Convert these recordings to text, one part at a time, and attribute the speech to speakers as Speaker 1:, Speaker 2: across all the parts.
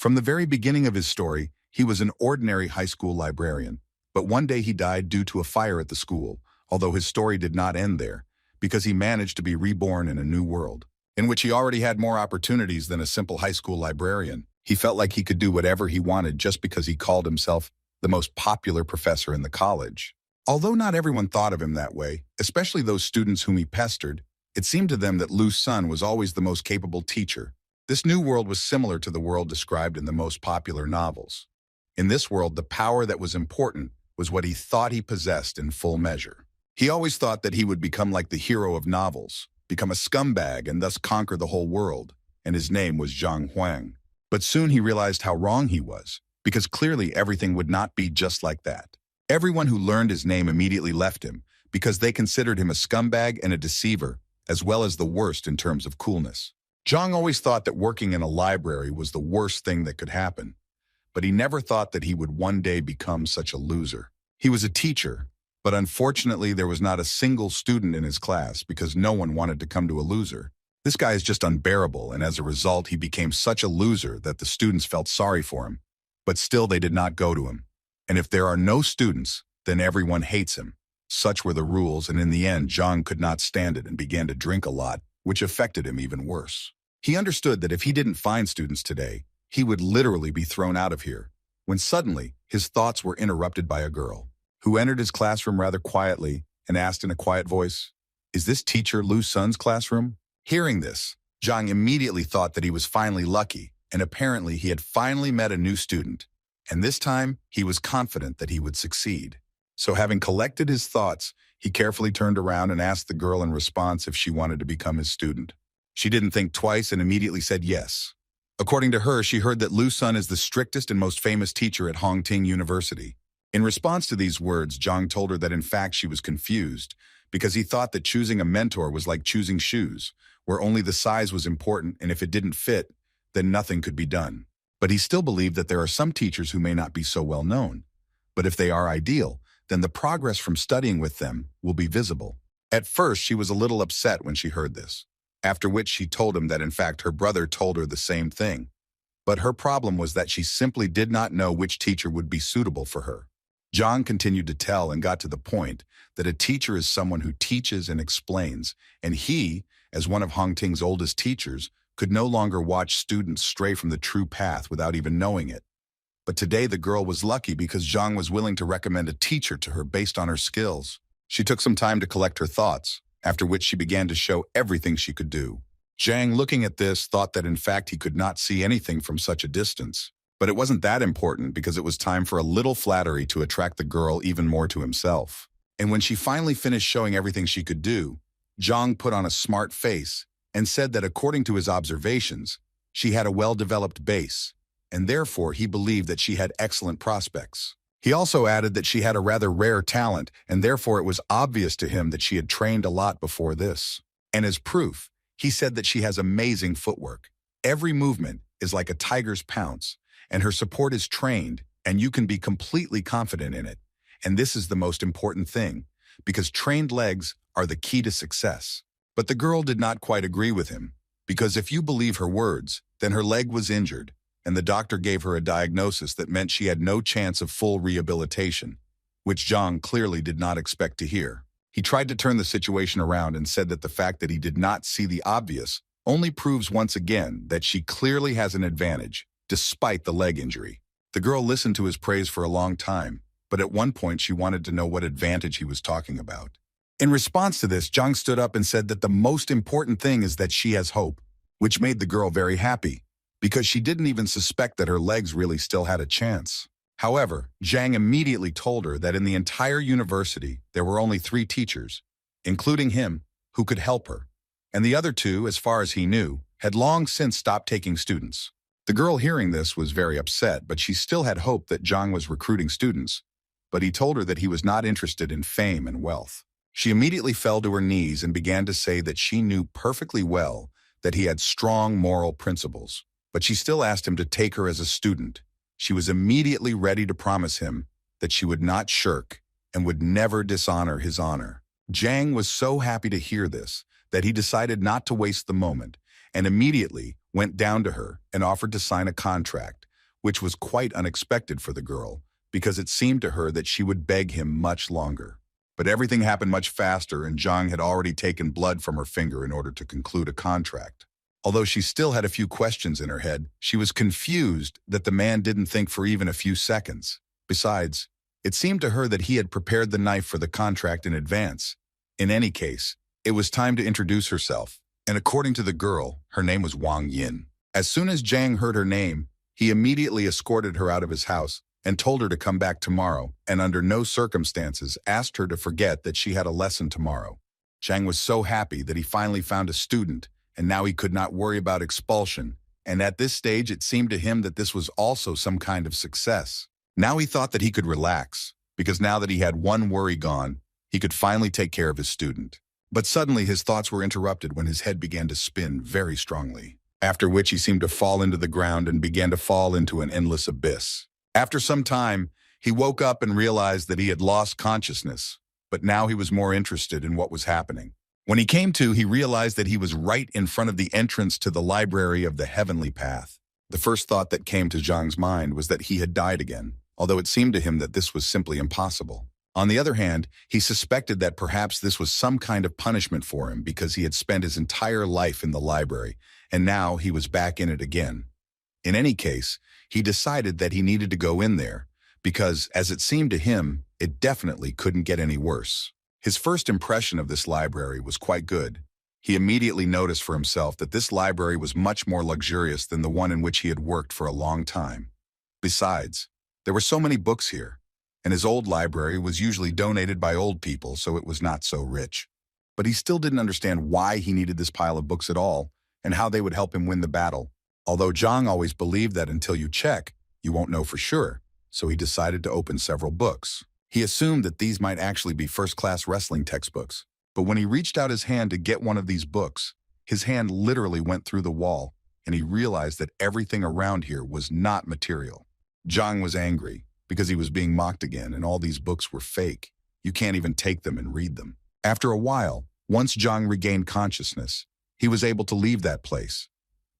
Speaker 1: From the very beginning of his story, he was an ordinary high school librarian. But one day he died due to a fire at the school, although his story did not end there, because he managed to be reborn in a new world, in which he already had more opportunities than a simple high school librarian. He felt like he could do whatever he wanted just because he called himself the most popular professor in the college. Although not everyone thought of him that way, especially those students whom he pestered, it seemed to them that Lu's son was always the most capable teacher. This new world was similar to the world described in the most popular novels. In this world, the power that was important was what he thought he possessed in full measure. He always thought that he would become like the hero of novels, become a scumbag and thus conquer the whole world, and his name was Zhang Huang. But soon he realized how wrong he was, because clearly everything would not be just like that. Everyone who learned his name immediately left him, because they considered him a scumbag and a deceiver, as well as the worst in terms of coolness. Zhang always thought that working in a library was the worst thing that could happen, but he never thought that he would one day become such a loser. He was a teacher, but unfortunately there was not a single student in his class because no one wanted to come to a loser. This guy is just unbearable, and as a result he became such a loser that the students felt sorry for him, but still they did not go to him. And if there are no students, then everyone hates him. Such were the rules, and in the end Zhang could not stand it and began to drink a lot, which affected him even worse. He understood that if he didn't find students today, he would literally be thrown out of here, when suddenly his thoughts were interrupted by a girl, who entered his classroom rather quietly and asked in a quiet voice, "Is this teacher Lu's son's classroom?" Hearing this, Zhang immediately thought that he was finally lucky, and apparently he had finally met a new student, and this time he was confident that he would succeed. So having collected his thoughts, he carefully turned around and asked the girl in response if she wanted to become his student. She didn't think twice and immediately said yes. According to her, she heard that Lu's son is the strictest and most famous teacher at Hongting University. In response to these words, Zhang told her that in fact she was confused, because he thought that choosing a mentor was like choosing shoes, where only the size was important, and if it didn't fit, then nothing could be done. But he still believed that there are some teachers who may not be so well known. But if they are ideal, then the progress from studying with them will be visible. At first, she was a little upset when she heard this, after which she told him that in fact her brother told her the same thing. But her problem was that she simply did not know which teacher would be suitable for her. Zhang continued to tell and got to the point that a teacher is someone who teaches and explains, and he, as one of Hongting's oldest teachers, could no longer watch students stray from the true path without even knowing it. But today the girl was lucky because Zhang was willing to recommend a teacher to her based on her skills. She took some time to collect her thoughts, after which she began to show everything she could do. Zhang, looking at this, thought that in fact he could not see anything from such a distance. But it wasn't that important because it was time for a little flattery to attract the girl even more to himself. And when she finally finished showing everything she could do, Zhang put on a smart face and said that according to his observations, she had a well-developed base, and therefore he believed that she had excellent prospects. He also added that she had a rather rare talent, and therefore it was obvious to him that she had trained a lot before this. And as proof, he said that she has amazing footwork. Every movement is like a tiger's pounce, and her support is trained, and you can be completely confident in it. And this is the most important thing, because trained legs are the key to success. But the girl did not quite agree with him, because if you believe her words, then her leg was injured, and the doctor gave her a diagnosis that meant she had no chance of full rehabilitation, which Zhang clearly did not expect to hear. He tried to turn the situation around and said that the fact that he did not see the obvious only proves once again that she clearly has an advantage, despite the leg injury. The girl listened to his praise for a long time, but at one point she wanted to know what advantage he was talking about. In response to this, Zhang stood up and said that the most important thing is that she has hope, which made the girl very happy, because she didn't even suspect that her legs really still had a chance. However, Zhang immediately told her that in the entire university there were only 3 teachers, including him, who could help her, and the other 2, as far as he knew, had long since stopped taking students. The girl hearing this was very upset, but she still had hope that Zhang was recruiting students, but he told her that he was not interested in fame and wealth. She immediately fell to her knees and began to say that she knew perfectly well that he had strong moral principles, but she still asked him to take her as a student. She was immediately ready to promise him that she would not shirk and would never dishonor his honor. Zhang was so happy to hear this that he decided not to waste the moment and immediately went down to her and offered to sign a contract which was quite unexpected for the girl, because it seemed to her that she would beg him much longer. But everything happened much faster, and Zhang had already taken blood from her finger in order to conclude a contract. Although she still had a few questions in her head, she was confused that the man didn't think for even a few seconds. Besides, it seemed to her that he had prepared the knife for the contract in advance. In any case, it was time to introduce herself, and according to the girl, her name was Wang Yin. As soon as Zhang heard her name, he immediately escorted her out of his house and told her to come back tomorrow, and under no circumstances asked her to forget that she had a lesson tomorrow. Zhang was so happy that he finally found a student, and now he could not worry about expulsion, and at this stage it seemed to him that this was also some kind of success. Now he thought that he could relax, because now that he had one worry gone, he could finally take care of his student. But suddenly his thoughts were interrupted when his head began to spin very strongly, after which he seemed to fall into the ground and began to fall into an endless abyss. After some time, he woke up and realized that he had lost consciousness, but now he was more interested in what was happening. When he came to, he realized that he was right in front of the entrance to the library of the heavenly path. The first thought that came to Zhang's mind was that he had died again, although it seemed to him that this was simply impossible. On the other hand, he suspected that perhaps this was some kind of punishment for him because he had spent his entire life in the library, and now he was back in it again. In any case, he decided that he needed to go in there, because, as it seemed to him, it definitely couldn't get any worse. His first impression of this library was quite good. He immediately noticed for himself that this library was much more luxurious than the one in which he had worked for a long time. Besides, there were so many books here, and his old library was usually donated by old people, so it was not so rich. But he still didn't understand why he needed this pile of books at all, and how they would help him win the battle. Although Zhang always believed that until you check, you won't know for sure, so he decided to open several books. He assumed that these might actually be first-class wrestling textbooks, but when he reached out his hand to get one of these books, his hand literally went through the wall, and he realized that everything around here was not material. Zhang was angry, because he was being mocked again, and all these books were fake. You can't even take them and read them. After a while, once Zhang regained consciousness, he was able to leave that place.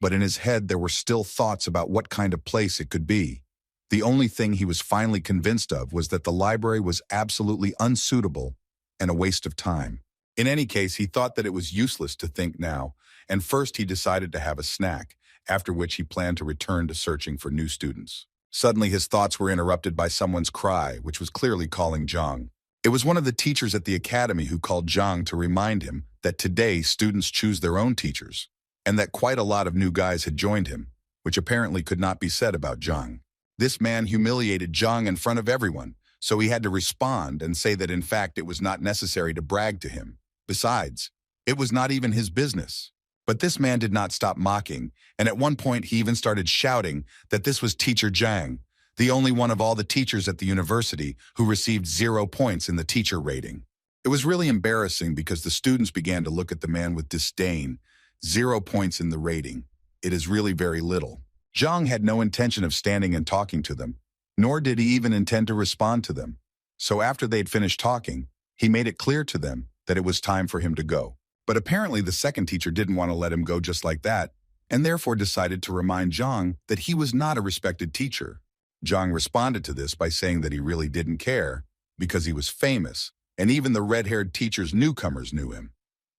Speaker 1: But in his head there were still thoughts about what kind of place it could be. The only thing he was finally convinced of was that the library was absolutely unsuitable and a waste of time. In any case, he thought that it was useless to think now, and first he decided to have a snack, after which he planned to return to searching for new students. Suddenly his thoughts were interrupted by someone's cry, which was clearly calling Zhang. It was one of the teachers at the academy who called Zhang to remind him that today students choose their own teachers, and that quite a lot of new guys had joined him, which apparently could not be said about Zhang. This man humiliated Zhang in front of everyone, so he had to respond and say that in fact it was not necessary to brag to him. Besides, it was not even his business. But this man did not stop mocking, and at one point he even started shouting that this was Teacher Zhang, the only one of all the teachers at the university who received 0 points in the teacher rating. It was really embarrassing because the students began to look at the man with disdain. 0 points in the rating. It is really very little. Zhang had no intention of standing and talking to them, nor did he even intend to respond to them. So after they'd finished talking, he made it clear to them that it was time for him to go. But apparently the second teacher didn't want to let him go just like that, and therefore decided to remind Zhang that he was not a respected teacher. Zhang responded to this by saying that he really didn't care, because he was famous, and even the red-haired teacher's newcomers knew him.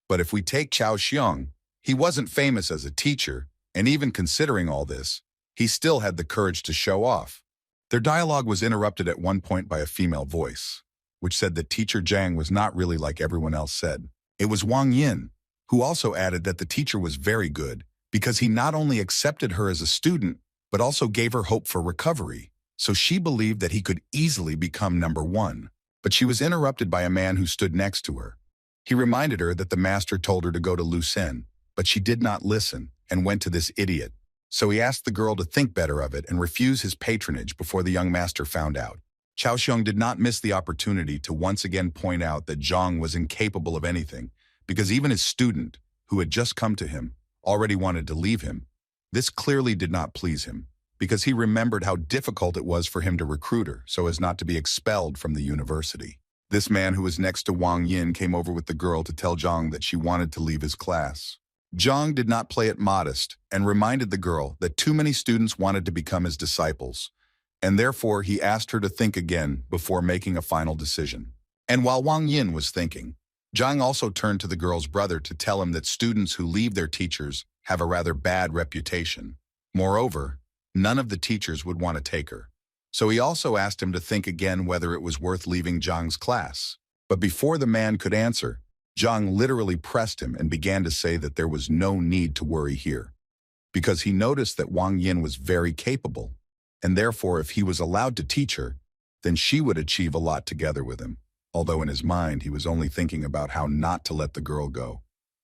Speaker 1: But if we take Chao Xiong, he wasn't famous as a teacher, and even considering all this, he still had the courage to show off. Their dialogue was interrupted at one point by a female voice, which said that Teacher Zhang was not really like everyone else said. It was Wang Yin, who also added that the teacher was very good because he not only accepted her as a student, but also gave her hope for recovery, so she believed that he could easily become #1. But she was interrupted by a man who stood next to her. He reminded her that the master told her to go to Lucen, but she did not listen and went to this idiot. So he asked the girl to think better of it and refuse his patronage before the young master found out. Chao Xiong did not miss the opportunity to once again point out that Zhang was incapable of anything, because even his student, who had just come to him, already wanted to leave him. This clearly did not please him, because he remembered how difficult it was for him to recruit her so as not to be expelled from the university. This man who was next to Wang Yin came over with the girl to tell Zhang that she wanted to leave his class. Zhang did not play it modest and reminded the girl that too many students wanted to become his disciples, and therefore he asked her to think again before making a final decision. And while Wang Yin was thinking, Zhang also turned to the girl's brother to tell him that students who leave their teachers have a rather bad reputation. Moreover, none of the teachers would want to take her. So he also asked him to think again whether it was worth leaving Zhang's class. But before the man could answer, Zhang literally pressed him and began to say that there was no need to worry here, because he noticed that Wang Yin was very capable, and therefore if he was allowed to teach her, then she would achieve a lot together with him, although in his mind he was only thinking about how not to let the girl go,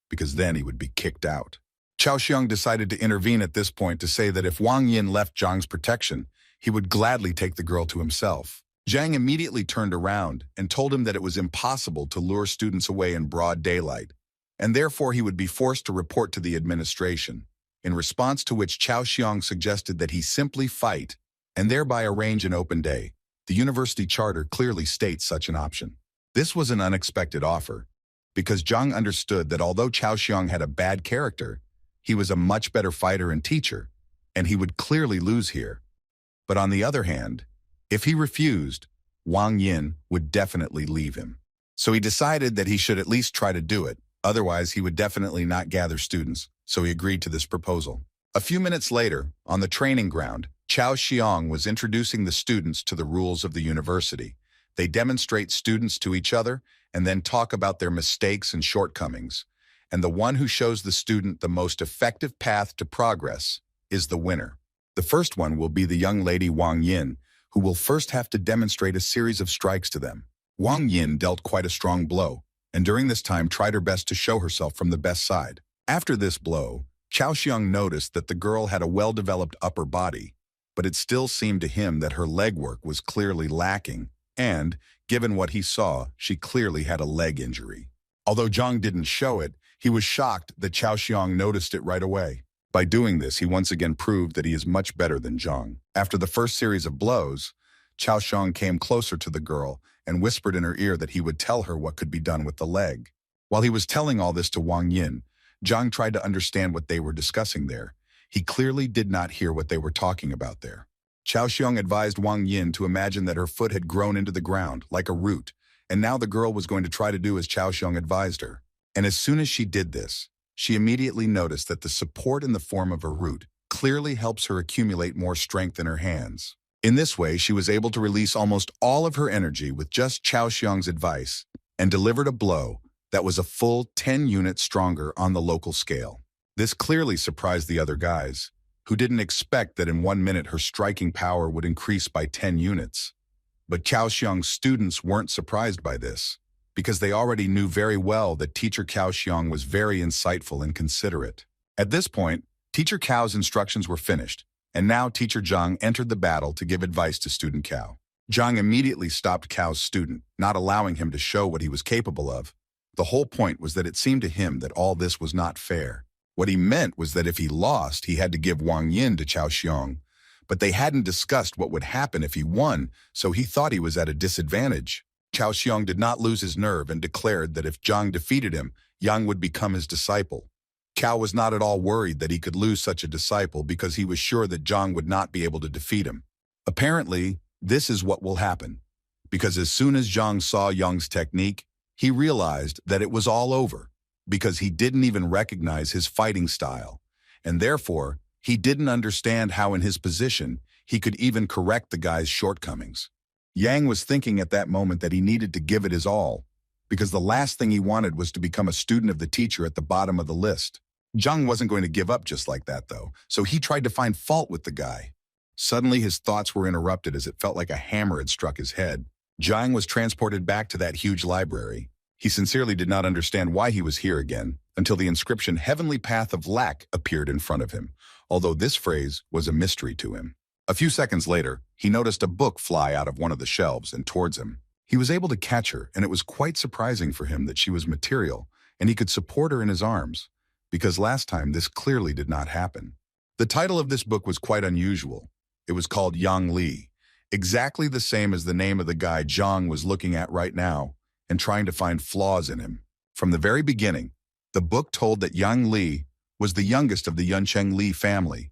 Speaker 1: because then he would be kicked out. Chao Xiang decided to intervene at this point to say that if Wang Yin left Zhang's protection, he would gladly take the girl to himself. Zhang immediately turned around and told him that it was impossible to lure students away in broad daylight, and therefore he would be forced to report to the administration, in response to which Chao Xiang suggested that he simply fight and thereby arrange an open day. The university charter clearly states such an option. This was an unexpected offer, because Zhang understood that although Chao Xiang had a bad character, he was a much better fighter and teacher, and he would clearly lose here. But on the other hand, if he refused, Wang Yin would definitely leave him. So he decided that he should at least try to do it, otherwise he would definitely not gather students, so he agreed to this proposal. A few minutes later, on the training ground, Chao Xiang was introducing the students to the rules of the university. They demonstrate students to each other and then talk about their mistakes and shortcomings. And the one who shows the student the most effective path to progress is the winner. The first one will be the young lady Wang Yin, who will first have to demonstrate a series of strikes to them. Wang Yin dealt quite a strong blow, and during this time tried her best to show herself from the best side. After this blow, Chao Xiang noticed that the girl had a well-developed upper body, but it still seemed to him that her legwork was clearly lacking, and, given what he saw, she clearly had a leg injury. Although Zhang didn't show it, he was shocked that Chao Xiang noticed it right away. By doing this, he once again proved that he is much better than Zhang. After the first series of blows, Chao Xiang came closer to the girl and whispered in her ear that he would tell her what could be done with the leg. While he was telling all this to Wang Yin, Zhang tried to understand what they were discussing there. He clearly did not hear what they were talking about there. Chao Xiang advised Wang Yin to imagine that her foot had grown into the ground, like a root, and now the girl was going to try to do as Chao Xiang advised her. And as soon as she did this, she immediately noticed that the support in the form of a root clearly helps her accumulate more strength in her hands. In this way, she was able to release almost all of her energy with just Chao Xiang's advice and delivered a blow that was a full 10 units stronger on the local scale. This clearly surprised the other guys, who didn't expect that in 1 minute her striking power would increase by 10 units. But Chao Xiang's students weren't surprised by this, because they already knew very well that Teacher Chao Xiang was very insightful and considerate. At this point, Teacher Cao's instructions were finished, and now Teacher Zhang entered the battle to give advice to Student Cao. Zhang immediately stopped Cao's student, not allowing him to show what he was capable of. The whole point was that it seemed to him that all this was not fair. What he meant was that if he lost, he had to give Wang Yin to Chao Xiang, but they hadn't discussed what would happen if he won, so he thought he was at a disadvantage. Chao Xiang did not lose his nerve and declared that if Zhang defeated him, Yang would become his disciple. Cao was not at all worried that he could lose such a disciple because he was sure that Zhang would not be able to defeat him. Apparently, this is what will happen, because as soon as Zhang saw Yang's technique, he realized that it was all over, because he didn't even recognize his fighting style, and therefore, he didn't understand how in his position he could even correct the guy's shortcomings. Yang was thinking at that moment that he needed to give it his all, because the last thing he wanted was to become a student of the teacher at the bottom of the list. Zhang wasn't going to give up just like that, though, so he tried to find fault with the guy. Suddenly, his thoughts were interrupted as it felt like a hammer had struck his head. Zhang was transported back to that huge library. He sincerely did not understand why he was here again, until the inscription Heavenly Path of Lack appeared in front of him, although this phrase was a mystery to him. A few seconds later, he noticed a book fly out of one of the shelves and towards him. He was able to catch her, and it was quite surprising for him that she was material, and he could support her in his arms, because last time this clearly did not happen. The title of this book was quite unusual. It was called Yang Li, exactly the same as the name of the guy Zhang was looking at right now and trying to find flaws in him. From the very beginning, the book told that Yang Li was the youngest of the Yuncheng Li family.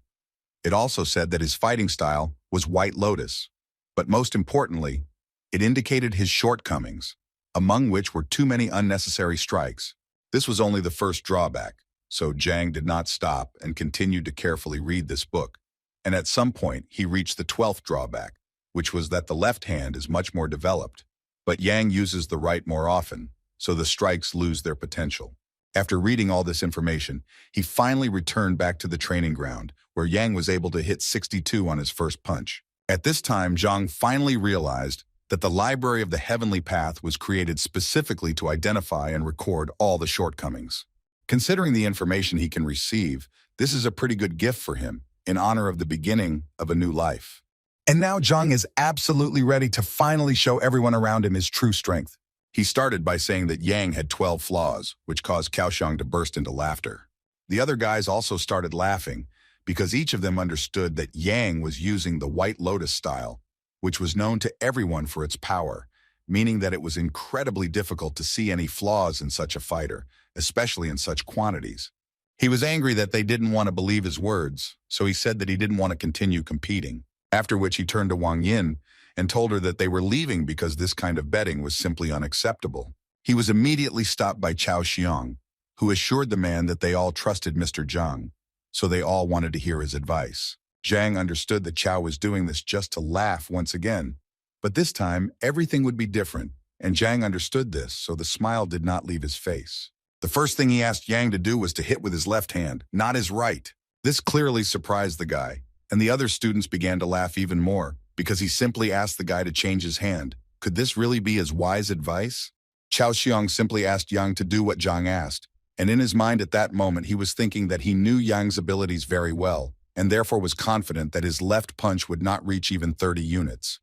Speaker 1: It also said that his fighting style was White Lotus. But most importantly, it indicated his shortcomings, among which were too many unnecessary strikes. This was only the first drawback, so Zhang did not stop and continued to carefully read this book. And at some point, he reached the 12th drawback, which was that the left hand is much more developed. But Yang uses the right more often, so the strikes lose their potential. After reading all this information, he finally returned back to the training ground, where Yang was able to hit 62 on his first punch. At this time, Zhang finally realized that the Library of the Heavenly Path was created specifically to identify and record all the shortcomings. Considering the information he can receive, this is a pretty good gift for him, in honor of the beginning of a new life. And now Zhang is absolutely ready to finally show everyone around him his true strength. He started by saying that Yang had 12 flaws, which caused Kaoxiang to burst into laughter. The other guys also started laughing, because each of them understood that Yang was using the White Lotus style, which was known to everyone for its power, meaning that it was incredibly difficult to see any flaws in such a fighter, especially in such quantities. He was angry that they didn't want to believe his words, so he said that he didn't want to continue competing, after which he turned to Wang Yin and told her that they were leaving because this kind of betting was simply unacceptable. He was immediately stopped by Cao Xiang, who assured the man that they all trusted Mr. Zhang, so they all wanted to hear his advice. Zhang understood that Cao was doing this just to laugh once again, but this time everything would be different, and Zhang understood this, so the smile did not leave his face. The first thing he asked Yang to do was to hit with his left hand, not his right. This clearly surprised the guy, and the other students began to laugh even more, because he simply asked the guy to change his hand. Could this really be his wise advice? Cao Xiang simply asked Yang to do what Zhang asked, and in his mind at that moment he was thinking that he knew Yang's abilities very well, and therefore was confident that his left punch would not reach even 30 units.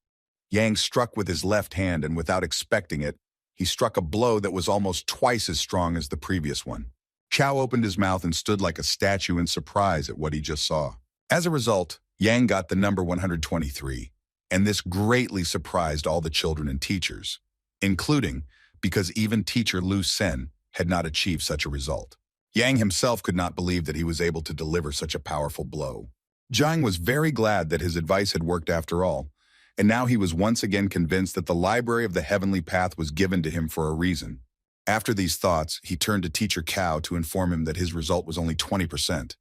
Speaker 1: Yang struck with his left hand, and without expecting it, he struck a blow that was almost twice as strong as the previous one. Cao opened his mouth and stood like a statue in surprise at what he just saw. As a result, Yang got the number 123, and this greatly surprised all the children and teachers, including because even teacher Lu Sen had not achieved such a result. Yang himself could not believe that he was able to deliver such a powerful blow. Zhang was very glad that his advice had worked after all, and now he was once again convinced that the Library of the Heavenly Path was given to him for a reason. After these thoughts, he turned to Teacher Cao to inform him that his result was only 20%.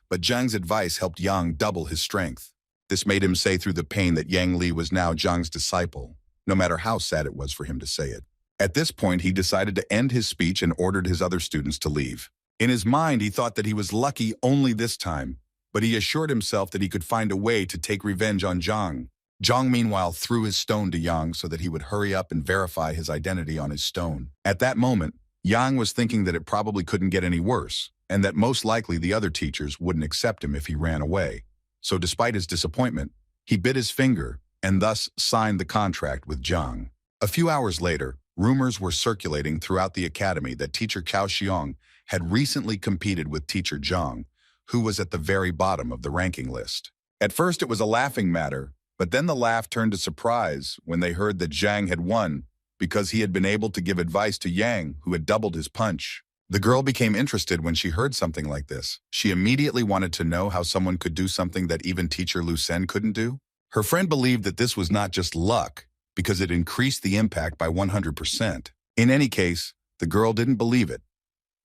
Speaker 1: But Zhang's advice helped Yang double his strength. This made him say through the pain that Yang Li was now Zhang's disciple, no matter how sad it was for him to say it. At this point, he decided to end his speech and ordered his other students to leave. In his mind, he thought that he was lucky only this time, but he assured himself that he could find a way to take revenge on Zhang. Zhang, meanwhile, threw his stone to Yang so that he would hurry up and verify his identity on his stone. At that moment, Yang was thinking that it probably couldn't get any worse, and that most likely the other teachers wouldn't accept him if he ran away. So despite his disappointment, he bit his finger and thus signed the contract with Zhang. A few hours later, rumors were circulating throughout the academy that teacher Cao Xiang had recently competed with teacher Zhang, who was at the very bottom of the ranking list. At first it was a laughing matter, but then the laugh turned to surprise when they heard that Zhang had won because he had been able to give advice to Yang, who had doubled his punch. The girl became interested when she heard something like this. She immediately wanted to know how someone could do something that even teacher Lu Sen couldn't do. Her friend believed that this was not just luck, because it increased the impact by 100%. In any case, the girl didn't believe it.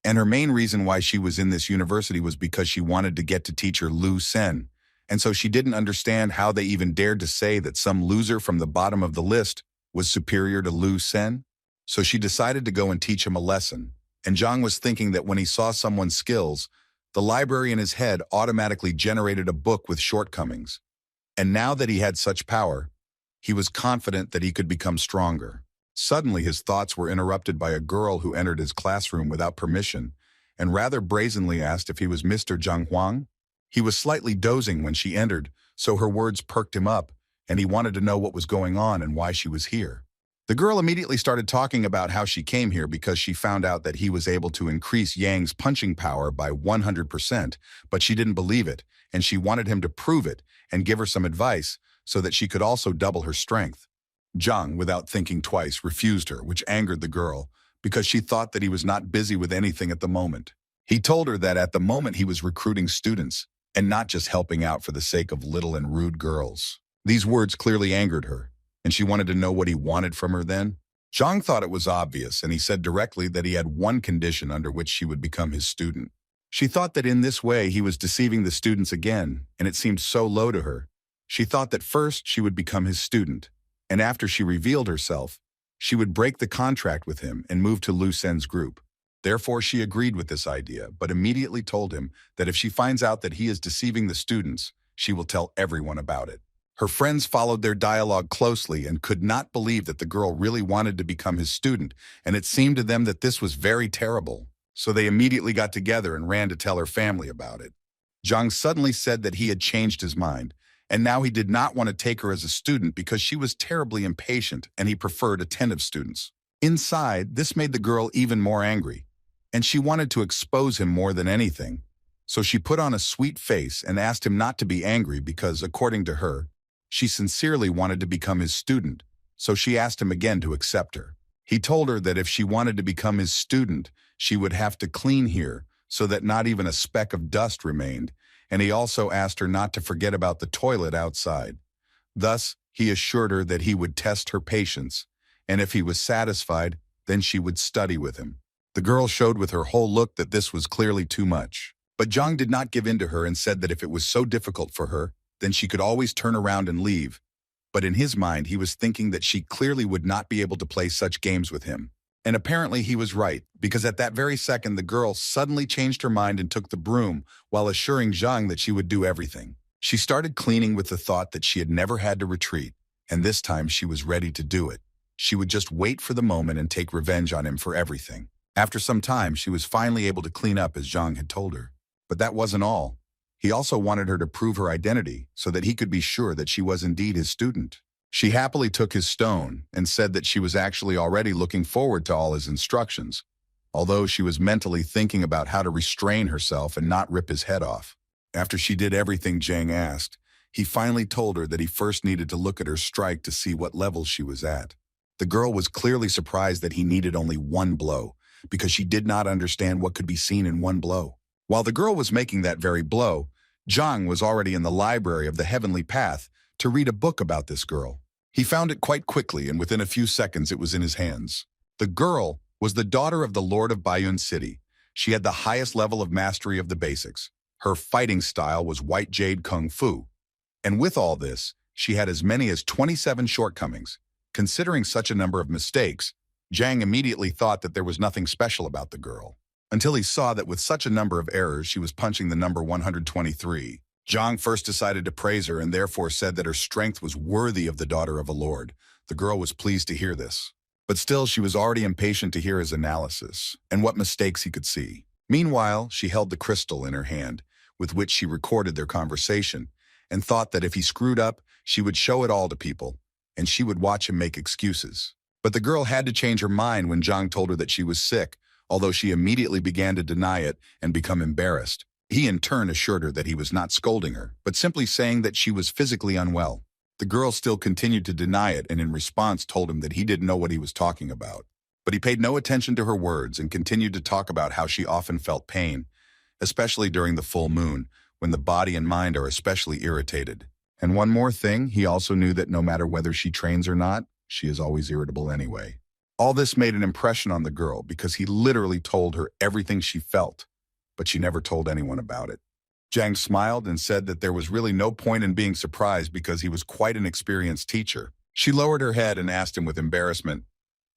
Speaker 1: And her main reason why she was in this university was because she wanted to get to teacher Lu Sen. And so she didn't understand how they even dared to say that some loser from the bottom of the list was superior to Lu Sen. So she decided to go and teach him a lesson. And Zhang was thinking that when he saw someone's skills, the library in his head automatically generated a book with shortcomings. And now that he had such power, he was confident that he could become stronger. Suddenly his thoughts were interrupted by a girl who entered his classroom without permission and rather brazenly asked if he was Mr. Zhang Huang. He was slightly dozing when she entered, so her words perked him up, and he wanted to know what was going on and why she was here. The girl immediately started talking about how she came here because she found out that he was able to increase Yang's punching power by 100%, but she didn't believe it, and she wanted him to prove it and give her some advice so that she could also double her strength. Zhang, without thinking twice, refused her, which angered the girl, because she thought that he was not busy with anything at the moment. He told her that at the moment he was recruiting students and not just helping out for the sake of little and rude girls. These words clearly angered her, and she wanted to know what he wanted from her then. Zhang thought it was obvious, and he said directly that he had one condition under which she would become his student. She thought that in this way he was deceiving the students again, and it seemed so low to her. She thought that first she would become his student, and after she revealed herself, she would break the contract with him and move to Lu Sen's group. Therefore, she agreed with this idea, but immediately told him that if she finds out that he is deceiving the students, she will tell everyone about it. Her friends followed their dialogue closely and could not believe that the girl really wanted to become his student, and it seemed to them that this was very terrible. So they immediately got together and ran to tell her family about it. Zhang suddenly said that he had changed his mind, and now he did not want to take her as a student because she was terribly impatient and he preferred attentive students. Inside, this made the girl even more angry, and she wanted to expose him more than anything. So she put on a sweet face and asked him not to be angry because, according to her, she sincerely wanted to become his student, so she asked him again to accept her. He told her that if she wanted to become his student, she would have to clean here so that not even a speck of dust remained, and he also asked her not to forget about the toilet outside. Thus, he assured her that he would test her patience, and if he was satisfied, then she would study with him. The girl showed with her whole look that this was clearly too much. But Zhang did not give in to her and said that if it was so difficult for her, then she could always turn around and leave. But in his mind, he was thinking that she clearly would not be able to play such games with him. And apparently he was right, because at that very second the girl suddenly changed her mind and took the broom, while assuring Zhang that she would do everything. She started cleaning with the thought that she had never had to retreat, and this time she was ready to do it. She would just wait for the moment and take revenge on him for everything. After some time, she was finally able to clean up as Zhang had told her. But that wasn't all. He also wanted her to prove her identity so that he could be sure that she was indeed his student. She happily took his stone and said that she was actually already looking forward to all his instructions, although she was mentally thinking about how to restrain herself and not rip his head off. After she did everything Zhang asked, he finally told her that he first needed to look at her strike to see what level she was at. The girl was clearly surprised that he needed only one blow, because she did not understand what could be seen in one blow. While the girl was making that very blow, Zhang was already in the library of the Heavenly Path to read a book about this girl. He found it quite quickly, and within a few seconds it was in his hands. The girl was the daughter of the Lord of Baiyun City. She had the highest level of mastery of the basics. Her fighting style was White Jade Kung Fu. And with all this, she had as many as 27 shortcomings. Considering such a number of mistakes, Zhang immediately thought that there was nothing special about the girl, until he saw that with such a number of errors she was punching the number 123. Zhang first decided to praise her and therefore said that her strength was worthy of the daughter of a lord. The girl was pleased to hear this. But still, she was already impatient to hear his analysis and what mistakes he could see. Meanwhile, she held the crystal in her hand, with which she recorded their conversation, and thought that if he screwed up, she would show it all to people, and she would watch him make excuses. But the girl had to change her mind when Zhang told her that she was sick, although she immediately began to deny it and become embarrassed. He in turn assured her that he was not scolding her, but simply saying that she was physically unwell. The girl still continued to deny it and in response told him that he didn't know what he was talking about. But he paid no attention to her words and continued to talk about how she often felt pain, especially during the full moon, when the body and mind are especially irritated. And one more thing, he also knew that no matter whether she trains or not, she is always irritable anyway. All this made an impression on the girl because he literally told her everything she felt, but she never told anyone about it. Zhang smiled and said that there was really no point in being surprised because he was quite an experienced teacher. She lowered her head and asked him with embarrassment,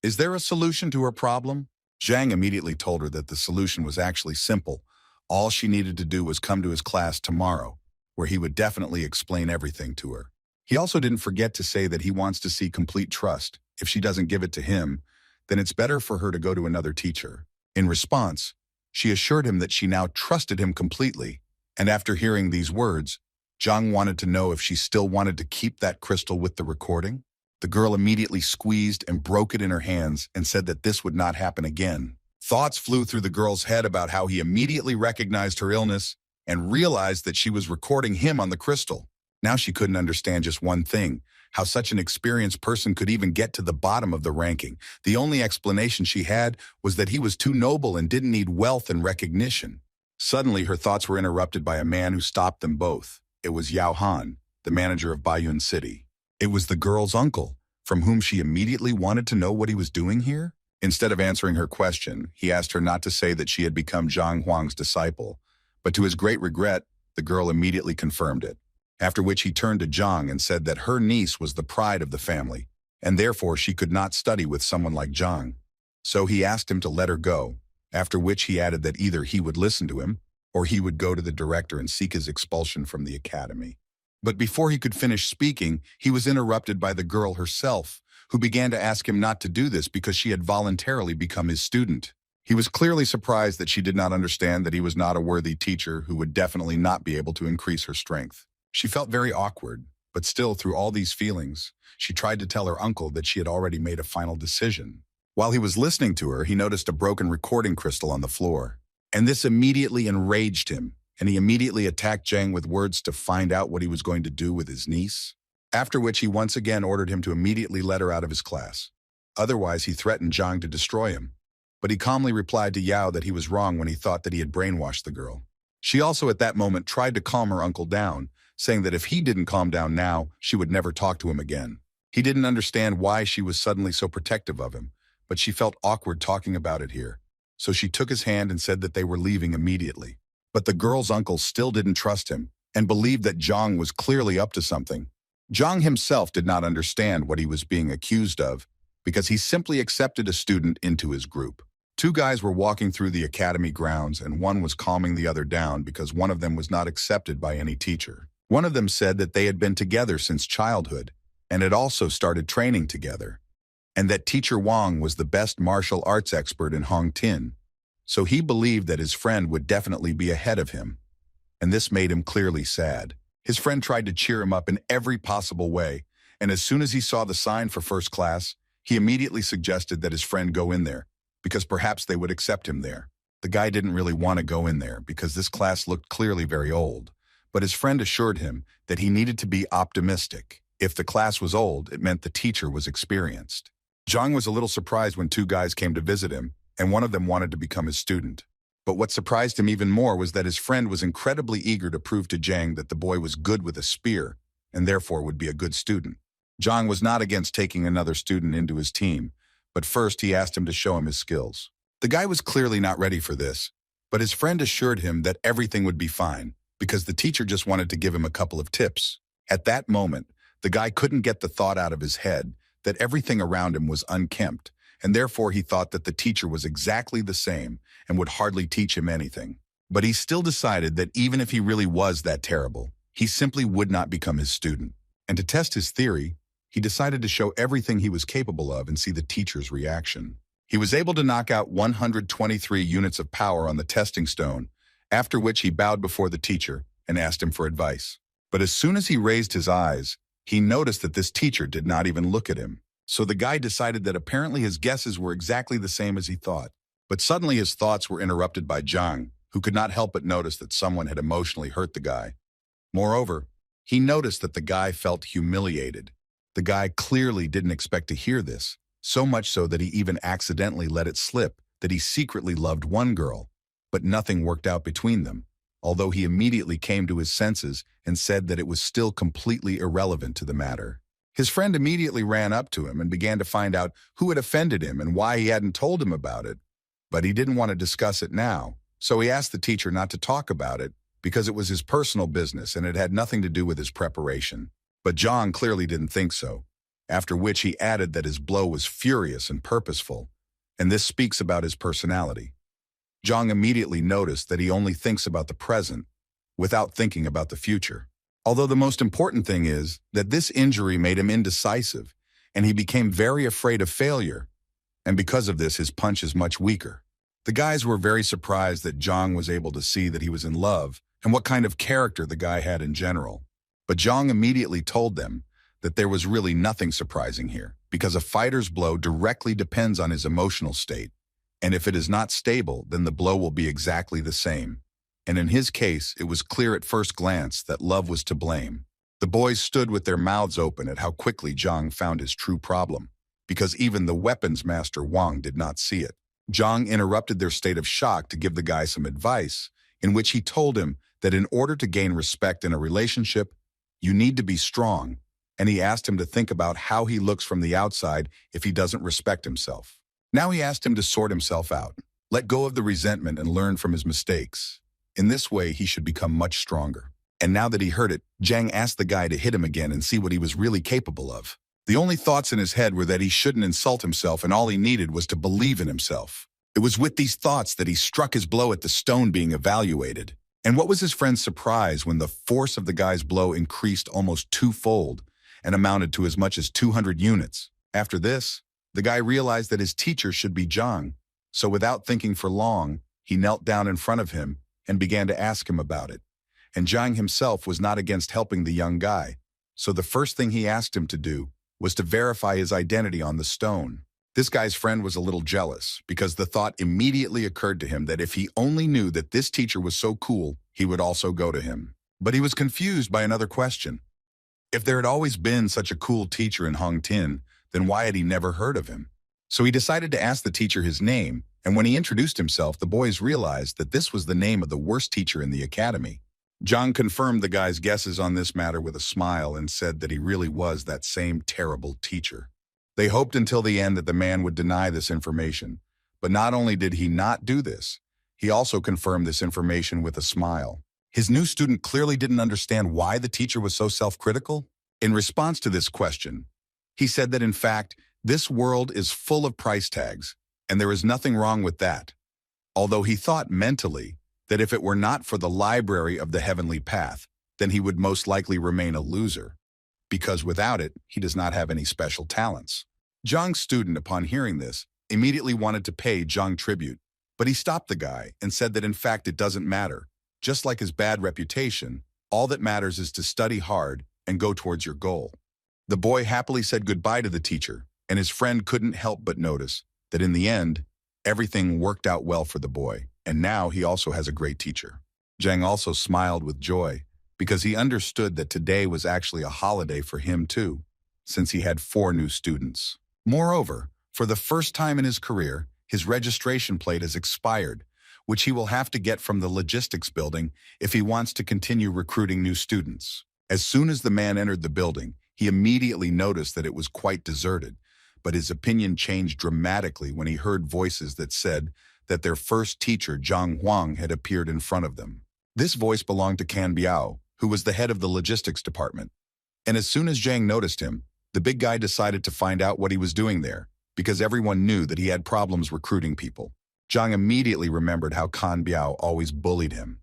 Speaker 1: "Is there a solution to her problem?" Zhang immediately told her that the solution was actually simple. All she needed to do was come to his class tomorrow, where he would definitely explain everything to her. He also didn't forget to say that he wants to see complete trust. If she doesn't give it to him, then it's better for her to go to another teacher. In response, she assured him that she now trusted him completely. And after hearing these words, Zhang wanted to know if she still wanted to keep that crystal with the recording. The girl immediately squeezed and broke it in her hands and said that this would not happen again. Thoughts flew through the girl's head about how he immediately recognized her illness and realized that she was recording him on the crystal. Now she couldn't understand just one thing, how such an experienced person could even get to the bottom of the ranking. The only explanation she had was that he was too noble and didn't need wealth and recognition. Suddenly, her thoughts were interrupted by a man who stopped them both. It was Yao Han, the manager of Baiyun City. It was the girl's uncle, from whom she immediately wanted to know what he was doing here. Instead of answering her question, he asked her not to say that she had become Zhang Huang's disciple, but to his great regret, the girl immediately confirmed it. After which he turned to Zhang and said that her niece was the pride of the family, and therefore she could not study with someone like Zhang. So he asked him to let her go, after which he added that either he would listen to him, or he would go to the director and seek his expulsion from the academy. But before he could finish speaking, he was interrupted by the girl herself, who began to ask him not to do this because she had voluntarily become his student. He was clearly surprised that she did not understand that he was not a worthy teacher who would definitely not be able to increase her strength. She felt very awkward, but still, through all these feelings, she tried to tell her uncle that she had already made a final decision. While he was listening to her, he noticed a broken recording crystal on the floor. And this immediately enraged him, and he immediately attacked Zhang with words to find out what he was going to do with his niece. After which he once again ordered him to immediately let her out of his class. Otherwise, he threatened Zhang to destroy him. But he calmly replied to Yao that he was wrong when he thought that he had brainwashed the girl. She also at that moment tried to calm her uncle down, saying that if he didn't calm down now, she would never talk to him again. He didn't understand why she was suddenly so protective of him, but she felt awkward talking about it here. So she took his hand and said that they were leaving immediately. But the girl's uncle still didn't trust him and believed that Zhang was clearly up to something. Zhang himself did not understand what he was being accused of because he simply accepted a student into his group. Two guys were walking through the academy grounds and one was calming the other down because one of them was not accepted by any teacher. One of them said that they had been together since childhood and had also started training together, and that teacher Wang was the best martial arts expert in Hongtin, so he believed that his friend would definitely be ahead of him, and this made him clearly sad. His friend tried to cheer him up in every possible way, and as soon as he saw the sign for first class, he immediately suggested that his friend go in there, because perhaps they would accept him there. The guy didn't really want to go in there because this class looked clearly very old, but his friend assured him that he needed to be optimistic. If the class was old, it meant the teacher was experienced. Zhang was a little surprised when two guys came to visit him, and one of them wanted to become his student. But what surprised him even more was that his friend was incredibly eager to prove to Zhang that the boy was good with a spear, and therefore would be a good student. Zhang was not against taking another student into his team, but first he asked him to show him his skills. The guy was clearly not ready for this, but his friend assured him that everything would be fine, because the teacher just wanted to give him a couple of tips. At that moment, the guy couldn't get the thought out of his head that everything around him was unkempt, and therefore he thought that the teacher was exactly the same and would hardly teach him anything. But he still decided that even if he really was that terrible, he simply would not become his student. And to test his theory, he decided to show everything he was capable of and see the teacher's reaction. He was able to knock out 123 units of power on the testing stone, after which he bowed before the teacher and asked him for advice. But as soon as he raised his eyes, he noticed that this teacher did not even look at him. So the guy decided that apparently his guesses were exactly the same as he thought. But suddenly his thoughts were interrupted by Zhang, who could not help but notice that someone had emotionally hurt the guy. Moreover, he noticed that the guy felt humiliated. The guy clearly didn't expect to hear this, so much so that he even accidentally let it slip that he secretly loved one girl, but nothing worked out between them, although he immediately came to his senses and said that it was still completely irrelevant to the matter. His friend immediately ran up to him and began to find out who had offended him and why he hadn't told him about it, but he didn't want to discuss it now, so he asked the teacher not to talk about it because it was his personal business and it had nothing to do with his preparation. But Zhang clearly didn't think so, after which he added that his blow was furious and purposeful, and this speaks about his personality. Zhang immediately noticed that he only thinks about the present without thinking about the future. Although the most important thing is that this injury made him indecisive, and he became very afraid of failure, and because of this his punch is much weaker. The guys were very surprised that Zhang was able to see that he was in love and what kind of character the guy had in general. But Zhang immediately told them that there was really nothing surprising here, because a fighter's blow directly depends on his emotional state, and if it is not stable, then the blow will be exactly the same. And in his case, it was clear at first glance that love was to blame. The boys stood with their mouths open at how quickly Zhang found his true problem, because even the weapons master Wang did not see it. Zhang interrupted their state of shock to give the guy some advice, in which he told him that in order to gain respect in a relationship, you need to be strong, and he asked him to think about how he looks from the outside if he doesn't respect himself. Now he asked him to sort himself out, let go of the resentment and learn from his mistakes. In this way, he should become much stronger. And now that he heard it, Zhang asked the guy to hit him again and see what he was really capable of. The only thoughts in his head were that he shouldn't insult himself, and all he needed was to believe in himself. It was with these thoughts that he struck his blow at the stone being evaluated. And what was his friend's surprise when the force of the guy's blow increased almost twofold and amounted to as much as 200 units. After this, the guy realized that his teacher should be Zhang, so without thinking for long, he knelt down in front of him and began to ask him about it. And Zhang himself was not against helping the young guy, so the first thing he asked him to do was to verify his identity on the stone. This guy's friend was a little jealous, because the thought immediately occurred to him that if he only knew that this teacher was so cool, he would also go to him. But he was confused by another question. If there had always been such a cool teacher in Hong Tin, then why had he never heard of him? So he decided to ask the teacher his name, and when he introduced himself, the boys realized that this was the name of the worst teacher in the academy. Zhang confirmed the guy's guesses on this matter with a smile and said that he really was that same terrible teacher. They hoped until the end that the man would deny this information, but not only did he not do this, he also confirmed this information with a smile. His new student clearly didn't understand why the teacher was so self-critical. In response to this question, he said that in fact, this world is full of price tags, and there is nothing wrong with that. Although he thought mentally that if it were not for the library of the heavenly path, then he would most likely remain a loser, because without it, he does not have any special talents. Zhang's student, upon hearing this, immediately wanted to pay Zhang tribute, but he stopped the guy and said that in fact it doesn't matter. Just like his bad reputation, all that matters is to study hard and go towards your goal. The boy happily said goodbye to the teacher, and his friend couldn't help but notice that in the end, everything worked out well for the boy, and now he also has a great teacher. Zhang also smiled with joy, because he understood that today was actually a holiday for him too, since he had 4 new students. Moreover, for the first time in his career, his registration plate has expired, which he will have to get from the logistics building if he wants to continue recruiting new students. As soon as the man entered the building, he immediately noticed that it was quite deserted, but his opinion changed dramatically when he heard voices that said that their first teacher, Zhang Huang, had appeared in front of them. This voice belonged to Can Biao, who was the head of the logistics department. And as soon as Zhang noticed him, the big guy decided to find out what he was doing there, because everyone knew that he had problems recruiting people. Zhang immediately remembered how Can Biao always bullied him,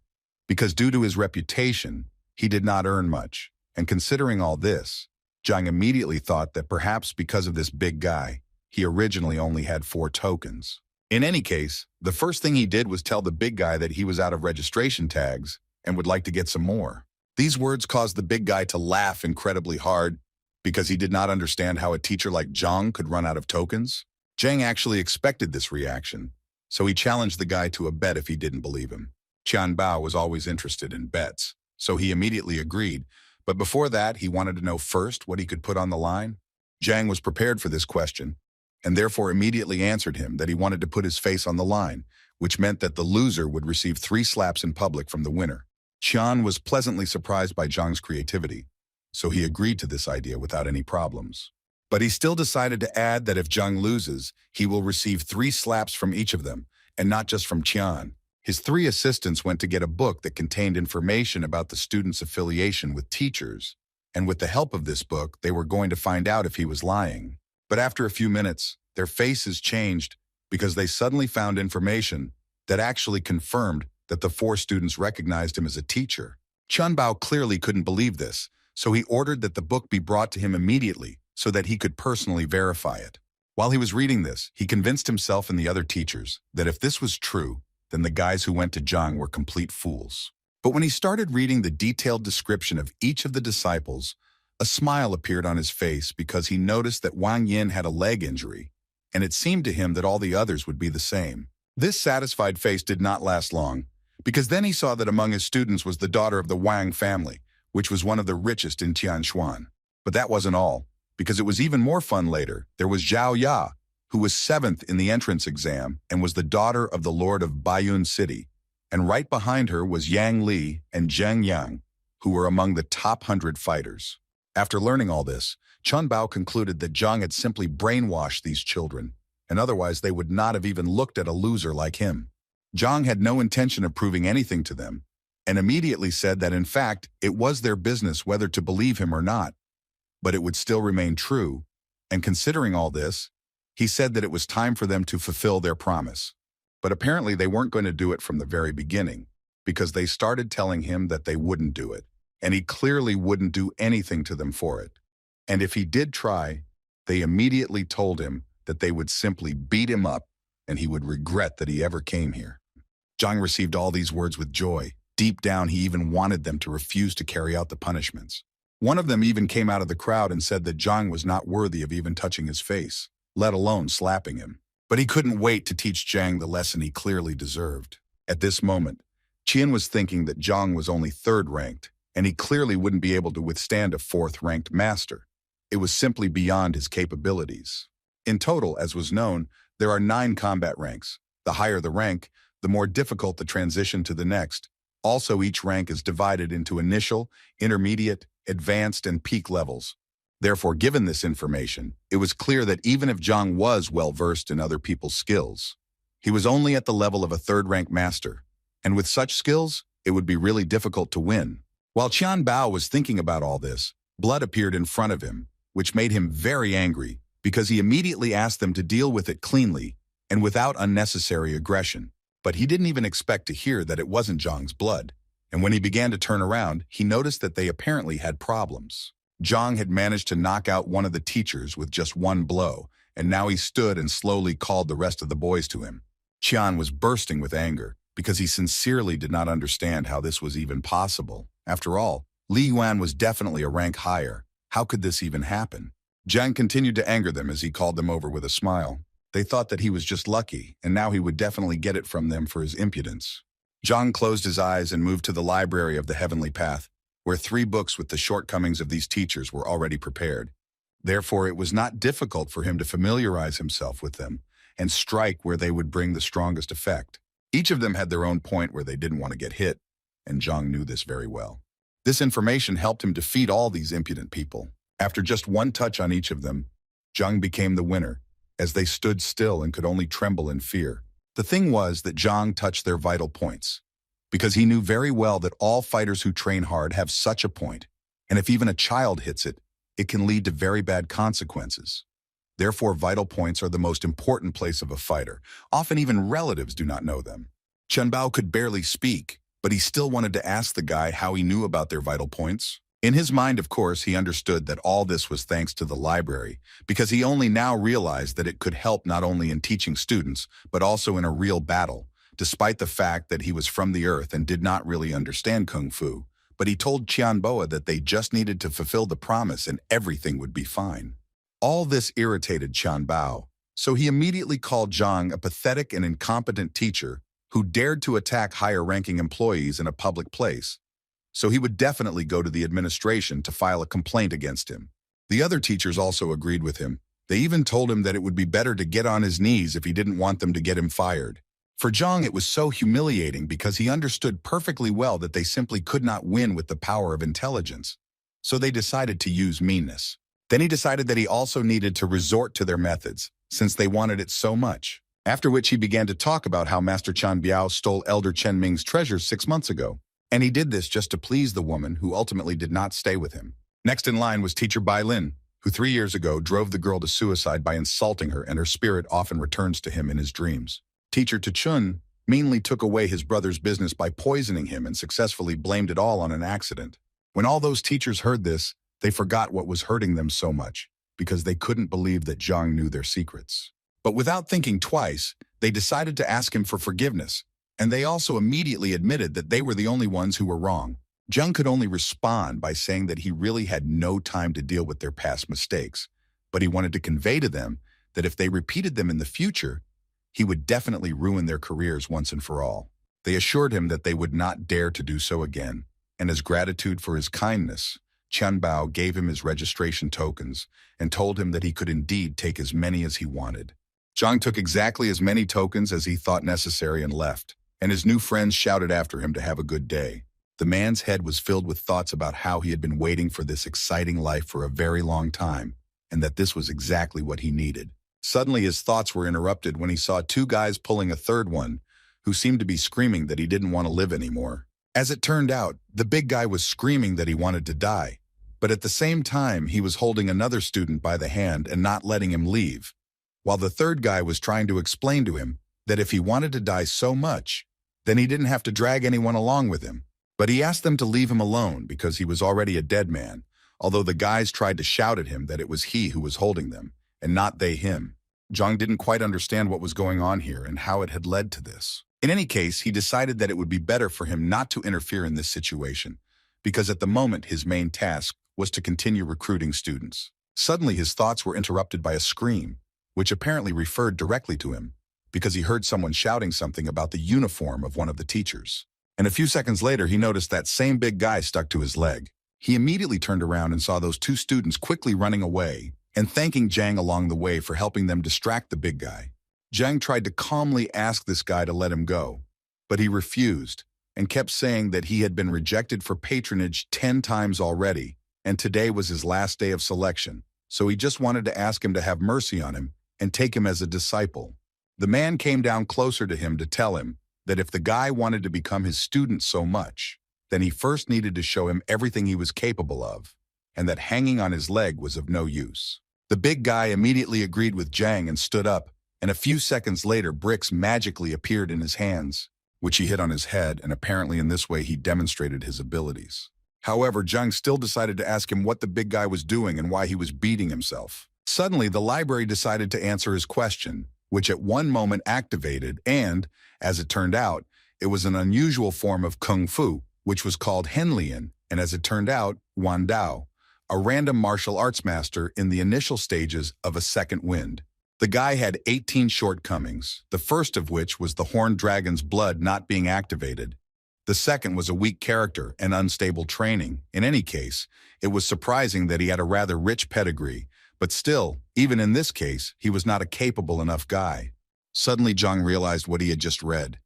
Speaker 1: because due to his reputation, he did not earn much. And considering all this, Zhang immediately thought that perhaps because of this big guy, he originally only had 4 tokens. In any case, the first thing he did was tell the big guy that he was out of registration tags and would like to get some more. These words caused the big guy to laugh incredibly hard because he did not understand how a teacher like Zhang could run out of tokens. Zhang actually expected this reaction, so he challenged the guy to a bet if he didn't believe him. Qian Bao was always interested in bets, so he immediately agreed. But before that, he wanted to know first what he could put on the line. Zhang was prepared for this question, and therefore immediately answered him that he wanted to put his face on the line, which meant that the loser would receive 3 slaps in public from the winner. Qian was pleasantly surprised by Zhang's creativity, so he agreed to this idea without any problems. But he still decided to add that if Zhang loses, he will receive 3 slaps from each of them, and not just from Qian. His 3 assistants went to get a book that contained information about the student's affiliation with teachers, and with the help of this book, they were going to find out if he was lying. But after a few minutes, their faces changed because they suddenly found information that actually confirmed that the 4 students recognized him as a teacher. Qian Bao clearly couldn't believe this, so he ordered that the book be brought to him immediately so that he could personally verify it. While he was reading this, he convinced himself and the other teachers that if this was true, then the guys who went to Zhang were complete fools. But when he started reading the detailed description of each of the disciples, a smile appeared on his face because he noticed that Wang Yin had a leg injury, and it seemed to him that all the others would be the same. This satisfied face did not last long, because then he saw that among his students was the daughter of the Wang family, which was one of the richest in Tianshuan. But that wasn't all, because it was even more fun later. There was Zhao Ya, who was 7th in the entrance exam and was the daughter of the lord of Baiyun City. And right behind her was Yang Li and Zheng Yang, who were among the top 100 fighters. After learning all this, Chun Bao concluded that Zhang had simply brainwashed these children, and otherwise they would not have even looked at a loser like him. Zhang had no intention of proving anything to them, and immediately said that in fact it was their business whether to believe him or not, but it would still remain true, and considering all this, he said that it was time for them to fulfill their promise. But apparently they weren't going to do it from the very beginning, because they started telling him that they wouldn't do it, and he clearly wouldn't do anything to them for it. And if he did try, they immediately told him that they would simply beat him up and he would regret that he ever came here. Zhang received all these words with joy. Deep down, he even wanted them to refuse to carry out the punishments. One of them even came out of the crowd and said that Zhang was not worthy of even touching his face, let alone slapping him. But he couldn't wait to teach Zhang the lesson he clearly deserved. At this moment, Qian was thinking that Zhang was only 3rd ranked, and he clearly wouldn't be able to withstand a 4th ranked master. It was simply beyond his capabilities. In total, as was known, there are 9 combat ranks. The higher the rank, the more difficult the transition to the next. Also, each rank is divided into initial, intermediate, advanced, and peak levels. Therefore, given this information, it was clear that even if Zhang was well-versed in other people's skills, he was only at the level of a 3rd-rank master, and with such skills, it would be really difficult to win. While Qian Bao was thinking about all this, blood appeared in front of him, which made him very angry because he immediately asked them to deal with it cleanly and without unnecessary aggression. But he didn't even expect to hear that it wasn't Zhang's blood. And when he began to turn around, he noticed that they apparently had problems. Zhang had managed to knock out one of the teachers with just one blow, and now he stood and slowly called the rest of the boys to him. Qian was bursting with anger because he sincerely did not understand how this was even possible. After all, Li Yuan was definitely a rank higher. How could this even happen? Zhang continued to anger them as he called them over with a smile. They thought that he was just lucky, and now he would definitely get it from them for his impudence. Zhang closed his eyes and moved to the library of the Heavenly Path, where 3 books with the shortcomings of these teachers were already prepared. Therefore, it was not difficult for him to familiarize himself with them and strike where they would bring the strongest effect. Each of them had their own point where they didn't want to get hit, and Zhang knew this very well. This information helped him defeat all these impudent people. After just one touch on each of them, Zhang became the winner, as they stood still and could only tremble in fear. The thing was that Zhang touched their vital points, because he knew very well that all fighters who train hard have such a point, and if even a child hits it, it can lead to very bad consequences. Therefore, vital points are the most important place of a fighter. Often even relatives do not know them. Chen Bao could barely speak, but he still wanted to ask the guy how he knew about their vital points. In his mind, of course, he understood that all this was thanks to the library, because he only now realized that it could help not only in teaching students, but also in a real battle, despite the fact that he was from the earth and did not really understand Kung Fu. But he told Qian Boa that they just needed to fulfill the promise and everything would be fine. All this irritated Qian Bao, so he immediately called Zhang a pathetic and incompetent teacher who dared to attack higher-ranking employees in a public place. So he would definitely go to the administration to file a complaint against him. The other teachers also agreed with him. They even told him that it would be better to get on his knees if he didn't want them to get him fired. For Zhang, it was so humiliating because he understood perfectly well that they simply could not win with the power of intelligence. So they decided to use meanness. Then he decided that he also needed to resort to their methods, since they wanted it so much. After which he began to talk about how Master Chan Biao stole Elder Chen Ming's treasures 6 months ago. And he did this just to please the woman who ultimately did not stay with him. Next in line was Teacher Bai Lin, who 3 years ago drove the girl to suicide by insulting her, and her spirit often returns to him in his dreams. Teacher Tachun meanly took away his brother's business by poisoning him and successfully blamed it all on an accident. When all those teachers heard this, they forgot what was hurting them so much, because they couldn't believe that Zhang knew their secrets. But without thinking twice, they decided to ask him for forgiveness, and they also immediately admitted that they were the only ones who were wrong. Zhang could only respond by saying that he really had no time to deal with their past mistakes, but he wanted to convey to them that if they repeated them in the future, he would definitely ruin their careers once and for all. They assured him that they would not dare to do so again, and as gratitude for his kindness, Qian Bao gave him his registration tokens and told him that he could indeed take as many as he wanted. Zhang took exactly as many tokens as he thought necessary and left, and his new friends shouted after him to have a good day. The man's head was filled with thoughts about how he had been waiting for this exciting life for a very long time, and that this was exactly what he needed. Suddenly his thoughts were interrupted when he saw two guys pulling a third one, who seemed to be screaming that he didn't want to live anymore. As it turned out, the big guy was screaming that he wanted to die, but at the same time he was holding another student by the hand and not letting him leave, while the third guy was trying to explain to him that if he wanted to die so much, then he didn't have to drag anyone along with him. But he asked them to leave him alone because he was already a dead man, although the guys tried to shout at him that it was he who was holding them, and not they him. Zhang didn't quite understand what was going on here and how it had led to this. In any case, he decided that it would be better for him not to interfere in this situation, because at the moment his main task was to continue recruiting students. Suddenly his thoughts were interrupted by a scream, which apparently referred directly to him, because he heard someone shouting something about the uniform of one of the teachers. And a few seconds later he noticed that same big guy stuck to his leg. He immediately turned around and saw those two students quickly running away and thanking Zhang along the way for helping them distract the big guy. Zhang tried to calmly ask this guy to let him go, but he refused and kept saying that he had been rejected for patronage 10 times already, and today was his last day of selection, so he just wanted to ask him to have mercy on him and take him as a disciple. The man came down closer to him to tell him that if the guy wanted to become his student so much, then he first needed to show him everything he was capable of, and that hanging on his leg was of no use. The big guy immediately agreed with Zhang and stood up, and a few seconds later bricks magically appeared in his hands, which he hit on his head, and apparently in this way he demonstrated his abilities. However, Zhang still decided to ask him what the big guy was doing and why he was beating himself. Suddenly, the library decided to answer his question, which at one moment activated, and, as it turned out, it was an unusual form of kung fu, which was called Henlian, and as it turned out, Wang Tao, a random martial arts master in the initial stages of a second wind. The guy had 18 shortcomings, the first of which was the horned dragon's blood not being activated. The second was a weak character and unstable training. In any case, it was surprising that he had a rather rich pedigree, but still, even in this case, he was not a capable enough guy. Suddenly Zhang realized what he had just read.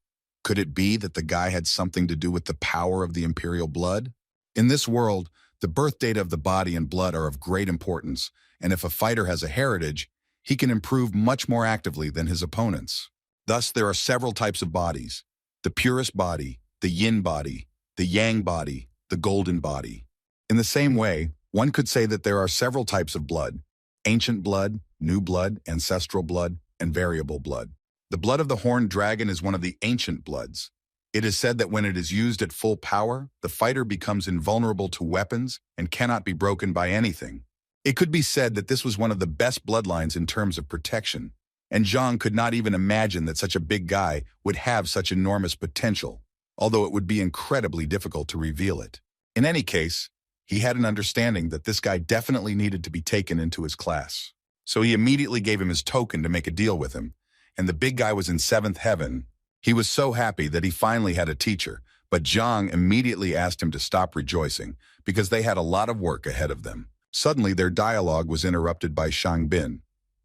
Speaker 1: Could it be that the guy had something to do with the power of the imperial blood? In this world, the birth data of the body and blood are of great importance, and if a fighter has a heritage, he can improve much more actively than his opponents. Thus, there are several types of bodies: the purest body, the yin body, the yang body, the golden body. In the same way, one could say that there are several types of blood: ancient blood, new blood, ancestral blood, and variable blood. The blood of the horned dragon is one of the ancient bloods. It is said that when it is used at full power, the fighter becomes invulnerable to weapons and cannot be broken by anything. It could be said that this was one of the best bloodlines in terms of protection, and Zhang could not even imagine that such a big guy would have such enormous potential, although it would be incredibly difficult to reveal it. In any case, he had an understanding that this guy definitely needed to be taken into his class. So he immediately gave him his token to make a deal with him, and the big guy was in 7th heaven. He was so happy that he finally had a teacher, but Zhang immediately asked him to stop rejoicing because they had a lot of work ahead of them. Suddenly, their dialogue was interrupted by Shang Bin.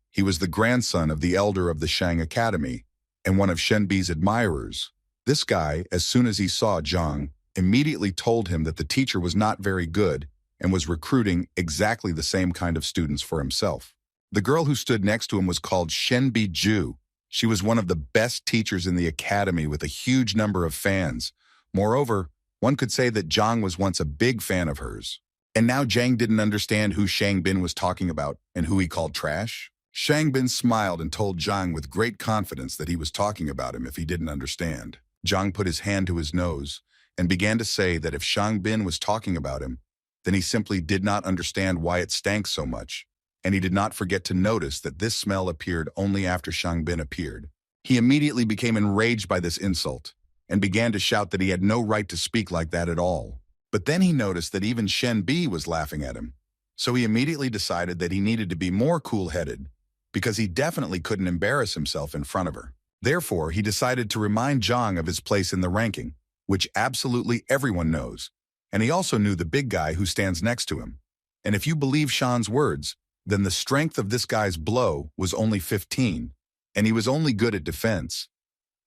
Speaker 1: He was the grandson of the elder of the Shang Academy and one of Shen Bi's admirers. This guy, as soon as he saw Zhang, immediately told him that the teacher was not very good and was recruiting exactly the same kind of students for himself. The girl who stood next to him was called Shen Bi Ju. She was one of the best teachers in the academy with a huge number of fans. Moreover, one could say that Zhang was once a big fan of hers. And now Zhang didn't understand who Shang Bin was talking about and who he called trash. Shang Bin smiled and told Zhang with great confidence that he was talking about him if he didn't understand. Zhang put his hand to his nose and began to say that if Shang Bin was talking about him, then he simply did not understand why it stank so much, and he did not forget to notice that this smell appeared only after Shang Bin appeared. He immediately became enraged by this insult and began to shout that he had no right to speak like that at all. But then he noticed that even Shen Bi was laughing at him, so he immediately decided that he needed to be more cool-headed because he definitely couldn't embarrass himself in front of her. Therefore, he decided to remind Zhang of his place in the ranking, which absolutely everyone knows, And he also knew the big guy who stands next to him. And if you believe Shan's words, then the strength of this guy's blow was only 15, and he was only good at defense.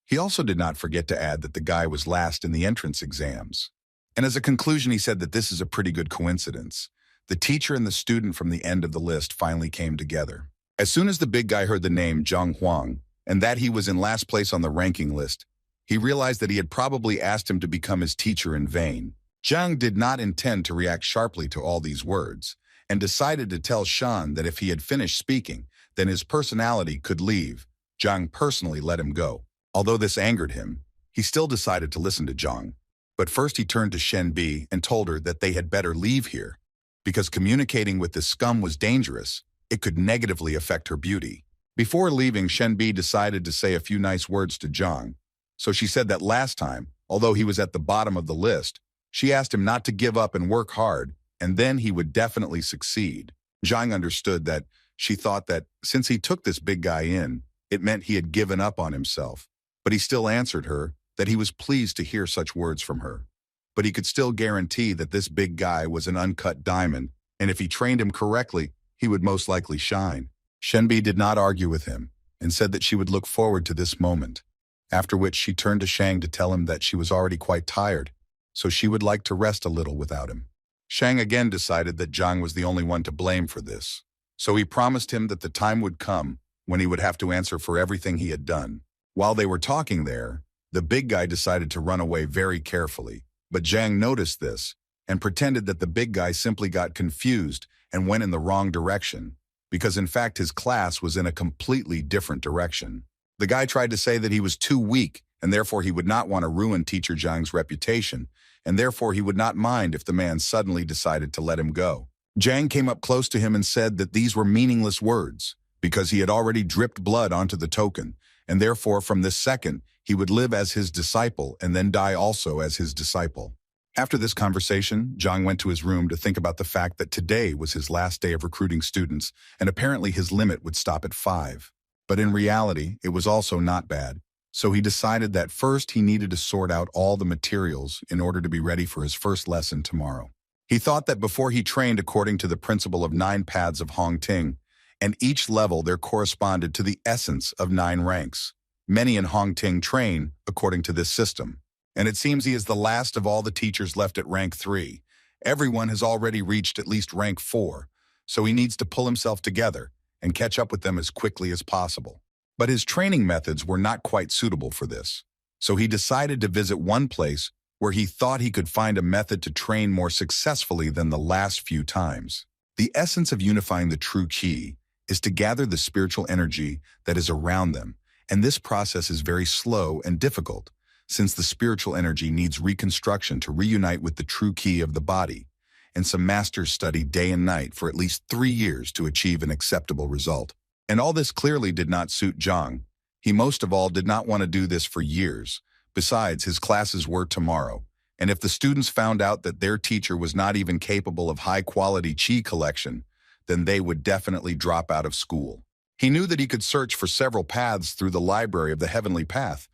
Speaker 1: He also did not forget to add that the guy was last in the entrance exams. And as a conclusion, he said that this is a pretty good coincidence. The teacher and the student from the end of the list finally came together. As soon as the big guy heard the name Zhang Huang, and that he was in last place on the ranking list, he realized that he had probably asked him to become his teacher in vain. Zhang did not intend to react sharply to all these words, and decided to tell Shan that if he had finished speaking, then his personality could leave. Zhang personally let him go. Although this angered him, he still decided to listen to Zhang. But first he turned to Shen Bi and told her that they had better leave here, because communicating with this scum was dangerous. It could negatively affect her beauty. Before leaving, Shen Bi decided to say a few nice words to Zhang. So she said that last time, although he was at the bottom of the list, she asked him not to give up and work hard, and then he would definitely succeed. Zhang understood that she thought that since he took this big guy in, it meant he had given up on himself. But he still answered her that he was pleased to hear such words from her. But he could still guarantee that this big guy was an uncut diamond, and if he trained him correctly, he would most likely shine. Shenbi did not argue with him, and said that she would look forward to this moment, after which she turned to Shang to tell him that she was already quite tired, so she would like to rest a little without him. Shang again decided that Zhang was the only one to blame for this, so he promised him that the time would come when he would have to answer for everything he had done. While they were talking there, the big guy decided to run away very carefully, but Zhang noticed this and pretended that the big guy simply got confused and went in the wrong direction, because in fact his class was in a completely different direction. The guy tried to say that he was too weak and therefore he would not want to ruin teacher Zhang's reputation, and therefore he would not mind if the man suddenly decided to let him go. Zhang came up close to him and said that these were meaningless words, because he had already dripped blood onto the token, and therefore from this second he would live as his disciple and then die also as his disciple. After this conversation, Zhang went to his room to think about the fact that today was his last day of recruiting students, and apparently his limit would stop at 5. But in reality, it was also not bad. So he decided that first he needed to sort out all the materials in order to be ready for his first lesson tomorrow. He thought that before he trained according to the principle of 9 paths of Hong Ting, and each level there corresponded to the essence of 9 ranks. Many in Hong Ting train according to this system, and it seems he is the last of all the teachers left at rank 3. Everyone has already reached at least rank 4, so he needs to pull himself together and catch up with them as quickly as possible. But his training methods were not quite suitable for this, so he decided to visit one place where he thought he could find a method to train more successfully than the last few times. The essence of unifying the true key is to gather the spiritual energy that is around them, and this process is very slow and difficult, since the spiritual energy needs reconstruction to reunite with the true key of the body, and some masters study day and night for at least 3 years to achieve an acceptable result. And all this clearly did not suit Zhang. He most of all did not want to do this for years. Besides, his classes were tomorrow, and if the students found out that their teacher was not even capable of high-quality qi collection, then they would definitely drop out of school. He knew that he could search for several paths through the library of the heavenly path,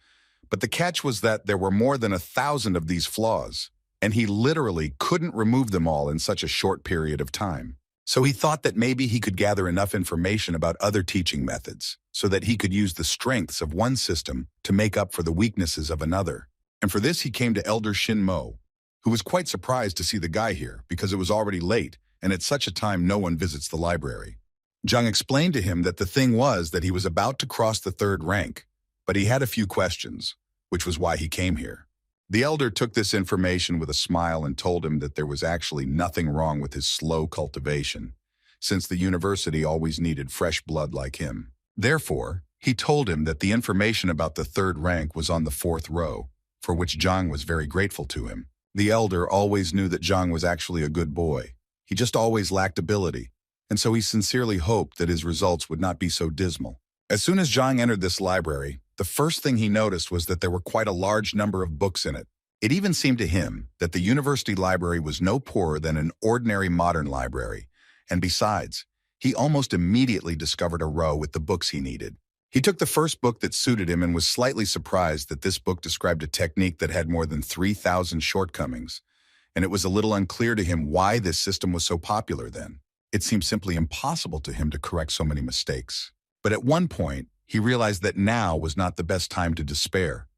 Speaker 1: but the catch was that there were more than 1,000 of these flaws, and he literally couldn't remove them all in such a short period of time. So he thought that maybe he could gather enough information about other teaching methods so that he could use the strengths of one system to make up for the weaknesses of another. And for this he came to Elder Shin Mo, who was quite surprised to see the guy here because it was already late, and at such a time no one visits the library. Zhang explained to him that the thing was that he was about to cross the 3rd rank, but he had a few questions, which was why he came here. The elder took this information with a smile and told him that there was actually nothing wrong with his slow cultivation, since the university always needed fresh blood like him. Therefore, he told him that the information about the 3rd rank was on the 4th row, for which Zhang was very grateful to him. The elder always knew that Zhang was actually a good boy. He just always lacked ability, and so he sincerely hoped that his results would not be so dismal. As soon as Zhang entered this library, the first thing he noticed was that there were quite a large number of books in it. It even seemed to him that the university library was no poorer than an ordinary modern library, and besides, he almost immediately discovered a row with the books he needed. He took the first book that suited him and was slightly surprised that this book described a technique that had more than 3,000 shortcomings, and it was a little unclear to him why this system was so popular then. It seemed simply impossible to him to correct so many mistakes. But at one point, he realized that now was not the best time to despair.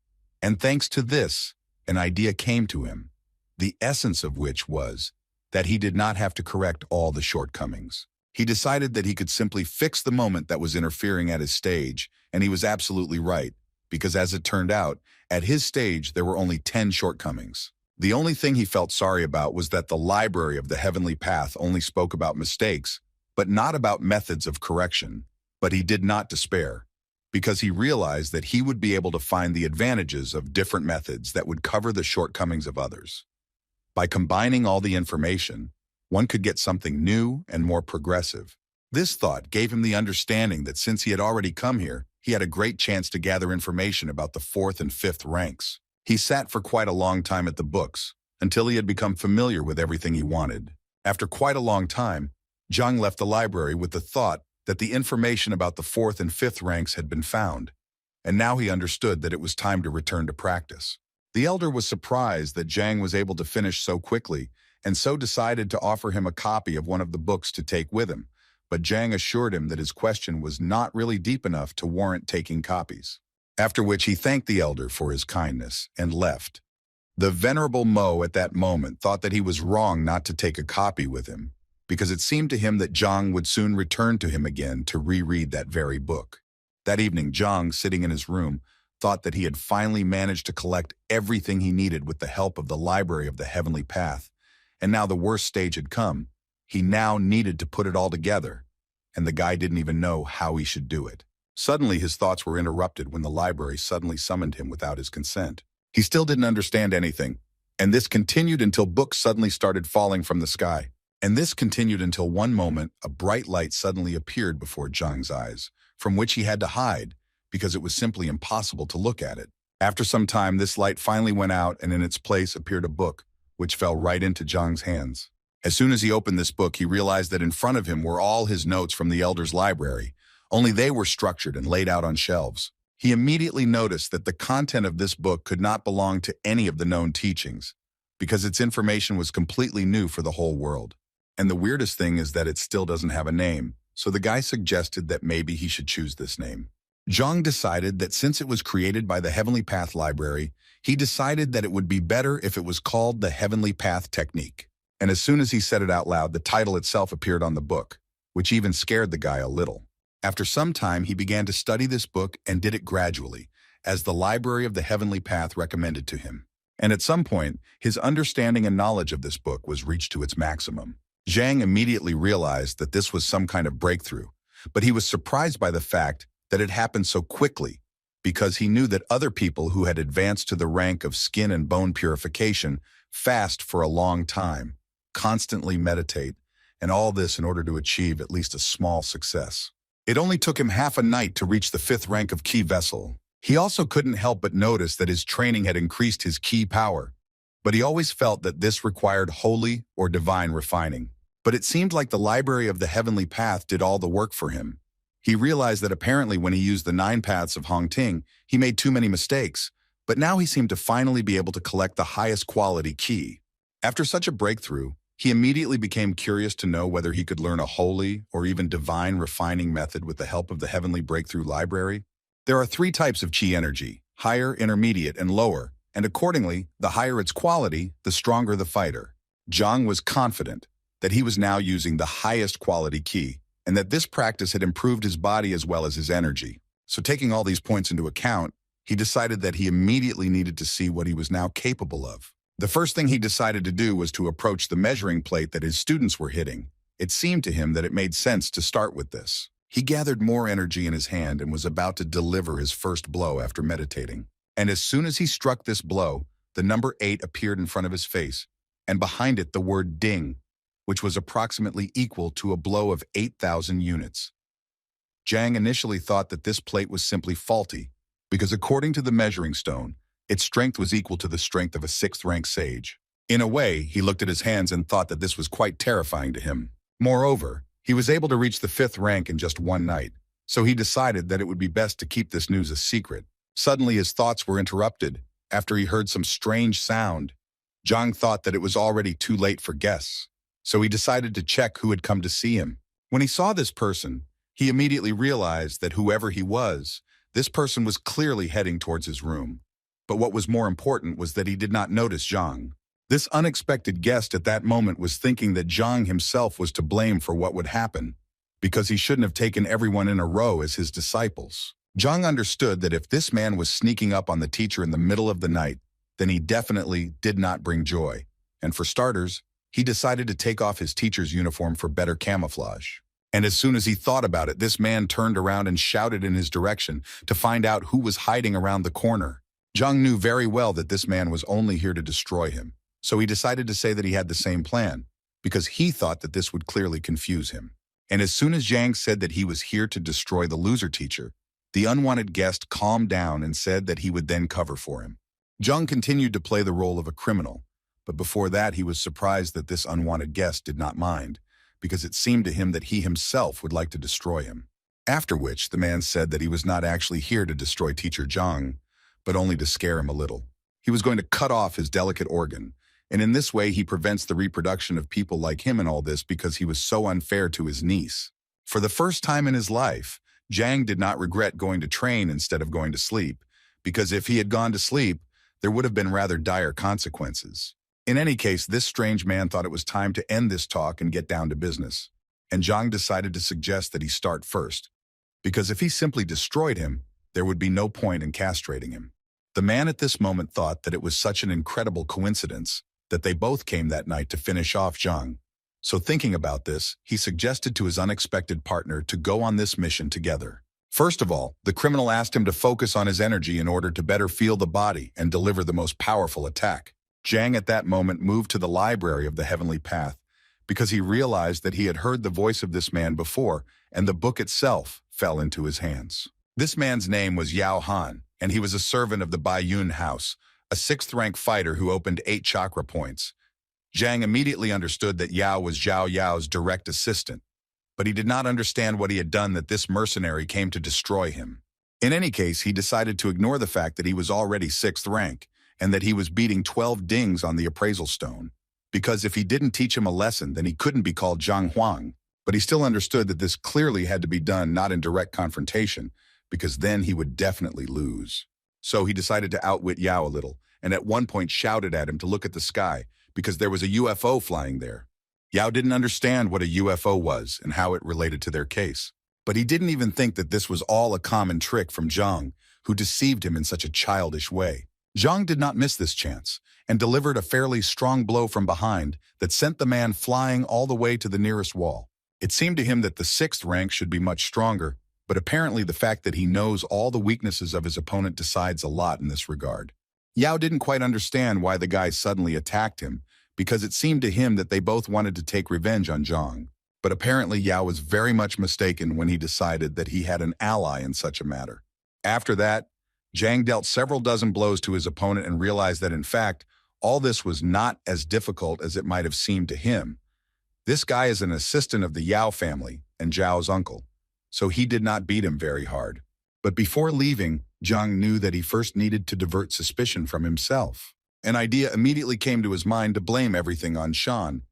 Speaker 1: And thanks to this, an idea came to him, the essence of which was that he did not have to correct all the shortcomings. He decided that he could simply fix the moment that was interfering at his stage, and he was absolutely right, because as it turned out, at his stage there were only 10 shortcomings. The only thing he felt sorry about was that the library of the Heavenly Path only spoke about mistakes, but not about methods of correction. But he did not despair, because he realized that he would be able to find the advantages of different methods that would cover the shortcomings of others. By combining all the information, one could get something new and more progressive. This thought gave him the understanding that since he had already come here, he had a great chance to gather information about the 4th and 5th ranks. He sat for quite a long time at the books, until he had become familiar with everything he wanted. After quite a long time, Zhang left the library with the thought that the information about the 4th and 5th ranks had been found, and now he understood that it was time to return to practice. The elder was surprised that Zhang was able to finish so quickly, and so decided to offer him a copy of one of the books to take with him, but Zhang assured him that his question was not really deep enough to warrant taking copies. After which he thanked the elder for his kindness and left. The venerable Mo at that moment thought that he was wrong not to take a copy with him, because it seemed to him that Zhang would soon return to him again to reread that very book. That evening, Zhang, sitting in his room, thought that he had finally managed to collect everything he needed with the help of the library of the Heavenly Path, and now the worst stage had come. He now needed to put it all together, and the guy didn't even know how he should do it. Suddenly, his thoughts were interrupted when the library suddenly summoned him without his consent. He still didn't understand anything, and this continued until books suddenly started falling from the sky. And this continued until one moment, a bright light suddenly appeared before Zhang's eyes, from which he had to hide, because it was simply impossible to look at it. After some time, this light finally went out, and in its place appeared a book, which fell right into Zhang's hands. As soon as he opened this book, he realized that in front of him were all his notes from the elder's library, only they were structured and laid out on shelves. He immediately noticed that the content of this book could not belong to any of the known teachings, because its information was completely new for the whole world. And the weirdest thing is that it still doesn't have a name, so the guy suggested that maybe he should choose this name. Zhang decided that since it was created by the Heavenly Path Library, he decided that it would be better if it was called the Heavenly Path Technique. And as soon as he said it out loud, the title itself appeared on the book, which even scared the guy a little. After some time, he began to study this book and did it gradually, as the library of the Heavenly Path recommended to him. And at some point, his understanding and knowledge of this book was reached to its maximum. Zhang immediately realized that this was some kind of breakthrough, but he was surprised by the fact that it happened so quickly, because he knew that other people who had advanced to the rank of skin and bone purification fast for a long time, constantly meditate, and all this in order to achieve at least a small success. It only took him half a night to reach the 5th rank of Ki Vessel. He also couldn't help but notice that his training had increased his Ki power, but he always felt that this required holy or divine refining. But it seemed like the library of the Heavenly Path did all the work for him. He realized that apparently when he used the 9 paths of Hongting, he made too many mistakes, but now he seemed to finally be able to collect the highest quality Ki. After such a breakthrough, he immediately became curious to know whether he could learn a holy or even divine refining method with the help of the Heavenly Breakthrough Library. There are 3 types of Qi energy, higher, intermediate, and lower, and accordingly, the higher its quality, the stronger the fighter. Zhang was confident that he was now using the highest quality Qi, and that this practice had improved his body as well as his energy. So taking all these points into account, he decided that he immediately needed to see what he was now capable of. The first thing he decided to do was to approach the measuring plate that his students were hitting. It seemed to him that it made sense to start with this. He gathered more energy in his hand and was about to deliver his first blow after meditating. And as soon as he struck this blow, the number 8 appeared in front of his face, and behind it the word ding, which was approximately equal to a blow of 8,000 units. Zhang initially thought that this plate was simply faulty, because according to the measuring stone, its strength was equal to the strength of a 6th rank sage. In a way, he looked at his hands and thought that this was quite terrifying to him. Moreover, he was able to reach the 5th rank in just one night, so he decided that it would be best to keep this news a secret. Suddenly his thoughts were interrupted after he heard some strange sound, Zhang thought that it was already too late for guests, so he decided to check who had come to see him. When he saw this person, he immediately realized that whoever he was, this person was clearly heading towards his room. But what was more important was that he did not notice Zhang. This unexpected guest at that moment was thinking that Zhang himself was to blame for what would happen, because he shouldn't have taken everyone in a row as his disciples. Zhang understood that if this man was sneaking up on the teacher in the middle of the night, then he definitely did not bring joy. And for starters, he decided to take off his teacher's uniform for better camouflage. And as soon as he thought about it, this man turned around and shouted in his direction to find out who was hiding around the corner. Zhang knew very well that this man was only here to destroy him, so he decided to say that he had the same plan, because he thought that this would clearly confuse him. And as soon as Zhang said that he was here to destroy the loser teacher, the unwanted guest calmed down and said that he would then cover for him. Zhang continued to play the role of a criminal, but before that he was surprised that this unwanted guest did not mind, because it seemed to him that he himself would like to destroy him. After which, the man said that he was not actually here to destroy Teacher Zhang, but only to scare him a little. He was going to cut off his delicate organ, and in this way he prevents the reproduction of people like him and all this because he was so unfair to his niece. For the first time in his life, Zhang did not regret going to train instead of going to sleep, because if he had gone to sleep, there would have been rather dire consequences. In any case, this strange man thought it was time to end this talk and get down to business, and Zhang decided to suggest that he start first, because if he simply destroyed him, there would be no point in castrating him. The man at this moment thought that it was such an incredible coincidence that they both came that night to finish off Zhang. So thinking about this, he suggested to his unexpected partner to go on this mission together. First of all, the criminal asked him to focus on his energy in order to better feel the body and deliver the most powerful attack. Zhang at that moment moved to the library of the heavenly path because he realized that he had heard the voice of this man before, and the book itself fell into his hands. This man's name was Yao Han, and he was a servant of the Baiyun house, a 6th rank fighter who opened 8 chakra points. Zhang immediately understood that Yao was Zhao Yao's direct assistant, but he did not understand what he had done that this mercenary came to destroy him. In any case, he decided to ignore the fact that he was already 6th rank, and that he was beating 12 dings on the appraisal stone, because if he didn't teach him a lesson, then he couldn't be called Zhang Huang. But he still understood that this clearly had to be done not in direct confrontation, because then he would definitely lose. So he decided to outwit Yao a little, and at one point shouted at him to look at the sky, because there was a UFO flying there. Yao didn't understand what a UFO was and how it related to their case. But he didn't even think that this was all a common trick from Zhang, who deceived him in such a childish way. Zhang did not miss this chance, and delivered a fairly strong blow from behind that sent the man flying all the way to the nearest wall. It seemed to him that the 6th rank should be much stronger, but apparently the fact that he knows all the weaknesses of his opponent decides a lot in this regard. Yao didn't quite understand why the guy suddenly attacked him, because it seemed to him that they both wanted to take revenge on Zhang. But apparently Yao was very much mistaken when he decided that he had an ally in such a matter. After that, Zhang dealt several dozen blows to his opponent and realized that in fact, all this was not as difficult as it might have seemed to him. This guy is an assistant of the Yao family and Zhao's uncle, so he did not beat him very hard. But before leaving, Zhang knew that he first needed to divert suspicion from himself. An idea immediately came to his mind to blame everything on Shan,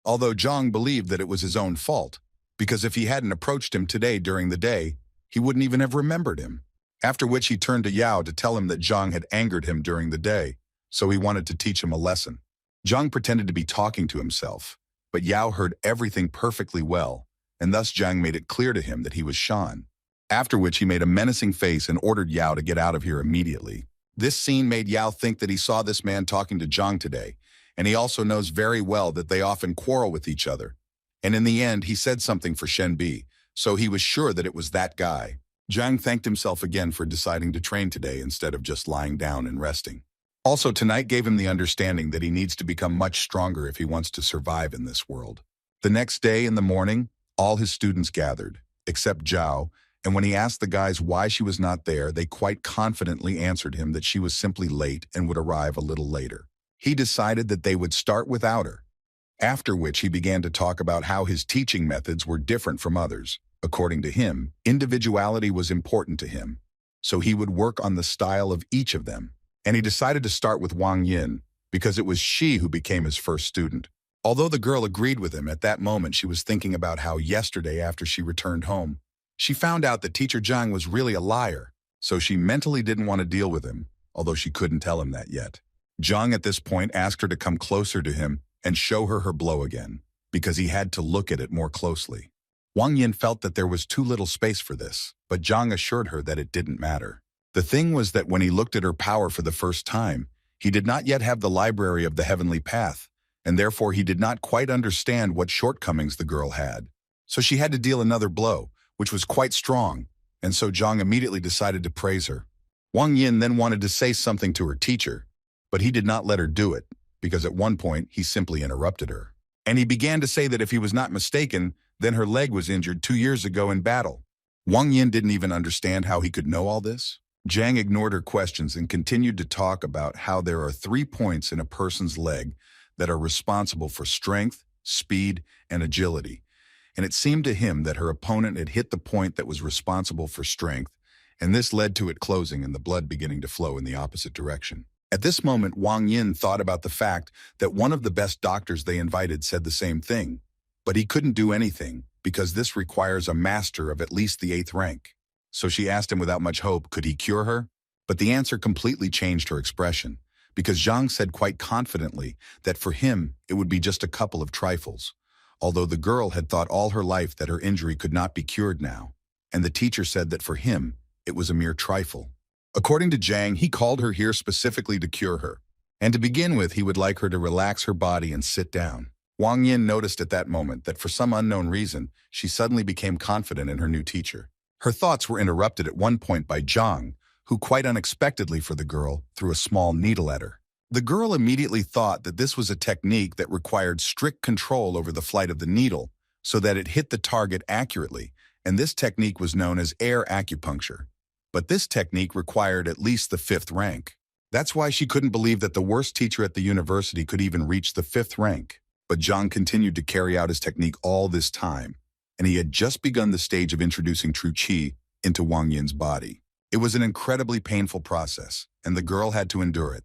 Speaker 1: although Zhang believed that it was his own fault, because if he hadn't approached him today during the day, he wouldn't even have remembered him. After which he turned to Yao to tell him that Zhang had angered him during the day, so he wanted to teach him a lesson. Zhang pretended to be talking to himself, but Yao heard everything perfectly well, and thus Zhang made it clear to him that he was Shan. After which he made a menacing face and ordered Yao to get out of here immediately. This scene made Yao think that he saw this man talking to Zhang today, and he also knows very well that they often quarrel with each other. And in the end, he said something for Shen Bi, so he was sure that it was that guy. Zhang thanked himself again for deciding to train today instead of just lying down and resting. Also, tonight gave him the understanding that he needs to become much stronger if he wants to survive in this world. The next day in the morning, all his students gathered, except Zhao, and when he asked the guys why she was not there, they quite confidently answered him that she was simply late and would arrive a little later. He decided that they would start without her, after which he began to talk about how his teaching methods were different from others. According to him, individuality was important to him, so he would work on the style of each of them. And he decided to start with Wang Yin, because it was she who became his first student. Although the girl agreed with him, at that moment she was thinking about how yesterday after she returned home, she found out that teacher Zhang was really a liar, so she mentally didn't want to deal with him, although she couldn't tell him that yet. Zhang at this point asked her to come closer to him and show her blow again, because he had to look at it more closely. Wang Yin felt that there was too little space for this, but Zhang assured her that it didn't matter. The thing was that when he looked at her power for the first time, he did not yet have the library of the heavenly path, and therefore he did not quite understand what shortcomings the girl had. So she had to deal another blow, which was quite strong, and so Zhang immediately decided to praise her. Wang Yin then wanted to say something to her teacher, but he did not let her do it, because at one point he simply interrupted her. And he began to say that if he was not mistaken, then her leg was injured 2 years ago in battle. Wang Yin didn't even understand how he could know all this. Zhang ignored her questions and continued to talk about how there are 3 points in a person's leg that are responsible for strength, speed, and agility. And it seemed to him that her opponent had hit the point that was responsible for strength, and this led to it closing and the blood beginning to flow in the opposite direction. At this moment, Wang Yin thought about the fact that one of the best doctors they invited said the same thing, but he couldn't do anything because this requires a master of at least the 8th rank. So she asked him without much hope, could he cure her? But the answer completely changed her expression, because Zhang said quite confidently that for him it would be just a couple of trifles, although the girl had thought all her life that her injury could not be cured now, and the teacher said that for him it was a mere trifle. According to Zhang, he called her here specifically to cure her, and to begin with he would like her to relax her body and sit down. Wang Yin noticed at that moment that for some unknown reason, she suddenly became confident in her new teacher. Her thoughts were interrupted at one point by Zhang, who quite unexpectedly for the girl threw a small needle at her. The girl immediately thought that this was a technique that required strict control over the flight of the needle so that it hit the target accurately, and this technique was known as air acupuncture. But this technique required at least the 5th rank. That's why she couldn't believe that the worst teacher at the university could even reach the 5th rank. But Zhang continued to carry out his technique all this time, and he had just begun the stage of introducing true qi into Wang Yin's body. It was an incredibly painful process, and the girl had to endure it.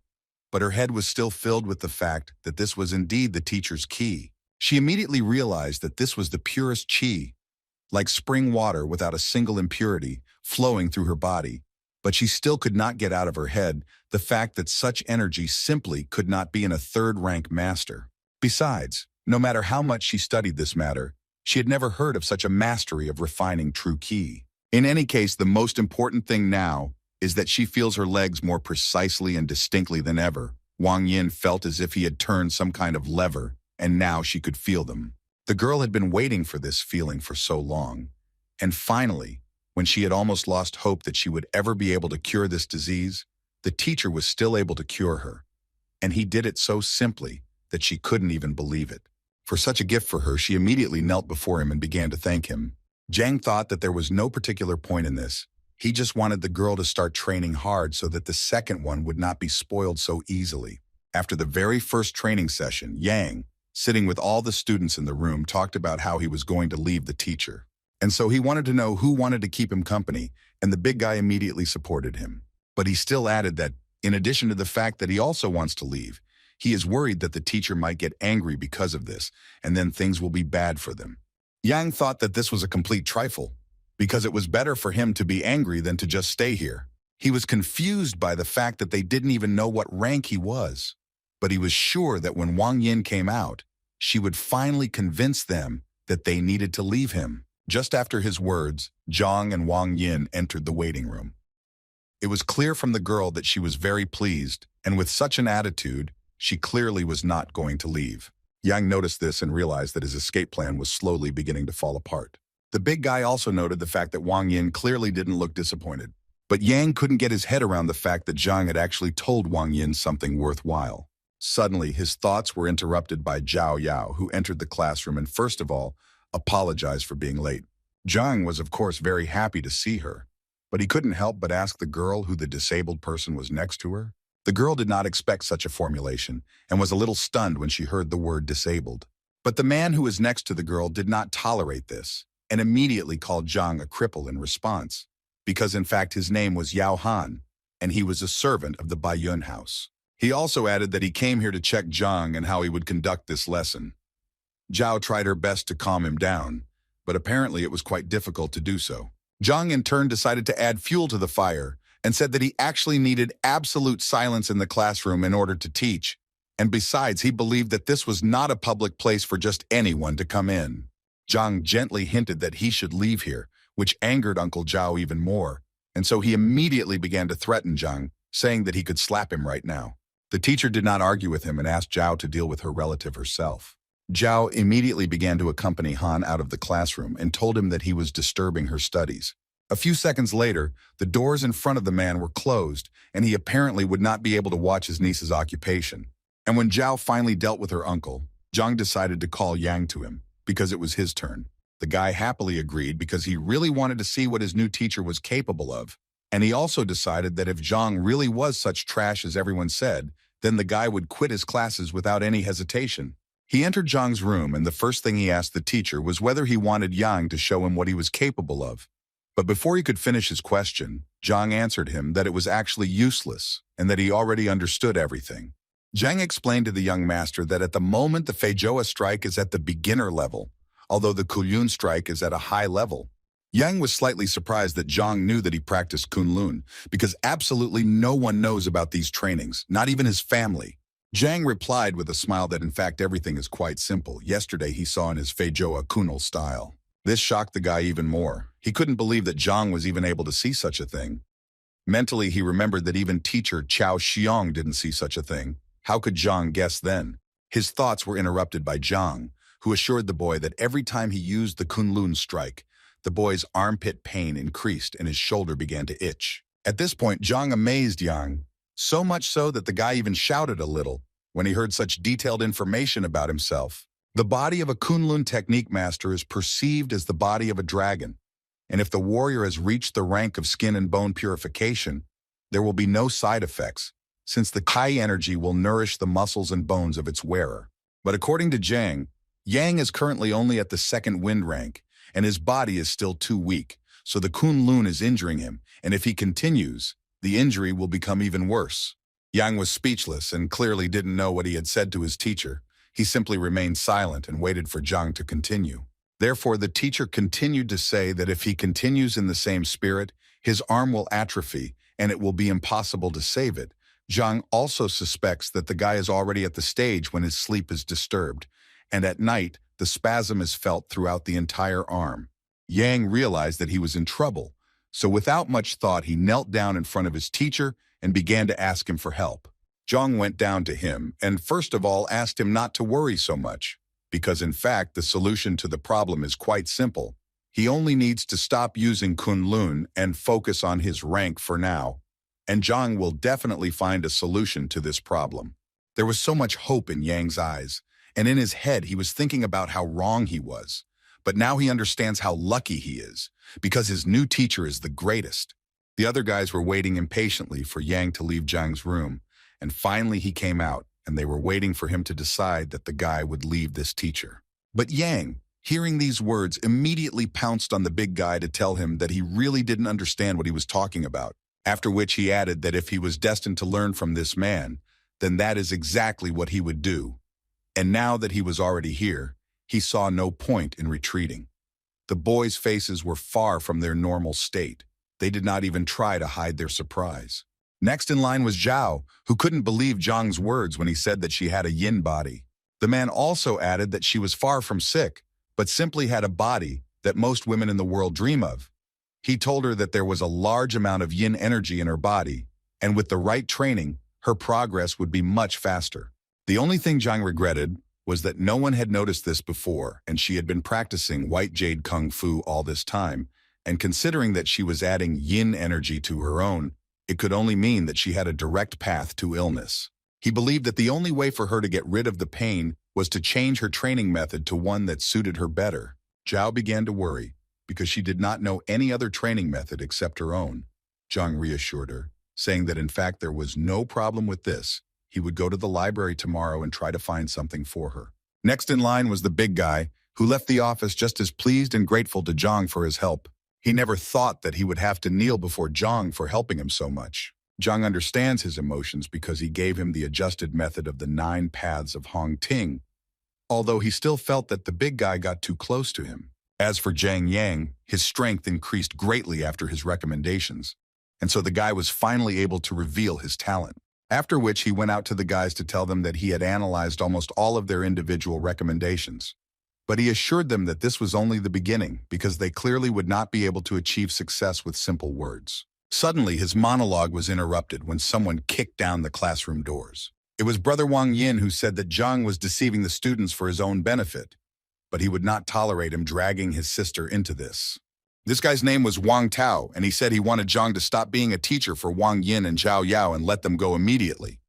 Speaker 1: But her head was still filled with the fact that this was indeed the teacher's qi. She immediately realized that this was the purest qi, like spring water without a single impurity, flowing through her body. But she still could not get out of her head the fact that such energy simply could not be in a 3rd rank master. Besides, no matter how much she studied this matter, she had never heard of such a mastery of refining true qi. In any case, the most important thing now is that she feels her legs more precisely and distinctly than ever. Wang Yin felt as if he had turned some kind of lever, and now she could feel them. The girl had been waiting for this feeling for so long. And finally, when she had almost lost hope that she would ever be able to cure this disease, the teacher was still able to cure her. And he did it so simply that she couldn't even believe it. For such a gift for her, she immediately knelt before him and began to thank him. Zhang thought that there was no particular point in this. He just wanted the girl to start training hard so that the second one would not be spoiled so easily. After the very first training session, Yang, sitting with all the students in the room, talked about how he was going to leave the teacher. And so he wanted to know who wanted to keep him company, and the big guy immediately supported him. But he still added that, in addition to the fact that he also wants to leave, he is worried that the teacher might get angry because of this, and then things will be bad for them. Yang thought that this was a complete trifle, because it was better for him to be angry than to just stay here. He was confused by the fact that they didn't even know what rank he was, but he was sure that when Wang Yin came out, she would finally convince them that they needed to leave him. Just after his words, Zhang and Wang Yin entered the waiting room. It was clear from the girl that she was very pleased, and with such an attitude, she clearly was not going to leave. Yang noticed this and realized that his escape plan was slowly beginning to fall apart. The big guy also noted the fact that Wang Yin clearly didn't look disappointed. But Yang couldn't get his head around the fact that Zhang had actually told Wang Yin something worthwhile. Suddenly, his thoughts were interrupted by Zhao Yao, who entered the classroom and first of all, apologized for being late. Zhang was of course very happy to see her, but he couldn't help but ask the girl who the disabled person was next to her. The girl did not expect such a formulation and was a little stunned when she heard the word disabled. But the man who was next to the girl did not tolerate this and immediately called Zhang a cripple in response, because in fact his name was Yao Han, and he was a servant of the Baiyun house. He also added that he came here to check Zhang and how he would conduct this lesson. Zhao tried her best to calm him down, but apparently it was quite difficult to do so. Zhang in turn decided to add fuel to the fire and said that he actually needed absolute silence in the classroom in order to teach, and besides, he believed that this was not a public place for just anyone to come in. Zhang gently hinted that he should leave here, which angered Uncle Zhao even more, and so he immediately began to threaten Zhang, saying that he could slap him right now. The teacher did not argue with him and asked Zhao to deal with her relative herself. Zhao immediately began to accompany Han out of the classroom and told him that he was disturbing her studies. A few seconds later, the doors in front of the man were closed, and he apparently would not be able to watch his niece's occupation. And when Zhao finally dealt with her uncle, Zhang decided to call Yang to him, because it was his turn. The guy happily agreed because he really wanted to see what his new teacher was capable of, and he also decided that if Zhang really was such trash as everyone said, then the guy would quit his classes without any hesitation. He entered Zhang's room, and the first thing he asked the teacher was whether he wanted Yang to show him what he was capable of. But before he could finish his question, Zhang answered him that it was actually useless and that he already understood everything. Zhang explained to the young master that at the moment the Feijoa strike is at the beginner level, although the Kunlun strike is at a high level. Yang was slightly surprised that Zhang knew that he practiced Kunlun, because absolutely no one knows about these trainings, not even his family. Zhang replied with a smile that in fact everything is quite simple. Yesterday he saw in his Feijoa Kunal style. This shocked the guy even more. He couldn't believe that Zhang was even able to see such a thing. Mentally, he remembered that even teacher Chao Xiong didn't see such a thing. How could Zhang guess then? His thoughts were interrupted by Zhang, who assured the boy that every time he used the Kunlun strike, the boy's armpit pain increased and his shoulder began to itch. At this point, Zhang amazed Yang, so much so that the guy even shouted a little when he heard such detailed information about himself. The body of a Kunlun technique master is perceived as the body of a dragon, and if the warrior has reached the rank of skin and bone purification, there will be no side effects, since the Kai energy will nourish the muscles and bones of its wearer. But according to Zhang, Yang is currently only at the second wind rank, and his body is still too weak, so the Kunlun is injuring him, and if he continues, the injury will become even worse. Yang was speechless and clearly didn't know what he had said to his teacher. He simply remained silent and waited for Zhang to continue. Therefore, the teacher continued to say that if he continues in the same spirit, his arm will atrophy and it will be impossible to save it. Zhang also suspects that the guy is already at the stage when his sleep is disturbed, and at night, the spasm is felt throughout the entire arm. Yang realized that he was in trouble, so without much thought, he knelt down in front of his teacher and began to ask him for help. Zhang went down to him and first of all asked him not to worry so much, because in fact the solution to the problem is quite simple. He only needs to stop using Kunlun and focus on his rank for now, and Zhang will definitely find a solution to this problem. There was so much hope in Yang's eyes, and in his head he was thinking about how wrong he was. But now he understands how lucky he is, because his new teacher is the greatest. The other guys were waiting impatiently for Yang to leave Zhang's room, and finally he came out, and they were waiting for him to decide that the guy would leave this teacher. But Yang, hearing these words, immediately pounced on the big guy to tell him that he really didn't understand what he was talking about, after which he added that if he was destined to learn from this man, then that is exactly what he would do. And now that he was already here, he saw no point in retreating. The boys' faces were far from their normal state. They did not even try to hide their surprise. Next in line was Zhao, who couldn't believe Zhang's words when he said that she had a yin body. The man also added that she was far from sick, but simply had a body that most women in the world dream of. He told her that there was a large amount of yin energy in her body, and with the right training, her progress would be much faster. The only thing Zhang regretted was that no one had noticed this before, and she had been practicing white jade kung fu all this time, and considering that she was adding yin energy to her own, it could only mean that she had a direct path to illness. He believed that the only way for her to get rid of the pain was to change her training method to one that suited her better. Zhao began to worry, because she did not know any other training method except her own. Zhang reassured her, saying that in fact there was no problem with this. He would go to the library tomorrow and try to find something for her. Next in line was the big guy, who left the office just as pleased and grateful to Zhang for his help. He never thought that he would have to kneel before Zhang for helping him so much. Zhang understands his emotions because he gave him the adjusted method of the 9 paths of Hong Ting, although he still felt that the big guy got too close to him. As for Zhang Yang, his strength increased greatly after his recommendations, and so the guy was finally able to reveal his talent. After which he went out to the guys to tell them that he had analyzed almost all of their individual recommendations. But he assured them that this was only the beginning because they clearly would not be able to achieve success with simple words. Suddenly, his monologue was interrupted when someone kicked down the classroom doors. It was Brother Wang Yin who said that Zhang was deceiving the students for his own benefit, but he would not tolerate him dragging his sister into this. This guy's name was Wang Tao, and he said he wanted Zhang to stop being a teacher for Wang Yin and Zhao Yao and let them go immediately.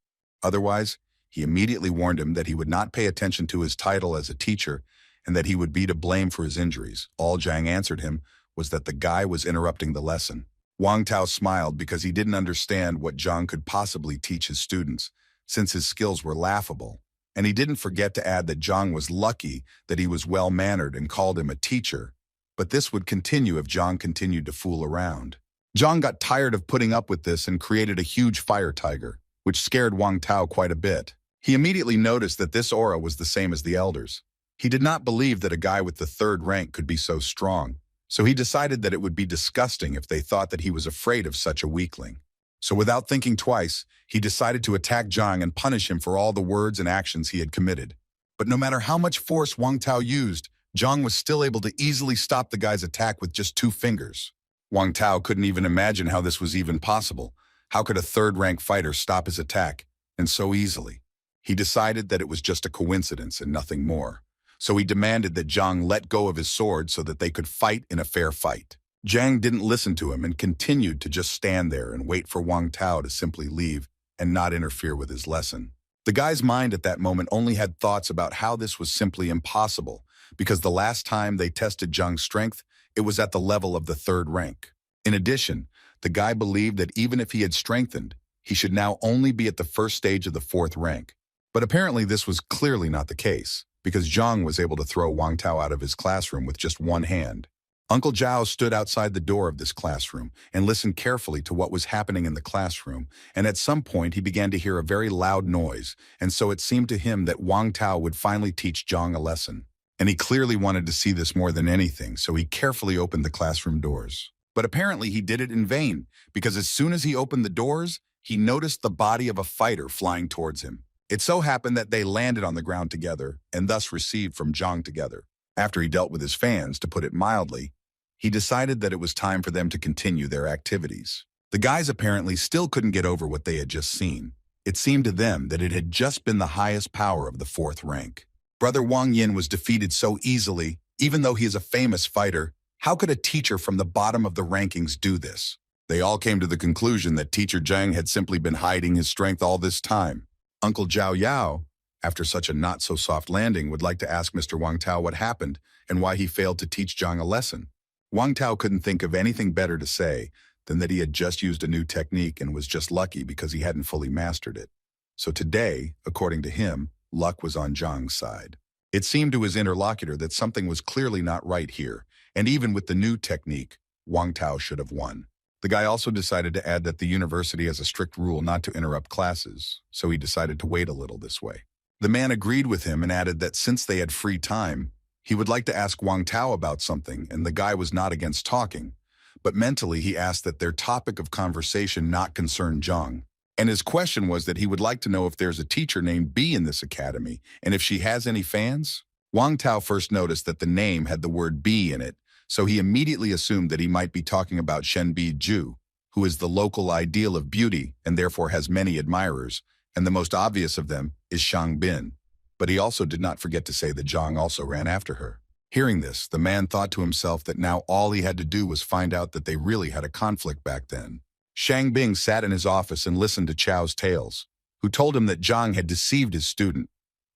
Speaker 1: Otherwise, he immediately warned him that he would not pay attention to his title as a teacher and that he would be to blame for his injuries. All Zhang answered him was that the guy was interrupting the lesson. Wang Tao smiled because he didn't understand what Zhang could possibly teach his students, since his skills were laughable. And he didn't forget to add that Zhang was lucky that he was well-mannered and called him a teacher, but this would continue if Zhang continued to fool around. Zhang got tired of putting up with this and created a huge fire tiger, which scared Wang Tao quite a bit. He immediately noticed that this aura was the same as the elders. He did not believe that a guy with the 3rd rank could be so strong, so he decided that it would be disgusting if they thought that he was afraid of such a weakling. So without thinking twice, he decided to attack Zhang and punish him for all the words and actions he had committed. But no matter how much force Wang Tao used, Zhang was still able to easily stop the guy's attack with just 2 fingers. Wang Tao couldn't even imagine how this was even possible. How could a 3rd rank fighter stop his attack, and so easily? He decided that it was just a coincidence and nothing more. So he demanded that Zhang let go of his sword so that they could fight in a fair fight. Zhang didn't listen to him and continued to just stand there and wait for Wang Tao to simply leave and not interfere with his lesson. The guy's mind at that moment only had thoughts about how this was simply impossible, because the last time they tested Zhang's strength, it was at the level of the 3rd rank. In addition, the guy believed that even if he had strengthened, he should now only be at the 1st stage of the 4th rank. But apparently this was clearly not the case, because Zhang was able to throw Wang Tao out of his classroom with just 1 hand. Uncle Zhao stood outside the door of this classroom and listened carefully to what was happening in the classroom, and at some point he began to hear a very loud noise, and so it seemed to him that Wang Tao would finally teach Zhang a lesson. And he clearly wanted to see this more than anything, so he carefully opened the classroom doors. But apparently he did it in vain, because as soon as he opened the doors, he noticed the body of a fighter flying towards him. It so happened that they landed on the ground together, and thus received from Zhang together. After he dealt with his fans, to put it mildly, he decided that it was time for them to continue their activities. The guys apparently still couldn't get over what they had just seen. It seemed to them that it had just been the highest power of the 4th rank. Brother Wang Yin was defeated so easily, even though he is a famous fighter. How could a teacher from the bottom of the rankings do this? They all came to the conclusion that Teacher Zhang had simply been hiding his strength all this time. Uncle Zhao Yao, after such a not-so-soft landing, would like to ask Mr. Wang Tao what happened and why he failed to teach Zhang a lesson. Wang Tao couldn't think of anything better to say than that he had just used a new technique and was just lucky because he hadn't fully mastered it. So today, according to him, luck was on Zhang's side. It seemed to his interlocutor that something was clearly not right here, and even with the new technique, Wang Tao should have won. The guy also decided to add that the university has a strict rule not to interrupt classes, so he decided to wait a little this way. The man agreed with him and added that since they had free time, he would like to ask Wang Tao about something, and the guy was not against talking, but mentally he asked that their topic of conversation not concern Zhang. And his question was that he would like to know if there's a teacher named B in this academy, and if she has any fans. Wang Tao first noticed that the name had the word B in it, so he immediately assumed that he might be talking about Shen Bi Ju, who is the local ideal of beauty and therefore has many admirers, and the most obvious of them is Shang Bin. But he also did not forget to say that Zhang also ran after her. Hearing this, the man thought to himself that now all he had to do was find out that they really had a conflict back then. Shang Bing sat in his office and listened to Chao's tales, who told him that Zhang had deceived his student,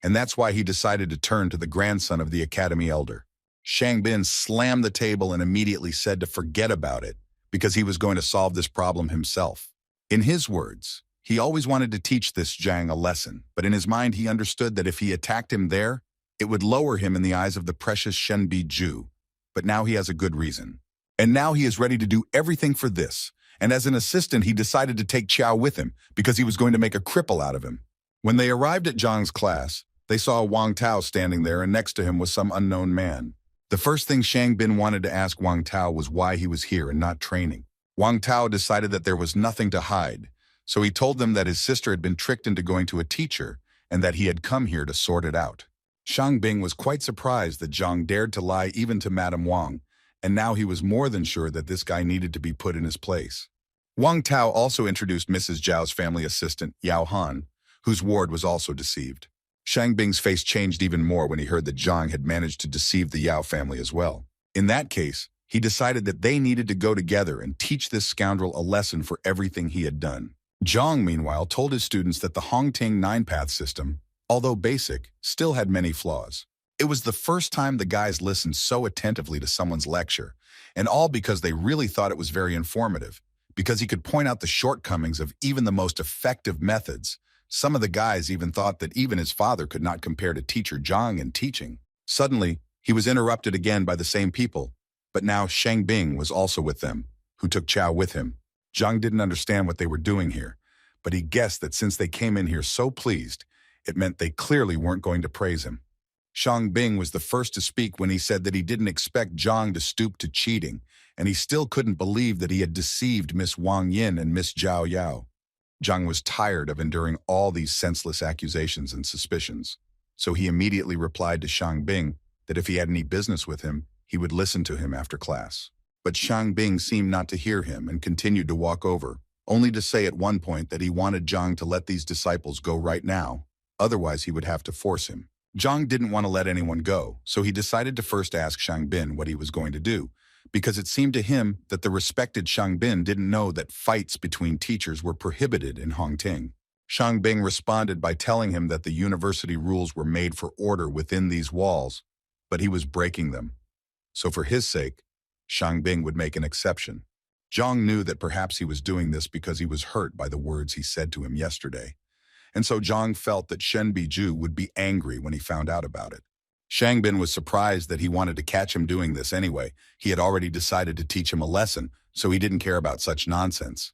Speaker 1: and that's why he decided to turn to the grandson of the academy elder. Shang Bin slammed the table and immediately said to forget about it, because he was going to solve this problem himself. In his words, he always wanted to teach this Zhang a lesson, but in his mind he understood that if he attacked him there, it would lower him in the eyes of the precious Shen Bi Ju. But now he has a good reason. And now he is ready to do everything for this, And as an assistant, he decided to take Qiao with him because he was going to make a cripple out of him. When they arrived at Zhang's class, they saw Wang Tao standing there, and next to him was some unknown man. The first thing Shang Bin wanted to ask Wang Tao was why he was here and not training. Wang Tao decided that there was nothing to hide, so he told them that his sister had been tricked into going to a teacher and that he had come here to sort it out. Shang Bing was quite surprised that Zhang dared to lie even to Madame Wang, and now he was more than sure that this guy needed to be put in his place. Wang Tao also introduced Mrs. Zhao's family assistant, Yao Han, whose ward was also deceived. Shang Bing's face changed even more when he heard that Zhang had managed to deceive the Yao family as well. In that case, he decided that they needed to go together and teach this scoundrel a lesson for everything he had done. Zhang, meanwhile, told his students that the Hongting 9-path system, although basic, still had many flaws. It was the first time the guys listened so attentively to someone's lecture, and all because they really thought it was very informative, because he could point out the shortcomings of even the most effective methods. Some of the guys even thought that even his father could not compare to teacher Zhang in teaching. Suddenly, he was interrupted again by the same people, but now Shang Bing was also with them, who took Qiao with him. Zhang didn't understand what they were doing here, but he guessed that since they came in here so pleased, it meant they clearly weren't going to praise him. Shang Bing was the first to speak when he said that he didn't expect Zhang to stoop to cheating, and he still couldn't believe that he had deceived Miss Wang Yin and Miss Zhao Yao. Zhang was tired of enduring all these senseless accusations and suspicions, so he immediately replied to Shang Bing that if he had any business with him, he would listen to him after class. But Shang Bing seemed not to hear him and continued to walk over, only to say at one point that he wanted Zhang to let these disciples go right now, otherwise he would have to force him. Zhang didn't want to let anyone go, so he decided to first ask Shang Bin what he was going to do, because it seemed to him that the respected Shang Bin didn't know that fights between teachers were prohibited in Hongting. Shang Bing responded by telling him that the university rules were made for order within these walls, but he was breaking them. So for his sake, Shang Bing would make an exception. Zhang knew that perhaps he was doing this because he was hurt by the words he said to him yesterday, and so Zhang felt that Shen Biju would be angry when he found out about it. Shang Bin was surprised that he wanted to catch him doing this anyway. He had already decided to teach him a lesson, so he didn't care about such nonsense.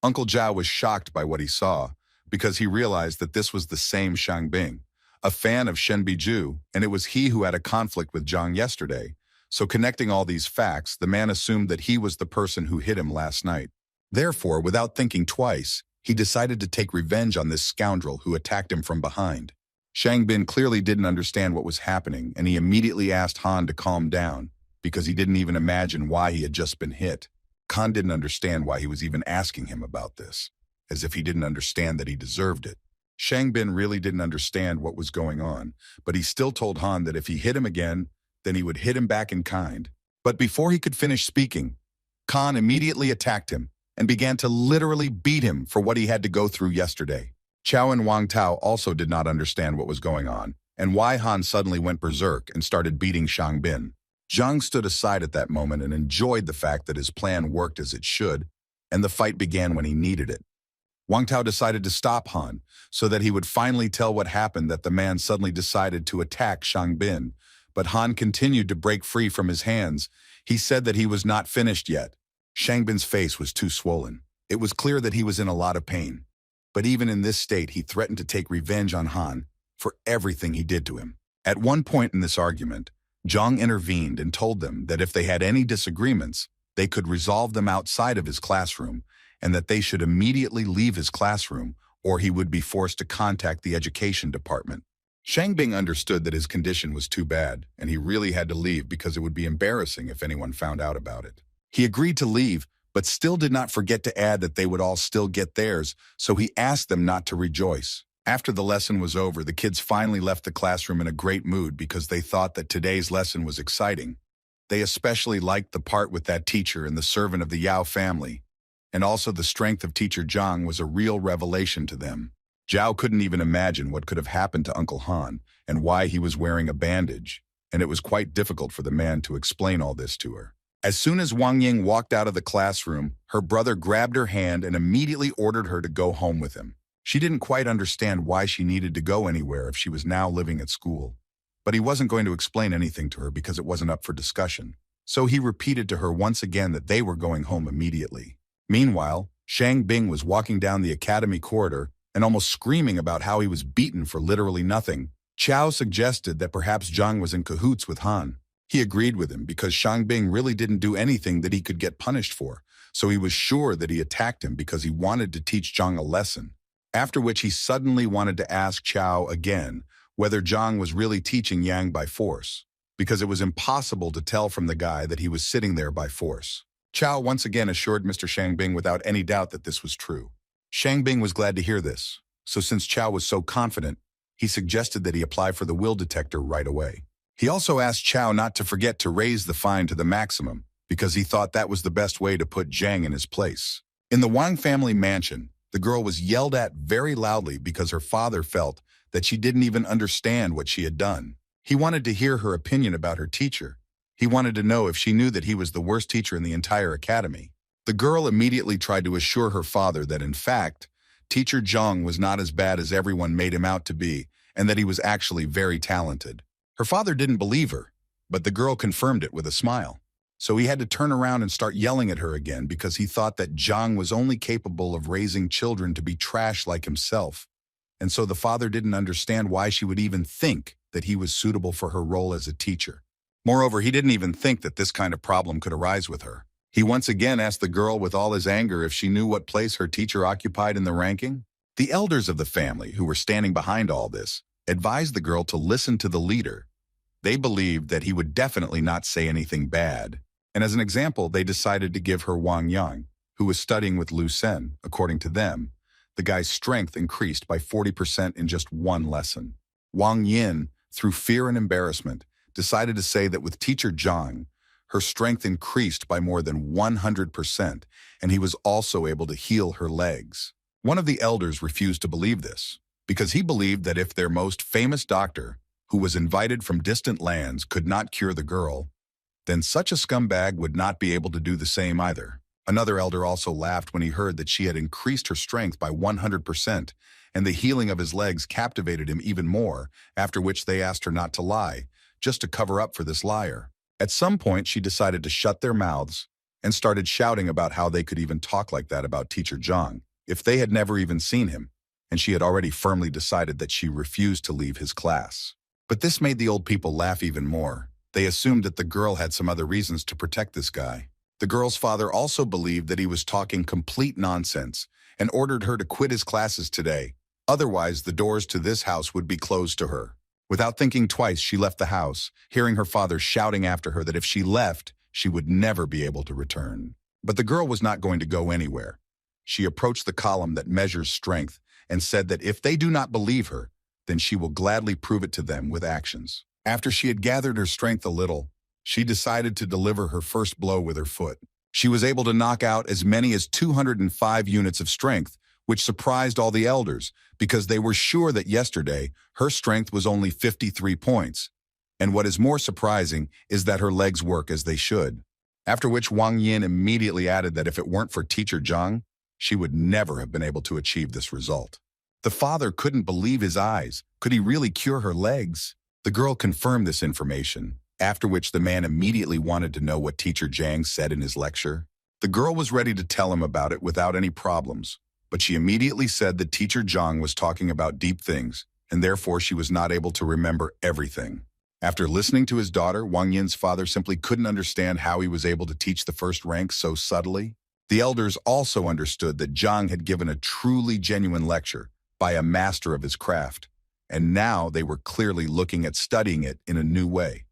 Speaker 1: Uncle Zhao was shocked by what he saw, because he realized that this was the same Shang Bing, a fan of Shen Biju, and it was he who had a conflict with Zhang yesterday. So connecting all these facts, the man assumed that he was the person who hit him last night. Therefore, without thinking twice, he decided to take revenge on this scoundrel who attacked him from behind. Shang Bin clearly didn't understand what was happening, and he immediately asked Han to calm down, because he didn't even imagine why he had just been hit. Han didn't understand why he was even asking him about this, as if he didn't understand that he deserved it. Shang Bin really didn't understand what was going on, but he still told Han that if he hit him again, then he would hit him back in kind. But before he could finish speaking, Han immediately attacked him and began to literally beat him for what he had to go through yesterday. Qiao and Wang Tao also did not understand what was going on and why Han suddenly went berserk and started beating Shang Bin. Zhang stood aside at that moment and enjoyed the fact that his plan worked as it should, and the fight began when he needed it. Wang Tao decided to stop Han so that he would finally tell what happened that the man suddenly decided to attack Shang Bin, but Han continued to break free from his hands. He said that he was not finished yet. Shang Bin's face was too swollen. It was clear that he was in a lot of pain. But even in this state, he threatened to take revenge on Han for everything he did to him. At one point in this argument, Zhang intervened and told them that if they had any disagreements, they could resolve them outside of his classroom, and that they should immediately leave his classroom, or he would be forced to contact the education department. Shang Bing understood that his condition was too bad, and he really had to leave because it would be embarrassing if anyone found out about it. He agreed to leave, but still did not forget to add that they would all still get theirs, so he asked them not to rejoice. After the lesson was over, the kids finally left the classroom in a great mood because they thought that today's lesson was exciting. They especially liked the part with that teacher and the servant of the Yao family, and also the strength of teacher Zhang was a real revelation to them. Zhao couldn't even imagine what could have happened to Uncle Han and why he was wearing a bandage, and it was quite difficult for the man to explain all this to her. As soon as Wang Ying walked out of the classroom, her brother grabbed her hand and immediately ordered her to go home with him. She didn't quite understand why she needed to go anywhere if she was now living at school. But he wasn't going to explain anything to her because it wasn't up for discussion. So he repeated to her once again that they were going home immediately. Meanwhile, Shang Bing was walking down the academy corridor and almost screaming about how he was beaten for literally nothing. Chao suggested that perhaps Zhang was in cahoots with Han. He agreed with him because Shang Bing really didn't do anything that he could get punished for, so he was sure that he attacked him because he wanted to teach Zhang a lesson. After which he suddenly wanted to ask Chao again whether Zhang was really teaching Yang by force, because it was impossible to tell from the guy that he was sitting there by force. Chao once again assured Mr. Shang Bing without any doubt that this was true. Shang Bing was glad to hear this, so since Chao was so confident, he suggested that he apply for the will detector right away. He also asked Chao not to forget to raise the fine to the maximum, because he thought that was the best way to put Zhang in his place. In the Wang family mansion, the girl was yelled at very loudly because her father felt that she didn't even understand what she had done. He wanted to hear her opinion about her teacher. He wanted to know if she knew that he was the worst teacher in the entire academy. The girl immediately tried to assure her father that in fact, Teacher Zhang was not as bad as everyone made him out to be, and that he was actually very talented. Her father didn't believe her, but the girl confirmed it with a smile. So he had to turn around and start yelling at her again because he thought that Zhang was only capable of raising children to be trash like himself. And so the father didn't understand why she would even think that he was suitable for her role as a teacher. Moreover, he didn't even think that this kind of problem could arise with her. He once again asked the girl with all his anger if she knew what place her teacher occupied in the ranking. The elders of the family, who were standing behind all this, advised the girl to listen to the leader. They believed that he would definitely not say anything bad. And as an example, they decided to give her Wang Yang, who was studying with Lu Sen. According to them, the guy's strength increased by 40% in just one lesson. Wang Yin, through fear and embarrassment, decided to say that with teacher Zhang, her strength increased by more than 100%, and he was also able to heal her legs. One of the elders refused to believe this, because he believed that if their most famous doctor, who was invited from distant lands, could not cure the girl, then such a scumbag would not be able to do the same either. Another elder also laughed when he heard that she had increased her strength by 100%, and the healing of his legs captivated him even more, after which they asked her not to lie, just to cover up for this liar. At some point, she decided to shut their mouths and started shouting about how they could even talk like that about teacher Zhang, if they had never even seen him, and she had already firmly decided that she refused to leave his class. But this made the old people laugh even more. They assumed that the girl had some other reasons to protect this guy. The girl's father also believed that he was talking complete nonsense and ordered her to quit his classes today. Otherwise, the doors to this house would be closed to her. Without thinking twice, she left the house, hearing her father shouting after her that if she left, she would never be able to return. But the girl was not going to go anywhere. She approached the column that measures strength and said that if they do not believe her, then she will gladly prove it to them with actions. After she had gathered her strength a little, she decided to deliver her first blow with her foot. She was able to knock out as many as 205 units of strength, which surprised all the elders because they were sure that yesterday her strength was only 53 points. And what is more surprising is that her legs work as they should. After which Wang Yin immediately added that if it weren't for teacher Zhang, she would never have been able to achieve this result. The father couldn't believe his eyes. Could he really cure her legs? The girl confirmed this information, after which the man immediately wanted to know what teacher Zhang said in his lecture. The girl was ready to tell him about it without any problems, but she immediately said that teacher Zhang was talking about deep things, and therefore she was not able to remember everything. After listening to his daughter, Wang Yin's father simply couldn't understand how he was able to teach the first rank so subtly. The elders also understood that Zhang had given a truly genuine lecture by a master of his craft, and now they were clearly looking at studying it in a new way.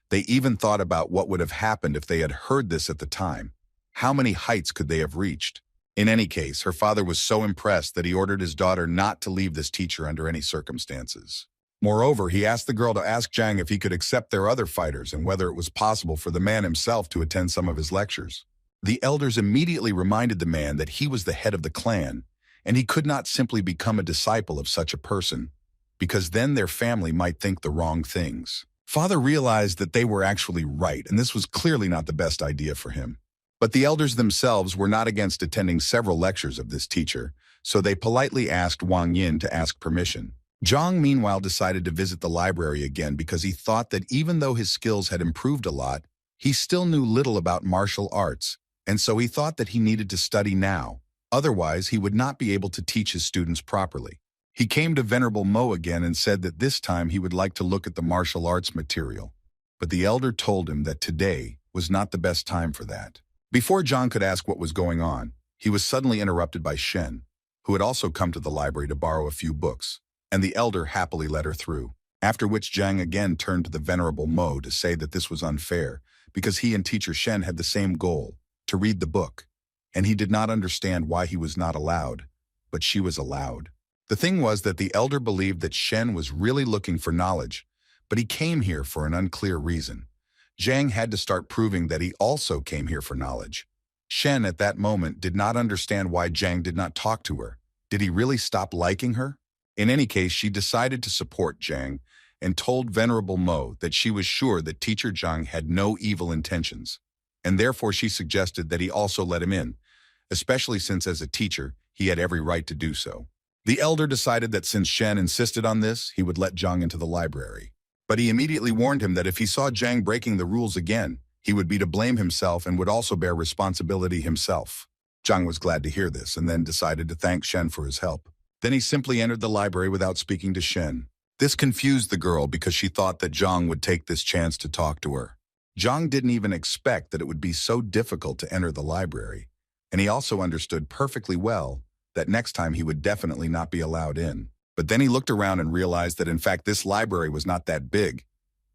Speaker 1: They even thought about what would have happened if they had heard this at the time. How many heights could they have reached? In any case, her father was so impressed that he ordered his daughter not to leave this teacher under any circumstances. Moreover, he asked the girl to ask Zhang if he could accept their other fighters and whether it was possible for the man himself to attend some of his lectures. The elders immediately reminded the man that he was the head of the clan, and he could not simply become a disciple of such a person, because then their family might think the wrong things. Father realized that they were actually right, and this was clearly not the best idea for him. But the elders themselves were not against attending several lectures of this teacher, so they politely asked Wang Yin to ask permission. Zhang, meanwhile, decided to visit the library again because he thought that even though his skills had improved a lot, he still knew little about martial arts, And so he thought that he needed to study now, otherwise he would not be able to teach his students properly. He came to Venerable Mo again and said that this time he would like to look at the martial arts material. But the elder told him that today was not the best time for that. Before Zhang could ask what was going on, he was suddenly interrupted by Shen, who had also come to the library to borrow a few books, and the elder happily let her through. After which Zhang again turned to the Venerable Mo to say that this was unfair, because he and teacher Shen had the same goal, to read the book, and he did not understand why he was not allowed, but she was allowed. The thing was that the elder believed that Shen was really looking for knowledge, but he came here for an unclear reason. Zhang had to start proving that he also came here for knowledge. Shen at that moment did not understand why Zhang did not talk to her. Did he really stop liking her? In any case, she decided to support Zhang and told Venerable Mo that she was sure that teacher Zhang had no evil intentions, and therefore she suggested that he also let him in, especially since as a teacher, he had every right to do so. The elder decided that since Shen insisted on this, he would let Zhang into the library. But he immediately warned him that if he saw Zhang breaking the rules again, he would be to blame himself and would also bear responsibility himself. Zhang was glad to hear this and then decided to thank Shen for his help. Then he simply entered the library without speaking to Shen. This confused the girl because she thought that Zhang would take this chance to talk to her. Zhang didn't even expect that it would be so difficult to enter the library, and he also understood perfectly well that next time he would definitely not be allowed in. But then he looked around and realized that in fact this library was not that big,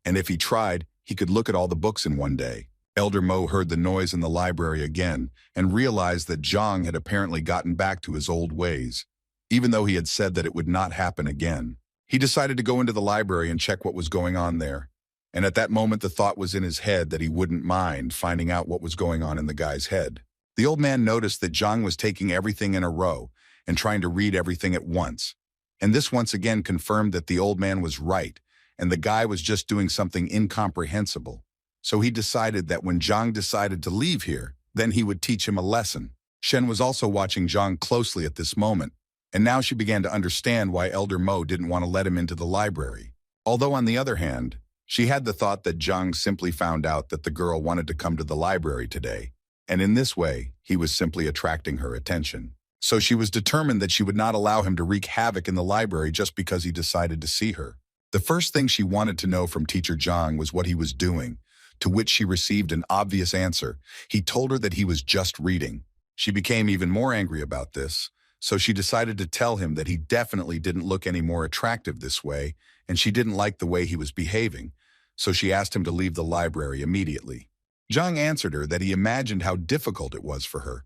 Speaker 1: and if he tried, he could look at all the books in one day. Elder Mo heard the noise in the library again and realized that Zhang had apparently gotten back to his old ways, even though he had said that it would not happen again. He decided to go into the library and check what was going on there, and at that moment the thought was in his head that he wouldn't mind finding out what was going on in the guy's head. The old man noticed that Zhang was taking everything in a row and trying to read everything at once. And this once again confirmed that the old man was right, and the guy was just doing something incomprehensible. So he decided that when Zhang decided to leave here, then he would teach him a lesson. Shen was also watching Zhang closely at this moment, and now she began to understand why Elder Mo didn't want to let him into the library. Although on the other hand, she had the thought that Zhang simply found out that the girl wanted to come to the library today, and in this way, he was simply attracting her attention. So she was determined that she would not allow him to wreak havoc in the library just because he decided to see her. The first thing she wanted to know from teacher Zhang was what he was doing, to which she received an obvious answer. He told her that he was just reading. She became even more angry about this, so she decided to tell him that he definitely didn't look any more attractive this way, and she didn't like the way he was behaving, so she asked him to leave the library immediately. Zhang answered her that he imagined how difficult it was for her,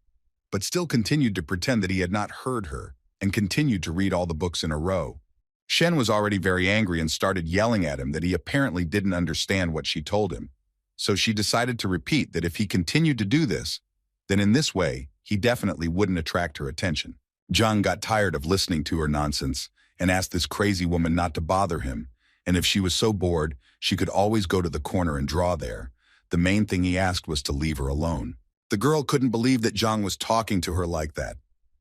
Speaker 1: but still continued to pretend that he had not heard her and continued to read all the books in a row. Shen was already very angry and started yelling at him that he apparently didn't understand what she told him, so she decided to repeat that if he continued to do this, then in this way, he definitely wouldn't attract her attention. Zhang got tired of listening to her nonsense and asked this crazy woman not to bother him, and if she was so bored, she could always go to the corner and draw there. The main thing he asked was to leave her alone. The girl couldn't believe that Zhang was talking to her like that,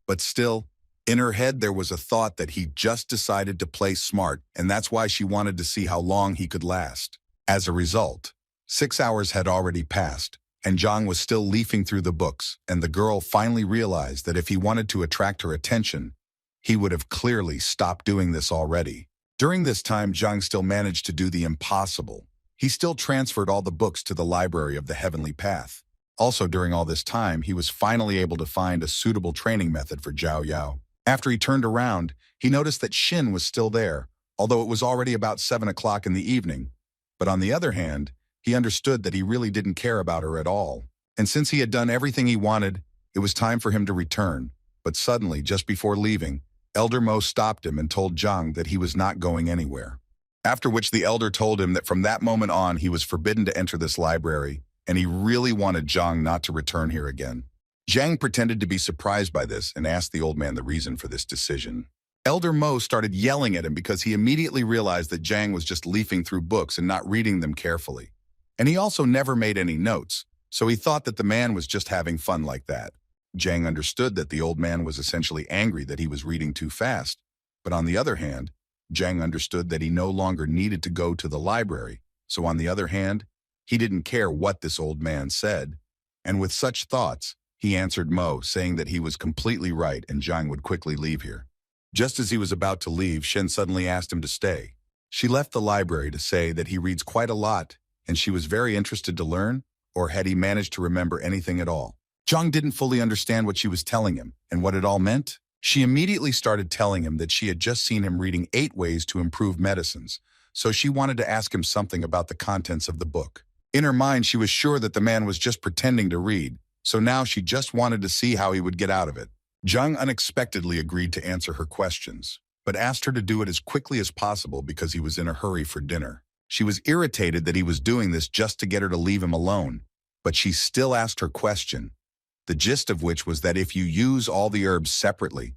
Speaker 1: but still, in her head there was a thought that he just decided to play smart, and that's why she wanted to see how long he could last. As a result, 6 hours had already passed, and Zhang was still leafing through the books, and the girl finally realized that if he wanted to attract her attention, he would have clearly stopped doing this already. During this time, Zhang still managed to do the impossible. He still transferred all the books to the Library of the Heavenly Path. Also, during all this time, he was finally able to find a suitable training method for Zhao Yao. After he turned around, he noticed that Xin was still there, although it was already about 7 o'clock in the evening. But on the other hand, he understood that he really didn't care about her at all. And since he had done everything he wanted, it was time for him to return. But suddenly, just before leaving, Elder Mo stopped him and told Zhang that he was not going anywhere. After which the elder told him that from that moment on, he was forbidden to enter this library, and he really wanted Zhang not to return here again. Zhang pretended to be surprised by this and asked the old man the reason for this decision. Elder Mo started yelling at him because he immediately realized that Zhang was just leafing through books and not reading them carefully. And he also never made any notes, so he thought that the man was just having fun like that. Zhang understood that the old man was essentially angry that he was reading too fast, but on the other hand, Zhang understood that he no longer needed to go to the library, so on the other hand, he didn't care what this old man said, And with such thoughts, he answered Mo, saying that he was completely right and Zhang would quickly leave here. Just as he was about to leave, Shen suddenly asked him to stay. She left the library to say that he reads quite a lot and she was very interested to learn, or had he managed to remember anything at all. Zhang didn't fully understand what she was telling him and what it all meant. She immediately started telling him that she had just seen him reading 8 ways to improve medicines, so she wanted to ask him something about the contents of the book. In her mind, she was sure that the man was just pretending to read, so now she just wanted to see how he would get out of it. Zhang unexpectedly agreed to answer her questions, but asked her to do it as quickly as possible because he was in a hurry for dinner. She was irritated that he was doing this just to get her to leave him alone, but she still asked her question, the gist of which was that if you use all the herbs separately,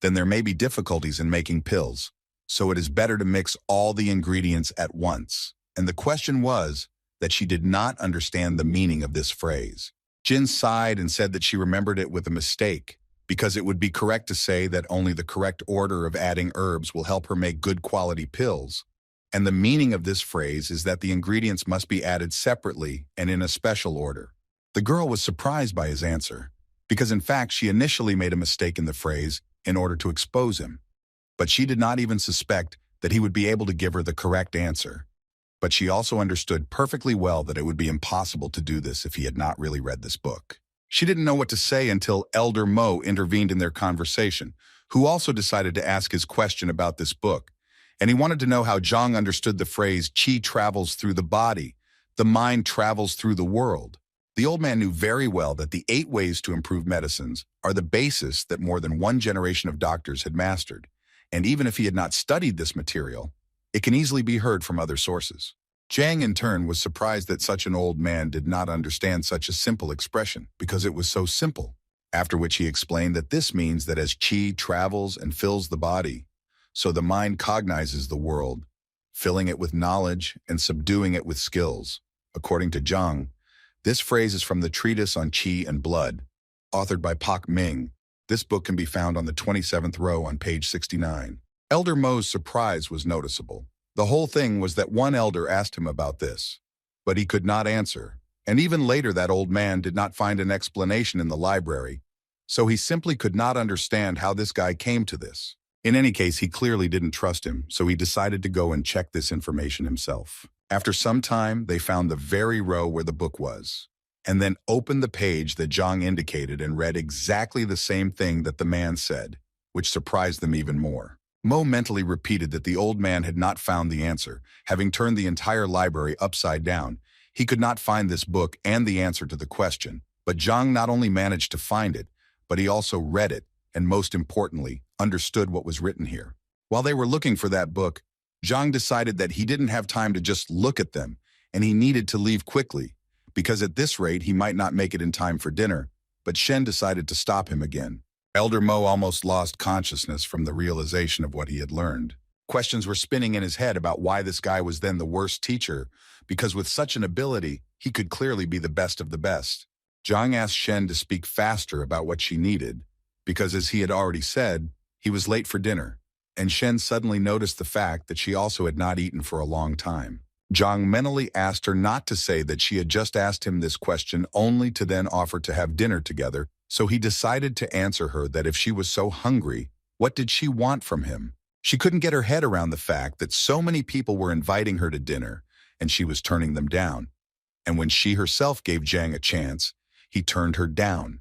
Speaker 1: then there may be difficulties in making pills, so it is better to mix all the ingredients at once. And the question was that she did not understand the meaning of this phrase. Jin sighed and said that she remembered it with a mistake, because it would be correct to say that only the correct order of adding herbs will help her make good quality pills, and the meaning of this phrase is that the ingredients must be added separately and in a special order. The girl was surprised by his answer, because in fact she initially made a mistake in the phrase in order to expose him. But she did not even suspect that he would be able to give her the correct answer. But she also understood perfectly well that it would be impossible to do this if he had not really read this book. She didn't know what to say until Elder Mo intervened in their conversation, who also decided to ask his question about this book. And he wanted to know how Zhang understood the phrase, "Qi travels through the body, the mind travels through the world." The old man knew very well that the 8 ways to improve medicines are the basis that more than one generation of doctors had mastered. And even if he had not studied this material, it can easily be heard from other sources. Zhang, in turn, was surprised that such an old man did not understand such a simple expression, because it was so simple. After which he explained that this means that as qi travels and fills the body, so the mind cognizes the world, filling it with knowledge and subduing it with skills. According to Zhang, this phrase is from the treatise on qi and blood, authored by Pak Ming. This book can be found on the 27th row on page 69. Elder Mo's surprise was noticeable. The whole thing was that one elder asked him about this, but he could not answer. And even later that old man did not find an explanation in the library, so he simply could not understand how this guy came to this. In any case, he clearly didn't trust him, so he decided to go and check this information himself. After some time, they found the very row where the book was, and then opened the page that Zhang indicated and read exactly the same thing that the man said, which surprised them even more. Mo mentally repeated that the old man had not found the answer. Having turned the entire library upside down, he could not find this book and the answer to the question. But Zhang not only managed to find it, but he also read it, and most importantly, understood what was written here. While they were looking for that book, Zhang decided that he didn't have time to just look at them, and he needed to leave quickly, because at this rate he might not make it in time for dinner. But Shen decided to stop him again. Elder Mo almost lost consciousness from the realization of what he had learned. Questions were spinning in his head about why this guy was then the worst teacher, because with such an ability, he could clearly be the best of the best. Zhang asked Shen to speak faster about what she needed, because as he had already said, he was late for dinner, and Shen suddenly noticed the fact that she also had not eaten for a long time. Zhang mentally asked her not to say that she had just asked him this question only to then offer to have dinner together, so he decided to answer her that if she was so hungry, what did she want from him? She couldn't get her head around the fact that so many people were inviting her to dinner, and she was turning them down. And when she herself gave Zhang a chance, he turned her down.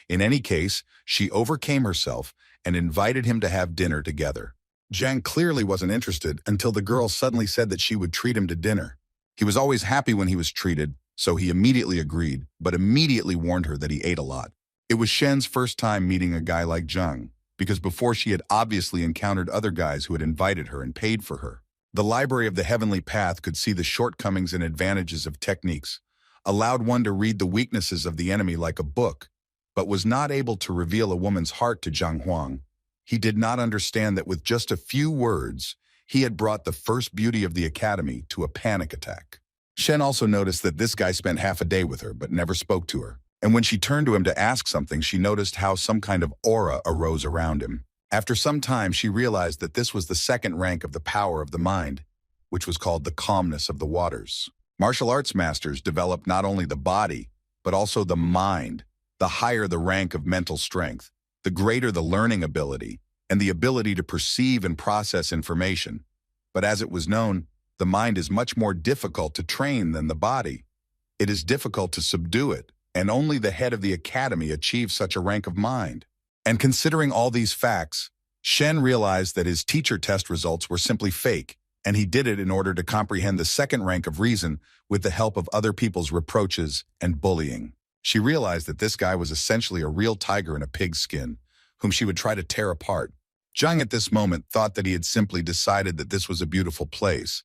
Speaker 1: In any case, she overcame herself and invited him to have dinner together. Zhang clearly wasn't interested until the girl suddenly said that she would treat him to dinner. He was always happy when he was treated, so he immediately agreed, but immediately warned her that he ate a lot. It was Shen's first time meeting a guy like Zhang, because before she had obviously encountered other guys who had invited her and paid for her. The Library of the Heavenly Path could see the shortcomings and advantages of techniques, allowed one to read the weaknesses of the enemy like a book, but was not able to reveal a woman's heart to Zhang Huang. He did not understand that with just a few words, he had brought the first beauty of the academy to a panic attack. Shen also noticed that this guy spent half a day with her but never spoke to her. And when she turned to him to ask something, she noticed how some kind of aura arose around him. After some time, she realized that this was the second rank of the power of the mind, which was called the calmness of the waters. Martial arts masters develop not only the body, but also the mind. The higher the rank of mental strength, the greater the learning ability, and the ability to perceive and process information. But as it was known, the mind is much more difficult to train than the body. It is difficult to subdue it, and only the head of the academy achieves such a rank of mind. And considering all these facts, Shen realized that his teacher test results were simply fake, and he did it in order to comprehend the second rank of reason with the help of other people's reproaches and bullying. She realized that this guy was essentially a real tiger in a pig's skin, whom she would try to tear apart. Zhang at this moment thought that he had simply decided that this was a beautiful place,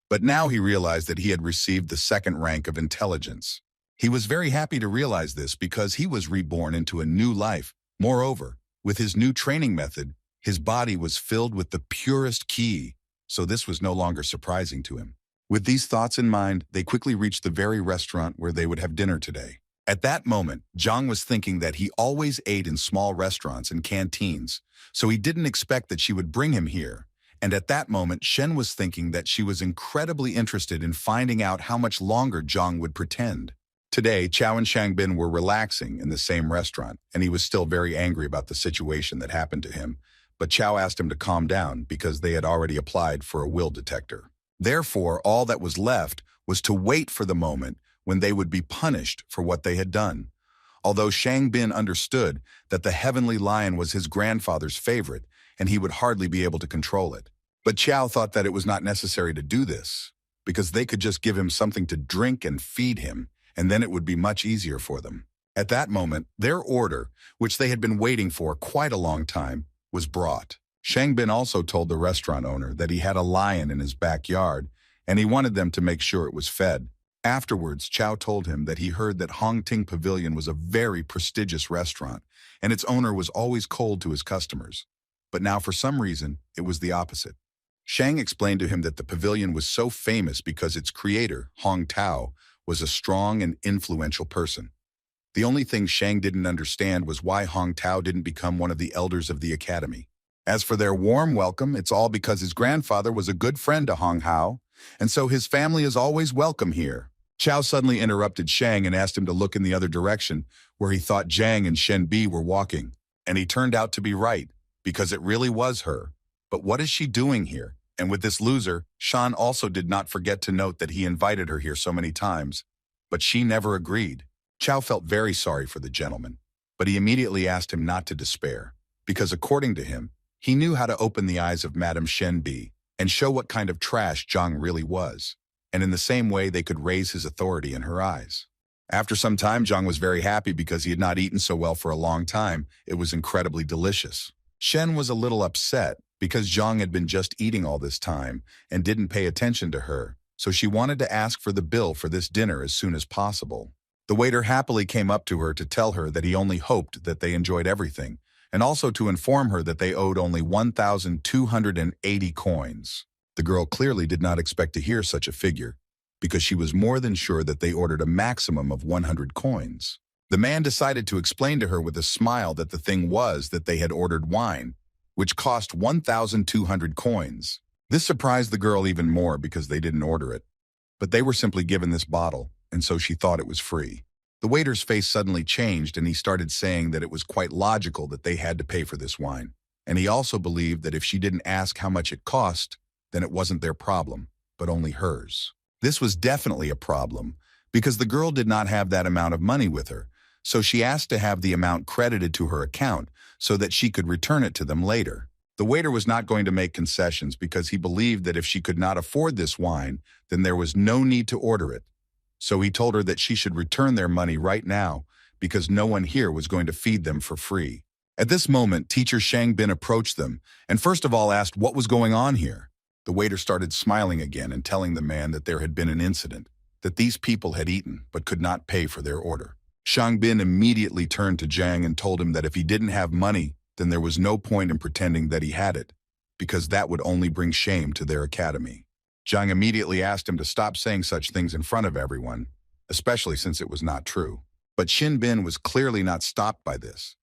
Speaker 1: but now he realized that he had received the second rank of intelligence. He was very happy to realize this because he was reborn into a new life. Moreover, with his new training method, his body was filled with the purest ki, so this was no longer surprising to him. With these thoughts in mind, they quickly reached the very restaurant where they would have dinner today. At that moment, Zhang was thinking that he always ate in small restaurants and canteens, so he didn't expect that she would bring him here. And at that moment, Shen was thinking that she was incredibly interested in finding out how much longer Zhang would pretend. Today, Chao and Shangbin were relaxing in the same restaurant, and he was still very angry about the situation that happened to him. But Chao asked him to calm down because they had already applied for a will detector. Therefore, all that was left was to wait for the moment when they would be punished for what they had done. Although Shangbin understood that the heavenly lion was his grandfather's favorite, and he would hardly be able to control it. But Chao thought that it was not necessary to do this, because they could just give him something to drink and feed him, and then it would be much easier for them. At that moment, their order, which they had been waiting for quite a long time, was brought. Shangbin also told the restaurant owner that he had a lion in his backyard, and he wanted them to make sure it was fed. Afterwards, Chao told him that he heard that Hongting Pavilion was a very prestigious restaurant, and its owner was always cold to his customers. But now, for some reason, it was the opposite. Shang explained to him that the pavilion was so famous because its creator, Wang Tao, was a strong and influential person. The only thing Shang didn't understand was why Wang Tao didn't become one of the elders of the academy. As for their warm welcome, it's all because his grandfather was a good friend to Hong Hao, and so his family is always welcome here. Chao suddenly interrupted Shang and asked him to look in the other direction, where he thought Zhang and Shen Bi were walking. And he turned out to be right, because it really was her. But what is she doing here? And with this loser, Shan also did not forget to note that he invited her here so many times, but she never agreed. Chao felt very sorry for the gentleman, but he immediately asked him not to despair, because according to him, he knew how to open the eyes of Madame Shen Bi and show what kind of trash Zhang really was. And in the same way they could raise his authority in her eyes. After some time, Zhang was very happy because he had not eaten so well for a long time. It was incredibly delicious. Shen was a little upset because Zhang had been just eating all this time and didn't pay attention to her, so she wanted to ask for the bill for this dinner as soon as possible. The waiter happily came up to her to tell her that he only hoped that they enjoyed everything, and also to inform her that they owed only 1,280 coins. The girl clearly did not expect to hear such a figure, because she was more than sure that they ordered a maximum of 100 coins. The man decided to explain to her with a smile that the thing was that they had ordered wine, which cost 1,200 coins. This surprised the girl even more because they didn't order it. But they were simply given this bottle, and so she thought it was free. The waiter's face suddenly changed, and he started saying that it was quite logical that they had to pay for this wine. And he also believed that if she didn't ask how much it cost, then it wasn't their problem, but only hers. This was definitely a problem, because the girl did not have that amount of money with her, so she asked to have the amount credited to her account so that she could return it to them later. The waiter was not going to make concessions because he believed that if she could not afford this wine, then there was no need to order it. So he told her that she should return their money right now because no one here was going to feed them for free. At this moment, teacher Shangbin approached them and first of all asked what was going on here. The waiter started smiling again and telling the man that there had been an incident, that these people had eaten but could not pay for their order. Shangbin immediately turned to Zhang and told him that if he didn't have money, then there was no point in pretending that he had it, because that would only bring shame to their academy. Zhang immediately asked him to stop saying such things in front of everyone, especially since it was not true. But Shinbin was clearly not stopped by this,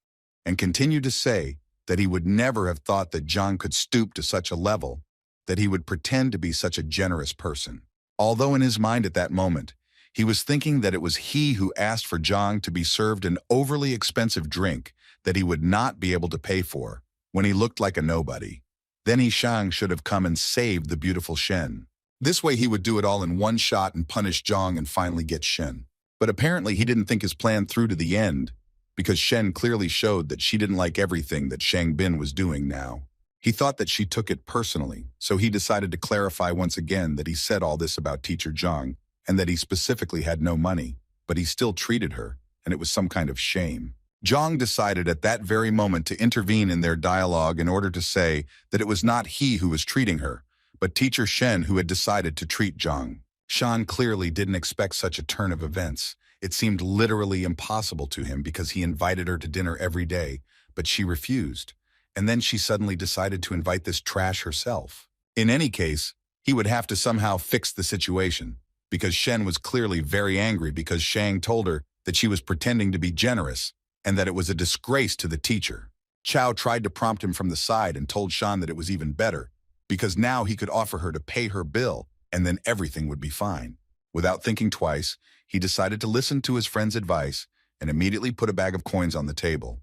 Speaker 1: and continued to say that he would never have thought that Zhang could stoop to such a level, that he would pretend to be such a generous person. Although in his mind at that moment, He was thinking that it was he who asked for Zhang to be served an overly expensive drink that he would not be able to pay for when he looked like a nobody. Then Shang should have come and saved the beautiful Shen. This way he would do it all in one shot and punish Zhang and finally get Shen. But apparently he didn't think his plan through to the end, because Shen clearly showed that she didn't like everything that Shang Bin was doing now. He thought that she took it personally, so he decided to clarify once again that he said all this about teacher Zhang, and that he specifically had no money, but he still treated her, and it was some kind of shame. Zhang decided at that very moment to intervene in their dialogue in order to say that it was not he who was treating her, but teacher Shen who had decided to treat Zhang. Shan clearly didn't expect such a turn of events. It seemed literally impossible to him because he invited her to dinner every day, but she refused. And then she suddenly decided to invite this trash herself. In any case, he would have to somehow fix the situation, because Shen was clearly very angry because Shang told her that she was pretending to be generous and that it was a disgrace to the teacher. Chao tried to prompt him from the side and told Shan that it was even better, because now he could offer her to pay her bill and then everything would be fine. Without thinking twice, he decided to listen to his friend's advice and immediately put a bag of coins on the table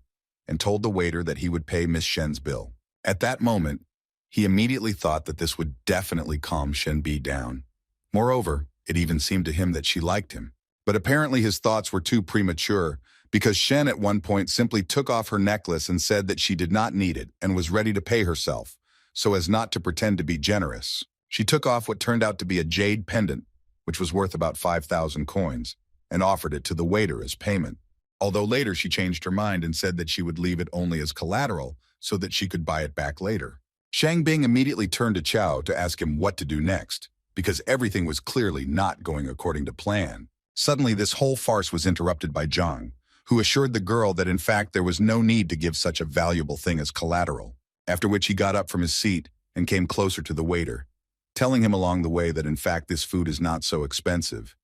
Speaker 1: and told the waiter that he would pay Miss Shen's bill. At that moment, he immediately thought that this would definitely calm Shen Bi down. Moreover, it even seemed to him that she liked him. But apparently his thoughts were too premature, because Shen at one point simply took off her necklace and said that she did not need it and was ready to pay herself, so as not to pretend to be generous. She took off what turned out to be a jade pendant, which was worth about 5,000 coins, and offered it to the waiter as payment. Although later she changed her mind and said that she would leave it only as collateral so that she could buy it back later. Shang Bing immediately turned to Chao to ask him what to do next, because everything was clearly not going according to plan. Suddenly this whole farce was interrupted by Zhang, who assured the girl that in fact there was no need to give such a valuable thing as collateral, after which he got up from his seat and came closer to the waiter, telling him along the way that in fact this food is not so expensive.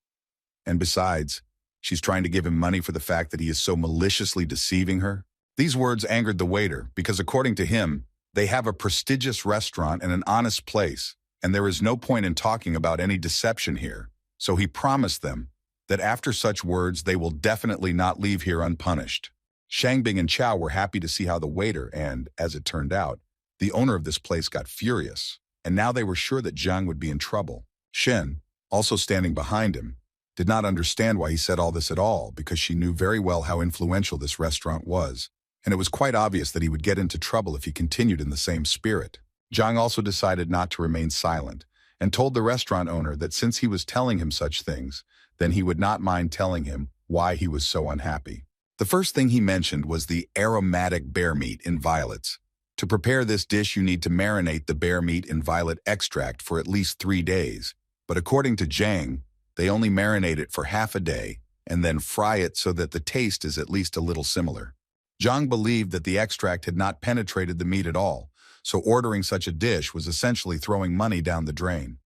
Speaker 1: And besides, she's trying to give him money for the fact that he is so maliciously deceiving her. These words angered the waiter because according to him, they have a prestigious restaurant and an honest place, and there is no point in talking about any deception here. So he promised them that after such words they will definitely not leave here unpunished. Shangbing and Chao were happy to see how the waiter and, as it turned out, the owner of this place got furious, and now they were sure that Zhang would be in trouble. Shen, also standing behind him, did not understand why he said all this at all because she knew very well how influential this restaurant was, and it was quite obvious that he would get into trouble if he continued in the same spirit. Zhang also decided not to remain silent and told the restaurant owner that since he was telling him such things, then he would not mind telling him why he was so unhappy. The first thing he mentioned was the aromatic bear meat in violets. To prepare this dish, you need to marinate the bear meat in violet extract for at least 3 days, but according to Zhang, they only marinate it for half a day and then fry it so that the taste is at least a little similar. Zhang believed that the extract had not penetrated the meat at all, so ordering such a dish was essentially throwing money down the drain.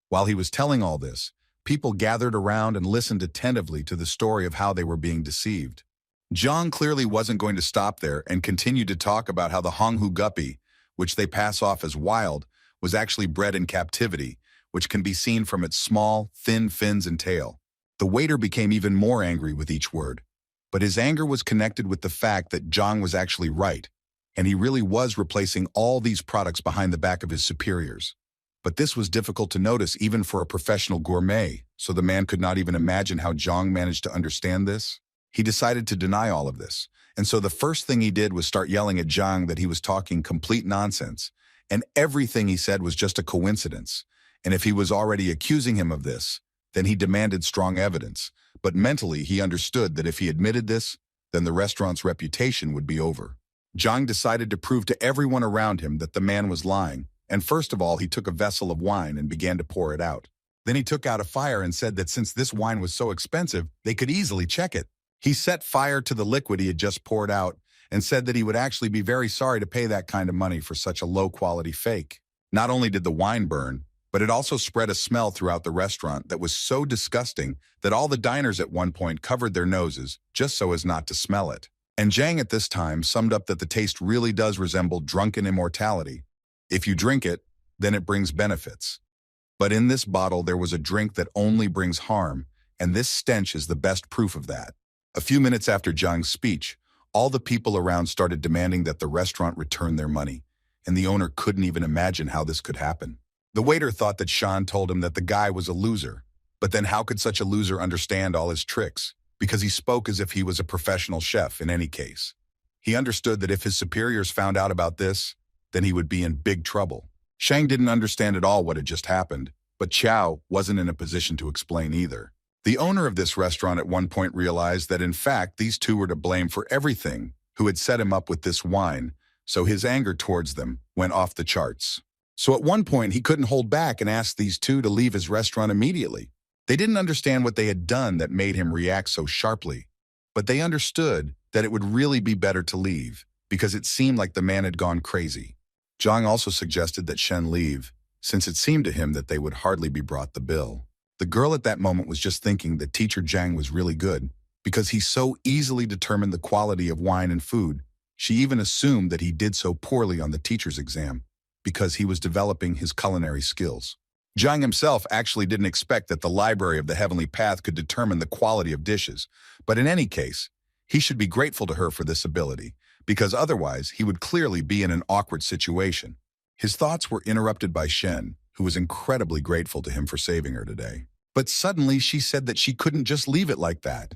Speaker 1: While he was telling all this, people gathered around and listened attentively to the story of how they were being deceived. Zhang clearly wasn't going to stop there and continued to talk about how the Honghu guppy, which they pass off as wild, was actually bred in captivity, which can be seen from its small, thin fins and tail. The waiter became even more angry with each word, but his anger was connected with the fact that Zhang was actually right, and he really was replacing all these products behind the back of his superiors. But this was difficult to notice even for a professional gourmet, so the man could not even imagine how Zhang managed to understand this. He decided to deny all of this, and so the first thing he did was start yelling at Zhang that he was talking complete nonsense, and everything he said was just a coincidence. And if he was already accusing him of this, then he demanded strong evidence. But mentally, he understood that if he admitted this, then the restaurant's reputation would be over. Zhang decided to prove to everyone around him that the man was lying, and first of all, he took a vessel of wine and began to pour it out. Then he took out a fire and said that since this wine was so expensive, they could easily check it. He set fire to the liquid he had just poured out and said that he would actually be very sorry to pay that kind of money for such a low-quality fake. Not only did the wine burn, but it also spread a smell throughout the restaurant that was so disgusting that all the diners at one point covered their noses just so as not to smell it. And Zhang at this time summed up that the taste really does resemble drunken immortality. If you drink it, then it brings benefits. But in this bottle there was a drink that only brings harm, and this stench is the best proof of that. A few minutes after Zhang's speech, all the people around started demanding that the restaurant return their money, and the owner couldn't even imagine how this could happen. The waiter thought that Shan told him that the guy was a loser, but then how could such a loser understand all his tricks? Because he spoke as if he was a professional chef in any case. He understood that if his superiors found out about this, then he would be in big trouble. Shang didn't understand at all what had just happened, but Chow wasn't in a position to explain either. The owner of this restaurant at one point realized that in fact these two were to blame for everything who had set him up with this wine, so his anger towards them went off the charts. So at one point he couldn't hold back and asked these two to leave his restaurant immediately. They didn't understand what they had done that made him react so sharply, but they understood that it would really be better to leave because it seemed like the man had gone crazy. Zhang also suggested that Shen leave, since it seemed to him that they would hardly be brought the bill. The girl at that moment was just thinking that teacher Zhang was really good because he so easily determined the quality of wine and food. She even assumed that he did so poorly on the teacher's exam because he was developing his culinary skills. Zhang himself actually didn't expect that the library of the Heavenly Path could determine the quality of dishes, but in any case, he should be grateful to her for this ability, because otherwise he would clearly be in an awkward situation. His thoughts were interrupted by Shen, who was incredibly grateful to him for saving her today. But suddenly she said that she couldn't just leave it like that,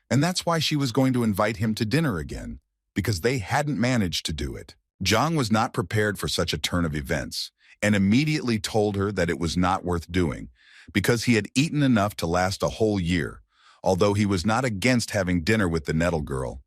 Speaker 1: and that's why she was going to invite him to dinner again, because they hadn't managed to do it. Zhang was not prepared for such a turn of events, and immediately told her that it was not worth doing, because he had eaten enough to last a whole year, although he was not against having dinner with the Nettle girl,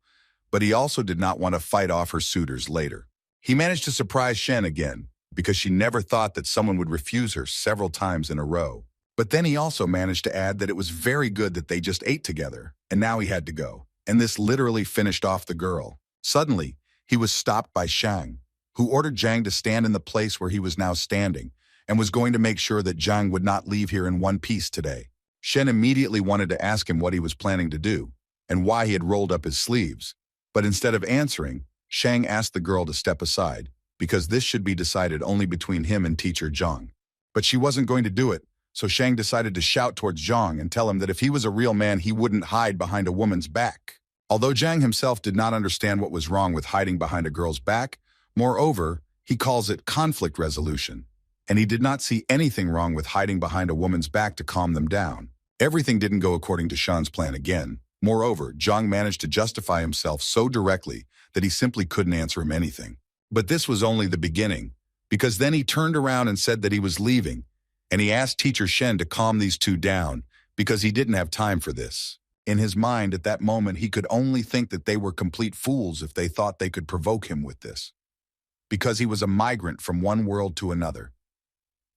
Speaker 1: but he also did not want to fight off her suitors later. He managed to surprise Shen again, because she never thought that someone would refuse her several times in a row. But then he also managed to add that it was very good that they just ate together, and now he had to go. And this literally finished off the girl. Suddenly, he was stopped by Shang, who ordered Zhang to stand in the place where he was now standing, and was going to make sure that Zhang would not leave here in one piece today. Shen immediately wanted to ask him what he was planning to do, and why he had rolled up his sleeves. But instead of answering, Shang asked the girl to step aside, because this should be decided only between him and teacher Zhang. But she wasn't going to do it, so Shang decided to shout towards Zhang and tell him that if he was a real man, he wouldn't hide behind a woman's back. Although Zhang himself did not understand what was wrong with hiding behind a girl's back, moreover, he calls it conflict resolution, and he did not see anything wrong with hiding behind a woman's back to calm them down. Everything didn't go according to Shan's plan again. Moreover, Zhang managed to justify himself so directly that he simply couldn't answer him anything. But this was only the beginning, because then he turned around and said that he was leaving, and he asked teacher Shen to calm these two down because he didn't have time for this. In his mind at that moment, he could only think that they were complete fools if they thought they could provoke him with this, because he was a migrant from one world to another,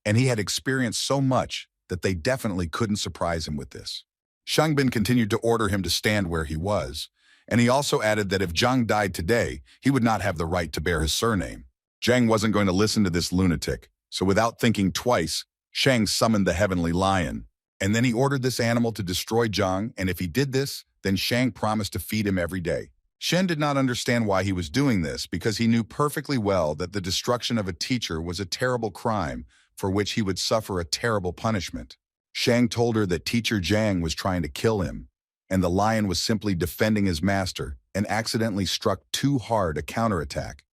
Speaker 1: and he had experienced so much that they definitely couldn't surprise him with this. Shangbin continued to order him to stand where he was, and he also added that if Zhang died today, he would not have the right to bear his surname. Zhang wasn't going to listen to this lunatic, so without thinking twice, Shang summoned the Heavenly Lion, and then he ordered this animal to destroy Zhang, and if he did this, then Shang promised to feed him every day. Shen did not understand why he was doing this because he knew perfectly well that the destruction of a teacher was a terrible crime for which he would suffer a terrible punishment. Shang told her that teacher Zhang was trying to kill him, and the lion was simply defending his master and accidentally struck too hard a counterattack,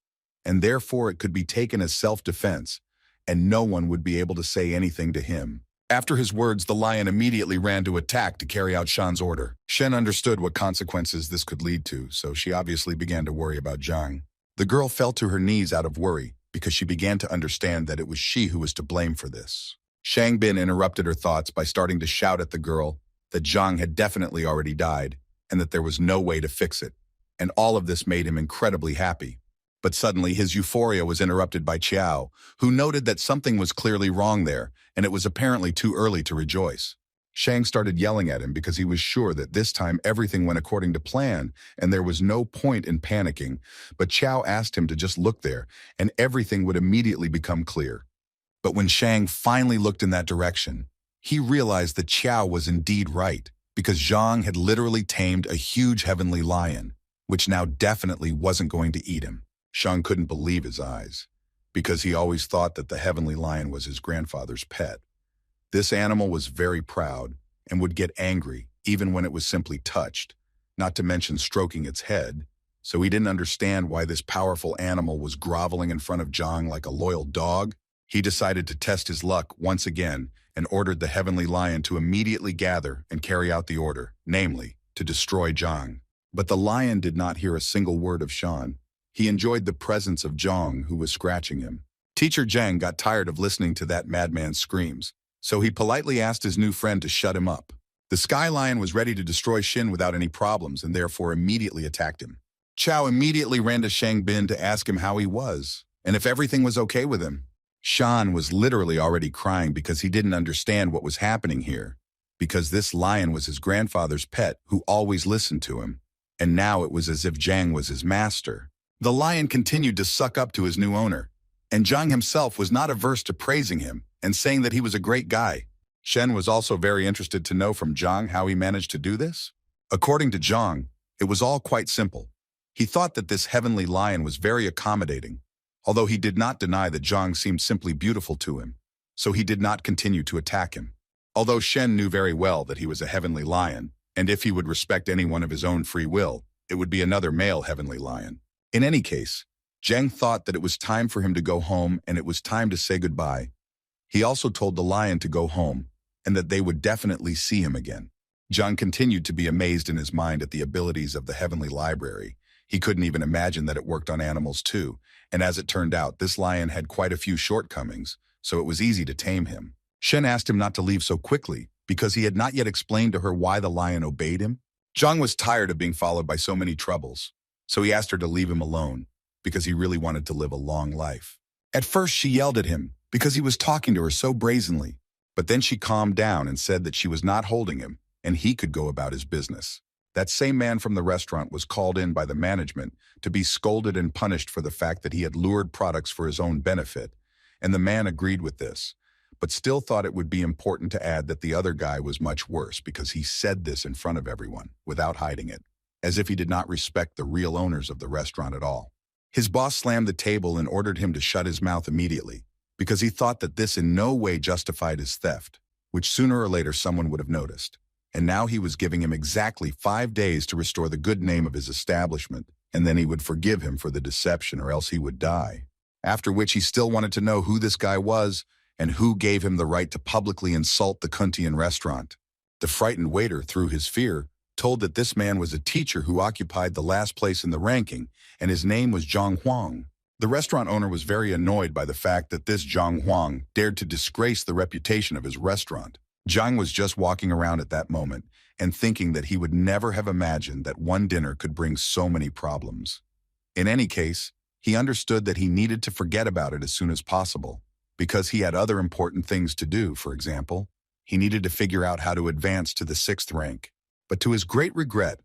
Speaker 1: and therefore it could be taken as self-defense, and no one would be able to say anything to him. After his words, the lion immediately ran to attack to carry out Shan's order. Shen understood what consequences this could lead to, so she obviously began to worry about Zhang. The girl fell to her knees out of worry because she began to understand that it was she who was to blame for this. Shangbin interrupted her thoughts by starting to shout at the girl that Zhang had definitely already died and that there was no way to fix it, and all of this made him incredibly happy. But suddenly his euphoria was interrupted by Qiao, who noted that something was clearly wrong there, and it was apparently too early to rejoice. Shang started yelling at him because he was sure that this time everything went according to plan and there was no point in panicking, but Qiao asked him to just look there and everything would immediately become clear. But when Shang finally looked in that direction, he realized that Qiao was indeed right, because Zhang had literally tamed a huge heavenly lion, which now definitely wasn't going to eat him. Shang couldn't believe his eyes, because he always thought that the heavenly lion was his grandfather's pet. This animal was very proud, and would get angry, even when it was simply touched, not to mention stroking its head. So he didn't understand why this powerful animal was groveling in front of Zhang like a loyal dog. He decided to test his luck once again and ordered the heavenly lion to immediately gather and carry out the order, namely, to destroy Zhang. But the lion did not hear a single word of Shan. He enjoyed the presence of Zhang, who was scratching him. Teacher Zhang got tired of listening to that madman's screams, so he politely asked his new friend to shut him up. The Sky Lion was ready to destroy Shin without any problems and therefore immediately attacked him. Chao immediately ran to Shang Bin to ask him how he was, and if everything was okay with him. Shan was literally already crying because he didn't understand what was happening here, because this lion was his grandfather's pet who always listened to him, and now it was as if Zhang was his master. The lion continued to suck up to his new owner, and Zhang himself was not averse to praising him and saying that he was a great guy. Shen was also very interested to know from Zhang how he managed to do this. According to Zhang, it was all quite simple. He thought that this heavenly lion was very accommodating, although he did not deny that Zhang seemed simply beautiful to him, so he did not continue to attack him. Although Shen knew very well that he was a heavenly lion, and if he would respect anyone of his own free will, it would be another male heavenly lion. In any case, Zhang thought that it was time for him to go home and it was time to say goodbye. He also told the lion to go home and that they would definitely see him again. Zhang continued to be amazed in his mind at the abilities of the heavenly library. He couldn't even imagine that it worked on animals too, and as it turned out, this lion had quite a few shortcomings, so it was easy to tame him. Shen asked him not to leave so quickly because he had not yet explained to her why the lion obeyed him. Zhang was tired of being followed by so many troubles, so he asked her to leave him alone because he really wanted to live a long life. At first, she yelled at him because he was talking to her so brazenly, but then she calmed down and said that she was not holding him and he could go about his business. That same man from the restaurant was called in by the management to be scolded and punished for the fact that he had lured products for his own benefit, and the man agreed with this, but still thought it would be important to add that the other guy was much worse because he said this in front of everyone, without hiding it, as if he did not respect the real owners of the restaurant at all. His boss slammed the table and ordered him to shut his mouth immediately, because he thought that this in no way justified his theft, which sooner or later someone would have noticed. And now he was giving him exactly 5 days to restore the good name of his establishment, and then he would forgive him for the deception or else he would die. After which he still wanted to know who this guy was and who gave him the right to publicly insult the Kuntian restaurant. The frightened waiter, through his fear, told that this man was a teacher who occupied the last place in the ranking, and his name was Zhang Huang. The restaurant owner was very annoyed by the fact that this Zhang Huang dared to disgrace the reputation of his restaurant. Zhang was just walking around at that moment and thinking that he would never have imagined that one dinner could bring so many problems. In any case, he understood that he needed to forget about it as soon as possible, because he had other important things to do. For example, he needed to figure out how to advance to the 6th rank. But to his great regret,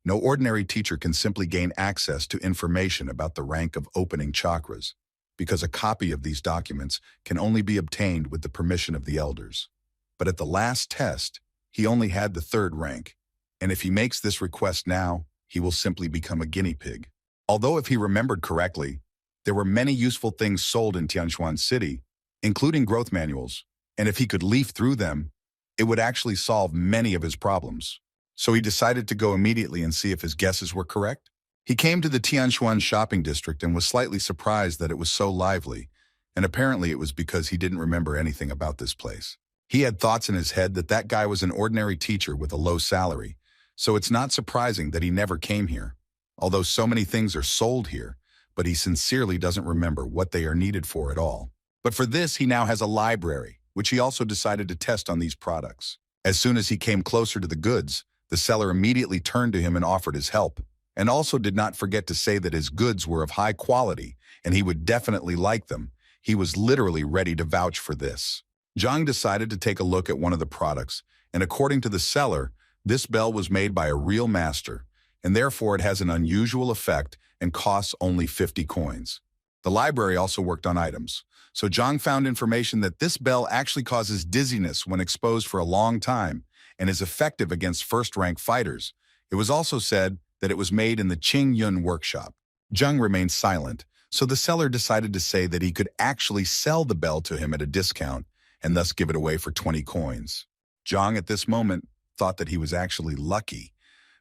Speaker 1: no ordinary teacher can simply gain access to information about the rank of opening chakras, because a copy of these documents can only be obtained with the permission of the elders. But at the last test, he only had the 3rd rank, and if he makes this request now, he will simply become a guinea pig. Although if he remembered correctly, there were many useful things sold in Tianquan City, including growth manuals, and if he could leaf through them, it would actually solve many of his problems. So he decided to go immediately and see if his guesses were correct. He came to the Tianquan shopping district and was slightly surprised that it was so lively, and apparently it was because he didn't remember anything about this place. He had thoughts in his head that that guy was an ordinary teacher with a low salary, so it's not surprising that he never came here, although so many things are sold here, but he sincerely doesn't remember what they are needed for at all. But for this, he now has a library, which he also decided to test on these products. As soon as he came closer to the goods, the seller immediately turned to him and offered his help, and also did not forget to say that his goods were of high quality and he would definitely like them. He was literally ready to vouch for this. Zhang decided to take a look at one of the products, and according to the seller, this bell was made by a real master, and therefore it has an unusual effect and costs only 50 coins. The library also worked on items, so Zhang found information that this bell actually causes dizziness when exposed for a long time and is effective against 1st rank fighters. It was also said that it was made in the Qing Yun workshop. Zhang remained silent, so the seller decided to say that he could actually sell the bell to him at a discount and thus give it away for 20 coins. Zhang at this moment thought that he was actually lucky,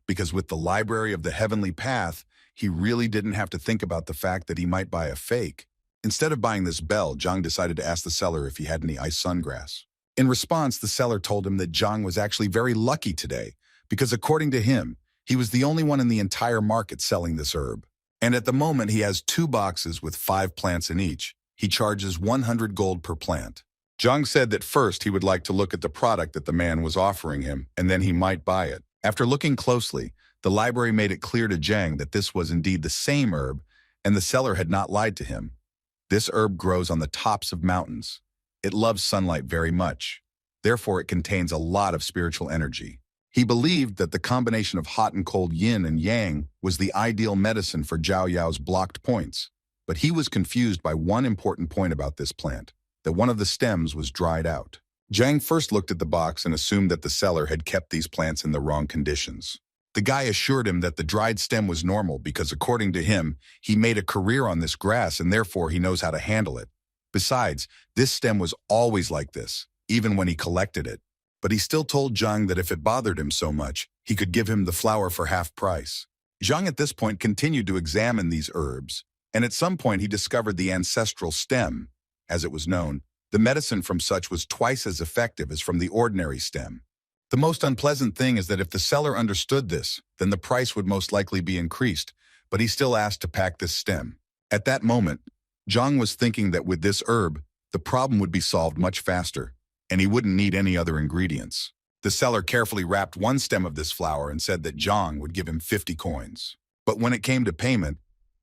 Speaker 1: because with the Library of the Heavenly Path, he really didn't have to think about the fact that he might buy a fake. Instead of buying this bell, Zhang decided to ask the seller if he had any ice sungrass. In response, the seller told him that Zhang was actually very lucky today, because according to him, he was the only one in the entire market selling this herb. And at the moment, he has 2 boxes with 5 plants in each. He charges 100 gold per plant. Zhang said that first he would like to look at the product that the man was offering him, and then he might buy it. After looking closely, the library made it clear to Zhang that this was indeed the same herb, and the seller had not lied to him. This herb grows on the tops of mountains. It loves sunlight very much. Therefore, it contains a lot of spiritual energy. He believed that the combination of hot and cold yin and yang was the ideal medicine for Zhao Yao's blocked points. But he was confused by one important point about this plant, that one of the stems was dried out. Zhang first looked at the box and assumed that the seller had kept these plants in the wrong conditions. The guy assured him that the dried stem was normal because, according to him, he made a career on this grass and therefore he knows how to handle it. Besides, this stem was always like this, even when he collected it. But he still told Zhang that if it bothered him so much, he could give him the flower for half price. Zhang at this point continued to examine these herbs, and at some point he discovered the ancestral stem. As it was known, the medicine from such was twice as effective as from the ordinary stem. The most unpleasant thing is that if the seller understood this, then the price would most likely be increased, but he still asked to pack this stem. At that moment, Zhang was thinking that with this herb, the problem would be solved much faster, and he wouldn't need any other ingredients. The seller carefully wrapped one stem of this flower and said that Zhang would give him 50 coins. But when it came to payment,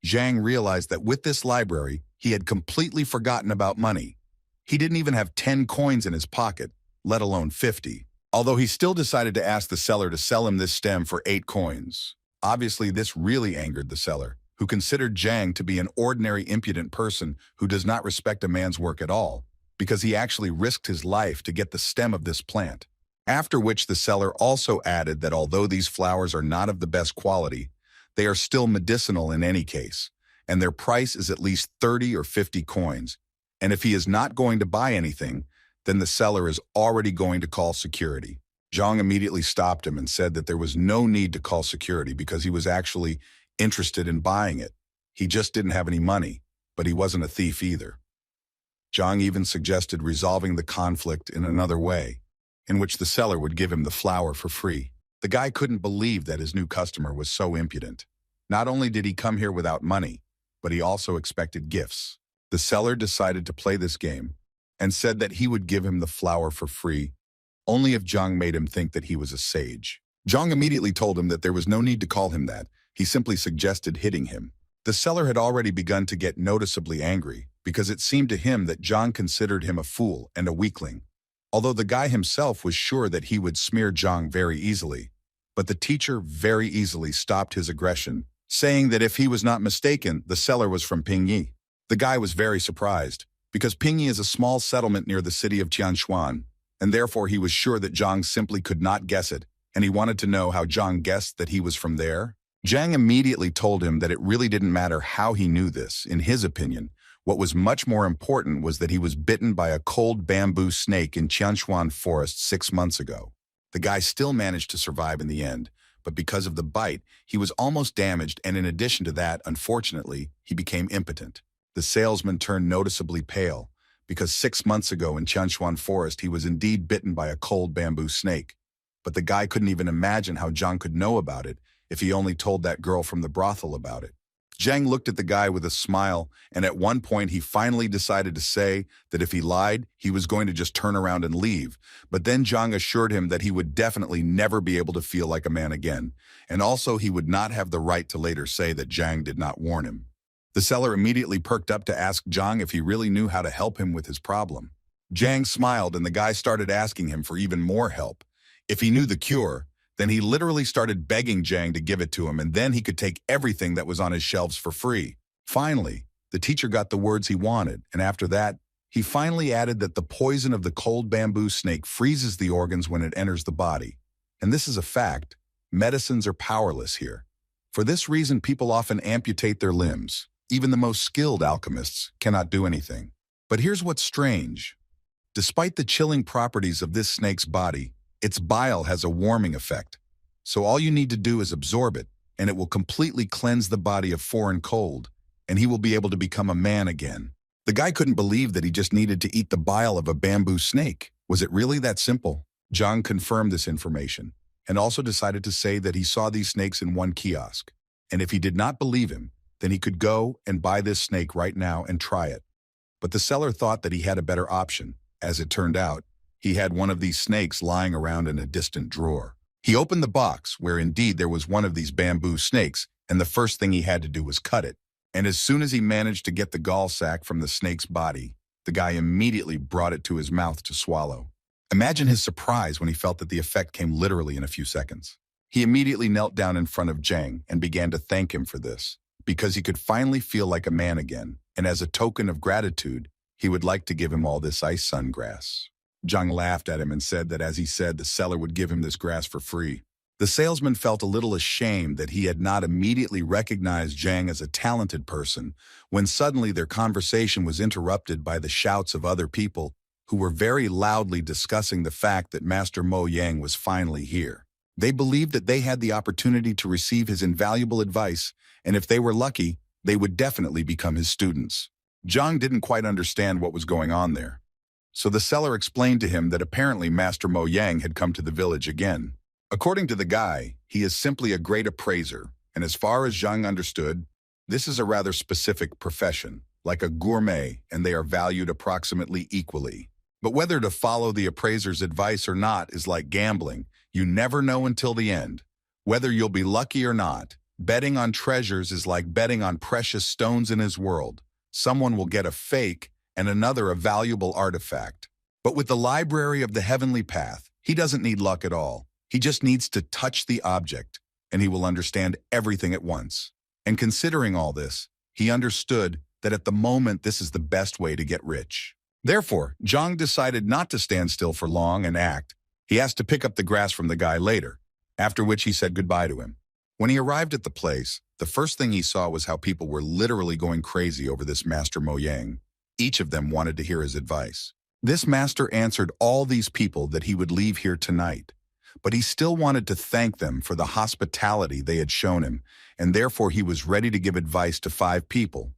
Speaker 1: Zhang realized that with this library, he had completely forgotten about money. He didn't even have 10 coins in his pocket, let alone 50. Although he still decided to ask the seller to sell him this stem for 8 coins. Obviously, this really angered the seller, who considered Zhang to be an ordinary impudent person who does not respect a man's work at all, because he actually risked his life to get the stem of this plant. After which the seller also added that although these flowers are not of the best quality, they are still medicinal in any case, and their price is at least 30 or 50 coins. And if he is not going to buy anything, then the seller is already going to call security. Zhang immediately stopped him and said that there was no need to call security because he was actually interested in buying it. He just didn't have any money, but he wasn't a thief either. Zhang even suggested resolving the conflict in another way, in which the seller would give him the flower for free. The guy couldn't believe that his new customer was so impudent. Not only did he come here without money, but he also expected gifts. The seller decided to play this game and said that he would give him the flower for free, only if Zhang made him think that he was a sage. Zhang immediately told him that there was no need to call him that. He simply suggested hitting him. The seller had already begun to get noticeably angry because it seemed to him that Zhang considered him a fool and a weakling. Although the guy himself was sure that he would smear Zhang very easily, but the teacher very easily stopped his aggression, saying that if he was not mistaken, the seller was from Pingyi. The guy was very surprised, because Pingyi is a small settlement near the city of Tianshuan, and therefore he was sure that Zhang simply could not guess it, and he wanted to know how Zhang guessed that he was from there. Zhang immediately told him that it really didn't matter how he knew this. In his opinion, what was much more important was that he was bitten by a cold bamboo snake in Tianshuan forest 6 months ago. The guy still managed to survive in the end, but because of the bite, he was almost damaged, and in addition to that, unfortunately, he became impotent. The salesman turned noticeably pale, because 6 months ago in Tianshuan forest he was indeed bitten by a cold bamboo snake. But the guy couldn't even imagine how Zhang could know about it if he only told that girl from the brothel about it. Zhang looked at the guy with a smile, and at one point he finally decided to say that if he lied, he was going to just turn around and leave. But then Zhang assured him that he would definitely never be able to feel like a man again, and also he would not have the right to later say that Zhang did not warn him. The seller immediately perked up to ask Zhang if he really knew how to help him with his problem. Zhang smiled, and the guy started asking him for even more help. If he knew the cure, then he literally started begging Zhang to give it to him, and then he could take everything that was on his shelves for free. Finally, the teacher got the words he wanted, and after that, he finally added that the poison of the cold bamboo snake freezes the organs when it enters the body. And this is a fact. Medicines are powerless here. For this reason, people often amputate their limbs. Even the most skilled alchemists cannot do anything. But here's what's strange. Despite the chilling properties of this snake's body, Its bile has a warming effect, so all you need to do is absorb it, and it will completely cleanse the body of foreign cold, and he will be able to become a man again. The guy couldn't believe that he just needed to eat the bile of a bamboo snake. Was it really that simple? Zhang confirmed this information, and also decided to say that he saw these snakes in one kiosk. And if he did not believe him, then he could go and buy this snake right now and try it. But the seller thought that he had a better option. As it turned out, he had one of these snakes lying around in a distant drawer. He opened the box, where indeed there was one of these bamboo snakes, and the first thing he had to do was cut it. And as soon as he managed to get the gall sack from the snake's body, the guy immediately brought it to his mouth to swallow. Imagine his surprise when he felt that the effect came literally in a few seconds. He immediately knelt down in front of Zhang and began to thank him for this, because he could finally feel like a man again, and as a token of gratitude, he would like to give him all this ice sun grass. Zhang laughed at him and said that as he said, the seller would give him this grass for free. The salesman felt a little ashamed that he had not immediately recognized Zhang as a talented person, when suddenly their conversation was interrupted by the shouts of other people who were very loudly discussing the fact that Master Mo Yang was finally here. They believed that they had the opportunity to receive his invaluable advice, and if they were lucky, they would definitely become his students. Zhang didn't quite understand what was going on there. So the seller explained to him that apparently Master Mo Yang had come to the village again. According to the guy, he is simply a great appraiser, and as far as Zhang understood, this is a rather specific profession, like a gourmet, and they are valued approximately equally. But whether to follow the appraiser's advice or not is like gambling. You never know until the end. Whether you'll be lucky or not, betting on treasures is like betting on precious stones in his world. Someone will get a fake and another a valuable artifact. But with the Library of the Heavenly Path, he doesn't need luck at all. He just needs to touch the object, and he will understand everything at once. And considering all this, he understood that at the moment this is the best way to get rich. Therefore, Zhang decided not to stand still for long and act. He asked to pick up the grass from the guy later, after which he said goodbye to him. When he arrived at the place, the first thing he saw was how people were literally going crazy over this Master Mo Yang. Each of them wanted to hear his advice. This master answered all these people that he would leave here tonight, but he still wanted to thank them for the hospitality they had shown him, and therefore he was ready to give advice to 5 people.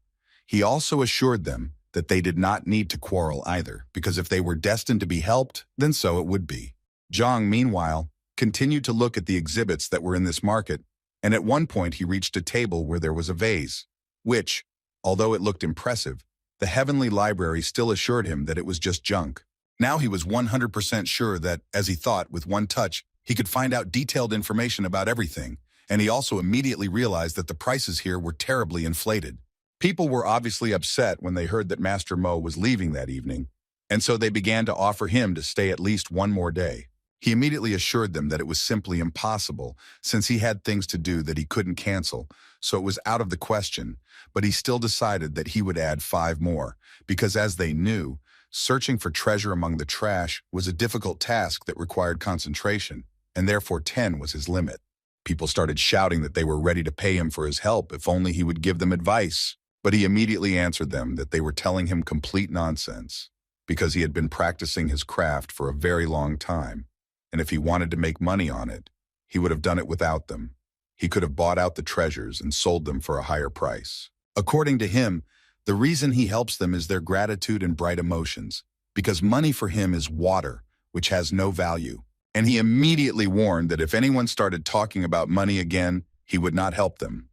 Speaker 1: He also assured them that they did not need to quarrel either, because if they were destined to be helped, then so it would be. Zhang, meanwhile, continued to look at the exhibits that were in this market, and at one point he reached a table where there was a vase, which, although it looked impressive, the Heavenly Library still assured him that it was just junk. Now he was 100% sure that, as he thought, with one touch, he could find out detailed information about everything, and he also immediately realized that the prices here were terribly inflated. People were obviously upset when they heard that Master Mo was leaving that evening, and so they began to offer him to stay at least one more day. He immediately assured them that it was simply impossible, since he had things to do that he couldn't cancel, so it was out of the question, but he still decided that he would add 5 more, because as they knew, searching for treasure among the trash was a difficult task that required concentration, and therefore 10 was his limit. People started shouting that they were ready to pay him for his help if only he would give them advice, but he immediately answered them that they were telling him complete nonsense, because he had been practicing his craft for a very long time, and if he wanted to make money on it, he would have done it without them. He could have bought out the treasures and sold them for a higher price. According to him, the reason he helps them is their gratitude and bright emotions, because money for him is water, which has no value. And he immediately warned that if anyone started talking about money again, he would not help them.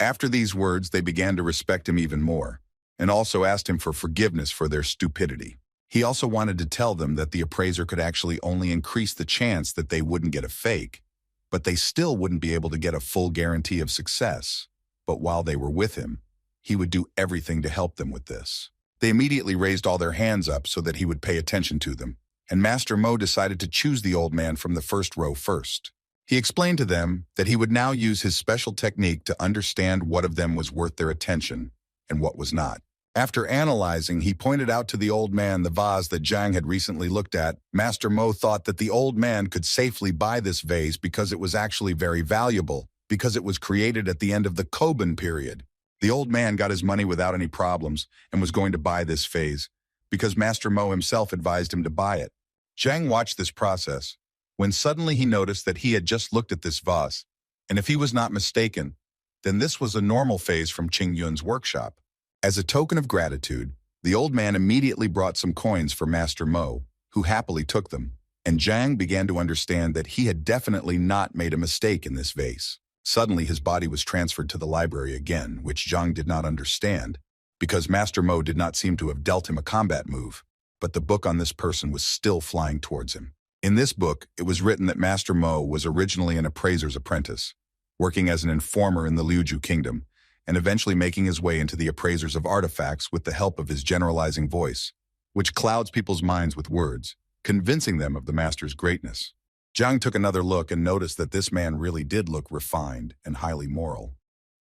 Speaker 1: After these words, they began to respect him even more, and also asked him for forgiveness for their stupidity. He also wanted to tell them that the appraiser could actually only increase the chance that they wouldn't get a fake, but they still wouldn't be able to get a full guarantee of success. But while they were with him, he would do everything to help them with this. They immediately raised all their hands up so that he would pay attention to them, and Master Mo decided to choose the old man from the first row first. He explained to them that he would now use his special technique to understand what of them was worth their attention and what was not. After analyzing, he pointed out to the old man the vase that Zhang had recently looked at. Master Mo thought that the old man could safely buy this vase because it was actually very valuable, because it was created at the end of the Koban period. The old man got his money without any problems and was going to buy this vase, because Master Mo himself advised him to buy it. Zhang watched this process. when suddenly he noticed that he had just looked at this vase, and if he was not mistaken, then this was a normal phase from Qing Yun's workshop. As a token of gratitude, the old man immediately brought some coins for Master Mo, who happily took them, and Zhang began to understand that he had definitely not made a mistake in this vase. Suddenly his body was transferred to the library again, which Zhang did not understand, because Master Mo did not seem to have dealt him a combat move, but the book on this person was still flying towards him. In this book, it was written that Master Mo was originally an appraiser's apprentice, working as an informer in the Liuju kingdom, and eventually making his way into the appraisers of artifacts with the help of his generalizing voice, which clouds people's minds with words, convincing them of the master's greatness. Zhang took another look and noticed that this man really did look refined and highly moral,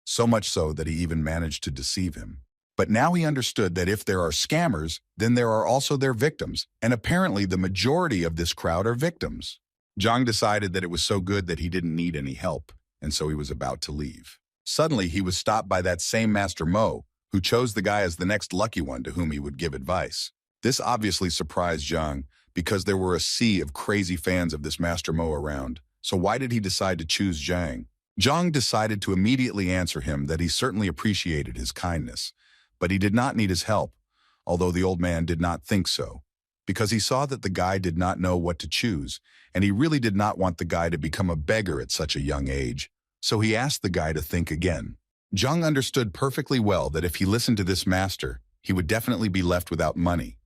Speaker 1: so much so that he even managed to deceive him. But now he understood that if there are scammers, then there are also their victims, and apparently the majority of this crowd are victims. Zhang decided that it was so good that he didn't need any help, and so he was about to leave. Suddenly, he was stopped by that same Master Mo, who chose the guy as the next lucky one to whom he would give advice. This obviously surprised Zhang, because there were a sea of crazy fans of this Master Mo around. So why did he decide to choose Zhang? Zhang decided to immediately answer him that he certainly appreciated his kindness, but he did not need his help, although the old man did not think so, because he saw that the guy did not know what to choose, and he really did not want the guy to become a beggar at such a young age, so he asked the guy to think again. Zhang understood perfectly well that if he listened to this master, he would definitely be left without money,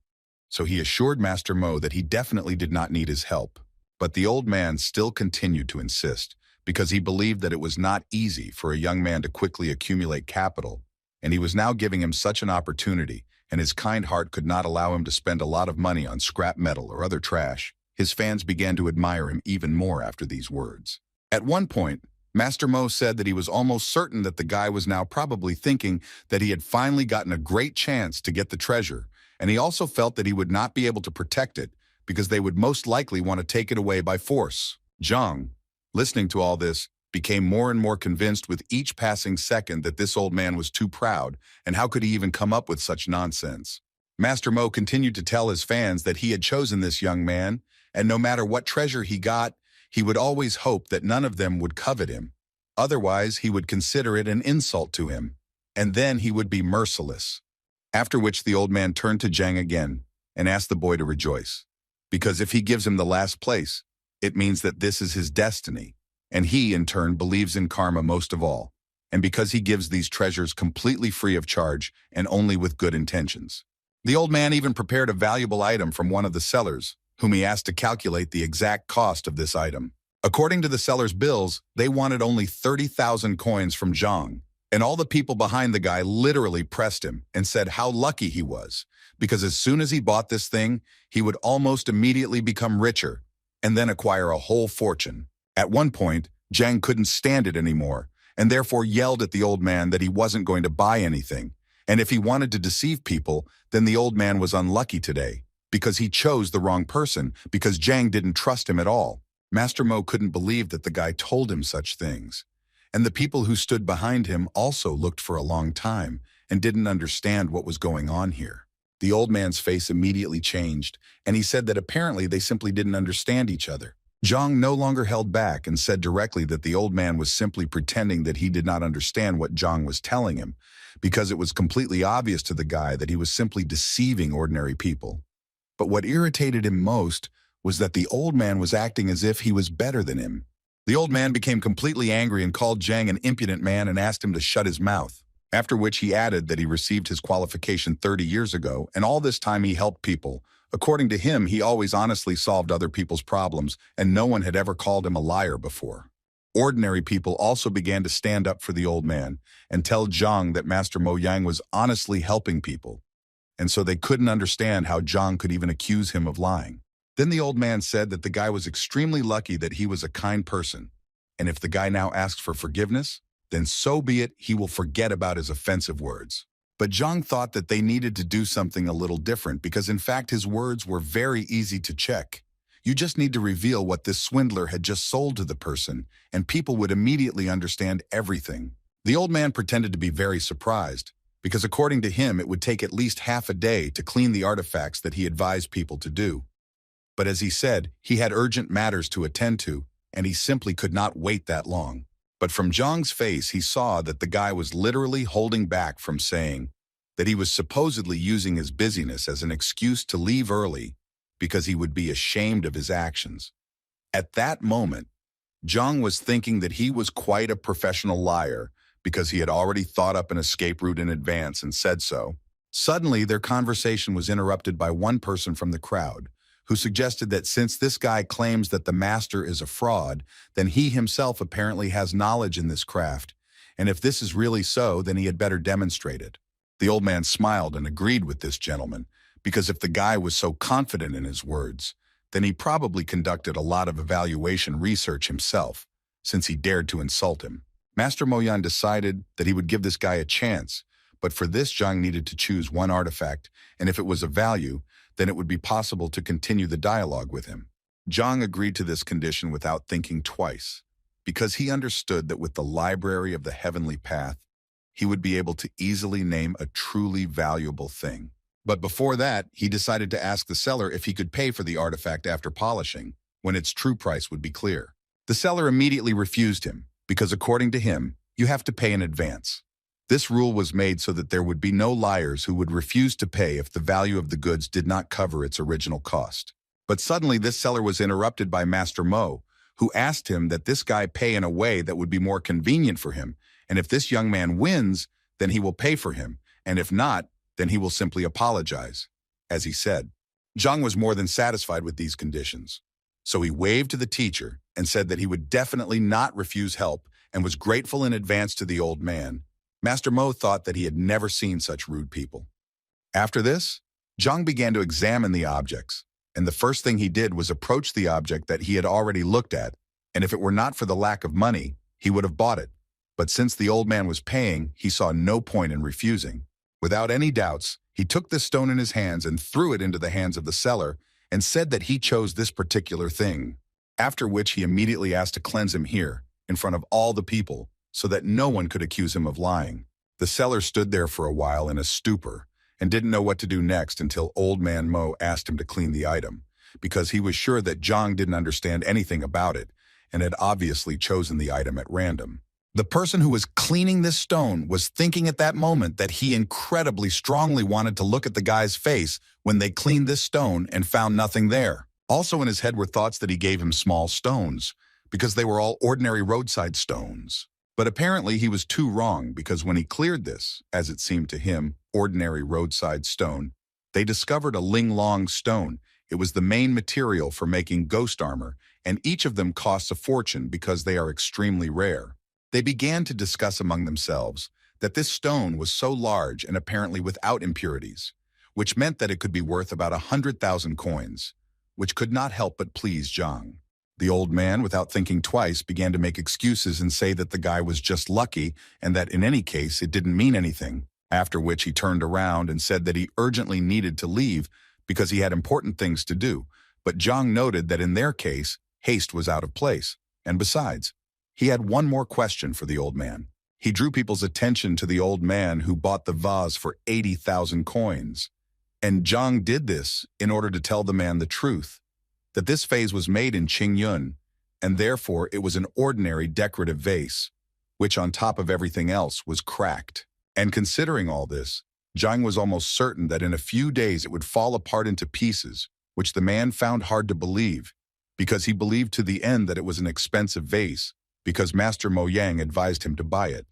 Speaker 1: so he assured Master Mo that he definitely did not need his help. But the old man still continued to insist, because he believed that it was not easy for a young man to quickly accumulate capital, and he was now giving him such an opportunity, and his kind heart could not allow him to spend a lot of money on scrap metal or other trash. His fans began to admire him even more after these words. At one point, Master Mo said that he was almost certain that the guy was now probably thinking that he had finally gotten a great chance to get the treasure, and he also felt that he would not be able to protect it because they would most likely want to take it away by force. Zhang, listening to all this, became more and more convinced with each passing second that this old man was too proud, and how could he even come up with such nonsense? Master Mo continued to tell his fans that he had chosen this young man, and no matter what treasure he got, he would always hope that none of them would covet him. Otherwise, he would consider it an insult to him, and then he would be merciless. After which the old man turned to Zhang again and asked the boy to rejoice, because if he gives him the last place, it means that this is his destiny, and he, in turn, believes in karma most of all, and because he gives these treasures completely free of charge and only with good intentions. The old man even prepared a valuable item from one of the sellers, whom he asked to calculate the exact cost of this item. According to the seller's bills, they wanted only 30,000 coins from Zhang, and all the people behind the guy literally pressed him and said how lucky he was, because as soon as he bought this thing, he would almost immediately become richer and then acquire a whole fortune. At one point, Zhang couldn't stand it anymore, and therefore yelled at the old man that he wasn't going to buy anything, and if he wanted to deceive people, then the old man was unlucky today, because he chose the wrong person, because Zhang didn't trust him at all. Master Mo couldn't believe that the guy told him such things, and the people who stood behind him also looked for a long time and didn't understand what was going on here. The old man's face immediately changed, and he said that apparently they simply didn't understand each other. Zhang no longer held back and said directly that the old man was simply pretending that he did not understand what Zhang was telling him, because it was completely obvious to the guy that he was simply deceiving ordinary people. But what irritated him most was that the old man was acting as if he was better than him. The old man became completely angry and called Zhang an impudent man and asked him to shut his mouth, after which he added that he received his qualification 30 years ago, and all this time he helped people. According to him, he always honestly solved other people's problems, and no one had ever called him a liar before. Ordinary people also began to stand up for the old man and tell Zhang that Master Mo Yang was honestly helping people, and so they couldn't understand how Zhang could even accuse him of lying. Then the old man said that the guy was extremely lucky that he was a kind person, and if the guy now asked for forgiveness, then so be it, he will forget about his offensive words. But Zhang thought that they needed to do something a little different because in fact his words were very easy to check. You just need to reveal what this swindler had just sold to the person, and people would immediately understand everything. The old man pretended to be very surprised, because according to him it would take at least half a day to clean the artifacts that he advised people to do. But as he said, he had urgent matters to attend to, and he simply could not wait that long. But from Zhang's face, he saw that the guy was literally holding back from saying that he was supposedly using his busyness as an excuse to leave early because he would be ashamed of his actions. At that moment, Zhang was thinking that he was quite a professional liar because he had already thought up an escape route in advance and said so. Suddenly, their conversation was interrupted by one person from the crowd, who suggested that since this guy claims that the master is a fraud, then he himself apparently has knowledge in this craft, and if this is really so, then he had better demonstrate it. The old man smiled and agreed with this gentleman, because if the guy was so confident in his words, then he probably conducted a lot of evaluation research himself, since he dared to insult him. Master Mo Yan decided that he would give this guy a chance, but for this Zhang needed to choose one artifact, and if it was of value, then it would be possible to continue the dialogue with him. Zhang agreed to this condition without thinking twice, because he understood that with the Library of the Heavenly Path, he would be able to easily name a truly valuable thing. But before that, he decided to ask the seller if he could pay for the artifact after polishing, when its true price would be clear. The seller immediately refused him, because according to him, you have to pay in advance. This rule was made so that there would be no liars who would refuse to pay if the value of the goods did not cover its original cost. But suddenly this seller was interrupted by Master Mo, who asked him that this guy pay in a way that would be more convenient for him, and if this young man wins, then he will pay for him, and if not, then he will simply apologize, as he said. Zhang was more than satisfied with these conditions, so he waved to the teacher and said that he would definitely not refuse help and was grateful in advance to the old man. Master Mo thought that he had never seen such rude people. After this, Zhang began to examine the objects, and the first thing he did was approach the object that he had already looked at, and if it were not for the lack of money, he would have bought it. But since the old man was paying, he saw no point in refusing. Without any doubts, he took the stone in his hands and threw it into the hands of the seller and said that he chose this particular thing, after which he immediately asked to cleanse him here, in front of all the people, so that no one could accuse him of lying. The seller stood there for a while in a stupor and didn't know what to do next until Old Man Mo asked him to clean the item, because he was sure that Zhang didn't understand anything about it and had obviously chosen the item at random. The person who was cleaning this stone was thinking at that moment that he incredibly strongly wanted to look at the guy's face when they cleaned this stone and found nothing there. Also in his head were thoughts that he gave him small stones, because they were all ordinary roadside stones. But apparently he was too wrong, because when he cleared this, as it seemed to him, ordinary roadside stone, they discovered a ling-long stone. It was the main material for making ghost armor, and each of them costs a fortune because they are extremely rare. They began to discuss among themselves that this stone was so large and apparently without impurities, which meant that it could be worth about 100,000 coins, which could not help but please Zhang. The old man, without thinking twice, began to make excuses and say that the guy was just lucky and that in any case it didn't mean anything, after which he turned around and said that he urgently needed to leave because he had important things to do, but Zhang noted that in their case, haste was out of place, and besides, he had one more question for the old man. He drew people's attention to the old man who bought the vase for 80,000 coins, and Zhang did this in order to tell the man the truth, that this vase was made in Qingyun, and therefore it was an ordinary decorative vase, which on top of everything else was cracked. And considering all this, Zhang was almost certain that in a few days it would fall apart into pieces, which the man found hard to believe, because he believed to the end that it was an expensive vase, because Master Mo Yang advised him to buy it.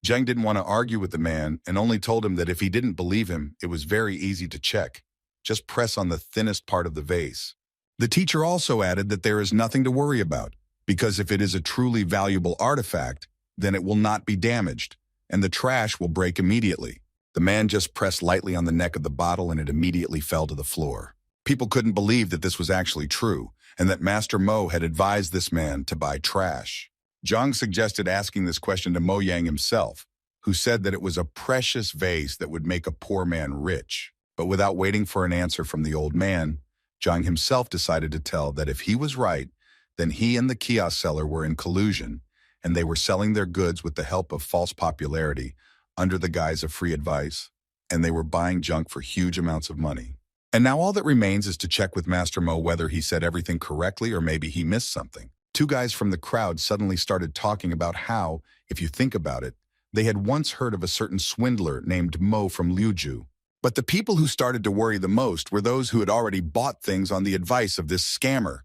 Speaker 1: Zhang didn't want to argue with the man and only told him that if he didn't believe him, it was very easy to check. Just press on the thinnest part of the vase. The teacher also added that there is nothing to worry about, because if it is a truly valuable artifact, then it will not be damaged, and the trash will break immediately. The man just pressed lightly on the neck of the bottle and it immediately fell to the floor. People couldn't believe that this was actually true, and that Master Mo had advised this man to buy trash. Zhang suggested asking this question to Mo Yang himself, who said that it was a precious vase that would make a poor man rich. But without waiting for an answer from the old man, Zhang himself decided to tell that if he was right, then he and the kiosk seller were in collusion, and they were selling their goods with the help of false popularity under the guise of free advice, and they were buying junk for huge amounts of money. And now all that remains is to check with Master Mo whether he said everything correctly or maybe he missed something. Two guys from the crowd suddenly started talking about how, if you think about it, they had once heard of a certain swindler named Mo from Liuju. But the people who started to worry the most were those who had already bought things on the advice of this scammer,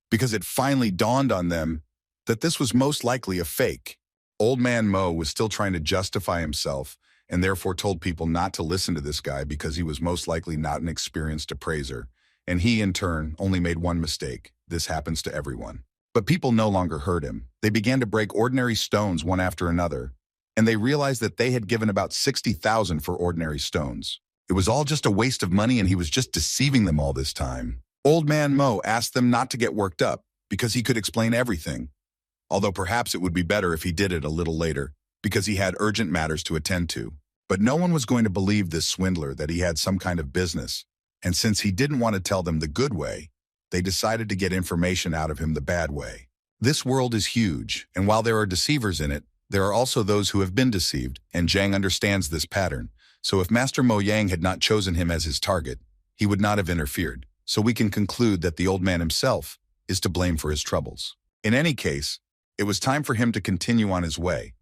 Speaker 1: because it finally dawned on them that this was most likely a fake. Old man Mo was still trying to justify himself and therefore told people not to listen to this guy because he was most likely not an experienced appraiser, and he, in turn, only made one mistake. This happens to everyone. But people no longer heard him. They began to break ordinary stones one after another, and they realized that they had given about 60,000 for ordinary stones. It was all just a waste of money, and he was just deceiving them all this time. Old man Mo asked them not to get worked up, because he could explain everything. Although perhaps it would be better if he did it a little later, because he had urgent matters to attend to. But no one was going to believe this swindler that he had some kind of business, and since he didn't want to tell them the good way, they decided to get information out of him the bad way. This world is huge, and while there are deceivers in it, there are also those who have been deceived, and Zhang understands this pattern. So if Master Mo Yang had not chosen him as his target, he would not have interfered. So we can conclude that the old man himself is to blame for his troubles. In any case, it was time for him to continue on his way.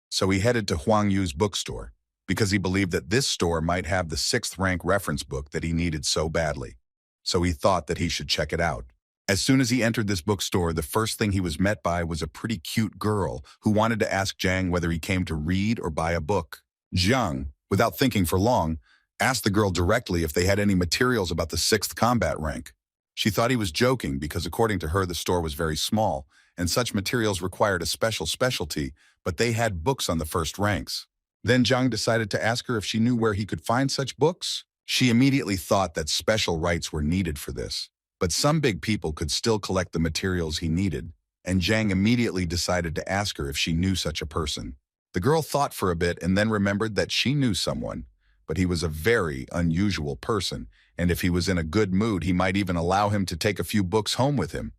Speaker 1: So he headed to Huang Yu's bookstore, because he believed that this store might have the 6th rank reference book that he needed so badly. So he thought that he should check it out. As soon as he entered this bookstore, the first thing he was met by was a pretty cute girl who wanted to ask Zhang whether he came to read or buy a book. Zhang, without thinking for long, asked the girl directly if they had any materials about the 6th combat rank. She thought he was joking because according to her the store was very small and such materials required a special specialty, but they had books on the 1st ranks. Then Zhang decided to ask her if she knew where he could find such books. She immediately thought that special rights were needed for this, but some big people could still collect the materials he needed, and Zhang immediately decided to ask her if she knew such a person. The girl thought for a bit and then remembered that she knew someone, but he was a very unusual person, and if he was in a good mood, he might even allow him to take a few books home with him.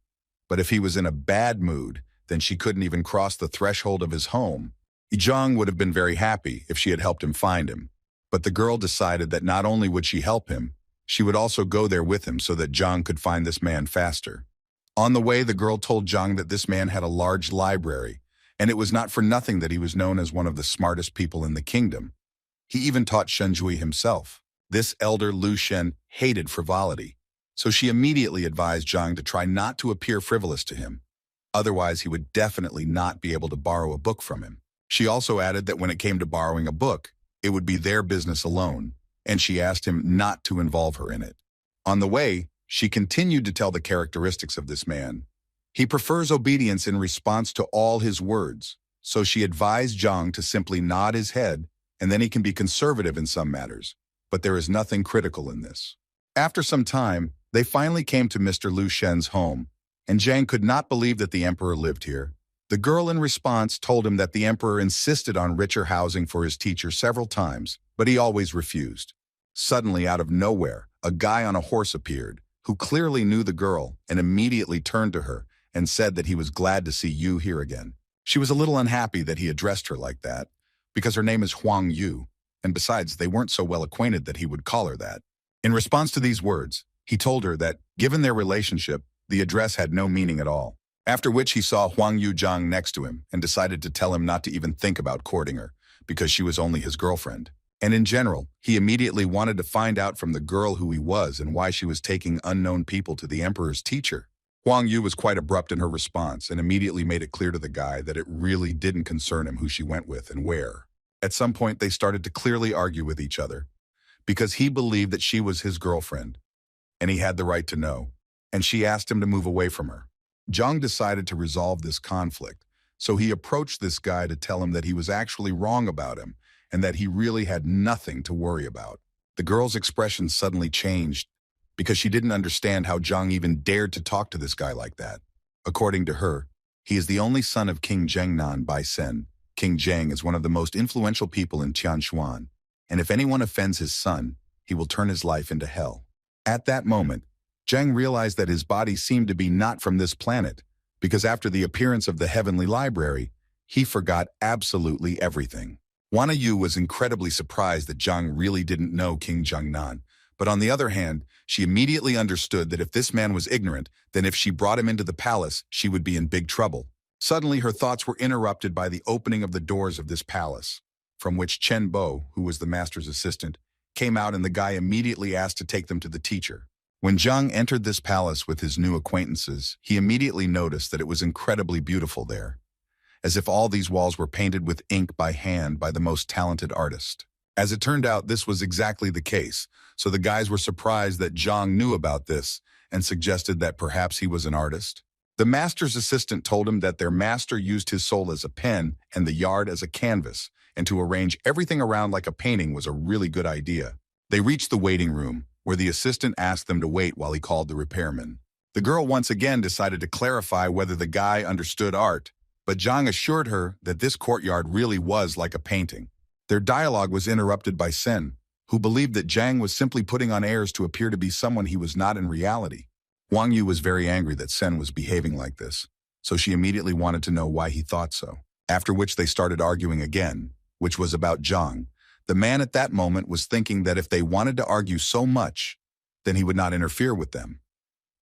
Speaker 1: But if he was in a bad mood, then she couldn't even cross the threshold of his home. Zhang would have been very happy if she had helped him find him, but the girl decided that not only would she help him, she would also go there with him so that Zhang could find this man faster. On the way, the girl told Zhang that this man had a large library, and it was not for nothing that he was known as one of the smartest people in the kingdom. He even taught Shenjui himself. This elder Lu Shen hated frivolity, so she immediately advised Zhang to try not to appear frivolous to him. Otherwise, he would definitely not be able to borrow a book from him. She also added that when it came to borrowing a book, it would be their business alone, and she asked him not to involve her in it. On the way, she continued to tell the characteristics of this man. He prefers obedience in response to all his words, so she advised Zhang to simply nod his head, and then he can be conservative in some matters, but there is nothing critical in this. After some time, they finally came to Mr. Lu Shen's home, and Zhang could not believe that the emperor lived here. The girl in response told him that the emperor insisted on richer housing for his teacher several times, but he always refused. Suddenly, out of nowhere, a guy on a horse appeared, who clearly knew the girl and immediately turned to her and said that he was glad to see Yu here again. She was a little unhappy that he addressed her like that, because her name is Huang Yu, and besides, they weren't so well acquainted that he would call her that. In response to these words, he told her that, given their relationship, the address had no meaning at all. After which he saw Huang Yu Zhang next to him and decided to tell him not to even think about courting her, because she was only his girlfriend. And in general, he immediately wanted to find out from the girl who he was and why she was taking unknown people to the emperor's teacher. Huang Yu was quite abrupt in her response and immediately made it clear to the guy that it really didn't concern him who she went with and where. At some point, they started to clearly argue with each other, because he believed that she was his girlfriend, and he had the right to know, and she asked him to move away from her. Zhang decided to resolve this conflict, so he approached this guy to tell him that he was actually wrong about him and that he really had nothing to worry about. The girl's expression suddenly changed because she didn't understand how Zhang even dared to talk to this guy like that. According to her, he is the only son of King Zhengnan by Sen. King Zheng is one of the most influential people in Tianshuan, and if anyone offends his son, he will turn his life into hell. At that moment, Zheng realized that his body seemed to be not from this planet, because after the appearance of the heavenly library, he forgot absolutely everything. Wana Yu was incredibly surprised that Zhang really didn't know King Zhengnan, But on the other hand, she immediately understood that if this man was ignorant, then if she brought him into the palace, she would be in big trouble. Suddenly, her thoughts were interrupted by the opening of the doors of this palace, from which Chen Bo, who was the master's assistant, came out, and the guy immediately asked to take them to the teacher. When Zhang entered this palace with his new acquaintances, he immediately noticed that it was incredibly beautiful there, as if all these walls were painted with ink by hand by the most talented artist. As it turned out, this was exactly the case, so the guys were surprised that Zhang knew about this and suggested that perhaps he was an artist. The master's assistant told him that their master used his soul as a pen and the yard as a canvas, and to arrange everything around like a painting was a really good idea. They reached the waiting room, where the assistant asked them to wait while he called the repairman. The girl once again decided to clarify whether the guy understood art, but Zhang assured her that this courtyard really was like a painting. Their dialogue was interrupted by Sen, who believed that Zhang was simply putting on airs to appear to be someone he was not in reality. Wang Yu was very angry that Sen was behaving like this, so she immediately wanted to know why he thought so. After which they started arguing again, which was about Zhang. The man at that moment was thinking that if they wanted to argue so much, then he would not interfere with them.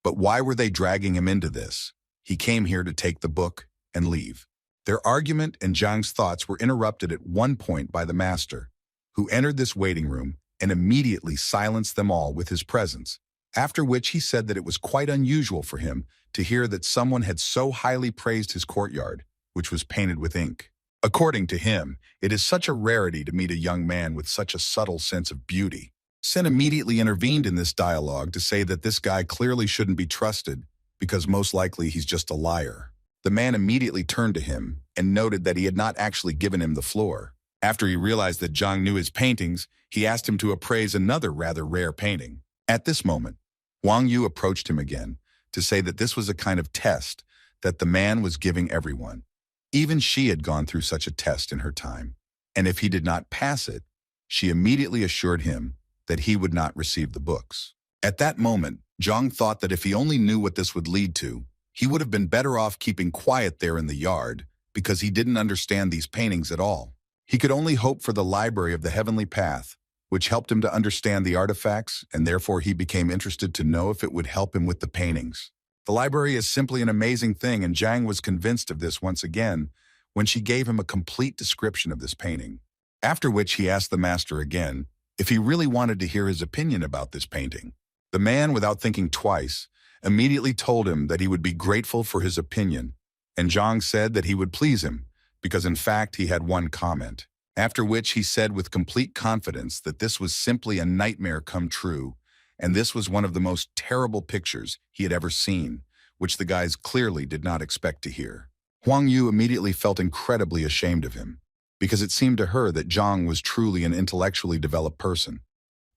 Speaker 1: But why were they dragging him into this? He came here to take the book and leave. Their argument and Zhang's thoughts were interrupted at one point by the master, who entered this waiting room and immediately silenced them all with his presence, after which he said that it was quite unusual for him to hear that someone had so highly praised his courtyard, which was painted with ink. According to him, it is such a rarity to meet a young man with such a subtle sense of beauty. Sen immediately intervened in this dialogue to say that this guy clearly shouldn't be trusted because most likely he's just a liar. The man immediately turned to him and noted that he had not actually given him the floor. After he realized that Zhang knew his paintings, he asked him to appraise another rather rare painting. At this moment, Wang Yu approached him again to say that this was a kind of test that the man was giving everyone. Even she had gone through such a test in her time, and if he did not pass it, she immediately assured him that he would not receive the books. At that moment, Zhang thought that if he only knew what this would lead to, he would have been better off keeping quiet there in the yard because he didn't understand these paintings at all. He could only hope for the library of the heavenly path, which helped him to understand the artifacts, and therefore he became interested to know if it would help him with the paintings. The library is simply an amazing thing, and Zhang was convinced of this once again when she gave him a complete description of this painting. After which he asked the master again if he really wanted to hear his opinion about this painting. The man, without thinking twice, immediately told him that he would be grateful for his opinion, and Zhang said that he would please him, because in fact he had one comment. After which he said with complete confidence that this was simply a nightmare come true, and this was one of the most terrible pictures he had ever seen, which the guys clearly did not expect to hear. Huang Yu immediately felt incredibly ashamed of him, because it seemed to her that Zhang was truly an intellectually developed person,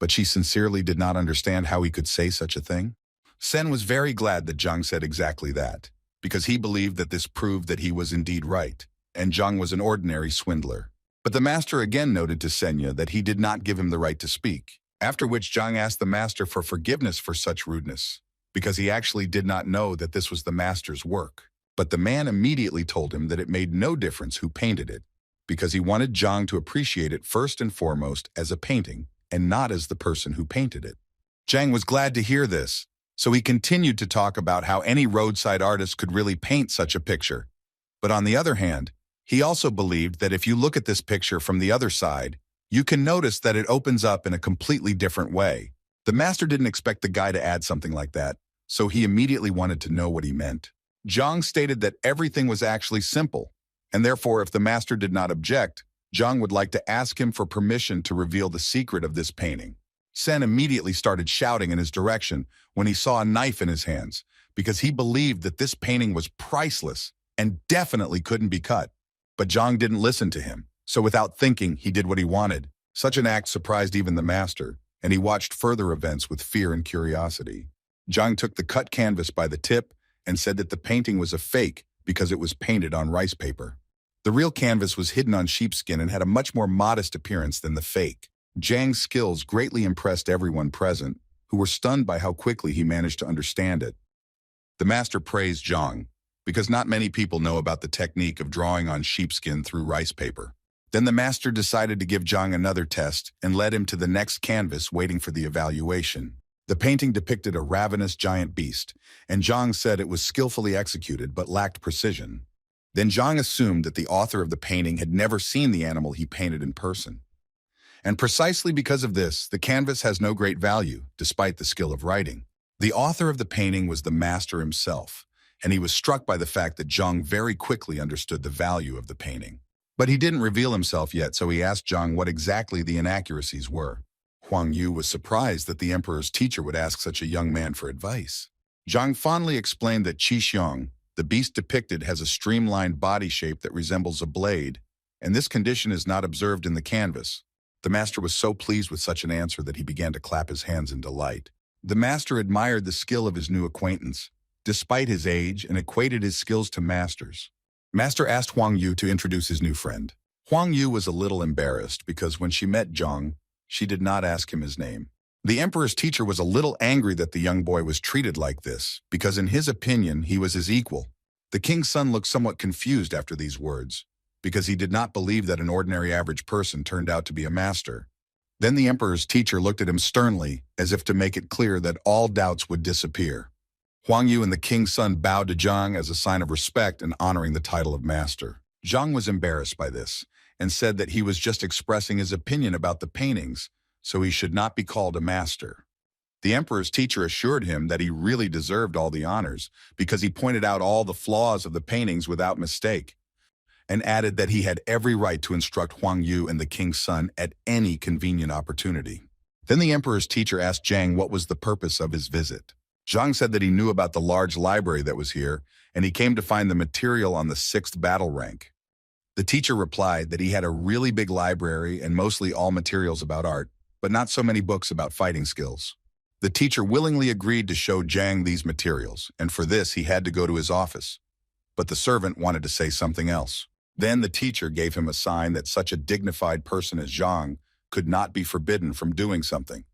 Speaker 1: but she sincerely did not understand how he could say such a thing. Sen was very glad that Zhang said exactly that, because he believed that this proved that he was indeed right, and Zhang was an ordinary swindler. But the master again noted to Senya that he did not give him the right to speak, after which Zhang asked the master for forgiveness for such rudeness, because he actually did not know that this was the master's work. But the man immediately told him that it made no difference who painted it, because he wanted Zhang to appreciate it first and foremost as a painting, and not as the person who painted it. Zhang was glad to hear this, so he continued to talk about how any roadside artist could really paint such a picture. But on the other hand, he also believed that if you look at this picture from the other side, you can notice that it opens up in a completely different way. The master didn't expect the guy to add something like that, so he immediately wanted to know what he meant. Zhang stated that everything was actually simple, and therefore if the master did not object, Zhang would like to ask him for permission to reveal the secret of this painting. Sen immediately started shouting in his direction when he saw a knife in his hands, because he believed that this painting was priceless and definitely couldn't be cut. But Zhang didn't listen to him, so without thinking, he did what he wanted. Such an act surprised even the master, and he watched further events with fear and curiosity. Zhang took the cut canvas by the tip and said that the painting was a fake because it was painted on rice paper. The real canvas was hidden on sheepskin and had a much more modest appearance than the fake. Zhang's skills greatly impressed everyone present, who were stunned by how quickly he managed to understand it. The master praised Zhang, because not many people know about the technique of drawing on sheepskin through rice paper. Then the master decided to give Zhang another test and led him to the next canvas waiting for the evaluation. The painting depicted a ravenous giant beast, and Zhang said it was skillfully executed but lacked precision. Then Zhang assumed that the author of the painting had never seen the animal he painted in person. And precisely because of this, the canvas has no great value, despite the skill of writing. The author of the painting was the master himself, and he was struck by the fact that Zhang very quickly understood the value of the painting. But he didn't reveal himself yet, so he asked Zhang what exactly the inaccuracies were. Huang Yu was surprised that the emperor's teacher would ask such a young man for advice. Zhang fondly explained that Qi Xiong, the beast depicted, has a streamlined body shape that resembles a blade, and this condition is not observed in the canvas. The master was so pleased with such an answer that he began to clap his hands in delight. The master admired the skill of his new acquaintance, despite his age, and equated his skills to master's. Master asked Huang Yu to introduce his new friend. Huang Yu was a little embarrassed because when she met Zhang, she did not ask him his name. The emperor's teacher was a little angry that the young boy was treated like this, because in his opinion, he was his equal. The king's son looked somewhat confused after these words, because he did not believe that an ordinary average person turned out to be a master. Then the emperor's teacher looked at him sternly, as if to make it clear that all doubts would disappear. Huang Yu and the king's son bowed to Zhang as a sign of respect and honoring the title of master. Zhang was embarrassed by this, and said that he was just expressing his opinion about the paintings, so he should not be called a master. The emperor's teacher assured him that he really deserved all the honors, because he pointed out all the flaws of the paintings without mistake, and added that he had every right to instruct Huang Yu and the king's son at any convenient opportunity. Then the emperor's teacher asked Zhang what was the purpose of his visit. Zhang said that he knew about the large library that was here, and he came to find the material on the 6th battle rank. The teacher replied that he had a really big library and mostly all materials about art, but not so many books about fighting skills. The teacher willingly agreed to show Zhang these materials, and for this he had to go to his office. But the servant wanted to say something else. Then the teacher gave him a sign that such a dignified person as Zhang could not be forbidden from doing something.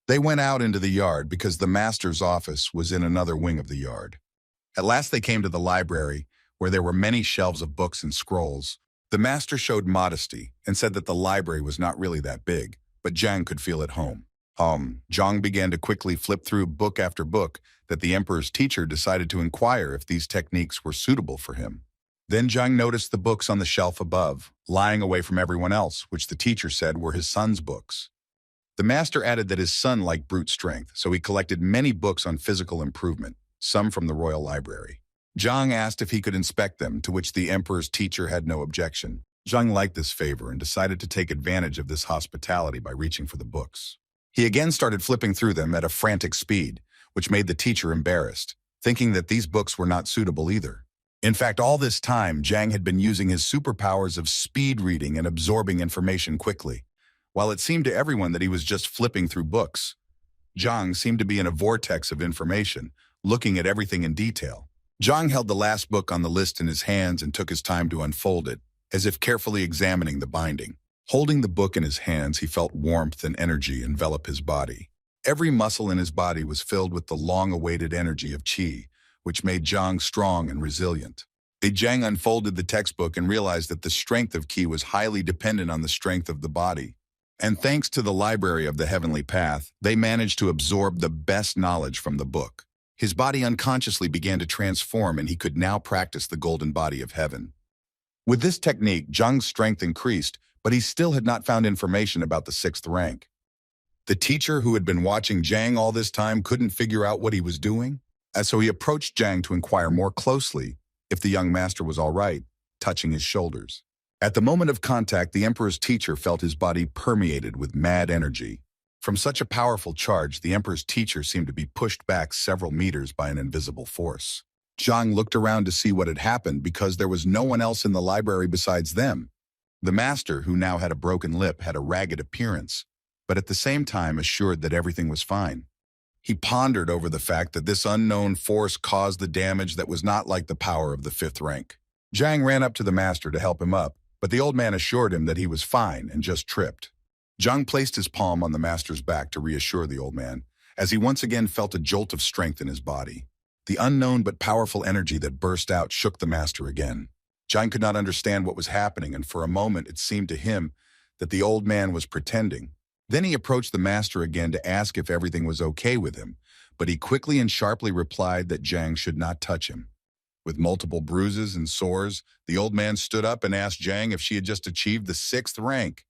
Speaker 1: They went out into the yard because the master's office was in another wing of the yard. At last they came to the library, where there were many shelves of books and scrolls. The master showed modesty and said that the library was not really that big, but Zhang could feel at home. Zhang began to quickly flip through book after book that the emperor's teacher decided to inquire if these techniques were suitable for him. Then Zhang noticed the books on the shelf above, lying away from everyone else, which the teacher said were his son's books. The master added that his son liked brute strength, so he collected many books on physical improvement, some from the royal library. Zhang asked if he could inspect them, to which the emperor's teacher had no objection. Zhang liked this favor and decided to take advantage of this hospitality by reaching for the books. He again started flipping through them at a frantic speed, which made the teacher embarrassed, thinking that these books were not suitable either. In fact, all this time, Zhang had been using his superpowers of speed reading and absorbing information quickly. While it seemed to everyone that he was just flipping through books, Zhang seemed to be in a vortex of information, looking at everything in detail. Zhang held the last book on the list in his hands and took his time to unfold it, as if carefully examining the binding. Holding the book in his hands, he felt warmth and energy envelop his body. Every muscle in his body was filled with the long-awaited energy of qi, which made Zhang strong and resilient. Zhang unfolded the textbook and realized that the strength of qi was highly dependent on the strength of the body. And thanks to the library of the heavenly path, they managed to absorb the best knowledge from the book. His body unconsciously began to transform, and he could now practice the golden body of heaven. With this technique, Zhang's strength increased, but he still had not found information about the 6th rank. The teacher who had been watching Zhang all this time couldn't figure out what he was doing, and so he approached Zhang to inquire more closely if the young master was all right, touching his shoulders. At the moment of contact, the emperor's teacher felt his body permeated with mad energy. From such a powerful charge, the emperor's teacher seemed to be pushed back several meters by an invisible force. Zhang looked around to see what had happened because there was no one else in the library besides them. The master, who now had a broken lip, had a ragged appearance, but at the same time assured that everything was fine. He pondered over the fact that this unknown force caused the damage that was not like the power of the 5th rank. Zhang ran up to the master to help him up, but the old man assured him that he was fine and just tripped. Zhang placed his palm on the master's back to reassure the old man, as he once again felt a jolt of strength in his body. The unknown but powerful energy that burst out shook the master again. Zhang could not understand what was happening, and for a moment it seemed to him that the old man was pretending. Then he approached the master again to ask if everything was okay with him, but he quickly and sharply replied that Zhang should not touch him. With multiple bruises and sores, the old man stood up and asked Zhang if she had just achieved the 6th rank.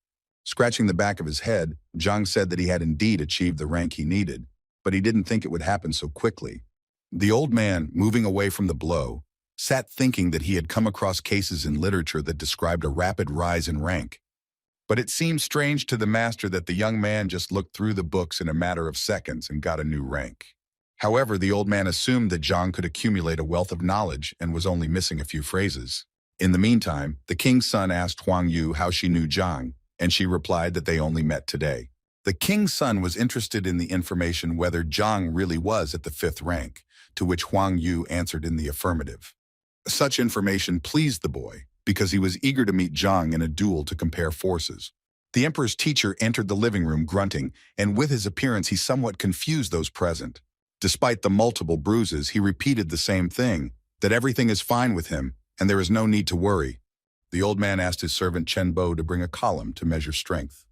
Speaker 1: Scratching the back of his head, Zhang said that he had indeed achieved the rank he needed, but he didn't think it would happen so quickly. The old man, moving away from the blow, sat thinking that he had come across cases in literature that described a rapid rise in rank. But it seemed strange to the master that the young man just looked through the books in a matter of seconds and got a new rank. However, the old man assumed that Zhang could accumulate a wealth of knowledge and was only missing a few phrases. In the meantime, the king's son asked Huang Yu how she knew Zhang, and she replied that they only met today. The king's son was interested in the information whether Zhang really was at the 5th rank, to which Huang Yu answered in the affirmative. Such information pleased the boy, because he was eager to meet Zhang in a duel to compare forces. The emperor's teacher entered the living room grunting, and with his appearance he somewhat confused those present. Despite the multiple bruises, he repeated the same thing, that everything is fine with him, and there is no need to worry. The old man asked his servant Chen Bo to bring a column to measure strength.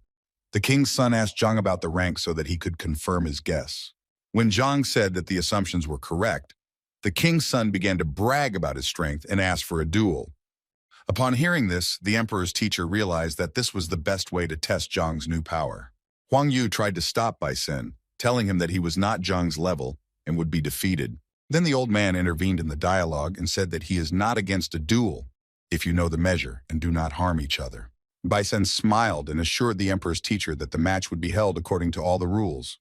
Speaker 1: The king's son asked Zhang about the rank so that he could confirm his guess. When Zhang said that the assumptions were correct, the king's son began to brag about his strength and asked for a duel. Upon hearing this, the emperor's teacher realized that this was the best way to test Zhang's new power. Huang Yu tried to stop Bai Sen, telling him that he was not Zhang's level and would be defeated. Then the old man intervened in the dialogue and said that he is not against a duel if you know the measure and do not harm each other. Bai Sen smiled and assured the emperor's teacher that the match would be held according to all the rules.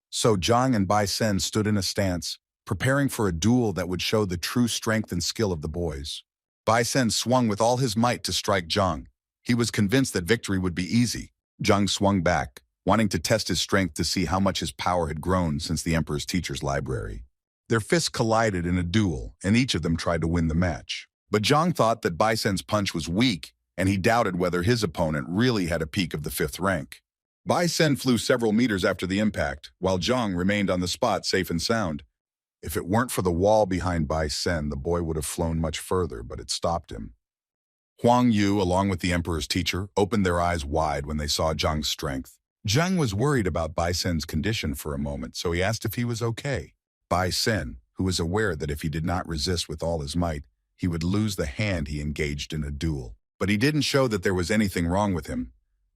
Speaker 1: So Zhang and Bai Sen stood in a stance, preparing for a duel that would show the true strength and skill of the boys. Bai Sen swung with all his might to strike Zhang. He was convinced that victory would be easy. Zhang swung back, wanting to test his strength to see how much his power had grown since the emperor's teacher's library. Their fists collided in a duel, and each of them tried to win the match. But Zhang thought that Bai Sen's punch was weak, and he doubted whether his opponent really had a peak of the 5th rank. Bai Sen flew several meters after the impact, while Zhang remained on the spot safe and sound. If it weren't for the wall behind Bai Sen, the boy would have flown much further, but it stopped him. Huang Yu, along with the emperor's teacher, opened their eyes wide when they saw Zhang's strength. Zhang was worried about Bai Sen's condition for a moment, so he asked if he was okay. Bai Sen, who was aware that if he did not resist with all his might, he would lose the hand he engaged in a duel. But he didn't show that there was anything wrong with him.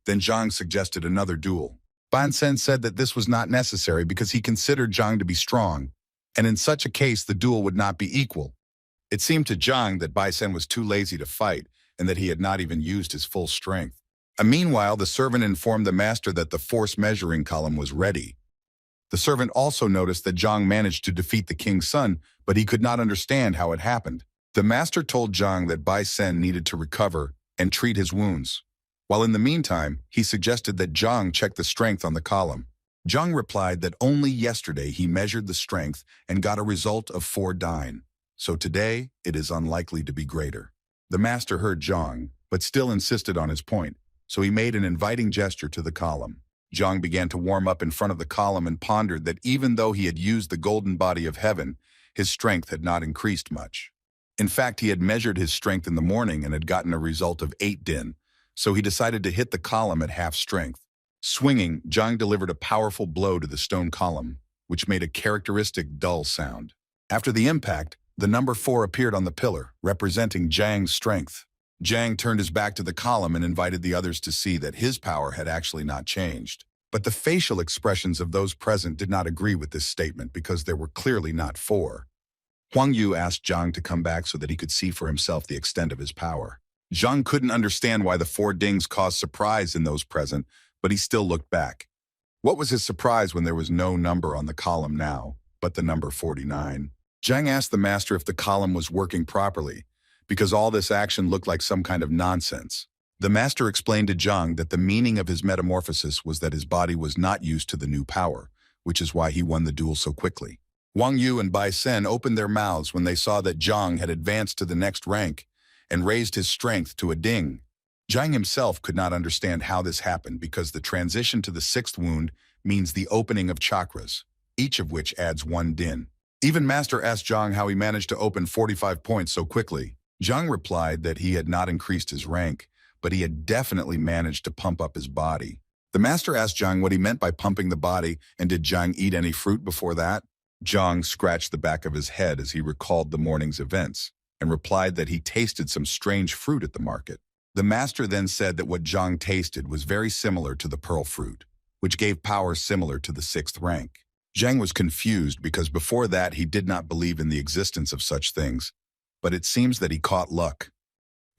Speaker 1: Then Zhang suggested another duel. Bai Sen said that this was not necessary because he considered Zhang to be strong, and in such a case the duel would not be equal. It seemed to Zhang that Bai Sen was too lazy to fight and that he had not even used his full strength. Meanwhile, the servant informed the master that the force measuring column was ready. The servant also noticed that Zhang managed to defeat the king's son, but he could not understand how it happened. The master told Zhang that Bai Sen needed to recover and treat his wounds, while in the meantime, he suggested that Zhang check the strength on the column. Zhang replied that only yesterday he measured the strength and got a result of 4 dyne, so today it is unlikely to be greater. The master heard Zhang, but still insisted on his point, so he made an inviting gesture to the column. Zhang began to warm up in front of the column and pondered that even though he had used the golden body of heaven, his strength had not increased much. In fact, he had measured his strength in the morning and had gotten a result of 8 din, so he decided to hit the column at half strength. Swinging, Zhang delivered a powerful blow to the stone column, which made a characteristic dull sound. After the impact, the number 4 appeared on the pillar, representing Zhang's strength. Zhang turned his back to the column and invited the others to see that his power had actually not changed. But the facial expressions of those present did not agree with this statement because there were clearly not 4. Huang Yu asked Zhang to come back so that he could see for himself the extent of his power. Zhang couldn't understand why the 4 dings caused surprise in those present, but he still looked back. What was his surprise when there was no number on the column now, but the number 49? Zhang asked the master if the column was working properly, because all this action looked like some kind of nonsense. The master explained to Zhang that the meaning of his metamorphosis was that his body was not used to the new power, which is why he won the duel so quickly. Wang Yu and Bai Sen opened their mouths when they saw that Zhang had advanced to the next rank and raised his strength to a ding. Zhang himself could not understand how this happened because the transition to the 6th wound means the opening of chakras, each of which adds 1 din. Even Master asked Zhang how he managed to open 45 points so quickly. Zhang replied that he had not increased his rank, but he had definitely managed to pump up his body. The master asked Zhang what he meant by pumping the body, and did Zhang eat any fruit before that? Zhang scratched the back of his head as he recalled the morning's events, and replied that he tasted some strange fruit at the market. The master then said that what Zhang tasted was very similar to the pearl fruit, which gave power similar to the 6th rank. Zhang was confused because before that he did not believe in the existence of such things, but it seems that he caught luck.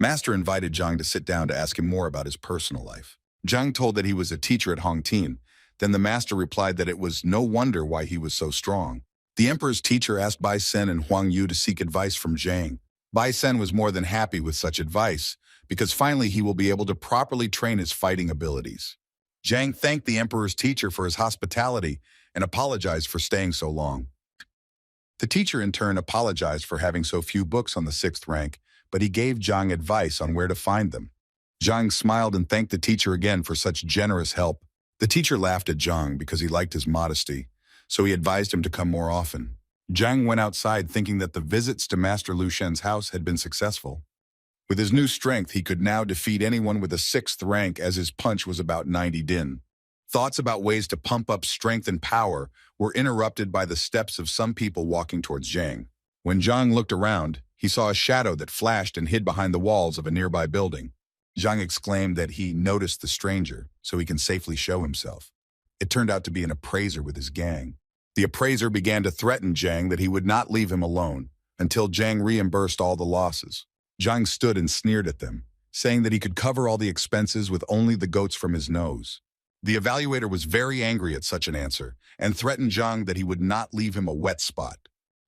Speaker 1: Master invited Zhang to sit down to ask him more about his personal life. Zhang told that he was a teacher at Hongting. Then the master replied that it was no wonder why he was so strong. The emperor's teacher asked Bai Sen and Huang Yu to seek advice from Zhang. Bai Sen was more than happy with such advice, because finally he will be able to properly train his fighting abilities. Zhang thanked the emperor's teacher for his hospitality and apologized for staying so long. The teacher in turn apologized for having so few books on the 6th rank, but he gave Zhang advice on where to find them. Zhang smiled and thanked the teacher again for such generous help. The teacher laughed at Zhang because he liked his modesty, so he advised him to come more often. Zhang went outside thinking that the visits to Master Lu Shen's house had been successful. With his new strength, he could now defeat anyone with a 6th rank, as his punch was about 90 din. Thoughts about ways to pump up strength and power were interrupted by the steps of some people walking towards Zhang. When Zhang looked around, he saw a shadow that flashed and hid behind the walls of a nearby building. Zhang exclaimed that he noticed the stranger, so he can safely show himself. It turned out to be an appraiser with his gang. The appraiser began to threaten Zhang that he would not leave him alone until Zhang reimbursed all the losses. Zhang stood and sneered at them, saying that he could cover all the expenses with only the goats from his nose. The evaluator was very angry at such an answer and threatened Zhang that he would not leave him a wet spot.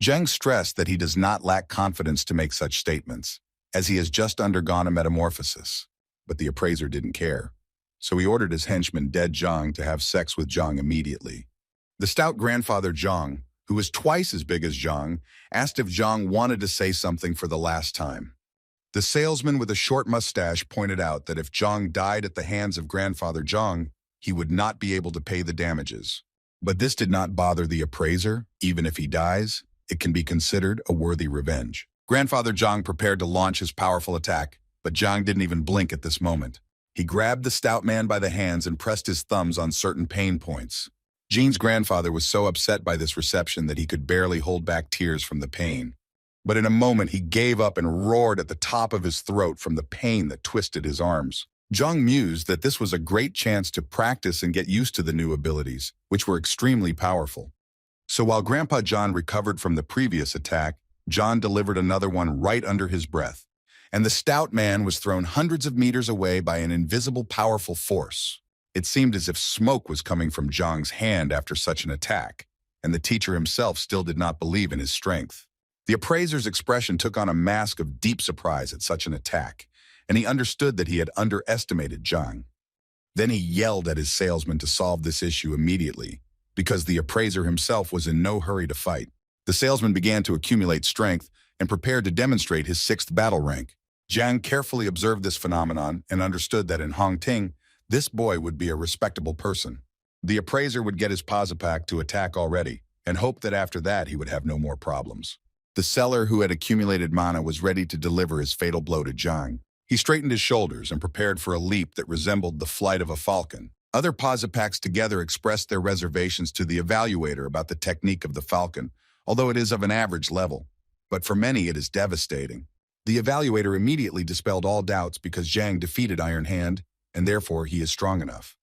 Speaker 1: Zhang stressed that he does not lack confidence to make such statements, as he has just undergone a metamorphosis. But the appraiser didn't care, so he ordered his henchman Dead Zhang to have sex with Zhang immediately. The stout grandfather Zhang, who was twice as big as Zhang, asked if Zhang wanted to say something for the last time. The salesman with a short mustache pointed out that if Zhang died at the hands of grandfather Zhang, he would not be able to pay the damages. But this did not bother the appraiser. Even if he dies, it can be considered a worthy revenge. Grandfather Zhang prepared to launch his powerful attack, but Zhang didn't even blink at this moment. He grabbed the stout man by the hands and pressed his thumbs on certain pain points. Jean's grandfather was so upset by this reception that he could barely hold back tears from the pain. But in a moment, he gave up and roared at the top of his throat from the pain that twisted his arms. Zhang mused that this was a great chance to practice and get used to the new abilities, which were extremely powerful. So while Grandpa John recovered from the previous attack, John delivered another one right under his breath, and the stout man was thrown hundreds of meters away by an invisible powerful force. It seemed as if smoke was coming from Zhang's hand after such an attack, and the teacher himself still did not believe in his strength. The appraiser's expression took on a mask of deep surprise at such an attack, and he understood that he had underestimated Zhang. Then he yelled at his salesman to solve this issue immediately, because the appraiser himself was in no hurry to fight. The salesman began to accumulate strength and prepared to demonstrate his 6th battle rank. Zhang carefully observed this phenomenon and understood that in Hongting, this boy would be a respectable person. The appraiser would get his Pazapak to attack already, and hoped that after that he would have no more problems. The seller who had accumulated mana was ready to deliver his fatal blow to Zhang. He straightened his shoulders and prepared for a leap that resembled the flight of a falcon. Other Pazapaks together expressed their reservations to the evaluator about the technique of the falcon, although it is of an average level. But for many it is devastating. The evaluator immediately dispelled all doubts because Zhang defeated Iron Hand, and therefore he is strong enough.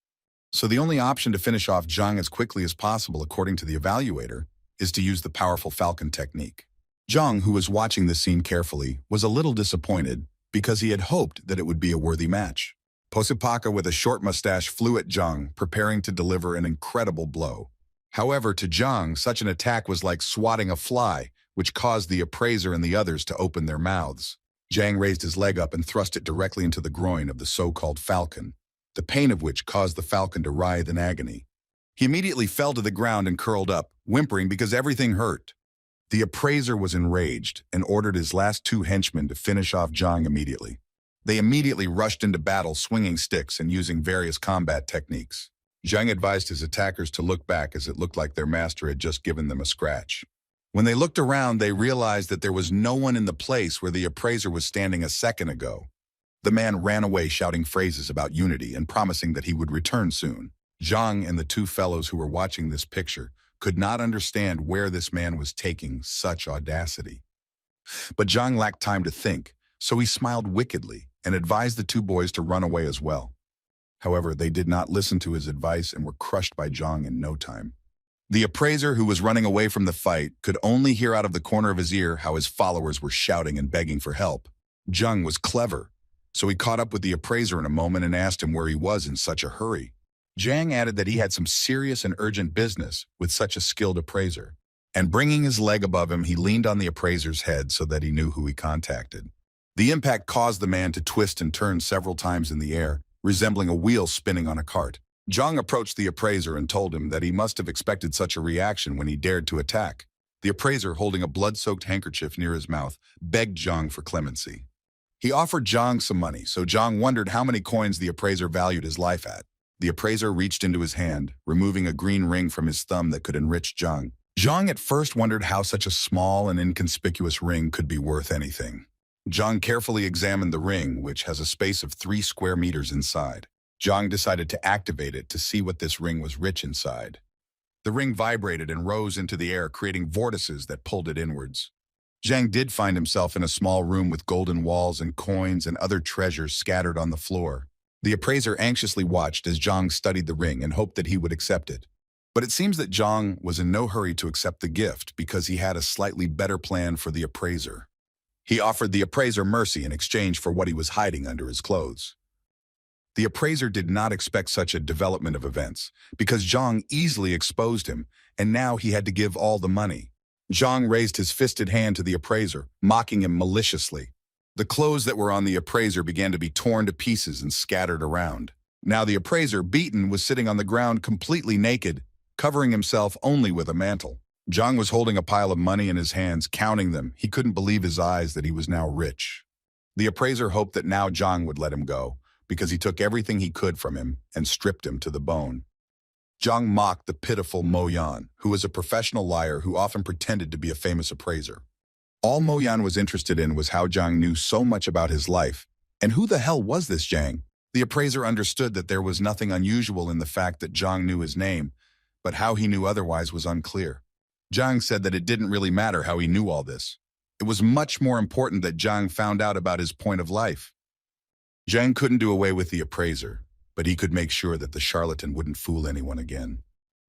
Speaker 1: So the only option to finish off Zhang as quickly as possible, according to the evaluator, is to use the powerful falcon technique. Zhang, who was watching the scene carefully, was a little disappointed because he had hoped that it would be a worthy match. Posipaka with a short mustache flew at Zhang, preparing to deliver an incredible blow. However, to Zhang, such an attack was like swatting a fly, which caused the appraiser and the others to open their mouths. Zhang raised his leg up and thrust it directly into the groin of the so-called falcon, the pain of which caused the falcon to writhe in agony. He immediately fell to the ground and curled up, whimpering because everything hurt. The appraiser was enraged and ordered his last 2 henchmen to finish off Zhang immediately. They immediately rushed into battle, swinging sticks and using various combat techniques. Zhang advised his attackers to look back as it looked like their master had just given them a scratch. When they looked around, they realized that there was no one in the place where the appraiser was standing a second ago. The man ran away shouting phrases about unity and promising that he would return soon. Zhang and the two fellows who were watching this picture could not understand where this man was taking such audacity. But Zhang lacked time to think, so he smiled wickedly and advised the two boys to run away as well. However, they did not listen to his advice and were crushed by Zhang in no time. The appraiser, who was running away from the fight, could only hear out of the corner of his ear how his followers were shouting and begging for help. Zhang was clever, so he caught up with the appraiser in a moment and asked him where he was in such a hurry. Zhang added that he had some serious and urgent business with such a skilled appraiser, and bringing his leg above him, he leaned on the appraiser's head so that he knew who he contacted. The impact caused the man to twist and turn several times in the air, resembling a wheel spinning on a cart. Zhang approached the appraiser and told him that he must have expected such a reaction when he dared to attack. The appraiser, holding a blood-soaked handkerchief near his mouth, begged Zhang for clemency. He offered Zhang some money, so Zhang wondered how many coins the appraiser valued his life at. The appraiser reached into his hand, removing a green ring from his thumb that could enrich Zhang. Zhang at first wondered how such a small and inconspicuous ring could be worth anything. Zhang carefully examined the ring, which has a space of 3 square meters inside. Zhang decided to activate it to see what this ring was rich inside. The ring vibrated and rose into the air, creating vortices that pulled it inwards. Zhang did find himself in a small room with golden walls and coins and other treasures scattered on the floor. The appraiser anxiously watched as Zhang studied the ring and hoped that he would accept it. But it seems that Zhang was in no hurry to accept the gift because he had a slightly better plan for the appraiser. He offered the appraiser mercy in exchange for what he was hiding under his clothes. The appraiser did not expect such a development of events, because Zhang easily exposed him, and now he had to give all the money. Zhang raised his fisted hand to the appraiser, mocking him maliciously. The clothes that were on the appraiser began to be torn to pieces and scattered around. Now the appraiser, beaten, was sitting on the ground completely naked, covering himself only with a mantle. Zhang was holding a pile of money in his hands, counting them. He couldn't believe his eyes that he was now rich. The appraiser hoped that now Zhang would let him go, because he took everything he could from him and stripped him to the bone. Zhang mocked the pitiful Mo Yan, who was a professional liar who often pretended to be a famous appraiser. All Mo Yan was interested in was how Zhang knew so much about his life, and who the hell was this Zhang? The appraiser understood that there was nothing unusual in the fact that Zhang knew his name, but how he knew otherwise was unclear. Zhang said that it didn't really matter how he knew all this. It was much more important that Zhang found out about his point of life. Zhang couldn't do away with the appraiser, but he could make sure that the charlatan wouldn't fool anyone again.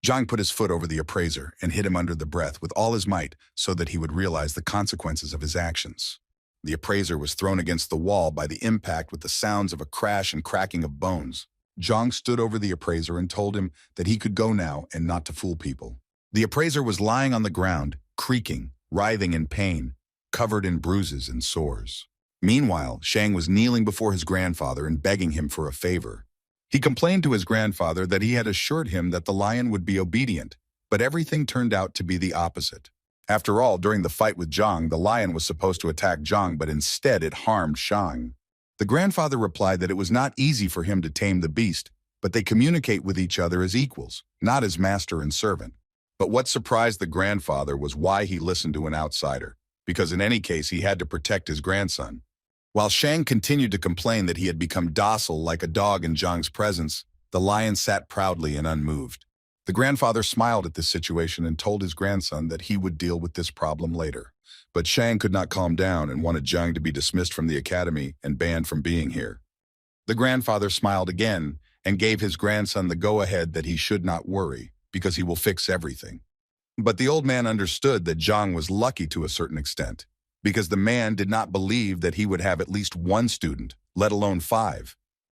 Speaker 1: Zhang put his foot over the appraiser and hit him under the breath with all his might so that he would realize the consequences of his actions. The appraiser was thrown against the wall by the impact with the sounds of a crash and cracking of bones. Zhang stood over the appraiser and told him that he could go now and not to fool people. The appraiser was lying on the ground, creaking, writhing in pain, covered in bruises and sores. Meanwhile, Shang was kneeling before his grandfather and begging him for a favor. He complained to his grandfather that he had assured him that the lion would be obedient, but everything turned out to be the opposite. After all, during the fight with Zhang, the lion was supposed to attack Zhang, but instead it harmed Shang. The grandfather replied that it was not easy for him to tame the beast, but they communicate with each other as equals, not as master and servant. But what surprised the grandfather was why he listened to an outsider, because in any case he had to protect his grandson. While Shang continued to complain that he had become docile like a dog in Zhang's presence, the lion sat proudly and unmoved. The grandfather smiled at this situation and told his grandson that he would deal with this problem later. But Shang could not calm down and wanted Zhang to be dismissed from the academy and banned from being here. The grandfather smiled again and gave his grandson the go-ahead that he should not worry, because he will fix everything. But the old man understood that Zhang was lucky to a certain extent, because the man did not believe that he would have at least one student, let alone 5.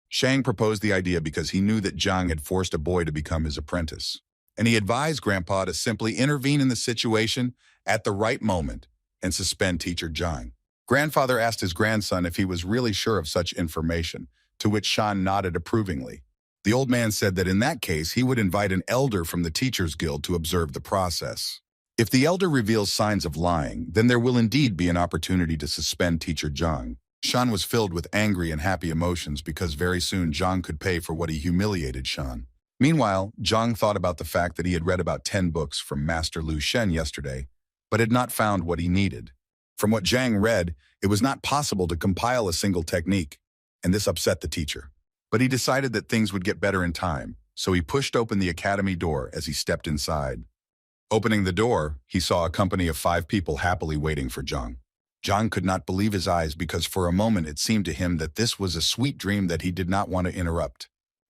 Speaker 1: Shang proposed the idea because he knew that Zhang had forced a boy to become his apprentice, and he advised Grandpa to simply intervene in the situation at the right moment and suspend teacher Zhang. Grandfather asked his grandson if he was really sure of such information, to which Shan nodded approvingly. The old man said that in that case he would invite an elder from the Teachers Guild to observe the process. If the elder reveals signs of lying, then there will indeed be an opportunity to suspend teacher Zhang. Shan was filled with angry and happy emotions because very soon Zhang could pay for what he humiliated Shan. Meanwhile, Zhang thought about the fact that he had read about 10 books from Master Lu Shen yesterday, but had not found what he needed. From what Zhang read, it was not possible to compile a single technique, and this upset the teacher. But he decided that things would get better in time, so he pushed open the academy door as he stepped inside. Opening the door, he saw a company of 5 people happily waiting for Zhang. Zhang could not believe his eyes because for a moment it seemed to him that this was a sweet dream that he did not want to interrupt.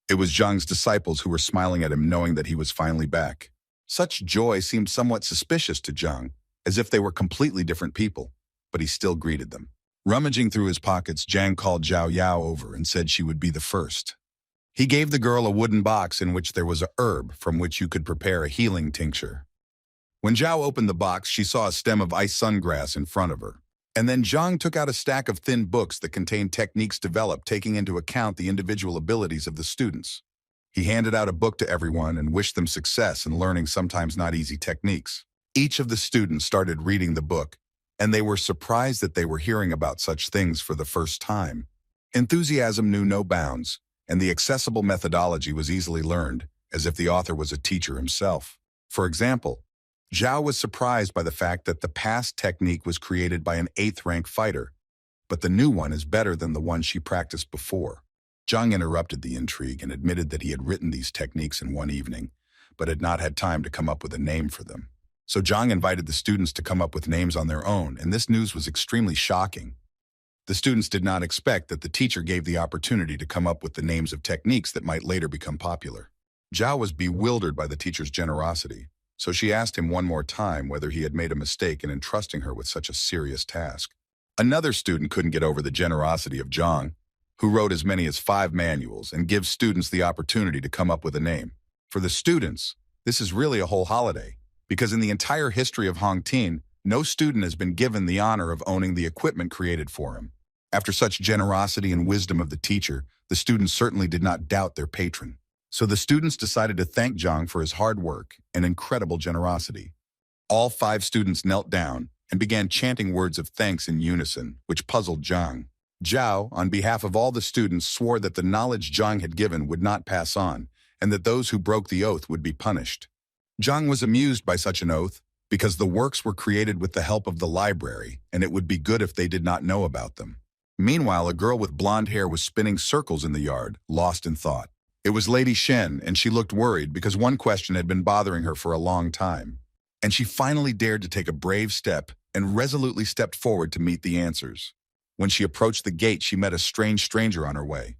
Speaker 1: It was Zhang's disciples who were smiling at him knowing that he was finally back. Such joy seemed somewhat suspicious to Zhang, as if they were completely different people, but he still greeted them. Rummaging through his pockets, Zhang called Zhao Yao over and said she would be the first. He gave the girl a wooden box in which there was a herb from which you could prepare a healing tincture. When Zhao opened the box, she saw a stem of ice sungrass in front of her. And then Zhang took out a stack of thin books that contained techniques developed taking into account the individual abilities of the students. He handed out a book to everyone and wished them success in learning sometimes not easy techniques. Each of the students started reading the book, and they were surprised that they were hearing about such things for the first time. Enthusiasm knew no bounds, and the accessible methodology was easily learned, as if the author was a teacher himself. For example, Zhao was surprised by the fact that the past technique was created by an 8th rank fighter, but the new one is better than the one she practiced before. Zhang interrupted the intrigue and admitted that he had written these techniques in one evening, but had not had time to come up with a name for them. So Zhang invited the students to come up with names on their own, and this news was extremely shocking. The students did not expect that the teacher gave the opportunity to come up with the names of techniques that might later become popular. Zhao was bewildered by the teacher's generosity, so she asked him one more time whether he had made a mistake in entrusting her with such a serious task. Another student couldn't get over the generosity of Zhang, who wrote as many as 5 manuals and gives students the opportunity to come up with a name. For the students, this is really a whole holiday, because in the entire history of Hongtin, no student has been given the honor of owning the equipment created for him. After such generosity and wisdom of the teacher, the students certainly did not doubt their patron. So the students decided to thank Zhang for his hard work and incredible generosity. All 5 students knelt down and began chanting words of thanks in unison, which puzzled Zhang. Zhao, on behalf of all the students, swore that the knowledge Zhang had given would not pass on, and that those who broke the oath would be punished. Zhang was amused by such an oath, because the works were created with the help of the library, and it would be good if they did not know about them. Meanwhile, a girl with blonde hair was spinning circles in the yard, lost in thought. It was Lady Shen, and she looked worried because one question had been bothering her for a long time. And she finally dared to take a brave step and resolutely stepped forward to meet the answers. When she approached the gate, she met a strange stranger on her way.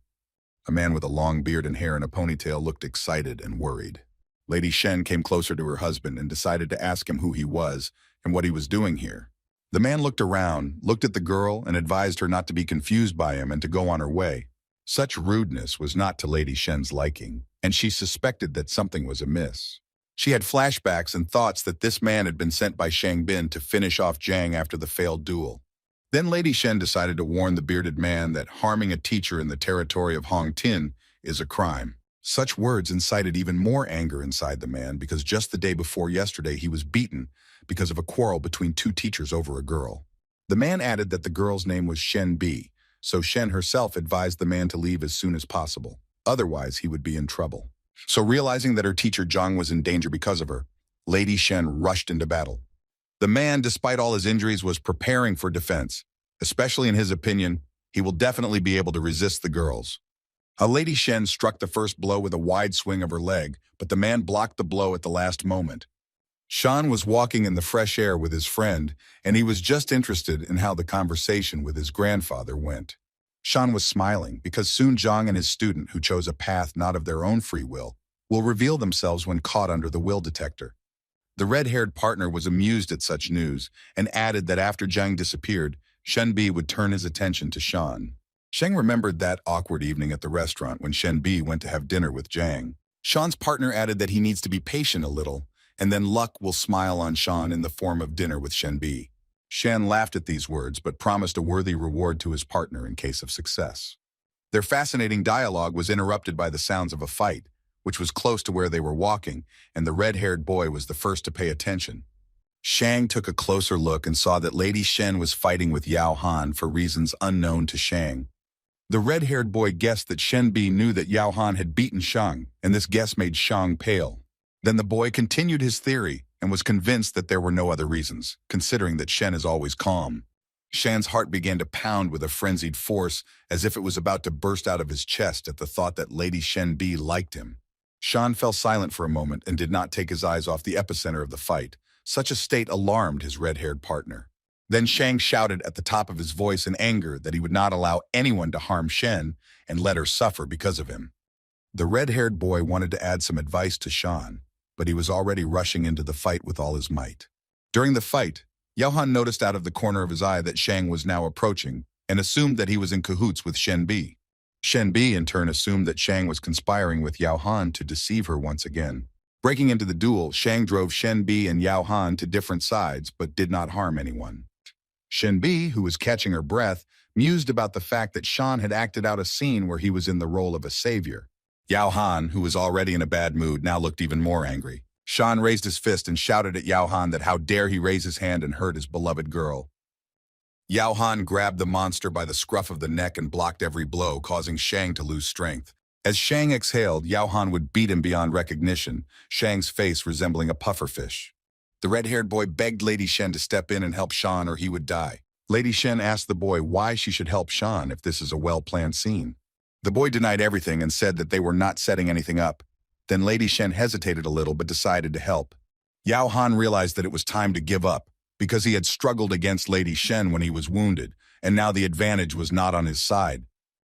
Speaker 1: A man with a long beard and hair in a ponytail looked excited and worried. Lady Shen came closer to her husband and decided to ask him who he was and what he was doing here. The man looked around, looked at the girl, and advised her not to be confused by him and to go on her way. Such rudeness was not to Lady Shen's liking, and she suspected that something was amiss. She had flashbacks and thoughts that this man had been sent by Shang Bin to finish off Zhang after the failed duel. Then Lady Shen decided to warn the bearded man that harming a teacher in the territory of Hongtin is a crime. Such words incited even more anger inside the man because just the day before yesterday he was beaten because of a quarrel between 2 teachers over a girl. The man added that the girl's name was Shen Bi, so Shen herself advised the man to leave as soon as possible. Otherwise, he would be in trouble. So realizing that her teacher Zhang was in danger because of her, Lady Shen rushed into battle. The man, despite all his injuries, was preparing for defense. Especially in his opinion, he will definitely be able to resist the girls. Lady Shen struck the first blow with a wide swing of her leg, but the man blocked the blow at the last moment. Shan was walking in the fresh air with his friend, and he was just interested in how the conversation with his grandfather went. Shan was smiling because soon Zhang and his student, who chose a path not of their own free will reveal themselves when caught under the will detector. The red-haired partner was amused at such news and added that after Zhang disappeared, Shen Bi would turn his attention to Shan. Sheng remembered that awkward evening at the restaurant when Shen Bi went to have dinner with Zhang. Shan's partner added that he needs to be patient a little, and then luck will smile on Shan in the form of dinner with Shen Bi. Shen laughed at these words but promised a worthy reward to his partner in case of success. Their fascinating dialogue was interrupted by the sounds of a fight, which was close to where they were walking, and the red-haired boy was the first to pay attention. Shang took a closer look and saw that Lady Shen was fighting with Yao Han for reasons unknown to Shang. The red-haired boy guessed that Shen Bi knew that Yao Han had beaten Shang, and this guess made Shang pale. Then the boy continued his theory and was convinced that there were no other reasons, considering that Shen is always calm. Shan's heart began to pound with a frenzied force, as if it was about to burst out of his chest at the thought that Lady Shen Bi liked him. Shan fell silent for a moment and did not take his eyes off the epicenter of the fight. Such a state alarmed his red-haired partner. Then Shang shouted at the top of his voice in anger that he would not allow anyone to harm Shen and let her suffer because of him. The red-haired boy wanted to add some advice to Shan, but he was already rushing into the fight with all his might. During the fight, Yao Han noticed out of the corner of his eye that Shang was now approaching and assumed that he was in cahoots with Shen Bi. Shen Bi in turn assumed that Shang was conspiring with Yao Han to deceive her once again. Breaking into the duel, Shang drove Shen Bi and Yao Han to different sides but did not harm anyone. Shen Bi, who was catching her breath, mused about the fact that Shan had acted out a scene where he was in the role of a savior. Yao Han, who was already in a bad mood, now looked even more angry. Shan raised his fist and shouted at Yao Han that how dare he raise his hand and hurt his beloved girl. Yao Han grabbed the monster by the scruff of the neck and blocked every blow, causing Shang to lose strength. As Shang exhaled, Yao Han would beat him beyond recognition, Shang's face resembling a pufferfish. The red-haired boy begged Lady Shen to step in and help Shan or he would die. Lady Shen asked the boy why she should help Shan if this is a well-planned scene. The boy denied everything and said that they were not setting anything up. Then Lady Shen hesitated a little but decided to help. Yao Han realized that it was time to give up, because he had struggled against Lady Shen when he was wounded, and now the advantage was not on his side.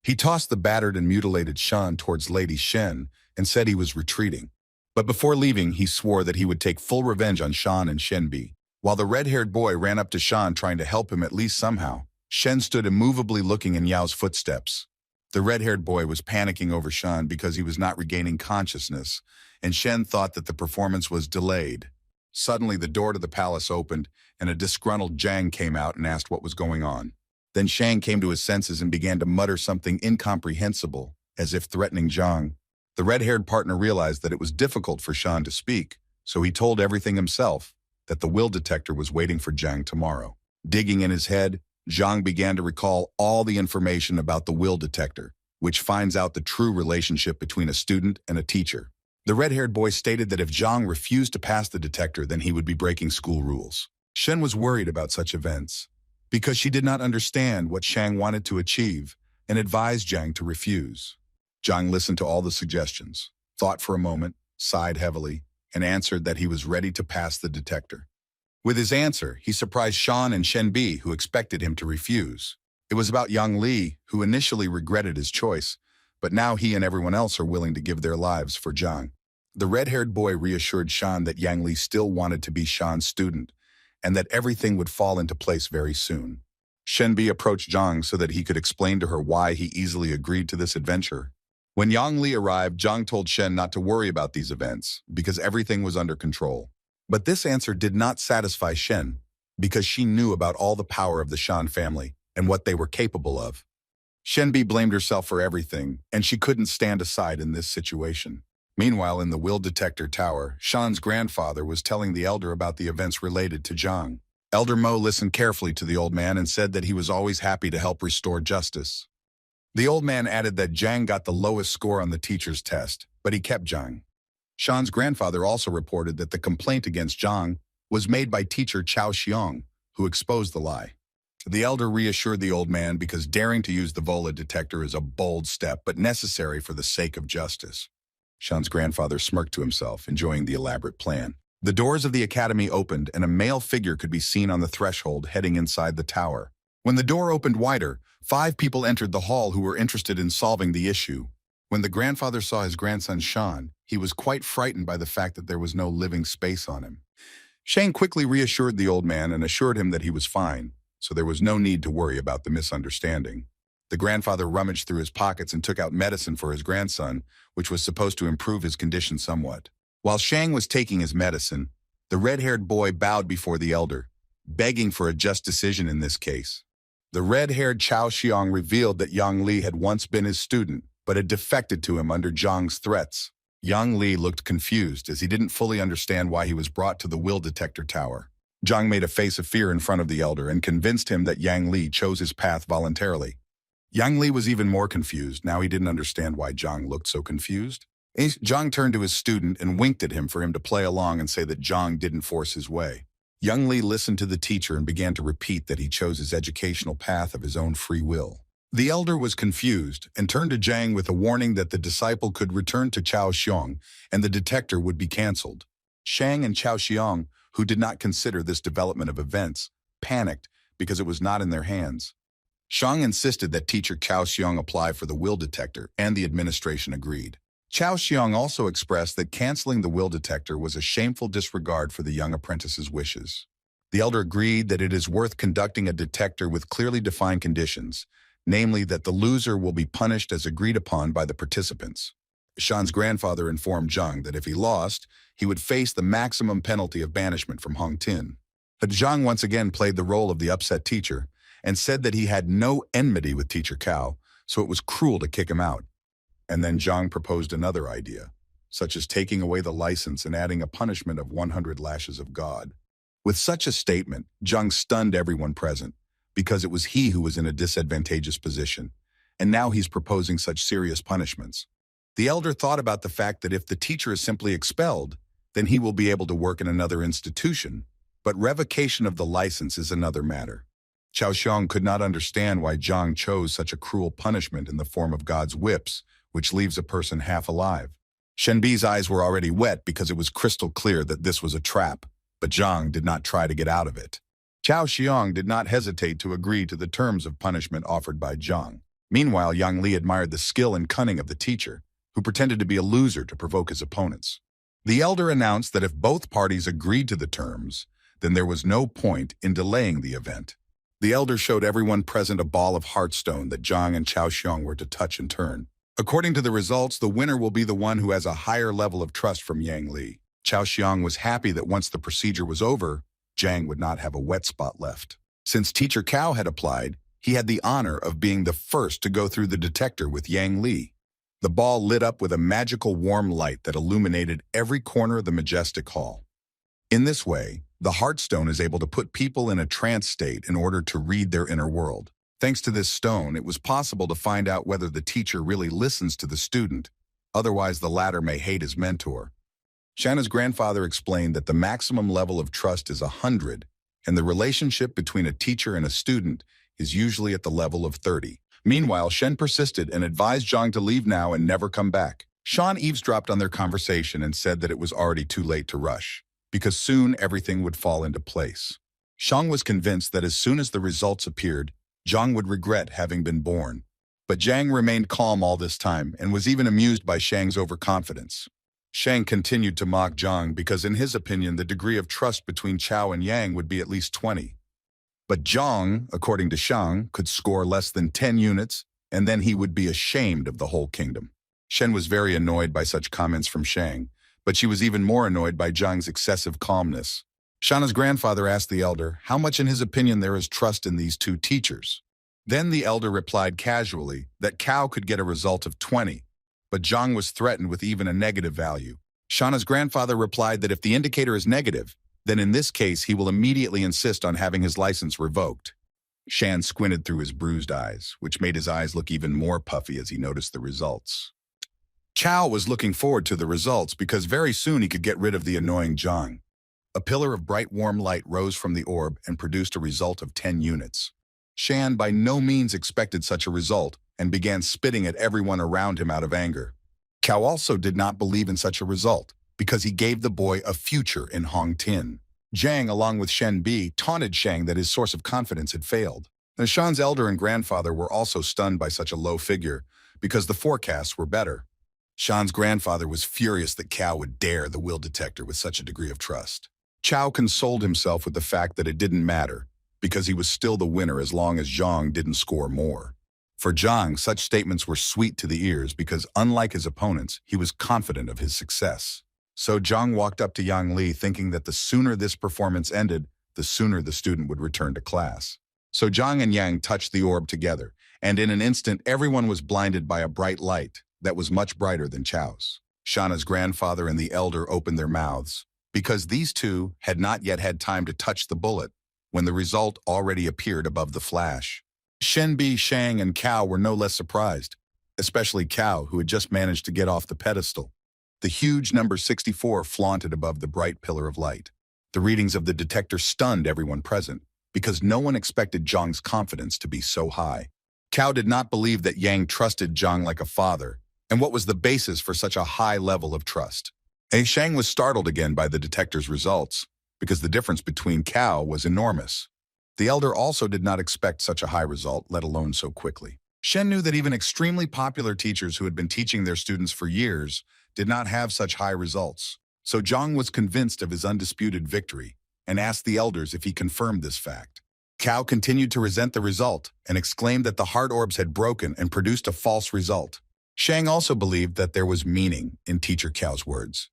Speaker 1: He tossed the battered and mutilated Shan towards Lady Shen and said he was retreating. But before leaving, he swore that he would take full revenge on Shan and Shen Bi. While the red-haired boy ran up to Shan trying to help him at least somehow, Shen stood immovably looking in Yao's footsteps. The red-haired boy was panicking over Shan because he was not regaining consciousness, and Shen thought that the performance was delayed. Suddenly, the door to the palace opened, and a disgruntled Zhang came out and asked what was going on. Then Shang came to his senses and began to mutter something incomprehensible, as if threatening Zhang. The red-haired partner realized that it was difficult for Shan to speak, so he told everything himself, that the will detector was waiting for Zhang tomorrow. Digging in his head, Zhang began to recall all the information about the will detector, which finds out the true relationship between a student and a teacher. The red-haired boy stated that if Zhang refused to pass the detector, then he would be breaking school rules. Shen was worried about such events, because she did not understand what Shang wanted to achieve, and advised Zhang to refuse. Zhang listened to all the suggestions, thought for a moment, sighed heavily, and answered that he was ready to pass the detector. With his answer, he surprised Shan and Shen Bi, who expected him to refuse. It was about Yang Li, who initially regretted his choice, but now he and everyone else are willing to give their lives for Zhang. The red-haired boy reassured Shan that Yang Li still wanted to be Shan's student, and that everything would fall into place very soon. Shen Bi approached Zhang so that he could explain to her why he easily agreed to this adventure. When Yang Li arrived, Zhang told Shen not to worry about these events, because everything was under control. But this answer did not satisfy Shen, because she knew about all the power of the Shan family and what they were capable of. Shen Bi blamed herself for everything, and she couldn't stand aside in this situation. Meanwhile, in the will detector tower, Shan's grandfather was telling the elder about the events related to Zhang. Elder Mo listened carefully to the old man and said that he was always happy to help restore justice. The old man added that Zhang got the lowest score on the teacher's test, but he kept Zhang. Shan's grandfather also reported that the complaint against Zhang was made by teacher Chao Xiong, who exposed the lie. The elder reassured the old man because daring to use the Vola detector is a bold step but necessary for the sake of justice. Shan's grandfather smirked to himself, enjoying the elaborate plan. The doors of the academy opened and a male figure could be seen on the threshold heading inside the tower. When the door opened wider, 5 people entered the hall who were interested in solving the issue. When the grandfather saw his grandson Shan, he was quite frightened by the fact that there was no living space on him. Shang quickly reassured the old man and assured him that he was fine, so there was no need to worry about the misunderstanding. The grandfather rummaged through his pockets and took out medicine for his grandson, which was supposed to improve his condition somewhat. While Shang was taking his medicine, the red-haired boy bowed before the elder, begging for a just decision in this case. The red-haired Chao Xiong revealed that Yang Li had once been his student, but had defected to him under Zhang's threats. Yang Li looked confused as he didn't fully understand why he was brought to the will detector tower. Zhang made a face of fear in front of the elder and convinced him that Yang Li chose his path voluntarily. Yang Li was even more confused. Now he didn't understand why Zhang looked so confused. Zhang turned to his student and winked at him for him to play along and say that Zhang didn't force his way. Young Li listened to the teacher and began to repeat that he chose his educational path of his own free will. The elder was confused and turned to Zhang with a warning that the disciple could return to Chao Xiong and the detector would be cancelled. Shang and Chao Xiong, who did not consider this development of events, panicked because it was not in their hands. Shang insisted that teacher Chao Xiong apply for the will detector, and the administration agreed. Chao Xiong also expressed that canceling the will detector was a shameful disregard for the young apprentice's wishes. The elder agreed that it is worth conducting a detector with clearly defined conditions, namely that the loser will be punished as agreed upon by the participants. Shan's grandfather informed Zhang that if he lost, he would face the maximum penalty of banishment from Hongtin. But Zhang once again played the role of the upset teacher and said that he had no enmity with teacher Cao, so it was cruel to kick him out. And then Zhang proposed another idea, such as taking away the license and adding a punishment of 100 lashes of God. With such a statement, Zhang stunned everyone present, because it was he who was in a disadvantageous position, and now he's proposing such serious punishments. The elder thought about the fact that if the teacher is simply expelled, then he will be able to work in another institution, but revocation of the license is another matter. Chao Xiong could not understand why Zhang chose such a cruel punishment in the form of God's whips, which leaves a person half alive. Shenbi's eyes were already wet because it was crystal clear that this was a trap, but Zhang did not try to get out of it. Chao Xiong did not hesitate to agree to the terms of punishment offered by Zhang. Meanwhile, Yang Li admired the skill and cunning of the teacher, who pretended to be a loser to provoke his opponents. The elder announced that if both parties agreed to the terms, then there was no point in delaying the event. The elder showed everyone present a ball of heartstone that Zhang and Chao Xiong were to touch in turn. According to the results, the winner will be the one who has a higher level of trust from Yang Li. Chao Xiong was happy that once the procedure was over, Zhang would not have a wet spot left. Since teacher Cao had applied, he had the honor of being the first to go through the detector with Yang Li. The ball lit up with a magical warm light that illuminated every corner of the majestic hall. In this way, the Heartstone is able to put people in a trance state in order to read their inner world. Thanks to this stone, it was possible to find out whether the teacher really listens to the student, otherwise the latter may hate his mentor. Shanna's grandfather explained that the maximum level of trust is 100, and the relationship between a teacher and a student is usually at the level of 30. Meanwhile, Shen persisted and advised Zhang to leave now and never come back. Shan eavesdropped on their conversation and said that it was already too late to rush, because soon everything would fall into place. Shang was convinced that as soon as the results appeared, Zhang would regret having been born. But Zhang remained calm all this time and was even amused by Shang's overconfidence. Shang continued to mock Zhang because in his opinion the degree of trust between Chao and Yang would be at least 20. But Zhang, according to Shang, could score less than 10 units, and then he would be ashamed of the whole kingdom. Shen was very annoyed by such comments from Shang, but she was even more annoyed by Zhang's excessive calmness. Shanna's grandfather asked the elder how much in his opinion there is trust in these two teachers. Then the elder replied casually that Cao could get a result of 20, but Zhang was threatened with even a negative value. Shanna's grandfather replied that if the indicator is negative, then in this case he will immediately insist on having his license revoked. Shan squinted through his bruised eyes, which made his eyes look even more puffy as he noticed the results. Cao was looking forward to the results because very soon he could get rid of the annoying Zhang. A pillar of bright warm light rose from the orb and produced a result of 10 units. Shan by no means expected such a result and began spitting at everyone around him out of anger. Cao also did not believe in such a result because he gave the boy a future in Hongtin. Zhang, along with Shen Bi, taunted Shang that his source of confidence had failed. Now, Shan's elder and grandfather were also stunned by such a low figure because the forecasts were better. Shan's grandfather was furious that Cao would dare the will detector with such a degree of trust. Chao consoled himself with the fact that it didn't matter because he was still the winner as long as Zhang didn't score more. For Zhang, such statements were sweet to the ears because, unlike his opponents, he was confident of his success. So Zhang walked up to Yang Li thinking that the sooner this performance ended, the sooner the student would return to class. So Zhang and Yang touched the orb together, and in an instant everyone was blinded by a bright light that was much brighter than Chao's. Shanna's grandfather and the elder opened their mouths, because these two had not yet had time to touch the bullet when the result already appeared above the flash. Shen Bi, Shang, and Cao were no less surprised, especially Cao, who had just managed to get off the pedestal. The huge number 64 flaunted above the bright pillar of light. The readings of the detector stunned everyone present, because no one expected Zhang's confidence to be so high. Cao did not believe that Yang trusted Zhang like a father, and what was the basis for such a high level of trust? Shang was startled again by the detector's results, because the difference between Cao was enormous. The elder also did not expect such a high result, let alone so quickly. Shen knew that even extremely popular teachers who had been teaching their students for years did not have such high results. So Zhang was convinced of his undisputed victory and asked the elders if he confirmed this fact. Cao continued to resent the result and exclaimed that the heart orbs had broken and produced a false result. Shang also believed that there was meaning in teacher Cao's words,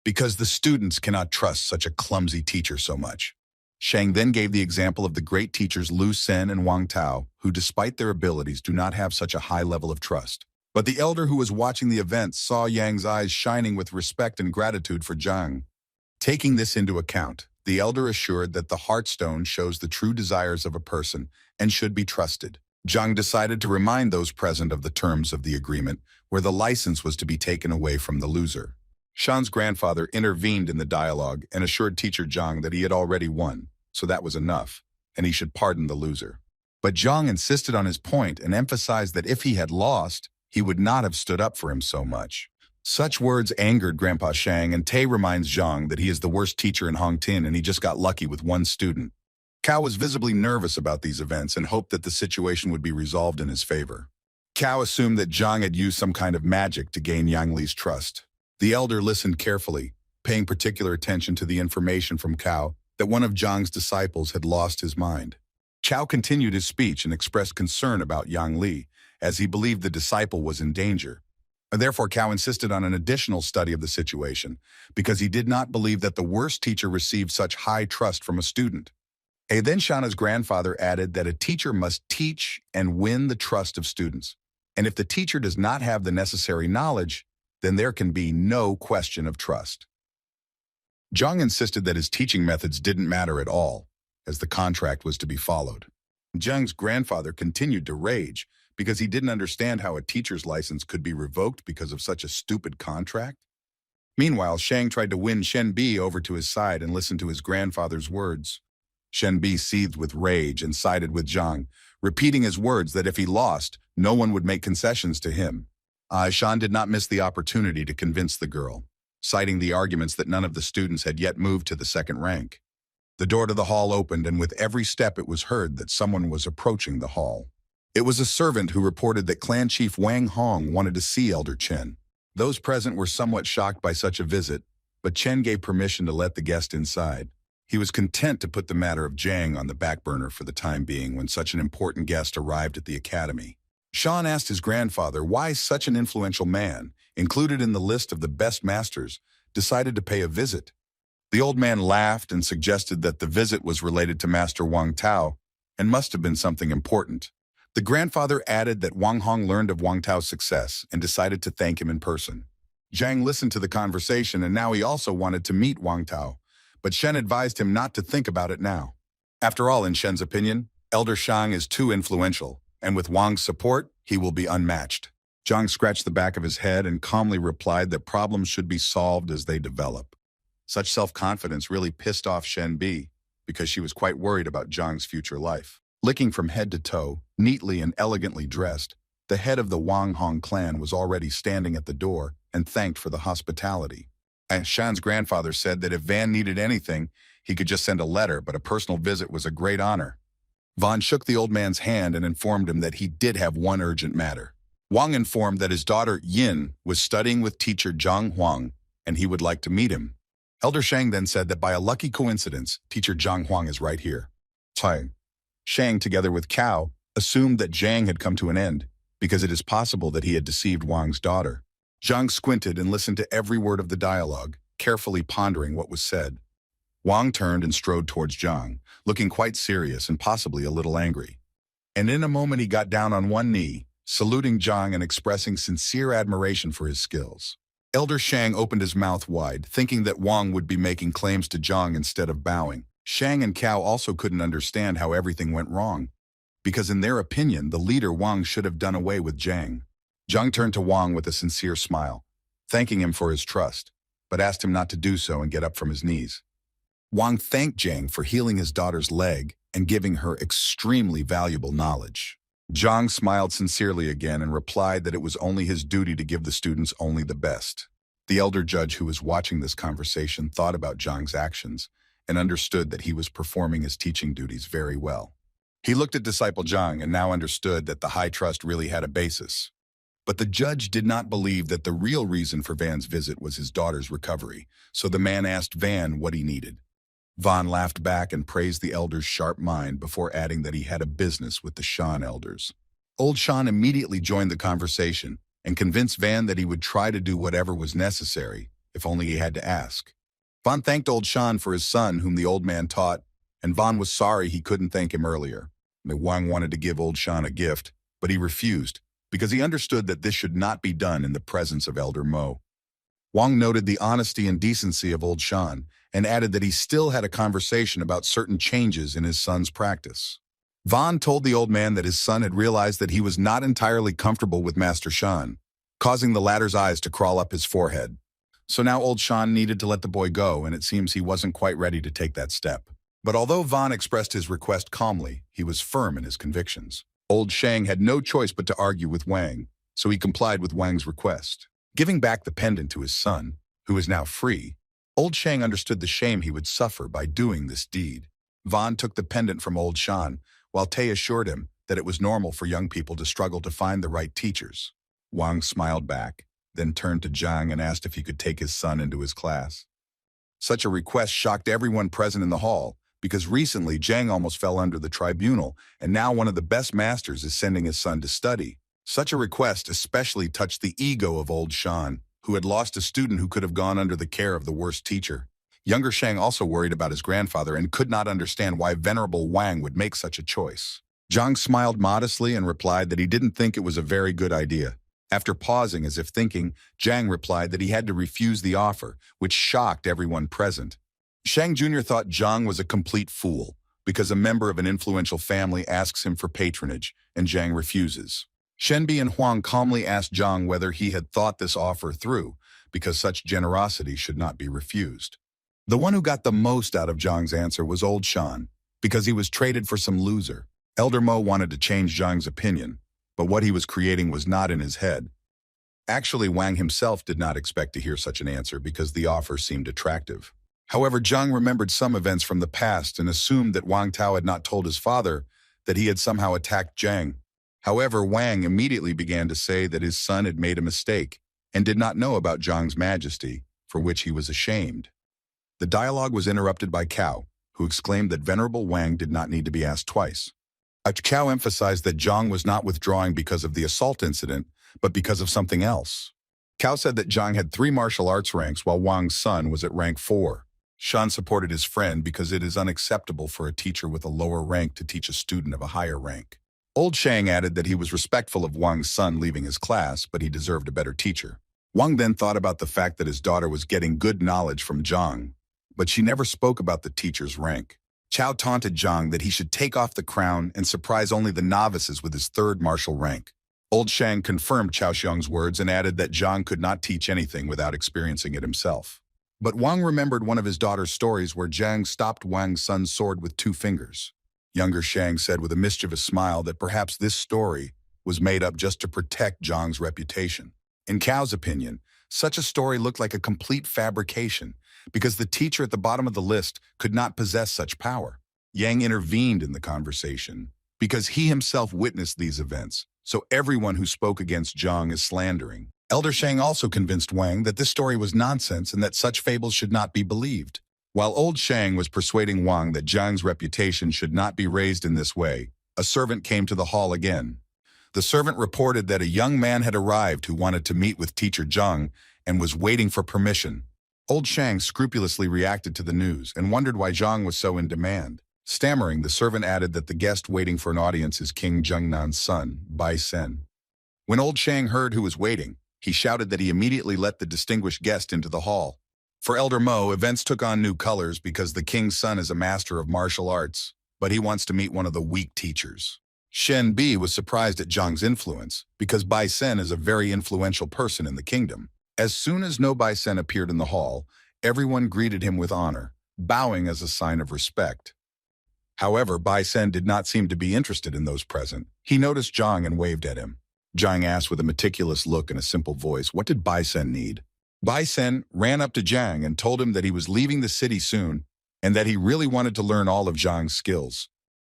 Speaker 1: because the students cannot trust such a clumsy teacher so much. Shang then gave the example of the great teachers Lu Sen and Wang Tao, who despite their abilities do not have such a high level of trust. But the elder who was watching the event saw Yang's eyes shining with respect and gratitude for Zhang. Taking this into account, the elder assured that the heartstone shows the true desires of a person and should be trusted. Zhang decided to remind those present of the terms of the agreement, where the license was to be taken away from the loser. Shan's grandfather intervened in the dialogue and assured teacher Zhang that he had already won, so that was enough, and he should pardon the loser. But Zhang insisted on his point and emphasized that if he had lost, he would not have stood up for him so much. Such words angered Grandpa Shang, and Tay reminds Zhang that he is the worst teacher in Hongtin and he just got lucky with one student. Cao was visibly nervous about these events and hoped that the situation would be resolved in his favor. Cao assumed that Zhang had used some kind of magic to gain Yang Li's trust. The elder listened carefully, paying particular attention to the information from Cao that one of Zhang's disciples had lost his mind. Cao continued his speech and expressed concern about Yang Li, as he believed the disciple was in danger. Therefore, Cao insisted on an additional study of the situation, because he did not believe that the worst teacher received such high trust from a student. Then Shana's grandfather added that a teacher must teach and win the trust of students. And if the teacher does not have the necessary knowledge, then there can be no question of trust. Zhang insisted that his teaching methods didn't matter at all, as the contract was to be followed. Zhang's grandfather continued to rage because he didn't understand how a teacher's license could be revoked because of such a stupid contract. Meanwhile, Shang tried to win Shen Bi over to his side and listen to his grandfather's words. Shen Bi seethed with rage and sided with Zhang, repeating his words that if he lost, no one would make concessions to him. Shan did not miss the opportunity to convince the girl, citing the arguments that none of the students had yet moved to the second rank. The door to the hall opened, and with every step it was heard that someone was approaching the hall. It was a servant who reported that Clan Chief Wang Hong wanted to see Elder Chen. Those present were somewhat shocked by such a visit, but Chen gave permission to let the guest inside. He was content to put the matter of Zhang on the back burner for the time being when such an important guest arrived at the academy. Shan asked his grandfather why such an influential man, included in the list of the best masters, decided to pay a visit. The old man laughed and suggested that the visit was related to Master Wang Tao and must have been something important. The grandfather added that Wang Hong learned of Wang Tao's success and decided to thank him in person. Zhang listened to the conversation, and now he also wanted to meet Wang Tao, but Shen advised him not to think about it now. After all, in Shen's opinion, Elder Shang is too influential, and with Wang's support, he will be unmatched. Zhang scratched the back of his head and calmly replied that problems should be solved as they develop. Such self-confidence really pissed off Shen Bi, because she was quite worried about Zhang's future life. Looking from head to toe, neatly and elegantly dressed, the head of the Wang Hong clan was already standing at the door and thanked for the hospitality. And Shan's grandfather said that if Van needed anything, he could just send a letter, but a personal visit was a great honor. Van shook the old man's hand and informed him that he did have one urgent matter. Wang informed that his daughter Yin was studying with teacher Zhang Huang, and he would like to meet him. Elder Shang then said that by a lucky coincidence, teacher Zhang Huang is right here. Shang, together with Cao, assumed that Zhang had come to an end, because it is possible that he had deceived Wang's daughter. Zhang squinted and listened to every word of the dialogue, carefully pondering what was said. Wang turned and strode towards Zhang, looking quite serious and possibly a little angry. And in a moment he got down on one knee, saluting Zhang and expressing sincere admiration for his skills. Elder Shang opened his mouth wide, thinking that Wang would be making claims to Zhang instead of bowing. Shang and Cao also couldn't understand how everything went wrong, because in their opinion, the leader Wang should have done away with Zhang. Zhang turned to Wang with a sincere smile. thanking him for his trust, but asked him not to do so and get up from his knees. Wang thanked Zhang for healing his daughter's leg and giving her extremely valuable knowledge. Zhang smiled sincerely again and replied that it was only his duty to give the students only the best. The elder judge who was watching this conversation thought about Zhang's actions and understood that he was performing his teaching duties very well. He looked at disciple Zhang and now understood that the high trust really had a basis. But the judge did not believe that the real reason for Van's visit was his daughter's recovery, so the man asked Van what he needed. Van laughed back and praised the elder's sharp mind before adding that he had a business with the Shan elders. Old Shan immediately joined the conversation and convinced Van that he would try to do whatever was necessary, if only he had to ask. Van thanked old Shan for his son, whom the old man taught, and Van was sorry he couldn't thank him earlier. Wang wanted to give old Shan a gift, but he refused, because he understood that this should not be done in the presence of Elder Mo. Wang noted the honesty and decency of old Shan and added that he still had a conversation about certain changes in his son's practice. Van told the old man that his son had realized that he was not entirely comfortable with Master Shan, causing the latter's eyes to crawl up his forehead. So now old Shan needed to let the boy go, and it seems he wasn't quite ready to take that step. But although Van expressed his request calmly, he was firm in his convictions. Old Shang had no choice but to argue with Wang, so he complied with Wang's request. Giving back the pendant to his son, who is now free, old Shang understood the shame he would suffer by doing this deed. Van took the pendant from old Shan, while Tay assured him that it was normal for young people to struggle to find the right teachers. Wang smiled back, then turned to Zhang and asked if he could take his son into his class. Such a request shocked everyone present in the hall, because recently Zhang almost fell under the tribunal, and now one of the best masters is sending his son to study. Such a request especially touched the ego of old Shan, who had lost a student who could have gone under the care of the worst teacher. Younger Shang also worried about his grandfather and could not understand why Venerable Wang would make such a choice. Zhang smiled modestly and replied that he didn't think it was a very good idea. After pausing as if thinking, Zhang replied that he had to refuse the offer, which shocked everyone present. Shang Jr. thought Zhang was a complete fool, because a member of an influential family asks him for patronage, and Zhang refuses. Shenbi and Huang calmly asked Zhang whether he had thought this offer through, because such generosity should not be refused. The one who got the most out of Zhang's answer was old Shan, because he was traded for some loser. Elder Mo wanted to change Zhang's opinion, but what he was creating was not in his head. Actually, Wang himself did not expect to hear such an answer because the offer seemed attractive. However, Zhang remembered some events from the past and assumed that Wang Tao had not told his father that he had somehow attacked Zhang. However, Wang immediately began to say that his son had made a mistake and did not know about Zhang's majesty, for which he was ashamed. The dialogue was interrupted by Cao, who exclaimed that Venerable Wang did not need to be asked twice. Cao emphasized that Zhang was not withdrawing because of the assault incident, but because of something else. Cao said that Zhang had 3 martial arts ranks while Wang's son was at rank 4. Shan supported his friend because it is unacceptable for a teacher with a lower rank to teach a student of a higher rank. Old Shang added that he was respectful of Wang's son leaving his class, but he deserved a better teacher. Wang then thought about the fact that his daughter was getting good knowledge from Zhang, but she never spoke about the teacher's rank. Cao taunted Zhang that he should take off the crown and surprise only the novices with his 3rd martial rank. Old Shang confirmed Cao Xiong's words and added that Zhang could not teach anything without experiencing it himself. But Wang remembered one of his daughter's stories where Zhang stopped Wang's son's sword with 2 fingers. Younger Shang said with a mischievous smile that perhaps this story was made up just to protect Zhang's reputation. In Cao's opinion, such a story looked like a complete fabrication because the teacher at the bottom of the list could not possess such power. Yang intervened in the conversation because he himself witnessed these events, so everyone who spoke against Zhang is slandering. Elder Shang also convinced Wang that this story was nonsense and that such fables should not be believed. While old Shang was persuading Wang that Zhang's reputation should not be raised in this way, a servant came to the hall again. The servant reported that a young man had arrived who wanted to meet with teacher Zhang and was waiting for permission. Old Shang scrupulously reacted to the news and wondered why Zhang was so in demand. Stammering, the servant added that the guest waiting for an audience is King Zhengnan's son, Bai Sen. When old Shang heard who was waiting, he shouted that he immediately let the distinguished guest into the hall. For Elder Mo, events took on new colors because the king's son is a master of martial arts, but he wants to meet one of the weak teachers. Shen Bi was surprised at Zhang's influence because Bai Sen is a very influential person in the kingdom. As soon as No Bai-sen appeared in the hall, everyone greeted him with honor, bowing as a sign of respect. However, Bai-sen did not seem to be interested in those present. He noticed Zhang and waved at him. Zhang asked with a meticulous look and a simple voice, what did Bai-sen need? Bai-sen ran up to Zhang and told him that he was leaving the city soon and that he really wanted to learn all of Zhang's skills.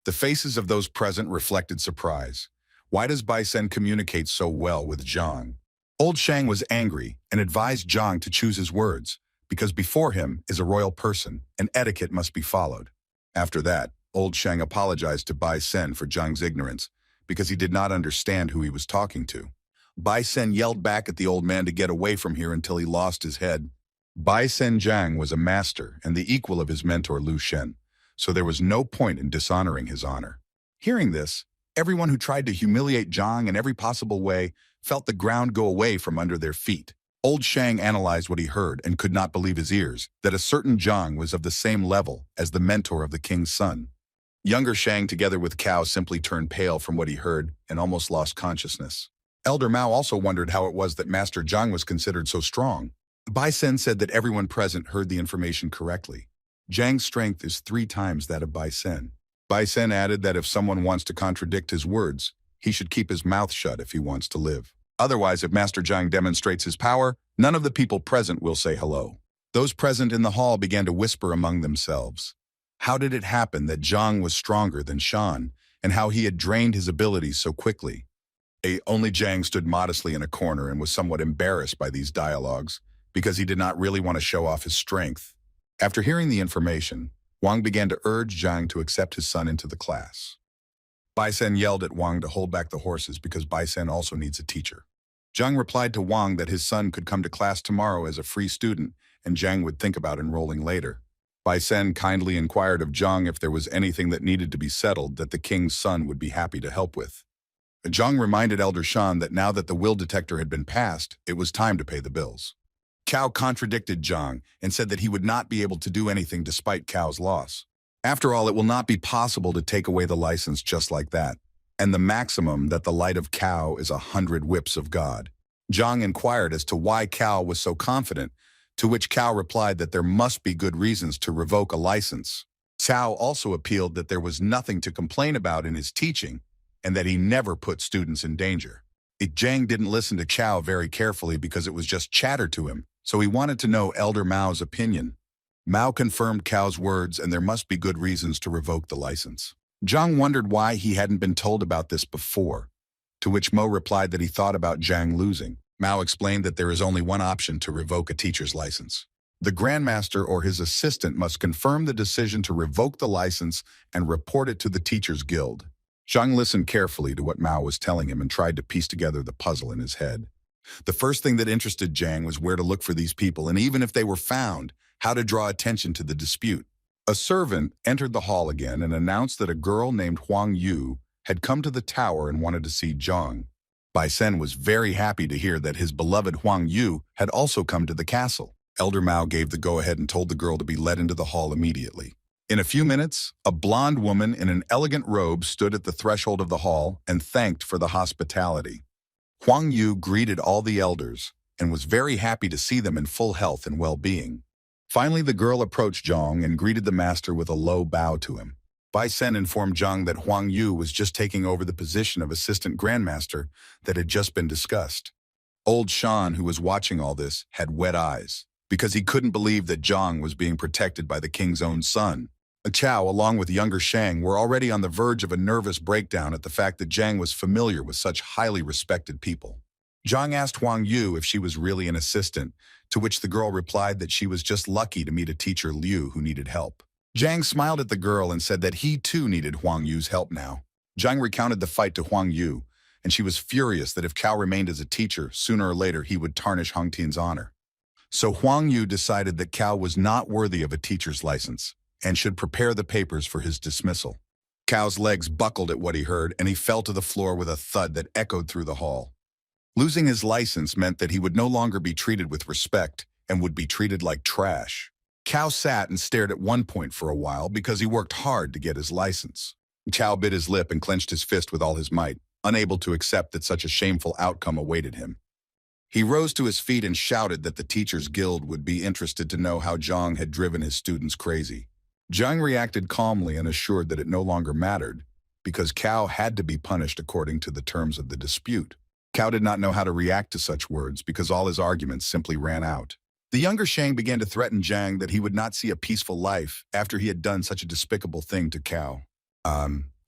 Speaker 1: The faces of those present reflected surprise. Why does Bai-sen communicate so well with Zhang? Old Shang was angry and advised Zhang to choose his words, because before him is a royal person and etiquette must be followed. After that, Old Shang apologized to Bai-sen for Zhang's ignorance, because he did not understand who he was talking to. Bai-sen yelled back at the old man to get away from here until he lost his head. Bai-sen Zhang was a master and the equal of his mentor Lu Shen, so there was no point in dishonoring his honor. Hearing this, everyone who tried to humiliate Zhang in every possible way felt the ground go away from under their feet. Old Shang analyzed what he heard and could not believe his ears, that a certain Zhang was of the same level as the mentor of the king's son. Younger Shang, together with Cao, simply turned pale from what he heard and almost lost consciousness. Elder Mao also wondered how it was that Master Zhang was considered so strong. Bai-sen said that everyone present heard the information correctly. Zhang's strength is 3 times that of Bai-sen. Bai-sen added that if someone wants to contradict his words, he should keep his mouth shut if he wants to live. Otherwise, if Master Zhang demonstrates his power, none of the people present will say hello. Those present in the hall began to whisper among themselves. How did it happen that Zhang was stronger than Shan, and how he had drained his abilities so quickly? Only Zhang stood modestly in a corner and was somewhat embarrassed by these dialogues, because he did not really want to show off his strength. After hearing the information, Wang began to urge Zhang to accept his son into the class. Bai-sen yelled at Wang to hold back the horses because Bai-sen also needs a teacher. Zhang replied to Wang that his son could come to class tomorrow as a free student, and Zhang would think about enrolling later. Bai-sen kindly inquired of Zhang if there was anything that needed to be settled that the king's son would be happy to help with. Zhang reminded Elder Shan that now that the will detector had been passed, it was time to pay the bills. Cao contradicted Zhang and said that he would not be able to do anything despite Cao's loss. After all, it will not be possible to take away the license just like that, and the maximum that the light of Cao is 100 whips of God. Zhang inquired as to why Cao was so confident, to which Cao replied that there must be good reasons to revoke a license. Cao also appealed that there was nothing to complain about in his teaching, and that he never put students in danger. Zhang didn't listen to Cao very carefully because it was just chatter to him, so he wanted to know Elder Mao's opinion. Mao confirmed Cao's words, and there must be good reasons to revoke the license. Zhang wondered why he hadn't been told about this before, to which Mo replied that he thought about Zhang losing. Mao explained that there is only one option to revoke a teacher's license. The grandmaster or his assistant must confirm the decision to revoke the license and report it to the teacher's guild. Zhang listened carefully to what Mao was telling him and tried to piece together the puzzle in his head. The first thing that interested Zhang was where to look for these people, and even if they were found, how to draw attention to the dispute. A servant entered the hall again and announced that a girl named Huang Yu had come to the tower and wanted to see Zhang. Bai-sen was very happy to hear that his beloved Huang Yu had also come to the castle. Elder Mao gave the go-ahead and told the girl to be led into the hall immediately. In a few minutes, a blonde woman in an elegant robe stood at the threshold of the hall and thanked for the hospitality. Huang Yu greeted all the elders and was very happy to see them in full health and well-being. Finally, the girl approached Zhang and greeted the master with a low bow to him. Bai-sen informed Zhang that Huang Yu was just taking over the position of assistant grandmaster that had just been discussed. Old Shan, who was watching all this, had wet eyes, because he couldn't believe that Zhang was being protected by the king's own son. Cao, along with younger Shang, were already on the verge of a nervous breakdown at the fact that Zhang was familiar with such highly respected people. Zhang asked Huang Yu if she was really an assistant, to which the girl replied that she was just lucky to meet a teacher Liu who needed help. Zhang smiled at the girl and said that he too needed Huang Yu's help now. Zhang recounted the fight to Huang Yu, and she was furious that if Cao remained as a teacher, sooner or later he would tarnish Hong Tian's honor. So Huang Yu decided that Cao was not worthy of a teacher's license and should prepare the papers for his dismissal. Cao's legs buckled at what he heard, and he fell to the floor with a thud that echoed through the hall. Losing his license meant that he would no longer be treated with respect and would be treated like trash. Cao sat and stared at one point for a while because he worked hard to get his license. Cao bit his lip and clenched his fist with all his might, unable to accept that such a shameful outcome awaited him. He rose to his feet and shouted that the Teachers Guild would be interested to know how Zhang had driven his students crazy. Zhang reacted calmly and assured that it no longer mattered, because Cao had to be punished according to the terms of the dispute. Cao did not know how to react to such words because all his arguments simply ran out. The younger Shang began to threaten Zhang that he would not see a peaceful life after he had done such a despicable thing to Cao.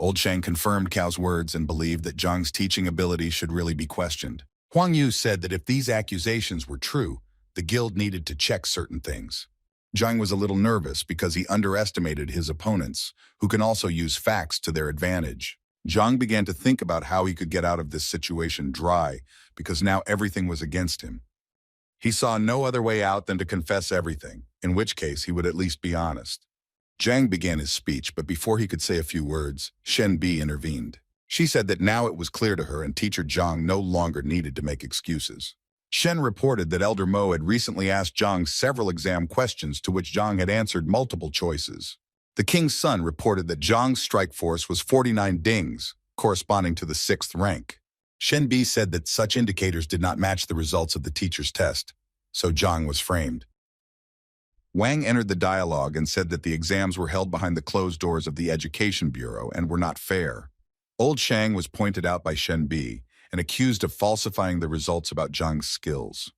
Speaker 1: Old Shang confirmed Cao's words and believed that Zhang's teaching ability should really be questioned. Huang Yu said that if these accusations were true, the guild needed to check certain things. Zhang was a little nervous because he underestimated his opponents, who can also use facts to their advantage. Zhang began to think about how he could get out of this situation dry, because now everything was against him. He saw no other way out than to confess everything, in which case he would at least be honest. Zhang began his speech, but before he could say a few words, Shen Bi intervened. She said that now it was clear to her and teacher Zhang no longer needed to make excuses. Shen reported that Elder Mo had recently asked Zhang several exam questions to which Zhang had answered multiple choices. The king's son reported that Zhang's strike force was 49 dings, corresponding to the 6th rank. Shen Bi said that such indicators did not match the results of the teacher's test, so Zhang was framed. Wang entered the dialogue and said that the exams were held behind the closed doors of the Education Bureau and were not fair. Old Shang was pointed out by Shen Bi and accused of falsifying the results about Zhang's skills.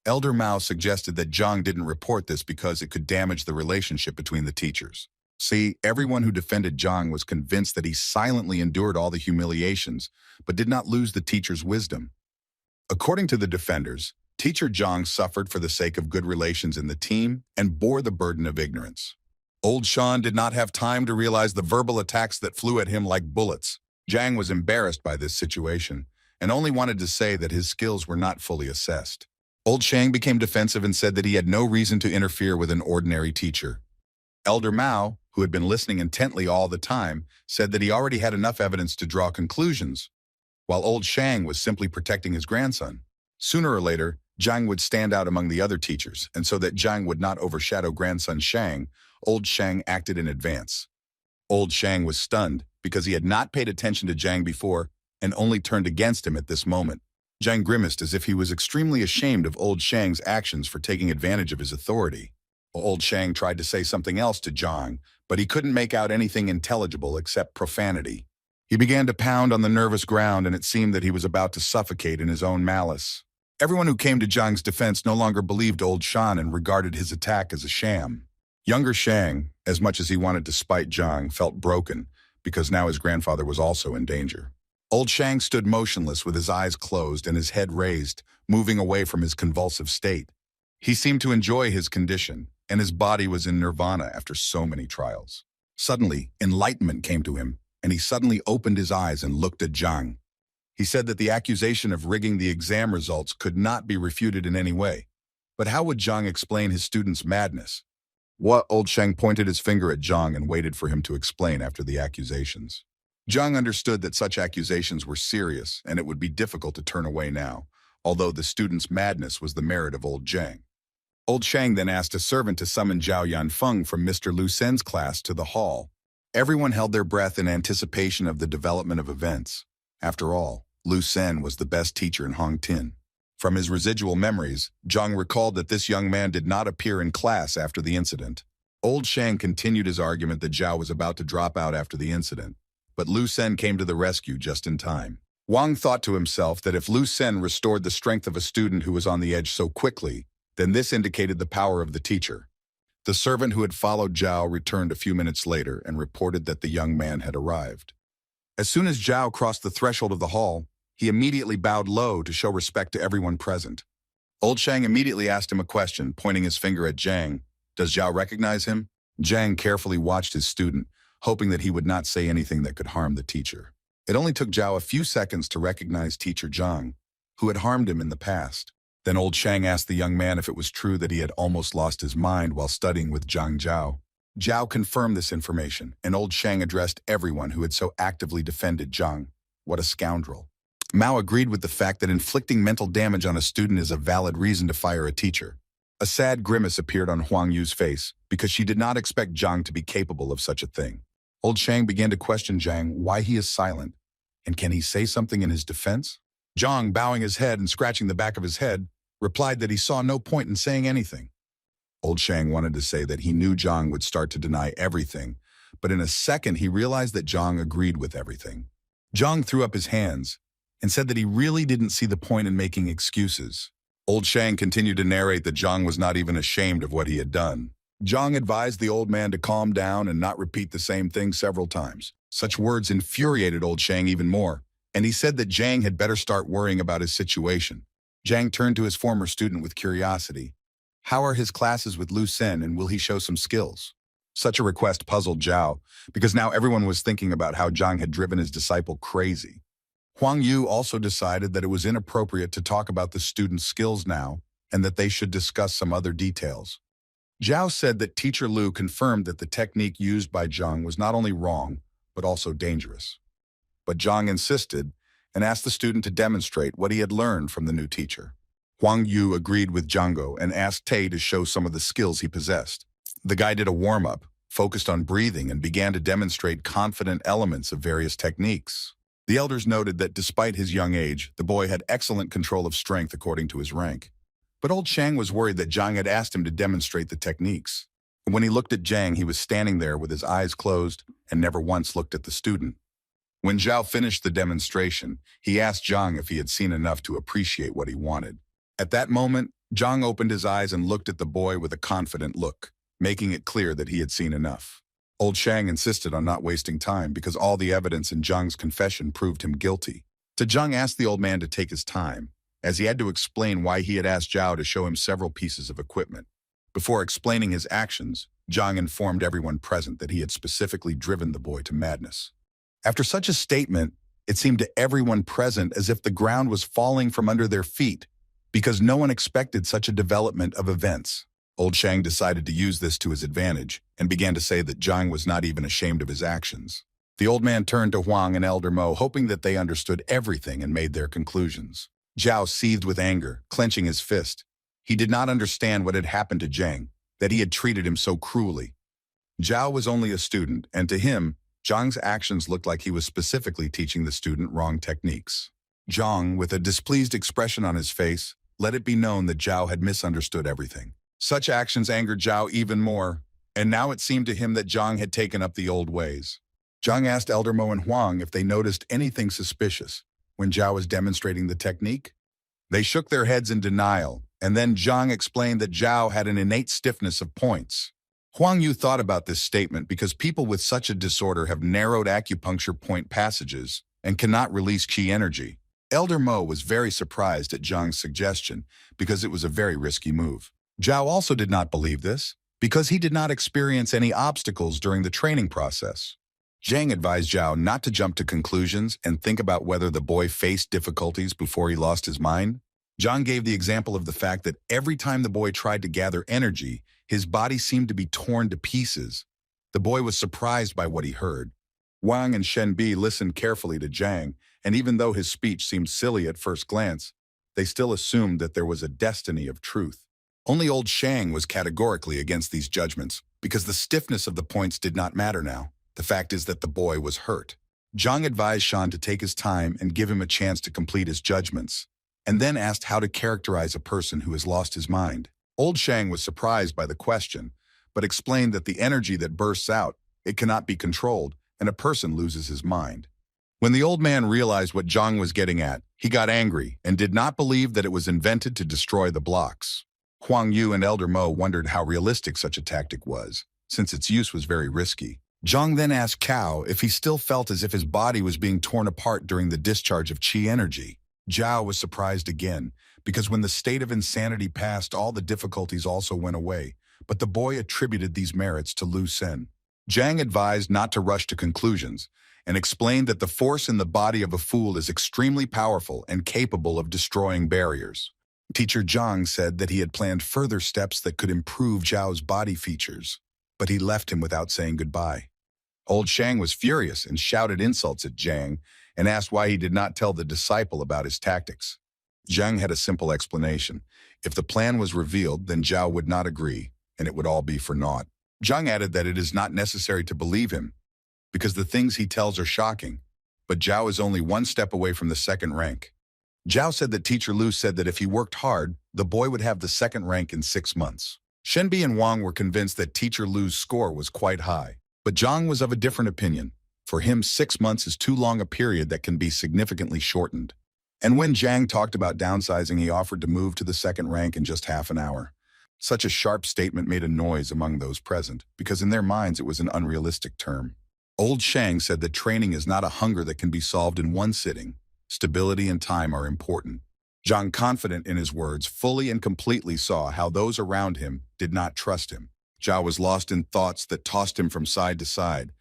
Speaker 1: Elder Mao suggested that Zhang didn't report this because it could damage the relationship between the teachers. See, everyone who defended Zhang was convinced that he silently endured all the humiliations, but did not lose the teacher's wisdom. According to the defenders, teacher Zhang suffered for the sake of good relations in the team and bore the burden of ignorance. Old Shan did not have time to realize the verbal attacks that flew at him like bullets. Zhang was embarrassed by this situation and only wanted to say that his skills were not fully assessed. Old Shang became defensive and said that he had no reason to interfere with an ordinary teacher. Elder Mao, who had been listening intently all the time, said that he already had enough evidence to draw conclusions, while Old Shang was simply protecting his grandson. Sooner or later, Zhang would stand out among the other teachers, and so that Zhang would not overshadow grandson Shang, Old Shang acted in advance. Old Shang was stunned because he had not paid attention to Zhang before and only turned against him at this moment. Zhang grimaced as if he was extremely ashamed of Old Shang's actions for taking advantage of his authority. Old Shang tried to say something else to Zhang, but he couldn't make out anything intelligible except profanity. He began to pound on the nervous ground, and it seemed that he was about to suffocate in his own malice. Everyone who came to Zhang's defense no longer believed Old Shan and regarded his attack as a sham. Younger Shang, as much as he wanted to spite Zhang, felt broken because now his grandfather was also in danger. Old Shang stood motionless with his eyes closed and his head raised, moving away from his convulsive state. He seemed to enjoy his condition, and his body was in nirvana after so many trials. Suddenly, enlightenment came to him, and he suddenly opened his eyes and looked at Zhang. He said that the accusation of rigging the exam results could not be refuted in any way. But how would Zhang explain his student's madness? What? Old Shang pointed his finger at Zhang and waited for him to explain after the accusations. Zhang understood that such accusations were serious, and it would be difficult to turn away now, although the student's madness was the merit of Old Zhang. Old Shang then asked a servant to summon Zhao Yanfeng from Mr. Lu Sen's class to the hall. Everyone held their breath in anticipation of the development of events. After all, Lu Sen was the best teacher in Hongtin. From his residual memories, Zhang recalled that this young man did not appear in class after the incident. Old Shang continued his argument that Zhao was about to drop out after the incident, but Lu Sen came to the rescue just in time. Wang thought to himself that if Lu Sen restored the strength of a student who was on the edge so quickly, then this indicated the power of the teacher. The servant who had followed Zhao returned a few minutes later and reported that the young man had arrived. As soon as Zhao crossed the threshold of the hall, he immediately bowed low to show respect to everyone present. Old Shang immediately asked him a question, pointing his finger at Zhang. Does Zhao recognize him? Zhang carefully watched his student, hoping that he would not say anything that could harm the teacher. It only took Zhao a few seconds to recognize teacher Zhang, who had harmed him in the past. Then Old Shang asked the young man if it was true that he had almost lost his mind while studying with Zhang Zhao. Zhao confirmed this information, and Old Shang addressed everyone who had so actively defended Zhang. What a scoundrel. Mao agreed with the fact that inflicting mental damage on a student is a valid reason to fire a teacher. A sad grimace appeared on Huang Yu's face because she did not expect Zhang to be capable of such a thing. Old Shang began to question Zhang why he is silent, and can he say something in his defense? Zhang, bowing his head and scratching the back of his head, replied that he saw no point in saying anything. Old Shang wanted to say that he knew Zhang would start to deny everything, but in a second he realized that Zhang agreed with everything. Zhang threw up his hands and said that he really didn't see the point in making excuses. Old Shang continued to narrate that Zhang was not even ashamed of what he had done. Zhang advised the old man to calm down and not repeat the same thing several times. Such words infuriated Old Shang even more, and he said that Zhang had better start worrying about his situation. Zhang turned to his former student with curiosity. How are his classes with Lu Sen, and will he show some skills? Such a request puzzled Zhao, because now everyone was thinking about how Zhang had driven his disciple crazy. Huang Yu also decided that it was inappropriate to talk about the student's skills now, and that they should discuss some other details. Zhao said that Teacher Lu confirmed that the technique used by Zhang was not only wrong, but also dangerous. But Zhang insisted and asked the student to demonstrate what he had learned from the new teacher. Huang Yu agreed with Zhang and asked Tay to show some of the skills he possessed. The guy did a warm-up, focused on breathing, and began to demonstrate confident elements of various techniques. The elders noted that despite his young age, the boy had excellent control of strength according to his rank. But old Shang was worried that Zhang had asked him to demonstrate the techniques. And when he looked at Zhang, he was standing there with his eyes closed and never once looked at the student. When Zhao finished the demonstration, he asked Zhang if he had seen enough to appreciate what he wanted. At that moment, Zhang opened his eyes and looked at the boy with a confident look, making it clear that he had seen enough. Old Shang insisted on not wasting time because all the evidence in Zhang's confession proved him guilty. So Zhang asked the old man to take his time, as he had to explain why he had asked Zhao to show him several pieces of equipment. Before explaining his actions, Zhang informed everyone present that he had specifically driven the boy to madness. After such a statement, it seemed to everyone present as if the ground was falling from under their feet, because no one expected such a development of events. Old Shang decided to use this to his advantage and began to say that Zhang was not even ashamed of his actions. The old man turned to Huang and Elder Mo, hoping that they understood everything and made their conclusions. Zhao seethed with anger, clenching his fist. He did not understand what had happened to Zhang, that he had treated him so cruelly. Zhao was only a student, and to him, Zhang's actions looked like he was specifically teaching the student wrong techniques. Zhang, with a displeased expression on his face, let it be known that Zhao had misunderstood everything. Such actions angered Zhao even more, and now it seemed to him that Zhang had taken up the old ways. Zhang asked Elder Mo and Huang if they noticed anything suspicious when Zhao was demonstrating the technique. They shook their heads in denial, and then Zhang explained that Zhao had an innate stiffness of points. Huang Yu thought about this statement because people with such a disorder have narrowed acupuncture point passages and cannot release qi energy. Elder Mo was very surprised at Zhang's suggestion because it was a very risky move. Zhao also did not believe this because he did not experience any obstacles during the training process. Zhang advised Zhao not to jump to conclusions and think about whether the boy faced difficulties before he lost his mind. Zhang gave the example of the fact that every time the boy tried to gather energy, his body seemed to be torn to pieces. The boy was surprised by what he heard. Wang and Shenbi listened carefully to Zhang, and even though his speech seemed silly at first glance, they still assumed that there was a destiny of truth. Only old Shang was categorically against these judgments, because the stiffness of the points did not matter now. The fact is that the boy was hurt. Zhang advised Shan to take his time and give him a chance to complete his judgments, and then asked how to characterize a person who has lost his mind. Old Shang was surprised by the question, but explained that the energy that bursts out, it cannot be controlled, and a person loses his mind. When the old man realized what Zhang was getting at, he got angry and did not believe that it was invented to destroy the blocks. Huang Yu and Elder Mo wondered how realistic such a tactic was, since its use was very risky. Zhang then asked Cao if he still felt as if his body was being torn apart during the discharge of qi energy. Zhao was surprised again, because when the state of insanity passed, all the difficulties also went away, but the boy attributed these merits to Lu Sen. Zhang advised not to rush to conclusions, and explained that the force in the body of a fool is extremely powerful and capable of destroying barriers. Teacher Zhang said that he had planned further steps that could improve Zhao's body features, but he left him without saying goodbye. Old Shang was furious and shouted insults at Zhang and asked why he did not tell the disciple about his tactics. Zhang had a simple explanation. If the plan was revealed, then Zhao would not agree, and it would all be for naught. Zhang added that it is not necessary to believe him, because the things he tells are shocking, but Zhao is only one step away from the second rank. Zhao said that teacher Lu said that if he worked hard, the boy would have the second rank in 6 months. Shenbi and Wang were convinced that teacher Lu's score was quite high. But Zhang was of a different opinion. For him, 6 months is too long a period that can be significantly shortened. And when Zhang talked about downsizing, he offered to move to the second rank in just half an hour. Such a sharp statement made a noise among those present, because in their minds it was an unrealistic term. Old Shang said that training is not a hunger that can be solved in one sitting. Stability and time are important. Zhang, confident in his words, fully and completely saw how those around him did not trust him. Zhao was lost in thoughts that tossed him from side to side,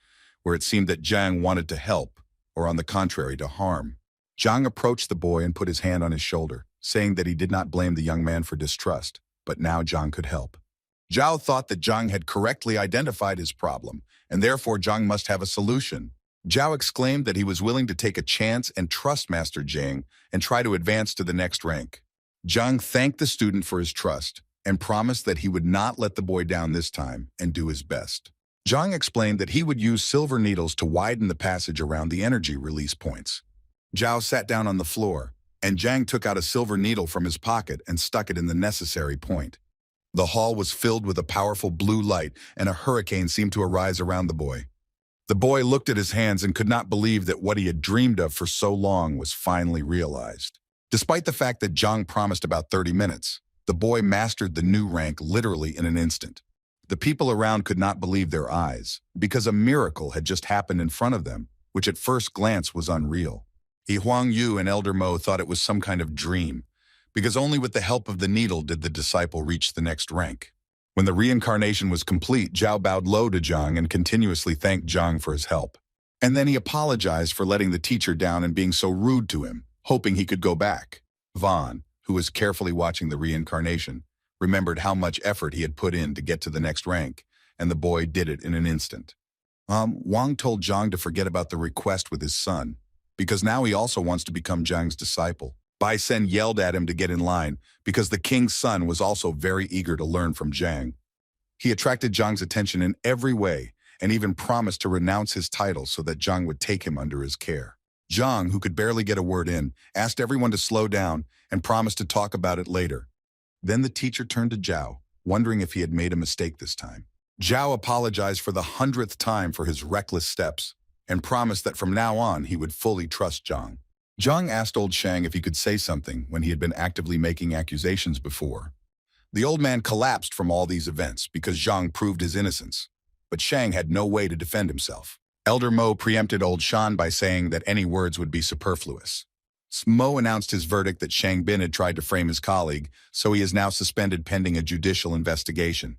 Speaker 1: where it seemed that Zhang wanted to help, or on the contrary, to harm. Zhang approached the boy and put his hand on his shoulder, saying that he did not blame the young man for distrust, but now Zhang could help. Zhao thought that Zhang had correctly identified his problem, and therefore Zhang must have a solution. Zhao exclaimed that he was willing to take a chance and trust Master Zhang and try to advance to the next rank. Zhang thanked the student for his trust and promised that he would not let the boy down this time and do his best. Zhang explained that he would use silver needles to widen the passage around the energy release points. Zhao sat down on the floor, and Zhang took out a silver needle from his pocket and stuck it in the necessary point. The hall was filled with a powerful blue light, and a hurricane seemed to arise around the boy. The boy looked at his hands and could not believe that what he had dreamed of for so long was finally realized. Despite the fact that Zhang promised about 30 minutes, the boy mastered the new rank literally in an instant. The people around could not believe their eyes, because a miracle had just happened in front of them, which at first glance was unreal. Huang Yu and Elder Mo thought it was some kind of dream, because only with the help of the needle did the disciple reach the next rank. When the reincarnation was complete, Zhao bowed low to Zhang and continuously thanked Zhang for his help. And then he apologized for letting the teacher down and being so rude to him, hoping he could go back. Vaughn, who was carefully watching the reincarnation, remembered how much effort he had put in to get to the next rank, and the boy did it in an instant. Wang told Zhang to forget about the request with his son, because now he also wants to become Zhang's disciple. Bai Sen yelled at him to get in line, because the king's son was also very eager to learn from Zhang. He attracted Zhang's attention in every way, and even promised to renounce his title so that Zhang would take him under his care. Zhang, who could barely get a word in, asked everyone to slow down and promised to talk about it later. Then the teacher turned to Zhao, wondering if he had made a mistake this time. Zhao apologized for the 100th time for his reckless steps, and promised that from now on he would fully trust Zhang. Zhang asked old Shang if he could say something when he had been actively making accusations before. The old man collapsed from all these events because Zhang proved his innocence, but Shang had no way to defend himself. Elder Mo preempted old Shan by saying that any words would be superfluous. Mo announced his verdict that Shang Bin had tried to frame his colleague, so he is now suspended pending a judicial investigation.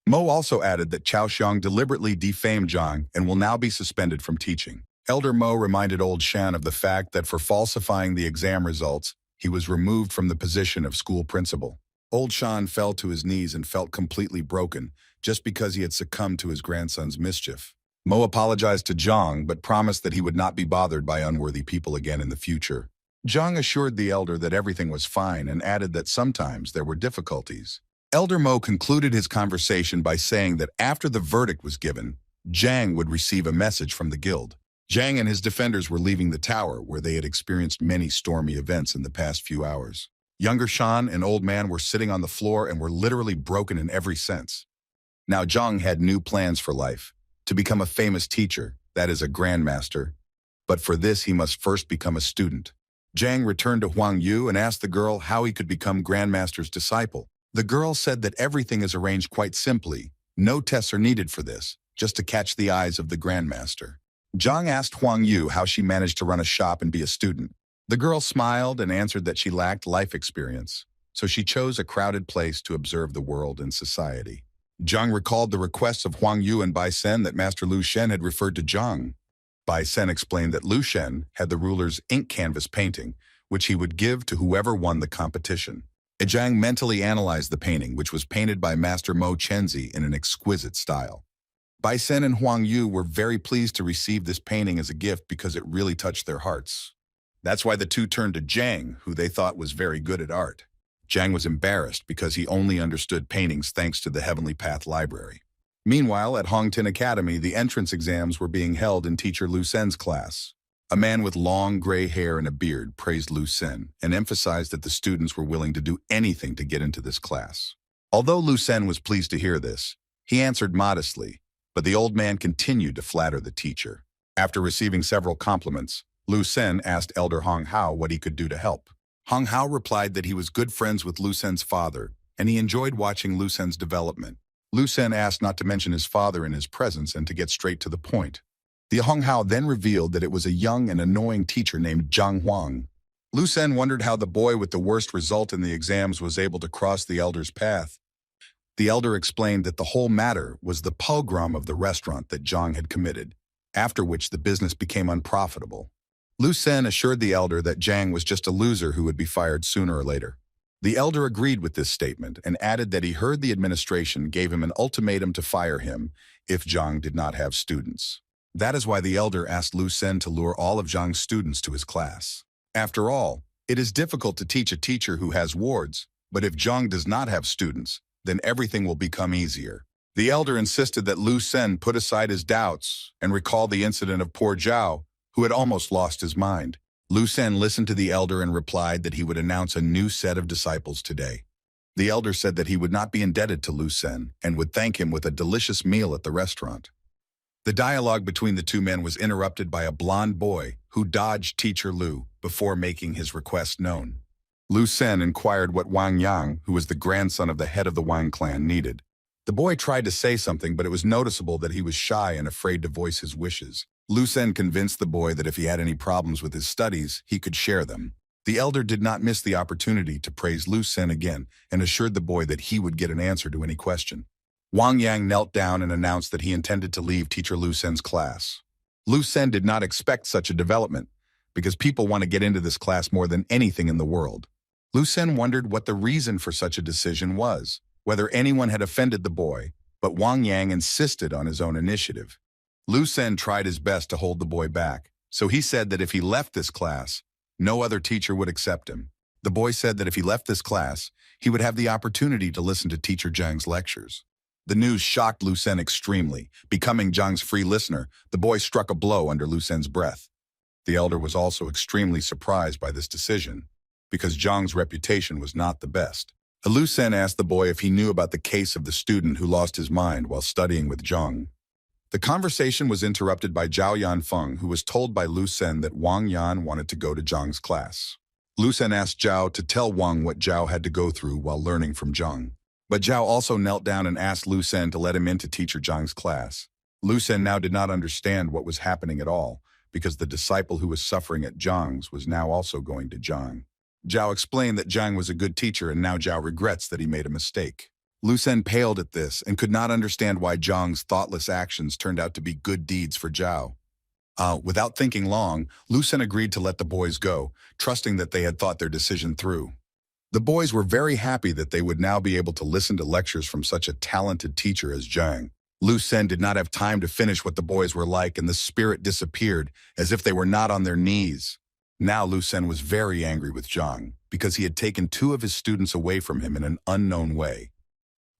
Speaker 1: Mo also added that Chao Xiang deliberately defamed Zhang and will now be suspended from teaching. Elder Mo reminded old Shan of the fact that for falsifying the exam results, he was removed from the position of school principal. Old Shan fell to his knees and felt completely broken just because he had succumbed to his grandson's mischief. Mo apologized to Zhang but promised that he would not be bothered by unworthy people again in the future. Zhang assured the elder that everything was fine and added that sometimes there were difficulties. Elder Mo concluded his conversation by saying that after the verdict was given, Zhang would receive a message from the guild. Zhang and his defenders were leaving the tower, where they had experienced many stormy events in the past few hours. Younger Shan and Old Man were sitting on the floor and were literally broken in every sense. Now Zhang had new plans for life, to become a famous teacher, that is a grandmaster. But for this he must first become a student. Zhang returned to Huang Yu and asked the girl how he could become grandmaster's disciple. The girl said that everything is arranged quite simply. No tests are needed for this, just to catch the eyes of the grandmaster. Zhang asked Huang Yu how she managed to run a shop and be a student. The girl smiled and answered that she lacked life experience, so she chose a crowded place to observe the world and society. Zhang recalled the requests of Huang Yu and Bai Sen that Master Lu Shen had referred to Zhang. Bai Sen explained that Lu Shen had the ruler's ink canvas painting, which he would give to whoever won the competition. Zhang mentally analyzed the painting, which was painted by Master Mo Chenzi in an exquisite style. Bai Sen and Huang Yu were very pleased to receive this painting as a gift because it really touched their hearts. That's why the two turned to Zhang, who they thought was very good at art. Zhang was embarrassed because he only understood paintings thanks to the Heavenly Path Library. Meanwhile, at Hongtin Academy, the entrance exams were being held in teacher Lu Sen's class. A man with long gray hair and a beard praised Lu Sen and emphasized that the students were willing to do anything to get into this class. Although Lu Sen was pleased to hear this, he answered modestly, but the old man continued to flatter the teacher. After receiving several compliments, Lu Sen asked Elder Hong Hao what he could do to help. Hong Hao replied that he was good friends with Lu Sen's father, and he enjoyed watching Lu Sen's development. Lu Sen asked not to mention his father in his presence and to get straight to the point. The Hong Hao then revealed that it was a young and annoying teacher named Zhang Huang. Lu Sen wondered how the boy with the worst result in the exams was able to cross the elder's path. The elder explained that the whole matter was the pogrom of the restaurant that Zhang had committed, after which the business became unprofitable. Lu Sen assured the elder that Zhang was just a loser who would be fired sooner or later. The elder agreed with this statement and added that he heard the administration gave him an ultimatum to fire him if Zhang did not have students. That is why the elder asked Lu Sen to lure all of Zhang's students to his class. After all, it is difficult to teach a teacher who has wards, but if Zhang does not have students, then everything will become easier. The elder insisted that Lu Sen put aside his doubts and recall the incident of poor Zhao, who had almost lost his mind. Lu Sen listened to the elder and replied that he would announce a new set of disciples today. The elder said that he would not be indebted to Lu Sen and would thank him with a delicious meal at the restaurant. The dialogue between the two men was interrupted by a blond boy who dodged teacher Lu before making his request known. Lu Sen inquired what Wang Yang, who was the grandson of the head of the Wang clan, needed. The boy tried to say something, but it was noticeable that he was shy and afraid to voice his wishes. Lu Sen convinced the boy that if he had any problems with his studies, he could share them. The elder did not miss the opportunity to praise Lu Sen again and assured the boy that he would get an answer to any question. Wang Yang knelt down and announced that he intended to leave teacher Lu Sen's class. Lu Sen did not expect such a development, because people want to get into this class more than anything in the world. Lu Sen wondered what the reason for such a decision was, whether anyone had offended the boy, but Wang Yang insisted on his own initiative. Lu Sen tried his best to hold the boy back, so he said that if he left this class, no other teacher would accept him. The boy said that if he left this class, he would have the opportunity to listen to teacher Zhang's lectures. The news shocked Lu Sen extremely. Becoming Zhang's free listener, the boy struck a blow under Lu Sen's breath. The elder was also extremely surprised by this decision, because Zhang's reputation was not the best. Lu Sen asked the boy if he knew about the case of the student who lost his mind while studying with Zhang. The conversation was interrupted by Zhao Yanfeng, who was told by Lu Sen that Wang Yan wanted to go to Zhang's class. Lu Sen asked Zhao to tell Wang what Zhao had to go through while learning from Zhang. But Zhao also knelt down and asked Lu Sen to let him into teacher Zhang's class. Lu Sen now did not understand what was happening at all, because the disciple who was suffering at Zhang's was now also going to Zhang. Zhao explained that Zhang was a good teacher and now Zhao regrets that he made a mistake. Lu Sen paled at this and could not understand why Zhang's thoughtless actions turned out to be good deeds for Zhao. Without thinking long, Lu Sen agreed to let the boys go, trusting that they had thought their decision through. The boys were very happy that they would now be able to listen to lectures from such a talented teacher as Zhang. Lu Sen did not have time to finish what the boys were like, and the spirit disappeared, as if they were not on their knees. Now Lu Sen was very angry with Zhang, because he had taken 2 of his students away from him in an unknown way.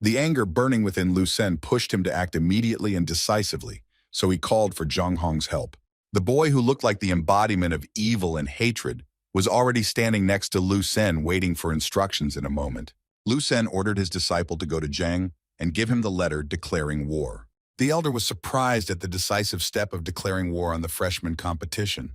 Speaker 1: The anger burning within Lu Sen pushed him to act immediately and decisively, so he called for Zhang Hong's help. The boy who looked like the embodiment of evil and hatred was already standing next to Lu Sen waiting for instructions in a moment. Lu Sen ordered his disciple to go to Zhang and give him the letter declaring war. The elder was surprised at the decisive step of declaring war on the freshman competition.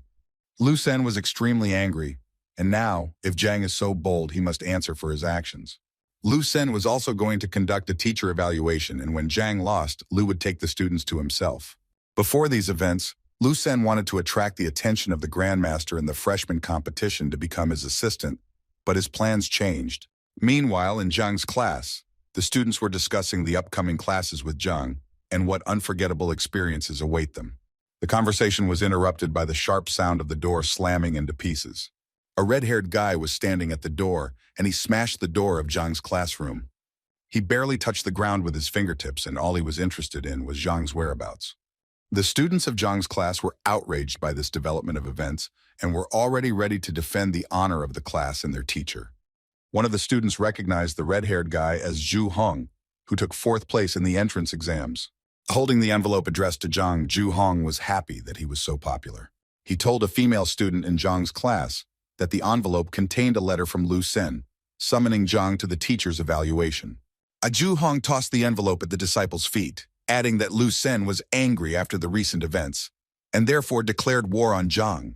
Speaker 1: Lu Sen was extremely angry, and now, if Zhang is so bold, he must answer for his actions. Lu Sen was also going to conduct a teacher evaluation, and when Zhang lost, Lu would take the students to himself. Before these events, Lu Sen wanted to attract the attention of the grandmaster in the freshman competition to become his assistant, but his plans changed. Meanwhile, in Zhang's class, the students were discussing the upcoming classes with Zhang and what unforgettable experiences await them. The conversation was interrupted by the sharp sound of the door slamming into pieces. A red-haired guy was standing at the door, and he smashed the door of Zhang's classroom. He barely touched the ground with his fingertips, and all he was interested in was Zhang's whereabouts. The students of Zhang's class were outraged by this development of events and were already ready to defend the honor of the class and their teacher. One of the students recognized the red-haired guy as Zhu Hong, who took 4th place in the entrance exams. Holding the envelope addressed to Zhang, Zhu Hong was happy that he was so popular. He told a female student in Zhang's class that the envelope contained a letter from Lu Sen, summoning Zhang to the teacher's evaluation. Zhu Hong tossed the envelope at the disciple's feet, adding that Lu Sen was angry after the recent events, and therefore declared war on Zhang.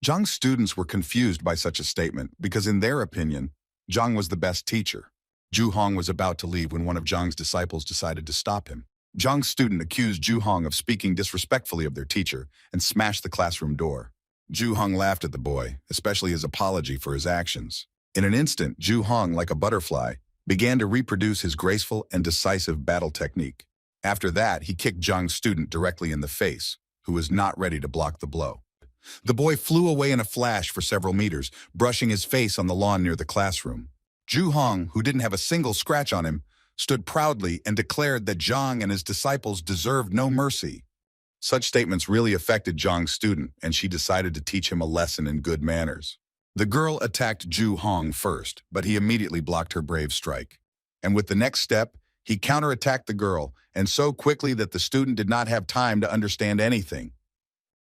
Speaker 1: Zhang's students were confused by such a statement because in their opinion, Zhang was the best teacher. Zhu Hong was about to leave when one of Zhang's disciples decided to stop him. Zhang's student accused Zhu Hong of speaking disrespectfully of their teacher and smashed the classroom door. Zhu Hong laughed at the boy, especially his apology for his actions. In an instant, Zhu Hong, like a butterfly, began to reproduce his graceful and decisive battle technique. After that, he kicked Zhang's student directly in the face, who was not ready to block the blow. The boy flew away in a flash for several meters, brushing his face on the lawn near the classroom. Zhu Hong, who didn't have a single scratch on him, stood proudly and declared that Zhang and his disciples deserved no mercy. Such statements really affected Zhang's student, and she decided to teach him a lesson in good manners. The girl attacked Zhu Hong first, but he immediately blocked her brave strike. And with the next step, he counterattacked the girl, and so quickly that the student did not have time to understand anything.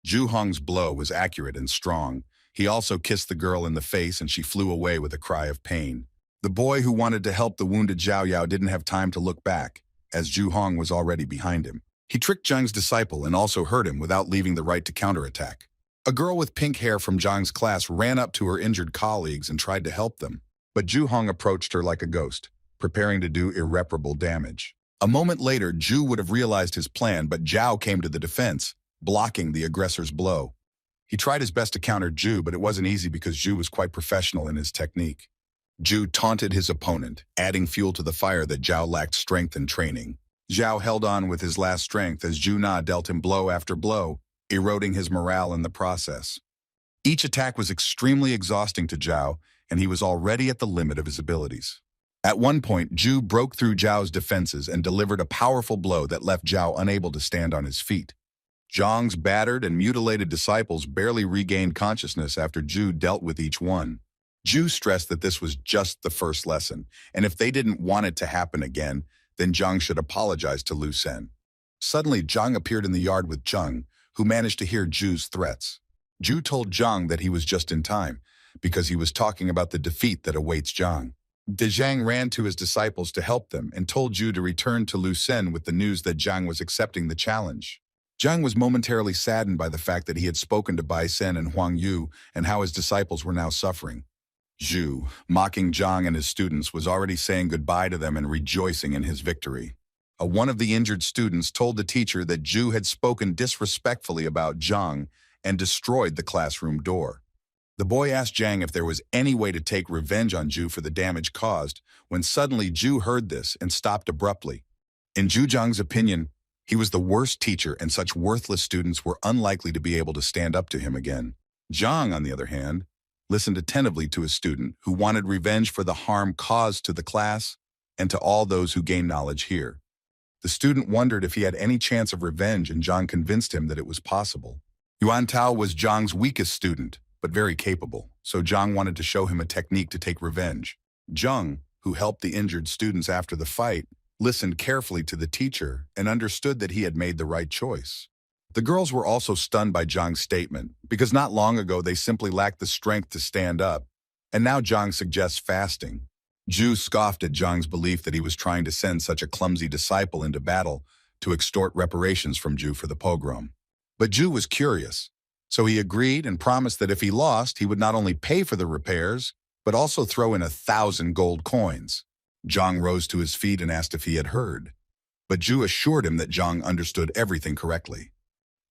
Speaker 1: Zhu Hong's blow was accurate and strong. He also kissed the girl in the face, and she flew away with a cry of pain. The boy who wanted to help the wounded Zhao Yao didn't have time to look back, as Zhu Hong was already behind him. He tricked Zhang's disciple and also hurt him without leaving the right to counterattack. A girl with pink hair from Zhang's class ran up to her injured colleagues and tried to help them, but Zhu Hong approached her like a ghost, preparing to do irreparable damage. A moment later, Zhu would have realized his plan, but Zhao came to the defense, blocking the aggressor's blow. He tried his best to counter Zhu, but it wasn't easy because Zhu was quite professional in his technique. Zhu taunted his opponent, adding fuel to the fire that Zhao lacked strength and training. Zhao held on with his last strength as Zhu Na dealt him blow after blow, eroding his morale in the process. Each attack was extremely exhausting to Zhao, and he was already at the limit of his abilities. At one point, Zhu broke through Zhao's defenses and delivered a powerful blow that left Zhao unable to stand on his feet. Zhang's battered and mutilated disciples barely regained consciousness after Zhu dealt with each one. Zhu stressed that this was just the first lesson, and if they didn't want it to happen again, then Zhang should apologize to Lu Sen. Suddenly, Zhang appeared in the yard with Zheng, who managed to hear Zhu's threats. Zhu told Zhang that he was just in time, because he was talking about the defeat that awaits Zhang. Zhang ran to his disciples to help them and told Zhu to return to Lu Sen with the news that Zhang was accepting the challenge. Zhang was momentarily saddened by the fact that he had spoken to Bai Sen and Huang Yu and how his disciples were now suffering. Zhu, mocking Zhang and his students, was already saying goodbye to them and rejoicing in his victory. One of the injured students told the teacher that Zhu had spoken disrespectfully about Zhang and destroyed the classroom door. The boy asked Zhang if there was any way to take revenge on Zhu for the damage caused, when suddenly Zhu heard this and stopped abruptly. In Zhu Zhang's opinion, he was the worst teacher and such worthless students were unlikely to be able to stand up to him again. Zhang, on the other hand, listened attentively to his student who wanted revenge for the harm caused to the class and to all those who gain knowledge here. The student wondered if he had any chance of revenge, and Zhang convinced him that it was possible. Wang Tao was Zhang's weakest student, but very capable, so Zhang wanted to show him a technique to take revenge. Zheng, who helped the injured students after the fight, listened carefully to the teacher and understood that he had made the right choice. The girls were also stunned by Zhang's statement, because not long ago they simply lacked the strength to stand up, and now Zhang suggests fasting. Zhu scoffed at Zhang's belief that he was trying to send such a clumsy disciple into battle to extort reparations from Zhu for the pogrom. But Zhu was curious, so he agreed and promised that if he lost, he would not only pay for the repairs, but also throw in 1,000 gold coins. Zhang rose to his feet and asked if he had heard, but Zhu assured him that Zhang understood everything correctly.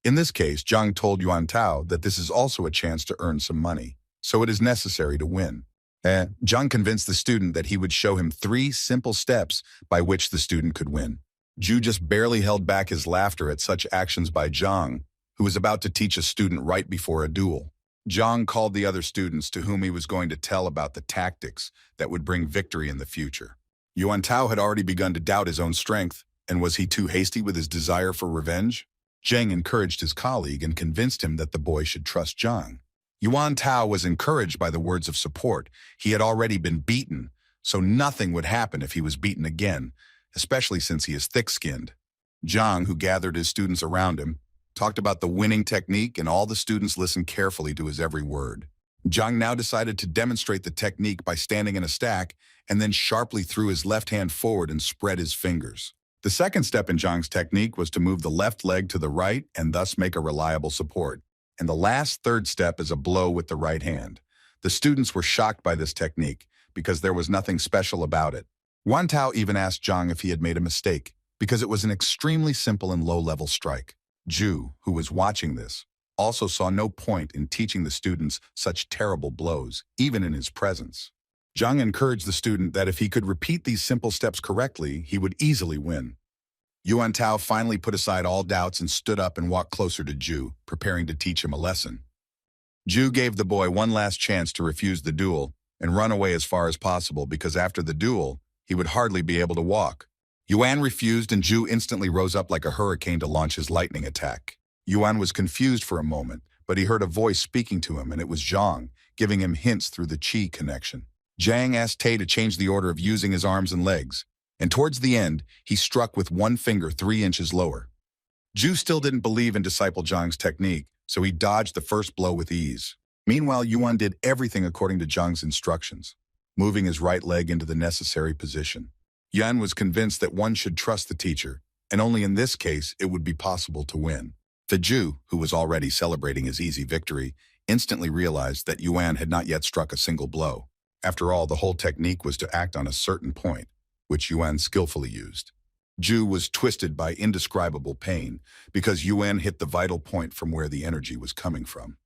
Speaker 1: In this case, Zhang told Wang Tao that this is also a chance to earn some money, so it is necessary to win. Zhang convinced the student that he would show him 3 simple steps by which the student could win. Zhu just barely held back his laughter at such actions by Zhang, who was about to teach a student right before a duel. Zhang called the other students to whom he was going to tell about the tactics that would bring victory in the future. Wang Tao had already begun to doubt his own strength, and was he too hasty with his desire for revenge? Zheng encouraged his colleague and convinced him that the boy should trust Zhang. Wang Tao was encouraged by the words of support. He had already been beaten, so nothing would happen if he was beaten again, especially since he is thick-skinned. Zhang, who gathered his students around him, talked about the winning technique, and all the students listened carefully to his every word. Zhang now decided to demonstrate the technique by standing in a stack and then sharply threw his left hand forward and spread his fingers. The second step in Zhang's technique was to move the left leg to the right and thus make a reliable support. And the last third step is a blow with the right hand. The students were shocked by this technique because there was nothing special about it. Wang Tao even asked Zhang if he had made a mistake because it was an extremely simple and low-level strike. Zhu, who was watching this, also saw no point in teaching the students such terrible blows, even in his presence. Zhang encouraged the student that if he could repeat these simple steps correctly, he would easily win. Yuan Tao finally put aside all doubts and stood up and walked closer to Zhu, preparing to teach him a lesson. Zhu gave the boy one last chance to refuse the duel and run away as far as possible because after the duel, he would hardly be able to walk. Yuan refused and Zhu instantly rose up like a hurricane to launch his lightning attack. Yuan was confused for a moment, but he heard a voice speaking to him and it was Zhang, giving him hints through the qi connection. Zhang asked Tay to change the order of using his arms and legs, and towards the end, he struck with one finger 3 inches lower. Zhu still didn't believe in Disciple Zhang's technique, so he dodged the first blow with ease. Meanwhile, Yuan did everything according to Zhang's instructions, moving his right leg into the necessary position. Yuan was convinced that one should trust the teacher, and only in this case it would be possible to win. The Zhu, who was already celebrating his easy victory, instantly realized that Yuan had not yet struck a single blow. After all, the whole technique was to act on a certain point, which Yuan skillfully used. Zhu was twisted by indescribable pain because Yuan hit the vital point from where the energy was coming from.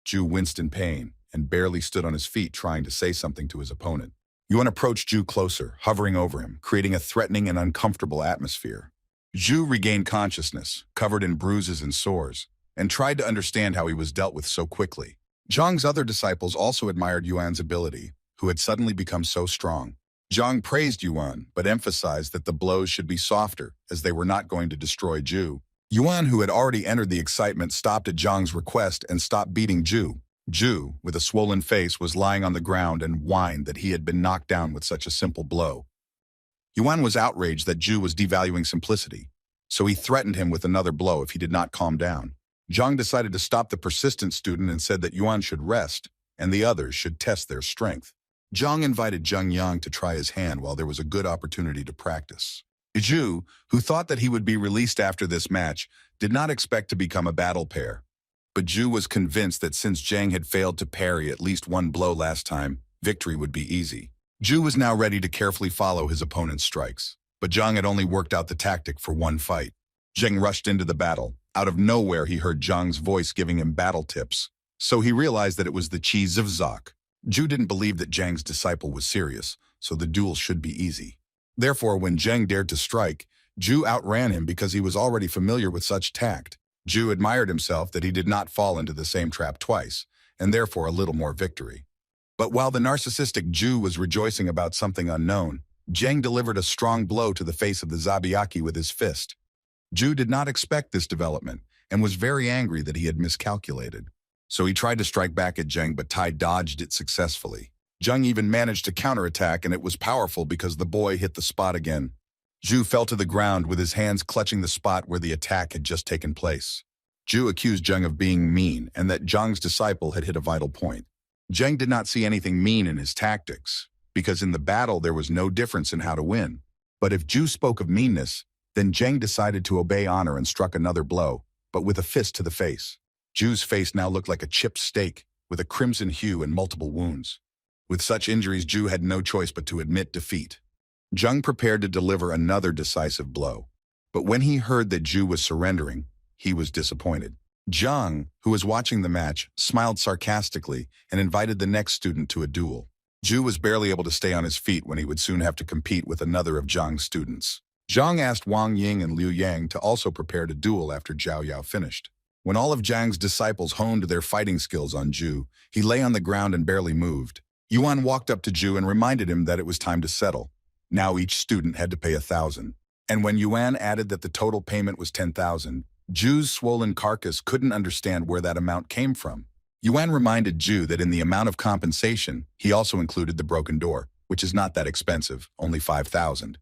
Speaker 1: Zhu winced in pain and barely stood on his feet trying to say something to his opponent. Yuan approached Zhu closer, hovering over him, creating a threatening and uncomfortable atmosphere. Zhu regained consciousness, covered in bruises and sores, and tried to understand how he was dealt with so quickly. Zhang's other disciples also admired Yuan's ability, who had suddenly become so strong. Zhang praised Yuan, but emphasized that the blows should be softer, as they were not going to destroy Zhu. Yuan, who had already entered the excitement, stopped at Zhang's request and stopped beating Zhu. Zhu, with a swollen face, was lying on the ground and whined that he had been knocked down with such a simple blow. Yuan was outraged that Zhu was devaluing simplicity, so he threatened him with another blow if he did not calm down. Zhang decided to stop the persistent student and said that Yuan should rest, and the others should test their strength. Zhang invited Zheng Yang to try his hand while there was a good opportunity to practice. Zhu, who thought that he would be released after this match, did not expect to become a battle pair. But Zhu was convinced that since Zhang had failed to parry at least one blow last time, victory would be easy. Zhu was now ready to carefully follow his opponent's strikes, but Zhang had only worked out the tactic for one fight. Zhang rushed into the battle. Out of nowhere, he heard Zhang's voice giving him battle tips, so he realized that it was the qi Zivzak. Zhu didn't believe that Zhang's disciple was serious, so the duel should be easy. Therefore, when Zhang dared to strike, Zhu outran him because he was already familiar with such tact. Zhu admired himself that he did not fall into the same trap twice, and therefore a little more victory. But while the narcissistic Zhu was rejoicing about something unknown, Zhang delivered a strong blow to the face of the Zabiaki with his fist. Zhu did not expect this development and was very angry that he had miscalculated. So he tried to strike back at Zhang, but Tai dodged it successfully. Zhang even managed to counterattack, and it was powerful because the boy hit the spot again. Zhu fell to the ground with his hands clutching the spot where the attack had just taken place. Zhu accused Zhang of being mean and that Zhang's disciple had hit a vital point. Zhang did not see anything mean in his tactics, because in the battle there was no difference in how to win. But if Zhu spoke of meanness, then Zhang decided to obey honor and struck another blow, but with a fist to the face. Zhu's face now looked like a chipped steak, with a crimson hue and multiple wounds. With such injuries, Zhu had no choice but to admit defeat. Zhang prepared to deliver another decisive blow, but when he heard that Zhu was surrendering, he was disappointed. Zhang, who was watching the match, smiled sarcastically and invited the next student to a duel. Zhu was barely able to stay on his feet when he would soon have to compete with another of Zhang's students. Zhang asked Wang Ying and Liu Yang to also prepare to duel after Zhao Yao finished. When all of Zhang's disciples honed their fighting skills on Zhu, he lay on the ground and barely moved. Yuan walked up to Zhu and reminded him that it was time to settle. Now each student had to pay 1,000. And when Yuan added that the total payment was 10,000, Zhu's swollen carcass couldn't understand where that amount came from. Yuan reminded Zhu that in the amount of compensation, he also included the broken door, which is not that expensive, only 5,000.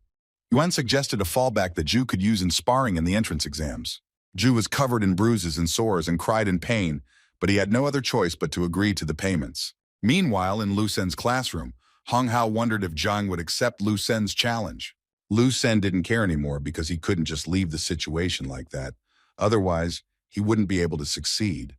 Speaker 1: Yuan suggested a fallback that Zhu could use in sparring in the entrance exams. Zhu was covered in bruises and sores and cried in pain, but he had no other choice but to agree to the payments. Meanwhile, in Lu Sen's classroom, Hong Hao wondered if Zhang would accept Lu Sen's challenge. Lu Sen didn't care anymore because he couldn't just leave the situation like that. Otherwise, he wouldn't be able to succeed.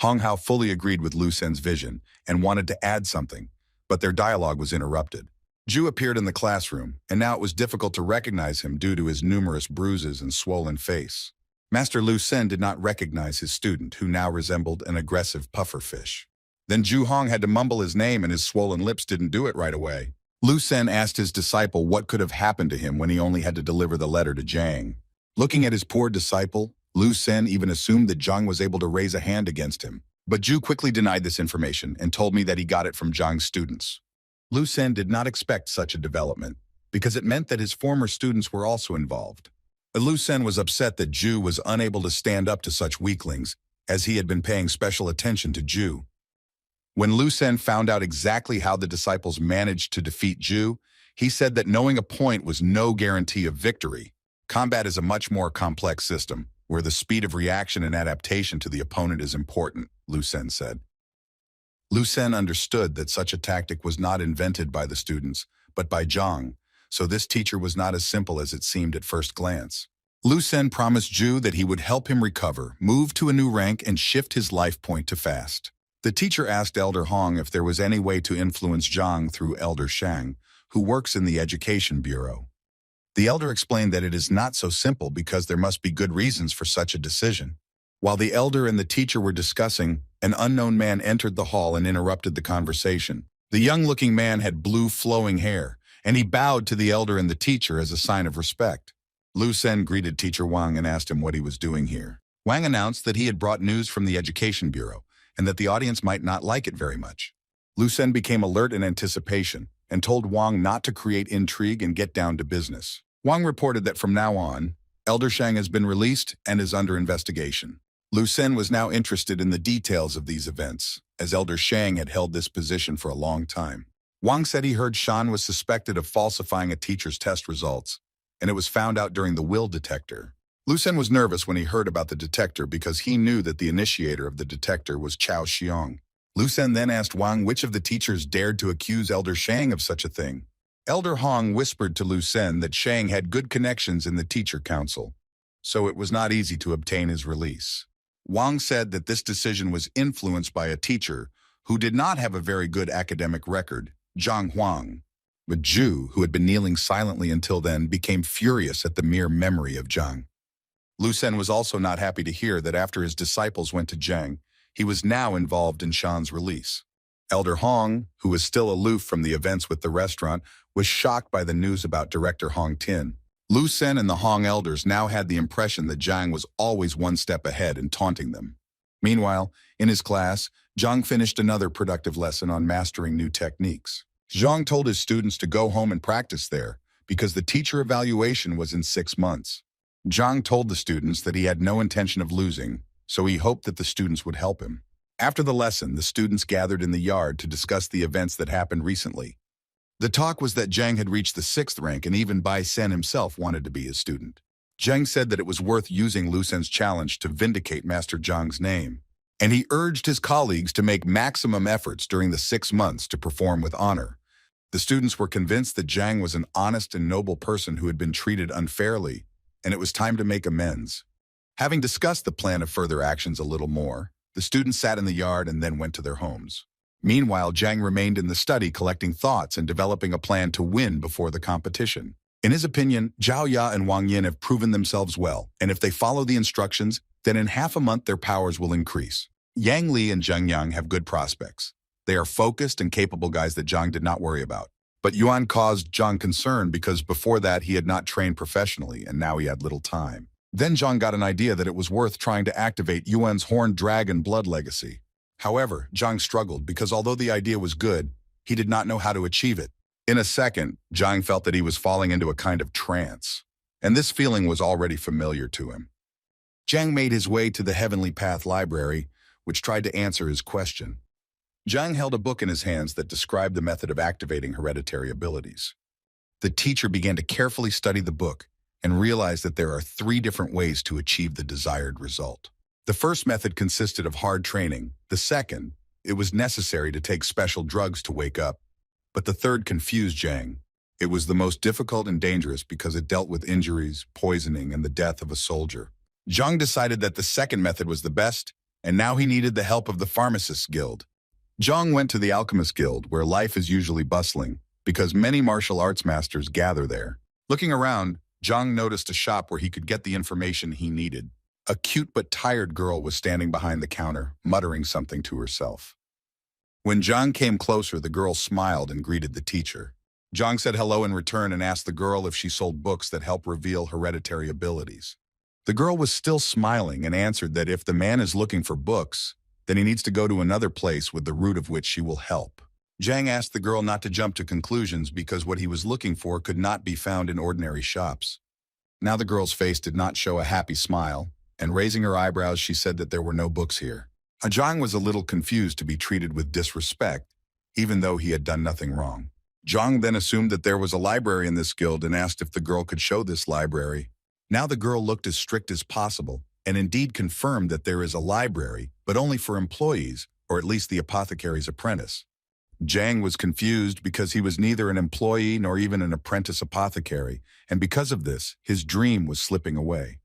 Speaker 1: Hong Hao fully agreed with Lu Sen's vision and wanted to add something, but their dialogue was interrupted. Zhu appeared in the classroom, and now it was difficult to recognize him due to his numerous bruises and swollen face. Master Lu Sen did not recognize his student, who now resembled an aggressive pufferfish. Then Zhu Hong had to mumble his name, and his swollen lips didn't do it right away. Lu Sen asked his disciple what could have happened to him when he only had to deliver the letter to Zhang. Looking at his poor disciple, Lu Sen even assumed that Zhang was able to raise a hand against him. But Zhu quickly denied this information and told me that he got it from Zhang's students. Lu Sen did not expect such a development, because it meant that his former students were also involved. Lu Sen was upset that Zhu was unable to stand up to such weaklings, as he had been paying special attention to Zhu. When Lu Sen found out exactly how the disciples managed to defeat Zhu, he said that knowing a point was no guarantee of victory. Combat is a much more complex system, where the speed of reaction and adaptation to the opponent is important, Lu Sen said. Lu Sen understood that such a tactic was not invented by the students, but by Zhang, so this teacher was not as simple as it seemed at first glance. Lu Sen promised Zhu that he would help him recover, move to a new rank, and shift his life point to fast. The teacher asked Elder Hong if there was any way to influence Zhang through Elder Shang, who works in the Education Bureau. The elder explained that it is not so simple because there must be good reasons for such a decision. While the elder and the teacher were discussing, an unknown man entered the hall and interrupted the conversation. The young-looking man had blue flowing hair, and he bowed to the elder and the teacher as a sign of respect. Lu Sen greeted Teacher Wang and asked him what he was doing here. Wang announced that he had brought news from the Education Bureau, and that the audience might not like it very much. Lu Sen became alert in anticipation, and told Wang not to create intrigue and get down to business. Wang reported that from now on, Elder Shang has been released and is under investigation. Lu Sen was now interested in the details of these events, as Elder Shang had held this position for a long time. Wang said he heard Shan was suspected of falsifying a teacher's test results, and it was found out during the will detector. Lu Sen was nervous when he heard about the detector because he knew that the initiator of the detector was Chao Xiong. Lu Sen then asked Wang which of the teachers dared to accuse Elder Shang of such a thing. Elder Hong whispered to Lu Sen that Shang had good connections in the teacher council, so it was not easy to obtain his release. Wang said that this decision was influenced by a teacher who did not have a very good academic record, Zhang Huang. But Zhu, who had been kneeling silently until then, became furious at the mere memory of Zhang. Lu Sen was also not happy to hear that after his disciples went to Zhang, he was now involved in Shan's release. Elder Hong, who was still aloof from the events with the restaurant, was shocked by the news about Director Hong Tin. Lu Sen and the Hong elders now had the impression that Zhang was always one step ahead and taunting them. Meanwhile, in his class, Zhang finished another productive lesson on mastering new techniques. Zhang told his students to go home and practice there, because the teacher evaluation was in 6 months. Zhang told the students that he had no intention of losing, so he hoped that the students would help him. After the lesson, the students gathered in the yard to discuss the events that happened recently. The talk was that Zhang had reached the 6th rank, and even Bai Sen himself wanted to be his student. Zhang said that it was worth using Lu Sen's challenge to vindicate Master Zhang's name, and he urged his colleagues to make maximum efforts during the 6 months to perform with honor. The students were convinced that Zhang was an honest and noble person who had been treated unfairly, and it was time to make amends. Having discussed the plan of further actions a little more, the students sat in the yard and then went to their homes. Meanwhile, Zhang remained in the study collecting thoughts and developing a plan to win before the competition. In his opinion, Zhao Ya and Wang Yin have proven themselves well, and if they follow the instructions, then in half a month their powers will increase. Yang Li and Zheng Yang have good prospects. They are focused and capable guys that Zhang did not worry about. But Yuan caused Zhang concern because before that he had not trained professionally and now he had little time. Then Zhang got an idea that it was worth trying to activate Yuan's Horned Dragon blood legacy. However, Zhang struggled because although the idea was good, he did not know how to achieve it. In a second, Zhang felt that he was falling into a kind of trance, and this feeling was already familiar to him. Zhang made his way to the Heavenly Path Library, which tried to answer his question. Zhang held a book in his hands that described the method of activating hereditary abilities. The teacher began to carefully study the book, and realized that there are 3 different ways to achieve the desired result. The first method consisted of hard training. The second, it was necessary to take special drugs to wake up. But the third confused Zhang. It was the most difficult and dangerous because it dealt with injuries, poisoning, and the death of a soldier. Zhang decided that the second method was the best, and now he needed the help of the Pharmacists Guild. Zhang went to the Alchemist Guild, where life is usually bustling, because many martial arts masters gather there. Looking around, Zhang noticed a shop where he could get the information he needed. A cute but tired girl was standing behind the counter, muttering something to herself. When Zhang came closer, the girl smiled and greeted the teacher. Zhang said hello in return and asked the girl if she sold books that help reveal hereditary abilities. The girl was still smiling and answered that if the man is looking for books, then he needs to go to another place with the root of which she will help. Zhang asked the girl not to jump to conclusions because what he was looking for could not be found in ordinary shops. Now the girl's face did not show a happy smile, and raising her eyebrows, she said that there were no books here. Zhang was a little confused to be treated with disrespect, even though he had done nothing wrong. Zhang then assumed that there was a library in this guild and asked if the girl could show this library. Now the girl looked as strict as possible, and indeed confirmed that there is a library, but only for employees, or at least the apothecary's apprentice. Zhang was confused because he was neither an employee nor even an apprentice apothecary, and because of this, his dream was slipping away.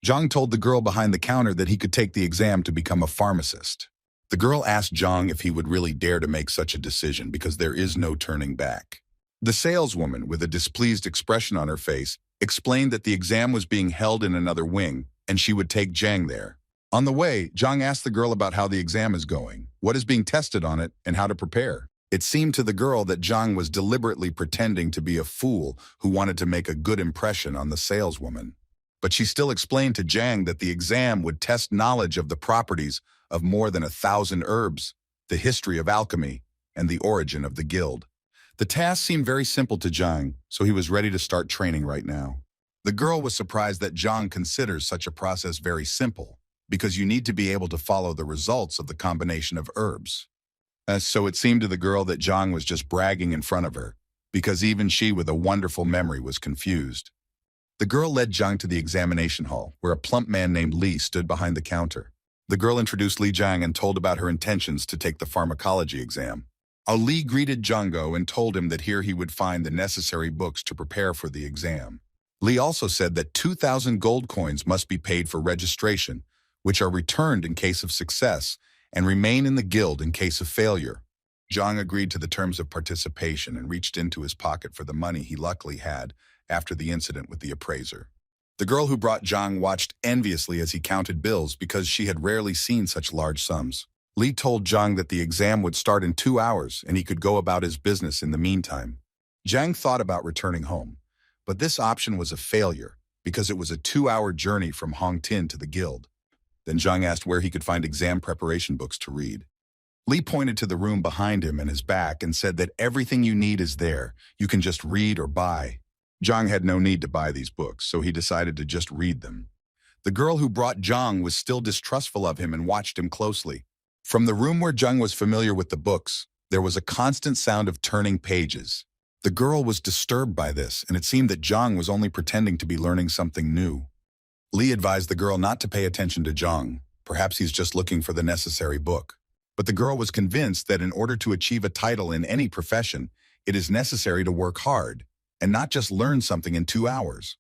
Speaker 1: Zhang told the girl behind the counter that he could take the exam to become a pharmacist. The girl asked Zhang if he would really dare to make such a decision because there is no turning back. The saleswoman, with a displeased expression on her face, explained that the exam was being held in another wing, and she would take Zhang there. On the way, Zhang asked the girl about how the exam is going, what is being tested on it, and how to prepare. It seemed to the girl that Zhang was deliberately pretending to be a fool who wanted to make a good impression on the saleswoman. But she still explained to Zhang that the exam would test knowledge of the properties of more than 1,000 herbs, the history of alchemy, and the origin of the guild. The task seemed very simple to Zhang, so he was ready to start training right now. The girl was surprised that Zhang considers such a process very simple, because you need to be able to follow the results of the combination of herbs. So it seemed to the girl that Zhang was just bragging in front of her, because even she with a wonderful memory was confused. The girl led Zhang to the examination hall, where a plump man named Li stood behind the counter. The girl introduced Li Zhang and told about her intentions to take the pharmacology exam. Li greeted Zhang and told him that here he would find the necessary books to prepare for the exam. Li also said that 2,000 gold coins must be paid for registration, which are returned in case of success, and remain in the guild in case of failure. Zhang agreed to the terms of participation and reached into his pocket for the money he luckily had after the incident with the appraiser. The girl who brought Zhang watched enviously as he counted bills because she had rarely seen such large sums. Li told Zhang that the exam would start in 2 hours and he could go about his business in the meantime. Zhang thought about returning home, but this option was a failure because it was a 2-hour journey from Hongtin to the guild. Then Zhang asked where he could find exam preparation books to read. Li pointed to the room behind him and his back and said that everything you need is there. You can just read or buy. Zhang had no need to buy these books, so he decided to just read them. The girl who brought Zhang was still distrustful of him and watched him closely. From the room where Zhang was familiar with the books, there was a constant sound of turning pages. The girl was disturbed by this, and it seemed that Zhang was only pretending to be learning something new. Li advised the girl not to pay attention to Zhang. Perhaps he's just looking for the necessary book. But the girl was convinced that in order to achieve a title in any profession, it is necessary to work hard, and not just learn something in 2 hours.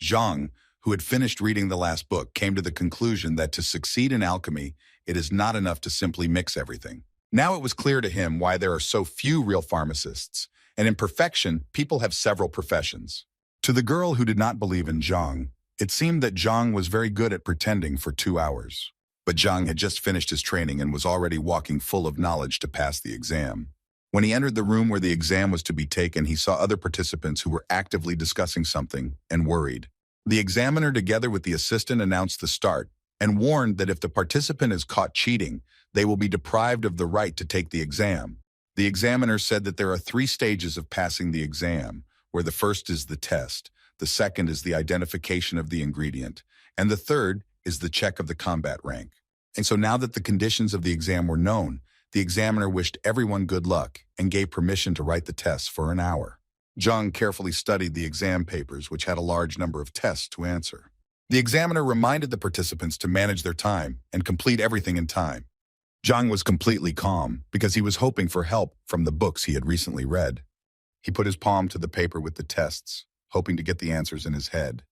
Speaker 1: Zhang, who had finished reading the last book, came to the conclusion that to succeed in alchemy, it is not enough to simply mix everything. Now it was clear to him why there are so few real pharmacists, and in perfection, people have several professions. To the girl who did not believe in Zhang, it seemed that Zhang was very good at pretending for 2 hours. But Zhang had just finished his training and was already walking full of knowledge to pass the exam. When he entered the room where the exam was to be taken, he saw other participants who were actively discussing something and worried. The examiner, together with the assistant, announced the start and warned that if the participant is caught cheating, they will be deprived of the right to take the exam. The examiner said that there are 3 stages of passing the exam, where the first is the test, the second is the identification of the ingredient, and the third is the check of the combat rank. And so now that the conditions of the exam were known, the examiner wished everyone good luck and gave permission to write the tests for an hour. Zhang carefully studied the exam papers, which had a large number of tests to answer. The examiner reminded the participants to manage their time and complete everything in time. Zhang was completely calm because he was hoping for help from the books he had recently read. He put his palm to the paper with the tests, hoping to get the answers in his head.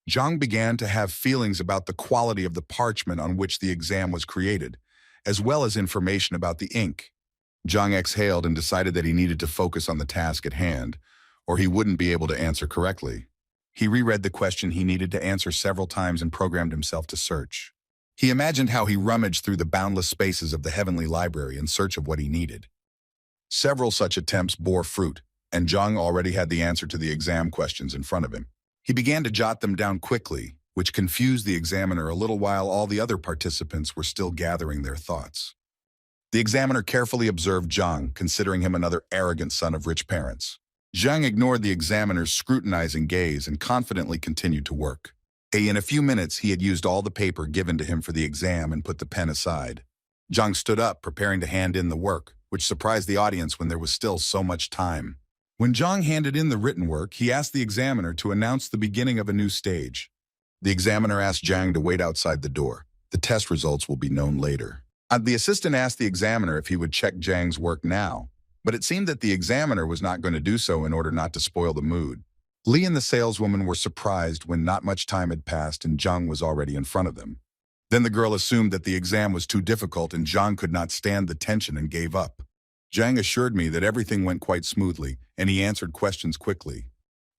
Speaker 1: Zhang began to have feelings about the quality of the parchment on which the exam was created, as well as information about the ink. Zhang exhaled and decided that he needed to focus on the task at hand, or he wouldn't be able to answer correctly. He reread the question he needed to answer several times and programmed himself to search. He imagined how he rummaged through the boundless spaces of the heavenly library in search of what he needed. Several such attempts bore fruit, and Zhang already had the answer to the exam questions in front of him. He began to jot them down quickly, which confused the examiner a little while all the other participants were still gathering their thoughts. The examiner carefully observed Zhang, considering him another arrogant son of rich parents. Zhang ignored the examiner's scrutinizing gaze and confidently continued to work. In a few minutes, he had used all the paper given to him for the exam and put the pen aside. Zhang stood up, preparing to hand in the work, which surprised the audience when there was still so much time. When Zhang handed in the written work, he asked the examiner to announce the beginning of a new stage. The examiner asked Zhang to wait outside the door. The test results will be known later. The assistant asked the examiner if he would check Zhang's work now, but it seemed that the examiner was not going to do so in order not to spoil the mood. Li and the saleswoman were surprised when not much time had passed and Zhang was already in front of them. Then the girl assumed that the exam was too difficult and Zhang could not stand the tension and gave up. Zhang assured me that everything went quite smoothly and he answered questions quickly.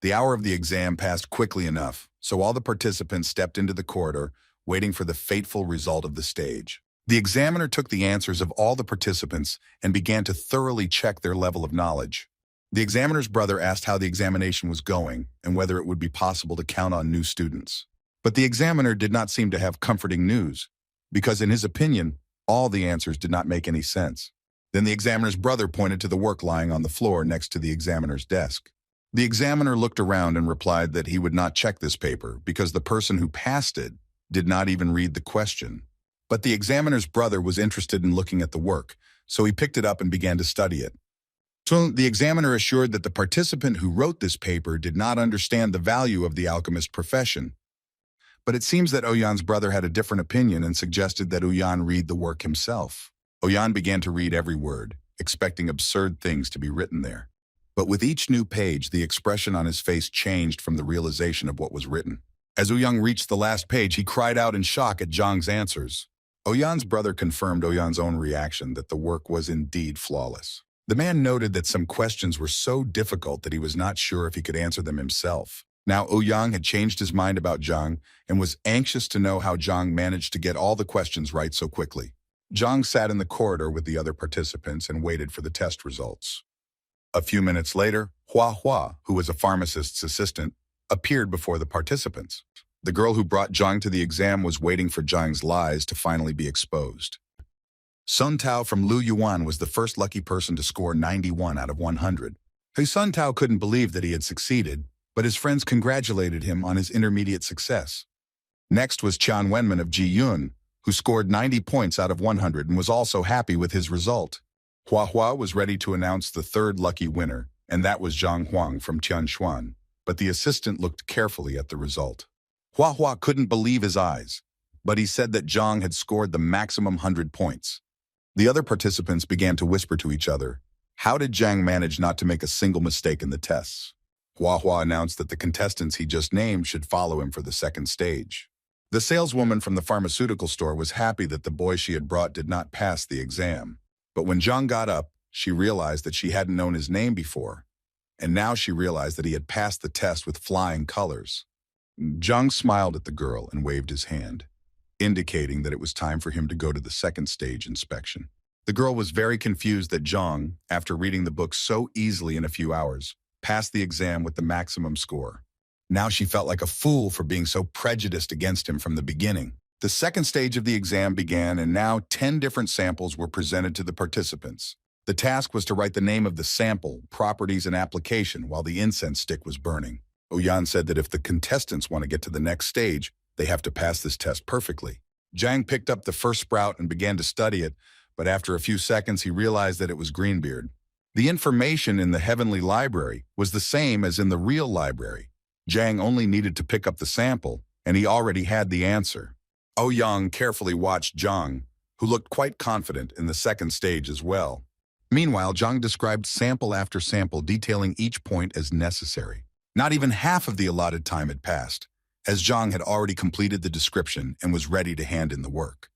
Speaker 1: The hour of the exam passed quickly enough, so all the participants stepped into the corridor, waiting for the fateful result of the stage. The examiner took the answers of all the participants and began to thoroughly check their level of knowledge. The examiner's brother asked how the examination was going and whether it would be possible to count on new students. But the examiner did not seem to have comforting news, because in his opinion, all the answers did not make any sense. Then the examiner's brother pointed to the work lying on the floor next to the examiner's desk. The examiner looked around and replied that he would not check this paper because the person who passed it did not even read the question. But the examiner's brother was interested in looking at the work, so he picked it up and began to study it. So the examiner assured that the participant who wrote this paper did not understand the value of the alchemist profession. But it seems that Oyan's brother had a different opinion and suggested that Oyan read the work himself. Oyan began to read every word, expecting absurd things to be written there. But with each new page, the expression on his face changed from the realization of what was written. As Oyan reached the last page, he cried out in shock at Zhang's answers. Oyan's brother confirmed Oyan's own reaction that the work was indeed flawless. The man noted that some questions were so difficult that he was not sure if he could answer them himself. Now Ouyang had changed his mind about Zhang and was anxious to know how Zhang managed to get all the questions right so quickly. Zhang sat in the corridor with the other participants and waited for the test results. A few minutes later, Hua Hua, who was a pharmacist's assistant, appeared before the participants. The girl who brought Zhang to the exam was waiting for Zhang's lies to finally be exposed. Sun Tao from Lu Yuan was the first lucky person to score 91 out of 100. Sun Tao couldn't believe that he had succeeded, but his friends congratulated him on his intermediate success. Next was Qian Wenman of Ji Yun, who scored 90 points out of 100 and was also happy with his result. Hua Hua was ready to announce the third lucky winner, and that was Zhang Huang from Tianshuan, but the assistant looked carefully at the result. Hua Hua couldn't believe his eyes, but he said that Zhang had scored the maximum 100 points. The other participants began to whisper to each other, how did Zhang manage not to make a single mistake in the tests? Hua Hua announced that the contestants he just named should follow him for the second stage. The saleswoman from the pharmaceutical store was happy that the boy she had brought did not pass the exam. But when Zhang got up, she realized that she hadn't known his name before, and now she realized that he had passed the test with flying colors. Zhang smiled at the girl and waved his hand, indicating that it was time for him to go to the second stage inspection. The girl was very confused that Zhang, after reading the book so easily in a few hours, passed the exam with the maximum score. Now she felt like a fool for being so prejudiced against him from the beginning. The second stage of the exam began, and now 10 different samples were presented to the participants. The task was to write the name of the sample, properties, and application while the incense stick was burning. Oyan said that if the contestants want to get to the next stage, they have to pass this test perfectly. Zhang picked up the first sprout and began to study it, but after a few seconds he realized that it was Greenbeard. The information in the heavenly library was the same as in the real library. Zhang only needed to pick up the sample, and he already had the answer. Ouyang carefully watched Zhang, who looked quite confident in the second stage as well. Meanwhile, Zhang described sample after sample, detailing each point as necessary. Not even half of the allotted time had passed, as Zhang had already completed the description and was ready to hand in the work.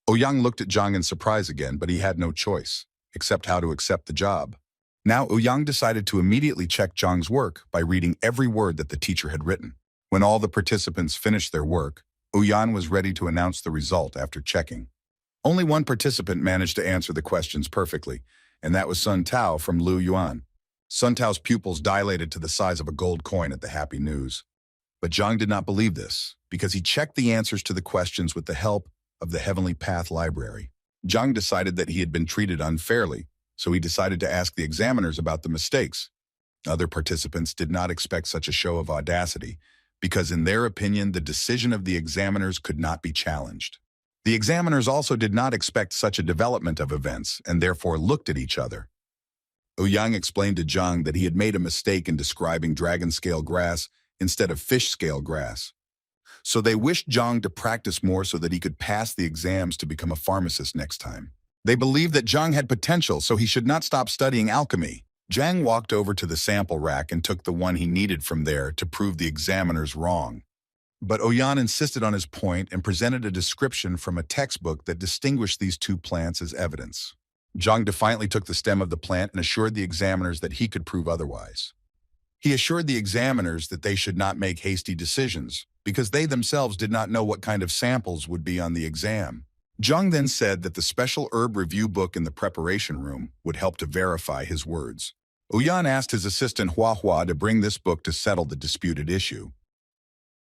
Speaker 1: Ouyang looked at Zhang in surprise again, but he had no choice, except how to accept the job. Now, Ouyang decided to immediately check Zhang's work by reading every word that the teacher had written. When all the participants finished their work, Ouyang was ready to announce the result after checking. Only one participant managed to answer the questions perfectly, and that was Sun Tao from Lu Yuan. Sun Tao's pupils dilated to the size of a gold coin at the happy news. But Zhang did not believe this, because he checked the answers to the questions with the help of the Heavenly Path Library. Zhang decided that he had been treated unfairly, so he decided to ask the examiners about the mistakes. Other participants did not expect such a show of audacity, because in their opinion, the decision of the examiners could not be challenged. The examiners also did not expect such a development of events, and therefore looked at each other. Ouyang explained to Zhang that he had made a mistake in describing dragon-scale grass instead of fish-scale grass. So they wished Zhang to practice more so that he could pass the exams to become a pharmacist next time. They believed that Zhang had potential, so he should not stop studying alchemy. Zhang walked over to the sample rack and took the one he needed from there to prove the examiners wrong. But Ouyang insisted on his point and presented a description from a textbook that distinguished these two plants as evidence. Zhang defiantly took the stem of the plant and assured the examiners that he could prove otherwise. He assured the examiners that they should not make hasty decisions, because they themselves did not know what kind of samples would be on the exam. Zhang then said that the special herb review book in the preparation room would help to verify his words. Ouyang asked his assistant Hua Hua to bring this book to settle the disputed issue.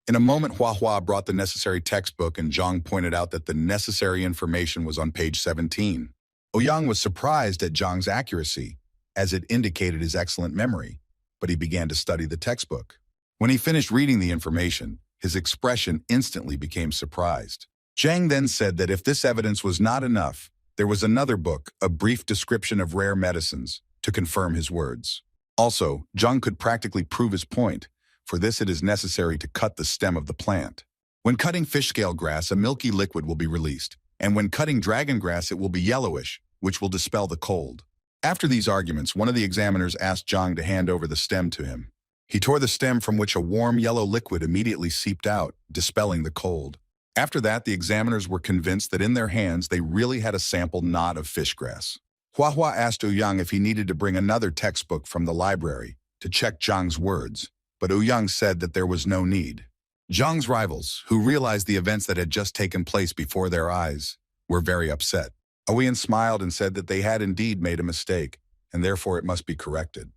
Speaker 1: In a moment, Hua Hua brought the necessary textbook, and Zhang pointed out that the necessary information was on page 17. Ouyang was surprised at Zhang's accuracy, as it indicated his excellent memory, but he began to study the textbook. When he finished reading the information, his expression instantly became surprised. Zhang then said that if this evidence was not enough, there was another book, A Brief Description of Rare Medicines, to confirm his words. Also, Zhang could practically prove his point. For this, it is necessary to cut the stem of the plant. When cutting fish-scale grass, a milky liquid will be released, and when cutting dragon grass, it will be yellowish, which will dispel the cold. After these arguments, one of the examiners asked Zhang to hand over the stem to him. He tore the stem, from which a warm yellow liquid immediately seeped out, dispelling the cold. After that, the examiners were convinced that in their hands they really had a sample knot of fish grass. Hua Hua asked Ouyang if he needed to bring another textbook from the library to check Zhang's words, but Ouyang said that there was no need. Zhang's rivals, who realized the events that had just taken place before their eyes, were very upset. Ouyang smiled and said that they had indeed made a mistake, and therefore it must be corrected.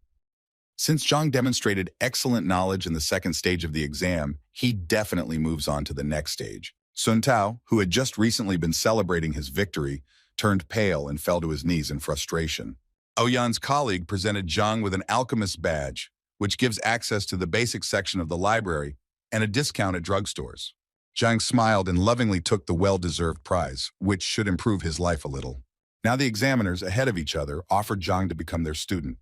Speaker 1: Since Zhang demonstrated excellent knowledge in the second stage of the exam, he definitely moves on to the next stage. Sun Tao, who had just recently been celebrating his victory, turned pale and fell to his knees in frustration. Ouyang's colleague presented Zhang with an alchemist's badge, which gives access to the basic section of the library and a discount at drugstores. Zhang smiled and lovingly took the well-deserved prize, which should improve his life a little. Now the examiners, ahead of each other, offered Zhang to become their student.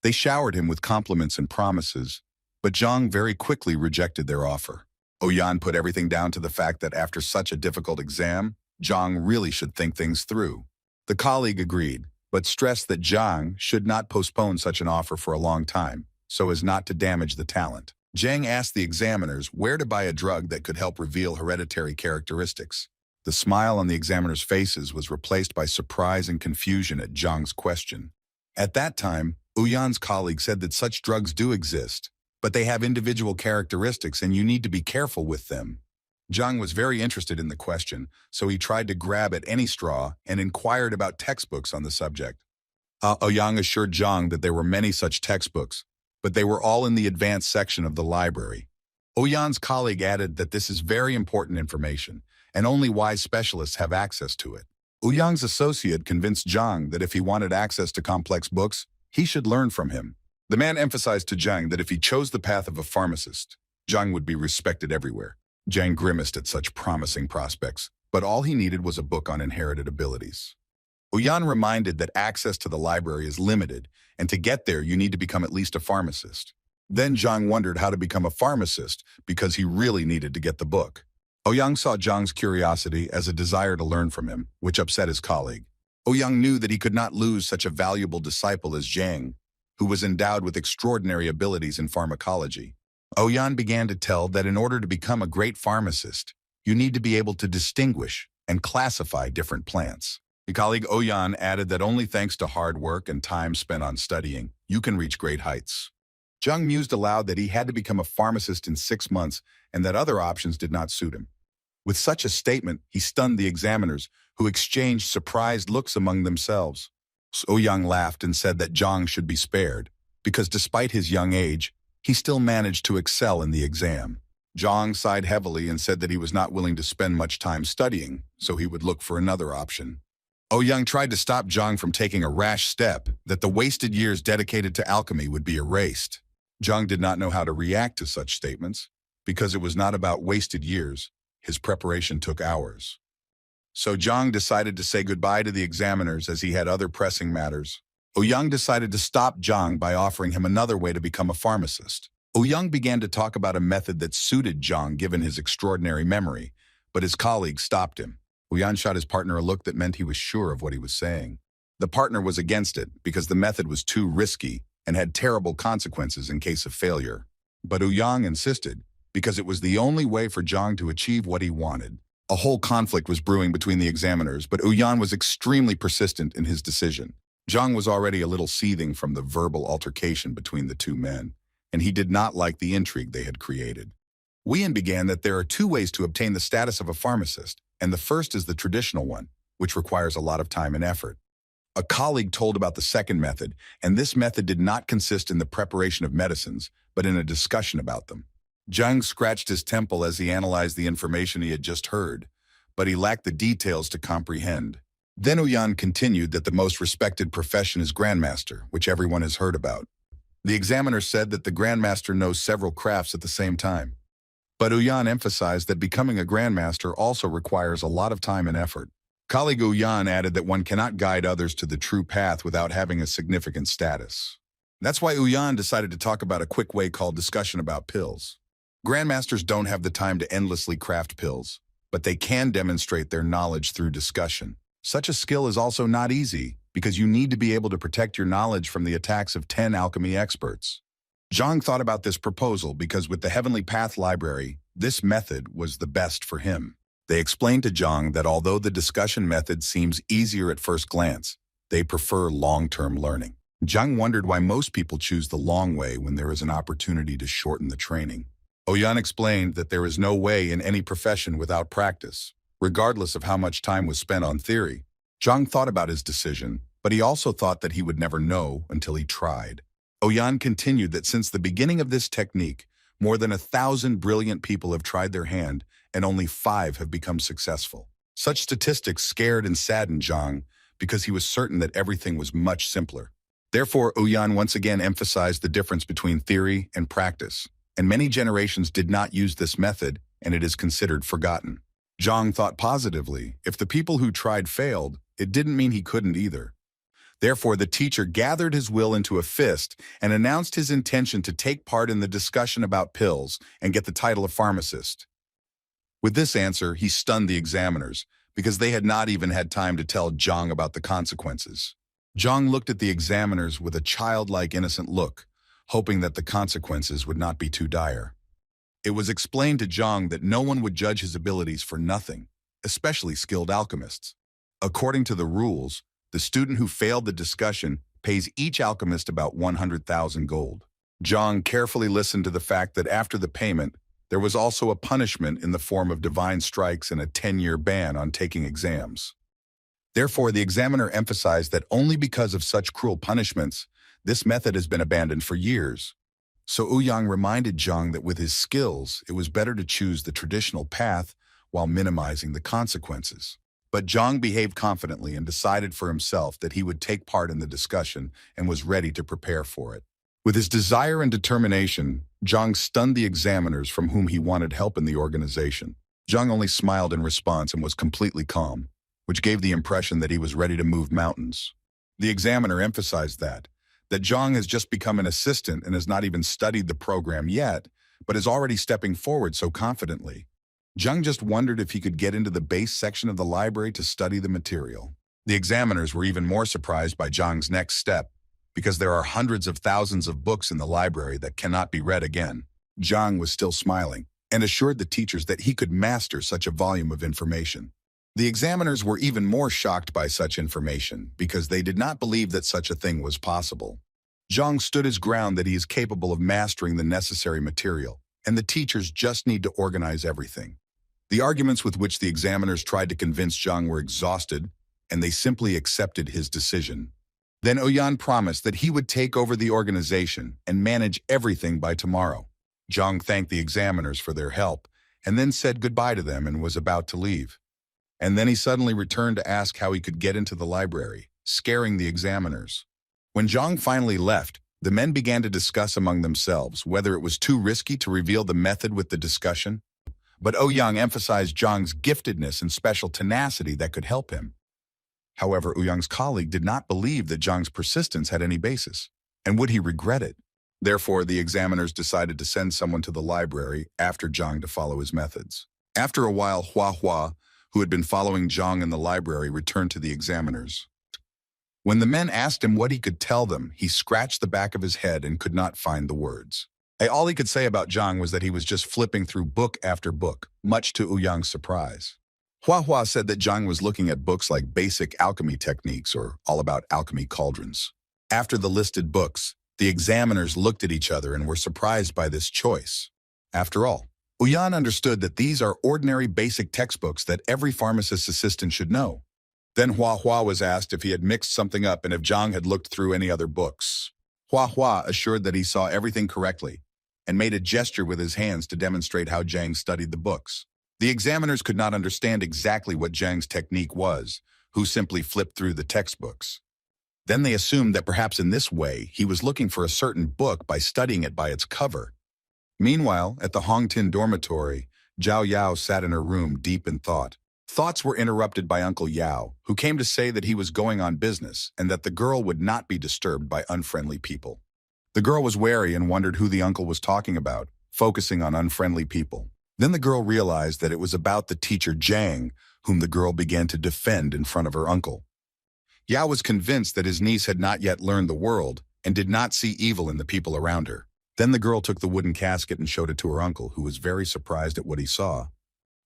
Speaker 1: They showered him with compliments and promises, but Zhang very quickly rejected their offer. Ouyang put everything down to the fact that after such a difficult exam, Zhang really should think things through. The colleague agreed, but stressed that Zhang should not postpone such an offer for a long time, so as not to damage the talent. Zhang asked the examiners where to buy a drug that could help reveal hereditary characteristics. The smile on the examiners' faces was replaced by surprise and confusion at Zhang's question. At that time, Ouyang's colleague said that such drugs do exist, but they have individual characteristics and you need to be careful with them. Zhang was very interested in the question, so he tried to grab at any straw and inquired about textbooks on the subject. Ouyang assured Zhang that there were many such textbooks, but they were all in the advanced section of the library. Ouyang's colleague added that this is very important information, and only wise specialists have access to it. Ouyang's associate convinced Zhang that if he wanted access to complex books, he should learn from him. The man emphasized to Zhang that if he chose the path of a pharmacist, Zhang would be respected everywhere. Zhang grimaced at such promising prospects, but all he needed was a book on inherited abilities. Ouyang reminded that access to the library is limited, and to get there you need to become at least a pharmacist. Then Zhang wondered how to become a pharmacist because he really needed to get the book. Ouyang saw Zhang's curiosity as a desire to learn from him, which upset his colleague. Ouyang knew that he could not lose such a valuable disciple as Zhang, who was endowed with extraordinary abilities in pharmacology. Ouyang began to tell that in order to become a great pharmacist, you need to be able to distinguish and classify different plants. The colleague Ouyang added that only thanks to hard work and time spent on studying, you can reach great heights. Zhang mused aloud that he had to become a pharmacist in 6 months and that other options did not suit him. With such a statement, he stunned the examiners, who exchanged surprised looks among themselves. Ouyang laughed and said that Zhang should be spared, because despite his young age, he still managed to excel in the exam. Zhang sighed heavily and said that he was not willing to spend much time studying, so he would look for another option. Ouyang tried to stop Zhang from taking a rash step, that the wasted years dedicated to alchemy would be erased. Zhang did not know how to react to such statements, because it was not about wasted years. His preparation took hours. So Zhang decided to say goodbye to the examiners as he had other pressing matters. Ouyang decided to stop Zhang by offering him another way to become a pharmacist. Ouyang began to talk about a method that suited Zhang given his extraordinary memory, but his colleague stopped him. Ouyang shot his partner a look that meant he was sure of what he was saying. The partner was against it because the method was too risky and had terrible consequences in case of failure. But Ouyang insisted because it was the only way for Zhang to achieve what he wanted. A whole conflict was brewing between the examiners, but Ouyang was extremely persistent in his decision. Zhang was already a little seething from the verbal altercation between the two men, and he did not like the intrigue they had created. Ouyang began that there are 2 ways to obtain the status of a pharmacist, and the first is the traditional one, which requires a lot of time and effort. A colleague told about the second method, and this method did not consist in the preparation of medicines, but in a discussion about them. Zhang scratched his temple as he analyzed the information he had just heard, but he lacked the details to comprehend. Then Ouyang continued that the most respected profession is grandmaster, which everyone has heard about. The examiner said that the grandmaster knows several crafts at the same time. But Ouyang emphasized that becoming a grandmaster also requires a lot of time and effort. Colleague Ouyang added that one cannot guide others to the true path without having a significant status. That's why Ouyang decided to talk about a quick way called discussion about pills. Grandmasters don't have the time to endlessly craft pills, but they can demonstrate their knowledge through discussion. Such a skill is also not easy, because you need to be able to protect your knowledge from the attacks of 10 alchemy experts. Zhang thought about this proposal because with the Heavenly Path Library, this method was the best for him. They explained to Zhang that although the discussion method seems easier at first glance, they prefer long-term learning. Zhang wondered why most people choose the long way when there is an opportunity to shorten the training. Ouyang explained that there is no way in any profession without practice, regardless of how much time was spent on theory. Zhang thought about his decision, but he also thought that he would never know until he tried. Ouyang continued that since the beginning of this technique, more than 1,000 brilliant people have tried their hand, and only 5 have become successful. Such statistics scared and saddened Zhang because he was certain that everything was much simpler. Therefore, Ouyang once again emphasized the difference between theory and practice, and many generations did not use this method, and it is considered forgotten. Zhang thought positively. If the people who tried failed, it didn't mean he couldn't either. Therefore, the teacher gathered his will into a fist and announced his intention to take part in the discussion about pills and get the title of pharmacist. With this answer, he stunned the examiners, because they had not even had time to tell Zhang about the consequences. Zhang looked at the examiners with a childlike innocent look, hoping that the consequences would not be too dire. It was explained to Zhang that no one would judge his abilities for nothing, especially skilled alchemists. According to the rules, the student who failed the discussion pays each alchemist about 100,000 gold. Zhang carefully listened to the fact that after the payment, there was also a punishment in the form of divine strikes and a 10-year ban on taking exams. Therefore, the examiner emphasized that only because of such cruel punishments, this method has been abandoned for years. So Ouyang reminded Zhang that with his skills, it was better to choose the traditional path while minimizing the consequences. But Zhang behaved confidently and decided for himself that he would take part in the discussion and was ready to prepare for it. With his desire and determination, Zhang stunned the examiners from whom he wanted help in the organization. Zhang only smiled in response and was completely calm. which gave the impression that he was ready to move mountains. The examiner emphasized that Zhang has just become an assistant and has not even studied the program yet, but is already stepping forward so confidently. Zhang just wondered if he could get into the base section of the library to study the material. The examiners were even more surprised by Zhang's next step, because there are hundreds of thousands of books in the library that cannot be read again. Zhang was still smiling and assured the teachers that he could master such a volume of information. The examiners were even more shocked by such information because they did not believe that such a thing was possible. Zhang stood his ground that he is capable of mastering the necessary material, and the teachers just need to organize everything. The arguments with which the examiners tried to convince Zhang were exhausted, and they simply accepted his decision. Then Ouyang promised that he would take over the organization and manage everything by tomorrow. Zhang thanked the examiners for their help, and then said goodbye to them and was about to leave. And then he suddenly returned to ask how he could get into the library, scaring the examiners. When Zhang finally left, the men began to discuss among themselves whether it was too risky to reveal the method with the discussion. But Ouyang emphasized Zhang's giftedness and special tenacity that could help him. However, Ouyang's colleague did not believe that Zhang's persistence had any basis, and would he regret it? Therefore, the examiners decided to send someone to the library after Zhang to follow his methods. After a while, Hua, who had been following Zhang in the library, returned to the examiners. When the men asked him what he could tell them, he scratched the back of his head and could not find the words. All he could say about Zhang was that he was just flipping through book after book, much to Ouyang's surprise. Hua said that Zhang was looking at books like Basic Alchemy Techniques or All About Alchemy Cauldrons. After the listed books, the examiners looked at each other and were surprised by this choice. After all, Ouyang understood that these are ordinary basic textbooks that every pharmacist's assistant should know. Then Hua was asked if he had mixed something up and if Zhang had looked through any other books. Hua assured that he saw everything correctly and made a gesture with his hands to demonstrate how Zhang studied the books. The examiners could not understand exactly what Zhang's technique was, who simply flipped through the textbooks. Then they assumed that perhaps in this way he was looking for a certain book by studying it by its cover. Meanwhile, at the Hongtin dormitory, Zhao Yao sat in her room deep in thought. Thoughts were interrupted by Uncle Yao, who came to say that he was going on business and that the girl would not be disturbed by unfriendly people. The girl was wary and wondered who the uncle was talking about, focusing on unfriendly people. Then the girl realized that it was about the teacher Zhang, whom the girl began to defend in front of her uncle. Yao was convinced that his niece had not yet learned the world and did not see evil in the people around her. Then the girl took the wooden casket and showed it to her uncle, who was very surprised at what he saw.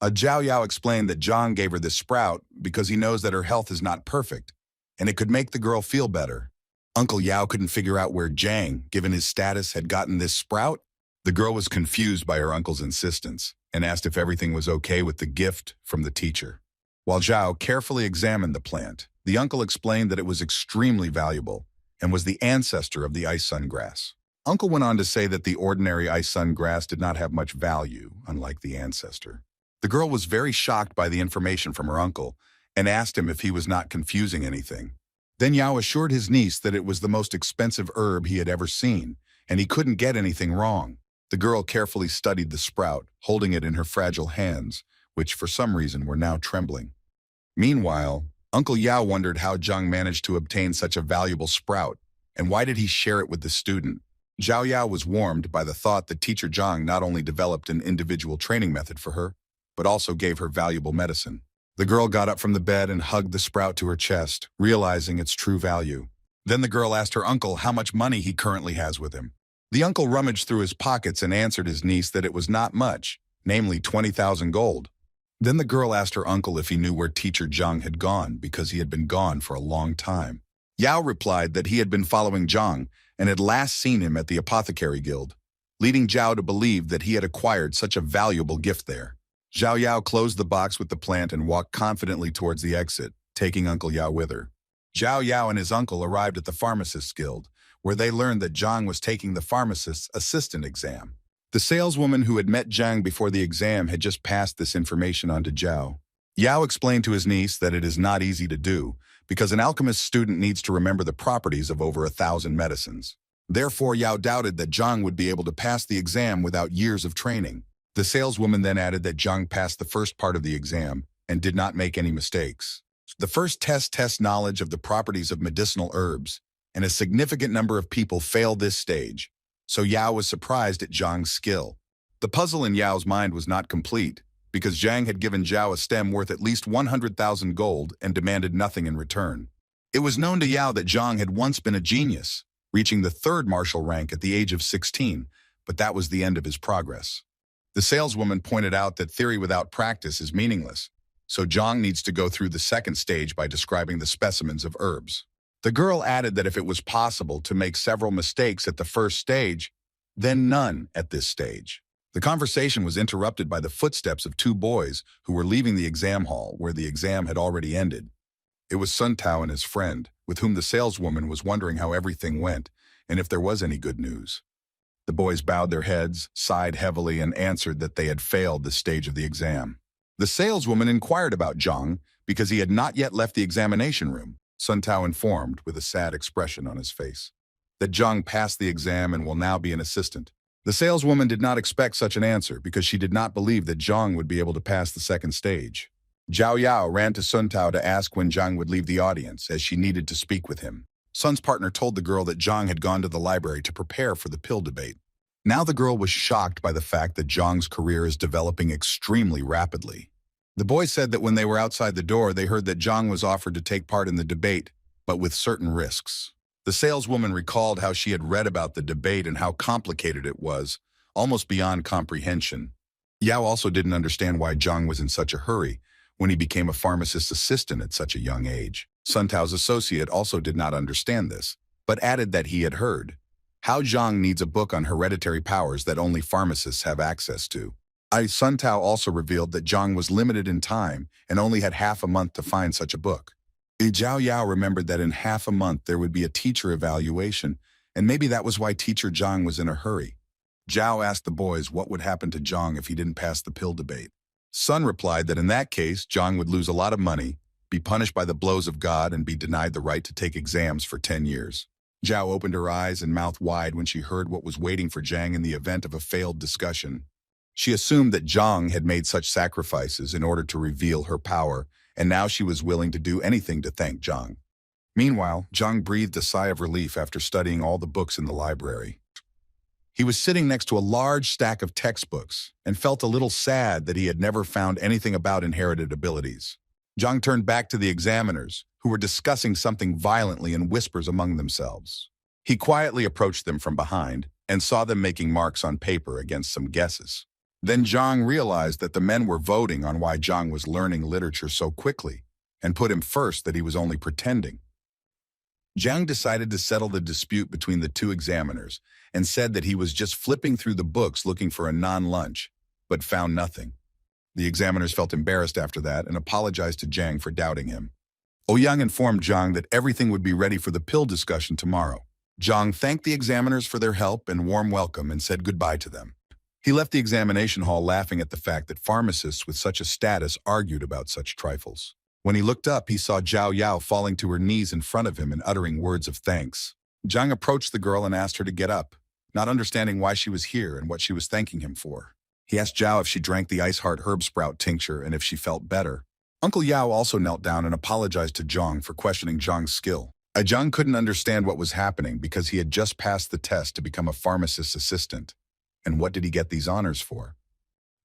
Speaker 1: Zhao Yao explained that Zhang gave her this sprout because he knows that her health is not perfect, and it could make the girl feel better. Uncle Yao couldn't figure out where Zhang, given his status, had gotten this sprout. The girl was confused by her uncle's insistence and asked if everything was okay with the gift from the teacher. While Zhao carefully examined the plant, the uncle explained that it was extremely valuable and was the ancestor of the ice sun grass. Uncle went on to say that the ordinary ice sun grass did not have much value, unlike the ancestor. The girl was very shocked by the information from her uncle and asked him if he was not confusing anything. Then Yao assured his niece that it was the most expensive herb he had ever seen, and he couldn't get anything wrong. The girl carefully studied the sprout, holding it in her fragile hands, which for some reason were now trembling. Meanwhile, Uncle Yao wondered how Zhang managed to obtain such a valuable sprout, and why did he share it with the student. Zhao Yao was warmed by the thought that teacher Zhang not only developed an individual training method for her, but also gave her valuable medicine. The girl got up from the bed and hugged the sprout to her chest, realizing its true value. Then the girl asked her uncle how much money he currently has with him. The uncle rummaged through his pockets and answered his niece that it was not much, namely 20,000 gold. Then the girl asked her uncle if he knew where teacher Zhang had gone because he had been gone for a long time. Yao replied that he had been following Zhang and had last seen him at the apothecary guild, leading Zhao to believe that he had acquired such a valuable gift there. Zhao Yao closed the box with the plant and walked confidently towards the exit, taking Uncle Yao with her. Zhao Yao and his uncle arrived at the pharmacist's guild, where they learned that Zhang was taking the pharmacist's assistant exam. The saleswoman who had met Zhang before the exam had just passed this information on to Zhao. Yao explained to his niece that it is not easy to do, because an alchemist student needs to remember the properties of over 1,000 medicines. Therefore, Yao doubted that Zhang would be able to pass the exam without years of training. The saleswoman then added that Zhang passed the first part of the exam and did not make any mistakes. The first test tests knowledge of the properties of medicinal herbs, and a significant number of people failed this stage, so Yao was surprised at Zhang's skill. The puzzle in Yao's mind was not complete, because Zhang had given Zhao a stem worth at least 100,000 gold and demanded nothing in return. It was known to Yao that Zhang had once been a genius, reaching the 3rd martial rank at the age of 16, but that was the end of his progress. The saleswoman pointed out that theory without practice is meaningless, so Zhang needs to go through the 2nd stage by describing the specimens of herbs. The girl added that if it was possible to make several mistakes at the 1st stage, then none at this stage. The conversation was interrupted by the footsteps of 2 boys who were leaving the exam hall where the exam had already ended. It was Sun Tao and his friend, with whom the saleswoman was wondering how everything went and if there was any good news. The boys bowed their heads, sighed heavily, and answered that they had failed this stage of the exam. The saleswoman inquired about Zhang because he had not yet left the examination room. Sun Tao informed, with a sad expression on his face, that Zhang passed the exam and will now be an assistant. The saleswoman did not expect such an answer because she did not believe that Zhang would be able to pass the 2nd stage. Zhao Yao ran to Sun Tao to ask when Zhang would leave the audience, as she needed to speak with him. Sun's partner told the girl that Zhang had gone to the library to prepare for the pill debate. Now the girl was shocked by the fact that Zhang's career is developing extremely rapidly. The boy said that when they were outside the door, they heard that Zhang was offered to take part in the debate, but with certain risks. The saleswoman recalled how she had read about the debate and how complicated it was, almost beyond comprehension. Yao also didn't understand why Zhang was in such a hurry when he became a pharmacist's assistant at such a young age. Sun Tao's associate also did not understand this, but added that he had heard how Zhang needs a book on hereditary powers that only pharmacists have access to. Sun Tao also revealed that Zhang was limited in time and only had half a month to find such a book. Zhao Yao remembered that in half a month there would be a teacher evaluation, and maybe that was why teacher Zhang was in a hurry. Zhao asked the boys what would happen to Zhang if he didn't pass the pill debate. Sun replied that in that case, Zhang would lose a lot of money, be punished by the blows of God, and be denied the right to take exams for 10 years. Zhao opened her eyes and mouth wide when she heard what was waiting for Zhang in the event of a failed discussion. She assumed that Zhang had made such sacrifices in order to reveal her power, and now she was willing to do anything to thank Zhang. Meanwhile, Zhang breathed a sigh of relief after studying all the books in the library. He was sitting next to a large stack of textbooks and felt a little sad that he had never found anything about inherited abilities. Zhang turned back to the examiners, who were discussing something violently in whispers among themselves. He quietly approached them from behind and saw them making marks on paper against some guesses. Then Zhang realized that the men were voting on why Zhang was learning literature so quickly, and put him first that he was only pretending. Zhang decided to settle the dispute between the 2 examiners and said that he was just flipping through the books looking for a non-lunch, but found nothing. The examiners felt embarrassed after that and apologized to Zhang for doubting him. Ouyang informed Zhang that everything would be ready for the pill discussion tomorrow. Zhang thanked the examiners for their help and warm welcome and said goodbye to them. He left the examination hall laughing at the fact that pharmacists with such a status argued about such trifles. When he looked up, he saw Zhao Yao falling to her knees in front of him and uttering words of thanks. Zhang approached the girl and asked her to get up, not understanding why she was here and what she was thanking him for. He asked Zhao if she drank the Ice Heart herb sprout tincture and if she felt better. Uncle Yao also knelt down and apologized to Zhang for questioning Zhang's skill. Zhang couldn't understand what was happening because he had just passed the test to become a pharmacist's assistant. And what did he get these honors for?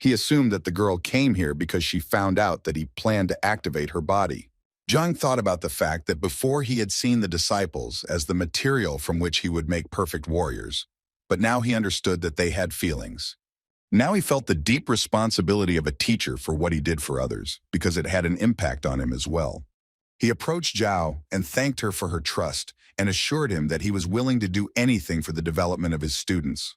Speaker 1: He assumed that the girl came here because she found out that he planned to activate her body. Zhang thought about the fact that before he had seen the disciples as the material from which he would make perfect warriors, but now he understood that they had feelings. Now he felt the deep responsibility of a teacher for what he did for others, because it had an impact on him as well. He approached Zhao and thanked her for her trust and assured him that he was willing to do anything for the development of his students.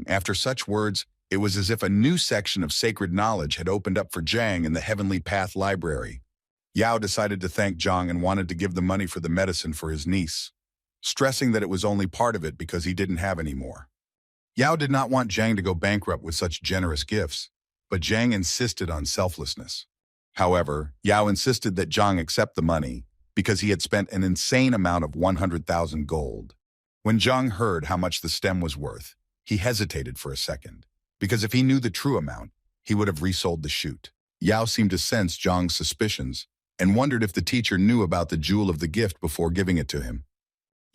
Speaker 1: After such words, it was as if a new section of sacred knowledge had opened up for Zhang in the Heavenly Path Library. Yao decided to thank Zhang and wanted to give the money for the medicine for his niece, stressing that it was only part of it because he didn't have any more. Yao did not want Zhang to go bankrupt with such generous gifts, but Zhang insisted on selflessness. However, Yao insisted that Zhang accept the money because he had spent an insane amount of 100,000 gold. When Zhang heard how much the stem was worth, he hesitated for a second, because if he knew the true amount, he would have resold the shoot. Yao seemed to sense Zhang's suspicions and wondered if the teacher knew about the jewel of the gift before giving it to him.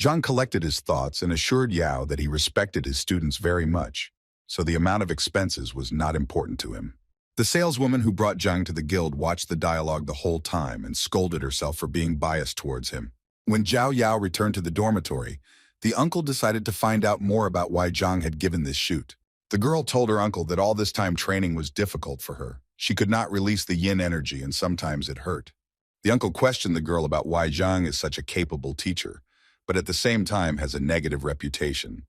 Speaker 1: Zhang collected his thoughts and assured Yao that he respected his students very much, so the amount of expenses was not important to him. The saleswoman who brought Zhang to the guild watched the dialogue the whole time and scolded herself for being biased towards him. When Zhao Yao returned to the dormitory, the uncle decided to find out more about why Zhang had given this shoot. The girl told her uncle that all this time training was difficult for her. She could not release the yin energy and sometimes it hurt. The uncle questioned the girl about why Zhang is such a capable teacher, but at the same time has a negative reputation.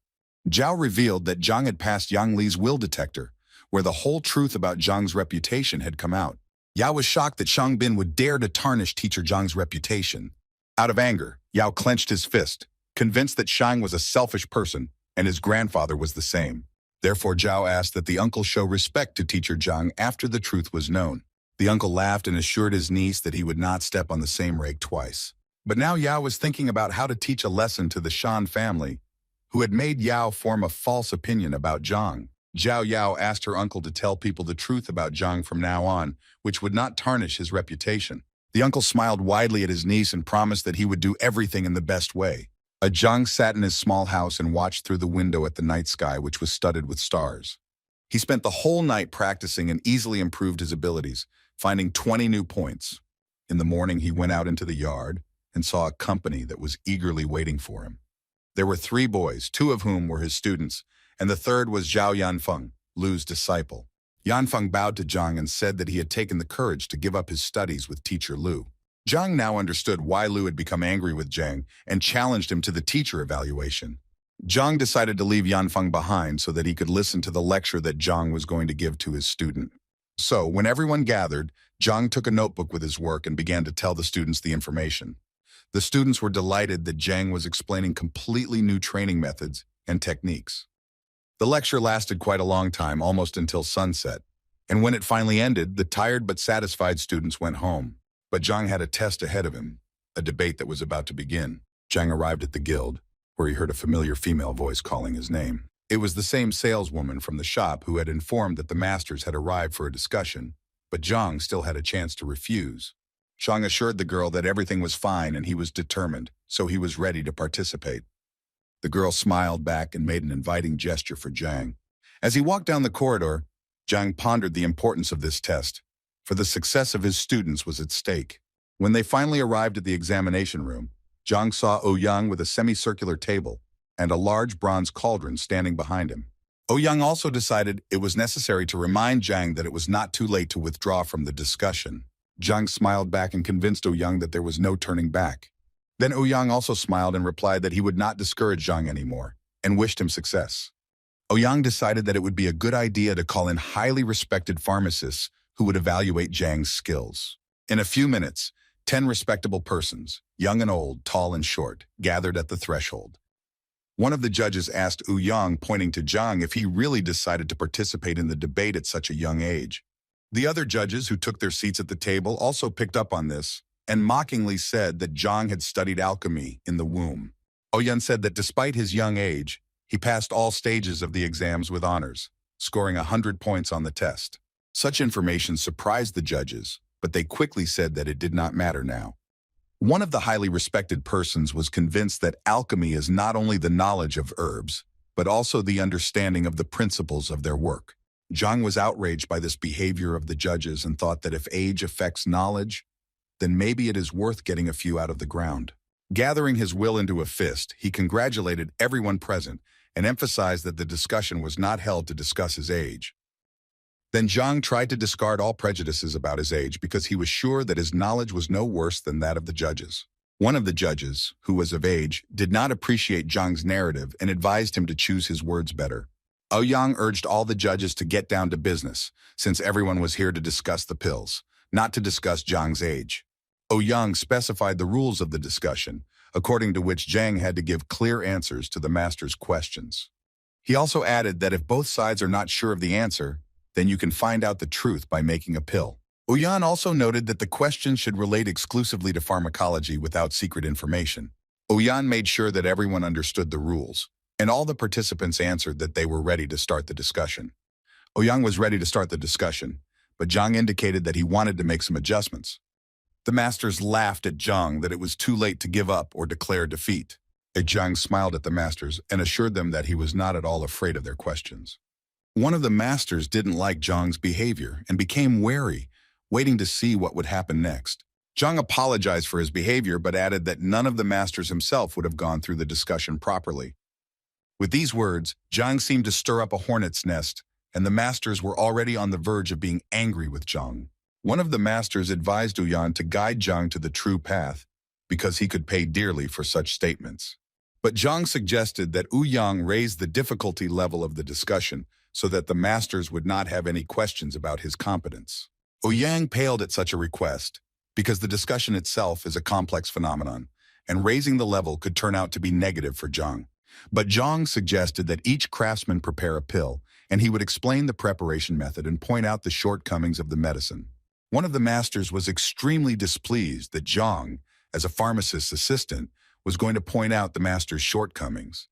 Speaker 1: Zhao revealed that Zhang had passed Yang Li's will detector, where the whole truth about Zhang's reputation had come out. Yao was shocked that Shang Bin would dare to tarnish teacher Zhang's reputation. Out of anger, Yao clenched his fist, convinced that Shang was a selfish person and his grandfather was the same. Therefore, Zhao asked that the uncle show respect to teacher Zhang after the truth was known. The uncle laughed and assured his niece that he would not step on the same rake twice. But now Yao was thinking about how to teach a lesson to the Shan family, who had made Yao form a false opinion about Zhang. Zhao Yao asked her uncle to tell people the truth about Zhang from now on, which would not tarnish his reputation. The uncle smiled widely at his niece and promised that he would do everything in the best way. Zhang sat in his small house and watched through the window at the night sky, which was studded with stars. He spent the whole night practicing and easily improved his abilities, finding 20 new points. In the morning, he went out into the yard and saw a company that was eagerly waiting for him. There were 3 boys, 2 of whom were his students, and the third was Zhao Yanfeng, Lu's disciple. Yanfeng bowed to Zhang and said that he had taken the courage to give up his studies with teacher Lu. Zhang now understood why Lu had become angry with Zhang and challenged him to the teacher evaluation. Zhang decided to leave Yanfeng behind so that he could listen to the lecture that Zhang was going to give to his student. So, when everyone gathered, Zhang took a notebook with his work and began to tell the students the information. The students were delighted that Zhang was explaining completely new training methods and techniques. The lecture lasted quite a long time, almost until sunset, and when it finally ended, the tired but satisfied students went home. But Zhang had a test ahead of him, a debate that was about to begin. Zhang arrived at the guild, where he heard a familiar female voice calling his name. It was the same saleswoman from the shop who had informed that the masters had arrived for a discussion, but Zhang still had a chance to refuse. Zhang assured the girl that everything was fine and he was determined, so he was ready to participate. The girl smiled back and made an inviting gesture for Zhang. As he walked down the corridor, Zhang pondered the importance of this test, for the success of his students was at stake. When they finally arrived at the examination room, Zhang saw Ouyang with a semicircular table and a large bronze cauldron standing behind him. Ouyang also decided it was necessary to remind Zhang that it was not too late to withdraw from the discussion. Zhang smiled back and convinced Ouyang that there was no turning back. Then Ouyang also smiled and replied that he would not discourage Zhang anymore, and wished him success. Ouyang decided that it would be a good idea to call in highly respected pharmacists who would evaluate Zhang's skills. In a few minutes, 10 respectable persons, young and old, tall and short, gathered at the threshold. One of the judges asked Ouyang, pointing to Zhang, if he really decided to participate in the debate at such a young age. The other judges who took their seats at the table also picked up on this, and mockingly said that Zhang had studied alchemy in the womb. Ouyang said that despite his young age, he passed all stages of the exams with honors, scoring 100 points on the test. Such information surprised the judges, but they quickly said that it did not matter now. One of the highly respected persons was convinced that alchemy is not only the knowledge of herbs, but also the understanding of the principles of their work. Zhang was outraged by this behavior of the judges and thought that if age affects knowledge, then maybe it is worth getting a few out of the ground. Gathering his will into a fist, he congratulated everyone present and emphasized that the discussion was not held to discuss his age. Then Zhang tried to discard all prejudices about his age because he was sure that his knowledge was no worse than that of the judges. One of the judges, who was of age, did not appreciate Zhang's narrative and advised him to choose his words better. Ouyang urged all the judges to get down to business, since everyone was here to discuss the pills, not to discuss Zhang's age. Ouyang specified the rules of the discussion, according to which Zhang had to give clear answers to the master's questions. He also added that if both sides are not sure of the answer, then you can find out the truth by making a pill. Ouyang also noted that the questions should relate exclusively to pharmacology without secret information. Ouyang made sure that everyone understood the rules, and all the participants answered that they were ready to start the discussion. Ouyang was ready to start the discussion, but Zhang indicated that he wanted to make some adjustments. The masters laughed at Zhang that it was too late to give up or declare defeat. Zhang smiled at the masters and assured them that he was not at all afraid of their questions. One of the masters didn't like Zhang's behavior and became wary, waiting to see what would happen next. Zhang apologized for his behavior but added that none of the masters himself would have gone through the discussion properly. With these words, Zhang seemed to stir up a hornet's nest, and the masters were already on the verge of being angry with Zhang. One of the masters advised Ouyang to guide Zhang to the true path, because he could pay dearly for such statements. But Zhang suggested that Ouyang raise the difficulty level of the discussion so that the masters would not have any questions about his competence. Ouyang paled at such a request, because the discussion itself is a complex phenomenon, and raising the level could turn out to be negative for Zhang. But Zhang suggested that each craftsman prepare a pill, and he would explain the preparation method and point out the shortcomings of the medicine. One of the masters was extremely displeased that Zhang, as a pharmacist's assistant, was going to point out the master's shortcomings.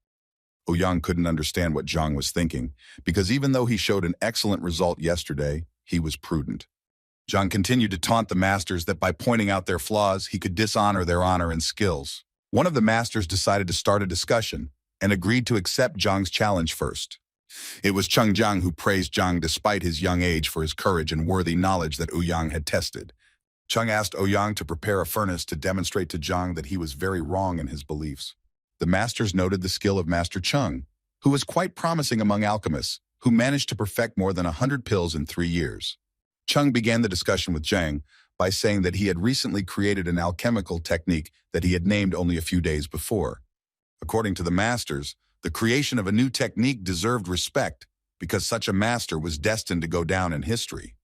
Speaker 1: Ouyang couldn't understand what Zhang was thinking, because even though he showed an excellent result yesterday, he was prudent. Zhang continued to taunt the masters that by pointing out their flaws, he could dishonor their honor and skills. One of the masters decided to start a discussion and agreed to accept Zhang's challenge first. It was Cheng Jiang who praised Zhang despite his young age for his courage and worthy knowledge that Ouyang had tested. Cheng asked Ouyang to prepare a furnace to demonstrate to Zhang that he was very wrong in his beliefs. The masters noted the skill of Master Cheng, who was quite promising among alchemists, who managed to perfect more than 100 pills in 3 years. Cheng began the discussion with Zhang by saying that he had recently created an alchemical technique that he had named only a few days before. According to the masters, the creation of a new technique deserved respect because such a master was destined to go down in history.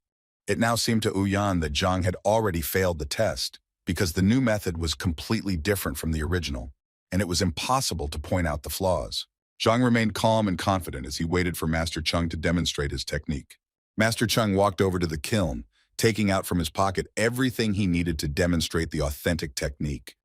Speaker 1: It now seemed to Ouyang that Zhang had already failed the test because the new method was completely different from the original, and it was impossible to point out the flaws. Zhang remained calm and confident as he waited for Master Cheng to demonstrate his technique. Master Cheng walked over to the kiln, taking out from his pocket everything he needed to demonstrate the authentic technique.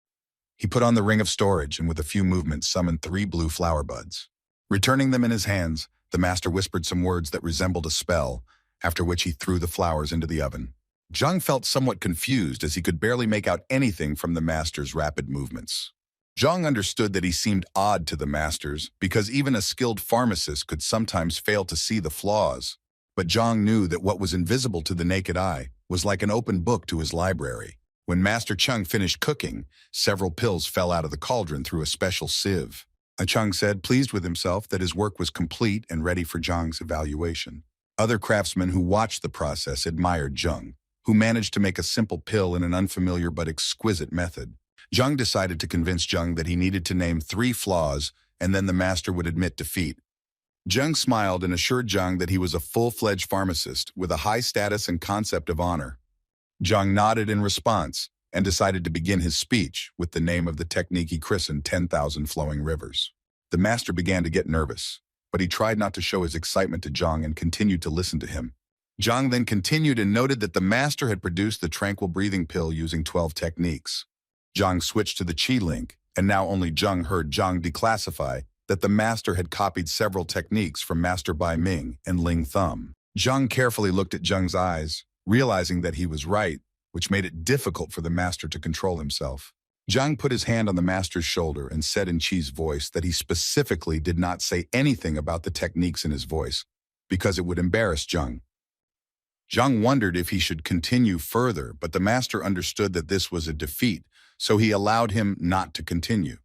Speaker 1: He put on the ring of storage and with a few movements summoned 3 blue flower buds. Returning them in his hands, the master whispered some words that resembled a spell, after which he threw the flowers into the oven. Zhang felt somewhat confused as he could barely make out anything from the master's rapid movements. Zhang understood that he seemed odd to the masters because even a skilled pharmacist could sometimes fail to see the flaws. But Zhang knew that what was invisible to the naked eye was like an open book to his library. When Master Cheng finished cooking, several pills fell out of the cauldron through a special sieve. Cheng said, pleased with himself, that his work was complete and ready for Zhang's evaluation. Other craftsmen who watched the process admired Zhang, who managed to make a simple pill in an unfamiliar but exquisite method. Zhang decided to convince Zhang that he needed to name 3 flaws, and then the master would admit defeat. Zhang smiled and assured Zhang that he was a full-fledged pharmacist with a high status and concept of honor. Zhang nodded in response and decided to begin his speech with the name of the technique he christened 10,000 Flowing Rivers. The master began to get nervous, but he tried not to show his excitement to Zhang and continued to listen to him. Zhang then continued and noted that the master had produced the tranquil breathing pill using 12 techniques. Zhang switched to the Qi link, and now only Zhang heard Zhang declassify that the master had copied several techniques from Master Bai Ming and Ling Thumb. Zhang carefully looked at Zhang's eyes, realizing that he was right, which made it difficult for the master to control himself. Zhang put his hand on the master's shoulder and said in Qi's voice that he specifically did not say anything about the techniques in his voice, because it would embarrass Zhang. Zhang wondered if he should continue further, but the master understood that this was a defeat, so he allowed him not to continue.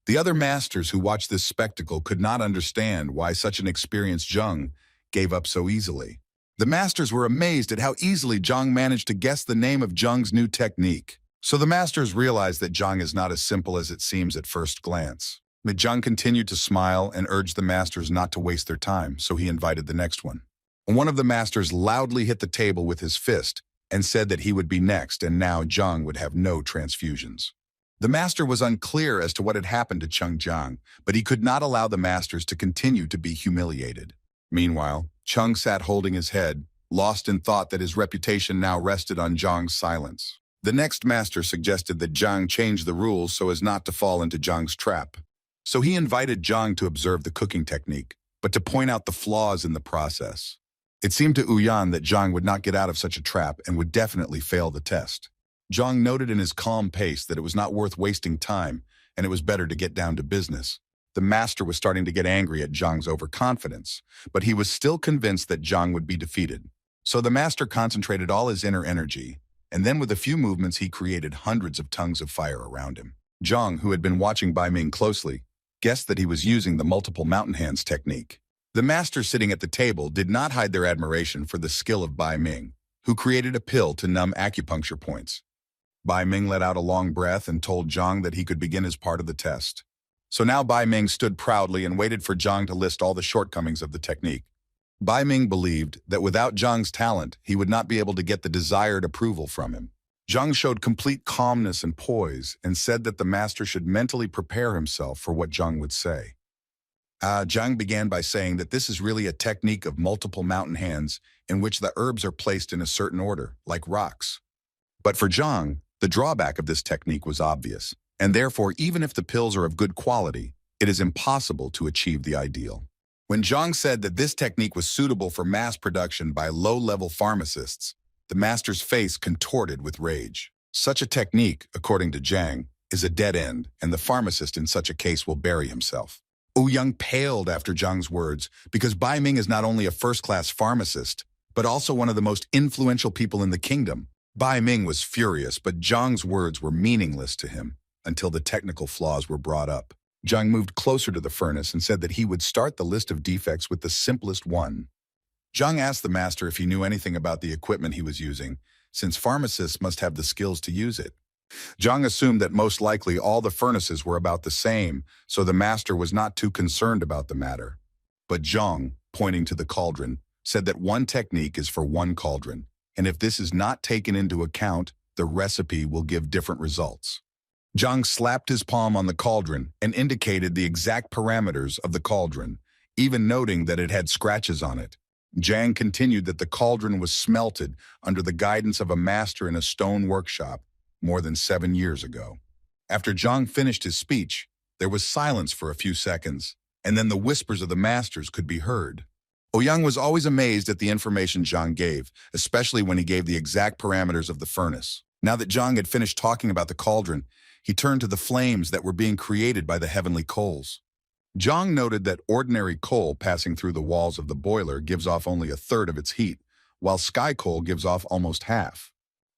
Speaker 1: The other masters who watched this spectacle could not understand why such an experienced Zhang gave up so easily. The masters were amazed at how easily Zhang managed to guess the name of Zhang's new technique. So the masters realized that Zhang is not as simple as it seems at first glance. But Zhang continued to smile and urged the masters not to waste their time, so he invited the next one. One of the masters loudly hit the table with his fist and said that he would be next, and now Zhang would have no transfusions. The master was unclear as to what had happened to Cheng Jiang, but he could not allow the masters to continue to be humiliated. Meanwhile, Cheng sat holding his head, lost in thought that his reputation now rested on Zhang's silence. The next master suggested that Zhang change the rules so as not to fall into Zhang's trap. So he invited Zhang to observe the cooking technique, but to point out the flaws in the process. It seemed to Ouyang that Zhang would not get out of such a trap and would definitely fail the test. Zhang noted in his calm pace that it was not worth wasting time, and it was better to get down to business. The master was starting to get angry at Zhang's overconfidence, but he was still convinced that Zhang would be defeated. So the master concentrated all his inner energy, and then with a few movements he created hundreds of tongues of fire around him. Zhang, who had been watching Bai Ming closely, guessed that he was using the multiple mountain hands technique. The masters sitting at the table did not hide their admiration for the skill of Bai Ming, who created a pill to numb acupuncture points. Bai Ming let out a long breath and told Zhang that he could begin his part of the test. So now Bai Ming stood proudly and waited for Zhang to list all the shortcomings of the technique. Bai Ming believed that without Zhang's talent, he would not be able to get the desired approval from him. Zhang showed complete calmness and poise and said that the master should mentally prepare himself for what Zhang would say. Zhang began by saying that this is really a technique of multiple mountain hands in which the herbs are placed in a certain order, like rocks. But for Zhang, the drawback of this technique was obvious, and therefore even if the pills are of good quality, it is impossible to achieve the ideal. When Zhang said that this technique was suitable for mass production by low-level pharmacists, the master's face contorted with rage. Such a technique, according to Zhang, is a dead end, and the pharmacist in such a case will bury himself. Ouyang paled after Zhang's words because Bai Ming is not only a first-class pharmacist, but also one of the most influential people in the kingdom. Bai Ming was furious, but Zhang's words were meaningless to him until the technical flaws were brought up. Zhang moved closer to the furnace and said that he would start the list of defects with the simplest one. Zhang asked the master if he knew anything about the equipment he was using, since pharmacists must have the skills to use it. Zhang assumed that most likely all the furnaces were about the same, so the master was not too concerned about the matter. But Zhang, pointing to the cauldron, said that one technique is for one cauldron, and if this is not taken into account, the recipe will give different results. Zhang slapped his palm on the cauldron and indicated the exact parameters of the cauldron, even noting that it had scratches on it. Zhang continued that the cauldron was smelted under the guidance of a master in a stone workshop more than 7 years ago. After Zhang finished his speech, there was silence for a few seconds, and then the whispers of the masters could be heard. Ouyang was always amazed at the information Zhang gave, especially when he gave the exact parameters of the furnace. Now that Zhang had finished talking about the cauldron, he turned to the flames that were being created by the heavenly coals. Zhang noted that ordinary coal passing through the walls of the boiler gives off only a third of its heat, while sky coal gives off almost half.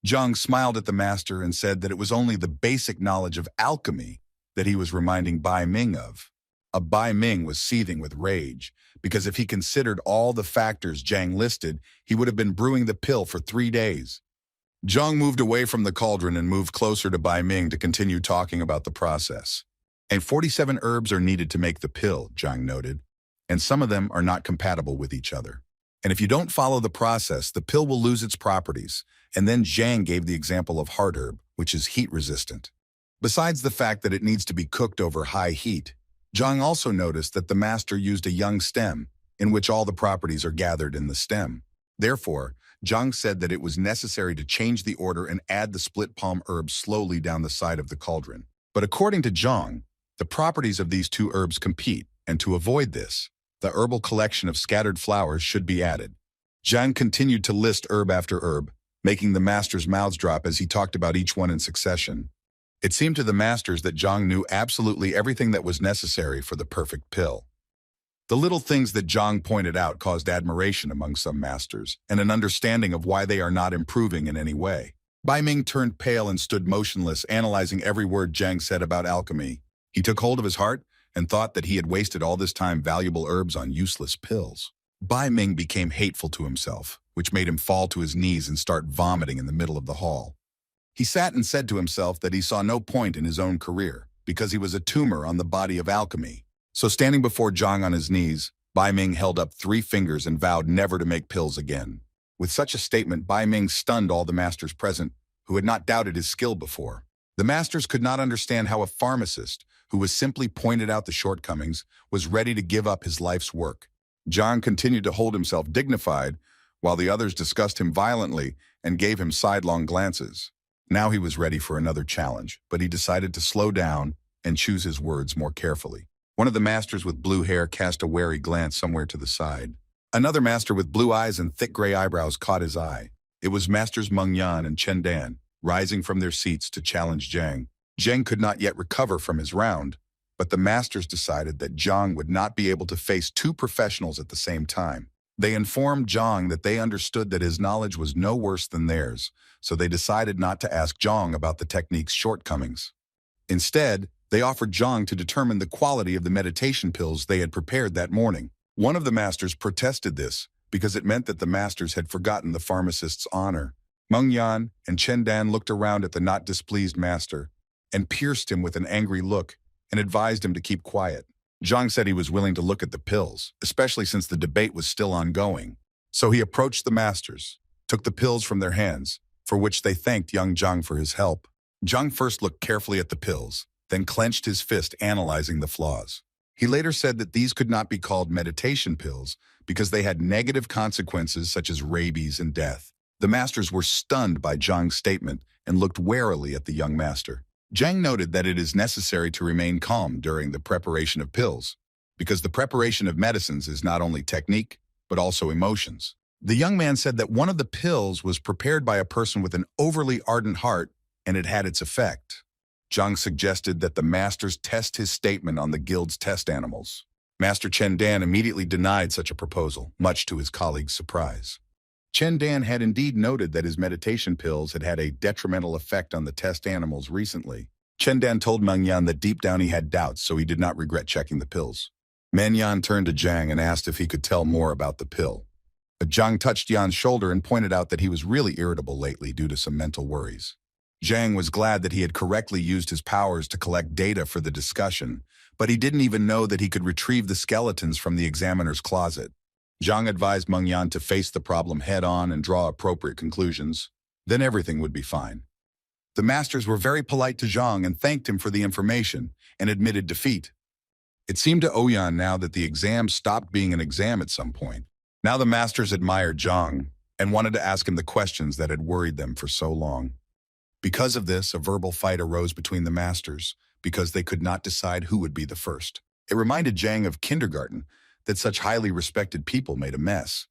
Speaker 1: Zhang smiled at the master and said that it was only the basic knowledge of alchemy that he was reminding Bai Ming of. Bai Ming was seething with rage, because if he considered all the factors Zhang listed, he would have been brewing the pill for 3 days. Zhang moved away from the cauldron and moved closer to Bai Ming to continue talking about the process. And 47 herbs are needed to make the pill, Zhang noted, and some of them are not compatible with each other. And if you don't follow the process, the pill will lose its properties. And then Zhang gave the example of heart herb, which is heat resistant. Besides the fact that it needs to be cooked over high heat, Zhang also noticed that the master used a young stem, in which all the properties are gathered in the stem. Therefore, Zhang said that it was necessary to change the order and add the split palm herbs slowly down the side of the cauldron. But according to Zhang, the properties of these two herbs compete, and to avoid this, the herbal collection of scattered flowers should be added. Zhang continued to list herb after herb, making the masters' mouths drop as he talked about each one in succession. It seemed to the masters that Zhang knew absolutely everything that was necessary for the perfect pill. The little things that Zhang pointed out caused admiration among some masters and an understanding of why they are not improving in any way. Bai Ming turned pale and stood motionless, analyzing every word Zhang said about alchemy. He took hold of his heart and thought that he had wasted all this time valuable herbs on useless pills. Bai Ming became hateful to himself, which made him fall to his knees and start vomiting in the middle of the hall. He sat and said to himself that he saw no point in his own career, because he was a tumor on the body of alchemy. So standing before Zhang on his knees, Bai Ming held up 3 fingers and vowed never to make pills again. With such a statement, Bai Ming stunned all the masters present, who had not doubted his skill before. The masters could not understand how a pharmacist, who was simply pointed out the shortcomings, was ready to give up his life's work. Zhang continued to hold himself dignified, while the others discussed him violently and gave him sidelong glances. Now he was ready for another challenge, but he decided to slow down and choose his words more carefully. One of the masters with blue hair cast a wary glance somewhere to the side. Another master with blue eyes and thick gray eyebrows caught his eye. It was Masters Meng Yan and Chen Dan, rising from their seats to challenge Zhang. Zhang could not yet recover from his round, but the masters decided that Zhang would not be able to face two professionals at the same time. They informed Zhang that they understood that his knowledge was no worse than theirs, so they decided not to ask Zhang about the technique's shortcomings. Instead, they offered Zhang to determine the quality of the meditation pills they had prepared that morning. One of the masters protested this because it meant that the masters had forgotten the pharmacist's honor. Meng Yan and Chen Dan looked around at the not displeased master and pierced him with an angry look and advised him to keep quiet. Zhang said he was willing to look at the pills, especially since the debate was still ongoing. So he approached the masters, took the pills from their hands, for which they thanked young Zhang for his help. Zhang first looked carefully at the pills, then clenched his fist analyzing the flaws. He later said that these could not be called meditation pills because they had negative consequences such as rabies and death. The masters were stunned by Zhang's statement and looked warily at the young master. Zhang noted that it is necessary to remain calm during the preparation of pills, because the preparation of medicines is not only technique, but also emotions. The young man said that one of the pills was prepared by a person with an overly ardent heart, and it had its effect. Zhang suggested that the masters test his statement on the guild's test animals. Master Chen Dan immediately denied such a proposal, much to his colleagues' surprise. Chen Dan had indeed noted that his meditation pills had had a detrimental effect on the test animals recently. Chen Dan told Meng Yan that deep down he had doubts, so he did not regret checking the pills. Meng Yan turned to Zhang and asked if he could tell more about the pill. But Zhang touched Yan's shoulder and pointed out that he was really irritable lately due to some mental worries. Zhang was glad that he had correctly used his powers to collect data for the discussion, but he didn't even know that he could retrieve the skeletons from the examiner's closet. Zhang advised Meng Yan to face the problem head-on and draw appropriate conclusions. Then everything would be fine. The masters were very polite to Zhang and thanked him for the information and admitted defeat. It seemed to Ouyang now that the exam stopped being an exam at some point. Now the masters admired Zhang and wanted to ask him the questions that had worried them for so long. Because of this, a verbal fight arose between the masters because they could not decide who would be the first. It reminded Zhang of kindergarten, that such highly respected people made a mess.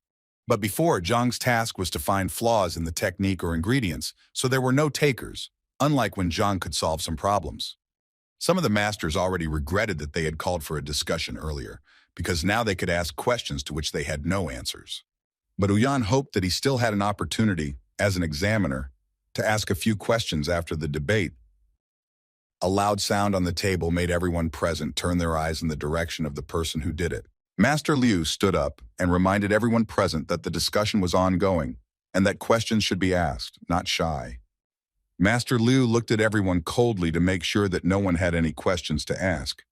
Speaker 1: But before, Zhang's task was to find flaws in the technique or ingredients, so there were no takers, unlike when Zhang could solve some problems. Some of the masters already regretted that they had called for a discussion earlier, because now they could ask questions to which they had no answers. But Ouyang hoped that he still had an opportunity, as an examiner, to ask a few questions after the debate. A loud sound on the table made everyone present turn their eyes in the direction of the person who did it. Master Liu stood up and reminded everyone present that the discussion was ongoing and that questions should be asked, not shy. Master Liu looked at everyone coldly to make sure that no one had any questions to ask.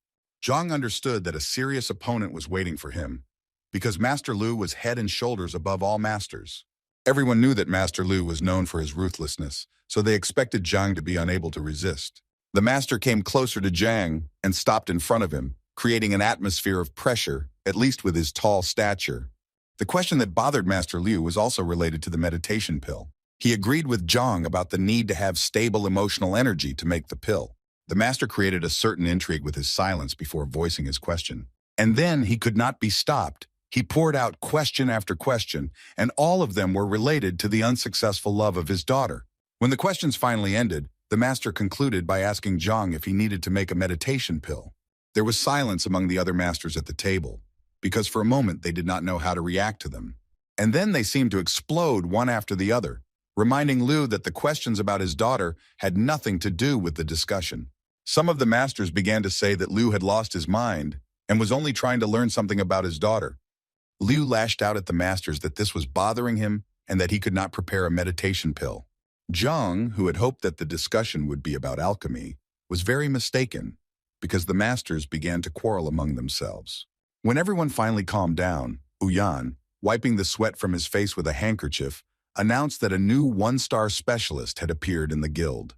Speaker 1: Zhang understood that a serious opponent was waiting for him, because Master Liu was head and shoulders above all masters. Everyone knew that Master Liu was known for his ruthlessness, so they expected Zhang to be unable to resist. The master came closer to Zhang and stopped in front of him, creating an atmosphere of pressure, at least with his tall stature. The question that bothered Master Liu was also related to the meditation pill. He agreed with Zhang about the need to have stable emotional energy to make the pill. The master created a certain intrigue with his silence before voicing his question. And then he could not be stopped. He poured out question after question, and all of them were related to the unsuccessful love of his daughter. When the questions finally ended, the master concluded by asking Zhang if he needed to make a meditation pill. There was silence among the other masters at the table, because for a moment they did not know how to react to them. And then they seemed to explode one after the other, reminding Liu that the questions about his daughter had nothing to do with the discussion. Some of the masters began to say that Liu had lost his mind and was only trying to learn something about his daughter. Liu lashed out at the masters that this was bothering him and that he could not prepare a meditation pill. Zhang, who had hoped that the discussion would be about alchemy, was very mistaken, because the masters began to quarrel among themselves. When everyone finally calmed down, Ouyang, wiping the sweat from his face with a handkerchief, announced that a new one-star specialist had appeared in the guild.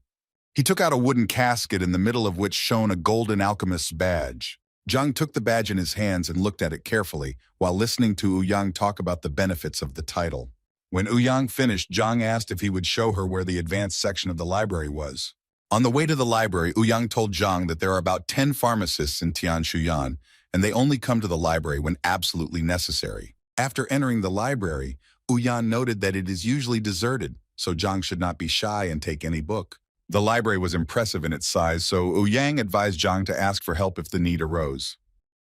Speaker 1: He took out a wooden casket in the middle of which shone a golden alchemist's badge. Zhang took the badge in his hands and looked at it carefully while listening to Ouyang talk about the benefits of the title. When Ouyang finished, Zhang asked if he would show her where the advanced section of the library was. On the way to the library, Ouyang told Zhang that there are about 10 pharmacists in Tianshuyan, and they only come to the library when absolutely necessary. After entering the library, Ouyang noted that it is usually deserted, so Zhang should not be shy and take any book. The library was impressive in its size, so Ouyang advised Zhang to ask for help if the need arose.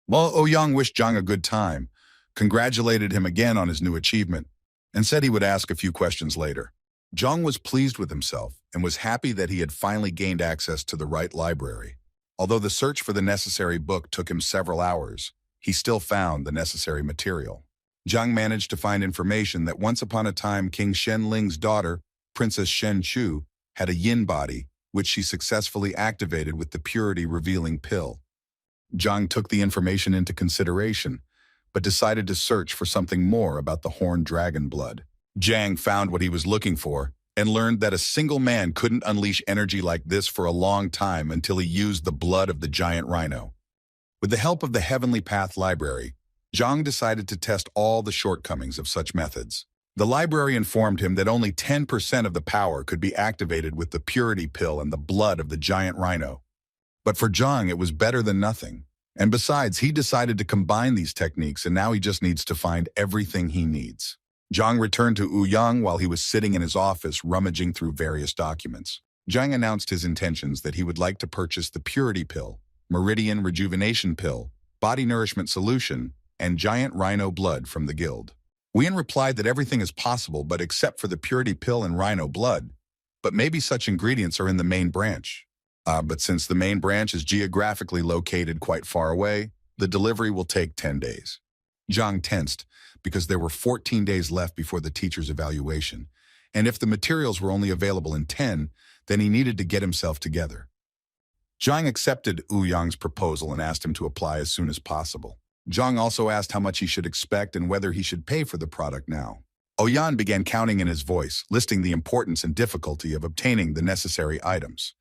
Speaker 1: Well, Ouyang wished Zhang a good time, congratulated him again on his new achievement, and said he would ask a few questions later. Zhang was pleased with himself and was happy that he had finally gained access to the right library. Although the search for the necessary book took him several hours, he still found the necessary material. Zhang managed to find information that once upon a time King Shen Ling's daughter, Princess Shen Chu, had a yin body, which she successfully activated with the purity-revealing pill. Zhang took the information into consideration, but decided to search for something more about the horned dragon blood. Zhang found what he was looking for and learned that a single man couldn't unleash energy like this for a long time until he used the blood of the giant rhino. With the help of the Heavenly Path Library, Zhang decided to test all the shortcomings of such methods. The library informed him that only 10% of the power could be activated with the purity pill and the blood of the giant rhino. But for Zhang, it was better than nothing. And besides, he decided to combine these techniques, and now he just needs to find everything he needs. Zhang returned to Ouyang while he was sitting in his office rummaging through various documents. Zhang announced his intentions that he would like to purchase the purity pill, meridian rejuvenation pill, body nourishment solution, and giant rhino blood from the guild. Ouyang replied that everything is possible but except for the purity pill and rhino blood, but maybe such ingredients are in the main branch. But since the main branch is geographically located quite far away, the delivery will take 10 days. Zhang tensed because there were 14 days left before the teacher's evaluation, and if the materials were only available in 10, then he needed to get himself together. Zhang accepted Ouyang's proposal and asked him to apply as soon as possible. Zhang also asked how much he should expect and whether he should pay for the product now. Ouyang began counting in his voice, listing the importance and difficulty of obtaining the necessary items.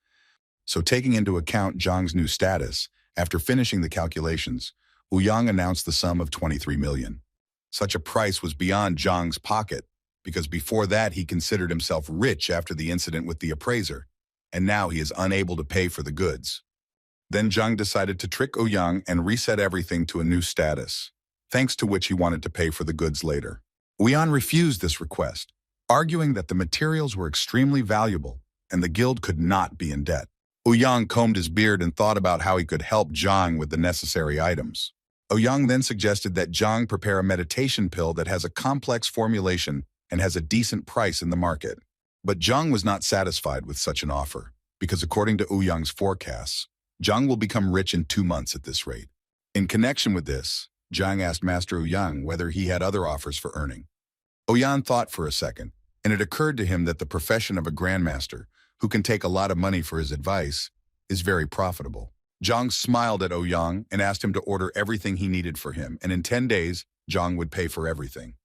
Speaker 1: So taking into account Zhang's new status, after finishing the calculations, Ouyang announced the sum of 23 million. Such a price was beyond Zhang's pocket, because before that he considered himself rich after the incident with the appraiser, and now he is unable to pay for the goods. Then Zhang decided to trick Ouyang and reset everything to a new status, thanks to which he wanted to pay for the goods later. Ouyang refused this request, arguing that the materials were extremely valuable and the guild could not be in debt. Ouyang combed his beard and thought about how he could help Zhang with the necessary items. Ouyang then suggested that Zhang prepare a meditation pill that has a complex formulation and has a decent price in the market. But Zhang was not satisfied with such an offer, because according to Ouyang's forecasts, Zhang will become rich in 2 months at this rate. In connection with this, Zhang asked Master Ouyang whether he had other offers for earning. Ouyang thought for a second, and it occurred to him that the profession of a grandmaster, who can take a lot of money for his advice, is very profitable. Zhang smiled at Ouyang and asked him to order everything he needed for him, and in 10 days, Zhang would pay for everything.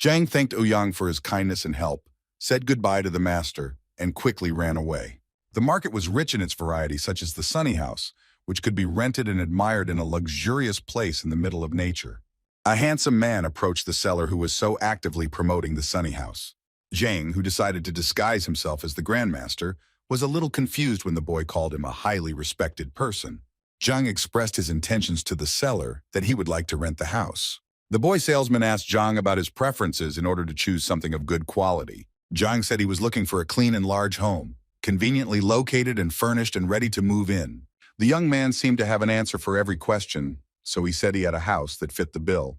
Speaker 1: Zhang thanked Ouyang for his kindness and help, said goodbye to the master, and quickly ran away. The market was rich in its variety, such as the Sunny House, which could be rented and admired in a luxurious place in the middle of nature. A handsome man approached the seller who was so actively promoting the Sunny House. Zhang, who decided to disguise himself as the grandmaster, was a little confused when the boy called him a highly respected person. Zhang expressed his intentions to the seller that he would like to rent the house. The boy salesman asked Zhang about his preferences in order to choose something of good quality. Zhang said he was looking for a clean and large home, conveniently located and furnished and ready to move in. The young man seemed to have an answer for every question, so he said he had a house that fit the bill.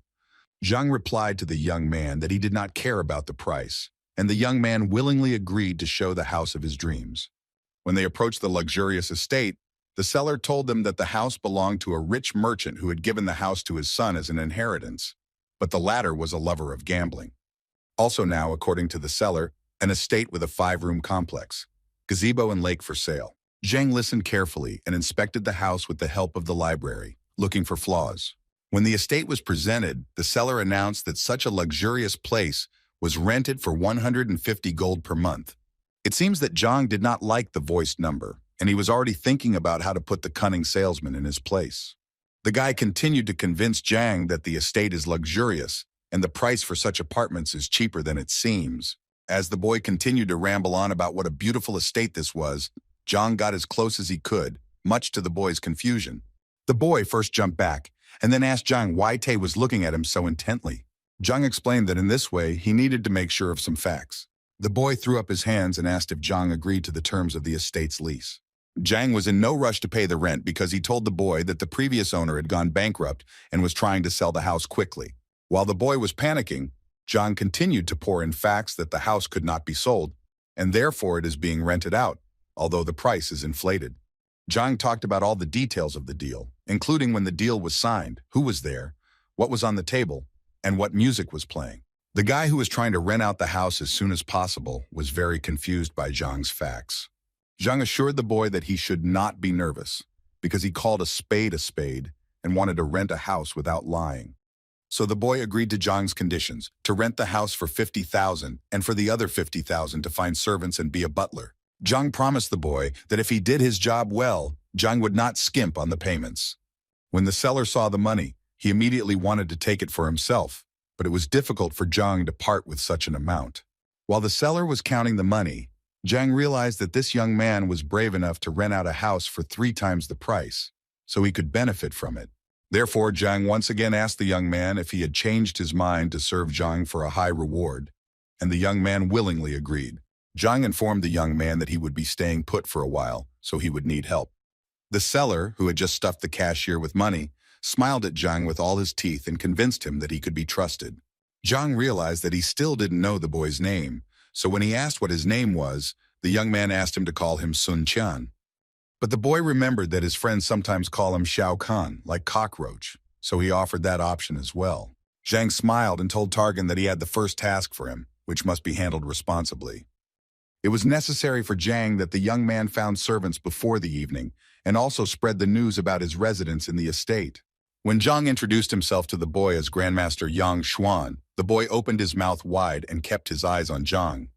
Speaker 1: Zhang replied to the young man that he did not care about the price, and the young man willingly agreed to show the house of his dreams. When they approached the luxurious estate, the seller told them that the house belonged to a rich merchant who had given the house to his son as an inheritance, but the latter was a lover of gambling. Also now, according to the seller, an estate with a 5-room complex, gazebo and lake for sale. Zhang listened carefully and inspected the house with the help of the library, looking for flaws. When the estate was presented, the seller announced that such a luxurious place was rented for 150 gold per month. It seems that Zhang did not like the voiced number, and he was already thinking about how to put the cunning salesman in his place. The guy continued to convince Zhang that the estate is luxurious, and the price for such apartments is cheaper than it seems. As the boy continued to ramble on about what a beautiful estate this was, Zhang got as close as he could, much to the boy's confusion. The boy first jumped back, and then asked Zhang why Tay was looking at him so intently. Zhang explained that in this way he needed to make sure of some facts. The boy threw up his hands and asked if Zhang agreed to the terms of the estate's lease. Zhang was in no rush to pay the rent because he told the boy that the previous owner had gone bankrupt and was trying to sell the house quickly. While the boy was panicking, Zhang continued to pour in facts that the house could not be sold, and therefore it is being rented out, although the price is inflated. Zhang talked about all the details of the deal, including when the deal was signed, who was there, what was on the table, and what music was playing. The guy who was trying to rent out the house as soon as possible was very confused by Zhang's facts. Zhang assured the boy that he should not be nervous, because he called a spade and wanted to rent a house without lying. So the boy agreed to Zhang's conditions, to rent the house for 50,000 and for the other 50,000 to find servants and be a butler. Zhang promised the boy that if he did his job well, Zhang would not skimp on the payments. When the seller saw the money, he immediately wanted to take it for himself, but it was difficult for Zhang to part with such an amount. While the seller was counting the money, Zhang realized that this young man was brave enough to rent out a house for 3 times the price, so he could benefit from it. Therefore, Zhang once again asked the young man if he had changed his mind to serve Zhang for a high reward, and the young man willingly agreed. Zhang informed the young man that he would be staying put for a while, so he would need help. The seller, who had just stuffed the cashier with money, smiled at Zhang with all his teeth and convinced him that he could be trusted. Zhang realized that he still didn't know the boy's name, so when he asked what his name was, the young man asked him to call him Sun Qian. But the boy remembered that his friends sometimes call him Shao Kan, like cockroach, so he offered that option as well. Zhang smiled and told Targan that he had the first task for him, which must be handled responsibly. It was necessary for Zhang that the young man found servants before the evening and also spread the news about his residence in the estate. When Zhang introduced himself to the boy as Grandmaster Yang Xuan, the boy opened his mouth wide and kept his eyes on Zhang.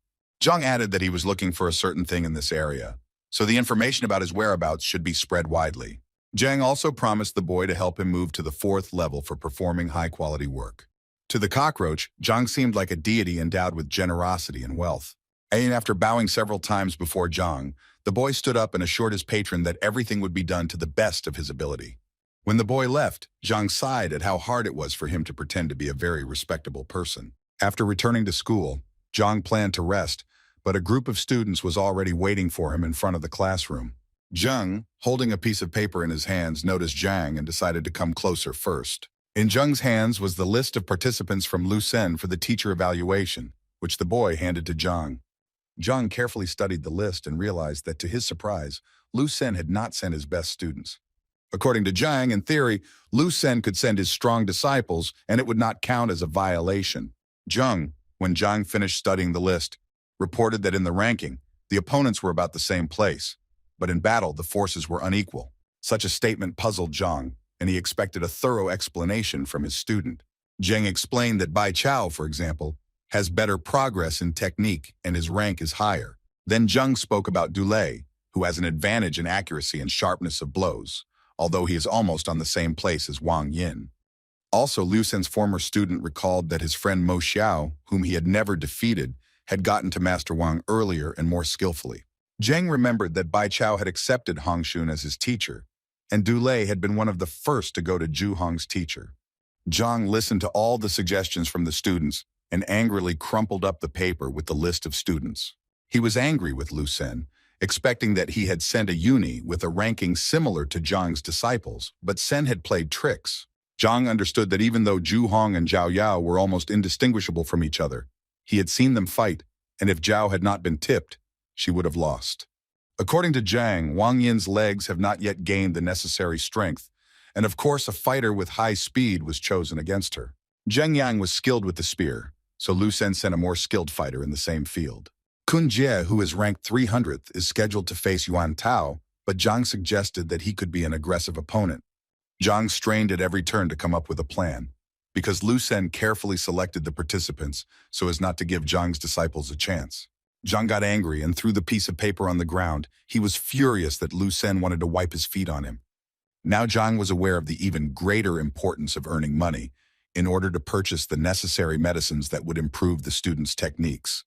Speaker 1: Zhang added that he was looking for a certain thing in this area, so the information about his whereabouts should be spread widely. Zhang also promised the boy to help him move to the 4th level for performing high-quality work. To the cockroach, Zhang seemed like a deity endowed with generosity and wealth. And after bowing several times before Zhang, the boy stood up and assured his patron that everything would be done to the best of his ability. When the boy left, Zhang sighed at how hard it was for him to pretend to be a very respectable person. After returning to school, Zhang planned to rest, but a group of students was already waiting for him in front of the classroom. Zhang, holding a piece of paper in his hands, noticed Zhang and decided to come closer first. In Zhang's hands was the list of participants from Lucen for the teacher evaluation, which the boy handed to Zhang. Zhang carefully studied the list and realized that, to his surprise, Lucen had not sent his best students. According to Zhang, in theory, Lucen could send his strong disciples and it would not count as a violation. Zhang, when Zhang finished studying the list, reported that in the ranking, the opponents were about the same place, but in battle the forces were unequal. Such a statement puzzled Zhang, and he expected a thorough explanation from his student. Zhang explained that Bai Chao, for example, has better progress in technique and his rank is higher. Then Zhang spoke about Duel, who has an advantage in accuracy and sharpness of blows, although he is almost on the same place as Wang Yin. Also, Liu Sen's former student recalled that his friend Mo Xiao, whom he had never defeated, had gotten to Master Wang earlier and more skillfully. Zhang remembered that Bai Chao had accepted Hong Xun as his teacher, and Duel had been one of the first to go to Zhu Hong's teacher. Zhang listened to all the suggestions from the students and angrily crumpled up the paper with the list of students. He was angry with Liu Sen, expecting that he had sent a uni with a ranking similar to Zhang's disciples, but Sen had played tricks. Zhang understood that even though Zhu Hong and Zhao Yao were almost indistinguishable from each other, he had seen them fight, and if Zhao had not been tipped, she would have lost. According to Zhang, Wang Yin's legs have not yet gained the necessary strength, and of course a fighter with high speed was chosen against her. Zheng Yang was skilled with the spear, so Liu Sen sent a more skilled fighter in the same field. Kun Jie, who is ranked 300th, is scheduled to face Wang Tao, but Zhang suggested that he could be an aggressive opponent. Zhang strained at every turn to come up with a plan, because Liu Sen carefully selected the participants so as not to give Zhang's disciples a chance. Zhang got angry and threw the piece of paper on the ground. He was furious that Liu Sen wanted to wipe his feet on him. Now Zhang was aware of the even greater importance of earning money in order to purchase the necessary medicines that would improve the students' techniques.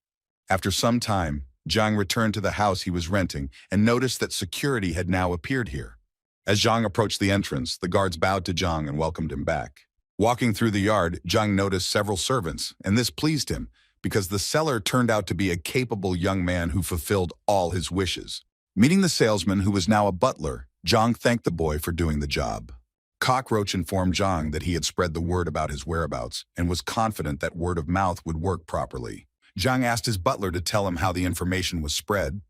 Speaker 1: After some time, Zhang returned to the house he was renting and noticed that security had now appeared here. As Zhang approached the entrance, the guards bowed to Zhang and welcomed him back. Walking through the yard, Zhang noticed several servants, and this pleased him because the seller turned out to be a capable young man who fulfilled all his wishes. Meeting the salesman, who was now a butler, Zhang thanked the boy for doing the job. Cockroach informed Zhang that he had spread the word about his whereabouts and was confident that word of mouth would work properly. Zhang asked his butler to tell him how the information was spread.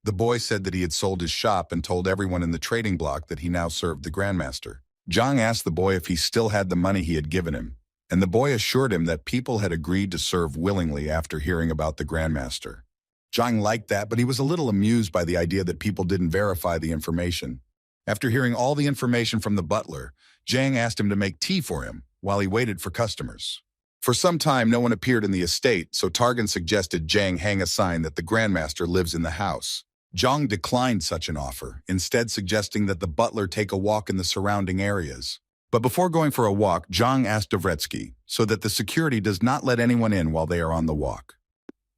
Speaker 1: The boy said that he had sold his shop and told everyone in the trading block that he now served the grandmaster. Zhang asked the boy if he still had the money he had given him, and the boy assured him that people had agreed to serve willingly after hearing about the grandmaster. Zhang liked that, but he was a little amused by the idea that people didn't verify the information. After hearing all the information from the butler, Zhang asked him to make tea for him while he waited for customers. For some time, no one appeared in the estate, so Targan suggested Zhang hang a sign that the grandmaster lives in the house. Zhang declined such an offer, instead suggesting that the butler take a walk in the surrounding areas. But before going for a walk, Zhang asked Dvoretsky so that the security does not let anyone in while they are on the walk.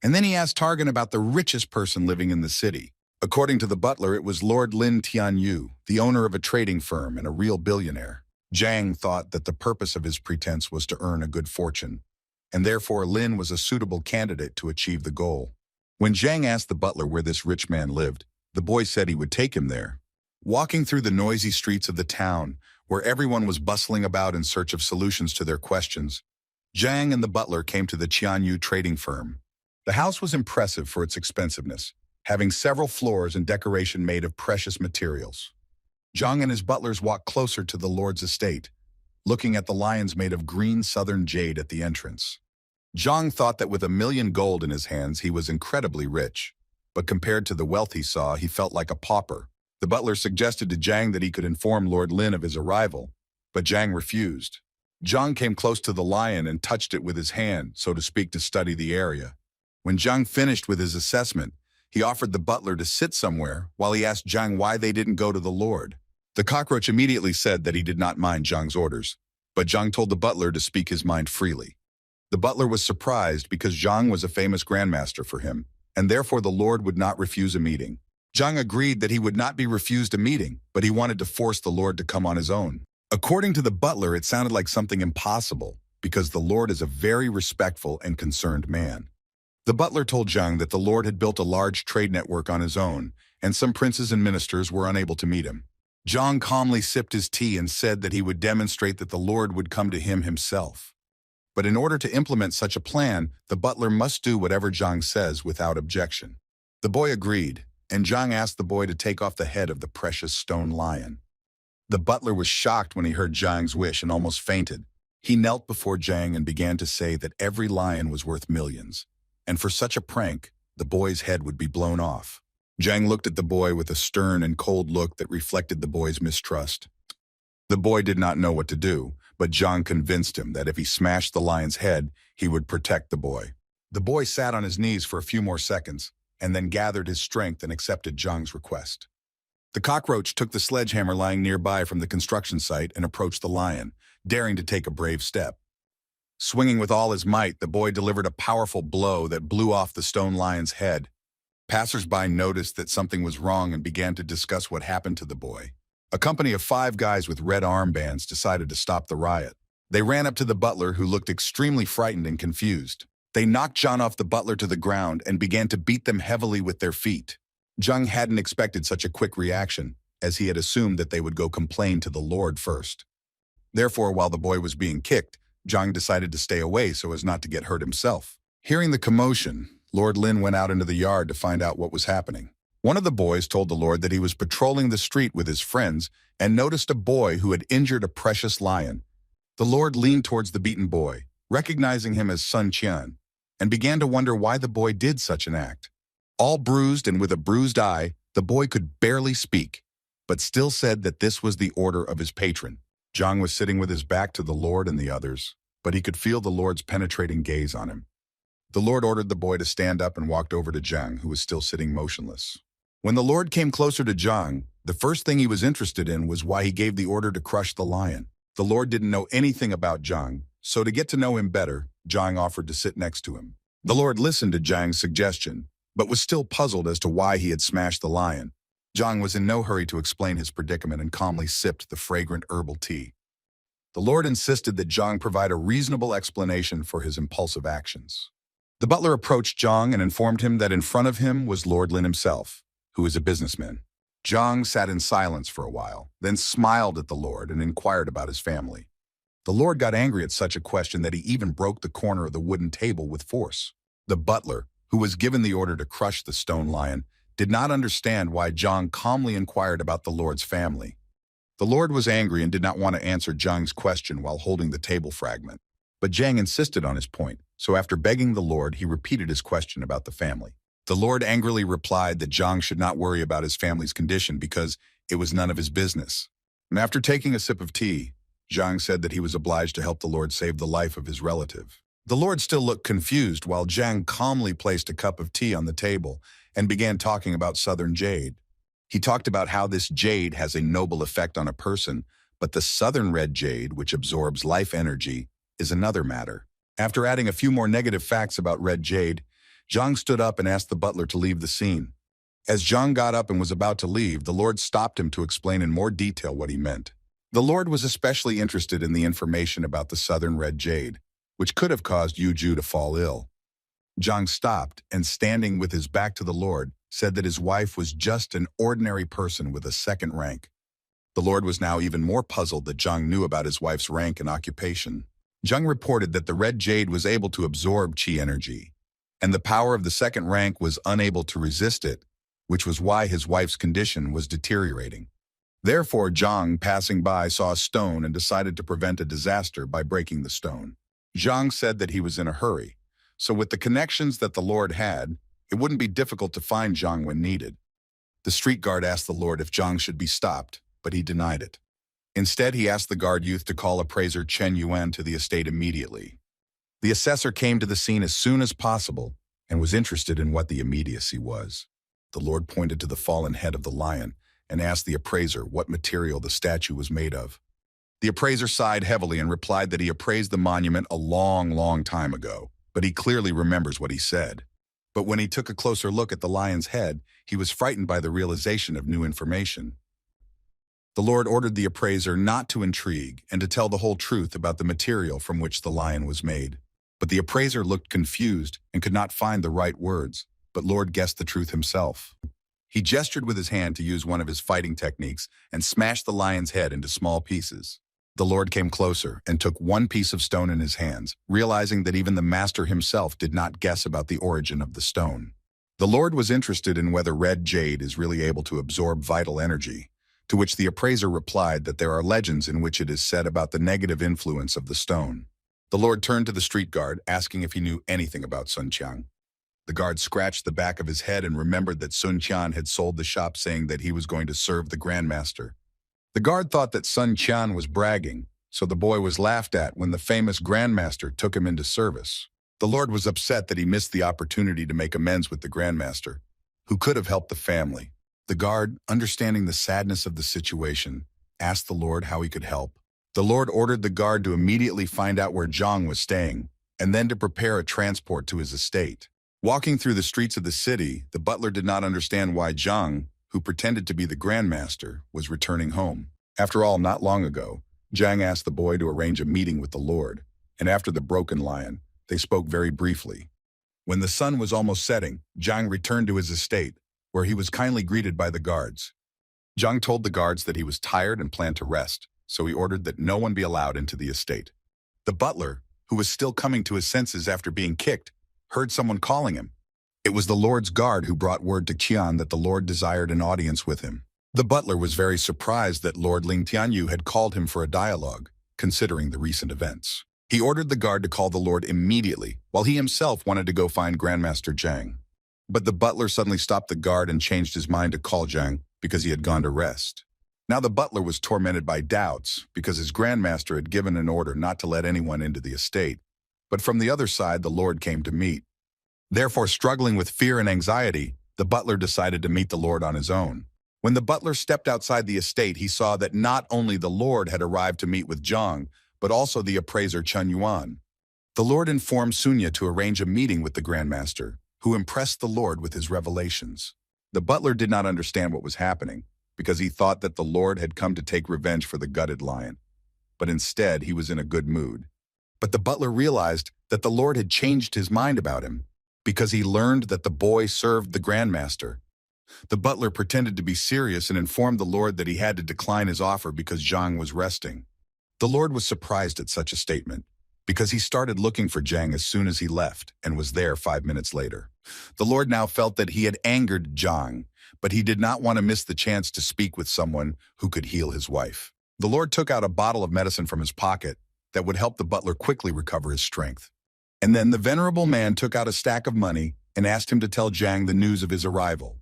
Speaker 1: And then he asked Targan about the richest person living in the city. According to the butler, it was Lord Lin Tianyu, the owner of a trading firm and a real billionaire. Zhang thought that the purpose of his pretense was to earn a good fortune, and therefore Lin was a suitable candidate to achieve the goal. When Zhang asked the butler where this rich man lived, the boy said he would take him there. Walking through the noisy streets of the town, where everyone was bustling about in search of solutions to their questions, Zhang and the butler came to the Tianyu trading firm. The house was impressive for its expensiveness, having several floors and decoration made of precious materials. Zhang and his butlers walked closer to the lord's estate, looking at the lions made of green southern jade at the entrance. Zhang thought that with $1 million gold in his hands, he was incredibly rich, but compared to the wealth he saw, he felt like a pauper. The butler suggested to Zhang that he could inform Lord Lin of his arrival, but Zhang refused. Zhang came close to the lion and touched it with his hand, so to speak, to study the area. When Zhang finished with his assessment, he offered the butler to sit somewhere while he asked Zhang why they didn't go to the lord. The cockroach immediately said that he did not mind Zhang's orders, but Zhang told the butler to speak his mind freely. The butler was surprised because Zhang was a famous grandmaster for him, and therefore the lord would not refuse a meeting. Zhang agreed that he would not be refused a meeting, but he wanted to force the lord to come on his own. According to the butler, it sounded like something impossible, because the lord is a very respectful and concerned man. The butler told Zhang that the lord had built a large trade network on his own, and some princes and ministers were unable to meet him. Zhang calmly sipped his tea and said that he would demonstrate that the lord would come to him himself. But in order to implement such a plan, the butler must do whatever Zhang says without objection. The boy agreed, and Zhang asked the boy to take off the head of the precious stone lion. The butler was shocked when he heard Zhang's wish and almost fainted. He knelt before Zhang and began to say that every lion was worth millions, and for such a prank, the boy's head would be blown off. Zhang looked at the boy with a stern and cold look that reflected the boy's mistrust. The boy did not know what to do, but Zhang convinced him that if he smashed the lion's head, he would protect the boy. The boy sat on his knees for a few more seconds, and then gathered his strength and accepted Zhang's request. The cockroach took the sledgehammer lying nearby from the construction site and approached the lion, daring to take a brave step. Swinging with all his might, the boy delivered a powerful blow that blew off the stone lion's head. Passers-by noticed that something was wrong and began to discuss what happened to the boy. A company of 5 guys with red armbands decided to stop the riot. They ran up to the butler, who looked extremely frightened and confused. They knocked Zhang off the butler to the ground and began to beat them heavily with their feet. Zhang hadn't expected such a quick reaction, as he had assumed that they would go complain to the lord first. Therefore, while the boy was being kicked, Zhang decided to stay away so as not to get hurt himself. Hearing the commotion, Lord Lin went out into the yard to find out what was happening. One of the boys told the lord that he was patrolling the street with his friends and noticed a boy who had injured a precious lion. The lord leaned towards the beaten boy, recognizing him as Sun Qian, and began to wonder why the boy did such an act. All bruised and with a bruised eye, the boy could barely speak, but still said that this was the order of his patron. Zhang was sitting with his back to the lord and the others, but he could feel the lord's penetrating gaze on him. The lord ordered the boy to stand up and walked over to Zhang, who was still sitting motionless. When the lord came closer to Zhang, the first thing he was interested in was why he gave the order to crush the lion. The lord didn't know anything about Zhang, so to get to know him better, Zhang offered to sit next to him. The lord listened to Zhang's suggestion, but was still puzzled as to why he had smashed the lion. Zhang was in no hurry to explain his predicament and calmly sipped the fragrant herbal tea. The lord insisted that Zhang provide a reasonable explanation for his impulsive actions. The butler approached Zhang and informed him that in front of him was Lord Lin himself, who is a businessman. Zhang sat in silence for a while, then smiled at the Lord and inquired about his family. The Lord got angry at such a question that he even broke the corner of the wooden table with force. The butler, who was given the order to crush the stone lion, did not understand why Zhang calmly inquired about the Lord's family. The Lord was angry and did not want to answer Zhang's question while holding the table fragment. But Zhang insisted on his point, so after begging the Lord, he repeated his question about the family. The Lord angrily replied that Zhang should not worry about his family's condition because it was none of his business. And after taking a sip of tea, Zhang said that he was obliged to help the Lord save the life of his relative. The Lord still looked confused while Zhang calmly placed a cup of tea on the table and began talking about southern jade. He talked about how this jade has a noble effect on a person, but the southern red jade, which absorbs life energy, is another matter. After adding a few more negative facts about red jade, Zhang stood up and asked the butler to leave the scene. As Zhang got up and was about to leave, the Lord stopped him to explain in more detail what he meant. The Lord was especially interested in the information about the southern red jade, which could have caused Yuju to fall ill. Zhang stopped and, standing with his back to the Lord, said that his wife was just an ordinary person with a second rank. The Lord was now even more puzzled that Zhang knew about his wife's rank and occupation. Zhang reported that the red jade was able to absorb qi energy, and the power of the second rank was unable to resist it, which was why his wife's condition was deteriorating. Therefore, Zhang, passing by, saw a stone and decided to prevent a disaster by breaking the stone. Zhang said that he was in a hurry, so with the connections that the Lord had, it wouldn't be difficult to find Zhang when needed. The street guard asked the Lord if Zhang should be stopped, but he denied it. Instead, he asked the guard youth to call appraiser Chen Yuan to the estate immediately. The assessor came to the scene as soon as possible and was interested in what the immediacy was. The Lord pointed to the fallen head of the lion and asked the appraiser what material the statue was made of. The appraiser sighed heavily and replied that he appraised the monument a long time ago, but he clearly remembers what he said. But when he took a closer look at the lion's head, he was frightened by the realization of new information. The Lord ordered the appraiser not to intrigue and to tell the whole truth about the material from which the lion was made. But the appraiser looked confused and could not find the right words, but Lord guessed the truth himself. He gestured with his hand to use one of his fighting techniques and smashed the lion's head into small pieces. The Lord came closer and took one piece of stone in his hands, realizing that even the master himself did not guess about the origin of the stone. The Lord was interested in whether red jade is really able to absorb vital energy, to which the appraiser replied that there are legends in which it is said about the negative influence of the stone. The Lord turned to the street guard, asking if he knew anything about Sun Qiang. The guard scratched the back of his head and remembered that Sun Qian had sold the shop saying that he was going to serve the grandmaster. The guard thought that Sun Qian was bragging, so the boy was laughed at when the famous grandmaster took him into service. The Lord was upset that he missed the opportunity to make amends with the grandmaster, who could have helped the family. The guard, understanding the sadness of the situation, asked the Lord how he could help. The Lord ordered the guard to immediately find out where Zhang was staying, and then to prepare a transport to his estate. Walking through the streets of the city, the butler did not understand why Zhang, who pretended to be the grandmaster, was returning home. After all, not long ago, Zhang asked the boy to arrange a meeting with the Lord, and after the broken lion, they spoke very briefly. When the sun was almost setting, Zhang returned to his estate, where he was kindly greeted by the guards. Zhang told the guards that he was tired and planned to rest, so he ordered that no one be allowed into the estate. The butler, who was still coming to his senses after being kicked, heard someone calling him. It was the Lord's guard who brought word to Qian that the Lord desired an audience with him. The butler was very surprised that Lord Ling Tianyu had called him for a dialogue, considering the recent events. He ordered the guard to call the Lord immediately, while he himself wanted to go find Grandmaster Zhang. But the butler suddenly stopped the guard and changed his mind to call Zhang because he had gone to rest. Now the butler was tormented by doubts because his grandmaster had given an order not to let anyone into the estate. But from the other side, the Lord came to meet. Therefore, struggling with fear and anxiety, the butler decided to meet the Lord on his own. When the butler stepped outside the estate, he saw that not only the Lord had arrived to meet with Zhang, but also the appraiser Chen Yuan. The Lord informed Sunya to arrange a meeting with the grandmaster, who impressed the Lord with his revelations. The butler did not understand what was happening, because he thought that the Lord had come to take revenge for the gutted lion. But instead, he was in a good mood. But the butler realized that the Lord had changed his mind about him, because he learned that the boy served the grandmaster. The butler pretended to be serious and informed the lord that he had to decline his offer because Zhang was resting. The lord was surprised at such a statement, because he started looking for Zhang as soon as he left and was there 5 minutes later. The lord now felt that he had angered Zhang, but he did not want to miss the chance to speak with someone who could heal his wife. The lord took out a bottle of medicine from his pocket that would help the butler quickly recover his strength. And then the venerable man took out a stack of money and asked him to tell Zhang the news of his arrival.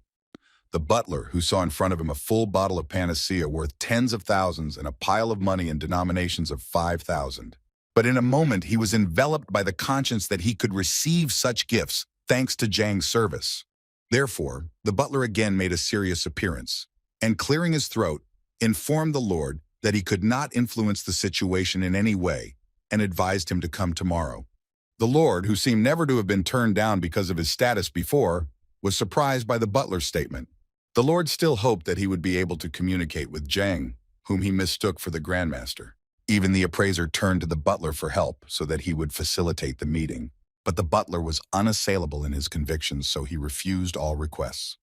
Speaker 1: The butler, who saw in front of him a full bottle of panacea worth tens of thousands and a pile of money in denominations of 5,000. But in a moment, he was enveloped by the conscience that he could receive such gifts thanks to Zhang's service. Therefore, the butler again made a serious appearance, and clearing his throat, informed the lord that he could not influence the situation in any way, and advised him to come tomorrow. The lord, who seemed never to have been turned down because of his status before, was surprised by the butler's statement. The lord still hoped that he would be able to communicate with Zhang, whom he mistook for the grandmaster. Even the appraiser turned to the butler for help so that he would facilitate the meeting. But the butler was unassailable in his convictions, so he refused all requests.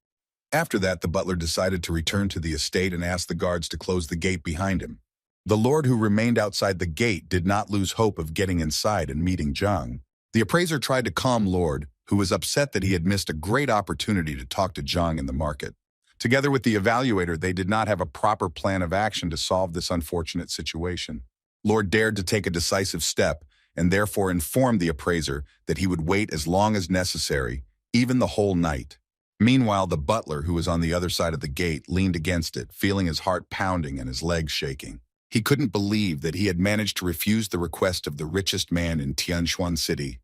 Speaker 1: After that, the butler decided to return to the estate and asked the guards to close the gate behind him. The lord, who remained outside the gate, did not lose hope of getting inside and meeting Zhang. The appraiser tried to calm Lord, who was upset that he had missed a great opportunity to talk to Zhang in the market. Together with the evaluator, they did not have a proper plan of action to solve this unfortunate situation. Lord dared to take a decisive step and therefore informed the appraiser that he would wait as long as necessary, even the whole night. Meanwhile, the butler, who was on the other side of the gate, leaned against it, feeling his heart pounding and his legs shaking. He couldn't believe that he had managed to refuse the request of the richest man in Tianquan City.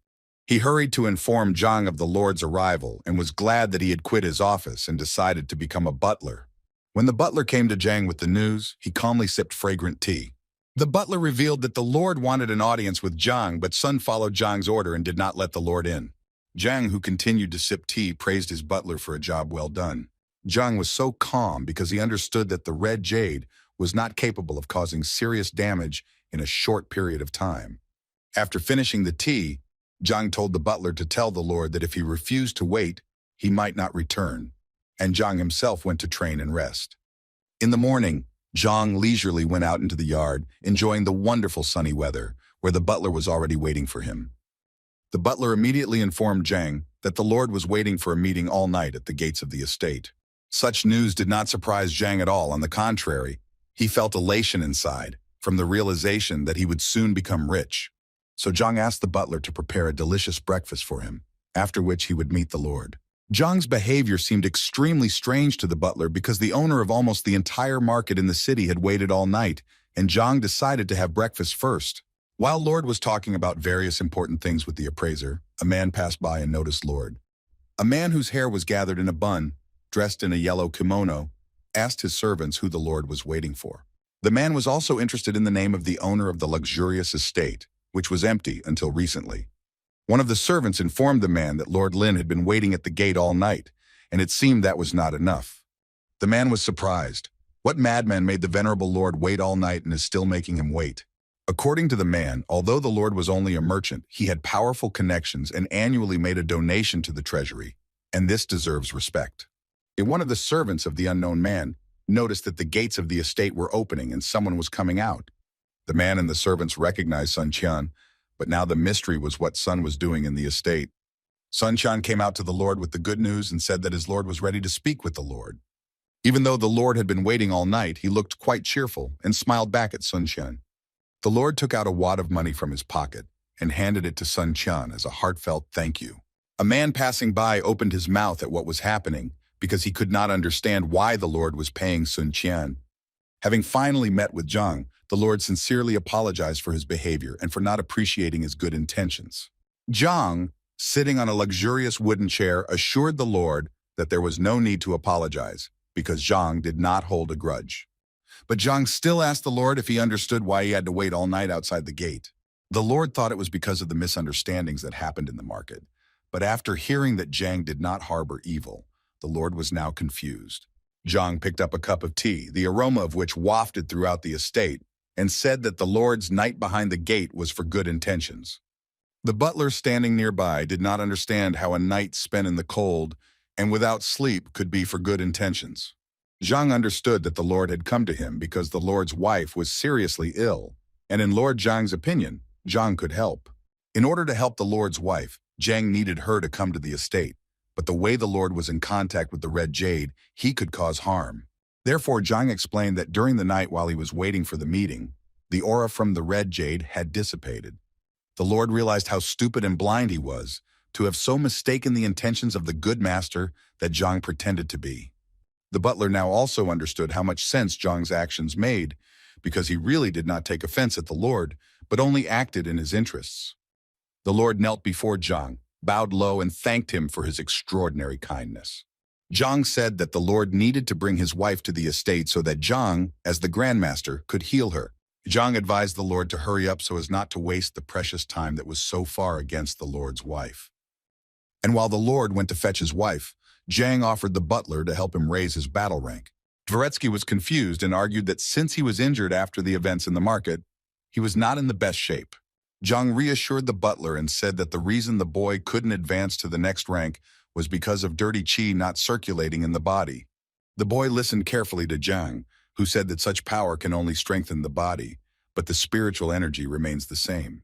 Speaker 1: He hurried to inform Zhang of the lord's arrival and was glad that he had quit his office and decided to become a butler. When the butler came to Zhang with the news, he calmly sipped fragrant tea. The butler revealed that the lord wanted an audience with Zhang, but Sun followed Zhang's order and did not let the lord in. Zhang, who continued to sip tea, praised his butler for a job well done. Zhang was so calm because he understood that the red jade was not capable of causing serious damage in a short period of time. After finishing the tea, Zhang told the butler to tell the lord that if he refused to wait, he might not return, and Zhang himself went to train and rest. In the morning, Zhang leisurely went out into the yard, enjoying the wonderful sunny weather, where the butler was already waiting for him. The butler immediately informed Zhang that the lord was waiting for a meeting all night at the gates of the estate. Such news did not surprise Zhang at all. On the contrary, he felt elation inside from the realization that he would soon become rich. So Zhang asked the butler to prepare a delicious breakfast for him, after which he would meet the lord. Zhang's behavior seemed extremely strange to the butler because the owner of almost the entire market in the city had waited all night, and Zhang decided to have breakfast first. While Lord was talking about various important things with the appraiser, a man passed by and noticed Lord. A man whose hair was gathered in a bun, dressed in a yellow kimono, asked his servants who the Lord was waiting for. The man was also interested in the name of the owner of the luxurious estate, which was empty until recently. One of the servants informed the man that Lord Lin had been waiting at the gate all night, and it seemed that was not enough. The man was surprised. What madman made the venerable Lord wait all night and is still making him wait? According to the man, although the Lord was only a merchant, he had powerful connections and annually made a donation to the treasury, and this deserves respect. Yet one of the servants of the unknown man noticed that the gates of the estate were opening and someone was coming out. The man and the servants recognized Sun Qian, but now the mystery was what Sun was doing in the estate. Sun Qian came out to the Lord with the good news and said that his Lord was ready to speak with the Lord. Even though the Lord had been waiting all night, he looked quite cheerful and smiled back at Sun Qian. The Lord took out a wad of money from his pocket and handed it to Sun Qian as a heartfelt thank you. A man passing by opened his mouth at what was happening because he could not understand why the Lord was paying Sun Qian. Having finally met with Zhang, the Lord sincerely apologized for his behavior and for not appreciating his good intentions. Zhang, sitting on a luxurious wooden chair, assured the Lord that there was no need to apologize because Zhang did not hold a grudge. But Zhang still asked the Lord if he understood why he had to wait all night outside the gate. The Lord thought it was because of the misunderstandings that happened in the market. But after hearing that Zhang did not harbor evil, the Lord was now confused. Zhang picked up a cup of tea, the aroma of which wafted throughout the estate, and said that the Lord's night behind the gate was for good intentions. The butler standing nearby did not understand how a night spent in the cold and without sleep could be for good intentions. Zhang understood that the Lord had come to him because the Lord's wife was seriously ill, and in Lord Zhang's opinion, Zhang could help. In order to help the Lord's wife, Zhang needed her to come to the estate, but the way the Lord was in contact with the red jade, he could cause harm. Therefore, Zhang explained that during the night while he was waiting for the meeting, the aura from the red jade had dissipated. The Lord realized how stupid and blind he was to have so mistaken the intentions of the good master that Zhang pretended to be. The butler now also understood how much sense Zhang's actions made, because he really did not take offense at the Lord, but only acted in his interests. The Lord knelt before Zhang, bowed low, and thanked him for his extraordinary kindness. Zhang said that the Lord needed to bring his wife to the estate so that Zhang, as the grandmaster, could heal her. Zhang advised the Lord to hurry up so as not to waste the precious time that was so far against the Lord's wife. And while the Lord went to fetch his wife, Zhang offered the butler to help him raise his battle rank. Dvoretsky was confused and argued that since he was injured after the events in the market, he was not in the best shape. Zhang reassured the butler and said that the reason the boy couldn't advance to the next rank was because of dirty qi not circulating in the body. The boy listened carefully to Zhang, who said that such power can only strengthen the body, but the spiritual energy remains the same.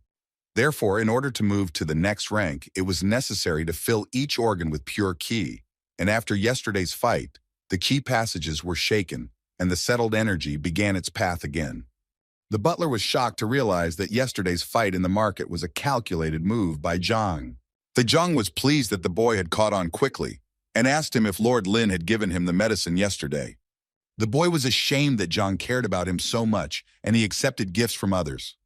Speaker 1: Therefore, in order to move to the next rank, it was necessary to fill each organ with pure qi, and after yesterday's fight, the qi passages were shaken, and the settled energy began its path again. The butler was shocked to realize that yesterday's fight in the market was a calculated move by Zhang. The Zhang was pleased that the boy had caught on quickly, and asked him if Lord Lin had given him the medicine yesterday. The boy was ashamed that Zhang cared about him so much, and he accepted gifts from others.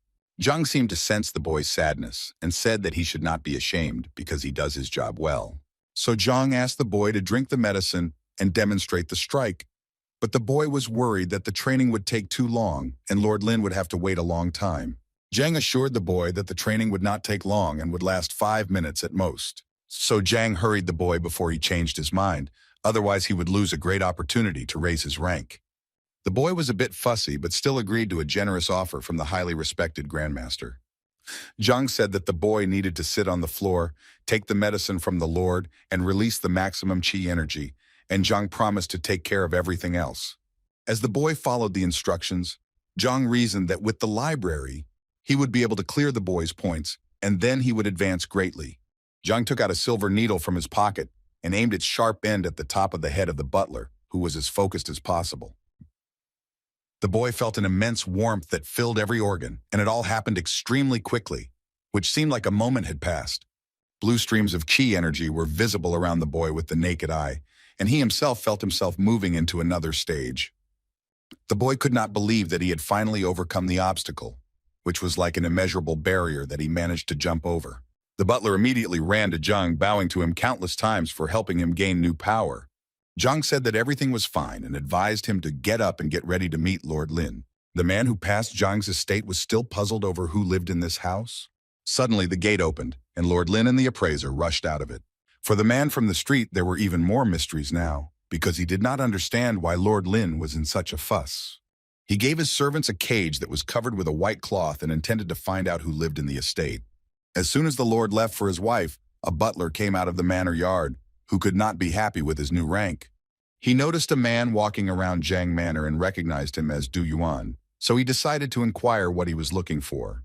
Speaker 1: Zhang seemed to sense the boy's sadness, and said that he should not be ashamed because he does his job well. So Zhang asked the boy to drink the medicine and demonstrate the strike. But the boy was worried that the training would take too long, and Lord Lin would have to wait a long time. Zhang assured the boy that the training would not take long and would last 5 minutes at most. So Zhang hurried the boy before he changed his mind, otherwise he would lose a great opportunity to raise his rank. The boy was a bit fussy, but still agreed to a generous offer from the highly respected grandmaster. Zhang said that the boy needed to sit on the floor, take the medicine from the Lord, and release the maximum qi energy, and Zhang promised to take care of everything else. As the boy followed the instructions, Zhang reasoned that with the library, he would be able to clear the boy's points, and then he would advance greatly. Zhang took out a silver needle from his pocket and aimed its sharp end at the top of the head of the butler, who was as focused as possible. The boy felt an immense warmth that filled every organ, and it all happened extremely quickly, which seemed like a moment had passed. Blue streams of qi energy were visible around the boy with the naked eye, and he himself felt himself moving into another stage. The boy could not believe that he had finally overcome the obstacle, which was like an immeasurable barrier that he managed to jump over. The butler immediately ran to Zhang, bowing to him countless times for helping him gain new power. Zhang said that everything was fine and advised him to get up and get ready to meet Lord Lin. The man who passed Zhang's estate was still puzzled over who lived in this house. Suddenly, the gate opened, and Lord Lin and the appraiser rushed out of it. For the man from the street, there were even more mysteries now, because he did not understand why Lord Lin was in such a fuss. He gave his servants a cage that was covered with a white cloth and intended to find out who lived in the estate. As soon as the Lord left for his wife, a butler came out of the manor yard, who could not be happy with his new rank. He noticed a man walking around Jiang Manor and recognized him as Du Yuan, so he decided to inquire what he was looking for.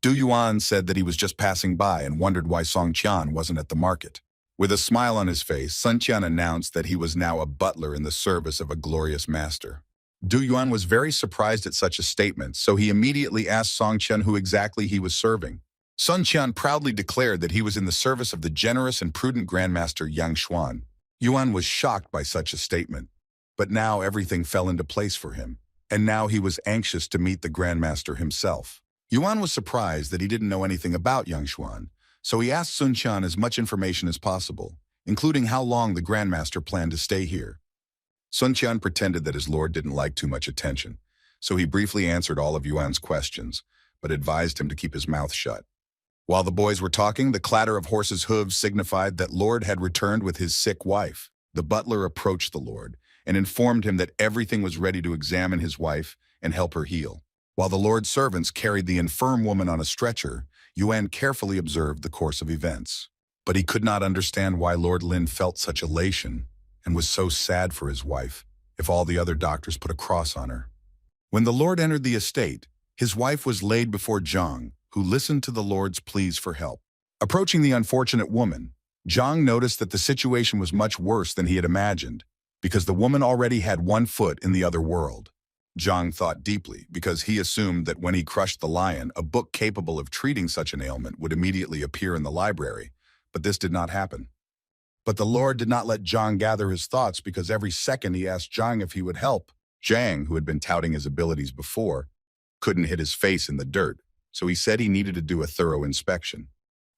Speaker 1: Du Yuan said that he was just passing by and wondered why Song Qian wasn't at the market. With a smile on his face, Sun Qian announced that he was now a butler in the service of a glorious master. Du Yuan was very surprised at such a statement, so he immediately asked Song Qian who exactly he was serving. Sun Qian proudly declared that he was in the service of the generous and prudent grandmaster Yang Xuan. Yuan was shocked by such a statement, but now everything fell into place for him, and now he was anxious to meet the grandmaster himself. Yuan was surprised that he didn't know anything about Yang Xuan, so he asked Sun Qian as much information as possible, including how long the grandmaster planned to stay here. Sun Qian pretended that his lord didn't like too much attention, so he briefly answered all of Yuan's questions, but advised him to keep his mouth shut. While the boys were talking, the clatter of horses' hooves signified that Lord had returned with his sick wife. The butler approached the Lord and informed him that everything was ready to examine his wife and help her heal. While the Lord's servants carried the infirm woman on a stretcher, Yuan carefully observed the course of events. But he could not understand why Lord Lin felt such elation and was so sad for his wife, if all the other doctors put a cross on her. When the Lord entered the estate, his wife was laid before Zhang, who listened to the Lord's pleas for help. Approaching the unfortunate woman, Zhang noticed that the situation was much worse than he had imagined, because the woman already had one foot in the other world. Zhang thought deeply, because he assumed that when he crushed the lion, a book capable of treating such an ailment would immediately appear in the library, but this did not happen. But the Lord did not let Zhang gather his thoughts, because every second he asked Zhang if he would help. Zhang, who had been touting his abilities before, couldn't hit his face in the dirt, so he said he needed to do a thorough inspection.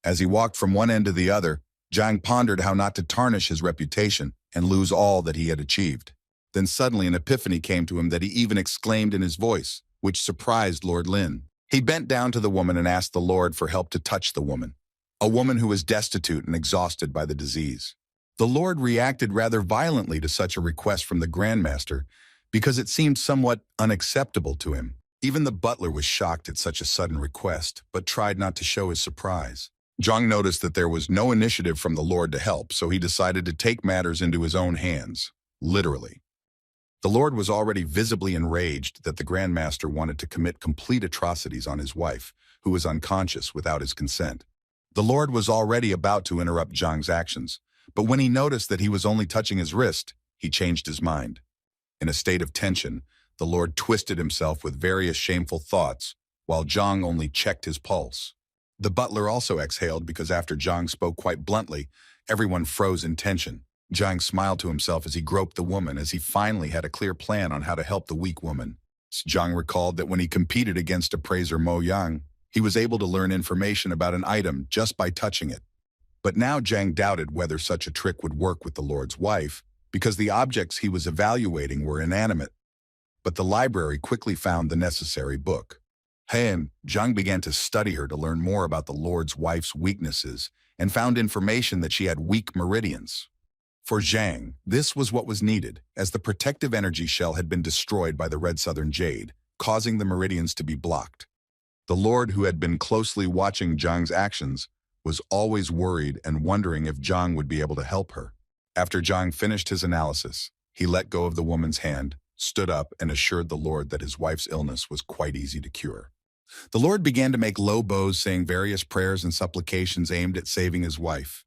Speaker 1: As he walked from one end to the other, Zhang pondered how not to tarnish his reputation and lose all that he had achieved. Then suddenly an epiphany came to him that he even exclaimed in his voice, which surprised Lord Lin. He bent down to the woman and asked the Lord for help to touch the woman, a woman who was destitute and exhausted by the disease. The Lord reacted rather violently to such a request from the grandmaster, because it seemed somewhat unacceptable to him. Even the butler was shocked at such a sudden request, but tried not to show his surprise. Zhang noticed that there was no initiative from the Lord to help, so he decided to take matters into his own hands, literally. The Lord was already visibly enraged that the grandmaster wanted to commit complete atrocities on his wife, who was unconscious without his consent. The Lord was already about to interrupt Zhang's actions, but when he noticed that he was only touching his wrist, he changed his mind. In a state of tension, the Lord twisted himself with various shameful thoughts, while Zhang only checked his pulse. The butler also exhaled because after Zhang spoke quite bluntly, everyone froze in tension. Zhang smiled to himself as he groped the woman, as he finally had a clear plan on how to help the weak woman. Zhang recalled that when he competed against appraiser Mo Yang, he was able to learn information about an item just by touching it. But now Zhang doubted whether such a trick would work with the Lord's wife, because the objects he was evaluating were inanimate. But the library quickly found the necessary book. Zhang began to study her to learn more about the Lord's wife's weaknesses and found information that she had weak meridians. For Zhang, this was what was needed, as the protective energy shell had been destroyed by the red southern jade, causing the meridians to be blocked. The Lord, who had been closely watching Zhang's actions, was always worried and wondering if Zhang would be able to help her. After Zhang finished his analysis, he let go of the woman's hand, stood up, and assured the Lord that his wife's illness was quite easy to cure. The Lord began to make low bows, saying various prayers and supplications aimed at saving his wife.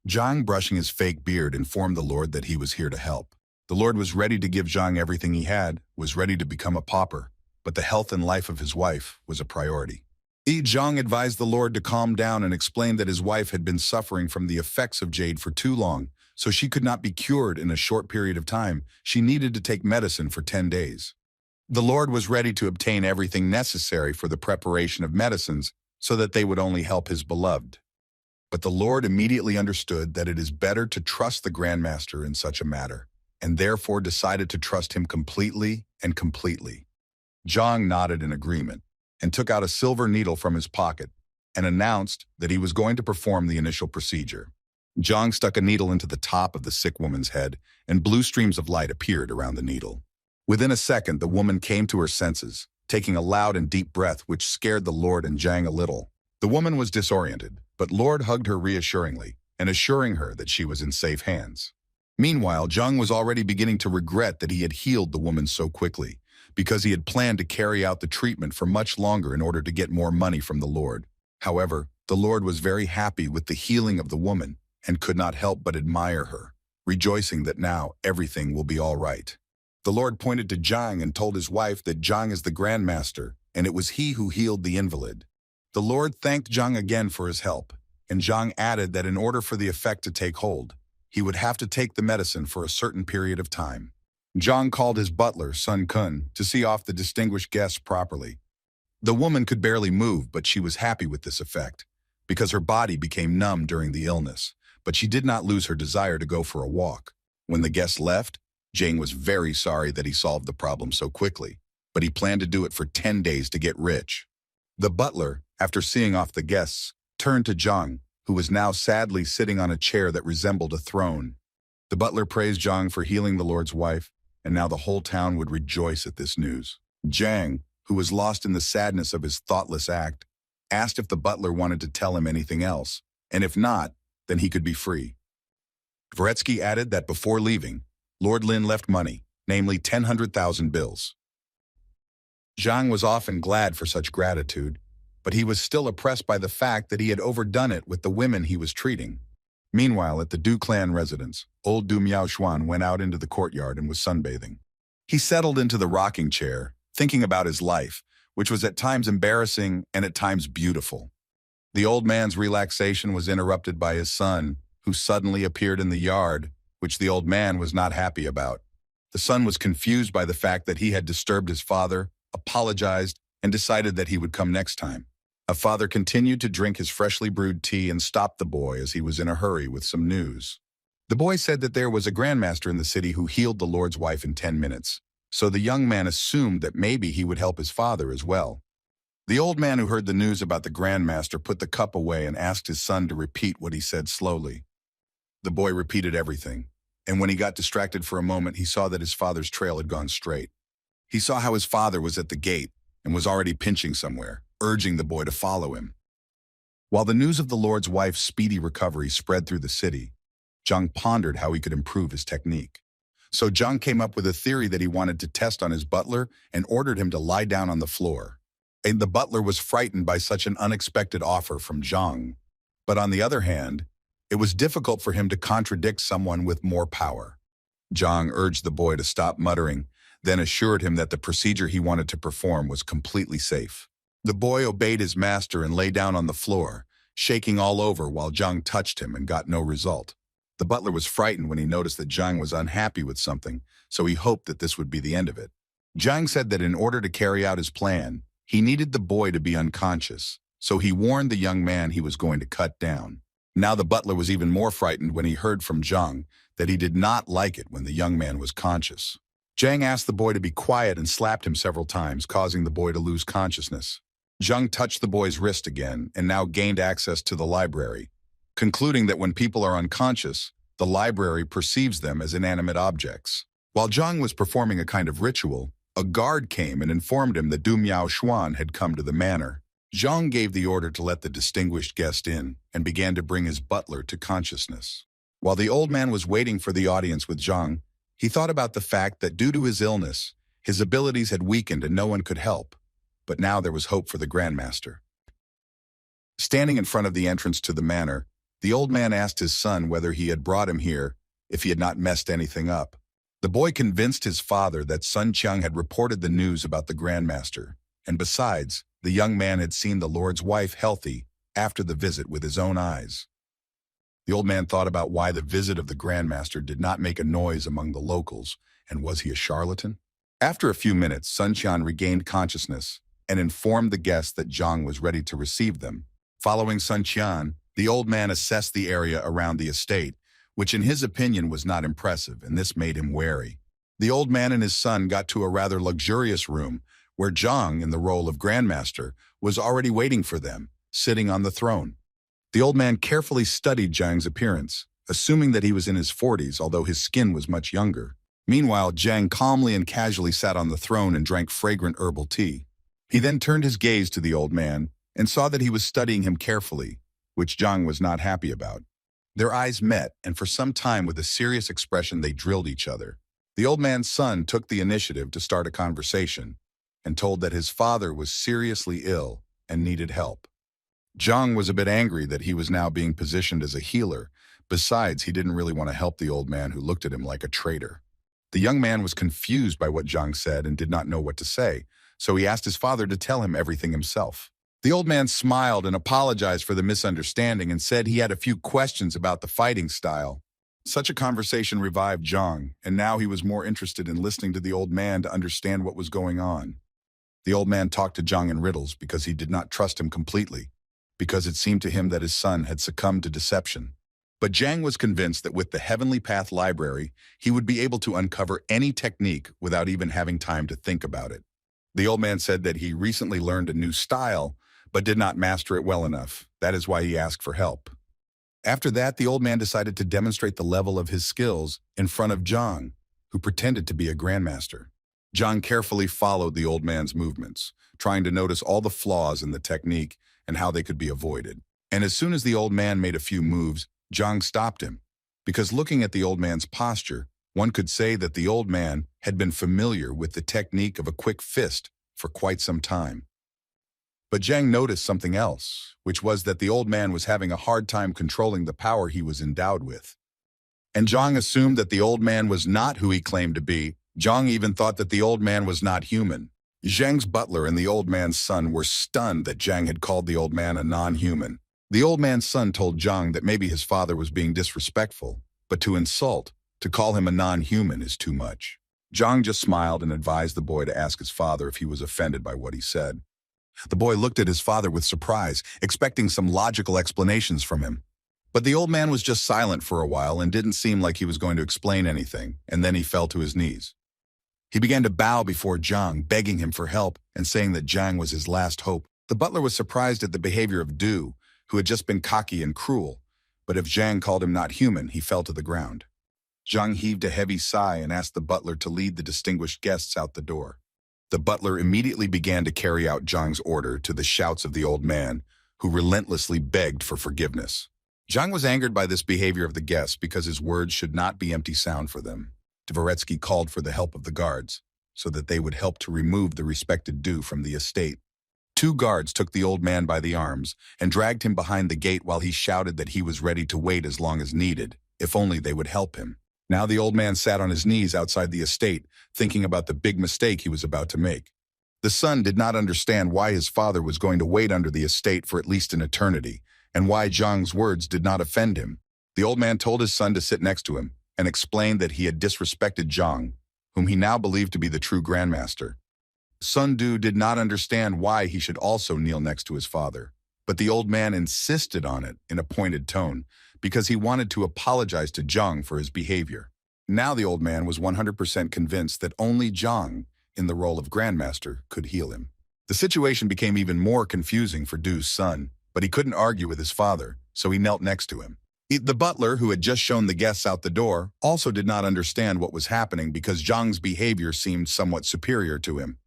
Speaker 1: Zhang, brushing his fake beard, informed the Lord that he was here to help. The Lord was ready to give Zhang everything he had, was ready to become a pauper, but the health and life of his wife was a priority. Zhang advised the Lord to calm down and explained that his wife had been suffering from the effects of jade for too long, so she could not be cured in a short period of time. She needed to take medicine for 10 days. The Lord was ready to obtain everything necessary for the preparation of medicines so that they would only help his beloved. But the Lord immediately understood that it is better to trust the grandmaster in such a matter, and therefore decided to trust him completely and completely. Zhang nodded in agreement and took out a silver needle from his pocket and announced that he was going to perform the initial procedure. Zhang stuck a needle into the top of the sick woman's head, and blue streams of light appeared around the needle. Within a second, the woman came to her senses, taking a loud and deep breath which scared the Lord and Zhang a little. The woman was disoriented, but Lord hugged her reassuringly and assuring her that she was in safe hands. Meanwhile, Zhang was already beginning to regret that he had healed the woman so quickly, because he had planned to carry out the treatment for much longer in order to get more money from the Lord. However, the Lord was very happy with the healing of the woman and could not help but admire her, rejoicing that now everything will be all right. The Lord pointed to Zhang and told his wife that Zhang is the grandmaster, and it was he who healed the invalid. The Lord thanked Zhang again for his help, and Zhang added that in order for the effect to take hold, he would have to take the medicine for a certain period of time. Zhang called his butler, Sun Kun, to see off the distinguished guests properly. The woman could barely move, but she was happy with this effect, because her body became numb during the illness, but she did not lose her desire to go for a walk. When the guests left, Zhang was very sorry that he solved the problem so quickly, but he planned to do it for 10 days to get rich. The butler, after seeing off the guests, turned to Zhang, who was now sadly sitting on a chair that resembled a throne. The butler praised Zhang for healing the Lord's wife, and now the whole town would rejoice at this news. Zhang, who was lost in the sadness of his thoughtless act, asked if the butler wanted to tell him anything else, and if not, then he could be free. Dvoretsky added that before leaving, Lord Lin left money, namely 100,000 bills. Zhang was often glad for such gratitude, but he was still oppressed by the fact that he had overdone it with the women he was treating. Meanwhile, at the Du clan residence, old Du Miaoshuan went out into the courtyard and was sunbathing. He settled into the rocking chair, thinking about his life, which was at times embarrassing and at times beautiful. The old man's relaxation was interrupted by his son, who suddenly appeared in the yard, which the old man was not happy about. The son was confused by the fact that he had disturbed his father, apologized, and decided that he would come next time. A father continued to drink his freshly brewed tea and stopped the boy as he was in a hurry with some news. The boy said that there was a grandmaster in the city who healed the Lord's wife in 10 minutes, so the young man assumed that maybe he would help his father as well. The old man who heard the news about the grandmaster put the cup away and asked his son to repeat what he said slowly. The boy repeated everything, and when he got distracted for a moment, he saw that his father's trail had gone straight. He saw how his father was at the gate and was already pinching somewhere, urging the boy to follow him. While the news of the Lord's wife's speedy recovery spread through the city, Zhang pondered how he could improve his technique. So Zhang came up with a theory that he wanted to test on his butler and ordered him to lie down on the floor. And the butler was frightened by such an unexpected offer from Zhang. But on the other hand, it was difficult for him to contradict someone with more power. Zhang urged the boy to stop muttering, then assured him that the procedure he wanted to perform was completely safe. The boy obeyed his master and lay down on the floor, shaking all over while Zhang touched him and got no result. The butler was frightened when he noticed that Zhang was unhappy with something, so he hoped that this would be the end of it. Zhang said that in order to carry out his plan, he needed the boy to be unconscious, so he warned the young man he was going to cut down. Now the butler was even more frightened when he heard from Zhang that he did not like it when the young man was conscious. Zhang asked the boy to be quiet and slapped him several times, causing the boy to lose consciousness. Zhang touched the boy's wrist again and now gained access to the library, concluding that when people are unconscious, the library perceives them as inanimate objects. While Zhang was performing a kind of ritual, a guard came and informed him that Du Miaoshuan had come to the manor. Zhang gave the order to let the distinguished guest in and began to bring his butler to consciousness. While the old man was waiting for the audience with Zhang, he thought about the fact that due to his illness, his abilities had weakened and no one could help. But now there was hope for the grandmaster. Standing in front of the entrance to the manor, the old man asked his son whether he had brought him here if he had not messed anything up. The boy convinced his father that Sun Qiang had reported the news about the grandmaster, and besides, the young man had seen the Lord's wife healthy after the visit with his own eyes. The old man thought about why the visit of the grandmaster did not make a noise among the locals, and was he a charlatan? After a few minutes, Sun Qiang regained consciousness and informed the guests that Zhang was ready to receive them. Following Sun Qiang, the old man assessed the area around the estate, which in his opinion was not impressive, and this made him wary. The old man and his son got to a rather luxurious room where Zhang, in the role of grandmaster, was already waiting for them, sitting on the throne. The old man carefully studied Zhang's appearance, assuming that he was in his 40s, although his skin was much younger. Meanwhile, Zhang calmly and casually sat on the throne and drank fragrant herbal tea. He then turned his gaze to the old man and saw that he was studying him carefully, which Zhang was not happy about. Their eyes met, and for some time with a serious expression they drilled each other. The old man's son took the initiative to start a conversation and told that his father was seriously ill and needed help. Zhang was a bit angry that he was now being positioned as a healer. Besides, he didn't really want to help the old man who looked at him like a traitor. The young man was confused by what Zhang said and did not know what to say, so he asked his father to tell him everything himself. The old man smiled and apologized for the misunderstanding and said he had a few questions about the fighting style. Such a conversation revived Zhang, and now he was more interested in listening to the old man to understand what was going on. The old man talked to Zhang in riddles because he did not trust him completely, because it seemed to him that his son had succumbed to deception. But Zhang was convinced that with the Heavenly Path library, he would be able to uncover any technique without even having time to think about it. The old man said that he recently learned a new style, but did not master it well enough. That is why he asked for help. After that, the old man decided to demonstrate the level of his skills in front of Zhang, who pretended to be a grandmaster. Zhang carefully followed the old man's movements, trying to notice all the flaws in the technique and how they could be avoided. And as soon as the old man made a few moves, Zhang stopped him, because looking at the old man's posture, one could say that the old man had been familiar with the technique of a quick fist for quite some time. But Zhang noticed something else, which was that the old man was having a hard time controlling the power he was endowed with. And Zhang assumed that the old man was not who he claimed to be. Zhang even thought that the old man was not human. Zhang's butler and the old man's son were stunned that Zhang had called the old man a non-human. The old man's son told Zhang that maybe his father was being disrespectful, but to call him a non-human is too much. Zhang just smiled and advised the boy to ask his father if he was offended by what he said. The boy looked at his father with surprise, expecting some logical explanations from him. But the old man was just silent for a while and didn't seem like he was going to explain anything, and then he fell to his knees. He began to bow before Zhang, begging him for help and saying that Zhang was his last hope. The butler was surprised at the behavior of Du, who had just been cocky and cruel, but if Zhang called him not human, he fell to the ground. Zhang heaved a heavy sigh and asked the butler to lead the distinguished guests out the door. The butler immediately began to carry out Zhang's order to the shouts of the old man, who relentlessly begged for forgiveness. Zhang was angered by this behavior of the guests because his words should not be empty sound for them. Dvoretsky called for the help of the guards, so that they would help to remove the respected Du from the estate. 2 guards took the old man by the arms and dragged him behind the gate while he shouted that he was ready to wait as long as needed, if only they would help him. Now the old man sat on his knees outside the estate, thinking about the big mistake he was about to make. The son did not understand why his father was going to wait under the estate for at least an eternity, and why Zhang's words did not offend him. The old man told his son to sit next to him and explained that he had disrespected Zhang, whom he now believed to be the true grandmaster. Son Du did not understand why he should also kneel next to his father, but the old man insisted on it in a pointed tone because he wanted to apologize to Zhang for his behavior. Now the old man was 100% convinced that only Zhang, in the role of grandmaster, could heal him. The situation became even more confusing for Du's son, but he couldn't argue with his father, so he knelt next to him. The butler, who had just shown the guests out the door, also did not understand what was happening because Zhang's behavior seemed somewhat superior to him.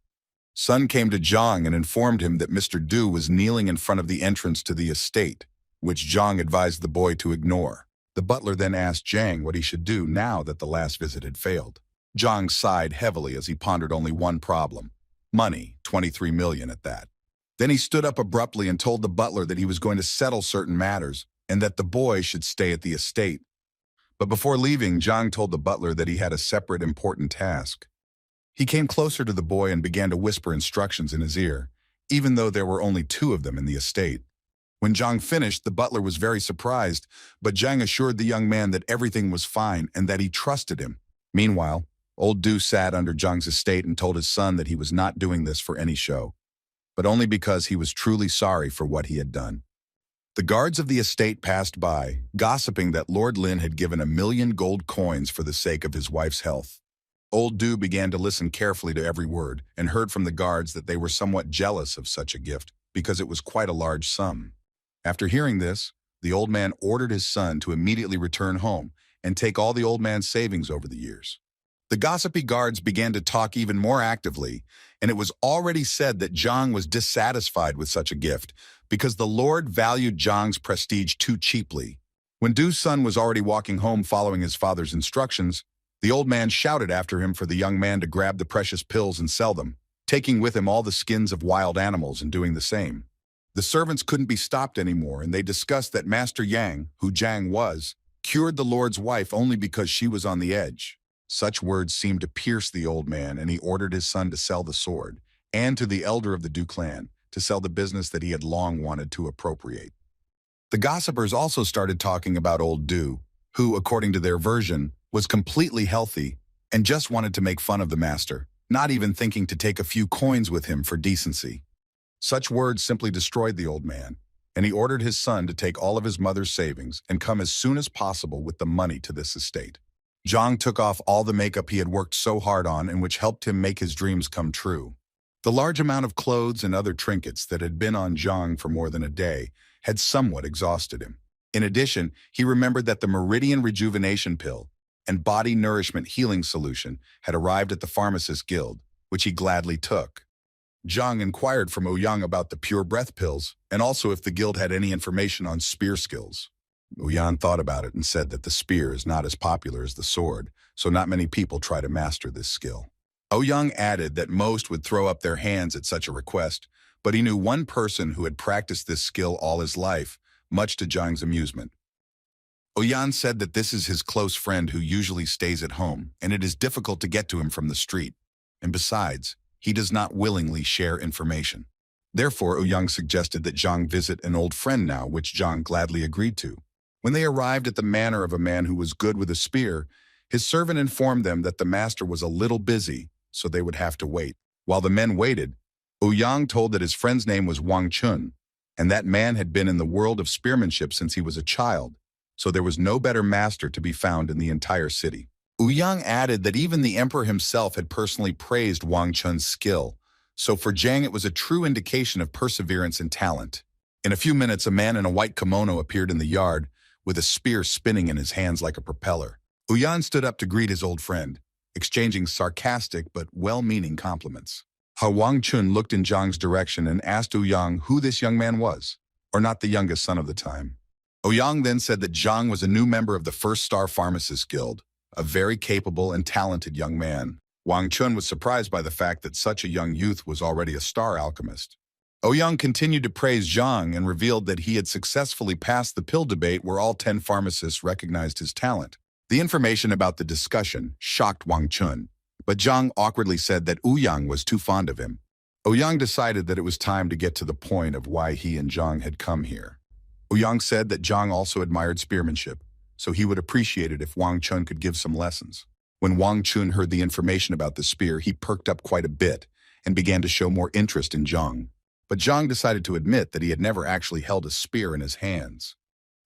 Speaker 1: Sun came to Zhang and informed him that Mr. Du was kneeling in front of the entrance to the estate, which Zhang advised the boy to ignore. The butler then asked Zhang what he should do now that the last visit had failed. Zhang sighed heavily as he pondered only one problem: money, 23 million at that. Then he stood up abruptly and told the butler that he was going to settle certain matters and that the boy should stay at the estate. But before leaving, Zhang told the butler that he had a separate important task. He came closer to the boy and began to whisper instructions in his ear, even though there were only 2 of them in the estate. When Zhang finished, the butler was very surprised, but Zhang assured the young man that everything was fine and that he trusted him. Meanwhile, old Du sat under Zhang's estate and told his son that he was not doing this for any show, but only because he was truly sorry for what he had done. The guards of the estate passed by, gossiping that Lord Lin had given 1 million gold coins for the sake of his wife's health. Old Du began to listen carefully to every word and heard from the guards that they were somewhat jealous of such a gift because it was quite a large sum. After hearing this, the old man ordered his son to immediately return home and take all the old man's savings over the years. The gossipy guards began to talk even more actively, and it was already said that Zhang was dissatisfied with such a gift because the Lord valued Zhang's prestige too cheaply. When Du's son was already walking home following his father's instructions, the old man shouted after him for the young man to grab the precious pills and sell them, taking with him all the skins of wild animals and doing the same. The servants couldn't be stopped anymore, and they discussed that Master Yang, who Zhang was, cured the Lord's wife only because she was on the edge. Such words seemed to pierce the old man, and he ordered his son to sell the sword, and to the elder of the Du clan, to sell the business that he had long wanted to appropriate. The gossipers also started talking about old Du, who, according to their version, was completely healthy and just wanted to make fun of the master, not even thinking to take a few coins with him for decency. Such words simply destroyed the old man, and he ordered his son to take all of his mother's savings and come as soon as possible with the money to this estate. Zhang took off all the makeup he had worked so hard on and which helped him make his dreams come true. The large amount of clothes and other trinkets that had been on Zhang for more than a day had somewhat exhausted him. In addition, he remembered that the Meridian Rejuvenation Pill and Body Nourishment Healing Solution had arrived at the Pharmacist Guild, which he gladly took. Zhang inquired from Ouyang about the pure breath pills and also if the guild had any information on spear skills. Ouyang thought about it and said that the spear is not as popular as the sword, so not many people try to master this skill. Ouyang added that most would throw up their hands at such a request, but he knew one person who had practiced this skill all his life, much to Zhang's amusement. Ouyang said that this is his close friend who usually stays at home, and it is difficult to get to him from the street. And besides, he does not willingly share information. Therefore, Ouyang suggested that Zhang visit an old friend now, which Zhang gladly agreed to. When they arrived at the manor of a man who was good with a spear, his servant informed them that the master was a little busy, so they would have to wait. While the men waited, Ouyang told that his friend's name was Wang Chun, and that man had been in the world of spearmanship since he was a child, so there was no better master to be found in the entire city. Ouyang added that even the emperor himself had personally praised Wang Chun's skill, so for Zhang it was a true indication of perseverance and talent. In a few minutes, a man in a white kimono appeared in the yard, with a spear spinning in his hands like a propeller. Ouyang stood up to greet his old friend, exchanging sarcastic but well-meaning compliments. Wang Chun looked in Zhang's direction and asked Ouyang who this young man was, or not the youngest son of the time. Ouyang then said that Zhang was a new member of the First Star Pharmacist Guild, a very capable and talented young man. Wang Chun was surprised by the fact that such a young youth was already a star alchemist. Ouyang continued to praise Zhang and revealed that he had successfully passed the pill debate where all 10 pharmacists recognized his talent. The information about the discussion shocked Wang Chun, but Zhang awkwardly said that Ouyang was too fond of him. Ouyang decided that it was time to get to the point of why he and Zhang had come here. Ouyang said that Zhang also admired spearmanship, so he would appreciate it if Wang Chun could give some lessons. When Wang Chun heard the information about the spear, he perked up quite a bit and began to show more interest in Zhang. But Zhang decided to admit that he had never actually held a spear in his hands.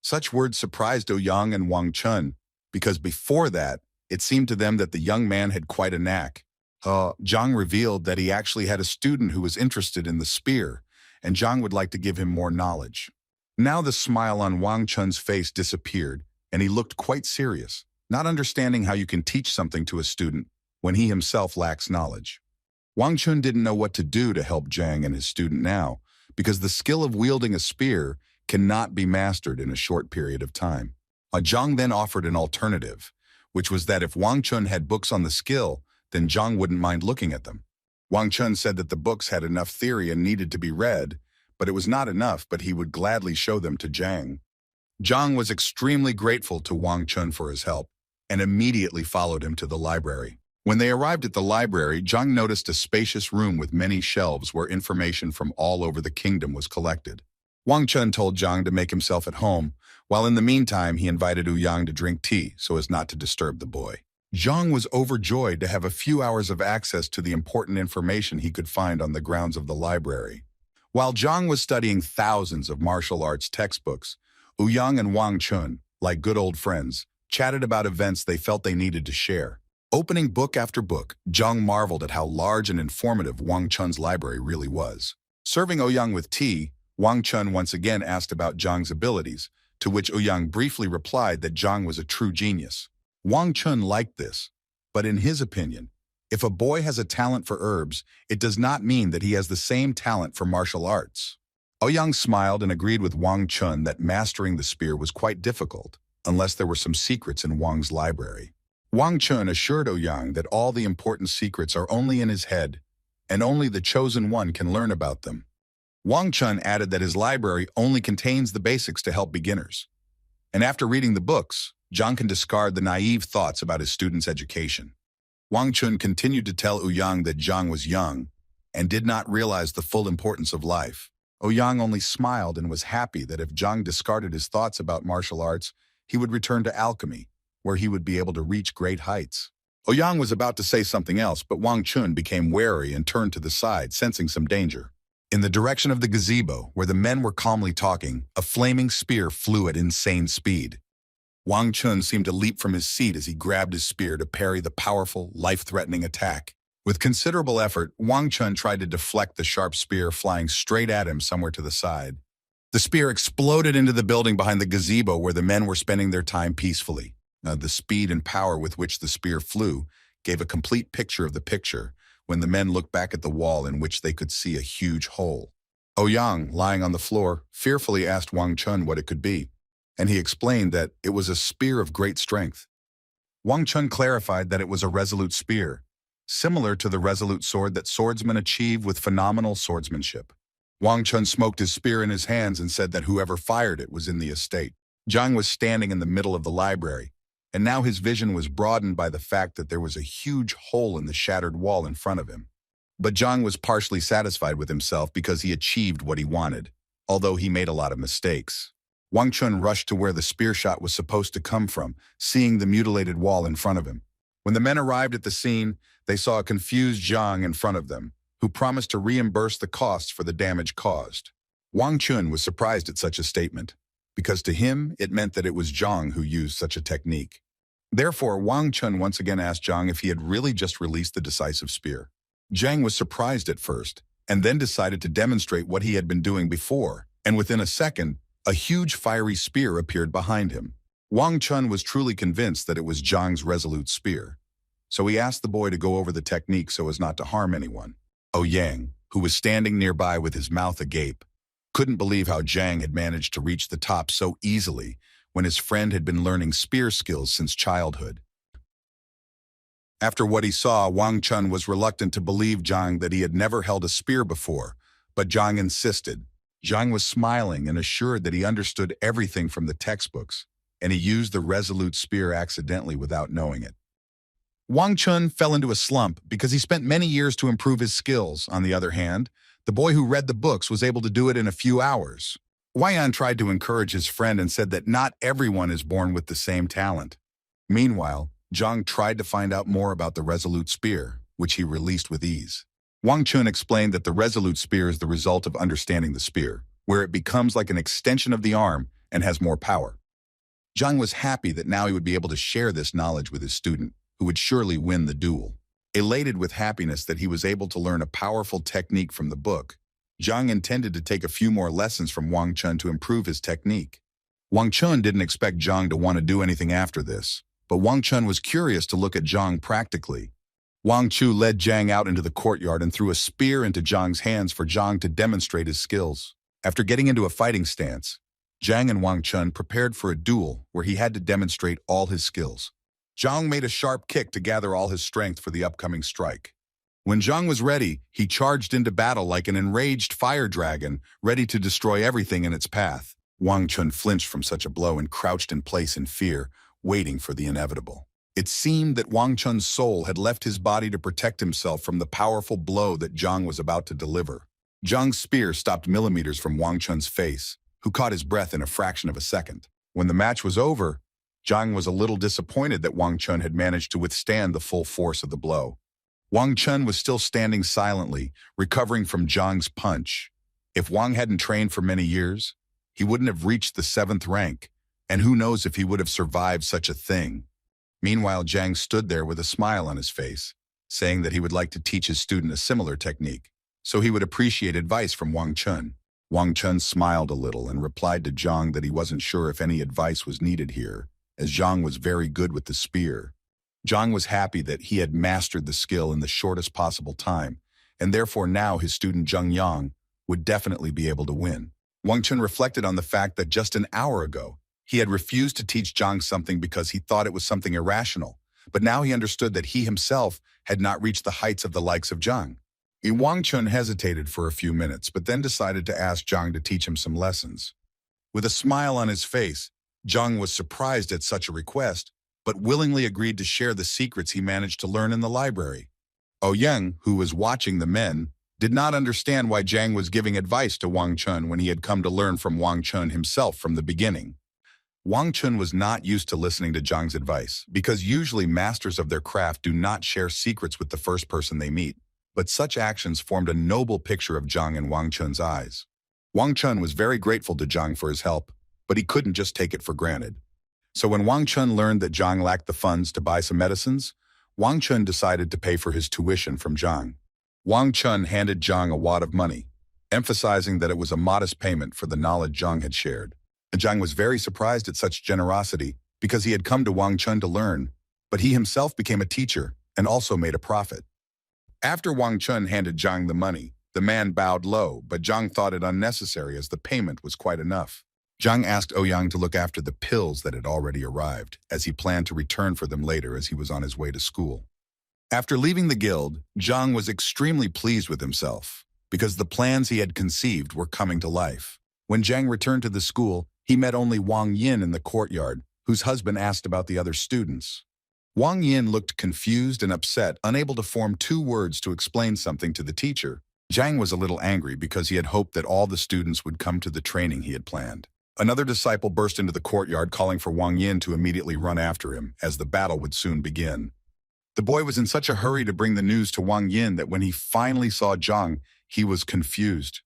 Speaker 1: Such words surprised Ouyang and Wang Chun, because before that, it seemed to them that the young man had quite a knack. Zhang revealed that he actually had a student who was interested in the spear, and Zhang would like to give him more knowledge. Now the smile on Wang Chun's face disappeared, and he looked quite serious, not understanding how you can teach something to a student when he himself lacks knowledge. Wang Chun didn't know what to do to help Zhang and his student now, because the skill of wielding a spear cannot be mastered in a short period of time. Zhang then offered an alternative, which was that if Wang Chun had books on the skill, then Zhang wouldn't mind looking at them. Wang Chun said that the books had enough theory and needed to be read, but it was not enough, but he would gladly show them to Zhang. Zhang was extremely grateful to Wang Chun for his help, and immediately followed him to the library. When they arrived at the library, Zhang noticed a spacious room with many shelves where information from all over the kingdom was collected. Wang Chun told Zhang to make himself at home, while in the meantime he invited Ouyang to drink tea so as not to disturb the boy. Zhang was overjoyed to have a few hours of access to the important information he could find on the grounds of the library. While Zhang was studying thousands of martial arts textbooks, Ouyang and Wang Chun, like good old friends, chatted about events they felt they needed to share. Opening book after book, Zhang marveled at how large and informative Wang Chun's library really was. Serving Ouyang with tea, Wang Chun once again asked about Zhang's abilities, to which Ouyang briefly replied that Zhang was a true genius. Wang Chun liked this, but in his opinion, if a boy has a talent for herbs, it does not mean that he has the same talent for martial arts. Ouyang smiled and agreed with Wang Chun that mastering the spear was quite difficult, unless there were some secrets in Wang's library. Wang Chun assured Ouyang that all the important secrets are only in his head, and only the chosen one can learn about them. Wang Chun added that his library only contains the basics to help beginners. And after reading the books, Zhang can discard the naive thoughts about his student's education. Wang Chun continued to tell Ouyang that Zhang was young and did not realize the full importance of life. Ouyang only smiled and was happy that if Zhang discarded his thoughts about martial arts, he would return to alchemy, where he would be able to reach great heights. Ouyang was about to say something else, but Wang Chun became wary and turned to the side, sensing some danger. In the direction of the gazebo, where the men were calmly talking, a flaming spear flew at insane speed. Wang Chun seemed to leap from his seat as he grabbed his spear to parry the powerful, life-threatening attack. With considerable effort, Wang Chun tried to deflect the sharp spear flying straight at him somewhere to the side. The spear exploded into the building behind the gazebo where the men were spending their time peacefully. The speed and power with which the spear flew gave a complete picture of the picture, when the men looked back at the wall in which they could see a huge hole. Ouyang, lying on the floor, fearfully asked Wang Chun what it could be, and he explained that it was a spear of great strength. Wang Chun clarified that it was a resolute spear, similar to the resolute sword that swordsmen achieve with phenomenal swordsmanship. Wang Chun smoked his spear in his hands and said that whoever fired it was in the estate. Zhang was standing in the middle of the library, and now his vision was broadened by the fact that there was a huge hole in the shattered wall in front of him. But Zhang was partially satisfied with himself because he achieved what he wanted, although he made a lot of mistakes. Wang Chun rushed to where the spear shot was supposed to come from, seeing the mutilated wall in front of him. When the men arrived at the scene, they saw a confused Zhang in front of them, who promised to reimburse the costs for the damage caused. Wang Chun was surprised at such a statement, because to him it meant that it was Zhang who used such a technique. Therefore, Wang Chun once again asked Zhang if he had really just released the decisive spear. Zhang was surprised at first, and then decided to demonstrate what he had been doing before, and within a second, a huge fiery spear appeared behind him. Wang Chun was truly convinced that it was Zhang's resolute spear, so he asked the boy to go over the technique so as not to harm anyone. Ouyang, who was standing nearby with his mouth agape, couldn't believe how Zhang had managed to reach the top so easily when his friend had been learning spear skills since childhood. After what he saw, Wang Chun was reluctant to believe Zhang that he had never held a spear before, but Zhang insisted. Zhang was smiling and assured that he understood everything from the textbooks, and he used the resolute spear accidentally without knowing it. Wang Chun fell into a slump because he spent many years to improve his skills. On the other hand, the boy who read the books was able to do it in a few hours. Wang tried to encourage his friend and said that not everyone is born with the same talent. Meanwhile, Zhang tried to find out more about the resolute spear, which he released with ease. Wang Chun explained that the resolute spear is the result of understanding the spear, where it becomes like an extension of the arm and has more power. Zhang was happy that now he would be able to share this knowledge with his student, who would surely win the duel. Elated with happiness that he was able to learn a powerful technique from the book, Zhang intended to take a few more lessons from Wang Chun to improve his technique. Wang Chun didn't expect Zhang to want to do anything after this, but Wang Chun was curious to look at Zhang practically. Wang Chu led Zhang out into the courtyard and threw a spear into Zhang's hands for Zhang to demonstrate his skills. After getting into a fighting stance, Zhang and Wang Chun prepared for a duel where he had to demonstrate all his skills. Zhang made a sharp kick to gather all his strength for the upcoming strike. When Zhang was ready, he charged into battle like an enraged fire dragon, ready to destroy everything in its path. Wang Chun flinched from such a blow and crouched in place in fear, waiting for the inevitable. It seemed that Wang Chun's soul had left his body to protect himself from the powerful blow that Zhang was about to deliver. Zhang's spear stopped millimeters from Wang Chun's face, who caught his breath in a fraction of a second. When the match was over, Zhang was a little disappointed that Wang Chun had managed to withstand the full force of the blow. Wang Chun was still standing silently, recovering from Zhang's punch. If Wang hadn't trained for many years, he wouldn't have reached the 7th rank, and who knows if he would have survived such a thing. Meanwhile, Zhang stood there with a smile on his face, saying that he would like to teach his student a similar technique, so he would appreciate advice from Wang Chun. Wang Chun smiled a little and replied to Zhang that he wasn't sure if any advice was needed here, as Zhang was very good with the spear. Zhang was happy that he had mastered the skill in the shortest possible time, and therefore now his student Zheng Yang would definitely be able to win. Wang Chun reflected on the fact that just an hour ago, he had refused to teach Zhang something because he thought it was something irrational, but now he understood that he himself had not reached the heights of the likes of Zhang. Wang Chun hesitated for a few minutes, but then decided to ask Zhang to teach him some lessons. With a smile on his face, Zhang was surprised at such a request, but willingly agreed to share the secrets he managed to learn in the library. Ouyang, who was watching the men, did not understand why Zhang was giving advice to Wang Chun when he had come to learn from Wang Chun himself from the beginning. Wang Chun was not used to listening to Zhang's advice, because usually masters of their craft do not share secrets with the first person they meet, but such actions formed a noble picture of Zhang in Wang Chun's eyes. Wang Chun was very grateful to Zhang for his help, but he couldn't just take it for granted. So when Wang Chun learned that Zhang lacked the funds to buy some medicines, Wang Chun decided to pay for his tuition from Zhang. Wang Chun handed Zhang a wad of money, emphasizing that it was a modest payment for the knowledge Zhang had shared. Zhang was very surprised at such generosity because he had come to Wang Chun to learn, but he himself became a teacher and also made a profit. After Wang Chun handed Zhang the money, the man bowed low, but Zhang thought it unnecessary as the payment was quite enough. Zhang asked Ouyang to look after the pills that had already arrived, as he planned to return for them later as he was on his way to school. After leaving the guild, Zhang was extremely pleased with himself, because the plans he had conceived were coming to life. When Zhang returned to the school, he met only Wang Yin in the courtyard, whose husband asked about the other students. Wang Yin looked confused and upset, unable to form two words to explain something to the teacher. Zhang was a little angry because he had hoped that all the students would come to the training he had planned. Another disciple burst into the courtyard calling for Wang Yin to immediately run after him, as the battle would soon begin. The boy was in such a hurry to bring the news to Wang Yin that when he finally saw Zhang, he was confused.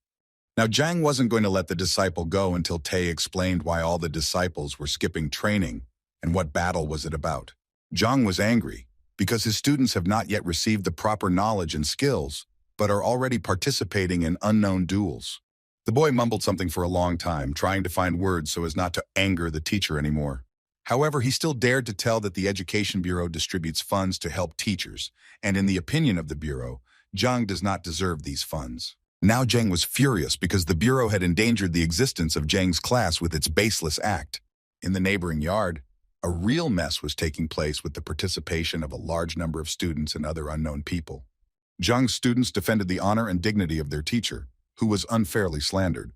Speaker 1: Now Zhang wasn't going to let the disciple go until Tay explained why all the disciples were skipping training and what battle was it about. Zhang was angry because his students have not yet received the proper knowledge and skills, but are already participating in unknown duels. The boy mumbled something for a long time, trying to find words so as not to anger the teacher anymore. However, he still dared to tell that the Education Bureau distributes funds to help teachers, and in the opinion of the Bureau, Zhang does not deserve these funds. Now Zhang was furious because the Bureau had endangered the existence of Zhang's class with its baseless act. In the neighboring yard, a real mess was taking place with the participation of a large number of students and other unknown people. Zhang's students defended the honor and dignity of their teacher, who was unfairly slandered.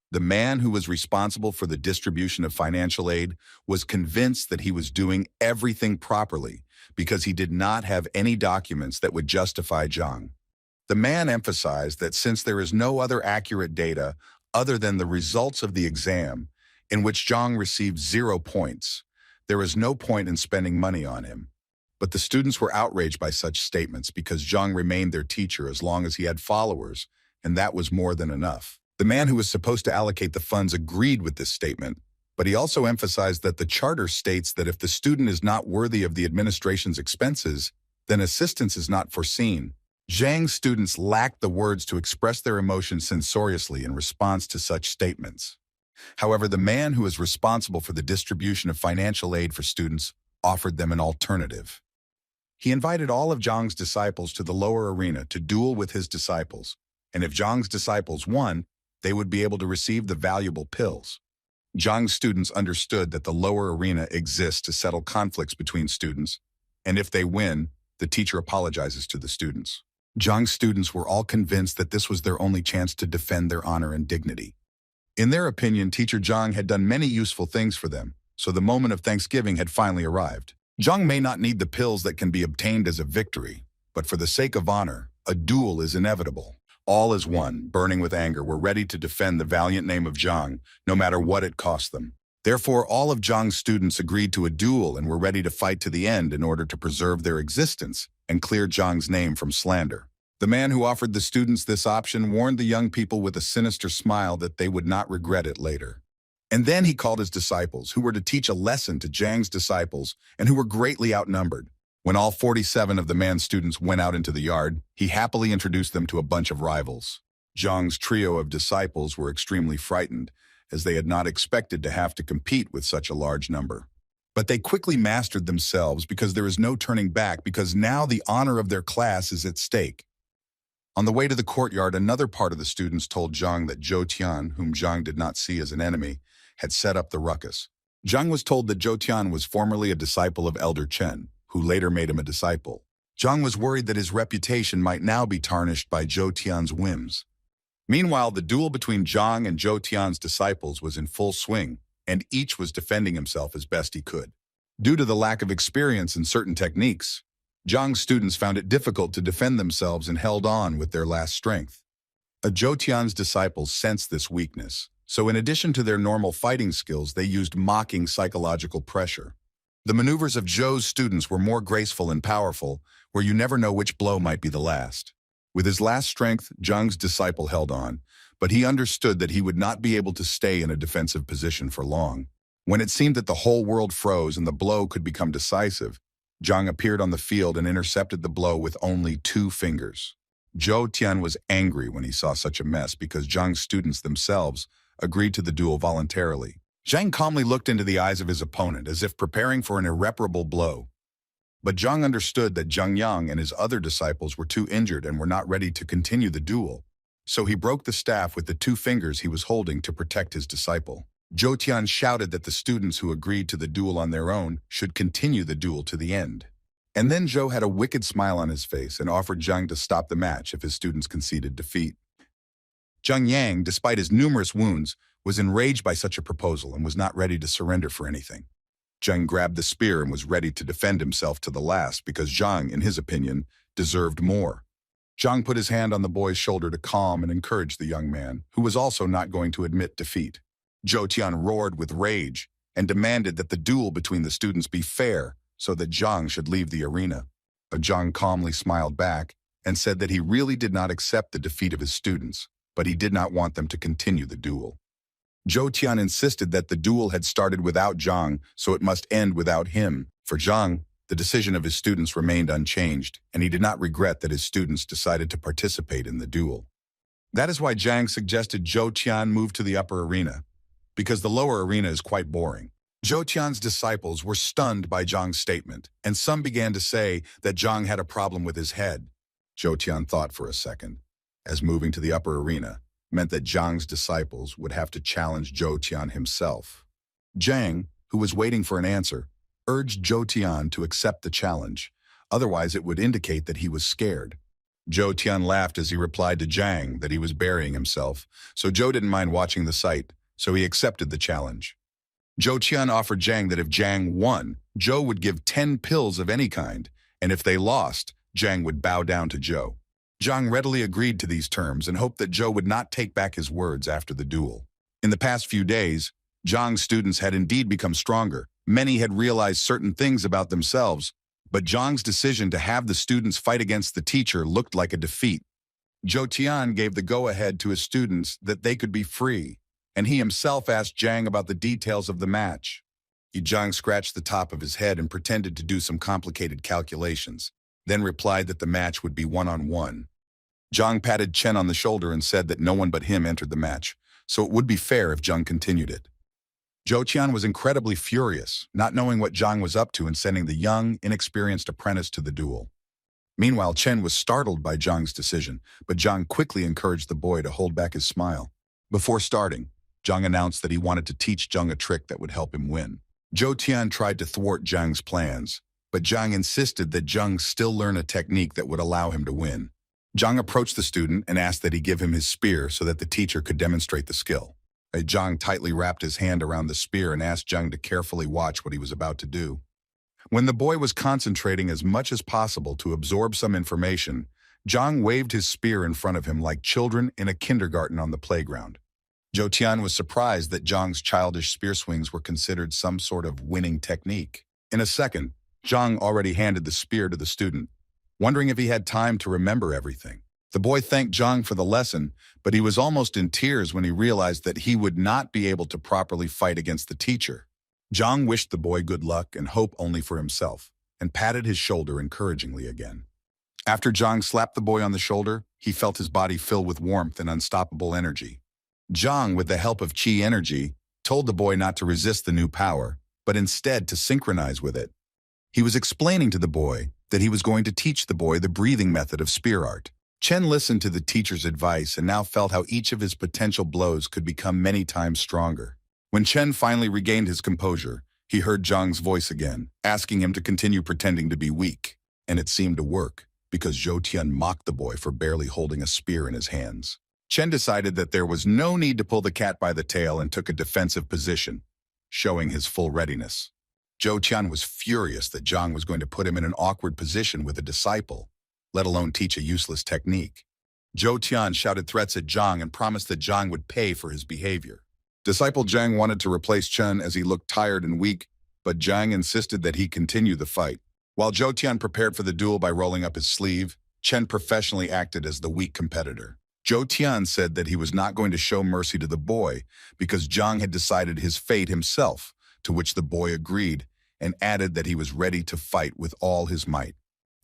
Speaker 1: The man who was responsible for the distribution of financial aid was convinced that he was doing everything properly because he did not have any documents that would justify Zhang. The man emphasized that since there is no other accurate data other than the results of the exam, in which Zhang received 0 points, there is no point in spending money on him. But the students were outraged by such statements because Zhang remained their teacher as long as he had followers, and that was more than enough. The man who was supposed to allocate the funds agreed with this statement, but he also emphasized that the charter states that if the student is not worthy of the administration's expenses, then assistance is not foreseen. Zhang's students lacked the words to express their emotions censoriously in response to such statements. However, the man who is responsible for the distribution of financial aid for students offered them an alternative. He invited all of Zhang's disciples to the lower arena to duel with his disciples, and if Zhang's disciples won, they would be able to receive the valuable pills. Zhang's students understood that the lower arena exists to settle conflicts between students, and if they win, the teacher apologizes to the students. Zhang's students were all convinced that this was their only chance to defend their honor and dignity. In their opinion, Teacher Zhang had done many useful things for them, so the moment of thanksgiving had finally arrived. Zhang may not need the pills that can be obtained as a victory, but for the sake of honor, a duel is inevitable. All as one, burning with anger, were ready to defend the valiant name of Zhang, no matter what it cost them. Therefore, all of Zhang's students agreed to a duel and were ready to fight to the end in order to preserve their existence and clear Zhang's name from slander. The man who offered the students this option warned the young people with a sinister smile that they would not regret it later. And then he called his disciples, who were to teach a lesson to Zhang's disciples and who were greatly outnumbered. When all 47 of the man's students went out into the yard, he happily introduced them to a bunch of rivals. Zhang's trio of disciples were extremely frightened, as they had not expected to have to compete with such a large number. But they quickly mastered themselves because there is no turning back, because now the honor of their class is at stake. On the way to the courtyard, another part of the students told Zhang that Zhou Tian, whom Zhang did not see as an enemy, had set up the ruckus. Zhang was told that Zhou Tian was formerly a disciple of Elder Chen, who later made him a disciple. Zhang was worried that his reputation might now be tarnished by Zhou Tian's whims. Meanwhile, the duel between Zhang and Zhou Tian's disciples was in full swing, and each was defending himself as best he could. Due to the lack of experience in certain techniques, Zhang's students found it difficult to defend themselves and held on with their last strength. Zhou Tian's disciples sensed this weakness, so in addition to their normal fighting skills, they used mocking psychological pressure. The maneuvers of Zhou's students were more graceful and powerful, where you never know which blow might be the last. With his last strength, Zhang's disciple held on, but he understood that he would not be able to stay in a defensive position for long. When it seemed that the whole world froze and the blow could become decisive, Zhang appeared on the field and intercepted the blow with only 2 fingers. Zhou Tian was angry when he saw such a mess because Zhang's students themselves agreed to the duel voluntarily. Zhang calmly looked into the eyes of his opponent as if preparing for an irreparable blow. But Zhang understood that Zhang Yang and his other disciples were too injured and were not ready to continue the duel. So he broke the staff with the 2 fingers he was holding to protect his disciple. Zhou Tian shouted that the students who agreed to the duel on their own should continue the duel to the end. And then Zhou had a wicked smile on his face and offered Zhang to stop the match if his students conceded defeat. Zhang Yang, despite his numerous wounds, was enraged by such a proposal and was not ready to surrender for anything. Zhang grabbed the spear and was ready to defend himself to the last because Zhang, in his opinion, deserved more. Zhang put his hand on the boy's shoulder to calm and encourage the young man, who was also not going to admit defeat. Zhou Tian roared with rage and demanded that the duel between the students be fair so that Zhang should leave the arena. But Zhang calmly smiled back and said that he really did not accept the defeat of his students, but he did not want them to continue the duel. Zhou Tian insisted that the duel had started without Zhang, so it must end without him. For Zhang, the decision of his students remained unchanged, and he did not regret that his students decided to participate in the duel. That is why Zhang suggested Zhou Tian move to the upper arena, because the lower arena is quite boring. Zhou Tian's disciples were stunned by Zhang's statement, and some began to say that Zhang had a problem with his head. Zhou Tian thought for a second, as moving to the upper arena meant that Zhang's disciples would have to challenge Zhou Tian himself. Zhang, who was waiting for an answer, urged Zhou Tian to accept the challenge, otherwise it would indicate that he was scared. Zhou Tian laughed as he replied to Zhang that he was burying himself, so Zhou didn't mind watching the sight, so he accepted the challenge. Zhou Tian offered Zhang that if Zhang won, Zhou would give 10 pills of any kind, and if they lost, Zhang would bow down to Zhou. Zhang readily agreed to these terms and hoped that Zhou would not take back his words after the duel. In the past few days, Zhang's students had indeed become stronger. Many had realized certain things about themselves, but Zhang's decision to have the students fight against the teacher looked like a defeat. Zhou Tian gave the go-ahead to his students that they could be free, and he himself asked Zhang about the details of the match. Zhang scratched the top of his head and pretended to do some complicated calculations, then replied that the match would be one-on-one. Zhang patted Chen on the shoulder and said that no one but him entered the match, so it would be fair if Zhang continued it. Zhou Tian was incredibly furious, not knowing what Zhang was up to and sending the young, inexperienced apprentice to the duel. Meanwhile, Chen was startled by Zhang's decision, but Zhang quickly encouraged the boy to hold back his smile. Before starting, Zhang announced that he wanted to teach Zhang a trick that would help him win. Zhou Tian tried to thwart Zhang's plans, but Zhang insisted that Zhang still learn a technique that would allow him to win. Zhang approached the student and asked that he give him his spear so that the teacher could demonstrate the skill. Zhang tightly wrapped his hand around the spear and asked Zhang to carefully watch what he was about to do. When the boy was concentrating as much as possible to absorb some information, Zhang waved his spear in front of him like children in a kindergarten on the playground. Zhou Tian was surprised that Zhang's childish spear swings were considered some sort of winning technique. In a second, Zhang already handed the spear to the student, wondering if he had time to remember everything. The boy thanked Zhang for the lesson, but he was almost in tears when he realized that he would not be able to properly fight against the teacher. Zhang wished the boy good luck and hope only for himself, and patted his shoulder encouragingly again. After Zhang slapped the boy on the shoulder, he felt his body fill with warmth and unstoppable energy. Zhang, with the help of Qi energy, told the boy not to resist the new power, but instead to synchronize with it. He was explaining to the boy that he was going to teach the boy the breathing method of spear art. Chen listened to the teacher's advice and now felt how each of his potential blows could become many times stronger. When Chen finally regained his composure, he heard Zhang's voice again, asking him to continue pretending to be weak. And it seemed to work, because Zhou Tian mocked the boy for barely holding a spear in his hands. Chen decided that there was no need to pull the cat by the tail and took a defensive position, showing his full readiness. Zhou Tian was furious that Zhang was going to put him in an awkward position with a disciple, let alone teach a useless technique. Zhou Tian shouted threats at Zhang and promised that Zhang would pay for his behavior. Disciple Zhang wanted to replace Chen as he looked tired and weak, but Zhang insisted that he continue the fight. While Zhou Tian prepared for the duel by rolling up his sleeve, Chen professionally acted as the weak competitor. Zhou Tian said that he was not going to show mercy to the boy because Zhang had decided his fate himself, to which the boy agreed and added that he was ready to fight with all his might.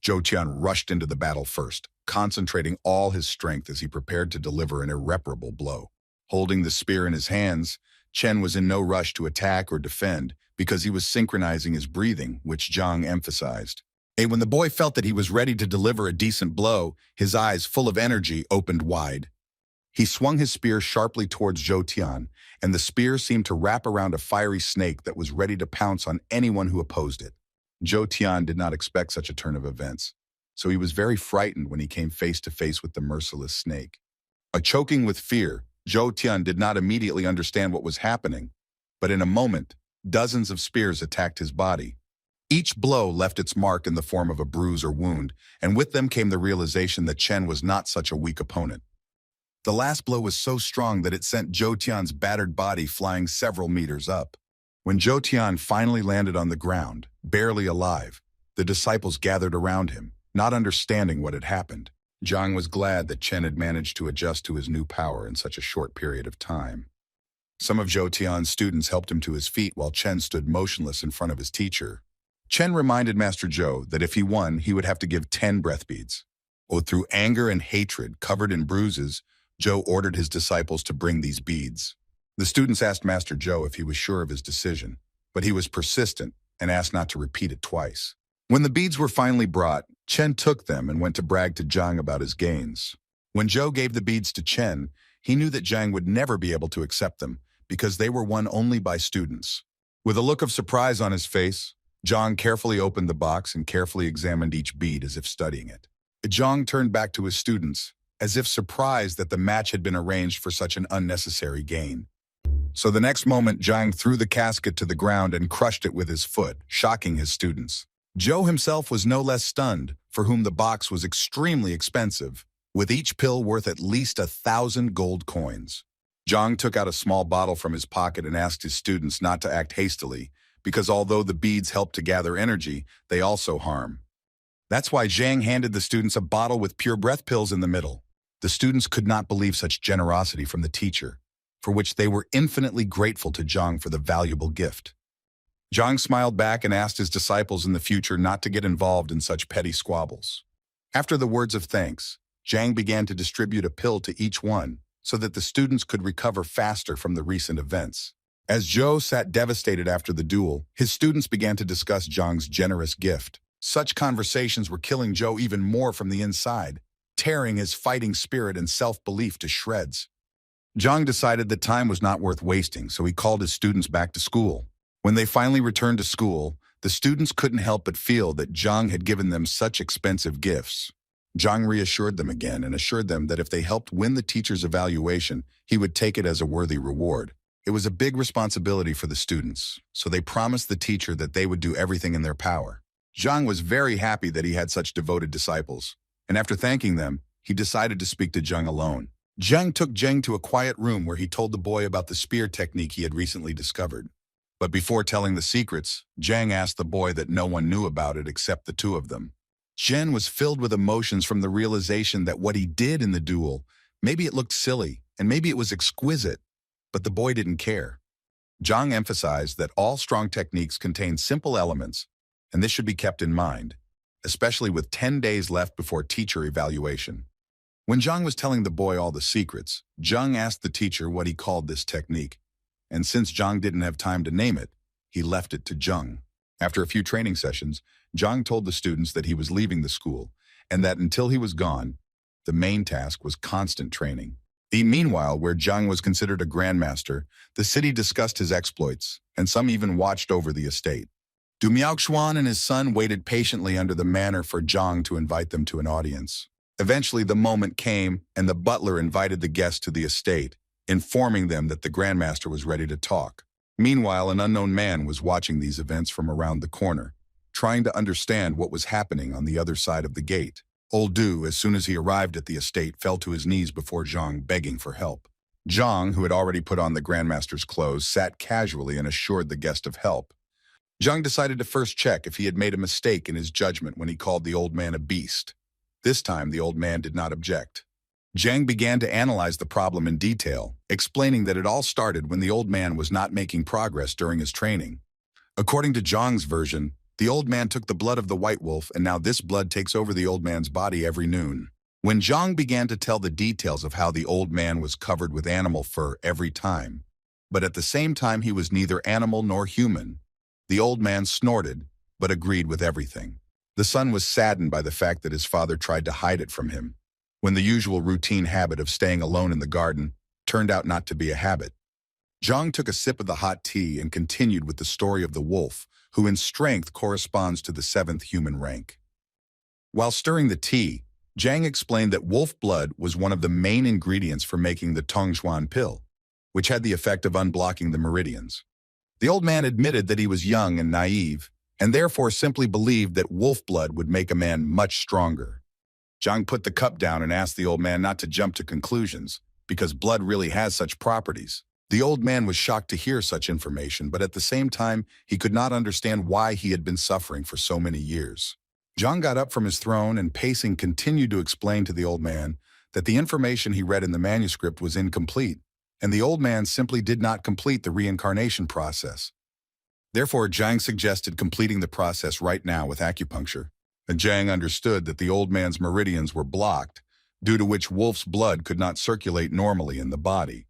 Speaker 1: Zhou Tian rushed into the battle first, concentrating all his strength as he prepared to deliver an irreparable blow. Holding the spear in his hands, Chen was in no rush to attack or defend because he was synchronizing his breathing, which Zhang emphasized. And when the boy felt that he was ready to deliver a decent blow, his eyes, full of energy, opened wide. He swung his spear sharply towards Zhou Tian, and the spear seemed to wrap around a fiery snake that was ready to pounce on anyone who opposed it. Zhou Tian did not expect such a turn of events, so he was very frightened when he came face to face with the merciless snake. Choking with fear, Zhou Tian did not immediately understand what was happening, but in a moment, dozens of spears attacked his body. Each blow left its mark in the form of a bruise or wound, and with them came the realization that Chen was not such a weak opponent. The last blow was so strong that it sent Zhou Tian's battered body flying several meters up. When Zhou Tian finally landed on the ground, barely alive, the disciples gathered around him, not understanding what had happened. Zhang was glad that Chen had managed to adjust to his new power in such a short period of time. Some of Zhou Tian's students helped him to his feet while Chen stood motionless in front of his teacher. Chen reminded Master Zhou that if he won, he would have to give 10 breath beads. Through anger and hatred, covered in bruises, Zhou ordered his disciples to bring these beads. The students asked Master Zhou if he was sure of his decision, but he was persistent and asked not to repeat it twice. When the beads were finally brought, Chen took them and went to brag to Zhang about his gains. When Zhou gave the beads to Chen, he knew that Zhang would never be able to accept them because they were won only by students. With a look of surprise on his face, Zhang carefully opened the box and carefully examined each bead as if studying it. Zhang turned back to his students, as if surprised that the match had been arranged for such an unnecessary gain. So the next moment, Zhang threw the casket to the ground and crushed it with his foot, shocking his students. Zhou himself was no less stunned, for whom the box was extremely expensive, with each pill worth at least 1,000 gold coins. Zhang took out a small bottle from his pocket and asked his students not to act hastily, because although the beads help to gather energy, they also harm. That's why Zhang handed the students a bottle with pure breath pills in the middle. The students could not believe such generosity from the teacher, for which they were infinitely grateful to Zhang for the valuable gift. Zhang smiled back and asked his disciples in the future not to get involved in such petty squabbles. After the words of thanks, Zhang began to distribute a pill to each one so that the students could recover faster from the recent events. As Zhou sat devastated after the duel, his students began to discuss Zhang's generous gift. Such conversations were killing Zhou even more from the inside, tearing his fighting spirit and self-belief to shreds. Zhang decided that time was not worth wasting, so he called his students back to school. When they finally returned to school, the students couldn't help but feel that Zhang had given them such expensive gifts. Zhang reassured them again and assured them that if they helped win the teacher's evaluation, he would take it as a worthy reward. It was a big responsibility for the students, so they promised the teacher that they would do everything in their power. Zhang was very happy that he had such devoted disciples, and after thanking them, he decided to speak to Zhang alone. Zhang took Zhang to a quiet room where he told the boy about the spear technique he had recently discovered. But before telling the secrets, Zhang asked the boy that no one knew about it except the two of them. Zhang was filled with emotions from the realization that what he did in the duel, maybe it looked silly, and maybe it was exquisite, but the boy didn't care. Zhang emphasized that all strong techniques contain simple elements, and this should be kept in mind, especially with 10 days left before teacher evaluation. When Zhang was telling the boy all the secrets, Zhang asked the teacher what he called this technique, and since Zhang didn't have time to name it, he left it to Zhang. After a few training sessions, Zhang told the students that he was leaving the school, and that until he was gone, the main task was constant training. Meanwhile, where Zhang was considered a grandmaster, the city discussed his exploits, and some even watched over the estate. Du Miaoxuan and his son waited patiently under the manor for Zhang to invite them to an audience. Eventually, the moment came, and the butler invited the guests to the estate, informing them that the grandmaster was ready to talk. Meanwhile, an unknown man was watching these events from around the corner, trying to understand what was happening on the other side of the gate. Old Du, as soon as he arrived at the estate, fell to his knees before Zhang, begging for help. Zhang, who had already put on the grandmaster's clothes, sat casually and assured the guest of help. Zhang decided to first check if he had made a mistake in his judgment when he called the old man a beast. This time, the old man did not object. Zhang began to analyze the problem in detail, explaining that it all started when the old man was not making progress during his training. According to Zhang's version, the old man took the blood of the white wolf, and now this blood takes over the old man's body every noon. When Zhang began to tell the details of how the old man was covered with animal fur every time, but at the same time he was neither animal nor human, the old man snorted, but agreed with everything. The son was saddened by the fact that his father tried to hide it from him, when the usual routine habit of staying alone in the garden turned out not to be a habit. Zhang took a sip of the hot tea and continued with the story of the wolf, who in strength corresponds to the 7th human rank. While stirring the tea, Zhang explained that wolf blood was one of the main ingredients for making the Tongxuan pill, which had the effect of unblocking the meridians. The old man admitted that he was young and naive, and therefore simply believed that wolf blood would make a man much stronger. Zhang put the cup down and asked the old man not to jump to conclusions, because blood really has such properties. The old man was shocked to hear such information, but at the same time, he could not understand why he had been suffering for so many years. Zhang got up from his throne and pacing continued to explain to the old man that the information he read in the manuscript was incomplete, and the old man simply did not complete the reincarnation process. Therefore, Zhang suggested completing the process right now with acupuncture, and Zhang understood that the old man's meridians were blocked, due to which wolf's blood could not circulate normally in the body.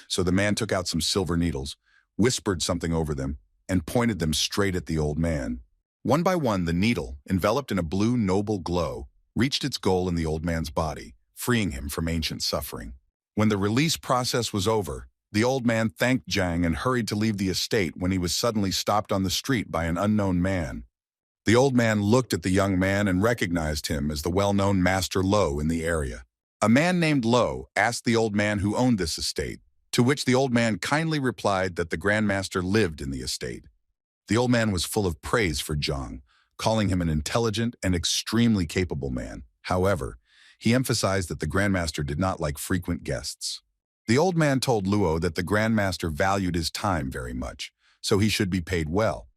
Speaker 1: So the man took out some silver needles, whispered something over them, and pointed them straight at the old man. One by one, the needle, enveloped in a blue noble glow, reached its goal in the old man's body, freeing him from ancient suffering. When the release process was over, the old man thanked Zhang and hurried to leave the estate when he was suddenly stopped on the street by an unknown man. The old man looked at the young man and recognized him as the well-known Master Lo in the area. A man named Lo asked the old man who owned this estate, to which the old man kindly replied that the grandmaster lived in the estate. The old man was full of praise for Zhang, calling him an intelligent and extremely capable man. However, he emphasized that the grandmaster did not like frequent guests. The old man told Luo that the grandmaster valued his time very much, so he should be paid well,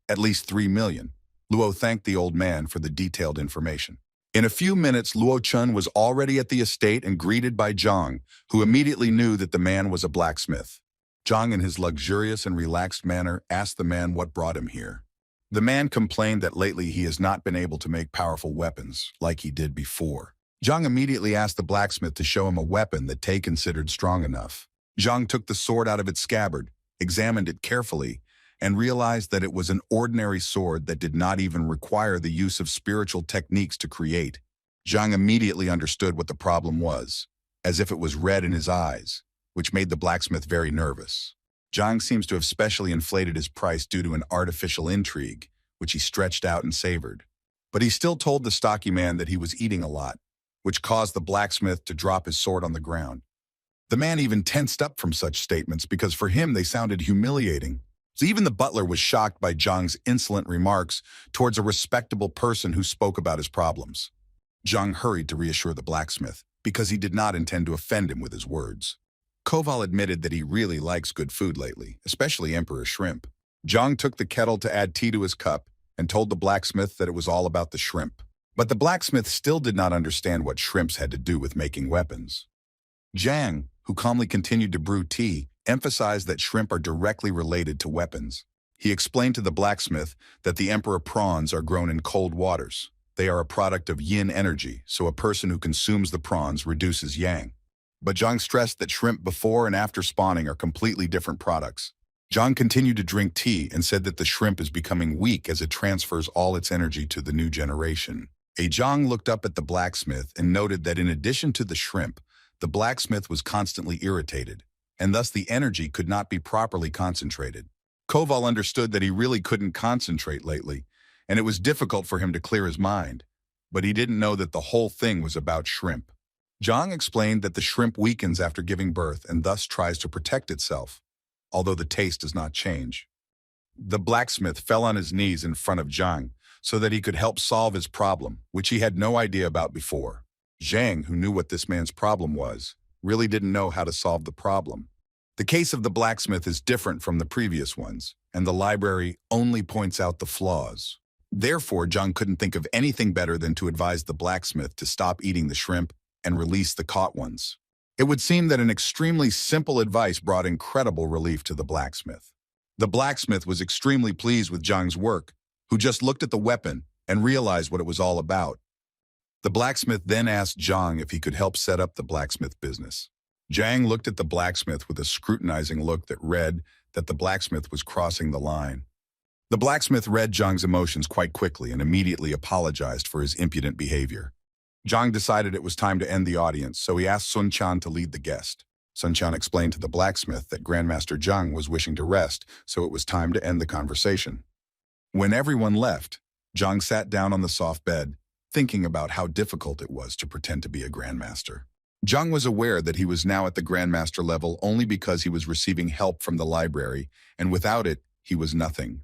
Speaker 1: at least 3 million. Luo thanked the old man for the detailed information. In a few minutes, Luo Chun was already at the estate and greeted by Zhang, who immediately knew that the man was a blacksmith. Zhang, in his luxurious and relaxed manner, asked the man what brought him here. The man complained that lately he has not been able to make powerful weapons like he did before. Zhang immediately asked the blacksmith to show him a weapon that Tay considered strong enough. Zhang took the sword out of its scabbard, examined it carefully, and realized that it was an ordinary sword that did not even require the use of spiritual techniques to create. Zhang immediately understood what the problem was, as if it was red in his eyes, which made the blacksmith very nervous. Zhang seems to have specially inflated his price due to an artificial intrigue, which he stretched out and savored. But he still told the stocky man that he was eating a lot, which caused the blacksmith to drop his sword on the ground. The man even tensed up from such statements because for him they sounded humiliating. So even the butler was shocked by Zhang's insolent remarks towards a respectable person who spoke about his problems. Zhang hurried to reassure the blacksmith, because he did not intend to offend him with his words. Koval admitted that he really likes good food lately, especially emperor shrimp. Zhang took the kettle to add tea to his cup and told the blacksmith that it was all about the shrimp. But the blacksmith still did not understand what shrimps had to do with making weapons. Zhang, who calmly continued to brew tea, emphasized that shrimp are directly related to weapons. He explained to the blacksmith that the emperor prawns are grown in cold waters. They are a product of yin energy, so a person who consumes the prawns reduces yang. But Zhang stressed that shrimp before and after spawning are completely different products. Zhang continued to drink tea and said that the shrimp is becoming weak as it transfers all its energy to the new generation. Zhang looked up at the blacksmith and noted that in addition to the shrimp, the blacksmith was constantly irritated, and thus the energy could not be properly concentrated. Koval understood that he really couldn't concentrate lately, and it was difficult for him to clear his mind, but he didn't know that the whole thing was about shrimp. Zhang explained that the shrimp weakens after giving birth and thus tries to protect itself, although the taste does not change. The blacksmith fell on his knees in front of Zhang so that he could help solve his problem, which he had no idea about before. Zhang, who knew what this man's problem was, really didn't know how to solve the problem. The case of the blacksmith is different from the previous ones, and the library only points out the flaws. Therefore, Zhang couldn't think of anything better than to advise the blacksmith to stop eating the shrimp and release the caught ones. It would seem that an extremely simple advice brought incredible relief to the blacksmith. The blacksmith was extremely pleased with Zhang's work, who just looked at the weapon and realized what it was all about. The blacksmith then asked Zhang if he could help set up the blacksmith business. Zhang looked at the blacksmith with a scrutinizing look that read that the blacksmith was crossing the line. The blacksmith read Zhang's emotions quite quickly and immediately apologized for his impudent behavior. Zhang decided it was time to end the audience, so he asked Sun Quan to lead the guest. Sun Quan explained to the blacksmith that Grandmaster Zhang was wishing to rest, so it was time to end the conversation. When everyone left, Zhang sat down on the soft bed, thinking about how difficult it was to pretend to be a grandmaster. Zhang was aware that he was now at the grandmaster level only because he was receiving help from the library, and without it, he was nothing.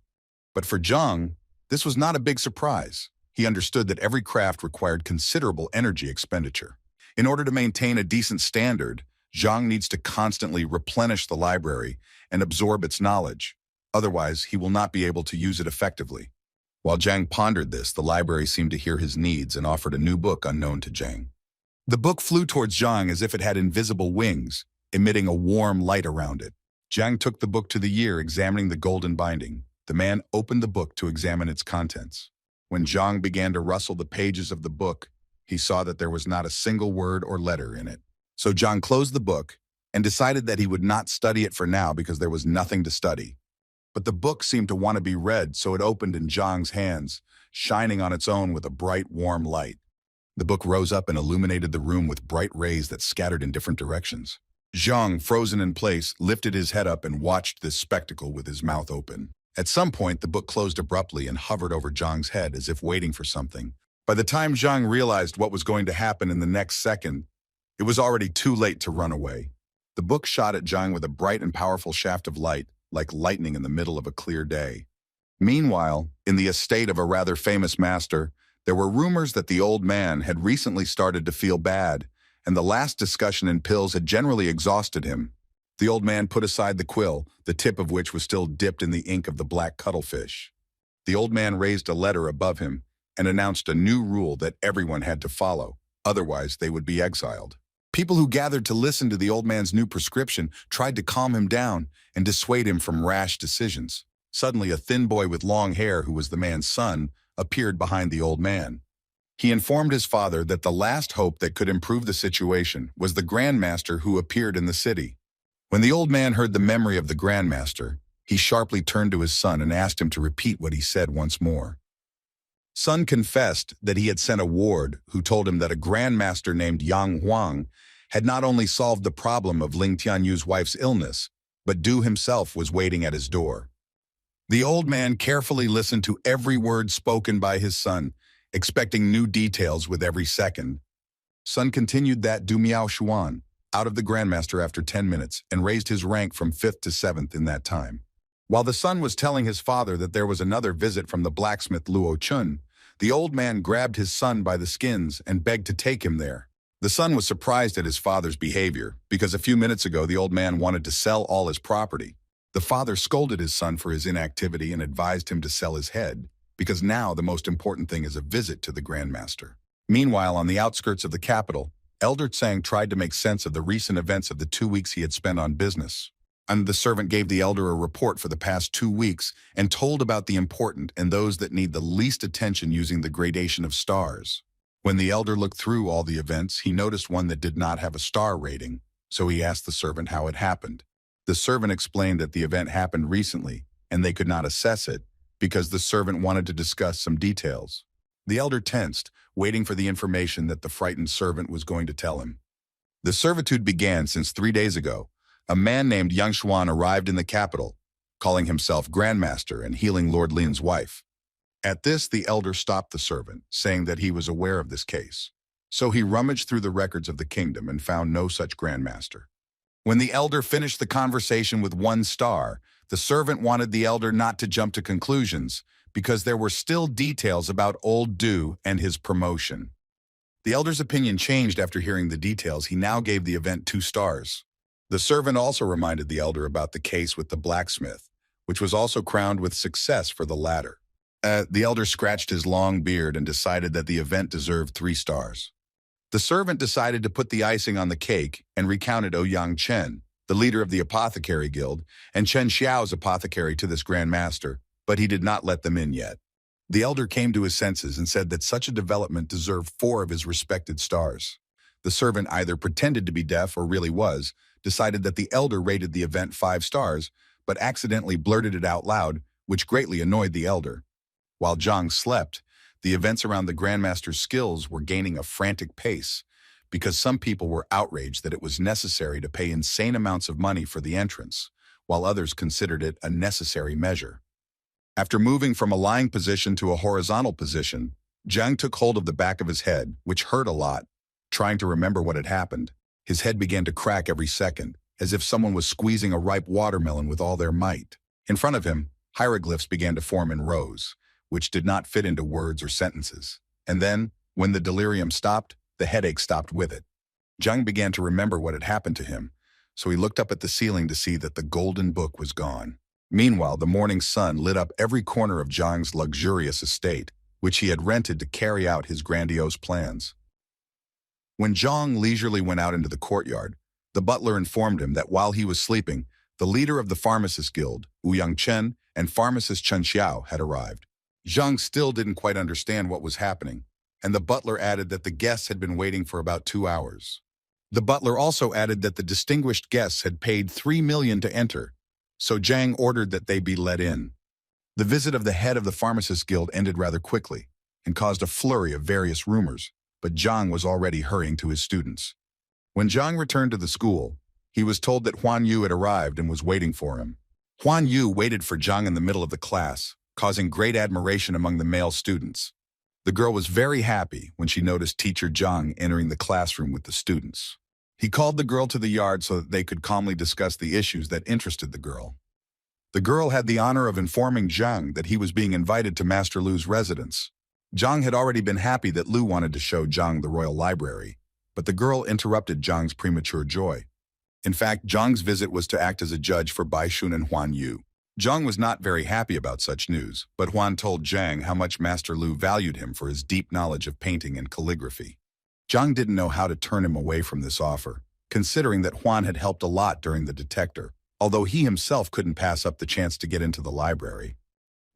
Speaker 1: But for Zhang, this was not a big surprise. He understood that every craft required considerable energy expenditure. In order to maintain a decent standard, Zhang needs to constantly replenish the library and absorb its knowledge. Otherwise, he will not be able to use it effectively. While Zhang pondered this, the library seemed to hear his needs and offered a new book unknown to Zhang. The book flew towards Zhang as if it had invisible wings, emitting a warm light around it. Zhang took the book to the ear, examining the golden binding. The man opened the book to examine its contents. When Zhang began to rustle the pages of the book, he saw that there was not a single word or letter in it. So Zhang closed the book and decided that he would not study it for now because there was nothing to study. But the book seemed to want to be read, so it opened in Zhang's hands, shining on its own with a bright, warm light. The book rose up and illuminated the room with bright rays that scattered in different directions. Zhang, frozen in place, lifted his head up and watched this spectacle with his mouth open. At some point, the book closed abruptly and hovered over Zhang's head as if waiting for something. By the time Zhang realized what was going to happen in the next second, it was already too late to run away. The book shot at Zhang with a bright and powerful shaft of light, like lightning in the middle of a clear day. Meanwhile, in the estate of a rather famous master, there were rumors that the old man had recently started to feel bad, and the last discussion in pills had generally exhausted him. The old man put aside the quill, the tip of which was still dipped in the ink of the black cuttlefish. The old man raised a letter above him and announced a new rule that everyone had to follow, otherwise they would be exiled. People who gathered to listen to the old man's new prescription tried to calm him down and dissuade him from rash decisions. Suddenly, a thin boy with long hair, who was the man's son, appeared behind the old man. He informed his father that the last hope that could improve the situation was the grandmaster who appeared in the city. When the old man heard the memory of the grandmaster, he sharply turned to his son and asked him to repeat what he said once more. Son confessed that he had sent a ward who told him that a grandmaster named Yang Huang had not only solved the problem of Ling Tianyu's wife's illness, but Du himself was waiting at his door. The old man carefully listened to every word spoken by his son, expecting new details with every second. Son continued that Du Miao Xuan out of the grandmaster after 10 minutes and raised his rank from 5th to 7th in that time. While the son was telling his father that there was another visit from the blacksmith Luo Chun, the old man grabbed his son by the skins and begged to take him there. The son was surprised at his father's behavior because a few minutes ago the old man wanted to sell all his property. The father scolded his son for his inactivity and advised him to sell his head, because now the most important thing is a visit to the grandmaster. Meanwhile, on the outskirts of the capital, Elder Tsang tried to make sense of the recent events of the 2 weeks he had spent on business. And the servant gave the elder a report for the past 2 weeks and told about the important and those that need the least attention using the gradation of stars. When the elder looked through all the events, he noticed one that did not have a star rating, so he asked the servant how it happened. The servant explained that the event happened recently, and they could not assess it because the servant wanted to discuss some details. The elder tensed, waiting for the information that the frightened servant was going to tell him. The servitude began since 3 days ago. A man named Yang Xuan arrived in the capital, calling himself grandmaster and healing Lord Lin's wife. At this, the elder stopped the servant, saying that he was aware of this case. So he rummaged through the records of the kingdom and found no such grandmaster. When the elder finished the conversation with 1 star, the servant wanted the elder not to jump to conclusions because there were still details about old Du and his promotion. The elder's opinion changed after hearing the details. He now gave the event 2 stars. The servant also reminded the elder about the case with the blacksmith, which was also crowned with success for the latter. The elder scratched his long beard and decided that the event deserved 3 stars. The servant decided to put the icing on the cake and recounted Ouyang Chen, the leader of the apothecary guild, and Chen Xiao's apothecary to this grandmaster, but he did not let them in yet. The elder came to his senses and said that such a development deserved 4 of his respected stars. The servant either pretended to be deaf or really was, decided that the elder rated the event 5 stars, but accidentally blurted it out loud, which greatly annoyed the elder. While Zhang slept, the events around the grandmaster's skills were gaining a frantic pace, because some people were outraged that it was necessary to pay insane amounts of money for the entrance, while others considered it a necessary measure. After moving from a lying position to a horizontal position, Zhang took hold of the back of his head, which hurt a lot. Trying to remember what had happened, his head began to crack every second, as if someone was squeezing a ripe watermelon with all their might. In front of him, hieroglyphs began to form in rows, which did not fit into words or sentences. And then, when the delirium stopped, the headache stopped with it. Zhang began to remember what had happened to him, so he looked up at the ceiling to see that the golden book was gone. Meanwhile, the morning sun lit up every corner of Zhang's luxurious estate, which he had rented to carry out his grandiose plans. When Zhang leisurely went out into the courtyard, the butler informed him that while he was sleeping, the leader of the pharmacist guild, Ouyang Chen, and pharmacist Chen Xiao had arrived. Zhang still didn't quite understand what was happening, and the butler added that the guests had been waiting for about 2 hours. The butler also added that the distinguished guests had paid 3 million to enter, so Zhang ordered that they be let in. The visit of the head of the pharmacist guild ended rather quickly and caused a flurry of various rumors, but Zhang was already hurrying to his students. When Zhang returned to the school, he was told that Huan Yu had arrived and was waiting for him. Huan Yu waited for Zhang in the middle of the class, causing great admiration among the male students. The girl was very happy when she noticed teacher Zhang entering the classroom with the students. He called the girl to the yard so that they could calmly discuss the issues that interested the girl. The girl had the honor of informing Zhang that he was being invited to Master Lu's residence. Zhang had already been happy that Lu wanted to show Zhang the royal library, but the girl interrupted Zhang's premature joy. In fact, Zhang's visit was to act as a judge for Baishun and Huan Yu. Zhang was not very happy about such news, but Huan told Zhang how much Master Lu valued him for his deep knowledge of painting and calligraphy. Zhang didn't know how to turn him away from this offer, considering that Huan had helped a lot during the detector, although he himself couldn't pass up the chance to get into the library.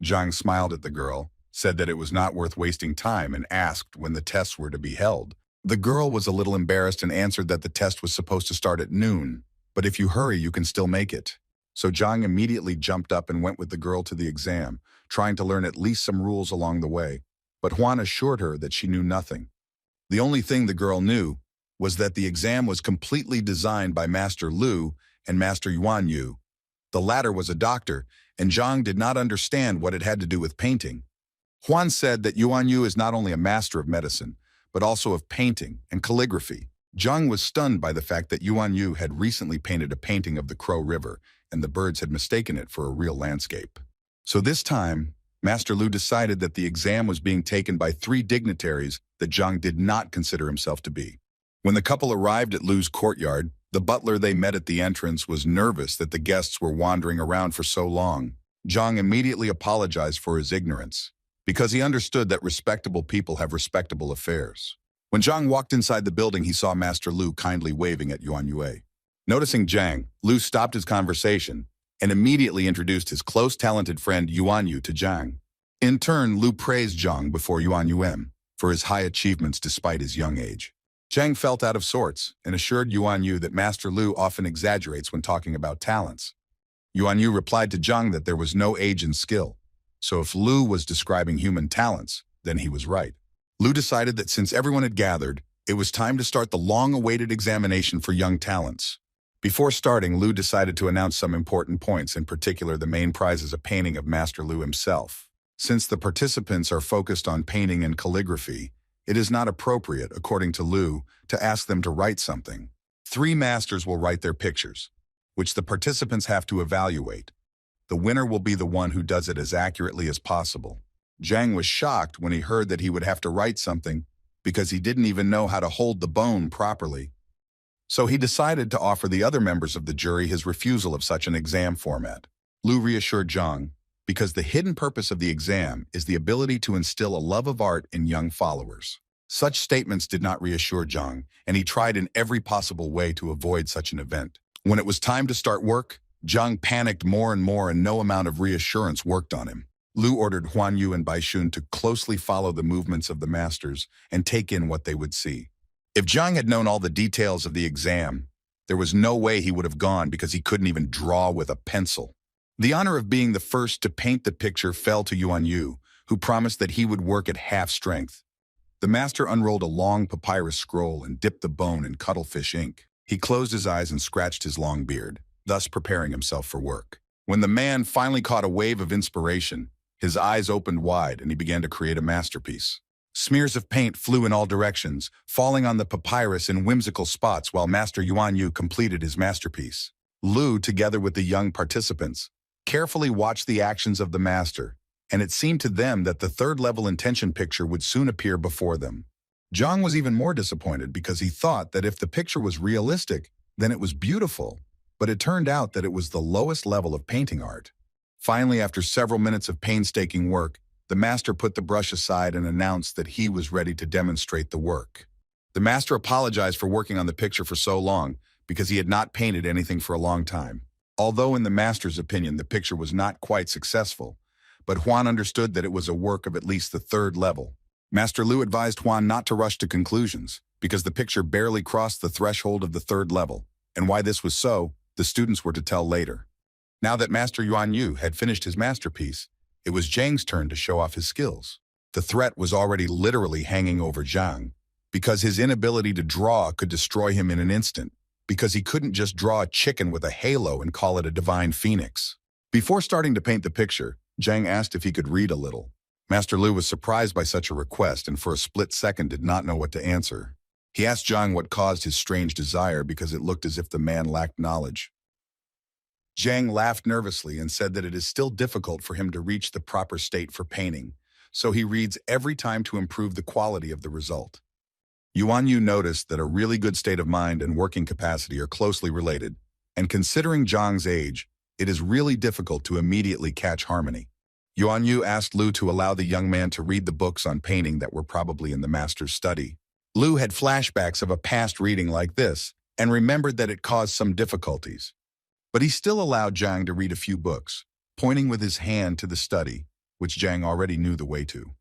Speaker 1: Zhang smiled at the girl, said that it was not worth wasting time, and asked when the tests were to be held. The girl was a little embarrassed and answered that the test was supposed to start at noon, but if you hurry, you can still make it. So Zhang immediately jumped up and went with the girl to the exam, trying to learn at least some rules along the way, but Huan assured her that she knew nothing. The only thing the girl knew was that the exam was completely designed by Master Lu and Master Yuan Yu. The latter was a doctor, and Zhang did not understand what it had to do with painting. Huan said that Yuan Yu is not only a master of medicine, but also of painting and calligraphy. Zhang was stunned by the fact that Yuan Yu had recently painted a painting of the Crow River, and the birds had mistaken it for a real landscape. So this time, Master Lu decided that the exam was being taken by 3 dignitaries that Zhang did not consider himself to be. When the couple arrived at Lu's courtyard, the butler they met at the entrance was nervous that the guests were wandering around for so long. Zhang immediately apologized for his ignorance, because he understood that respectable people have respectable affairs. When Zhang walked inside the building, he saw Master Lu kindly waving at Yuan Yue. Noticing Zhang, Lu stopped his conversation and immediately introduced his close, talented friend Yuan Yu to Zhang. In turn, Lu praised Zhang before Yuan Yuem for his high achievements despite his young age. Zhang felt out of sorts and assured Yuan Yu that Master Lu often exaggerates when talking about talents. Yuan Yu replied to Zhang that there was no age in skill, so if Lu was describing human talents, then he was right. Lu decided that since everyone had gathered, it was time to start the long-awaited examination for young talents. Before starting, Lu decided to announce some important points, in particular the main prize is a painting of Master Lu himself. Since the participants are focused on painting and calligraphy, it is not appropriate, according to Lu, to ask them to write something. 3 masters will write their pictures, which the participants have to evaluate. The winner will be the one who does it as accurately as possible. Zhang was shocked when he heard that he would have to write something because he didn't even know how to hold the bone properly. So he decided to offer the other members of the jury his refusal of such an exam format. Lu reassured Zhang, because the hidden purpose of the exam is the ability to instill a love of art in young followers. Such statements did not reassure Zhang, and he tried in every possible way to avoid such an event. When it was time to start work, Zhang panicked more and more, and no amount of reassurance worked on him. Lu ordered Huan Yu and Baishun to closely follow the movements of the masters and take in what they would see. If Zhang had known all the details of the exam, there was no way he would have gone because he couldn't even draw with a pencil. The honor of being the first to paint the picture fell to Yuan Yu, who promised that he would work at half strength. The master unrolled a long papyrus scroll and dipped the bone in cuttlefish ink. He closed his eyes and scratched his long beard, thus preparing himself for work. When the man finally caught a wave of inspiration, his eyes opened wide and he began to create a masterpiece. Smears of paint flew in all directions, falling on the papyrus in whimsical spots while Master Yuan Yu completed his masterpiece. Lu, together with the young participants, carefully watched the actions of the master, and it seemed to them that the third-level intention picture would soon appear before them. Zhang was even more disappointed because he thought that if the picture was realistic, then it was beautiful, but it turned out that it was the lowest level of painting art. Finally, after several minutes of painstaking work, the master put the brush aside and announced that he was ready to demonstrate the work. The master apologized for working on the picture for so long because he had not painted anything for a long time. Although in the master's opinion the picture was not quite successful, but Huan understood that it was a work of at least the third level. Master Lu advised Huan not to rush to conclusions, because the picture barely crossed the threshold of the third level, and why this was so, the students were to tell later. Now that Master Yuan Yu had finished his masterpiece, it was Zhang's turn to show off his skills. The threat was already literally hanging over Zhang, because his inability to draw could destroy him in an instant, because he couldn't just draw a chicken with a halo and call it a divine phoenix. Before starting to paint the picture, Zhang asked if he could read a little. Master Lu was surprised by such a request and for a split second did not know what to answer. He asked Zhang what caused his strange desire because it looked as if the man lacked knowledge. Zhang laughed nervously and said that it is still difficult for him to reach the proper state for painting, so he reads every time to improve the quality of the result. Yuan Yu noticed that a really good state of mind and working capacity are closely related, and considering Zhang's age, it is really difficult to immediately catch harmony. Yuan Yu asked Lu to allow the young man to read the books on painting that were probably in the master's study. Lu had flashbacks of a past reading like this and remembered that it caused some difficulties. But he still allowed Zhang to read a few books, pointing with his hand to the study, which Zhang already knew the way to.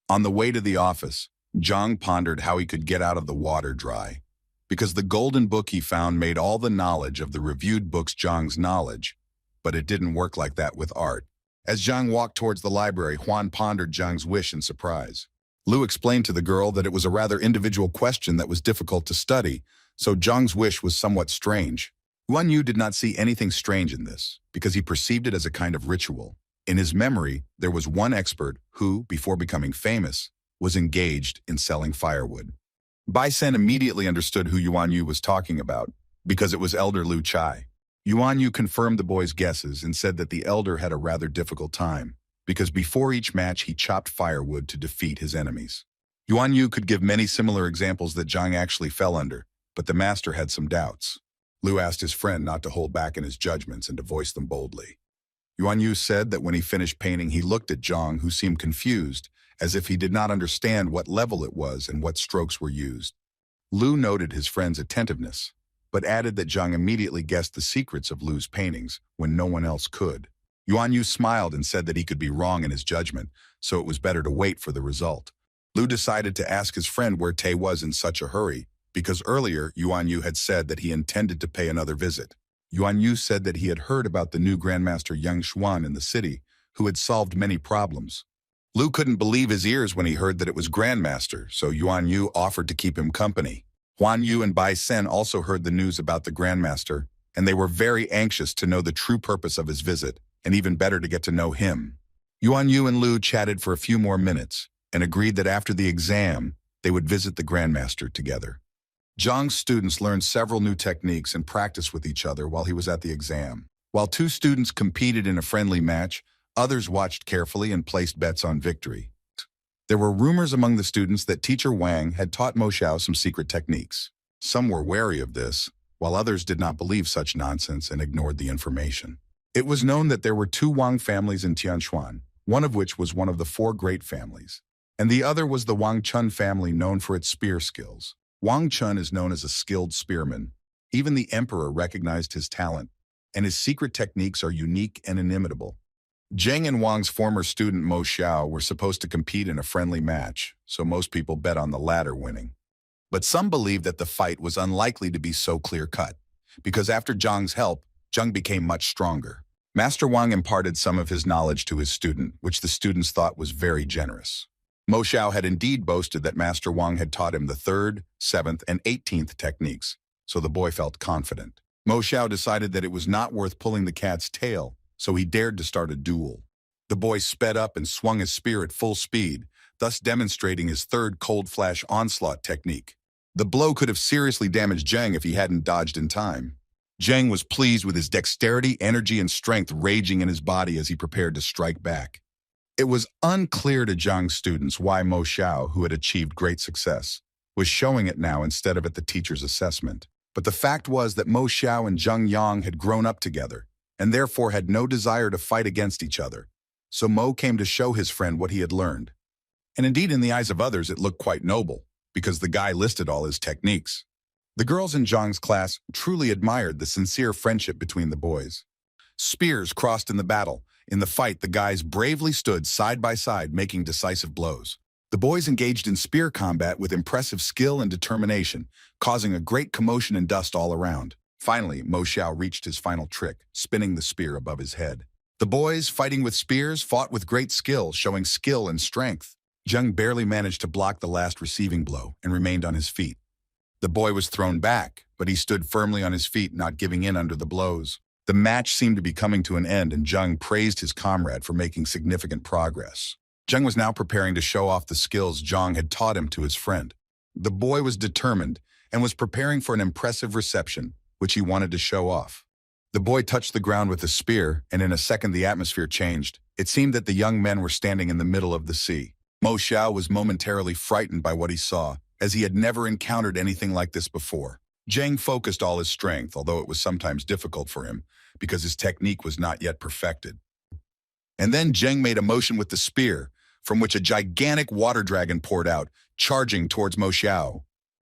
Speaker 1: On the way to the office, Zhang pondered how he could get out of the water dry, because the golden book he found made all the knowledge of the reviewed books Zhang's knowledge, but it didn't work like that with art. As Zhang walked towards the library, Huan pondered Zhang's wish in surprise. Lu explained to the girl that it was a rather individual question that was difficult to study, so Zhang's wish was somewhat strange. Yuan Yu did not see anything strange in this, because he perceived it as a kind of ritual. In his memory, there was one expert who, before becoming famous, was engaged in selling firewood. Bai Sen immediately understood who Yuan Yu was talking about, because it was Elder Lu Chai. Yuan Yu confirmed the boy's guesses and said that the elder had a rather difficult time, because before each match he chopped firewood to defeat his enemies. Yuan Yu could give many similar examples that Zhang actually fell under, but the master had some doubts. Lu asked his friend not to hold back in his judgments and to voice them boldly. Yuan Yu said that when he finished painting he looked at Zhang, who seemed confused, as if he did not understand what level it was and what strokes were used. Lu noted his friend's attentiveness, but added that Zhang immediately guessed the secrets of Lu's paintings when no one else could. Yuan Yu smiled and said that he could be wrong in his judgment, so it was better to wait for the result. Lu decided to ask his friend where Tay was in such a hurry, because earlier Yuan Yu had said that he intended to pay another visit. Yuan Yu said that he had heard about the new grandmaster Yang Xuan in the city, who had solved many problems. Lu couldn't believe his ears when he heard that it was grandmaster, so Yuan Yu offered to keep him company. Huan Yu and Bai Sen also heard the news about the grandmaster, and they were very anxious to know the true purpose of his visit, and even better to get to know him. Yuan Yu and Lu chatted for a few more minutes, and agreed that after the exam, they would visit the grandmaster together. Zhang's students learned several new techniques and practiced with each other while he was at the exam. While two students competed in a friendly match, others watched carefully and placed bets on victory. There were rumors among the students that teacher Wang had taught Mo Xiao some secret techniques. Some were wary of this, while others did not believe such nonsense and ignored the information. It was known that there were two Wang families in Tianshuan, one of which was one of the four great families, and the other was the Wang Chun family, known for its spear skills. Wang Chun is known as a skilled spearman. Even the emperor recognized his talent, and his secret techniques are unique and inimitable. Zheng and Wang's former student Mo Xiao were supposed to compete in a friendly match, so most people bet on the latter winning. But some believed that the fight was unlikely to be so clear-cut, because after Zhang's help, Zheng became much stronger. Master Wang imparted some of his knowledge to his student, which the students thought was very generous. Mo Xiao had indeed boasted that Master Wang had taught him the 3rd, 7th, and 18th techniques, so the boy felt confident. Mo Xiao decided that it was not worth pulling the cat's tail, so he dared to start a duel. The boy sped up and swung his spear at full speed, thus demonstrating his 3rd cold flash onslaught technique. The blow could have seriously damaged Zheng if he hadn't dodged in time. Zheng was pleased with his dexterity, energy, and strength raging in his body as he prepared to strike back. It was unclear to Zhang's students why Mo Xiao, who had achieved great success, was showing it now instead of at the teacher's assessment. But the fact was that Mo Xiao and Zheng Yang had grown up together, and therefore had no desire to fight against each other. So Mo came to show his friend what he had learned. And indeed, in the eyes of others, it looked quite noble, because the guy listed all his techniques. The girls in Zhang's class truly admired the sincere friendship between the boys. Spears crossed in the battle. In the fight, the guys bravely stood side by side, making decisive blows. The boys engaged in spear combat with impressive skill and determination, causing a great commotion and dust all around. Finally, Mo Xiao reached his final trick, spinning the spear above his head. The boys, fighting with spears, fought with great skill, showing skill and strength. Zheng barely managed to block the last receiving blow and remained on his feet. The boy was thrown back, but he stood firmly on his feet, not giving in under the blows. The match seemed to be coming to an end, and Zheng praised his comrade for making significant progress. Zheng was now preparing to show off the skills Zhang had taught him to his friend. The boy was determined and was preparing for an impressive reception, which he wanted to show off. The boy touched the ground with a spear, and in a second the atmosphere changed. It seemed that the young men were standing in the middle of the sea. Mo Xiao was momentarily frightened by what he saw, as he had never encountered anything like this before. Zheng focused all his strength, although it was sometimes difficult for him, because his technique was not yet perfected. And then Zheng made a motion with the spear, from which a gigantic water dragon poured out, charging towards Mo Xiao.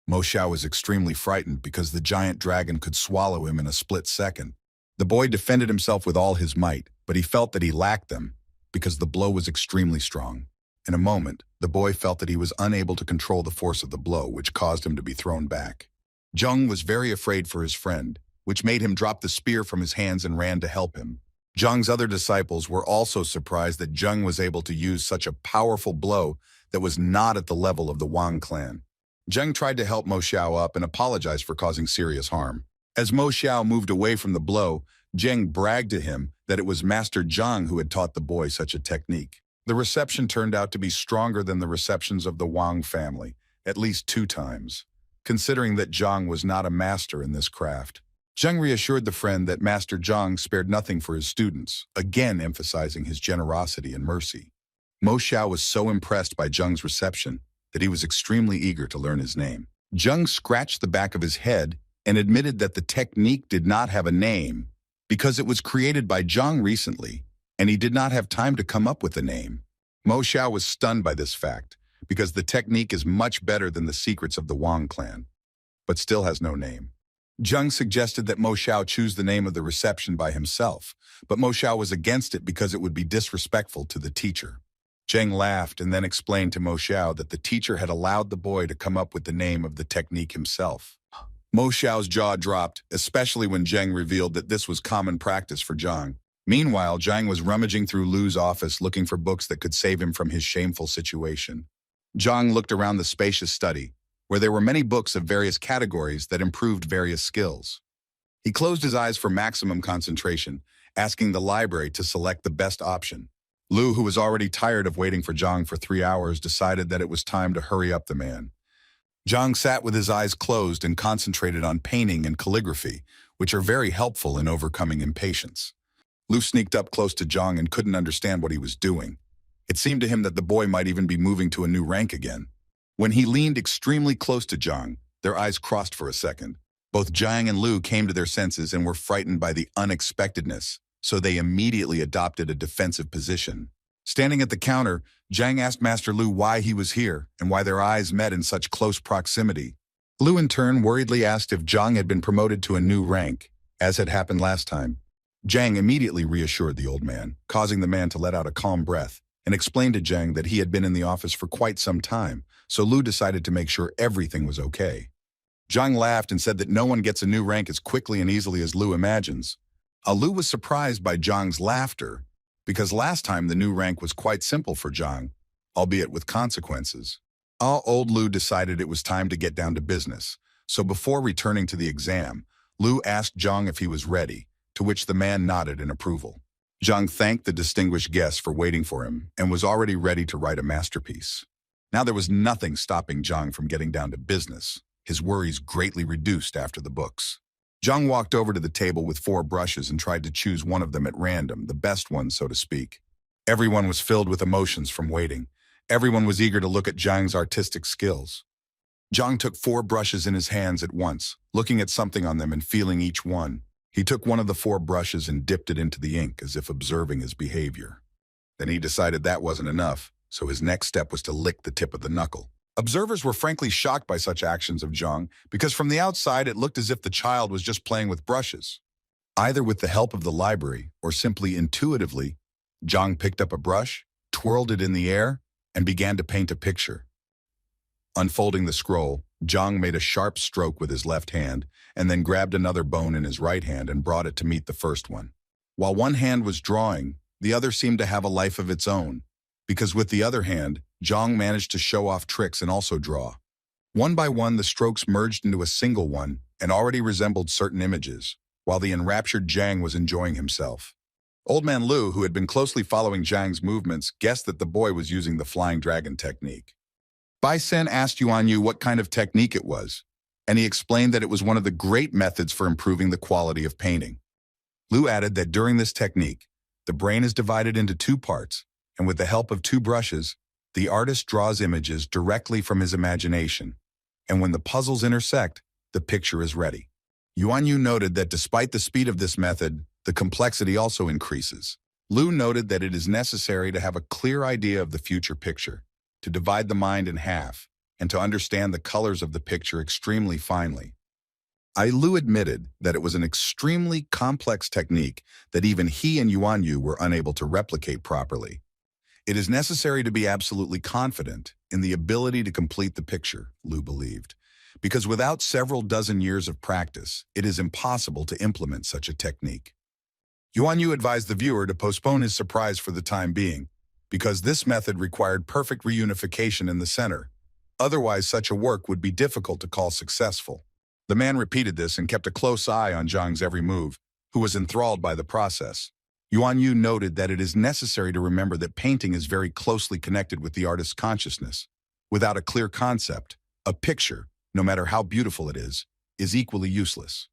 Speaker 1: Mo Xiao was extremely frightened because the giant dragon could swallow him in a split second. The boy defended himself with all his might, but he felt that he lacked them, because the blow was extremely strong. In a moment, the boy felt that he was unable to control the force of the blow, which caused him to be thrown back. Zheng was very afraid for his friend, which made him drop the spear from his hands and ran to help him. Zheng's other disciples were also surprised that Zheng was able to use such a powerful blow that was not at the level of the Wang clan. Zheng tried to help Mo Xiao up and apologized for causing serious harm. As Mo Xiao moved away from the blow, Zheng bragged to him that it was Master Zhang who had taught the boy such a technique. The reception turned out to be stronger than the receptions of the Wang family, at least 2 times, considering that Zhang was not a master in this craft. Zheng reassured the friend that Master Zhang spared nothing for his students, again emphasizing his generosity and mercy. Mo Xiao was so impressed by Zheng's reception that he was extremely eager to learn his name. Zheng scratched the back of his head and admitted that the technique did not have a name because it was created by Zhang recently, and he did not have time to come up with a name. Mo Xiao was stunned by this fact, because the technique is much better than the secrets of the Wang clan, but still has no name. Zheng suggested that Mo Xiao choose the name of the reception by himself, but Mo Xiao was against it because it would be disrespectful to the teacher. Zheng laughed and then explained to Mo Xiao that the teacher had allowed the boy to come up with the name of the technique himself. Mo Xiao's jaw dropped, especially when Zheng revealed that this was common practice for Zhang. Meanwhile, Zhang was rummaging through Lu's office looking for books that could save him from his shameful situation. Zhang looked around the spacious study, where there were many books of various categories that improved various skills. He closed his eyes for maximum concentration, asking the library to select the best option. Lu, who was already tired of waiting for Zhang for 3 hours, decided that it was time to hurry up the man. Zhang sat with his eyes closed and concentrated on painting and calligraphy, which are very helpful in overcoming impatience. Lu sneaked up close to Zhang and couldn't understand what he was doing. It seemed to him that the boy might even be moving to a new rank again. When he leaned extremely close to Zhang, their eyes crossed for a second. Both Zhang and Lu came to their senses and were frightened by the unexpectedness, so they immediately adopted a defensive position. Standing at the counter, Zhang asked Master Lu why he was here and why their eyes met in such close proximity. Lu in turn worriedly asked if Zhang had been promoted to a new rank, as had happened last time. Zhang immediately reassured the old man, causing the man to let out a calm breath, and explained to Zhang that he had been in the office for quite some time, so Lu decided to make sure everything was okay. Zhang laughed and said that no one gets a new rank as quickly and easily as Lu imagines. Lu was surprised by Zhang's laughter, because last time the new rank was quite simple for Zhang, albeit with consequences. Old Lu decided it was time to get down to business, so before returning to the exam, Lu asked Zhang if he was ready, to which the man nodded in approval. Zhang thanked the distinguished guest for waiting for him and was already ready to write a masterpiece. Now there was nothing stopping Zhang from getting down to business, his worries greatly reduced after the books. Zhang walked over to the table with 4 brushes and tried to choose one of them at random, the best one, so to speak. Everyone was filled with emotions from waiting. Everyone was eager to look at Zhang's artistic skills. Zhang took 4 brushes in his hands at once, looking at something on them and feeling each one. He took one of the 4 brushes and dipped it into the ink as if observing his behavior. Then he decided that wasn't enough, so his next step was to lick the tip of the knuckle. Observers were frankly shocked by such actions of Zhang because from the outside it looked as if the child was just playing with brushes. Either with the help of the library or simply intuitively, Zhang picked up a brush, twirled it in the air, and began to paint a picture. Unfolding the scroll, Zhang made a sharp stroke with his left hand and then grabbed another bone in his right hand and brought it to meet the first one. While one hand was drawing, the other seemed to have a life of its own, because with the other hand, Zhang managed to show off tricks and also draw. One by one, the strokes merged into a single one and already resembled certain images, while the enraptured Zhang was enjoying himself. Old man Lu, who had been closely following Zhang's movements, guessed that the boy was using the flying dragon technique. Bai Sen asked Yuan Yu what kind of technique it was, and he explained that it was one of the great methods for improving the quality of painting. Lu added that during this technique, the brain is divided into 2 parts, and with the help of 2 brushes, the artist draws images directly from his imagination, and when the puzzles intersect, the picture is ready. Yuan Yu noted that despite the speed of this method, the complexity also increases. Lu noted that it is necessary to have a clear idea of the future picture, to divide the mind in half, and to understand the colors of the picture extremely finely. Lu admitted that it was an extremely complex technique that even he and Yuan Yu were unable to replicate properly. It is necessary to be absolutely confident in the ability to complete the picture, Lu believed, because without several dozen years of practice, it is impossible to implement such a technique. Yuan Yu advised the viewer to postpone his surprise for the time being, because this method required perfect reunification in the center. Otherwise, such a work would be difficult to call successful. The man repeated this and kept a close eye on Zhang's every move, who was enthralled by the process. Yuan Yu noted that it is necessary to remember that painting is very closely connected with the artist's consciousness. Without a clear concept, a picture, no matter how beautiful it is equally useless.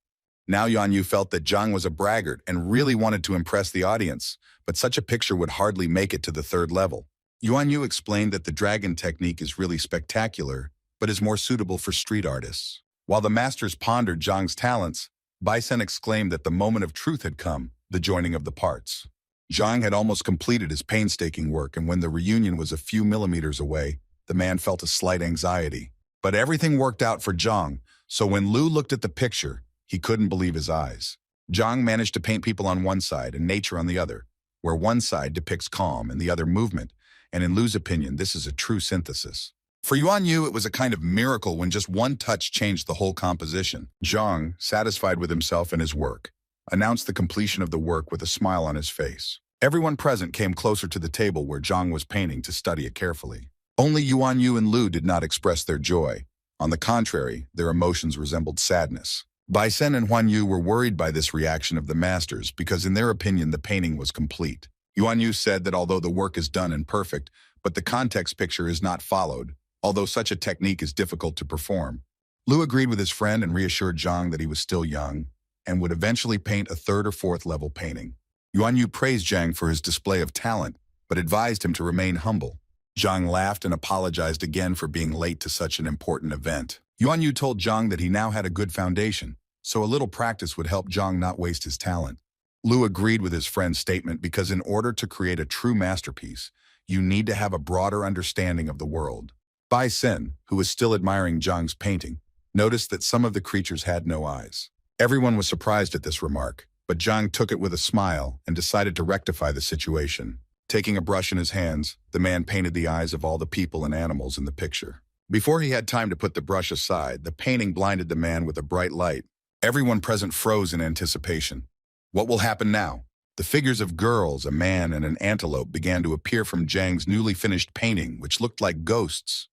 Speaker 1: Now Yuan Yu felt that Zhang was a braggart and really wanted to impress the audience, but such a picture would hardly make it to the 3rd level. Yuan Yu explained that the dragon technique is really spectacular, but is more suitable for street artists. While the masters pondered Zhang's talents, Bai Sen exclaimed that the moment of truth had come, the joining of the parts. Zhang had almost completed his painstaking work, and when the reunion was a few millimeters away, the man felt a slight anxiety. But everything worked out for Zhang, so when Lu looked at the picture, he couldn't believe his eyes. Zhang managed to paint people on one side and nature on the other, where one side depicts calm and the other movement, and in Lu's opinion, this is a true synthesis. For Yuan Yu, it was a kind of miracle when just one touch changed the whole composition. Zhang, satisfied with himself and his work, announced the completion of the work with a smile on his face. Everyone present came closer to the table where Zhang was painting to study it carefully. Only Yuan Yu and Lu did not express their joy. On the contrary, their emotions resembled sadness. Bai Sen and Huan Yu were worried by this reaction of the masters because in their opinion the painting was complete. Yuan Yu said that although the work is done and perfect, but the context picture is not followed, although such a technique is difficult to perform. Lu agreed with his friend and reassured Zhang that he was still young and would eventually paint a 3rd or 4th level painting. Yuan Yu praised Zhang for his display of talent, but advised him to remain humble. Zhang laughed and apologized again for being late to such an important event. Yuan Yu told Zhang that he now had a good foundation, so a little practice would help Zhang not waste his talent. Lu agreed with his friend's statement because in order to create a true masterpiece, you need to have a broader understanding of the world. Bai Sen, who was still admiring Zhang's painting, noticed that some of the creatures had no eyes. Everyone was surprised at this remark, but Zhang took it with a smile and decided to rectify the situation. Taking a brush in his hands, the man painted the eyes of all the people and animals in the picture. Before he had time to put the brush aside, the painting blinded the man with a bright light. Everyone present froze in anticipation. What will happen now? The figures of girls, a man, and an antelope began to appear from Zhang's newly finished painting, which looked like ghosts,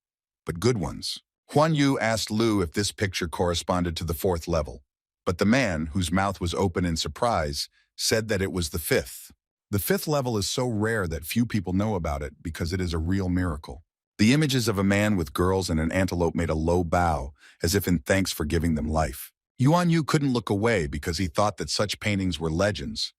Speaker 1: but good ones. Huan Yu asked Lu if this picture corresponded to the fourth level, but the man, whose mouth was open in surprise, said that it was the fifth. The fifth level is so rare that few people know about it because it is a real miracle. The images of a man with girls and an antelope made a low bow, as if in thanks for giving them life. Yuan Yu couldn't look away because he thought that such paintings were legends,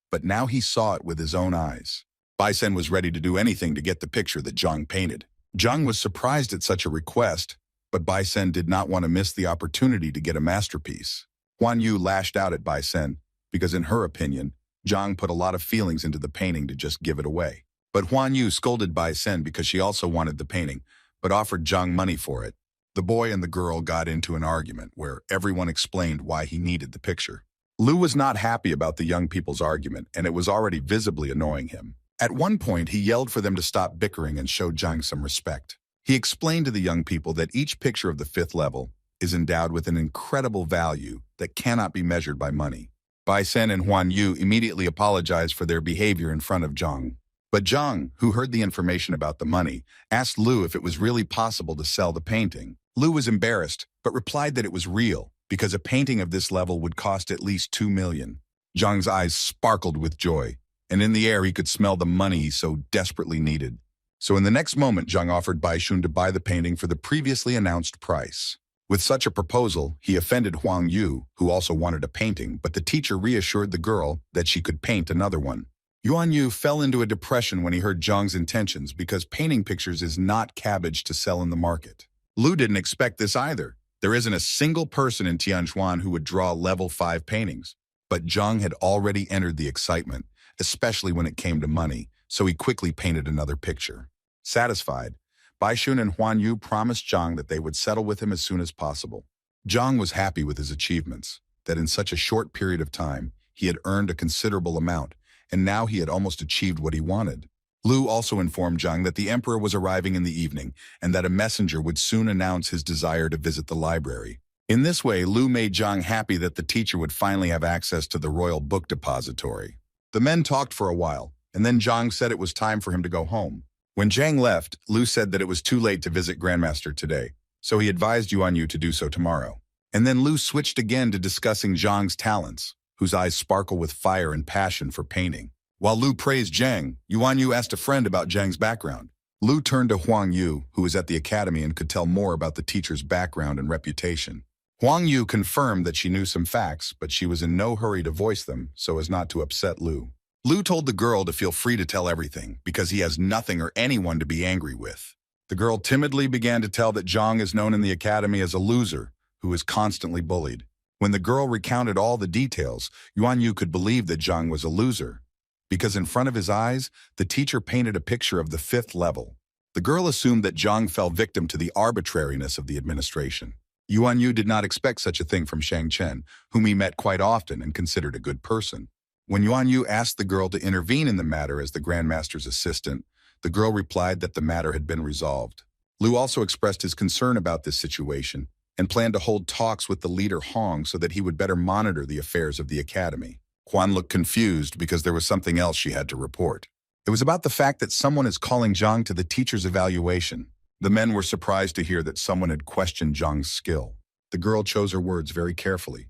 Speaker 1: but now he saw it with his own eyes. Bai Sen was ready to do anything to get the picture that Zhang painted. Zhang was surprised at such a request, but Bai Sen did not want to miss the opportunity to get a masterpiece. Huan Yu lashed out at Bai Sen because, in her opinion, Zhang put a lot of feelings into the painting to just give it away. But Huan Yu scolded Bai Sen because she also wanted the painting, but offered Zhang money for it. The boy and the girl got into an argument where everyone explained why he needed the picture. Lu was not happy about the young people's argument, and it was already visibly annoying him. At one point, he yelled for them to stop bickering and show Zhang some respect. He explained to the young people that each picture of the fifth level is endowed with an incredible value that cannot be measured by money. Bai Sen and Huan Yu immediately apologized for their behavior in front of Zhang. But Zhang, who heard the information about the money, asked Lu if it was really possible to sell the painting. Lu was embarrassed, but replied that it was real, because a painting of this level would cost at least 2 million. Zhang's eyes sparkled with joy, and in the air he could smell the money he so desperately needed. So in the next moment, Zhang offered Bai Shun to buy the painting for the previously announced price. With such a proposal, he offended Huang Yu, who also wanted a painting, but the teacher reassured the girl that she could paint another one. Yuan Yu fell into a depression when he heard Zhang's intentions because painting pictures is not cabbage to sell in the market. Lu didn't expect this either. There isn't a single person in Tianjuan who would draw level 5 paintings. But Zhang had already entered the excitement, especially when it came to money, so he quickly painted another picture. Satisfied, Bai Shun and Huan Yu promised Zhang that they would settle with him as soon as possible. Zhang was happy with his achievements, that in such a short period of time, he had earned a considerable amount, and now he had almost achieved what he wanted. Lu also informed Zhang that the emperor was arriving in the evening, and that a messenger would soon announce his desire to visit the library. In this way, Lu made Zhang happy that the teacher would finally have access to the royal book depository. The men talked for a while, and then Zhang said it was time for him to go home. When Zhang left, Lu said that it was too late to visit Grandmaster today, so he advised Yuan Yu to do so tomorrow. And then Lu switched again to discussing Zhang's talents, whose eyes sparkle with fire and passion for painting. While Lu praised Zhang, Yuan Yu asked a friend about Zhang's background. Lu turned to Huang Yu, who was at the academy and could tell more about the teacher's background and reputation. Huang Yu confirmed that she knew some facts, but she was in no hurry to voice them so as not to upset Lu. Lu told the girl to feel free to tell everything, because he has nothing or anyone to be angry with. The girl timidly began to tell that Zhang is known in the academy as a loser, who is constantly bullied. When the girl recounted all the details, Yuan Yu could believe that Zhang was a loser, because in front of his eyes, the teacher painted a picture of the 5th level. The girl assumed that Zhang fell victim to the arbitrariness of the administration. Yuan Yu did not expect such a thing from Shang Chen, whom he met quite often and considered a good person. When Yuan Yu asked the girl to intervene in the matter as the Grandmaster's assistant, the girl replied that the matter had been resolved. Lu also expressed his concern about this situation and planned to hold talks with the leader Hong so that he would better monitor the affairs of the academy. Quan looked confused because there was something else she had to report. It was about the fact that someone is calling Zhang to the teacher's evaluation. The men were surprised to hear that someone had questioned Zhang's skill. The girl chose her words very carefully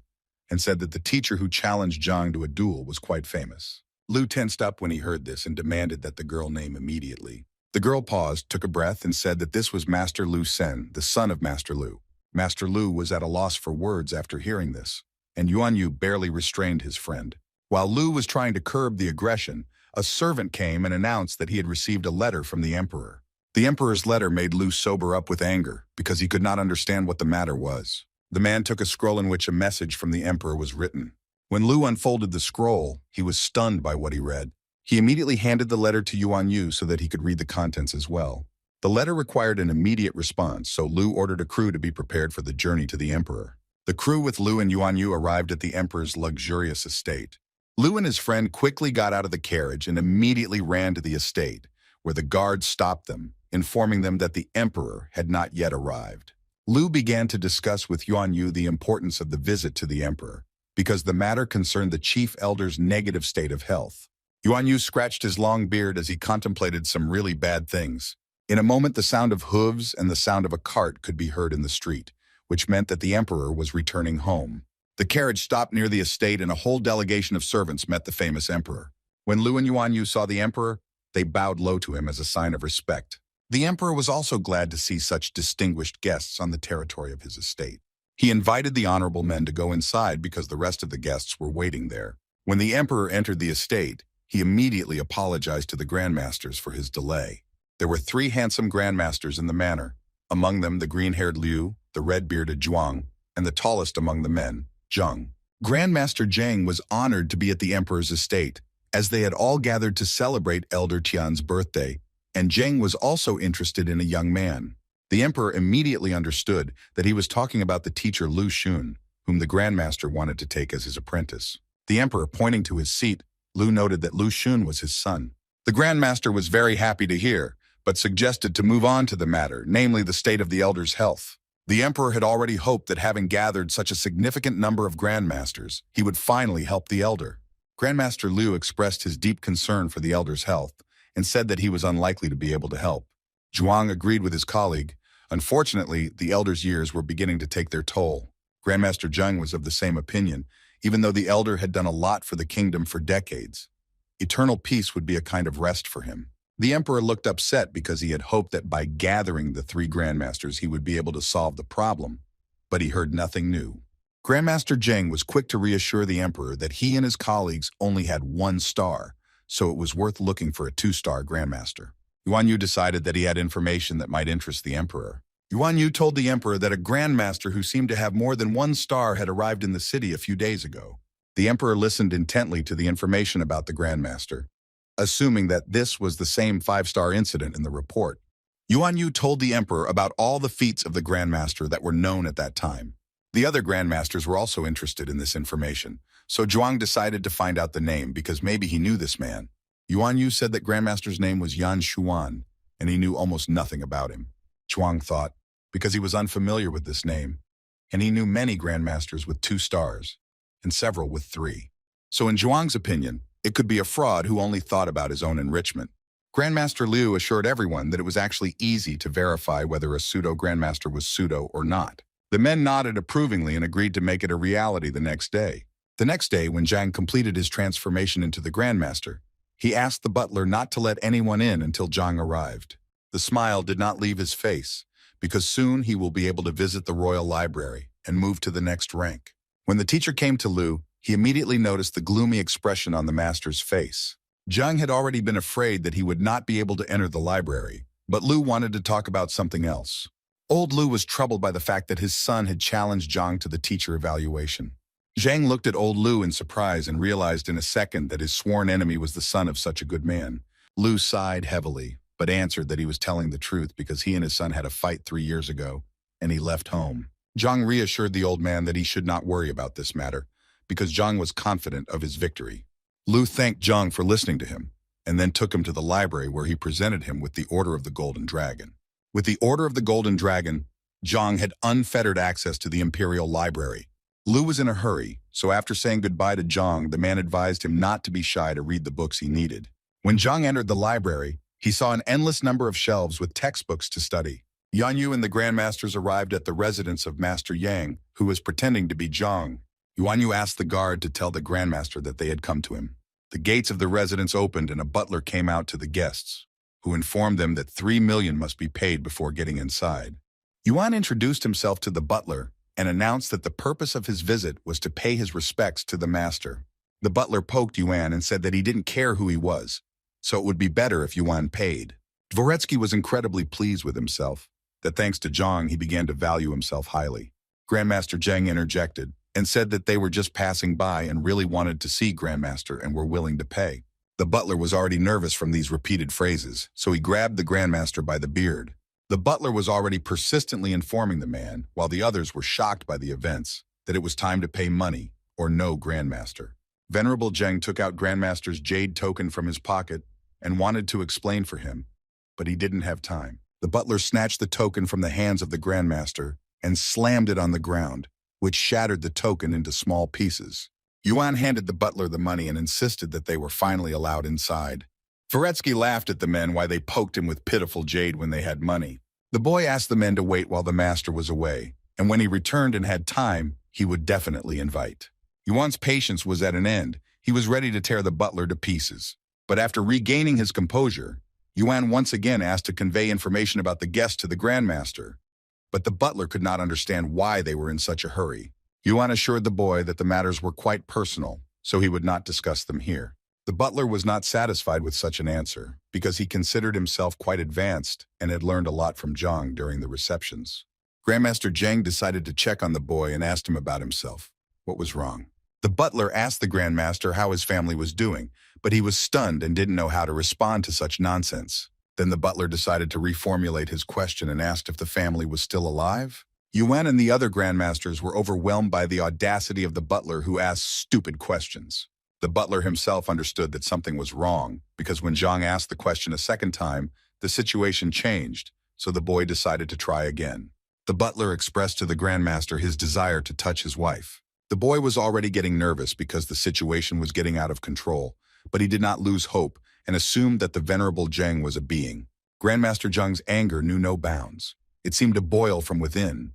Speaker 1: and said that the teacher who challenged Zhang to a duel was quite famous. Lu tensed up when he heard this and demanded that the girl name immediately. The girl paused, took a breath, and said that this was Master Lu Sen, the son of Master Lu. Master Lu was at a loss for words after hearing this, and Yuan Yu barely restrained his friend. While Lu was trying to curb the aggression, a servant came and announced that he had received a letter from the emperor. The emperor's letter made Lu sober up with anger because he could not understand what the matter was. The man took a scroll in which a message from the emperor was written. When Lu unfolded the scroll, he was stunned by what he read. He immediately handed the letter to Yuan Yu so that he could read the contents as well. The letter required an immediate response, so Lu ordered a crew to be prepared for the journey to the emperor. The crew with Lu and Yuan Yu arrived at the emperor's luxurious estate. Lu and his friend quickly got out of the carriage and immediately ran to the estate, where the guards stopped them, informing them that the emperor had not yet arrived. Lu began to discuss with Yuan Yu the importance of the visit to the emperor, because the matter concerned the chief elder's negative state of health. Yuan Yu scratched his long beard as he contemplated some really bad things. In a moment, the sound of hooves and the sound of a cart could be heard in the street, which meant that the emperor was returning home. The carriage stopped near the estate and a whole delegation of servants met the famous emperor. When Lu and Yuan Yu saw the emperor, they bowed low to him as a sign of respect. The emperor was also glad to see such distinguished guests on the territory of his estate. He invited the honorable men to go inside because the rest of the guests were waiting there. When the emperor entered the estate, he immediately apologized to the grandmasters for his delay. There were 3 handsome grandmasters in the manor, among them the green-haired Liu, the red-bearded Zhuang, and the tallest among the men, Zheng. Grandmaster Zheng was honored to be at the emperor's estate, as they had all gathered to celebrate Elder Tian's birthday, and Zheng was also interested in a young man. The emperor immediately understood that he was talking about the teacher Lu Xun, whom the grandmaster wanted to take as his apprentice. The emperor, pointing to his seat, Lu noted that Lu Xun was his son. The grandmaster was very happy to hear, but suggested to move on to the matter, namely the state of the elder's health. The emperor had already hoped that having gathered such a significant number of grandmasters, he would finally help the elder. Grandmaster Liu expressed his deep concern for the elder's health and said that he was unlikely to be able to help. Zhuang agreed with his colleague. Unfortunately, the elder's years were beginning to take their toll. Grandmaster Zheng was of the same opinion, even though the elder had done a lot for the kingdom for decades. Eternal peace would be a kind of rest for him. The emperor looked upset because he had hoped that by gathering the 3 grandmasters he would be able to solve the problem, but he heard nothing new. Grandmaster Zheng was quick to reassure the emperor that he and his colleagues only had 1 star, so it was worth looking for a 2-star grandmaster. Yuan Yu decided that he had information that might interest the emperor. Yuan Yu told the emperor that a grandmaster who seemed to have more than 1 star had arrived in the city a few days ago. The emperor listened intently to the information about the grandmaster, assuming that this was the same 5-star incident in the report. Yuan Yu told the emperor about all the feats of the grandmaster that were known at that time. The other grandmasters were also interested in this information, so Zhuang decided to find out the name because maybe he knew this man. Yuan Yu said that grandmaster's name was Yan Xuan, and he knew almost nothing about him. Zhuang thought, because he was unfamiliar with this name, and he knew many grandmasters with 2 stars, and several with 3. So in Zhuang's opinion, it could be a fraud who only thought about his own enrichment. Grandmaster Liu assured everyone that it was actually easy to verify whether a pseudo-grandmaster was pseudo or not. The men nodded approvingly and agreed to make it a reality the next day. The next day, when Zhang completed his transformation into the grandmaster, he asked the butler not to let anyone in until Zhang arrived. The smile did not leave his face, because soon he will be able to visit the royal library and move to the next rank. When the teacher came to Liu, he immediately noticed the gloomy expression on the master's face. Zhang had already been afraid that he would not be able to enter the library, but Liu wanted to talk about something else. Old Liu was troubled by the fact that his son had challenged Zhang to the teacher evaluation. Zhang looked at old Liu in surprise and realized in a second that his sworn enemy was the son of such a good man. Liu sighed heavily, but answered that he was telling the truth because he and his son had a fight 3 years ago, and he left home. Zhang reassured the old man that he should not worry about this matter, because Zhang was confident of his victory. Liu thanked Zhang for listening to him, and then took him to the library where he presented him with the Order of the Golden Dragon. With the Order of the Golden Dragon, Zhang had unfettered access to the Imperial Library. Liu was in a hurry, so after saying goodbye to Zhang, the man advised him not to be shy to read the books he needed. When Zhang entered the library, he saw an endless number of shelves with textbooks to study. Yuan Yu and the grandmasters arrived at the residence of Master Yang, who was pretending to be Zhang. Yuan Yu asked the guard to tell the grandmaster that they had come to him. The gates of the residence opened and a butler came out to the guests, who informed them that 3 million must be paid before getting inside. Yuan introduced himself to the butler and announced that the purpose of his visit was to pay his respects to the master. The butler poked Yuan and said that he didn't care who he was, so it would be better if Yuan paid. Dvoretsky was incredibly pleased with himself, that thanks to Zhang he began to value himself highly. Grandmaster Zheng interjected and said that they were just passing by and really wanted to see Grandmaster and were willing to pay. The butler was already nervous from these repeated phrases, so he grabbed the Grandmaster by the beard. The butler was already persistently informing the man, while the others were shocked by the events, that it was time to pay money or no Grandmaster. Venerable Zheng took out Grandmaster's jade token from his pocket and wanted to explain for him, but he didn't have time. The butler snatched the token from the hands of the Grandmaster and slammed it on the ground. which shattered the token into small pieces. Yuan handed the butler the money and insisted that they were finally allowed inside. Dvoretsky laughed at the men while they poked him with pitiful jade when they had money. The boy asked the men to wait while the master was away, and when he returned and had time, he would definitely invite. Yuan's patience was at an end. He was ready to tear the butler to pieces. But after regaining his composure, Yuan once again asked to convey information about the guests to the grandmaster. But the butler could not understand why they were in such a hurry. Yuan assured the boy that the matters were quite personal, so he would not discuss them here. The butler was not satisfied with such an answer, because he considered himself quite advanced and had learned a lot from Zhang during the receptions. Grandmaster Zheng decided to check on the boy and asked him about himself. What was wrong? The butler asked the grandmaster how his family was doing, but he was stunned and didn't know how to respond to such nonsense. Then the butler decided to reformulate his question and asked if the family was still alive. Yuan and the other grandmasters were overwhelmed by the audacity of the butler, who asked stupid questions. The butler himself understood that something was wrong, because when Zhang asked the question a second time, the situation changed, so the boy decided to try again. The butler expressed to the grandmaster his desire to touch his wife. The boy was already getting nervous because the situation was getting out of control, but he did not lose hope and assumed that the venerable Zheng was a being. Grandmaster Zheng's anger knew no bounds. It seemed to boil from within.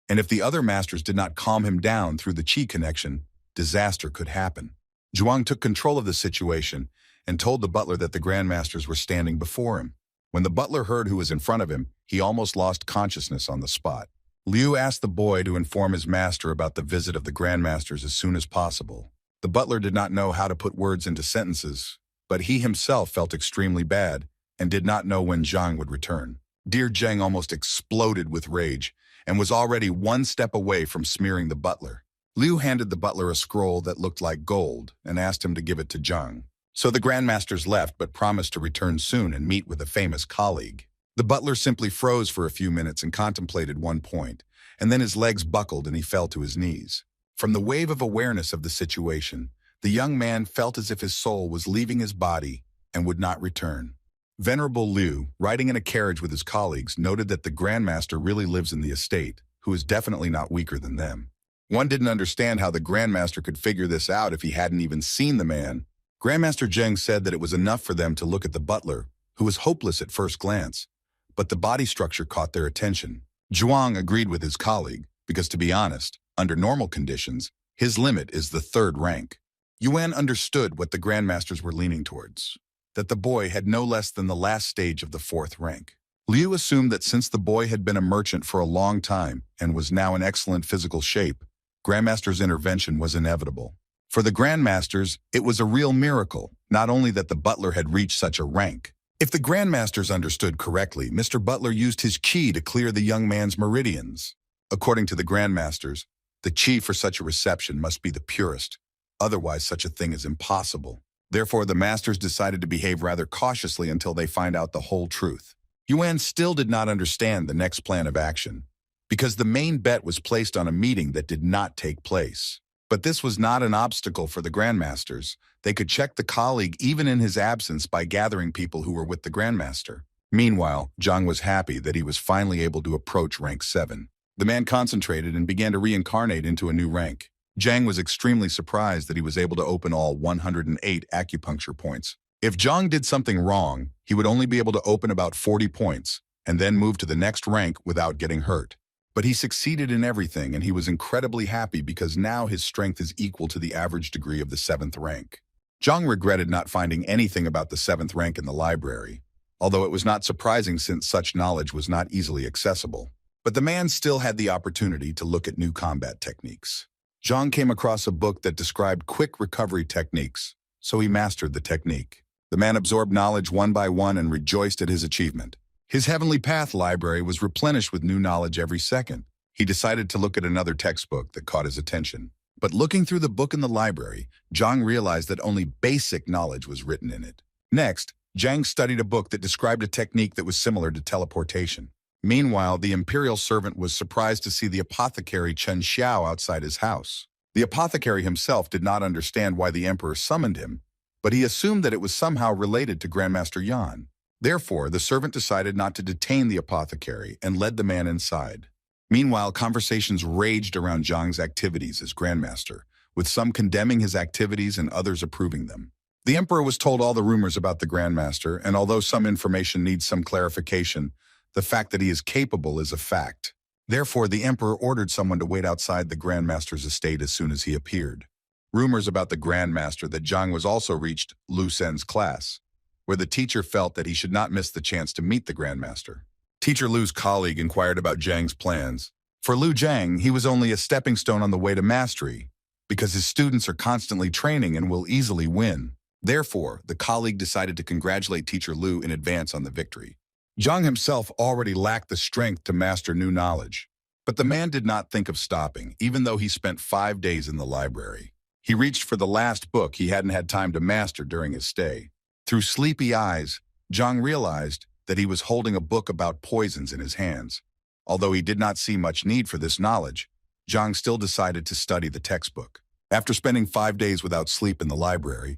Speaker 1: And if the other masters did not calm him down through the chi connection, disaster could happen. Zhuang took control of the situation and told the butler that the grandmasters were standing before him. When the butler heard who was in front of him, he almost lost consciousness on the spot. Liu asked the boy to inform his master about the visit of the grandmasters as soon as possible. The butler did not know how to put words into sentences, but he himself felt extremely bad and did not know when Zhang would return. Dear Zheng almost exploded with rage and was already one step away from smearing the butler. Liu handed the butler a scroll that looked like gold and asked him to give it to Zhang. So the grandmasters left but promised to return soon and meet with a famous colleague. The butler simply froze for a few minutes and contemplated one point, and then his legs buckled and he fell to his knees. From the wave of awareness of the situation, the young man felt as if his soul was leaving his body and would not return. Venerable Liu, riding in a carriage with his colleagues, noted that the grandmaster really lives in the estate, who is definitely not weaker than them. One didn't understand how the grandmaster could figure this out if he hadn't even seen the man. Grandmaster Zheng said that it was enough for them to look at the butler, who was hopeless at first glance, but the body structure caught their attention. Zhuang agreed with his colleague, because to be honest, under normal conditions, his limit is the 3rd rank. Yuan understood what the grandmasters were leaning towards, that the boy had no less than the last stage of the 4th rank. Liu assumed that since the boy had been a merchant for a long time and was now in excellent physical shape, Grandmaster's intervention was inevitable. For the Grandmasters, it was a real miracle, not only that the butler had reached such a rank. If the Grandmasters understood correctly, Mr. Butler used his chi to clear the young man's meridians. According to the Grandmasters, the chi for such a reception must be the purest. Otherwise, such a thing is impossible. Therefore, the masters decided to behave rather cautiously until they find out the whole truth. Yuan still did not understand the next plan of action, because the main bet was placed on a meeting that did not take place. But this was not an obstacle for the Grandmasters. They could check the colleague even in his absence by gathering people who were with the Grandmaster. Meanwhile, Zhang was happy that he was finally able to approach rank 7. The man concentrated and began to reincarnate into a new rank. Zhang was extremely surprised that he was able to open all 108 acupuncture points. If Zhang did something wrong, he would only be able to open about 40 points and then move to the next rank without getting hurt. But he succeeded in everything, and he was incredibly happy because now his strength is equal to the average degree of the 7th rank. Zhang regretted not finding anything about the 7th rank in the library, although it was not surprising since such knowledge was not easily accessible. But the man still had the opportunity to look at new combat techniques. Zhang came across a book that described quick recovery techniques, so he mastered the technique. The man absorbed knowledge one by one and rejoiced at his achievement. His Heavenly Path library was replenished with new knowledge every second. He decided to look at another textbook that caught his attention. But looking through the book in the library, Zhang realized that only basic knowledge was written in it. Next, Zhang studied a book that described a technique that was similar to teleportation. Meanwhile, the imperial servant was surprised to see the apothecary Chen Xiao outside his house. The apothecary himself did not understand why the emperor summoned him, but he assumed that it was somehow related to Grandmaster Yan. Therefore, the servant decided not to detain the apothecary and led the man inside. Meanwhile, conversations raged around Zhang's activities as grandmaster, with some condemning his activities and others approving them. The emperor was told all the rumors about the grandmaster, and although some information needs some clarification, the fact that he is capable is a fact. Therefore, the emperor ordered someone to wait outside the grandmaster's estate as soon as he appeared. Rumors about the grandmaster that Zhang was also reached Lu Sen's class, where the teacher felt that he should not miss the chance to meet the grandmaster. Teacher Lu's colleague inquired about Zhang's plans. For Lu Zhang, he was only a stepping stone on the way to mastery, because his students are constantly training and will easily win. Therefore, the colleague decided to congratulate Teacher Lu in advance on the victory. Zhang himself already lacked the strength to master new knowledge. But the man did not think of stopping, even though he spent 5 days in the library. He reached for the last book he hadn't had time to master during his stay. Through sleepy eyes, Zhang realized that he was holding a book about poisons in his hands. Although he did not see much need for this knowledge, Zhang still decided to study the textbook. After spending 5 days without sleep in the library,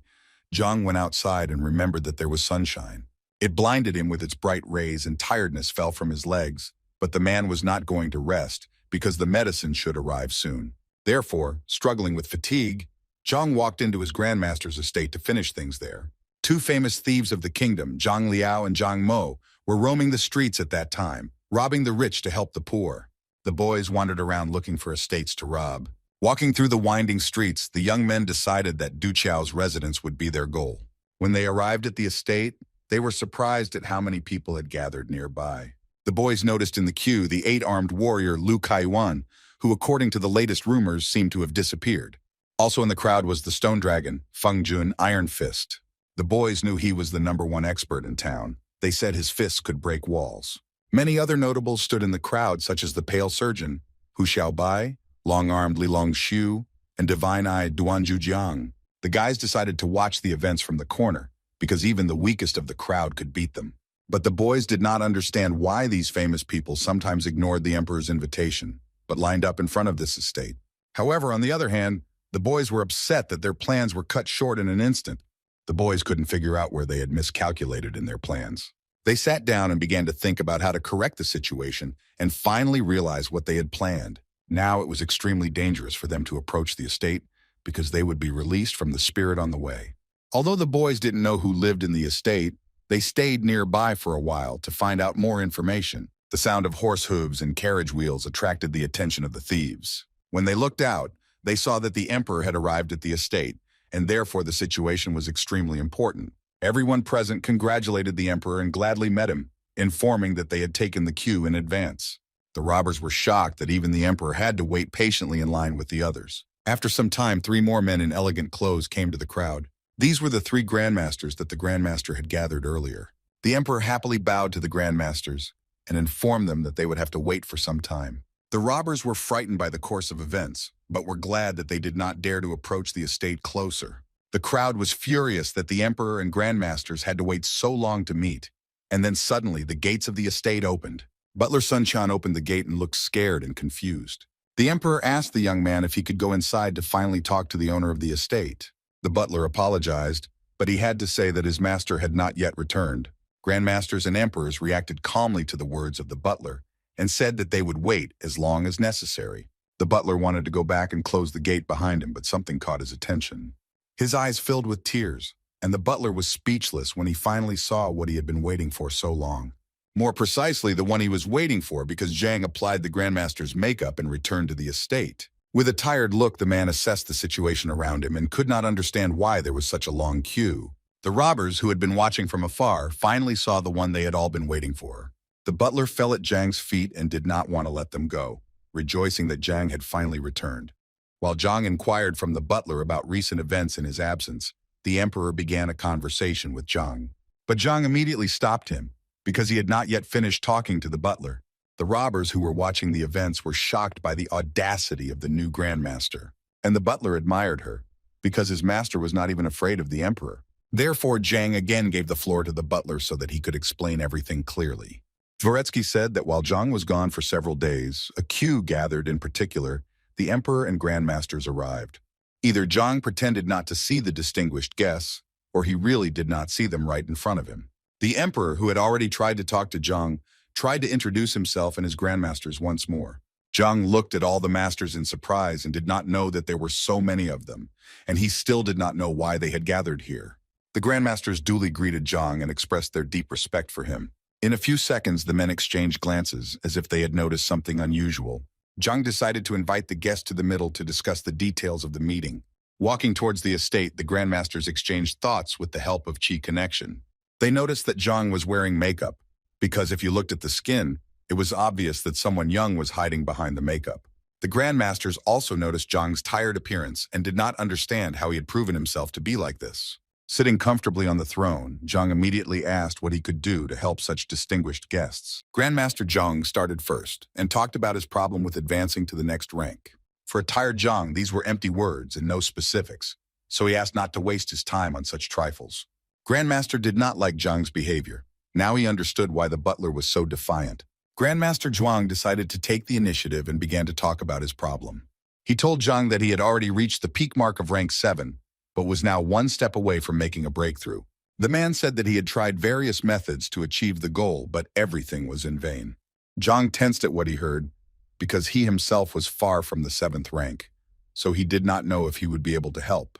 Speaker 1: Zhang went outside and remembered that there was sunshine. It blinded him with its bright rays and tiredness fell from his legs, but the man was not going to rest because the medicine should arrive soon. Therefore, struggling with fatigue, Zhang walked into his grandmaster's estate to finish things there. 2 famous thieves of the kingdom, Zhang Liao and Zhang Mo, were roaming the streets at that time, robbing the rich to help the poor. The boys wandered around looking for estates to rob. Walking through the winding streets, the young men decided that Du Chao's residence would be their goal. When they arrived at the estate, they were surprised at how many people had gathered nearby. The boys noticed in the queue the 8-armed warrior Lu Kaiwan, who according to the latest rumors seemed to have disappeared. Also in the crowd was the stone dragon, Feng Jun Iron Fist. The boys knew he was the #1 expert in town. They said his fists could break walls. Many other notables stood in the crowd, such as the Pale Surgeon, Hu Xiaobai, Long-Armed Li Longshu, and Divine-Eyed Duan Zhujiang. The guys decided to watch the events from the corner, because even the weakest of the crowd could beat them. But the boys did not understand why these famous people sometimes ignored the emperor's invitation, but lined up in front of this estate. However, on the other hand, the boys were upset that their plans were cut short in an instant. The boys couldn't figure out where they had miscalculated in their plans. They sat down and began to think about how to correct the situation and finally realized what they had planned. Now it was extremely dangerous for them to approach the estate because they would be released from the spirit on the way. Although the boys didn't know who lived in the estate, they stayed nearby for a while to find out more information. The sound of horse hooves and carriage wheels attracted the attention of the thieves. When they looked out, they saw that the emperor had arrived at the estate, and therefore the situation was extremely important. Everyone present congratulated the emperor and gladly met him, informing that they had taken the cue in advance. The robbers were shocked that even the emperor had to wait patiently in line with the others. After some time, 3 more men in elegant clothes came to the crowd. These were the 3 grandmasters that the grandmaster had gathered earlier. The emperor happily bowed to the grandmasters and informed them that they would have to wait for some time. The robbers were frightened by the course of events, but were glad that they did not dare to approach the estate closer. The crowd was furious that the emperor and grandmasters had to wait so long to meet. And then suddenly the gates of the estate opened. Butler Sun Chan opened the gate and looked scared and confused. The emperor asked the young man if he could go inside to finally talk to the owner of the estate. The butler apologized, but he had to say that his master had not yet returned. Grandmasters and emperors reacted calmly to the words of the butler and said that they would wait as long as necessary. The butler wanted to go back and close the gate behind him, but something caught his attention. His eyes filled with tears, and the butler was speechless when he finally saw what he had been waiting for so long. More precisely, the one he was waiting for, because Zhang applied the grandmaster's makeup and returned to the estate. With a tired look, the man assessed the situation around him and could not understand why there was such a long queue. The robbers, who had been watching from afar, finally saw the one they had all been waiting for. The butler fell at Zhang's feet and did not want to let them go, rejoicing that Zhang had finally returned. While Zhang inquired from the butler about recent events in his absence, the emperor began a conversation with Zhang. But Zhang immediately stopped him, because he had not yet finished talking to the butler. The robbers who were watching the events were shocked by the audacity of the new grandmaster. And the butler admired her, because his master was not even afraid of the emperor. Therefore, Zhang again gave the floor to the butler so that he could explain everything clearly. Dvoretsky said that while Zhang was gone for several days, a queue gathered. In particular, the emperor and grandmasters arrived. Either Zhang pretended not to see the distinguished guests, or he really did not see them right in front of him. The emperor, who had already tried to talk to Zhang, tried to introduce himself and his grandmasters once more. Zhang looked at all the masters in surprise and did not know that there were so many of them, and he still did not know why they had gathered here. The grandmasters duly greeted Zhang and expressed their deep respect for him. In a few seconds, the men exchanged glances as if they had noticed something unusual. Zhang decided to invite the guests to the middle to discuss the details of the meeting. Walking towards the estate, the grandmasters exchanged thoughts with the help of Qi connection. They noticed that Zhang was wearing makeup, because if you looked at the skin, it was obvious that someone young was hiding behind the makeup. The grandmasters also noticed Zhang's tired appearance and did not understand how he had proven himself to be like this. Sitting comfortably on the throne, Zhang immediately asked what he could do to help such distinguished guests. Grandmaster Zhang started first and talked about his problem with advancing to the next rank. For a tired Zhang, these were empty words and no specifics, so he asked not to waste his time on such trifles. Grandmaster did not like Zhang's behavior. Now he understood why the butler was so defiant. Grandmaster Zhuang decided to take the initiative and began to talk about his problem. He told Zhang that he had already reached the peak mark of rank 7, but was now one step away from making a breakthrough. The man said that he had tried various methods to achieve the goal, but everything was in vain. Zhang tensed at what he heard, because he himself was far from the 7th rank, so he did not know if he would be able to help.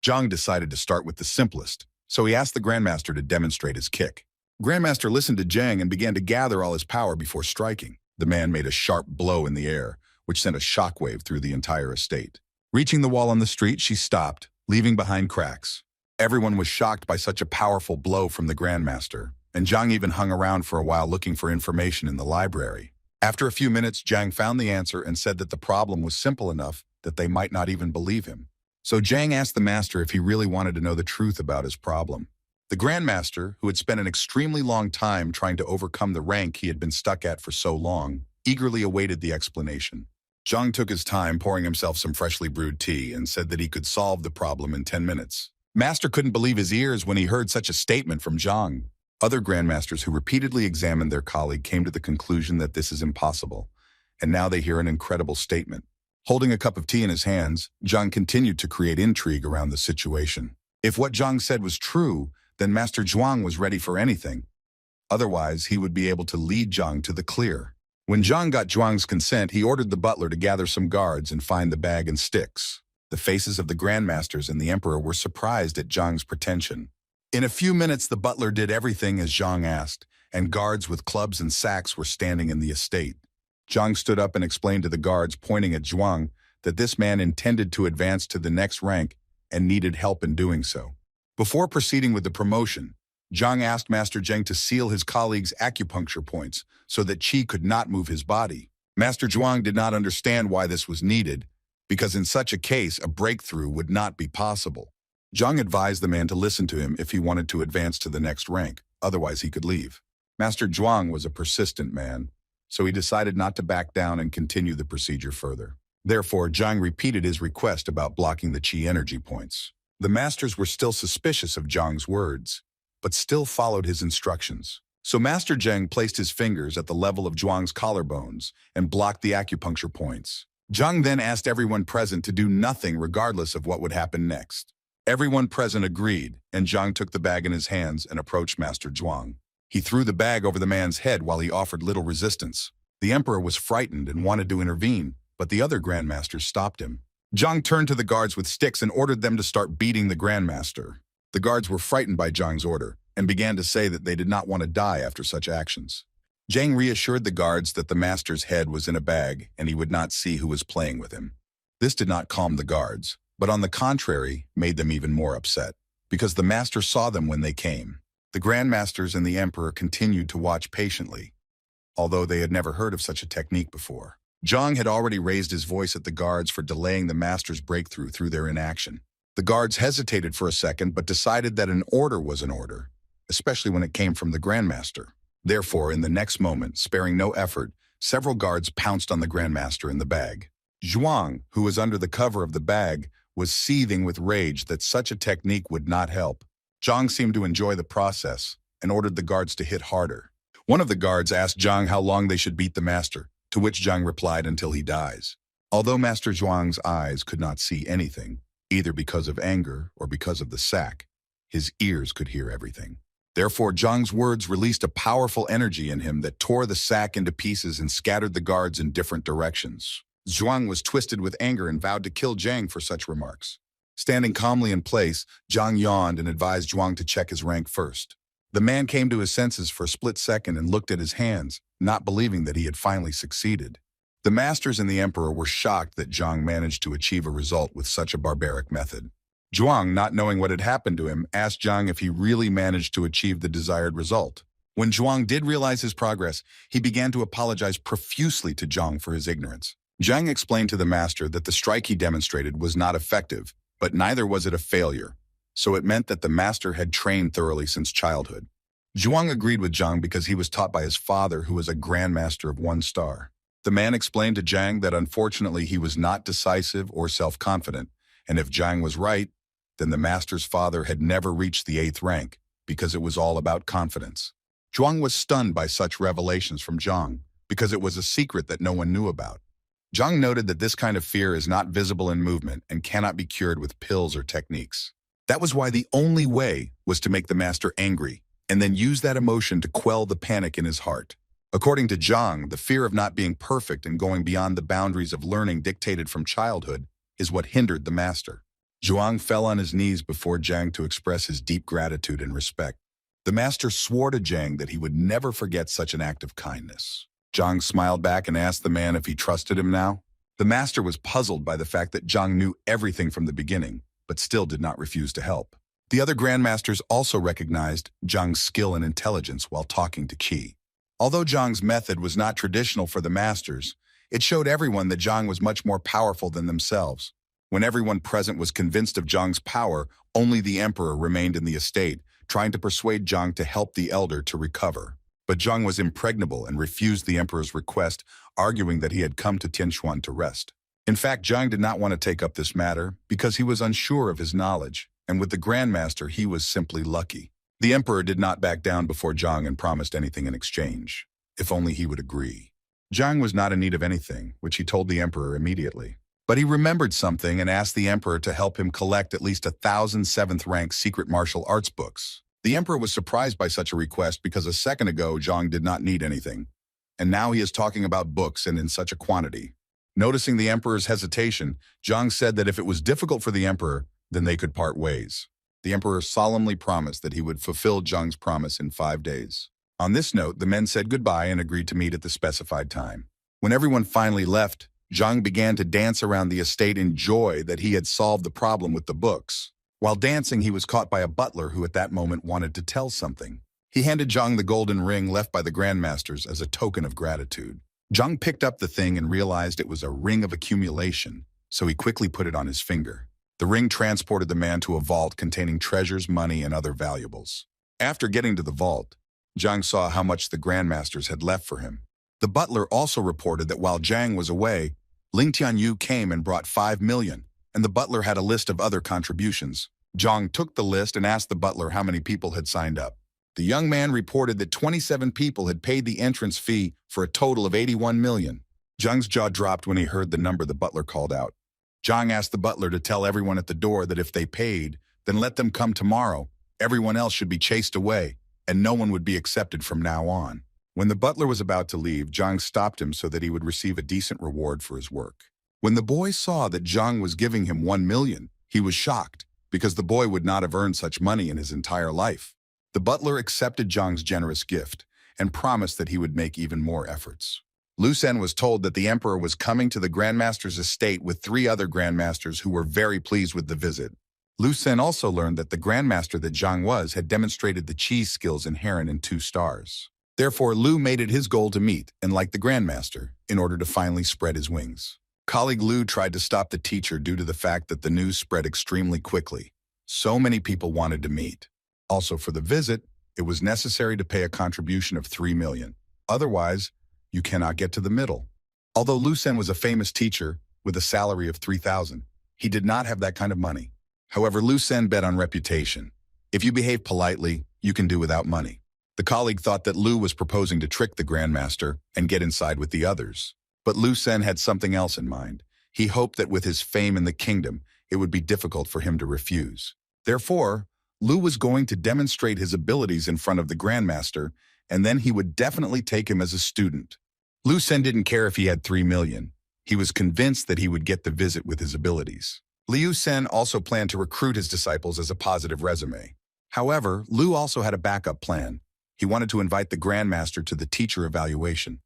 Speaker 1: Zhang decided to start with the simplest, so he asked the Grandmaster to demonstrate his kick. Grandmaster listened to Zhang and began to gather all his power before striking. The man made a sharp blow in the air, which sent a shockwave through the entire estate. Reaching the wall on the street, she stopped, leaving behind cracks. Everyone was shocked by such a powerful blow from the Grandmaster, and Zhang even hung around for a while looking for information in the library. After a few minutes, Zhang found the answer and said that the problem was simple enough that they might not even believe him. So Zhang asked the master if he really wanted to know the truth about his problem. The Grandmaster, who had spent an extremely long time trying to overcome the rank he had been stuck at for so long, eagerly awaited the explanation. Zhang took his time pouring himself some freshly brewed tea and said that he could solve the problem in 10 minutes. Master couldn't believe his ears when he heard such a statement from Zhang. Other Grandmasters who repeatedly examined their colleague came to the conclusion that this is impossible, and now they hear an incredible statement. Holding a cup of tea in his hands, Zhang continued to create intrigue around the situation. If what Zhang said was true, then Master Zhuang was ready for anything. Otherwise, he would be able to lead Zhang to the clear. When Zhang got Zhuang's consent, he ordered the butler to gather some guards and find the bag and sticks. The faces of the Grandmasters and the Emperor were surprised at Zhang's pretension. In a few minutes, the butler did everything as Zhang asked, and guards with clubs and sacks were standing in the estate. Zhang stood up and explained to the guards, pointing at Zhuang, that this man intended to advance to the next rank and needed help in doing so. Before proceeding with the promotion, Zhang asked Master Zheng to seal his colleague's acupuncture points so that Qi could not move his body. Master Zhuang did not understand why this was needed, because in such a case, a breakthrough would not be possible. Zhang advised the man to listen to him if he wanted to advance to the next rank, otherwise he could leave. Master Zhuang was a persistent man, so he decided not to back down and continue the procedure further. Therefore, Zhang repeated his request about blocking the Qi energy points. The masters were still suspicious of Zhang's words, but still followed his instructions. So Master Zheng placed his fingers at the level of Zhuang's collarbones and blocked the acupuncture points. Zhang then asked everyone present to do nothing regardless of what would happen next. Everyone present agreed, and Zhang took the bag in his hands and approached Master Zhuang. He threw the bag over the man's head while he offered little resistance. The Emperor was frightened and wanted to intervene, but the other Grandmasters stopped him. Zhang turned to the guards with sticks and ordered them to start beating the Grandmaster. The guards were frightened by Zhang's order and began to say that they did not want to die after such actions. Zhang reassured the guards that the master's head was in a bag and he would not see who was playing with him. This did not calm the guards, but on the contrary, made them even more upset, because the master saw them when they came. The Grandmasters and the Emperor continued to watch patiently, although they had never heard of such a technique before. Zhang had already raised his voice at the guards for delaying the master's breakthrough through their inaction. The guards hesitated for a second but decided that an order was an order, especially when it came from the Grandmaster. Therefore, in the next moment, sparing no effort, several guards pounced on the Grandmaster in the bag. Zhuang, who was under the cover of the bag, was seething with rage that such a technique would not help. Zhang seemed to enjoy the process and ordered the guards to hit harder. One of the guards asked Zhang how long they should beat the master, to which Zhang replied, until he dies. Although Master Zhuang's eyes could not see anything, either because of anger or because of the sack, his ears could hear everything. Therefore, Zhang's words released a powerful energy in him that tore the sack into pieces and scattered the guards in different directions. Zhuang was twisted with anger and vowed to kill Zhang for such remarks. Standing calmly in place, Zhang yawned and advised Zhuang to check his rank first. The man came to his senses for a split second and looked at his hands, not believing that he had finally succeeded. The masters and the emperor were shocked that Zhang managed to achieve a result with such a barbaric method. Zhuang, not knowing what had happened to him, asked Zhang if he really managed to achieve the desired result. When Zhuang did realize his progress, he began to apologize profusely to Zhang for his ignorance. Zhang explained to the master that the strike he demonstrated was not effective, but neither was it a failure, so it meant that the master had trained thoroughly since childhood. Zhuang agreed with Zhang because he was taught by his father, who was a grandmaster of 1 star. The man explained to Zhang that unfortunately he was not decisive or self-confident, and if Zhang was right, then the master's father had never reached the 8th rank, because it was all about confidence. Zhuang was stunned by such revelations from Zhang, because it was a secret that no one knew about. Zhang noted that this kind of fear is not visible in movement and cannot be cured with pills or techniques. That was why the only way was to make the master angry, and then use that emotion to quell the panic in his heart. According to Zhang, the fear of not being perfect and going beyond the boundaries of learning dictated from childhood is what hindered the master. Zhuang fell on his knees before Zhang to express his deep gratitude and respect. The master swore to Zhang that he would never forget such an act of kindness. Zhang smiled back and asked the man if he trusted him now. The master was puzzled by the fact that Zhang knew everything from the beginning, but still did not refuse to help. The other grandmasters also recognized Zhang's skill and intelligence while talking to Qi. Although Zhang's method was not traditional for the masters, it showed everyone that Zhang was much more powerful than themselves. When everyone present was convinced of Zhang's power, only the emperor remained in the estate, trying to persuade Zhang to help the elder to recover. But Zhang was impregnable and refused the emperor's request, arguing that he had come to Tianquan to rest. In fact, Zhang did not want to take up this matter because he was unsure of his knowledge, and with the grandmaster he was simply lucky. The emperor did not back down before Zhang and promised anything in exchange, if only he would agree. Zhang was not in need of anything, which he told the emperor immediately. But he remembered something and asked the emperor to help him collect at least 1,000 7th-rank secret martial arts books. The emperor was surprised by such a request because a second ago Zhang did not need anything, and now he is talking about books and in such a quantity. Noticing the emperor's hesitation, Zhang said that if it was difficult for the emperor, then they could part ways. The emperor solemnly promised that he would fulfill Zhang's promise in 5 days. On this note, the men said goodbye and agreed to meet at the specified time. When everyone finally left, Zhang began to dance around the estate in joy that he had solved the problem with the books. While dancing, he was caught by a butler who at that moment wanted to tell something. He handed Zhang the golden ring left by the grandmasters as a token of gratitude. Zhang picked up the thing and realized it was a ring of accumulation, so he quickly put it on his finger. The ring transported the man to a vault containing treasures, money, and other valuables. After getting to the vault, Zhang saw how much the grandmasters had left for him. The butler also reported that while Zhang was away, Ling Tianyu came and brought 5 million, and the butler had a list of other contributions. Zhang took the list and asked the butler how many people had signed up. The young man reported that 27 people had paid the entrance fee for a total of 81 million. Zhang's jaw dropped when he heard the number the butler called out. Zhang asked the butler to tell everyone at the door that if they paid, then let them come tomorrow. Everyone else should be chased away, and no one would be accepted from now on. When the butler was about to leave, Zhang stopped him so that he would receive a decent reward for his work. When the boy saw that Zhang was giving him 1 million, he was shocked, because the boy would not have earned such money in his entire life. The butler accepted Zhang's generous gift and promised that he would make even more efforts. Lu Sen was told that the emperor was coming to the grandmaster's estate with 3 other grandmasters who were very pleased with the visit. Lu Sen also learned that the grandmaster that Zhang was had demonstrated the cheese skills inherent in 2 stars. Therefore, Lu made it his goal to meet and like the grandmaster in order to finally spread his wings. Colleague Lu tried to stop the teacher due to the fact that the news spread extremely quickly. So many people wanted to meet. Also, for the visit, it was necessary to pay a contribution of 3 million. Otherwise, you cannot get to the middle. Although Lu Sen was a famous teacher with a salary of 3,000, he did not have that kind of money. However, Lu Sen bet on reputation. If you behave politely, you can do without money. The colleague thought that Lu was proposing to trick the grandmaster and get inside with the others. But Lu Sen had something else in mind. He hoped that with his fame in the kingdom, it would be difficult for him to refuse. Therefore, Lu was going to demonstrate his abilities in front of the grandmaster, and then he would definitely take him as a student. Lu Sen didn't care if he had 3 million. He was convinced that he would get the visit with his abilities. Liu Sen also planned to recruit his disciples as a positive resume. However, Lu also had a backup plan. He wanted to invite the grandmaster to the teacher evaluation,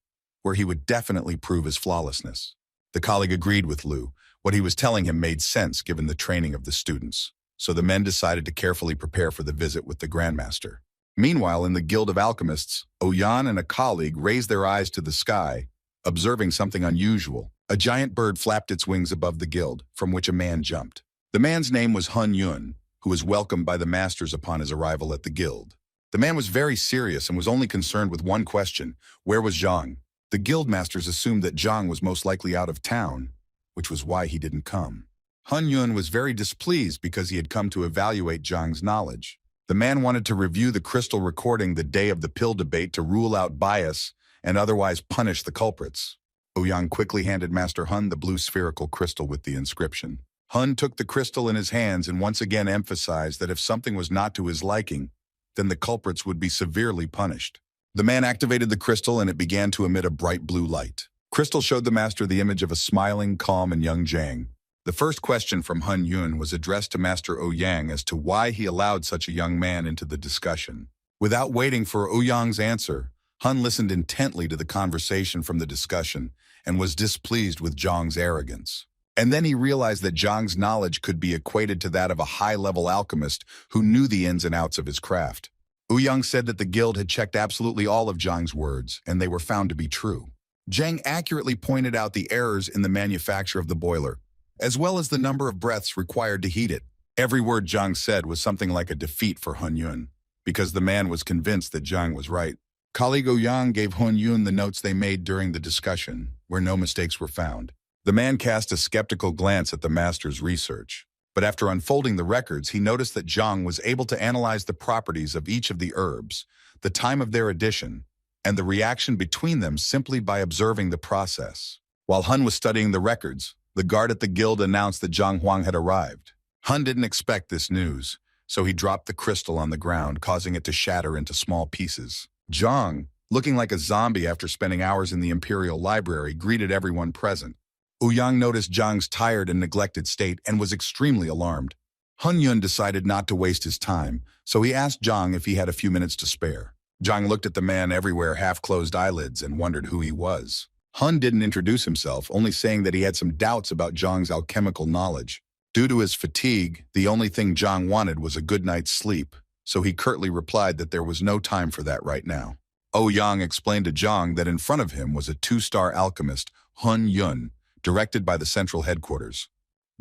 Speaker 1: where he would definitely prove his flawlessness. The colleague agreed with Lu. What he was telling him made sense given the training of the students. So the men decided to carefully prepare for the visit with the grandmaster. Meanwhile, in the Guild of Alchemists, Oyan and a colleague raised their eyes to the sky, observing something unusual. A giant bird flapped its wings above the guild, from which a man jumped. The man's name was Hun Yun, who was welcomed by the masters upon his arrival at the guild. The man was very serious and was only concerned with one question: where was Zhang? The guild masters assumed that Zhang was most likely out of town, which was why he didn't come. Hun Yun was very displeased because he had come to evaluate Zhang's knowledge. The man wanted to review the crystal recording the day of the pill debate to rule out bias and otherwise punish the culprits. Ouyang quickly handed Master Hun the blue spherical crystal with the inscription. Hun took the crystal in his hands and once again emphasized that if something was not to his liking, then the culprits would be severely punished. The man activated the crystal and it began to emit a bright blue light. Crystal showed the master the image of a smiling, calm, and young Zhang. The first question from Hun Yun was addressed to Master Ouyang as to why he allowed such a young man into the discussion. Without waiting for Ouyang's answer, Hun listened intently to the conversation from the discussion and was displeased with Zhang's arrogance. And then he realized that Zhang's knowledge could be equated to that of a high-level alchemist who knew the ins and outs of his craft. Ouyang said that the guild had checked absolutely all of Zhang's words, and they were found to be true. Zhang accurately pointed out the errors in the manufacture of the boiler, as well as the number of breaths required to heat it. Every word Zhang said was something like a defeat for Hun Yun, because the man was convinced that Zhang was right. Colleague Ouyang gave Hun Yun the notes they made during the discussion, where no mistakes were found. The man cast a skeptical glance at the master's research, but after unfolding the records, he noticed that Zhang was able to analyze the properties of each of the herbs, the time of their addition, and the reaction between them simply by observing the process. While Hun was studying the records, the guard at the guild announced that Zhang Huang had arrived. Hun didn't expect this news, so he dropped the crystal on the ground, causing it to shatter into small pieces. Zhang, looking like a zombie after spending hours in the Imperial Library, greeted everyone present. Ouyang noticed Zhang's tired and neglected state and was extremely alarmed. Hun Yun decided not to waste his time, so he asked Zhang if he had a few minutes to spare. Zhang looked at the man everywhere, half-closed eyelids, and wondered who he was. Hun didn't introduce himself, only saying that he had some doubts about Zhang's alchemical knowledge. Due to his fatigue, the only thing Zhang wanted was a good night's sleep, so he curtly replied that there was no time for that right now. Ouyang explained to Zhang that in front of him was a 2-star alchemist, Hun Yun, directed by the central headquarters.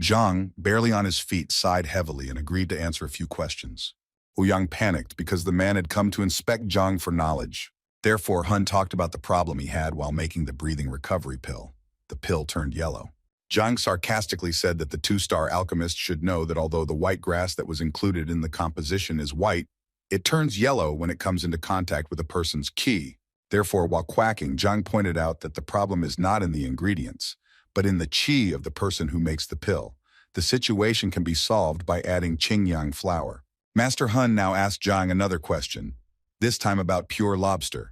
Speaker 1: Zhang, barely on his feet, sighed heavily and agreed to answer a few questions. Ouyang panicked because the man had come to inspect Zhang for knowledge. Therefore, Hun talked about the problem he had while making the breathing recovery pill. The pill turned yellow. Zhang sarcastically said that the 2-star alchemist should know that although the white grass that was included in the composition is white, it turns yellow when it comes into contact with a person's qi. Therefore, while quacking, Zhang pointed out that the problem is not in the ingredients, but in the qi of the person who makes the pill. The situation can be solved by adding qingyang flour. Master Hun now asked Zhang another question, this time about pure lobster,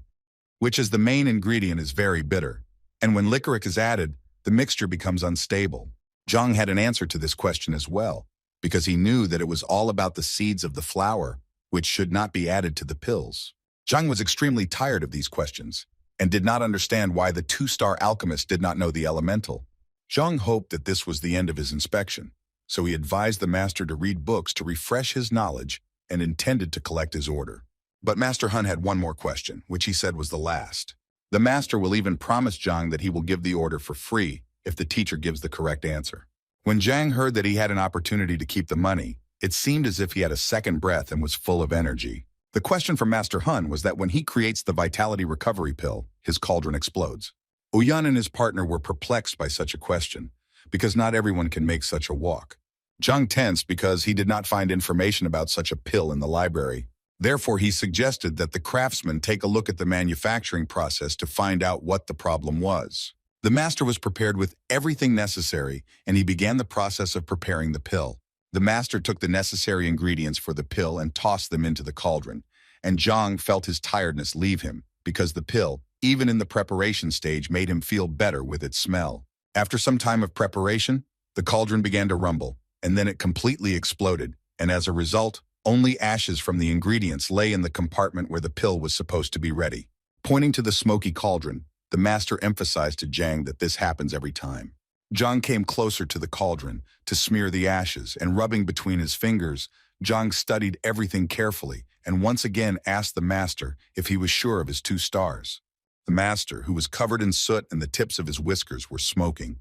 Speaker 1: which as the main ingredient is very bitter, and when licorice is added, the mixture becomes unstable. Zhang had an answer to this question as well, because he knew that it was all about the seeds of the flour, which should not be added to the pills. Zhang was extremely tired of these questions, and did not understand why the 2-star alchemist did not know the elemental. Zhang hoped that this was the end of his inspection, so he advised the master to read books to refresh his knowledge and intended to collect his order. But Master Hun had one more question, which he said was the last. The master will even promise Zhang that he will give the order for free if the teacher gives the correct answer. When Zhang heard that he had an opportunity to keep the money, it seemed as if he had a second breath and was full of energy. The question from Master Hun was that when he creates the vitality recovery pill, his cauldron explodes. Ouyang and his partner were perplexed by such a question, because not everyone can make such a walk. Zhang tensed because he did not find information about such a pill in the library. Therefore, he suggested that the craftsman take a look at the manufacturing process to find out what the problem was. The master was prepared with everything necessary, and he began the process of preparing the pill. The master took the necessary ingredients for the pill and tossed them into the cauldron, and Zhang felt his tiredness leave him because the pill, even in the preparation stage, made him feel better with its smell. After some time of preparation, the cauldron began to rumble, and then it completely exploded, and as a result, only ashes from the ingredients lay in the compartment where the pill was supposed to be ready. Pointing to the smoky cauldron, the master emphasized to Zhang that this happens every time. Zhang came closer to the cauldron to smear the ashes, and rubbing between his fingers, Zhang studied everything carefully and once again asked the master if he was sure of his 2 stars. The master, who was covered in soot and the tips of his whiskers were smoking,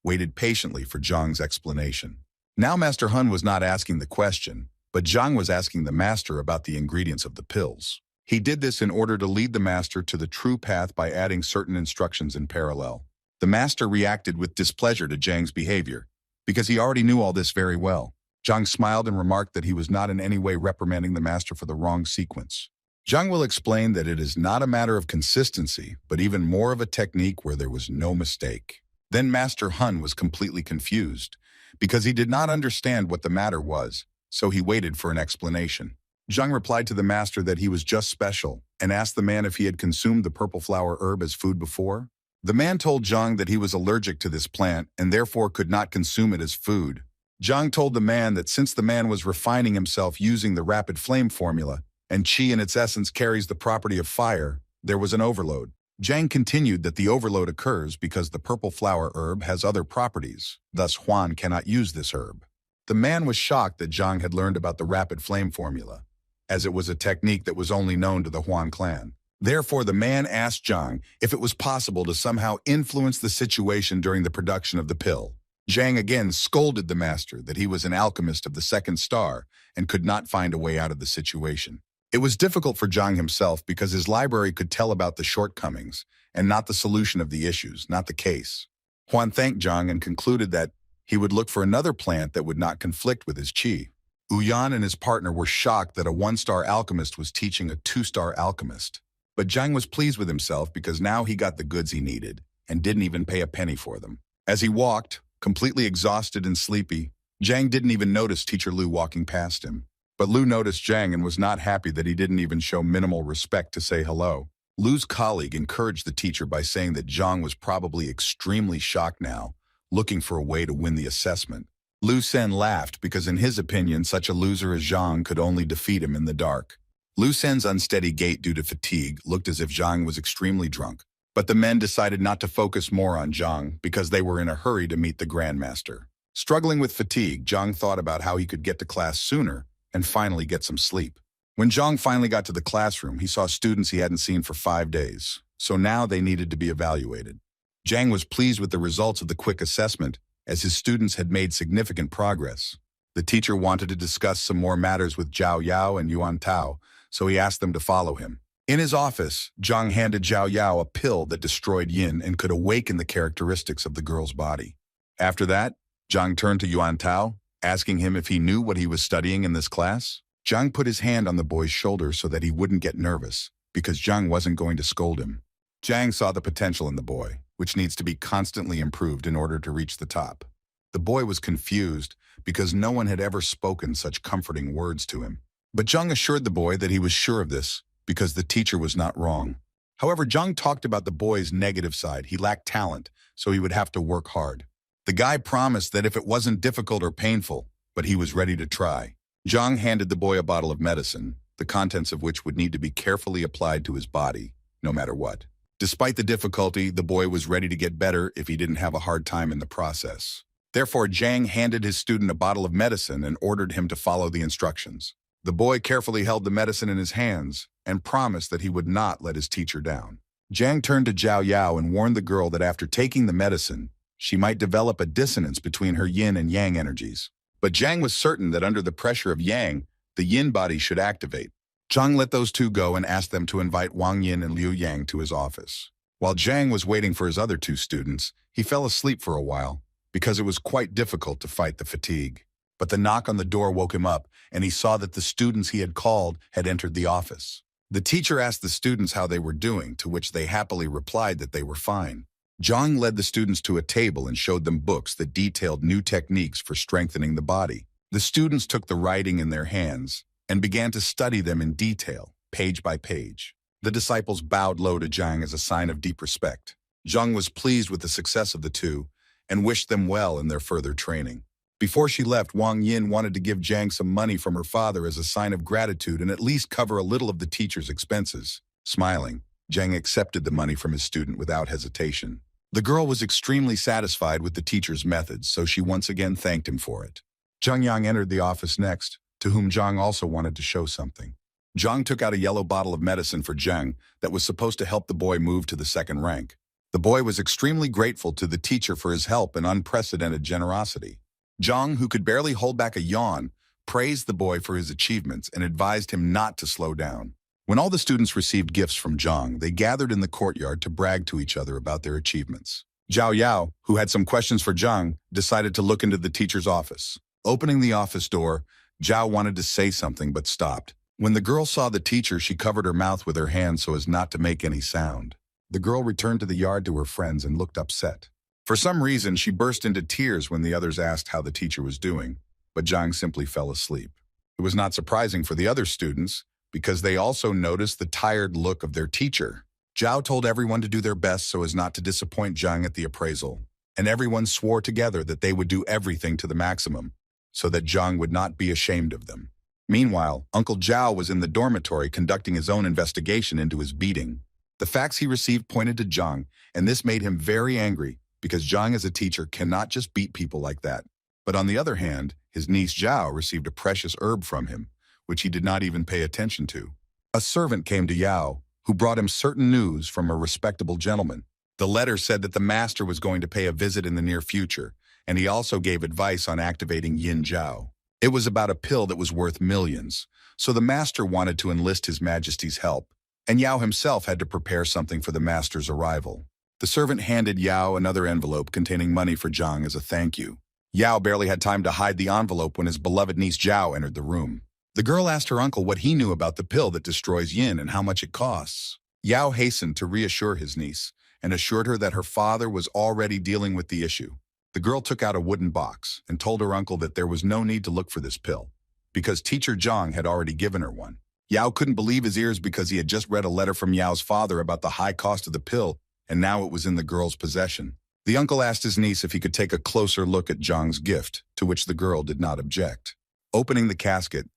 Speaker 1: waited patiently for Zhang's explanation. Now Master Hun was not asking the question, but Zhang was asking the master about the ingredients of the pills. He did this in order to lead the master to the true path by adding certain instructions in parallel. The master reacted with displeasure to Zhang's behavior, because he already knew all this very well. Zhang smiled and remarked that he was not in any way reprimanding the master for the wrong sequence. Zhang will explain that it is not a matter of consistency, but even more of a technique where there was no mistake. Then Master Hun was completely confused, because he did not understand what the matter was, so he waited for an explanation. Zhang replied to the master that he was just special, and asked the man if he had consumed the purple flower herb as food before. The man told Zhang that he was allergic to this plant and therefore could not consume it as food. Zhang told the man that since the man was refining himself using the rapid flame formula, and qi in its essence carries the property of fire, there was an overload. Zhang continued that the overload occurs because the purple flower herb has other properties, thus Huan cannot use this herb. The man was shocked that Zhang had learned about the rapid flame formula, as it was a technique that was only known to the Huan clan. Therefore, the man asked Zhang if it was possible to somehow influence the situation during the production of the pill. Zhang again scolded the master that he was an alchemist of the 2nd star and could not find a way out of the situation. It was difficult for Zhang himself because his library could tell about the shortcomings and not the solution of the issues, not the case. Huan thanked Zhang and concluded that he would look for another plant that would not conflict with his qi. Uyan and his partner were shocked that a 1-star alchemist was teaching a 2-star alchemist. But Zhang was pleased with himself because now he got the goods he needed and didn't even pay a penny for them. As he walked, completely exhausted and sleepy, Zhang didn't even notice Teacher Lu walking past him. But Lu noticed Zhang and was not happy that he didn't even show minimal respect to say hello. Lu's colleague encouraged the teacher by saying that Zhang was probably extremely shocked now, looking for a way to win the assessment. Lu Sen laughed because in his opinion such a loser as Zhang could only defeat him in the dark. Lu Sen's unsteady gait due to fatigue looked as if Zhang was extremely drunk, but the men decided not to focus more on Zhang because they were in a hurry to meet the grandmaster. Struggling with fatigue, Zhang thought about how he could get to class sooner and finally get some sleep. When Zhang finally got to the classroom, he saw students he hadn't seen for 5 days, so now they needed to be evaluated. Zhang was pleased with the results of the quick assessment, as his students had made significant progress. The teacher wanted to discuss some more matters with Zhao Yao and Yuan Tao, so he asked them to follow him. In his office, Zhang handed Zhao Yao a pill that destroyed yin and could awaken the characteristics of the girl's body. After that, Zhang turned to Yuan Tao, asking him if he knew what he was studying in this class. Zhang put his hand on the boy's shoulder so that he wouldn't get nervous, because Zhang wasn't going to scold him. Zhang saw the potential in the boy, which needs to be constantly improved in order to reach the top. The boy was confused because no one had ever spoken such comforting words to him. But Zhang assured the boy that he was sure of this because the teacher was not wrong. However, Zhang talked about the boy's negative side. He lacked talent, so he would have to work hard. The guy promised that if it wasn't difficult or painful, but he was ready to try. Zhang handed the boy a bottle of medicine, the contents of which would need to be carefully applied to his body, no matter what. Despite the difficulty, the boy was ready to get better if he didn't have a hard time in the process. Therefore, Zhang handed his student a bottle of medicine and ordered him to follow the instructions. The boy carefully held the medicine in his hands and promised that he would not let his teacher down. Zhang turned to Zhao Yao and warned the girl that after taking the medicine, she might develop a dissonance between her yin and yang energies. But Zhang was certain that under the pressure of yang, the yin body should activate. Zhang let those two go and asked them to invite Wang Yin and Liu Yang to his office. While Zhang was waiting for his other 2 students, he fell asleep for a while because it was quite difficult to fight the fatigue. But the knock on the door woke him up, and he saw that the students he had called had entered the office. The teacher asked the students how they were doing, to which they happily replied that they were fine. Zhang led the students to a table and showed them books that detailed new techniques for strengthening the body. The students took the writing in their hands and began to study them in detail, page by page. The disciples bowed low to Zhang as a sign of deep respect. Zhang was pleased with the success of the two and wished them well in their further training. Before she left, Wang Yin wanted to give Zhang some money from her father as a sign of gratitude and at least cover a little of the teacher's expenses. Smiling, Zhang accepted the money from his student without hesitation. The girl was extremely satisfied with the teacher's methods, so she once again thanked him for it. Zhang Yang entered the office next, to whom Zhang also wanted to show something. Zhang took out a yellow bottle of medicine for Zhang that was supposed to help the boy move to the second rank. The boy was extremely grateful to the teacher for his help and unprecedented generosity. Zhang, who could barely hold back a yawn, praised the boy for his achievements and advised him not to slow down. When all the students received gifts from Zhang, they gathered in the courtyard to brag to each other about their achievements. Zhao Yao, who had some questions for Zhang, decided to look into the teacher's office. Opening the office door, Zhao wanted to say something but stopped. When the girl saw the teacher, she covered her mouth with her hand so as not to make any sound. The girl returned to the yard to her friends and looked upset. For some reason, she burst into tears when the others asked how the teacher was doing, but Zhang simply fell asleep. It was not surprising for the other students, because they also noticed the tired look of their teacher. Zhao told everyone to do their best so as not to disappoint Zhang at the appraisal, and everyone swore together that they would do everything to the maximum, so that Zhang would not be ashamed of them. Meanwhile, Uncle Zhao was in the dormitory conducting his own investigation into his beating. The facts he received pointed to Zhang, and this made him very angry, because Zhang as a teacher cannot just beat people like that. But on the other hand, his niece Zhao received a precious herb from him, which he did not even pay attention to. A servant came to Yao, who brought him certain news from a respectable gentleman. The letter said that the master was going to pay a visit in the near future, and he also gave advice on activating Yin Zhao. It was about a pill that was worth millions, so the master wanted to enlist His Majesty's help, and Yao himself had to prepare something for the master's arrival. The servant handed Yao another envelope containing money for Zhang as a thank you. Yao barely had time to hide the envelope when his beloved niece Zhao entered the room. The girl asked her uncle what he knew about the pill that destroys yin and how much it costs. Yao hastened to reassure his niece and assured her that her father was already dealing with the issue. The girl took out a wooden box and told her uncle that there was no need to look for this pill, because teacher Zhang had already given her one. Yao couldn't believe his ears because he had just read a letter from Yao's father about the high cost of the pill, and now it was in the girl's possession. The uncle asked his niece if he could take a closer look at Zhang's gift, to which the girl did not object. Opening the casket,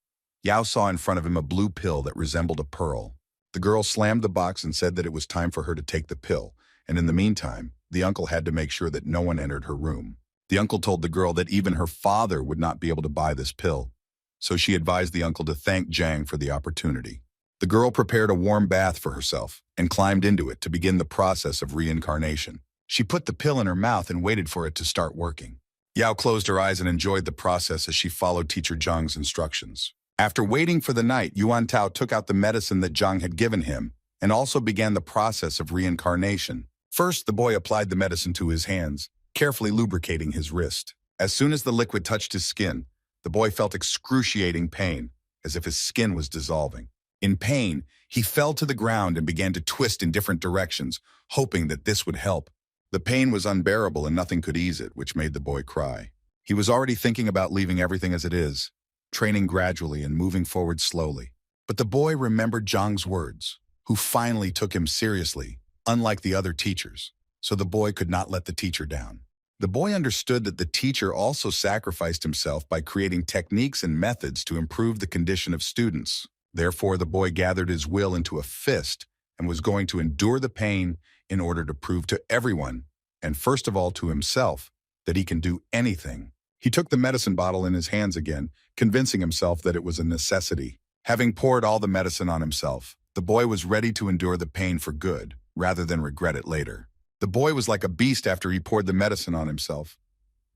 Speaker 1: Yao saw in front of him a blue pill that resembled a pearl. The girl slammed the box and said that it was time for her to take the pill, and in the meantime, the uncle had to make sure that no one entered her room. The uncle told the girl that even her father would not be able to buy this pill, so she advised the uncle to thank Zhang for the opportunity. The girl prepared a warm bath for herself and climbed into it to begin the process of reincarnation. She put the pill in her mouth and waited for it to start working. Yao closed her eyes and enjoyed the process as she followed teacher Zhang's instructions. After waiting for the night, Wang Tao took out the medicine that Zhang had given him and also began the process of reincarnation. First, the boy applied the medicine to his hands, carefully lubricating his wrist. As soon as the liquid touched his skin, the boy felt excruciating pain, as if his skin was dissolving. In pain, he fell to the ground and began to twist in different directions, hoping that this would help. The pain was unbearable and nothing could ease it, which made the boy cry. He was already thinking about leaving everything as it is, training gradually and moving forward slowly. But the boy remembered Zhang's words, who finally took him seriously, unlike the other teachers, so the boy could not let the teacher down. The boy understood that the teacher also sacrificed himself by creating techniques and methods to improve the condition of students. Therefore, the boy gathered his will into a fist and was going to endure the pain in order to prove to everyone, and first of all to himself, that he can do anything. He took the medicine bottle in his hands again, convincing himself that it was a necessity. Having poured all the medicine on himself, the boy was ready to endure the pain for good, rather than regret it later. The boy was like a beast after he poured the medicine on himself.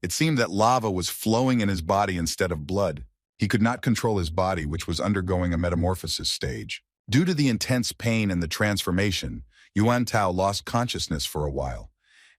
Speaker 1: It seemed that lava was flowing in his body instead of blood. He could not control his body, which was undergoing a metamorphosis stage. Due to the intense pain and the transformation, Wang Tao lost consciousness for a while,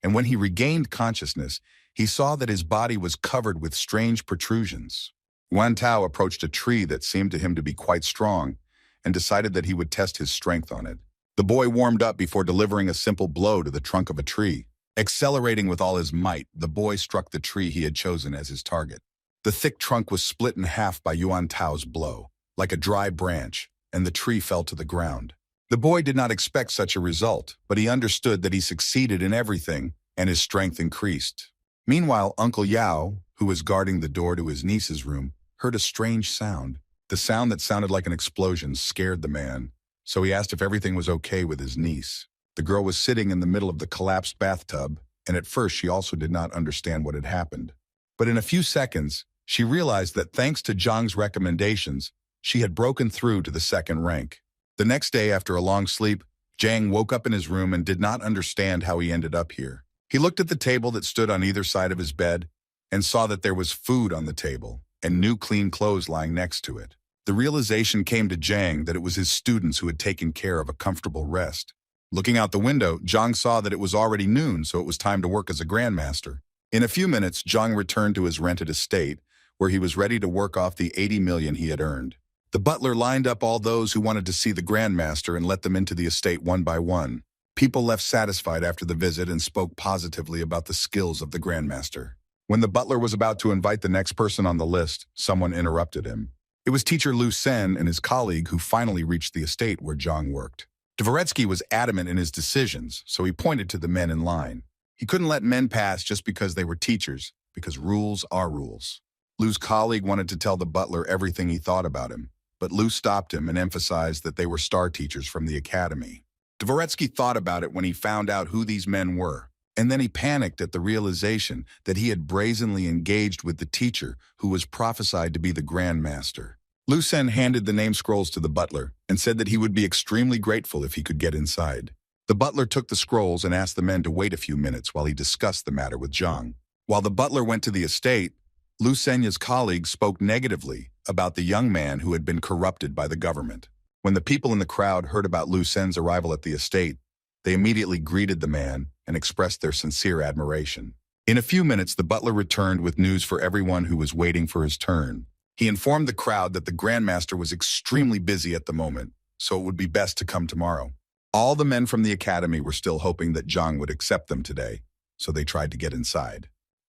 Speaker 1: and when he regained consciousness, he saw that his body was covered with strange protrusions. Wang Tao approached a tree that seemed to him to be quite strong and decided that he would test his strength on it. The boy warmed up before delivering a simple blow to the trunk of a tree. Accelerating with all his might, the boy struck the tree he had chosen as his target. The thick trunk was split in half by Wang Tao's blow, like a dry branch, and the tree fell to the ground. The boy did not expect such a result, but he understood that he succeeded in everything, and his strength increased. Meanwhile, Uncle Yao, who was guarding the door to his niece's room, heard a strange sound. The sound that sounded like an explosion scared the man, so he asked if everything was okay with his niece. The girl was sitting in the middle of the collapsed bathtub, and at first she also did not understand what had happened. But in a few seconds, she realized that thanks to Zhang's recommendations, she had broken through to the second rank. The next day, after a long sleep, Zhang woke up in his room and did not understand how he ended up here. He looked at the table that stood on either side of his bed and saw that there was food on the table and new clean clothes lying next to it. The realization came to Zhang that it was his students who had taken care of a comfortable rest. Looking out the window, Zhang saw that it was already noon, so it was time to work as a grandmaster. In a few minutes, Zhang returned to his rented estate, where he was ready to work off the 80 million he had earned. The butler lined up all those who wanted to see the grandmaster and let them into the estate one by one. People left satisfied after the visit and spoke positively about the skills of the grandmaster. When the butler was about to invite the next person on the list, someone interrupted him. It was teacher Lu Sen and his colleague who finally reached the estate where Zhang worked. Dvoretsky was adamant in his decisions, so he pointed to the men in line. He couldn't let men pass just because they were teachers, because rules are rules. Lu's colleague wanted to tell the butler everything he thought about him, but Lu stopped him and emphasized that they were star teachers from the academy. Dvoretsky thought about it when he found out who these men were, and then he panicked at the realization that he had brazenly engaged with the teacher who was prophesied to be the grandmaster. Lu Sen handed the name scrolls to the butler and said that he would be extremely grateful if he could get inside. The butler took the scrolls and asked the men to wait a few minutes while he discussed the matter with Zhang. While the butler went to the estate, Lu Senya's colleague spoke negatively about the young man who had been corrupted by the government. When the people in the crowd heard about Lu Sen's arrival at the estate, they immediately greeted the man and expressed their sincere admiration. In a few minutes, the butler returned with news for everyone who was waiting for his turn. He informed the crowd that the grandmaster was extremely busy at the moment, so it would be best to come tomorrow. All the men from the academy were still hoping that Zhang would accept them today, so they tried to get inside.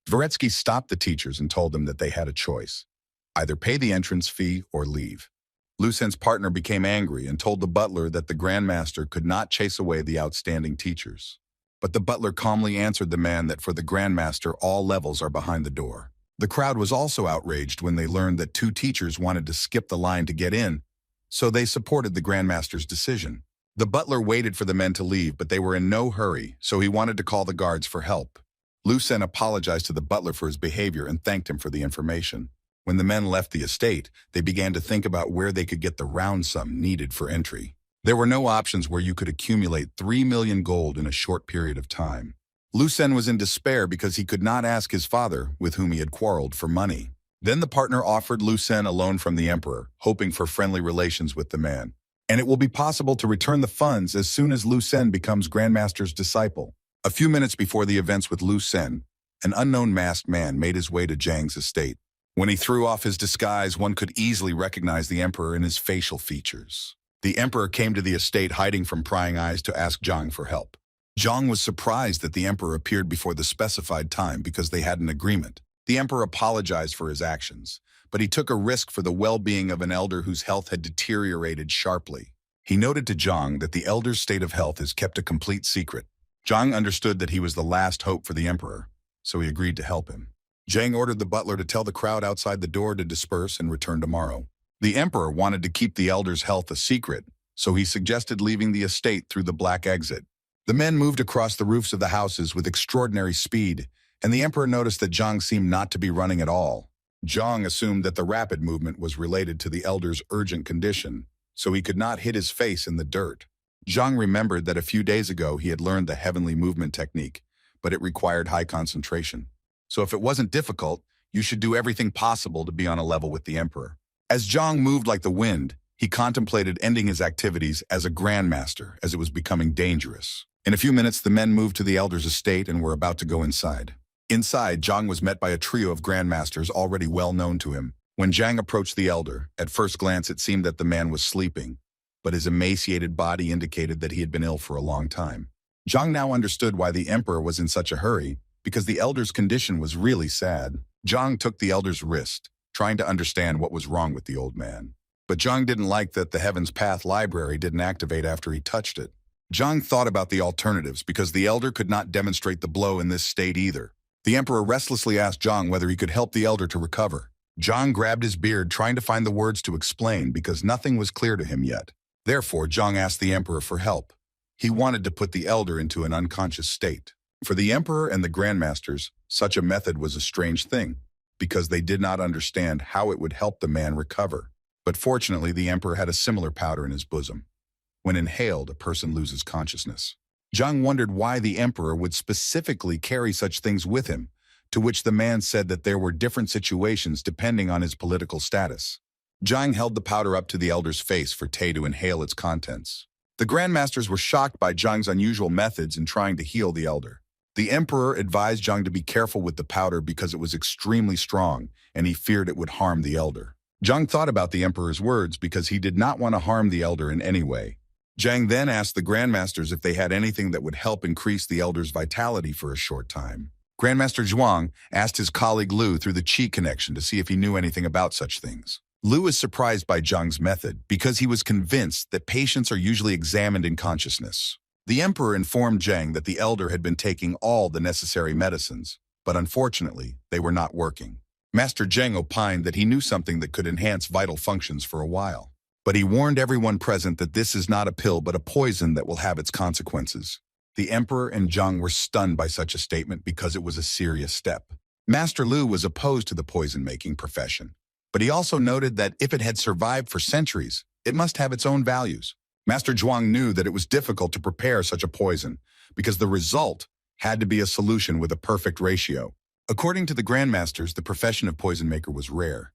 Speaker 1: Dvoretsky stopped the teachers and told them that they had a choice: either pay the entrance fee or leave. Lu Sen's partner became angry and told the butler that the grandmaster could not chase away the outstanding teachers. But the butler calmly answered the man that for the grandmaster, all levels are behind the door. The crowd was also outraged when they learned that 2 teachers wanted to skip the line to get in, so they supported the grandmaster's decision. The butler waited for the men to leave, but they were in no hurry, so he wanted to call the guards for help. Lu Sen apologized to the butler for his behavior and thanked him for the information. When the men left the estate, they began to think about where they could get the round sum needed for entry. There were no options where you could accumulate 3 million gold in a short period of time. Lu Sen was in despair because he could not ask his father, with whom he had quarreled, for money. Then the partner offered Lu Sen a loan from the emperor, hoping for friendly relations with the man. And it will be possible to return the funds as soon as Lu Sen becomes Grandmaster's disciple. A few minutes before the events with Lu Sen, an unknown masked man made his way to Zhang's estate. When he threw off his disguise, one could easily recognize the emperor in his facial features. The emperor came to the estate hiding from prying eyes to ask Zhang for help. Zhang was surprised that the emperor appeared before the specified time because they had an agreement. The emperor apologized for his actions, but he took a risk for the well-being of an elder whose health had deteriorated sharply. He noted to Zhang that the elder's state of health is kept a complete secret. Zhang understood that he was the last hope for the emperor, so he agreed to help him. Zhang ordered the butler to tell the crowd outside the door to disperse and return tomorrow. The emperor wanted to keep the elder's health a secret, so he suggested leaving the estate through the black exit. The men moved across the roofs of the houses with extraordinary speed, and the emperor noticed that Zhang seemed not to be running at all. Zhang assumed that the rapid movement was related to the elder's urgent condition, so he could not hit his face in the dirt. Zhang remembered that a few days ago he had learned the heavenly movement technique, but it required high concentration. So if it wasn't difficult, you should do everything possible to be on a level with the emperor. As Zhang moved like the wind, he contemplated ending his activities as a grandmaster, as it was becoming dangerous. In a few minutes, the men moved to the elder's estate and were about to go inside. Inside, Zhang was met by a trio of grandmasters already well known to him. When Zhang approached the elder, at first glance it seemed that the man was sleeping, but his emaciated body indicated that he had been ill for a long time. Zhang now understood why the emperor was in such a hurry, because the elder's condition was really sad. Zhang took the elder's wrist, trying to understand what was wrong with the old man. But Zhang didn't like that the Heaven's Path library didn't activate after he touched it. Zhang thought about the alternatives because the elder could not demonstrate the blow in this state either. The emperor restlessly asked Zhang whether he could help the elder to recover. Zhang grabbed his beard, trying to find the words to explain because nothing was clear to him yet. Therefore, Zhang asked the emperor for help. He wanted to put the elder into an unconscious state. For the emperor and the grandmasters, such a method was a strange thing, because they did not understand how it would help the man recover. But fortunately, the emperor had a similar powder in his bosom. When inhaled, a person loses consciousness. Zhang wondered why the emperor would specifically carry such things with him, to which the man said that there were different situations depending on his political status. Zhang held the powder up to the elder's face for Tay to inhale its contents. The grandmasters were shocked by Zhang's unusual methods in trying to heal the elder. The emperor advised Zhang to be careful with the powder because it was extremely strong, and he feared it would harm the elder. Zhang thought about the emperor's words because he did not want to harm the elder in any way. Zhang then asked the grandmasters if they had anything that would help increase the elder's vitality for a short time. Grandmaster Zhuang asked his colleague Lu through the Qi connection to see if he knew anything about such things. Lu was surprised by Zhang's method because he was convinced that patients are usually examined in consciousness. The emperor informed Zhang that the elder had been taking all the necessary medicines, but unfortunately, they were not working. Master Zhang opined that he knew something that could enhance vital functions for a while. But he warned everyone present that this is not a pill but a poison that will have its consequences. The emperor and Zhang were stunned by such a statement because it was a serious step. Master Lu was opposed to the poison-making profession, but he also noted that if it had survived for centuries, it must have its own values. Master Zhuang knew that it was difficult to prepare such a poison because the result had to be a solution with a perfect ratio. According to the grandmasters, the profession of poison maker was rare.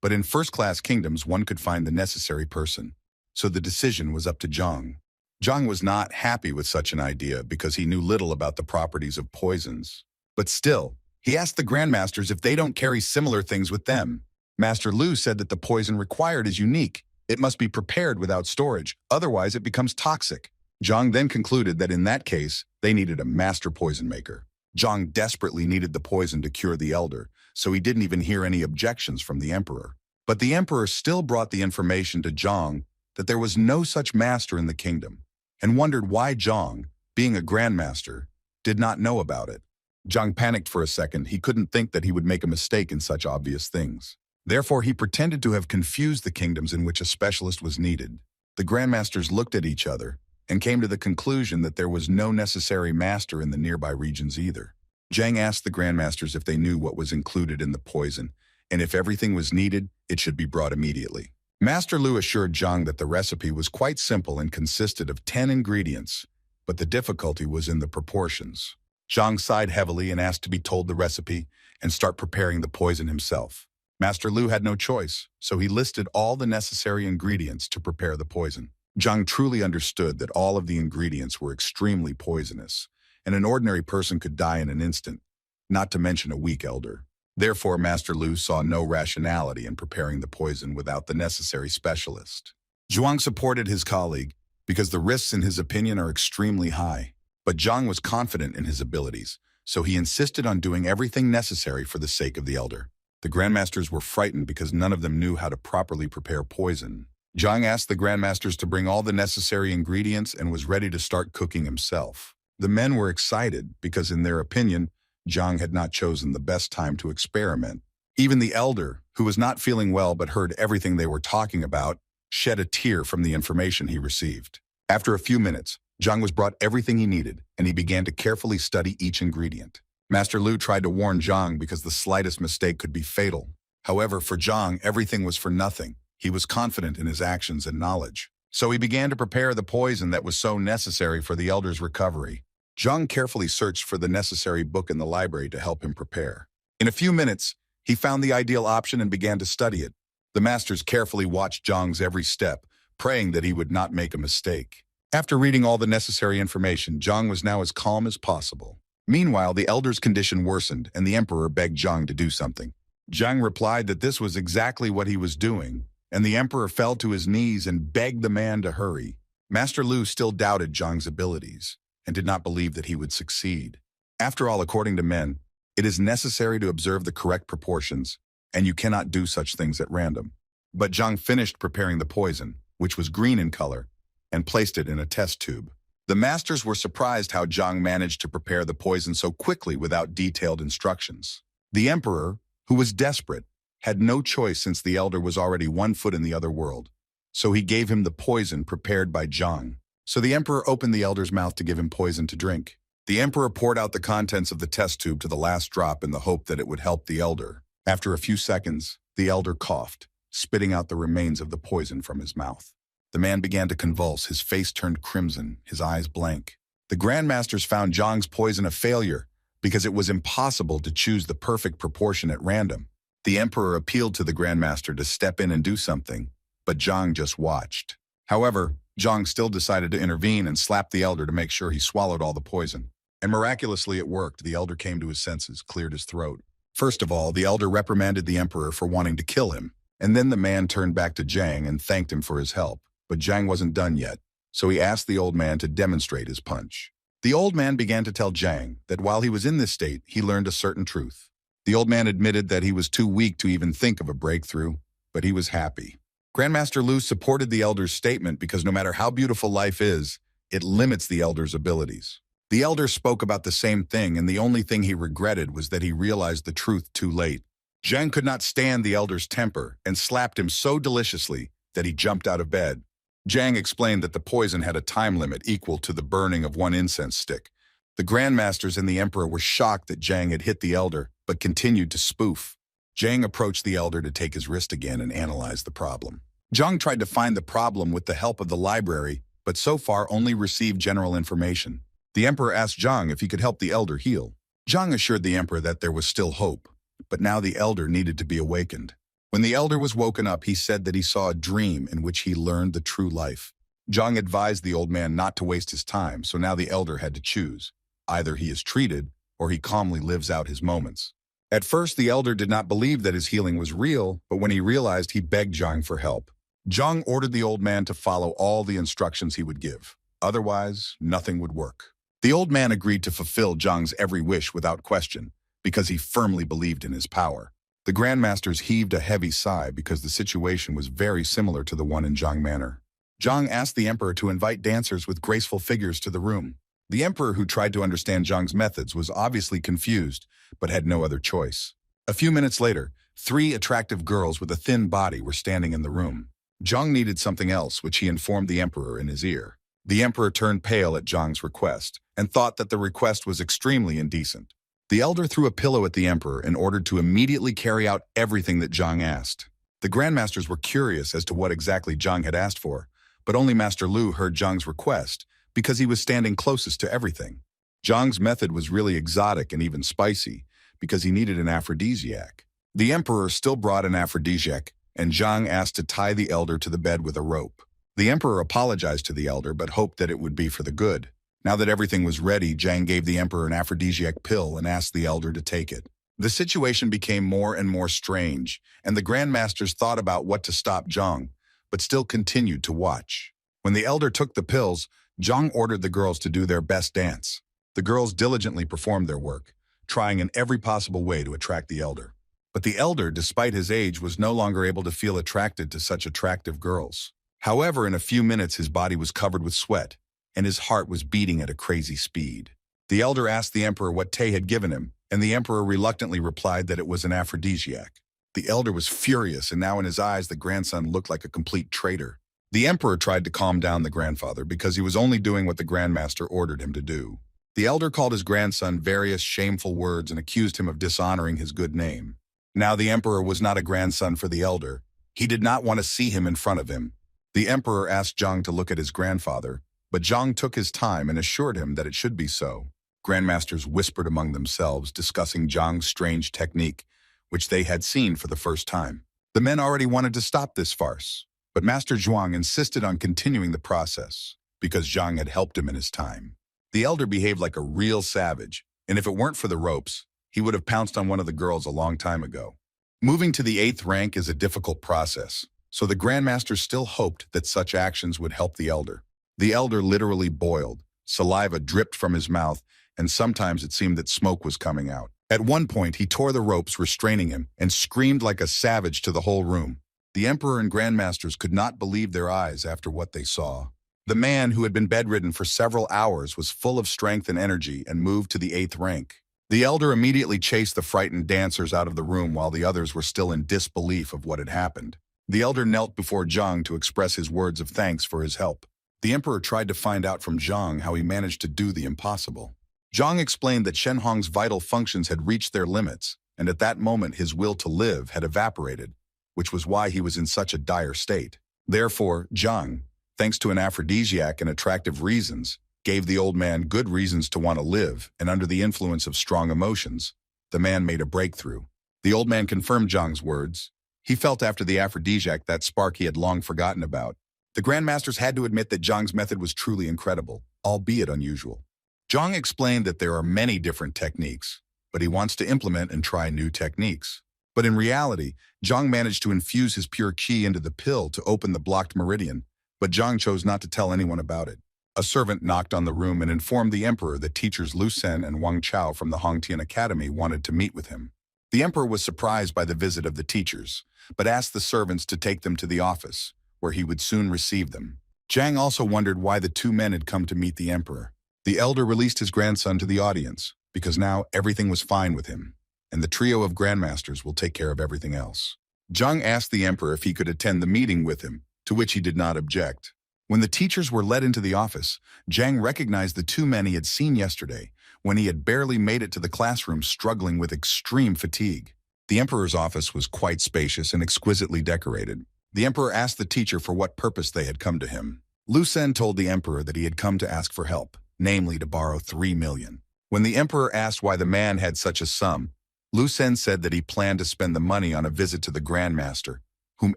Speaker 1: But in first-class kingdoms, one could find the necessary person. So the decision was up to Zhang. Zhang was not happy with such an idea because he knew little about the properties of poisons. But still, he asked the grandmasters if they don't carry similar things with them. Master Lu said that the poison required is unique. It must be prepared without storage, otherwise it becomes toxic. Zhang then concluded that in that case, they needed a master poison maker. Zhang desperately needed the poison to cure the elder, so he didn't even hear any objections from the emperor. But the emperor still brought the information to Zhang that there was no such master in the kingdom, and wondered why Zhang, being a grandmaster, did not know about it. Zhang panicked for a second. He couldn't think that he would make a mistake in such obvious things. Therefore, he pretended to have confused the kingdoms in which a specialist was needed. The grandmasters looked at each other and came to the conclusion that there was no necessary master in the nearby regions either. Zhang asked the grandmasters if they knew what was included in the poison, and if everything was needed, it should be brought immediately. Master Lu assured Zhang that the recipe was quite simple and consisted of 10 ingredients, but the difficulty was in the proportions. Zhang sighed heavily and asked to be told the recipe and start preparing the poison himself. Master Lu had no choice, so he listed all the necessary ingredients to prepare the poison. Zhang truly understood that all of the ingredients were extremely poisonous, and an ordinary person could die in an instant, not to mention a weak elder. Therefore, Master Lu saw no rationality in preparing the poison without the necessary specialist. Zhuang supported his colleague because the risks in his opinion are extremely high. But Zhang was confident in his abilities, so he insisted on doing everything necessary for the sake of the elder. The grandmasters were frightened because none of them knew how to properly prepare poison. Zhang asked the grandmasters to bring all the necessary ingredients and was ready to start cooking himself. The men were excited because, in their opinion, Zhang had not chosen the best time to experiment. Even the elder, who was not feeling well but heard everything they were talking about, shed a tear from the information he received. After a few minutes, Zhang was brought everything he needed, and he began to carefully study each ingredient. Master Lu tried to warn Zhang because the slightest mistake could be fatal. However, for Zhang, everything was for nothing. He was confident in his actions and knowledge. So he began to prepare the poison that was so necessary for the elder's recovery. Zhang carefully searched for the necessary book in the library to help him prepare. In a few minutes, he found the ideal option and began to study it. The masters carefully watched Zhang's every step, praying that he would not make a mistake. After reading all the necessary information, Zhang was now as calm as possible. Meanwhile, the elder's condition worsened, and the emperor begged Zhang to do something. Zhang replied that this was exactly what he was doing, and the emperor fell to his knees and begged the man to hurry. Master Lu still doubted Zhang's abilities and did not believe that he would succeed. After all, according to men, It is necessary to observe the correct proportions, and you cannot do such things at random. But Zhang finished preparing the poison, which was green in color, and placed it in a test tube. The masters were surprised how Zhang managed to prepare the poison so quickly without detailed instructions. The emperor, who was desperate, had no choice since the elder was already 1 foot in the other world. So he gave him the poison prepared by Zhang. So the emperor opened the elder's mouth to give him poison to drink. The emperor poured out the contents of the test tube to the last drop in the hope that it would help the elder. After a few seconds, the elder coughed, spitting out the remains of the poison from his mouth. The man began to convulse, his face turned crimson, his eyes blank. The grandmasters found Zhang's poison a failure because it was impossible to choose the perfect proportion at random. The emperor appealed to the grandmaster to step in and do something, but Zhang just watched. However, Zhang still decided to intervene and slapped the elder to make sure he swallowed all the poison. And miraculously it worked. The elder came to his senses, cleared his throat. First of all, the elder reprimanded the emperor for wanting to kill him, and then the man turned back to Zhang and thanked him for his help. But Zhang wasn't done yet, so he asked the old man to demonstrate his punch. The old man began to tell Zhang that while he was in this state, he learned a certain truth. The old man admitted that he was too weak to even think of a breakthrough, but he was happy. Grandmaster Lu supported the elder's statement because no matter how beautiful life is, it limits the elder's abilities. The elder spoke about the same thing, and the only thing he regretted was that he realized the truth too late. Zhang could not stand the elder's temper and slapped him so deliciously that he jumped out of bed. Zhang explained that the poison had a time limit equal to the burning of 1 incense stick. The grandmasters and the emperor were shocked that Zhang had hit the elder, but continued to spoof. Zhang approached the elder to take his wrist again and analyze the problem. Zhang tried to find the problem with the help of the library, but so far only received general information. The emperor asked Zhang if he could help the elder heal. Zhang assured the emperor that there was still hope, but now the elder needed to be awakened. When the elder was woken up, he said that he saw a dream in which he learned the true life. Zhang advised the old man not to waste his time, so now the elder had to choose. Either he is treated, or he calmly lives out his moments. At first, the elder did not believe that his healing was real, but when he realized, he begged Zhang for help. Zhang ordered the old man to follow all the instructions he would give. Otherwise, nothing would work. The old man agreed to fulfill Zhang's every wish without question, because he firmly believed in his power. The grandmasters heaved a heavy sigh because the situation was very similar to the one in Zhang Manor. Zhang asked the emperor to invite dancers with graceful figures to the room. The emperor, who tried to understand Zhang's methods, was obviously confused, but had no other choice. A few minutes later, 3 attractive girls with a thin body were standing in the room. Zhang needed something else, which he informed the emperor in his ear. The emperor turned pale at Zhang's request and thought that the request was extremely indecent. The elder threw a pillow at the emperor and ordered to immediately carry out everything that Zhang asked. The grandmasters were curious as to what exactly Zhang had asked for, but only Master Lu heard Zhang's request because he was standing closest to everything. Zhang's method was really exotic and even spicy because he needed an aphrodisiac. The emperor still brought an aphrodisiac, and Zhang asked to tie the elder to the bed with a rope. The emperor apologized to the elder but hoped that it would be for the good. Now that everything was ready, Zhang gave the emperor an aphrodisiac pill and asked the elder to take it. The situation became more and more strange, and the grandmasters thought about what to stop Zhang, but still continued to watch. When the elder took the pills, Zhang ordered the girls to do their best dance. The girls diligently performed their work, trying in every possible way to attract the elder. But the elder, despite his age, was no longer able to feel attracted to such attractive girls. However, in a few minutes his body was covered with sweat, and his heart was beating at a crazy speed. The elder asked the emperor what Tay had given him, and the emperor reluctantly replied that it was an aphrodisiac. The elder was furious, and now in his eyes the grandson looked like a complete traitor. The emperor tried to calm down the grandfather because he was only doing what the grandmaster ordered him to do. The elder called his grandson various shameful words and accused him of dishonoring his good name. Now the emperor was not a grandson for the elder. He did not want to see him in front of him. The emperor asked Zhang to look at his grandfather, but Zhang took his time and assured him that it should be so. Grandmasters whispered among themselves, discussing Zhang's strange technique, which they had seen for the first time. The men already wanted to stop this farce, but Master Zhuang insisted on continuing the process because Zhang had helped him in his time. The elder behaved like a real savage, and if it weren't for the ropes, he would have pounced on one of the girls a long time ago. Moving to the 8th rank is a difficult process, so the grandmaster still hoped that such actions would help the elder. The elder literally boiled, saliva dripped from his mouth, and sometimes it seemed that smoke was coming out. At one point, he tore the ropes restraining him and screamed like a savage to the whole room. The emperor and grandmasters could not believe their eyes after what they saw. The man, who had been bedridden for several hours, was full of strength and energy and moved to the 8th rank. The elder immediately chased the frightened dancers out of the room while the others were still in disbelief of what had happened. The elder knelt before Zhang to express his words of thanks for his help. The emperor tried to find out from Zhang how he managed to do the impossible. Zhang explained that Shen Hong's vital functions had reached their limits, and at that moment his will to live had evaporated, which was why he was in such a dire state. Therefore, Zhang, thanks to an aphrodisiac and attractive reasons, gave the old man good reasons to want to live, and under the influence of strong emotions, the man made a breakthrough. The old man confirmed Zhang's words. He felt after the aphrodisiac that spark he had long forgotten about. The grandmasters had to admit that Zhang's method was truly incredible, albeit unusual. Zhang explained that there are many different techniques, but he wants to implement and try new techniques. But in reality, Zhang managed to infuse his pure qi into the pill to open the blocked meridian, but Zhang chose not to tell anyone about it. A servant knocked on the room and informed the emperor that teachers Lu Sen and Wang Tao from the Hongtian Academy wanted to meet with him. The emperor was surprised by the visit of the teachers, but asked the servants to take them to the office, where he would soon receive them. Zhang also wondered why the two men had come to meet the emperor. The elder released his grandson to the audience, because now everything was fine with him, and the trio of grandmasters will take care of everything else. Zhang asked the emperor if he could attend the meeting with him, to which he did not object. When the teachers were led into the office, Zhang recognized the two men he had seen yesterday, when he had barely made it to the classroom struggling with extreme fatigue. The emperor's office was quite spacious and exquisitely decorated. The emperor asked the teacher for what purpose they had come to him. Lu Sen told the emperor that he had come to ask for help, namely to borrow 3 million. When the emperor asked why the man had such a sum, Lu Sen said that he planned to spend the money on a visit to the grandmaster, whom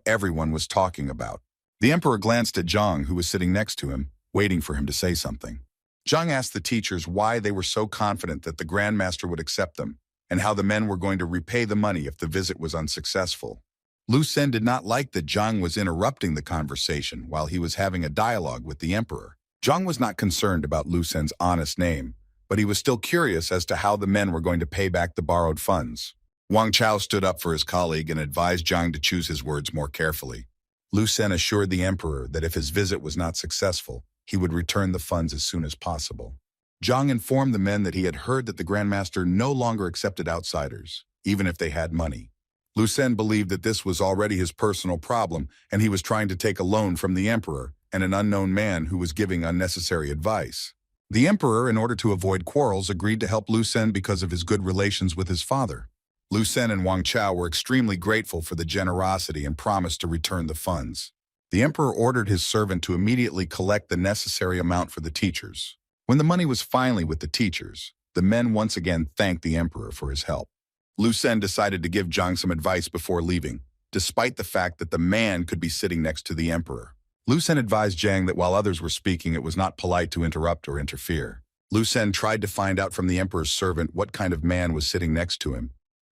Speaker 1: everyone was talking about. The emperor glanced at Zhang, who was sitting next to him, waiting for him to say something. Zhang asked the teachers why they were so confident that the grandmaster would accept them, and how the men were going to repay the money if the visit was unsuccessful. Lu Sen did not like that Zhang was interrupting the conversation while he was having a dialogue with the emperor. Zhang was not concerned about Lu Sen's honest name, but he was still curious as to how the men were going to pay back the borrowed funds. Wang Tao stood up for his colleague and advised Zhang to choose his words more carefully. Lu Sen assured the emperor that if his visit was not successful, he would return the funds as soon as possible. Zhang informed the men that he had heard that the grandmaster no longer accepted outsiders, even if they had money. Lu Sen believed that this was already his personal problem, and he was trying to take a loan from the emperor and an unknown man who was giving unnecessary advice. The emperor, in order to avoid quarrels, agreed to help Lu Sen because of his good relations with his father. Lu Sen and Wang Tao were extremely grateful for the generosity and promised to return the funds. The emperor ordered his servant to immediately collect the necessary amount for the teachers. When the money was finally with the teachers, the men once again thanked the emperor for his help. Lu Sen decided to give Zhang some advice before leaving, despite the fact that the man could be sitting next to the emperor. Lu Sen advised Zhang that while others were speaking, it was not polite to interrupt or interfere. Lu Sen tried to find out from the emperor's servant what kind of man was sitting next to him,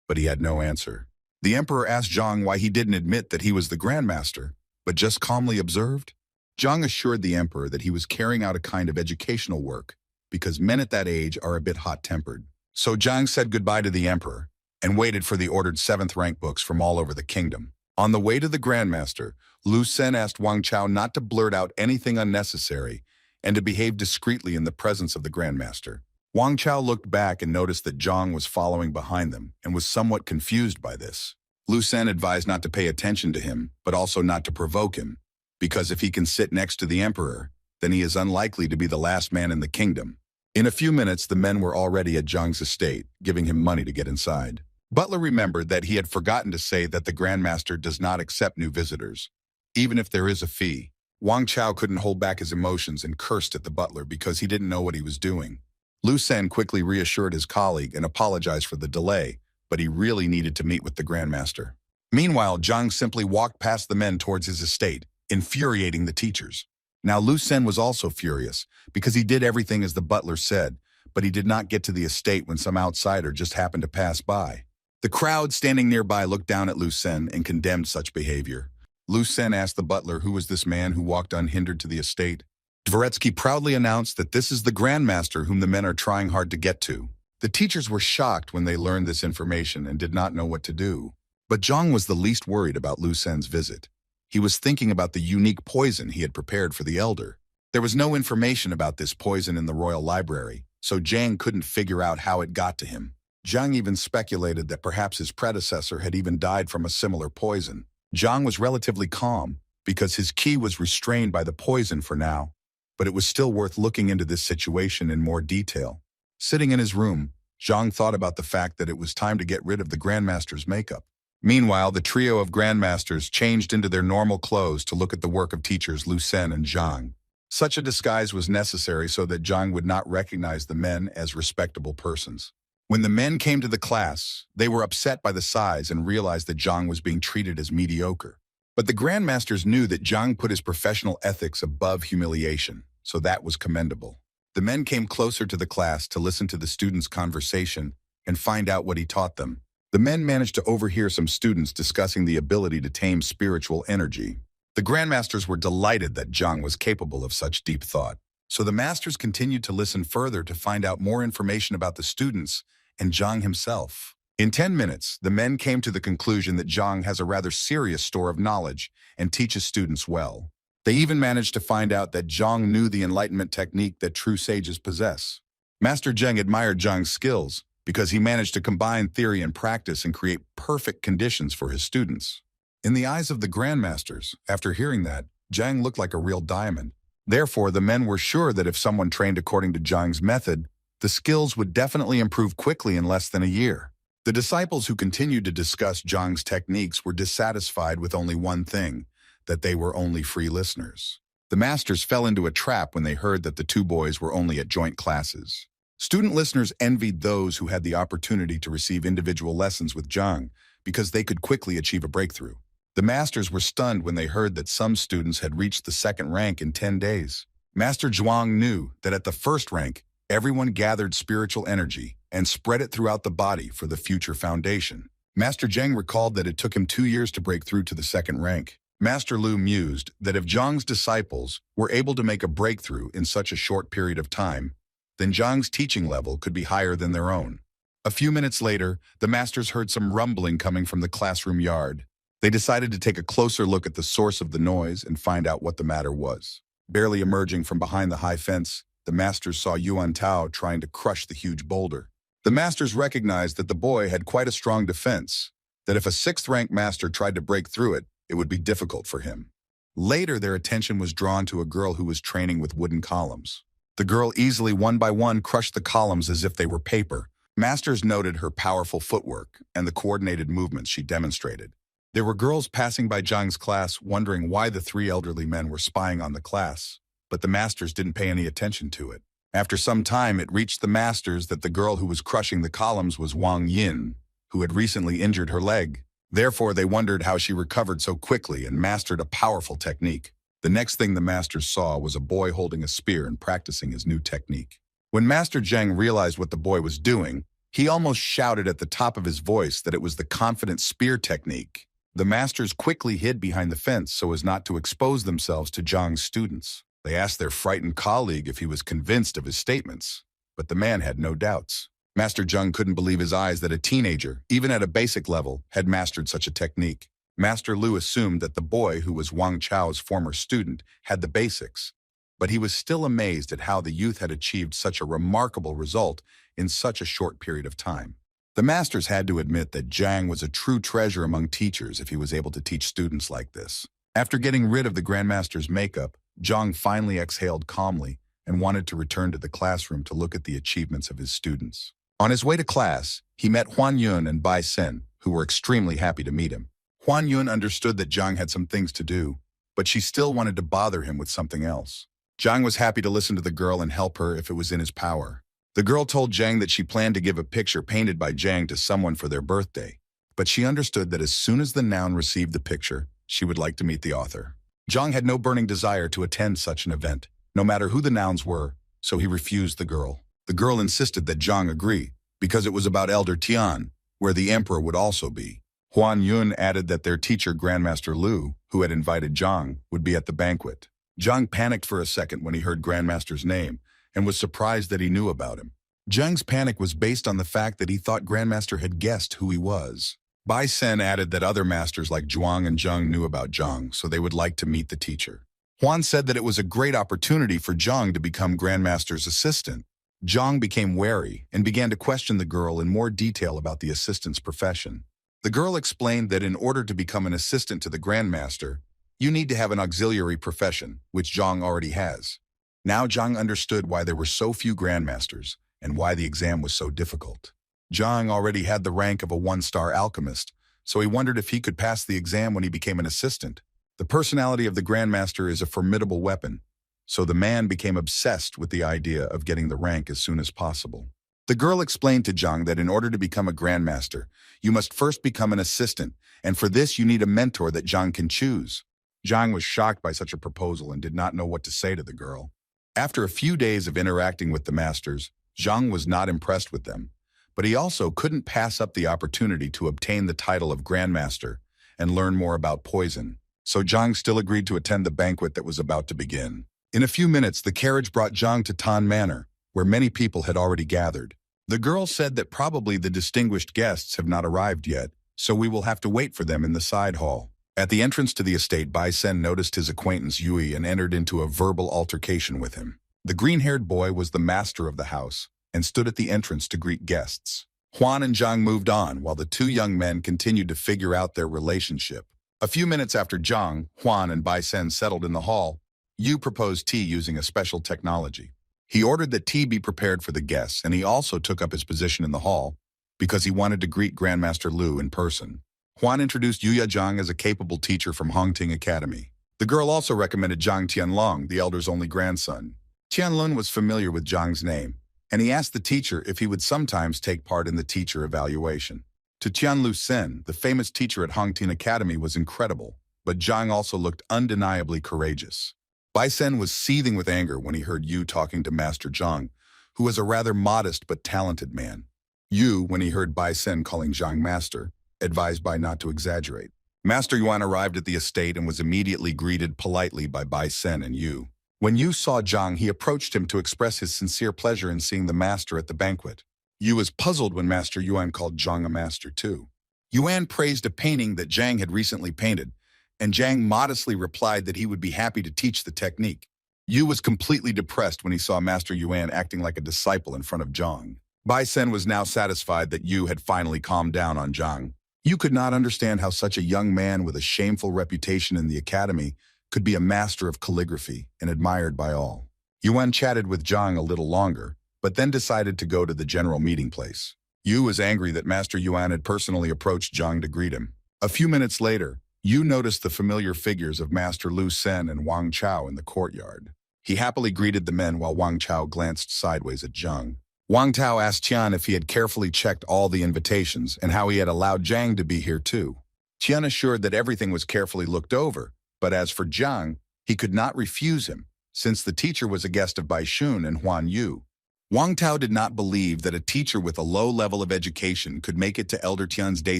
Speaker 1: but he had no answer. The emperor asked Zhang why he didn't admit that he was the grandmaster, but just calmly observed. Zhang assured the emperor that he was carrying out a kind of educational work, because men at that age are a bit hot-tempered. So Zhang said goodbye to the emperor, and waited for the ordered 7th rank books from all over the kingdom. On the way to the grandmaster, Lu Sen asked Wang Tao not to blurt out anything unnecessary and to behave discreetly in the presence of the grandmaster. Wang Tao looked back and noticed that Zhang was following behind them and was somewhat confused by this. Lu Sen advised not to pay attention to him, but also not to provoke him, because if he can sit next to the emperor, then he is unlikely to be the last man in the kingdom. In a few minutes, the men were already at Zhang's estate, giving him money to get inside. Butler remembered that he had forgotten to say that the grandmaster does not accept new visitors, even if there is a fee. Wang Tao couldn't hold back his emotions and cursed at the butler because he didn't know what he was doing. Lu Sen quickly reassured his colleague and apologized for the delay, but he really needed to meet with the grandmaster. Meanwhile, Zhang simply walked past the men towards his estate, infuriating the teachers. Now Lu Sen was also furious, because he did everything as the butler said, but he did not get to the estate when some outsider just happened to pass by. The crowd standing nearby looked down at Lu Sen and condemned such behavior. Lu Sen asked the butler who was this man who walked unhindered to the estate. Dvoretsky proudly announced that this is the grandmaster whom the men are trying hard to get to. The teachers were shocked when they learned this information and did not know what to do. But Zhang was the least worried about Lu Sen's visit. He was thinking about the unique poison he had prepared for the elder. There was no information about this poison in the royal library, so Zhang couldn't figure out how it got to him. Zhang even speculated that perhaps his predecessor had even died from a similar poison. Zhang was relatively calm, because his ki was restrained by the poison for now, but it was still worth looking into this situation in more detail. Sitting in his room, Zhang thought about the fact that it was time to get rid of the grandmaster's makeup. Meanwhile, the trio of grandmasters changed into their normal clothes to look at the work of teachers Lu Sen and Zhang. Such a disguise was necessary so that Zhang would not recognize the men as respectable persons. When the men came to the class, they were upset by the size and realized that Zhang was being treated as mediocre. But the grandmasters knew that Zhang put his professional ethics above humiliation, so that was commendable. The men came closer to the class to listen to the students' conversation and find out what he taught them. The men managed to overhear some students discussing the ability to tame spiritual energy. The grandmasters were delighted that Zhang was capable of such deep thought. So the masters continued to listen further to find out more information about the students and Zhang himself. In 10 minutes, the men came to the conclusion that Zhang has a rather serious store of knowledge and teaches students well. They even managed to find out that Zhang knew the enlightenment technique that true sages possess. Master Zheng admired Zhang's skills because he managed to combine theory and practice and create perfect conditions for his students. In the eyes of the grandmasters, after hearing that, Zhang looked like a real diamond. Therefore, the men were sure that if someone trained according to Zhang's method, the skills would definitely improve quickly in less than a year. The disciples who continued to discuss Zhang's techniques were dissatisfied with only one thing, that they were only free listeners. The masters fell into a trap when they heard that the two boys were only at joint classes. Student listeners envied those who had the opportunity to receive individual lessons with Zhang because they could quickly achieve a breakthrough. The masters were stunned when they heard that some students had reached the second rank in 10 days. Master Zhuang knew that at the first rank, everyone gathered spiritual energy and spread it throughout the body for the future foundation. Master Zheng recalled that it took him 2 years to break through to the second rank. Master Lu mused that if Zhang's disciples were able to make a breakthrough in such a short period of time, then Zhang's teaching level could be higher than their own. A few minutes later, the masters heard some rumbling coming from the classroom yard. They decided to take a closer look at the source of the noise and find out what the matter was. Barely emerging from behind the high fence, the masters saw Wang Tao trying to crush the huge boulder. The masters recognized that the boy had quite a strong defense, that if a 6th-rank master tried to break through it, it would be difficult for him. Later, their attention was drawn to a girl who was training with wooden columns. The girl easily, one by one, crushed the columns as if they were paper. Masters noted her powerful footwork and the coordinated movements she demonstrated. There were girls passing by Zhang's class wondering why the 3 elderly men were spying on the class, but the masters didn't pay any attention to it. After some time, it reached the masters that the girl who was crushing the columns was Wang Yin, who had recently injured her leg. Therefore, they wondered how she recovered so quickly and mastered a powerful technique. The next thing the masters saw was a boy holding a spear and practicing his new technique. When Master Zheng realized what the boy was doing, he almost shouted at the top of his voice that it was the confident spear technique. The masters quickly hid behind the fence so as not to expose themselves to Zhang's students. They asked their frightened colleague if he was convinced of his statements, but the man had no doubts. Master Zheng couldn't believe his eyes that a teenager, even at a basic level, had mastered such a technique. Master Lu assumed that the boy, who was Wang Chao's former student, had the basics, but he was still amazed at how the youth had achieved such a remarkable result in such a short period of time. The masters had to admit that Zhang was a true treasure among teachers if he was able to teach students like this. After getting rid of the grandmaster's makeup, Zhang finally exhaled calmly and wanted to return to the classroom to look at the achievements of his students. On his way to class, he met Huan Yun and Bai Sen, who were extremely happy to meet him. Huan Yun understood that Zhang had some things to do, but she still wanted to bother him with something else. Zhang was happy to listen to the girl and help her if it was in his power. The girl told Zhang that she planned to give a picture painted by Zhang to someone for their birthday, but she understood that as soon as the noun received the picture, she would like to meet the author. Zhang had no burning desire to attend such an event, no matter who the nouns were, so he refused the girl. The girl insisted that Zhang agree, because it was about Elder Tian, where the emperor would also be. Huan Yun added that their teacher, Grandmaster Lu, who had invited Zhang, would be at the banquet. Zhang panicked for a second when he heard Grandmaster's name, and was surprised that he knew about him. Zhang's panic was based on the fact that he thought Grandmaster had guessed who he was. Bai Sen added that other masters like Zhuang and Zheng knew about Zhang, so they would like to meet the teacher. Huan said that it was a great opportunity for Zhang to become Grandmaster's assistant. Zhang became wary and began to question the girl in more detail about the assistant's profession. The girl explained that in order to become an assistant to the Grandmaster, you need to have an auxiliary profession, which Zhang already has. Now Zhang understood why there were so few Grandmasters and why the exam was so difficult. Zhang already had the rank of a one-star alchemist, so he wondered if he could pass the exam when he became an assistant. The personality of the Grandmaster is a formidable weapon, so the man became obsessed with the idea of getting the rank as soon as possible. The girl explained to Zhang that in order to become a Grandmaster, you must first become an assistant, and for this you need a mentor that Zhang can choose. Zhang was shocked by such a proposal and did not know what to say to the girl. After a few days of interacting with the masters, Zhang was not impressed with them, but he also couldn't pass up the opportunity to obtain the title of Grandmaster and learn more about poison. So Zhang still agreed to attend the banquet that was about to begin. In a few minutes, the carriage brought Zhang to Tan Manor, where many people had already gathered. The girl said that probably the distinguished guests have not arrived yet, so we will have to wait for them in the side hall. At the entrance to the estate, Bai Sen noticed his acquaintance Yui and entered into a verbal altercation with him. The green-haired boy was the master of the house and stood at the entrance to greet guests. Huan and Zhang moved on while the two young men continued to figure out their relationship. A few minutes after Zhang, Huan, and Bai Sen settled in the hall, Yu proposed tea using a special technology. He ordered that tea be prepared for the guests, and he also took up his position in the hall because he wanted to greet Grandmaster Lu in person. Huan introduced Yuya Zhang as a capable teacher from Hongting Academy. The girl also recommended Zhang Tianlong, the elder's only grandson. Tianlun was familiar with Zhang's name, and he asked the teacher if he would sometimes take part in the teacher evaluation. To Tianlu Sen, the famous teacher at Hongting Academy, was incredible, but Zhang also looked undeniably courageous. Bai Sen was seething with anger when he heard Yu talking to Master Zhang, who was a rather modest but talented man. Yu, when he heard Bai Sen calling Zhang master, advised Bai not to exaggerate. Master Yuan arrived at the estate and was immediately greeted politely by Bai Sen and Yu. When Yu saw Zhang, he approached him to express his sincere pleasure in seeing the master at the banquet. Yu was puzzled when Master Yuan called Zhang a master too. Yuan praised a painting that Zhang had recently painted, and Zhang modestly replied that he would be happy to teach the technique. Yu was completely depressed when he saw Master Yuan acting like a disciple in front of Zhang. Bai Sen was now satisfied that Yu had finally calmed down on Zhang. Yu could not understand how such a young man with a shameful reputation in the academy could be a master of calligraphy and admired by all. Yuan chatted with Zhang a little longer, but then decided to go to the general meeting place. Yu was angry that Master Yuan had personally approached Zhang to greet him. A few minutes later, Yu noticed the familiar figures of Master Lu Sen and Wang Tao in the courtyard. He happily greeted the men while Wang Tao glanced sideways at Zhang. Wang Tao asked Tian if he had carefully checked all the invitations and how he had allowed Zhang to be here too. Tian assured that everything was carefully looked over, but as for Zhang, he could not refuse him, since the teacher was a guest of Bai Shun and Huan Yu. Wang Tao did not believe that a teacher with a low level of education could make it to Elder Tian's day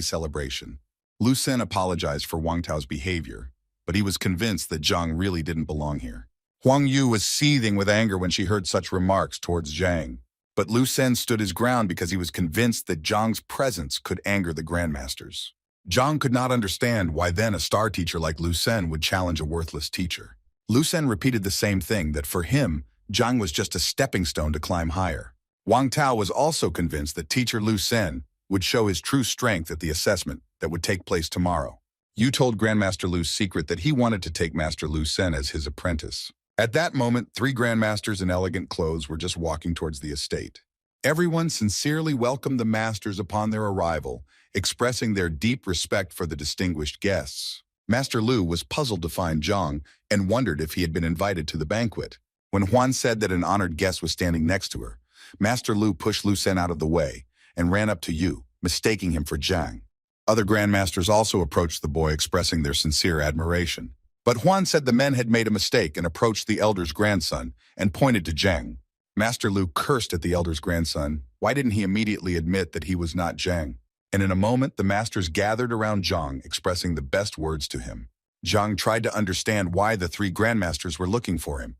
Speaker 1: celebration. Lu Sen apologized for Wang Tao's behavior, but he was convinced that Zhang really didn't belong here. Huang Yu was seething with anger when she heard such remarks towards Zhang, but Lu Sen stood his ground because he was convinced that Zhang's presence could anger the grandmasters. Zhang could not understand why then a star teacher like Lu Sen would challenge a worthless teacher. Lu Sen repeated the same thing, that for him, Zhang was just a stepping stone to climb higher. Wang Tao was also convinced that teacher Lu Sen would show his true strength at the assessment that would take place tomorrow. Yu told Grandmaster Lu's secret that he wanted to take Master Lu Sen as his apprentice. At that moment, 3 grandmasters in elegant clothes were just walking towards the estate. Everyone sincerely welcomed the masters upon their arrival, expressing their deep respect for the distinguished guests. Master Lu was puzzled to find Zhang and wondered if he had been invited to the banquet. When Huan said that an honored guest was standing next to her, Master Lu pushed Lu Sen out of the way and ran up to Yu, mistaking him for Zhang. Other grandmasters also approached the boy, expressing their sincere admiration. But Huan said the men had made a mistake and approached the elder's grandson and pointed to Zhang. Master Lu cursed at the elder's grandson. Why didn't he immediately admit that he was not Zhang? And in a moment, the masters gathered around Zhang, expressing the best words to him. Zhang tried to understand why the 3 grandmasters were looking for him,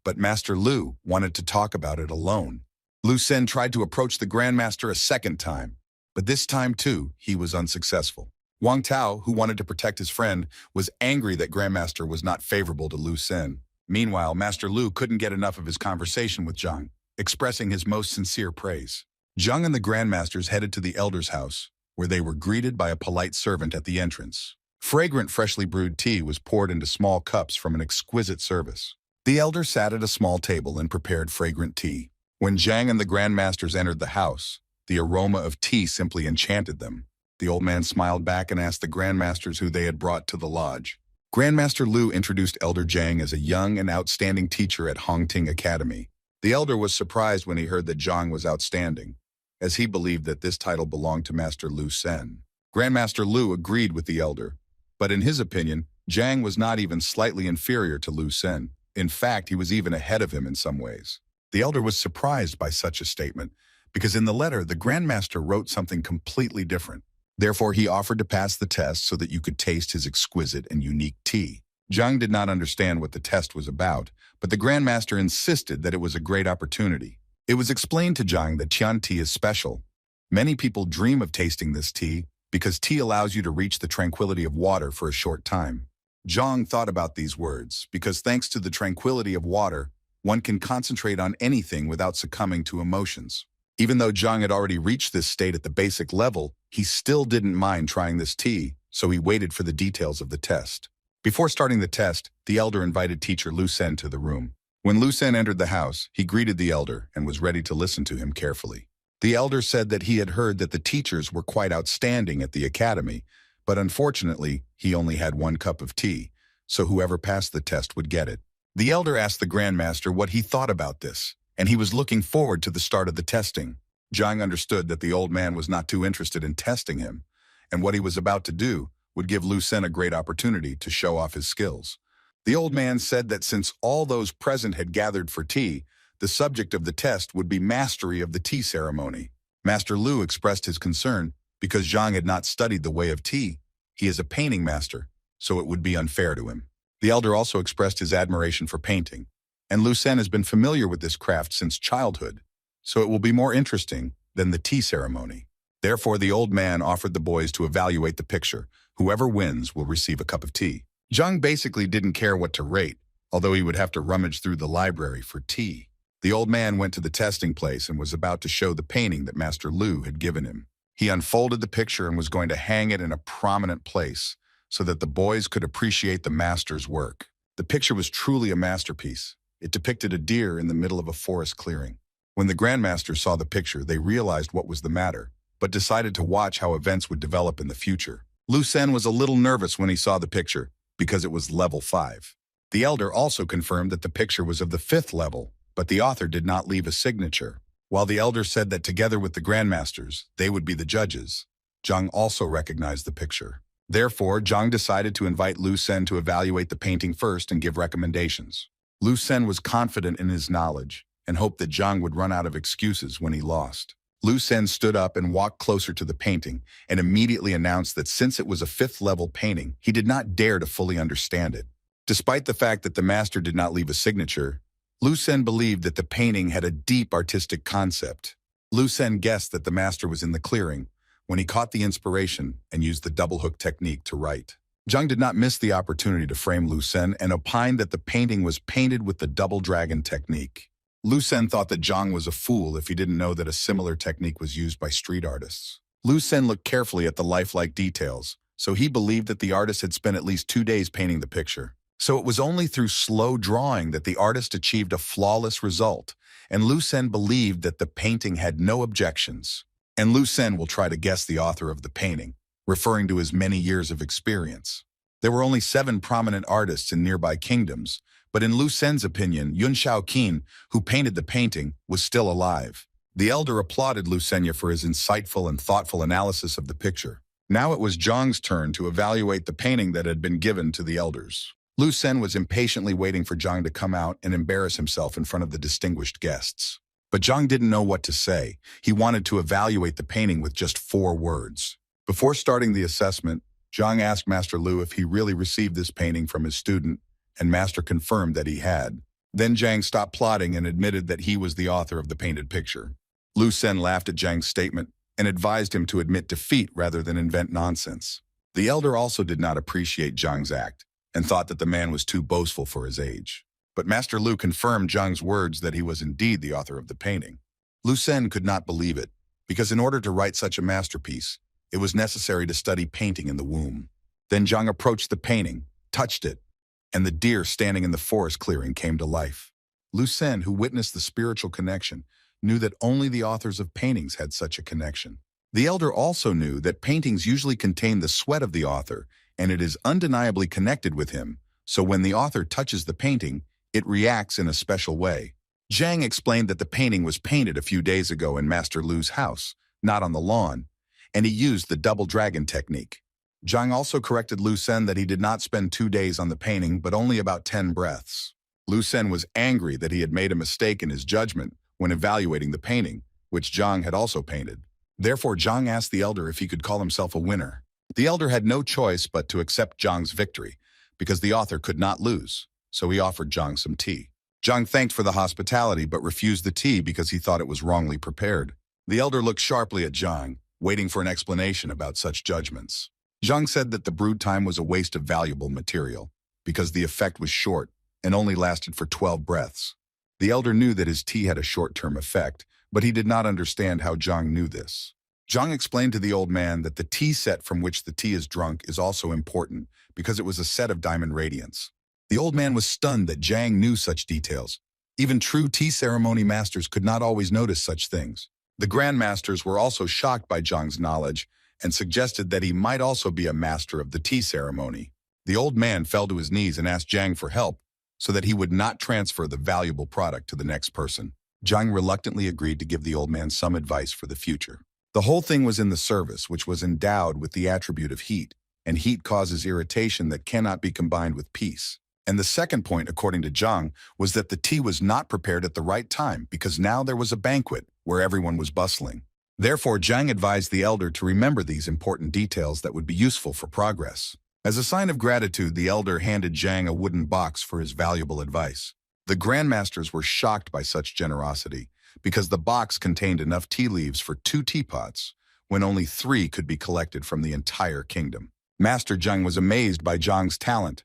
Speaker 1: but Master Lu wanted to talk about it alone. Lu Sen tried to approach the grandmaster a second time, but this time too, he was unsuccessful. Wang Tao, who wanted to protect his friend, was angry that grandmaster was not favorable to Lu Sen. Meanwhile, Master Lu couldn't get enough of his conversation with Zhang, expressing his most sincere praise. Zhang and the grandmasters headed to the elder's house, where they were greeted by a polite servant at the entrance. Fragrant, freshly brewed tea was poured into small cups from an exquisite service. The elder sat at a small table and prepared fragrant tea. When Zhang and the grandmasters entered the house, the aroma of tea simply enchanted them. The old man smiled back and asked the grandmasters who they had brought to the lodge. Grandmaster Lu introduced Elder Zhang as a young and outstanding teacher at Hongting Academy. The elder was surprised when he heard that Zhang was outstanding, as he believed that this title belonged to Master Lu Sen. Grandmaster Lu agreed with the elder, but in his opinion, Zhang was not even slightly inferior to Lu Sen. In fact, he was even ahead of him in some ways. The elder was surprised by such a statement, because in the letter, the grandmaster wrote something completely different. Therefore, he offered to pass the test so that you could taste his exquisite and unique tea. Zhang did not understand what the test was about, but the grandmaster insisted that it was a great opportunity. It was explained to Zhang that Tian tea is special. Many people dream of tasting this tea because tea allows you to reach the tranquility of water for a short time. Zhang thought about these words because thanks to the tranquility of water, one can concentrate on anything without succumbing to emotions. Even though Zhang had already reached this state at the basic level, he still didn't mind trying this tea, so he waited for the details of the test. Before starting the test, the elder invited teacher Lu Sen to the room. When Lu Sen entered the house, he greeted the elder and was ready to listen to him carefully. The elder said that he had heard that the teachers were quite outstanding at the academy, but unfortunately, he only had 1 cup of tea, so whoever passed the test would get it. The elder asked the grandmaster what he thought about this, and he was looking forward to the start of the testing. Zhang understood that the old man was not too interested in testing him, and what he was about to do would give Lu Sen a great opportunity to show off his skills. The old man said that since all those present had gathered for tea, the subject of the test would be mastery of the tea ceremony. Master Lu expressed his concern because Zhang had not studied the way of tea. He is a painting master, so it would be unfair to him. The elder also expressed his admiration for painting, and Lu Sen has been familiar with this craft since childhood, so it will be more interesting than the tea ceremony. Therefore, the old man offered the boys to evaluate the picture. Whoever wins will receive a cup of tea. Zhang basically didn't care what to rate, although he would have to rummage through the library for tea. The old man went to the testing place and was about to show the painting that Master Lu had given him. He unfolded the picture and was going to hang it in a prominent place so that the boys could appreciate the master's work. The picture was truly a masterpiece. It depicted a deer in the middle of a forest clearing. When the grandmaster saw the picture, they realized what was the matter, but decided to watch how events would develop in the future. Lu Sen was a little nervous when he saw the picture because it was level 5. The elder also confirmed that the picture was of the 5th level, but the author did not leave a signature. While the elder said that together with the grandmasters, they would be the judges, Zhang also recognized the picture. Therefore, Zhang decided to invite Lu Sen to evaluate the painting first and give recommendations. Lu Sen was confident in his knowledge and hoped that Zhang would run out of excuses when he lost. Lu Sen stood up and walked closer to the painting and immediately announced that since it was a 5th level painting, he did not dare to fully understand it. Despite the fact that the master did not leave a signature, Lu Sen believed that the painting had a deep artistic concept. Lu Sen guessed that the master was in the clearing when he caught the inspiration and used the double hook technique to write. Zhang did not miss the opportunity to frame Lu Sen and opined that the painting was painted with the double dragon technique. Lu Sen thought that Zhang was a fool if he didn't know that a similar technique was used by street artists. Lu Sen looked carefully at the lifelike details, so he believed that the artist had spent at least 2 days painting the picture. So it was only through slow drawing that the artist achieved a flawless result, and Lu Sen believed that the painting had no objections. And Lu Sen will try to guess the author of the painting, referring to his many years of experience. There were only 7 prominent artists in nearby kingdoms, but in Lu Sen's opinion, Yun Shaoqin, who painted the painting, was still alive. The elder applauded Lu Senya for his insightful and thoughtful analysis of the picture. Now it was Zhang's turn to evaluate the painting that had been given to the elders. Lu Sen was impatiently waiting for Zhang to come out and embarrass himself in front of the distinguished guests. But Zhang didn't know what to say. He wanted to evaluate the painting with just 4 words. Before starting the assessment, Zhang asked Master Lu if he really received this painting from his student, and Master confirmed that he had. Then Zhang stopped plotting and admitted that he was the author of the painted picture. Lu Sen laughed at Zhang's statement and advised him to admit defeat rather than invent nonsense. The elder also did not appreciate Zhang's act and thought that the man was too boastful for his age. But Master Lu confirmed Zhang's words that he was indeed the author of the painting. Lu Sen could not believe it, because in order to write such a masterpiece, it was necessary to study painting in the womb. Then Zhang approached the painting, touched it, and the deer standing in the forest clearing came to life. Lu Sen, who witnessed the spiritual connection, knew that only the authors of paintings had such a connection. The elder also knew that paintings usually contain the sweat of the author, and it is undeniably connected with him, so when the author touches the painting, it reacts in a special way. Zhang explained that the painting was painted a few days ago in Master Lu's house, not on the lawn, and he used the double dragon technique. Zhang also corrected Lu Sen that he did not spend 2 days on the painting, but only about 10 breaths. Lu Sen was angry that he had made a mistake in his judgment when evaluating the painting, which Zhang had also painted. Therefore, Zhang asked the elder if he could call himself a winner. The elder had no choice but to accept Zhang's victory, because the author could not lose, so he offered Zhang some tea. Zhang thanked for the hospitality but refused the tea because he thought it was wrongly prepared. The elder looked sharply at Zhang, waiting for an explanation about such judgments. Zhang said that the brood time was a waste of valuable material, because the effect was short and only lasted for 12 breaths. The elder knew that his tea had a short-term effect, but he did not understand how Zhang knew this. Zhang explained to the old man that the tea set from which the tea is drunk is also important, because it was a set of diamond radiance. The old man was stunned that Zhang knew such details. Even true tea ceremony masters could not always notice such things. The grandmasters were also shocked by Zhang's knowledge and suggested that he might also be a master of the tea ceremony. The old man fell to his knees and asked Zhang for help so that he would not transfer the valuable product to the next person. Zhang reluctantly agreed to give the old man some advice for the future. The whole thing was in the service, which was endowed with the attribute of heat, and heat causes irritation that cannot be combined with peace. And the second point, according to Zhang, was that the tea was not prepared at the right time because now there was a banquet where everyone was bustling. Therefore, Zhang advised the elder to remember these important details that would be useful for progress. As a sign of gratitude, the elder handed Zhang a wooden box for his valuable advice. The grandmasters were shocked by such generosity because the box contained enough tea leaves for 2 teapots, when only 3 could be collected from the entire kingdom. Master Zhang was amazed by Zhang's talent,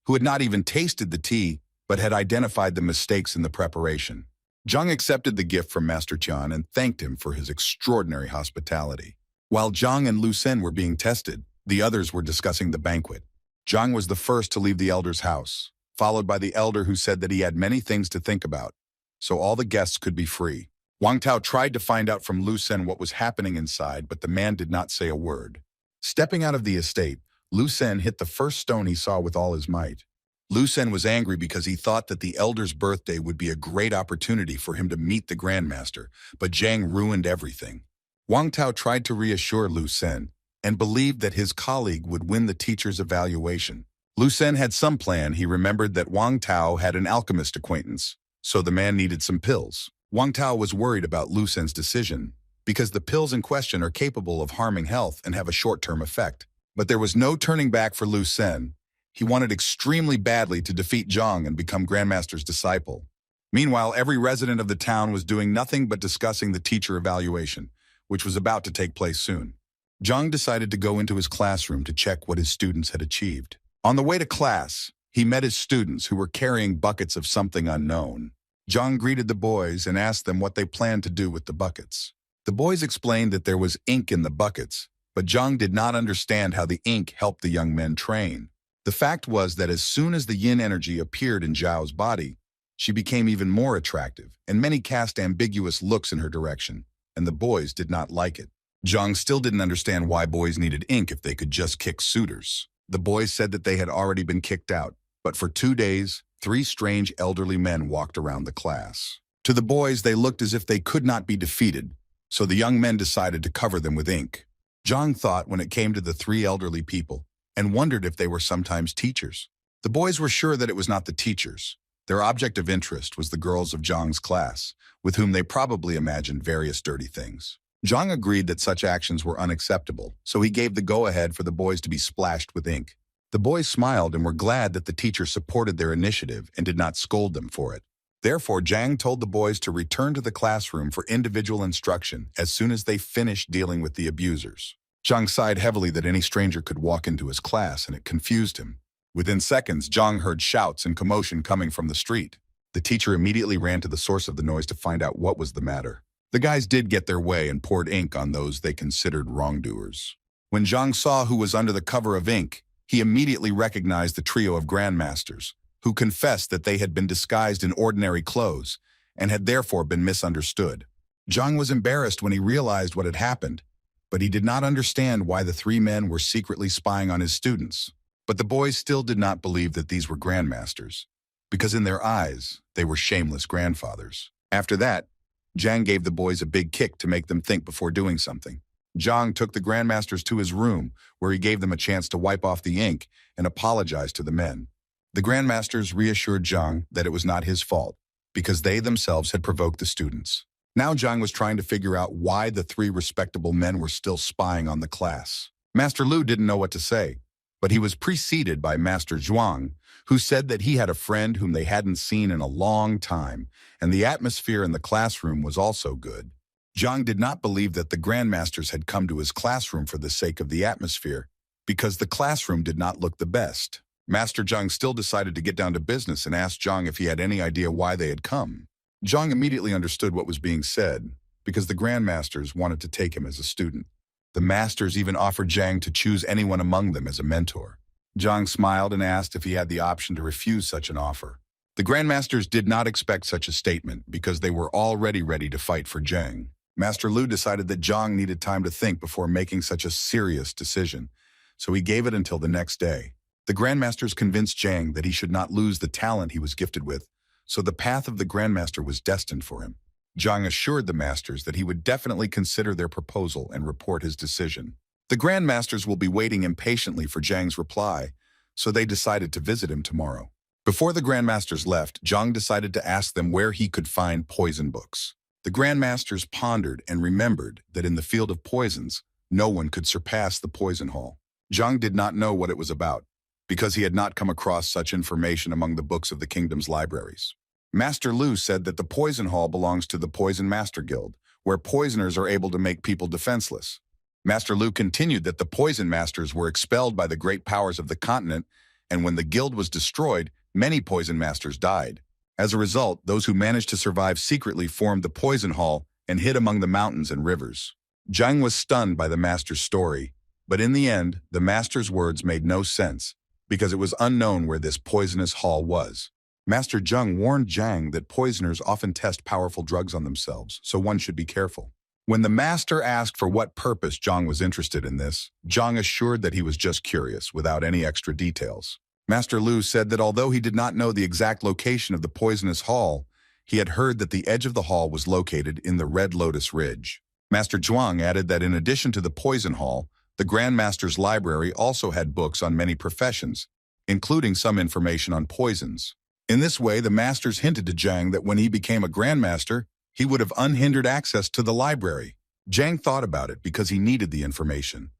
Speaker 1: who had not even tasted the tea, but had identified the mistakes in the preparation. Zhang accepted the gift from Master Qian and thanked him for his extraordinary hospitality. While Zhang and Lu Sen were being tested, the others were discussing the banquet. Zhang was the first to leave the elder's house, followed by the elder who said that he had many things to think about, so all the guests could be free. Wang Tao tried to find out from Lu Sen what was happening inside, but the man did not say a word. Stepping out of the estate, Lu Sen hit the first stone he saw with all his might. Lu Sen was angry because he thought that the elder's birthday would be a great opportunity for him to meet the grandmaster, but Zhang ruined everything. Wang Tao tried to reassure Lu Sen and believed that his colleague would win the teacher's evaluation. Lu Sen had some plan. He remembered that Wang Tao had an alchemist acquaintance, so the man needed some pills. Wang Tao was worried about Lu Sen's decision because the pills in question are capable of harming health and have a short-term effect. But there was no turning back for Lu Sen. He wanted extremely badly to defeat Zhang and become Grandmaster's disciple. Meanwhile, every resident of the town was doing nothing but discussing the teacher evaluation, which was about to take place soon. Zhang decided to go into his classroom to check what his students had achieved. On the way to class, he met his students who were carrying buckets of something unknown. Zhang greeted the boys and asked them what they planned to do with the buckets. The boys explained that there was ink in the buckets, but Zhang did not understand how the ink helped the young men train. The fact was that as soon as the yin energy appeared in Zhao's body, she became even more attractive, and many cast ambiguous looks in her direction, and the boys did not like it. Zhang still didn't understand why boys needed ink if they could just kick suitors. The boys said that they had already been kicked out, but for 2 days, 3 strange elderly men walked around the class. To the boys, they looked as if they could not be defeated, so the young men decided to cover them with ink. Zhang thought when it came to the 3 elderly people, and wondered if they were sometimes teachers. The boys were sure that it was not the teachers. Their object of interest was the girls of Zhang's class, with whom they probably imagined various dirty things. Zhang agreed that such actions were unacceptable, so he gave the go-ahead for the boys to be splashed with ink. The boys smiled and were glad that the teacher supported their initiative and did not scold them for it. Therefore, Zhang told the boys to return to the classroom for individual instruction as soon as they finished dealing with the abusers. Zhang sighed heavily that any stranger could walk into his class, and it confused him. Within seconds, Zhang heard shouts and commotion coming from the street. The teacher immediately ran to the source of the noise to find out what was the matter. The guys did get their way and poured ink on those they considered wrongdoers. When Zhang saw who was under the cover of ink, he immediately recognized the trio of grandmasters, who confessed that they had been disguised in ordinary clothes and had therefore been misunderstood. Zhang was embarrassed when he realized what had happened, but he did not understand why the three men were secretly spying on his students. But the boys still did not believe that these were grandmasters, because in their eyes, they were shameless grandfathers. After that, Zhang gave the boys a big kick to make them think before doing something. Zhang took the grandmasters to his room, where he gave them a chance to wipe off the ink and apologize to the men. The grandmasters reassured Zhang that it was not his fault, because they themselves had provoked the students. Now Zhang was trying to figure out why the three respectable men were still spying on the class. Master Lu didn't know what to say, but he was preceded by Master Zhuang, who said that he had a friend whom they hadn't seen in a long time, and the atmosphere in the classroom was also good. Zhang did not believe that the grandmasters had come to his classroom for the sake of the atmosphere, because the classroom did not look the best. Master Zhang still decided to get down to business and asked Zhang if he had any idea why they had come. Zhang immediately understood what was being said, because the grandmasters wanted to take him as a student. The masters even offered Zhang to choose anyone among them as a mentor. Zhang smiled and asked if he had the option to refuse such an offer. The grandmasters did not expect such a statement because they were already ready to fight for Zhang. Master Lu decided that Zhang needed time to think before making such a serious decision, so he gave it until the next day. The grandmasters convinced Zhang that he should not lose the talent he was gifted with, so the path of the grandmaster was destined for him. Zhang assured the masters that he would definitely consider their proposal and report his decision. The grandmasters will be waiting impatiently for Zhang's reply, so they decided to visit him tomorrow. Before the grandmasters left, Zhang decided to ask them where he could find poison books. The grandmasters pondered and remembered that in the field of poisons, no one could surpass the poison hall. Zhang did not know what it was about, because he had not come across such information among the books of the kingdom's libraries. Master Lu said that the poison hall belongs to the Poison Master Guild, where poisoners are able to make people defenseless. Master Lu continued that the poison masters were expelled by the great powers of the continent, and when the guild was destroyed, many poison masters died. As a result, those who managed to survive secretly formed the poison hall and hid among the mountains and rivers. Zhang was stunned by the master's story, but in the end, the master's words made no sense, because it was unknown where this poisonous hall was. Master Zheng warned Zhang that poisoners often test powerful drugs on themselves, so one should be careful. When the master asked for what purpose Zhang was interested in this, Zhang assured that he was just curious, without any extra details. Master Lu said that although he did not know the exact location of the poisonous hall, he had heard that the edge of the hall was located in the Red Lotus Ridge. Master Zhuang added that in addition to the poison hall, the Grandmaster's library also had books on many professions, including some information on poisons. In this way, the masters hinted to Zhang that when he became a Grandmaster, he would have unhindered access to the library. Zhang thought about it because he needed the information.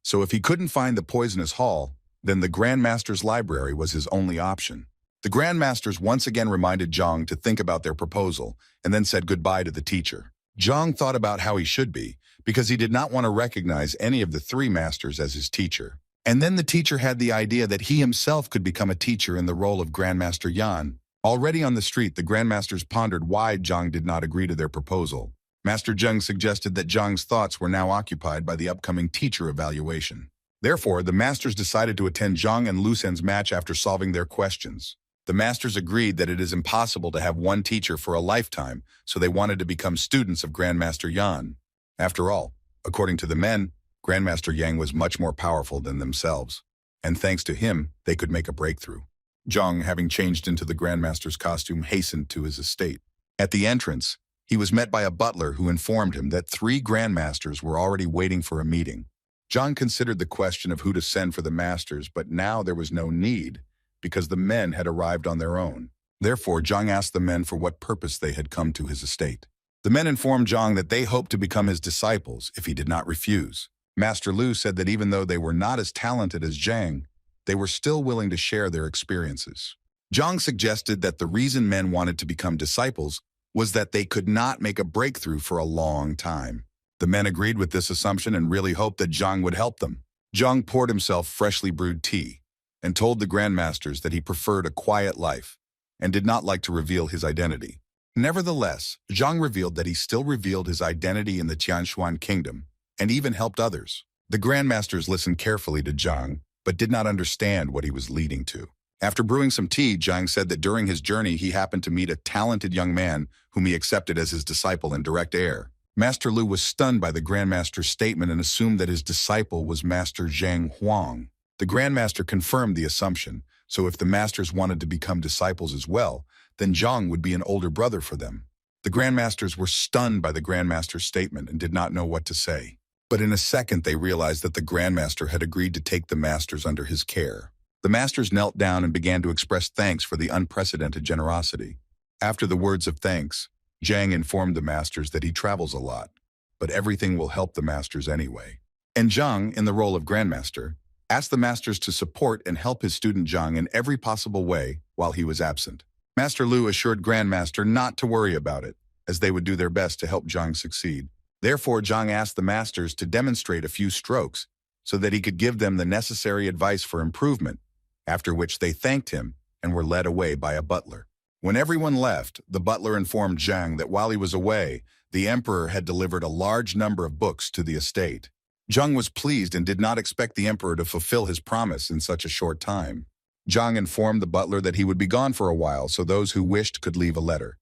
Speaker 1: So if he couldn't find the poisonous hall, then the Grandmaster's library was his only option. The Grandmasters once again reminded Zhang to think about their proposal and then said goodbye to the teacher. Zhang thought about how he should be, because he did not want to recognize any of the three masters as his teacher. And then the teacher had the idea that he himself could become a teacher in the role of Grandmaster Yan. Already on the street, the Grandmasters pondered why Zhang did not agree to their proposal. Master Zheng suggested that Zhang's thoughts were now occupied by the upcoming teacher evaluation. Therefore, the masters decided to attend Zhang and Lu Sen's match after solving their questions. The masters agreed that it is impossible to have one teacher for a lifetime, so they wanted to become students of Grandmaster Yan. After all, according to the men, Grandmaster Yang was much more powerful than themselves, and thanks to him, they could make a breakthrough. Zhang, having changed into the Grandmaster's costume, hastened to his estate. At the entrance, he was met by a butler who informed him that 3 Grandmasters were already waiting for a meeting. Zhang considered the question of who to send for the masters, but now there was no need, because the men had arrived on their own. Therefore, Zhang asked the men for what purpose they had come to his estate. The men informed Zhang that they hoped to become his disciples if he did not refuse. Master Lu said that even though they were not as talented as Zhang, they were still willing to share their experiences. Zhang suggested that the reason men wanted to become disciples was that they could not make a breakthrough for a long time. The men agreed with this assumption and really hoped that Zhang would help them. Zhang poured himself freshly brewed tea and told the grandmasters that he preferred a quiet life and did not like to reveal his identity. Nevertheless, Zhang revealed that he still revealed his identity in the Tianshuan kingdom and even helped others. The grandmasters listened carefully to Zhang, but did not understand what he was leading to. After brewing some tea, Zhang said that during his journey he happened to meet a talented young man whom he accepted as his disciple and direct heir. Master Lu was stunned by the Grandmaster's statement and assumed that his disciple was Master Zhang Huang. The Grandmaster confirmed the assumption, so if the masters wanted to become disciples as well, then Zhang would be an older brother for them. The Grandmasters were stunned by the Grandmaster's statement and did not know what to say. But in a second they realized that the Grandmaster had agreed to take the masters under his care. The masters knelt down and began to express thanks for the unprecedented generosity. After the words of thanks, Zhang informed the masters that he travels a lot, but everything will help the masters anyway. And Zhang, in the role of Grandmaster, asked the masters to support and help his student Zhang in every possible way while he was absent. Master Lu assured Grandmaster not to worry about it, as they would do their best to help Zhang succeed. Therefore, Zhang asked the masters to demonstrate a few strokes so that he could give them the necessary advice for improvement, after which they thanked him and were led away by a butler. When everyone left, the butler informed Zhang that while he was away, the emperor had delivered a large number of books to the estate. Zhang was pleased and did not expect the emperor to fulfill his promise in such a short time. Zhang informed the butler that he would be gone for a while so those who wished could leave a letter.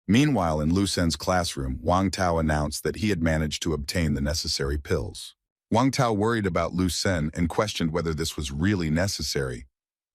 Speaker 1: Meanwhile, in Lu Sen's classroom, Wang Tao announced that he had managed to obtain the necessary pills. Wang Tao worried about Lu Sen and questioned whether this was really necessary,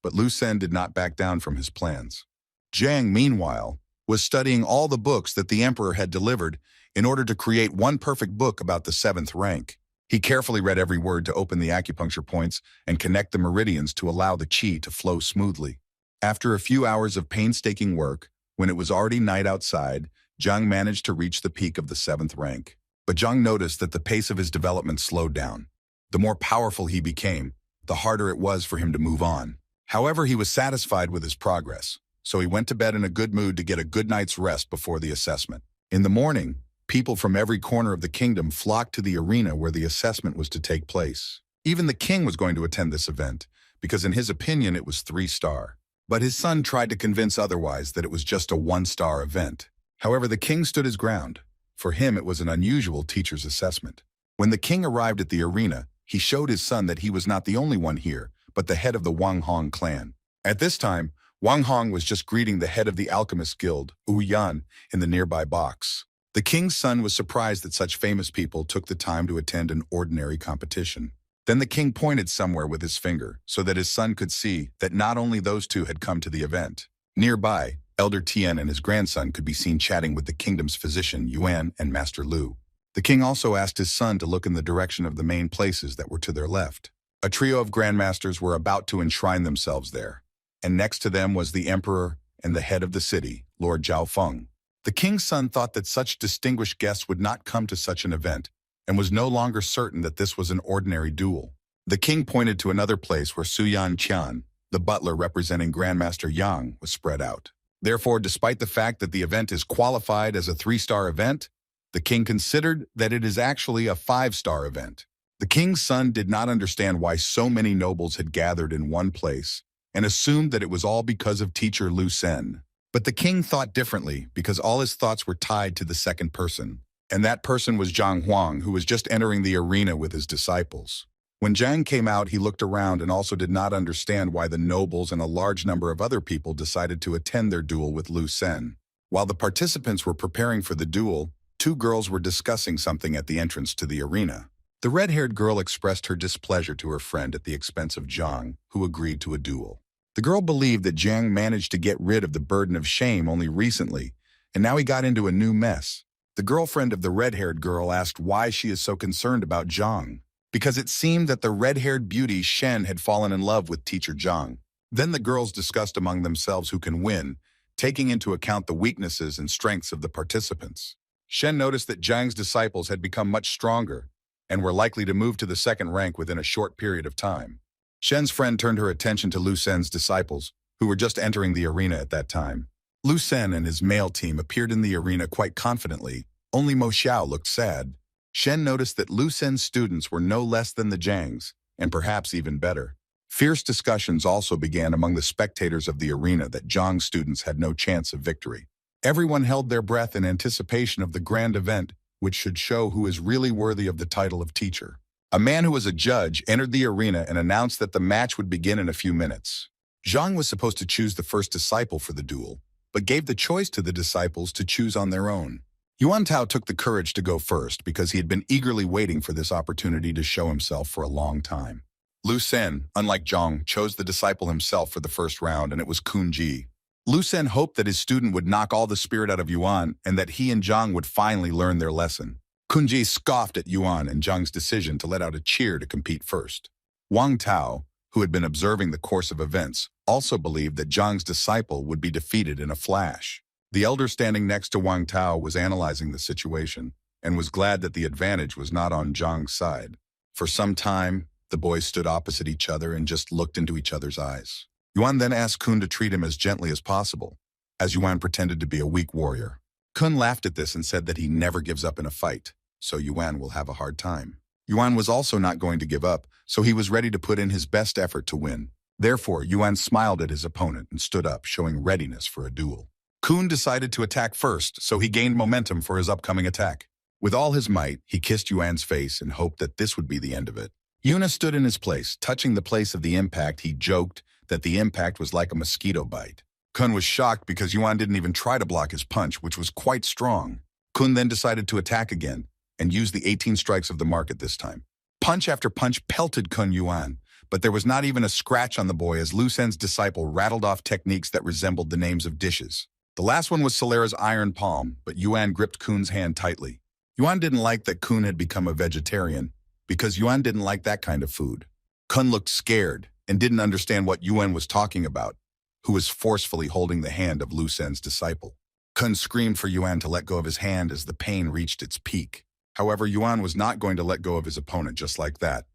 Speaker 1: but Lu Sen did not back down from his plans. Zhang, meanwhile, was studying all the books that the emperor had delivered in order to create one perfect book about the 7th rank. He carefully read every word to open the acupuncture points and connect the meridians to allow the qi to flow smoothly. After a few hours of painstaking work, when it was already night outside, Zhang managed to reach the peak of the 7th rank. But Zhang noticed that the pace of his development slowed down. The more powerful he became, the harder it was for him to move on. However, he was satisfied with his progress, so he went to bed in a good mood to get a good night's rest before the assessment. In the morning, people from every corner of the kingdom flocked to the arena where the assessment was to take place. Even the king was going to attend this event, because in his opinion it was 3-star. But his son tried to convince otherwise that it was just a 1-star event. However, the king stood his ground. For him, it was an unusual teacher's assessment. When the king arrived at the arena, he showed his son that he was not the only one here, but the head of the Wang Hong clan. At this time, Wang Hong was just greeting the head of the alchemist guild, Wu Yan, in the nearby box. The king's son was surprised that such famous people took the time to attend an ordinary competition. Then the king pointed somewhere with his finger so that his son could see that not only those two had come to the event. Nearby, Elder Tian and his grandson could be seen chatting with the kingdom's physician Yuan and Master Lu. The king also asked his son to look in the direction of the main places that were to their left. A trio of grandmasters were about to enshrine themselves there, and next to them was the emperor and the head of the city, Lord Zhao Feng. The king's son thought that such distinguished guests would not come to such an event, and was no longer certain that this was an ordinary duel. The king pointed to another place where Suyan Qian, the butler representing Grandmaster Yang, was spread out. Therefore, despite the fact that the event is qualified as a 3-star event, the king considered that it is actually a 5-star event. The king's son did not understand why so many nobles had gathered in one place, and assumed that it was all because of teacher Lu Sen. But the king thought differently because all his thoughts were tied to the second person. And that person was Zhang Huang, who was just entering the arena with his disciples. When Zhang came out, he looked around and also did not understand why the nobles and a large number of other people decided to attend their duel with Lu Sen. While the participants were preparing for the duel, 2 girls were discussing something at the entrance to the arena. The red-haired girl expressed her displeasure to her friend at the expense of Zhang, who agreed to a duel. The girl believed that Zhang managed to get rid of the burden of shame only recently, and now he got into a new mess. The girlfriend of the red-haired girl asked why she is so concerned about Zhang, because it seemed that the red-haired beauty Shen had fallen in love with teacher Zhang. Then the girls discussed among themselves who can win, taking into account the weaknesses and strengths of the participants. Shen noticed that Zhang's disciples had become much stronger and were likely to move to the 2nd rank within a short period of time. Shen's friend turned her attention to Lu Sen's disciples, who were just entering the arena at that time. Lu Sen and his male team appeared in the arena quite confidently. Only Mo Xiao looked sad. Shen noticed that Lu Sen's students were no less than the Zhangs, and perhaps even better. Fierce discussions also began among the spectators of the arena that Zhang's students had no chance of victory. Everyone held their breath in anticipation of the grand event, which should show who is really worthy of the title of teacher. A man who was a judge entered the arena and announced that the match would begin in a few minutes. Zhang was supposed to choose the first disciple for the duel, but gave the choice to the disciples to choose on their own. Wang Tao took the courage to go first because he had been eagerly waiting for this opportunity to show himself for a long time. Lu Sen, unlike Zhang, chose the disciple himself for the first round, and it was Kun Ji. Lu Sen hoped that his student would knock all the spirit out of Yuan and that he and Zhang would finally learn their lesson. Kun Ji scoffed at Yuan and Zhang's decision to let out a cheer to compete first. Wang Tao, who had been observing the course of events, also believed that Zhang's disciple would be defeated in a flash. The elder standing next to Wang Tao was analyzing the situation and was glad that the advantage was not on Zhang's side. For some time, the boys stood opposite each other and just looked into each other's eyes. Yuan then asked Kun to treat him as gently as possible, as Yuan pretended to be a weak warrior. Kun laughed at this and said that he never gives up in a fight, so Yuan will have a hard time. Yuan was also not going to give up, so he was ready to put in his best effort to win. Therefore, Yuan smiled at his opponent and stood up, showing readiness for a duel. Kun decided to attack first, so he gained momentum for his upcoming attack. With all his might, he kissed Yuan's face and hoped that this would be the end of it. Yuna stood in his place, touching the place of the impact. He joked that the impact was like a mosquito bite. Kun was shocked because Yuan didn't even try to block his punch, which was quite strong. Kun then decided to attack again and used the 18 strikes of the market this time. Punch after punch pelted Kun Yuan, but there was not even a scratch on the boy as Lu Sen's disciple rattled off techniques that resembled the names of dishes. The last one was Solera's iron palm, but Yuan gripped Kun's hand tightly. Yuan didn't like that Kun had become a vegetarian, because Yuan didn't like that kind of food. Kun looked scared and didn't understand what Yuan was talking about, who was forcefully holding the hand of Lu Sen's disciple. Kun screamed for Yuan to let go of his hand as the pain reached its peak. However, Yuan was not going to let go of his opponent just like that,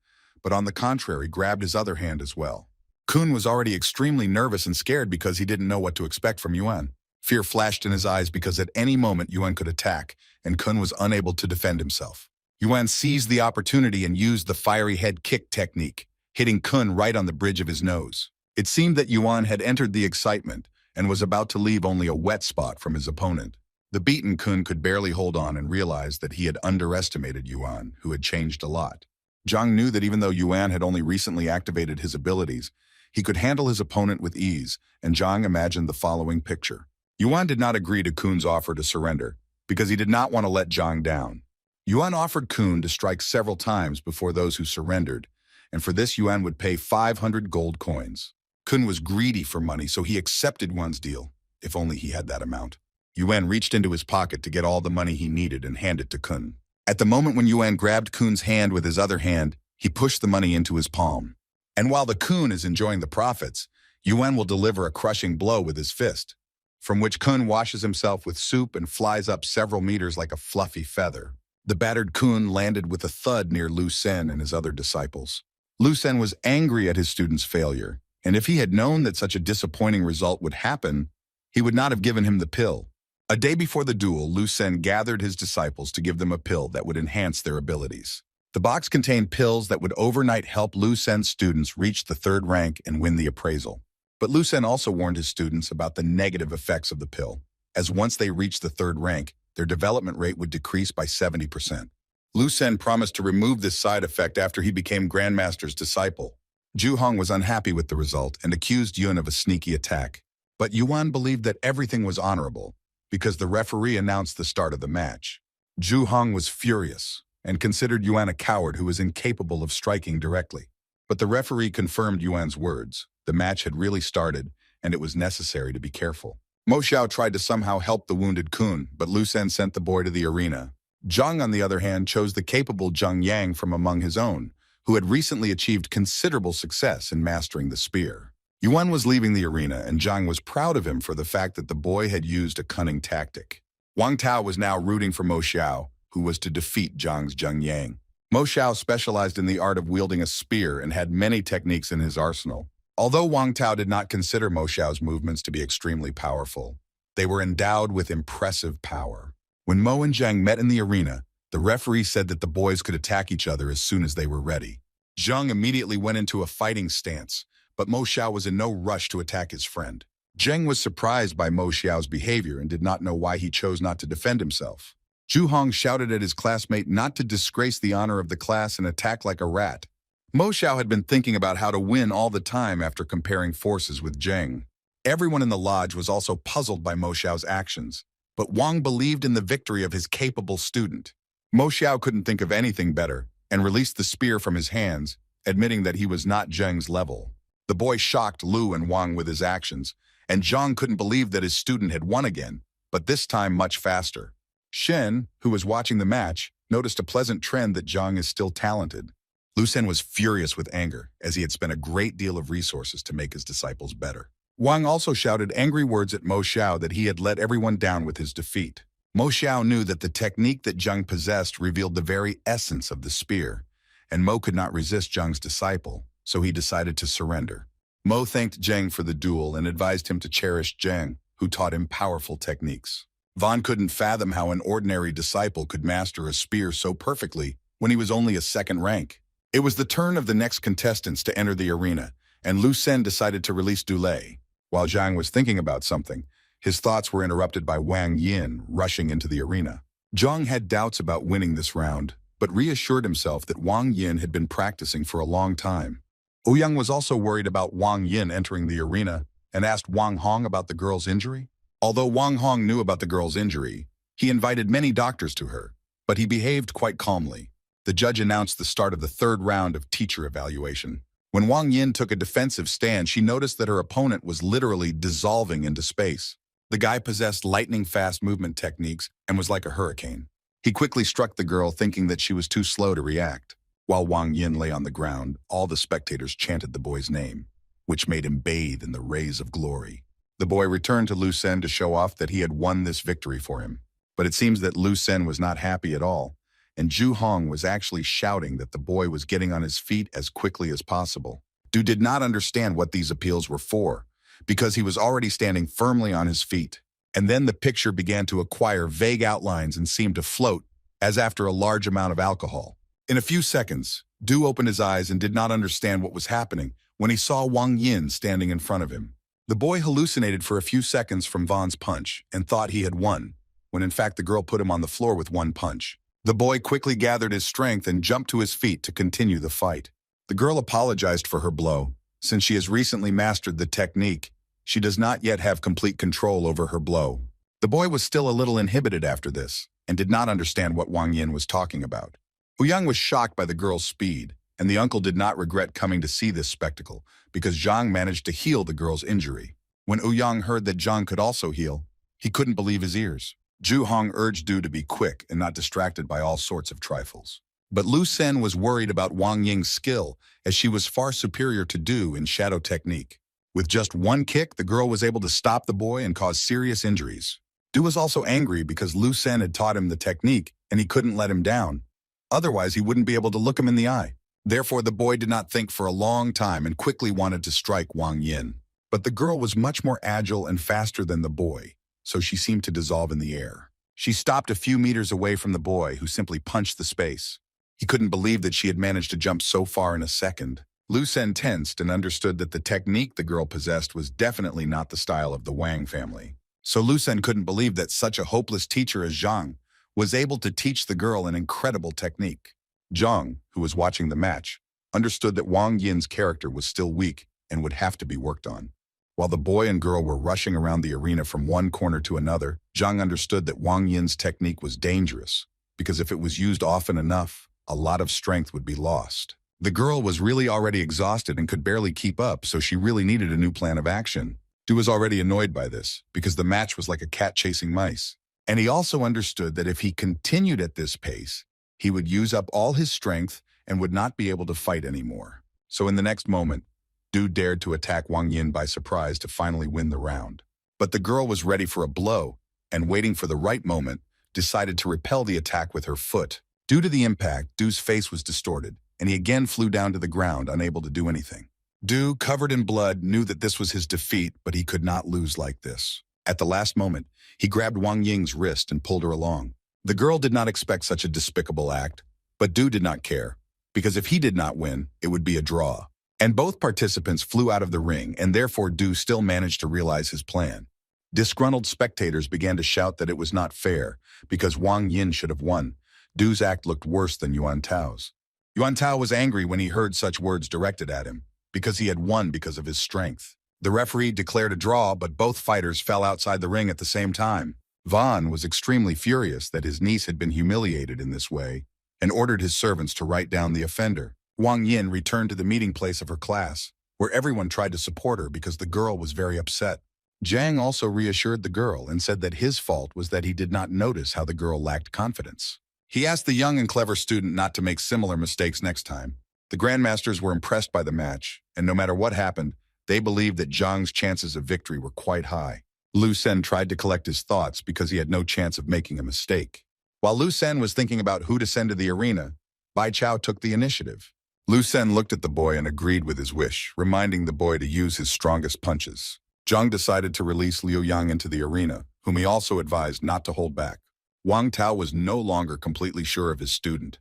Speaker 1: but on the contrary, grabbed his other hand as well. Kun was already extremely nervous and scared because he didn't know what to expect from Yuan. Fear flashed in his eyes because at any moment Yuan could attack, and Kun was unable to defend himself. Yuan seized the opportunity and used the fiery head kick technique, hitting Kun right on the bridge of his nose. It seemed that Yuan had entered the excitement and was about to leave only a wet spot from his opponent. The beaten Kun could barely hold on and realized that he had underestimated Yuan, who had changed a lot. Zhang knew that even though Yuan had only recently activated his abilities, he could handle his opponent with ease, and Zhang imagined the following picture. Yuan did not agree to Kun's offer to surrender, because he did not want to let Zhang down. Yuan offered Kun to strike several times before those who surrendered, and for this Yuan would pay 500 gold coins. Kun was greedy for money, so he accepted Yuan's deal, if only he had that amount. Yuan reached into his pocket to get all the money he needed and handed it to Kun. At the moment when Yuan grabbed Kun's hand with his other hand, he pushed the money into his palm. And while the Kun is enjoying the profits, Yuan will deliver a crushing blow with his fist, from which Kun washes himself with soup and flies up several meters like a fluffy feather. The battered Kun landed with a thud near Lu Sen and his other disciples. Lu Sen was angry at his student's failure, and if he had known that such a disappointing result would happen, he would not have given him the pill. A day before the duel, Lu Sen gathered his disciples to give them a pill that would enhance their abilities. The box contained pills that would overnight help Lu Sen's students reach the 3rd rank and win the appraisal. But Lu Sen also warned his students about the negative effects of the pill, as once they reached the 3rd rank, their development rate would decrease by 70%. Lu Sen promised to remove this side effect after he became Grandmaster's disciple. Zhu Hong was unhappy with the result and accused Yun of a sneaky attack. But Yuan believed that everything was honorable, because the referee announced the start of the match. Zhu Hong was furious and considered Yuan a coward who was incapable of striking directly. But the referee confirmed Yuan's words. The match had really started, and it was necessary to be careful. Mo Xiao tried to somehow help the wounded Kun, but Lu Sen sent the boy to the arena. Zhang, on the other hand, chose the capable Zhang Yang from among his own, who had recently achieved considerable success in mastering the spear. Yuan was leaving the arena, and Zhang was proud of him for the fact that the boy had used a cunning tactic. Wang Tao was now rooting for Mo Xiao, who was to defeat Zhang's Zhang Yang. Mo Xiao specialized in the art of wielding a spear and had many techniques in his arsenal. Although Wang Tao did not consider Mo Xiao's movements to be extremely powerful, they were endowed with impressive power. When Mo and Zhang met in the arena, the referee said that the boys could attack each other as soon as they were ready. Zhang immediately went into a fighting stance, but Mo Xiao was in no rush to attack his friend. Zheng was surprised by Mo Xiao's behavior and did not know why he chose not to defend himself. Zhu Hong shouted at his classmate not to disgrace the honor of the class and attack like a rat. Mo Xiao had been thinking about how to win all the time after comparing forces with Zheng. Everyone in the lodge was also puzzled by Mo Xiao's actions, but Wang believed in the victory of his capable student. Mo Xiao couldn't think of anything better and released the spear from his hands, admitting that he was not Zheng's level. The boy shocked Lu and Wang with his actions, and Zhang couldn't believe that his student had won again, but this time much faster. Shen, who was watching the match, noticed a pleasant trend that Zhang is still talented. Lu Sen was furious with anger, as he had spent a great deal of resources to make his disciples better. Wang also shouted angry words at Mo Xiao that he had let everyone down with his defeat. Mo Xiao knew that the technique that Zhang possessed revealed the very essence of the spear, and Mo could not resist Zhang's disciple, so he decided to surrender. Mo thanked Zheng for the duel and advised him to cherish Zheng, who taught him powerful techniques. Van couldn't fathom how an ordinary disciple could master a spear so perfectly when he was only a second rank. It was the turn of the next contestants to enter the arena, and Lu Sen decided to release duel. While Zhang was thinking about something, his thoughts were interrupted by Wang Yin rushing into the arena. Zhang had doubts about winning this round, but reassured himself that Wang Yin had been practicing for a long time. Ouyang was also worried about Wang Yin entering the arena and asked Wang Hong about the girl's injury. Although Wang Hong knew about the girl's injury, he invited many doctors to her, but he behaved quite calmly. The judge announced the start of the third round of teacher evaluation. When Wang Yin took a defensive stand, she noticed that her opponent was literally dissolving into space. The guy possessed lightning-fast movement techniques and was like a hurricane. He quickly struck the girl, thinking that she was too slow to react. While Wang Yin lay on the ground, all the spectators chanted the boy's name, which made him bathe in the rays of glory. The boy returned to Lu Sen to show off that he had won this victory for him. But it seems that Lu Sen was not happy at all, and Zhu Hong was actually shouting that the boy was getting on his feet as quickly as possible. Du did not understand what these appeals were for, because he was already standing firmly on his feet. And then the picture began to acquire vague outlines and seemed to float, as after a large amount of alcohol. In a few seconds, Du opened his eyes and did not understand what was happening when he saw Wang Yin standing in front of him. The boy hallucinated for a few seconds from Van's punch and thought he had won, when in fact the girl put him on the floor with one punch. The boy quickly gathered his strength and jumped to his feet to continue the fight. The girl apologized for her blow. Since she has recently mastered the technique, she does not yet have complete control over her blow. The boy was still a little inhibited after this and did not understand what Wang Yin was talking about. Ouyang was shocked by the girl's speed, and the uncle did not regret coming to see this spectacle because Zhang managed to heal the girl's injury. When Ouyang heard that Zhang could also heal, he couldn't believe his ears. Zhu Hong urged Du to be quick and not distracted by all sorts of trifles. But Lu Sen was worried about Wang Ying's skill, as she was far superior to Du in shadow technique. With just one kick, the girl was able to stop the boy and cause serious injuries. Du was also angry because Lu Sen had taught him the technique and he couldn't let him down. Otherwise, he wouldn't be able to look him in the eye. Therefore, the boy did not think for a long time and quickly wanted to strike Wang Yin. But the girl was much more agile and faster than the boy, so she seemed to dissolve in the air. She stopped a few meters away from the boy, who simply punched the space. He couldn't believe that she had managed to jump so far in a second. Lu Sen tensed and understood that the technique the girl possessed was definitely not the style of the Wang family. So Lu Sen couldn't believe that such a hopeless teacher as Zhang was able to teach the girl an incredible technique. Zhang, who was watching the match, understood that Wang Yin's character was still weak and would have to be worked on. While the boy and girl were rushing around the arena from one corner to another, Zhang understood that Wang Yin's technique was dangerous, because if it was used often enough, a lot of strength would be lost. The girl was really already exhausted and could barely keep up, so she really needed a new plan of action. Du was already annoyed by this, because the match was like a cat chasing mice. And he also understood that if he continued at this pace, he would use up all his strength and would not be able to fight anymore. So in the next moment, Du dared to attack Wang Yin by surprise to finally win the round. But the girl was ready for a blow, and waiting for the right moment, decided to repel the attack with her foot. Due to the impact, Du's face was distorted, and he again flew down to the ground, unable to do anything. Du, covered in blood, knew that this was his defeat, but he could not lose like this. At the last moment, he grabbed Wang Ying's wrist and pulled her along. The girl did not expect such a despicable act, but Du did not care, because if he did not win, it would be a draw. And both participants flew out of the ring, and therefore Du still managed to realize his plan. Disgruntled spectators began to shout that it was not fair, because Wang Yin should have won. Du's act looked worse than Yuan Tao's. Yuan Tao was angry when he heard such words directed at him, because he had won because of his strength. The referee declared a draw, but both fighters fell outside the ring at the same time. Van was extremely furious that his niece had been humiliated in this way, and ordered his servants to write down the offender. Wang Yin returned to the meeting place of her class, where everyone tried to support her because the girl was very upset. Zhang also reassured the girl and said that his fault was that he did not notice how the girl lacked confidence. He asked the young and clever student not to make similar mistakes next time. The grandmasters were impressed by the match, and no matter what happened, they believed that Zhang's chances of victory were quite high. Lu Sen tried to collect his thoughts because he had no chance of making a mistake. While Lu Sen was thinking about who to send to the arena, Bai Chao took the initiative. Lu Sen looked at the boy and agreed with his wish, reminding the boy to use his strongest punches. Zhang decided to release Liu Yang into the arena, whom he also advised not to hold back. Wang Tao was no longer completely sure of his student,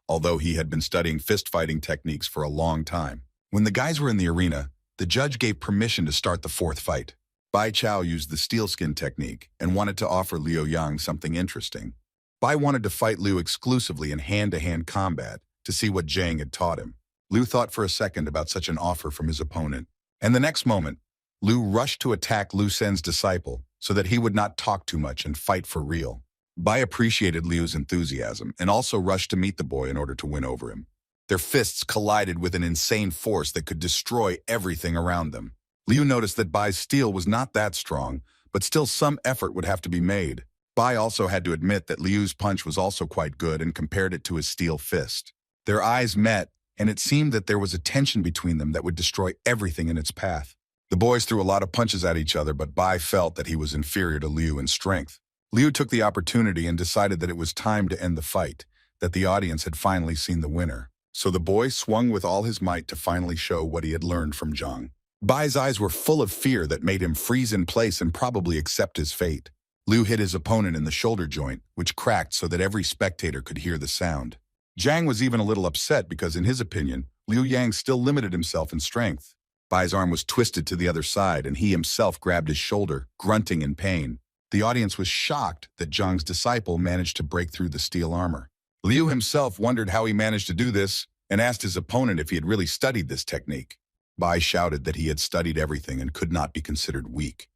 Speaker 1: although he had been studying fist-fighting techniques for a long time. When the guys were in the arena, the judge gave permission to start the fourth fight. Bai Chao used the steel skin technique and wanted to offer Liu Yang something interesting. Bai wanted to fight Liu exclusively in hand-to-hand combat to see what Zhang had taught him. Liu thought for a second about such an offer from his opponent, and the next moment, Liu rushed to attack Lu Sen's disciple so that he would not talk too much and fight for real. Bai appreciated Liu's enthusiasm and also rushed to meet the boy in order to win over him. Their fists collided with an insane force that could destroy everything around them. Liu noticed that Bai's steel was not that strong, but still some effort would have to be made. Bai also had to admit that Liu's punch was also quite good and compared it to his steel fist. Their eyes met, and it seemed that there was a tension between them that would destroy everything in its path. The boys threw a lot of punches at each other, but Bai felt that he was inferior to Liu in strength. Liu took the opportunity and decided that it was time to end the fight, that the audience had finally seen the winner. So the boy swung with all his might to finally show what he had learned from Zhang. Bai's eyes were full of fear that made him freeze in place and probably accept his fate. Liu hit his opponent in the shoulder joint, which cracked so that every spectator could hear the sound. Zhang was even a little upset because, in his opinion, Liu Yang still limited himself in strength. Bai's arm was twisted to the other side, and he himself grabbed his shoulder, grunting in pain. The audience was shocked that Zhang's disciple managed to break through the steel armor. Liu himself wondered how he managed to do this and asked his opponent if he had really studied this technique. Bai shouted that he had studied everything and could not be considered weak.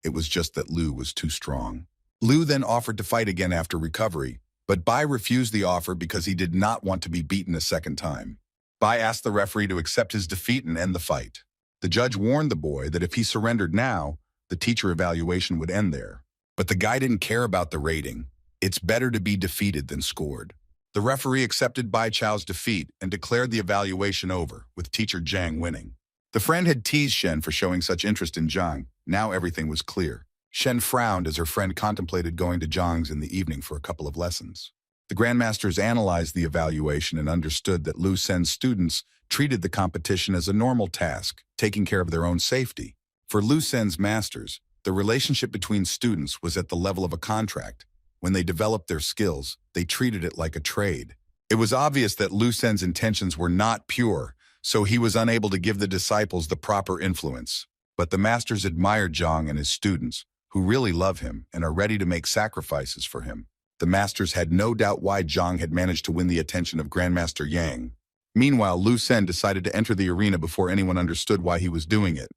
Speaker 1: It was just that Liu was too strong. Liu then offered to fight again after recovery, but Bai refused the offer because he did not want to be beaten a second time. Bai asked the referee to accept his defeat and end the fight. The judge warned the boy that if he surrendered now, the teacher evaluation would end there. But the guy didn't care about the rating. It's better to be defeated than scored. The referee accepted Bai Chao's defeat and declared the evaluation over, with teacher Zhang winning. The friend had teased Shen for showing such interest in Zhang. Now everything was clear. Shen frowned as her friend contemplated going to Zhang's in the evening for a couple of lessons. The grandmasters analyzed the evaluation and understood that Lu Sen's students treated the competition as a normal task, taking care of their own safety. For Lu Sen's masters, the relationship between students was at the level of a contract. When they developed their skills, they treated it like a trade. It was obvious that Lu Sen's intentions were not pure, so he was unable to give the disciples the proper influence. But the masters admired Zhang and his students, who really love him and are ready to make sacrifices for him. The masters had no doubt why Zhang had managed to win the attention of Grandmaster Yang. Meanwhile, Lu Sen decided to enter the arena before anyone understood why he was doing it.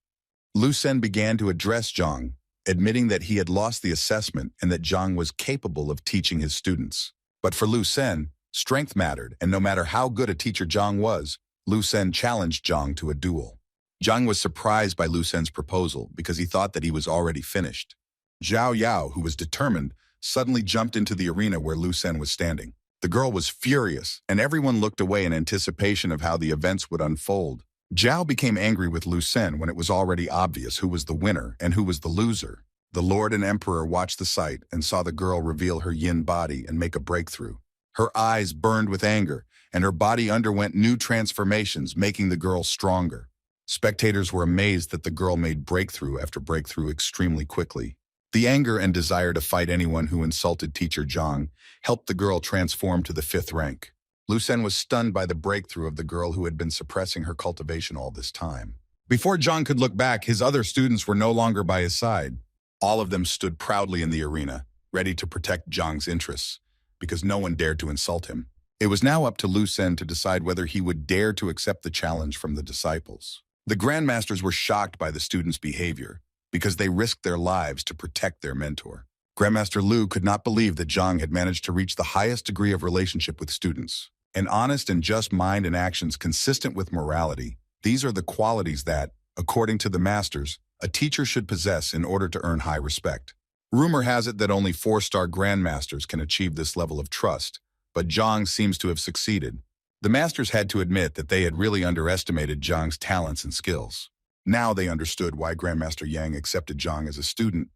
Speaker 1: Lu Sen began to address Zhang, admitting that he had lost the assessment and that Zhang was capable of teaching his students. But for Lu Sen, strength mattered, and no matter how good a teacher Zhang was, Lu Sen challenged Zhang to a duel. Zhang was surprised by Lu Sen's proposal because he thought that he was already finished. Zhao Yao, who was determined, suddenly jumped into the arena where Lu Sen was standing. The girl was furious, and everyone looked away in anticipation of how the events would unfold. Zhao became angry with Lu Sen when it was already obvious who was the winner and who was the loser. The Lord and Emperor watched the sight and saw the girl reveal her yin body and make a breakthrough. Her eyes burned with anger, and her body underwent new transformations, making the girl stronger. Spectators were amazed that the girl made breakthrough after breakthrough extremely quickly. The anger and desire to fight anyone who insulted teacher Zhang helped the girl transform to the 5th rank. Lu Sen was stunned by the breakthrough of the girl who had been suppressing her cultivation all this time. Before Zhang could look back, his other students were no longer by his side. All of them stood proudly in the arena, ready to protect Zhang's interests, because no one dared to insult him. It was now up to Lu Sen to decide whether he would dare to accept the challenge from the disciples. The grandmasters were shocked by the students' behavior, because they risked their lives to protect their mentor. Grandmaster Lu could not believe that Zhang had managed to reach the highest degree of relationship with students. An honest and just mind and actions consistent with morality. These are the qualities that, according to the masters, a teacher should possess in order to earn high respect. Rumor has it that only 4-star grandmasters can achieve this level of trust, but Zhang seems to have succeeded. The masters had to admit that they had really underestimated Zhang's talents and skills. Now they understood why Grandmaster Yang accepted Zhang as a student,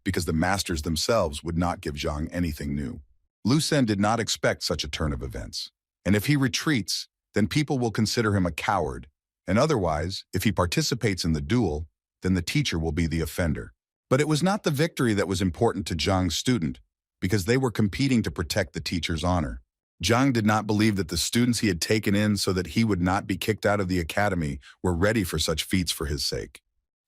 Speaker 1: because the masters themselves would not give Zhang anything new. Lu Sen did not expect such a turn of events. And if he retreats, then people will consider him a coward. And otherwise, if he participates in the duel, then the teacher will be the offender. But it was not the victory that was important to Zhang's student, because they were competing to protect the teacher's honor. Zhang did not believe that the students he had taken in so that he would not be kicked out of the academy were ready for such feats for his sake.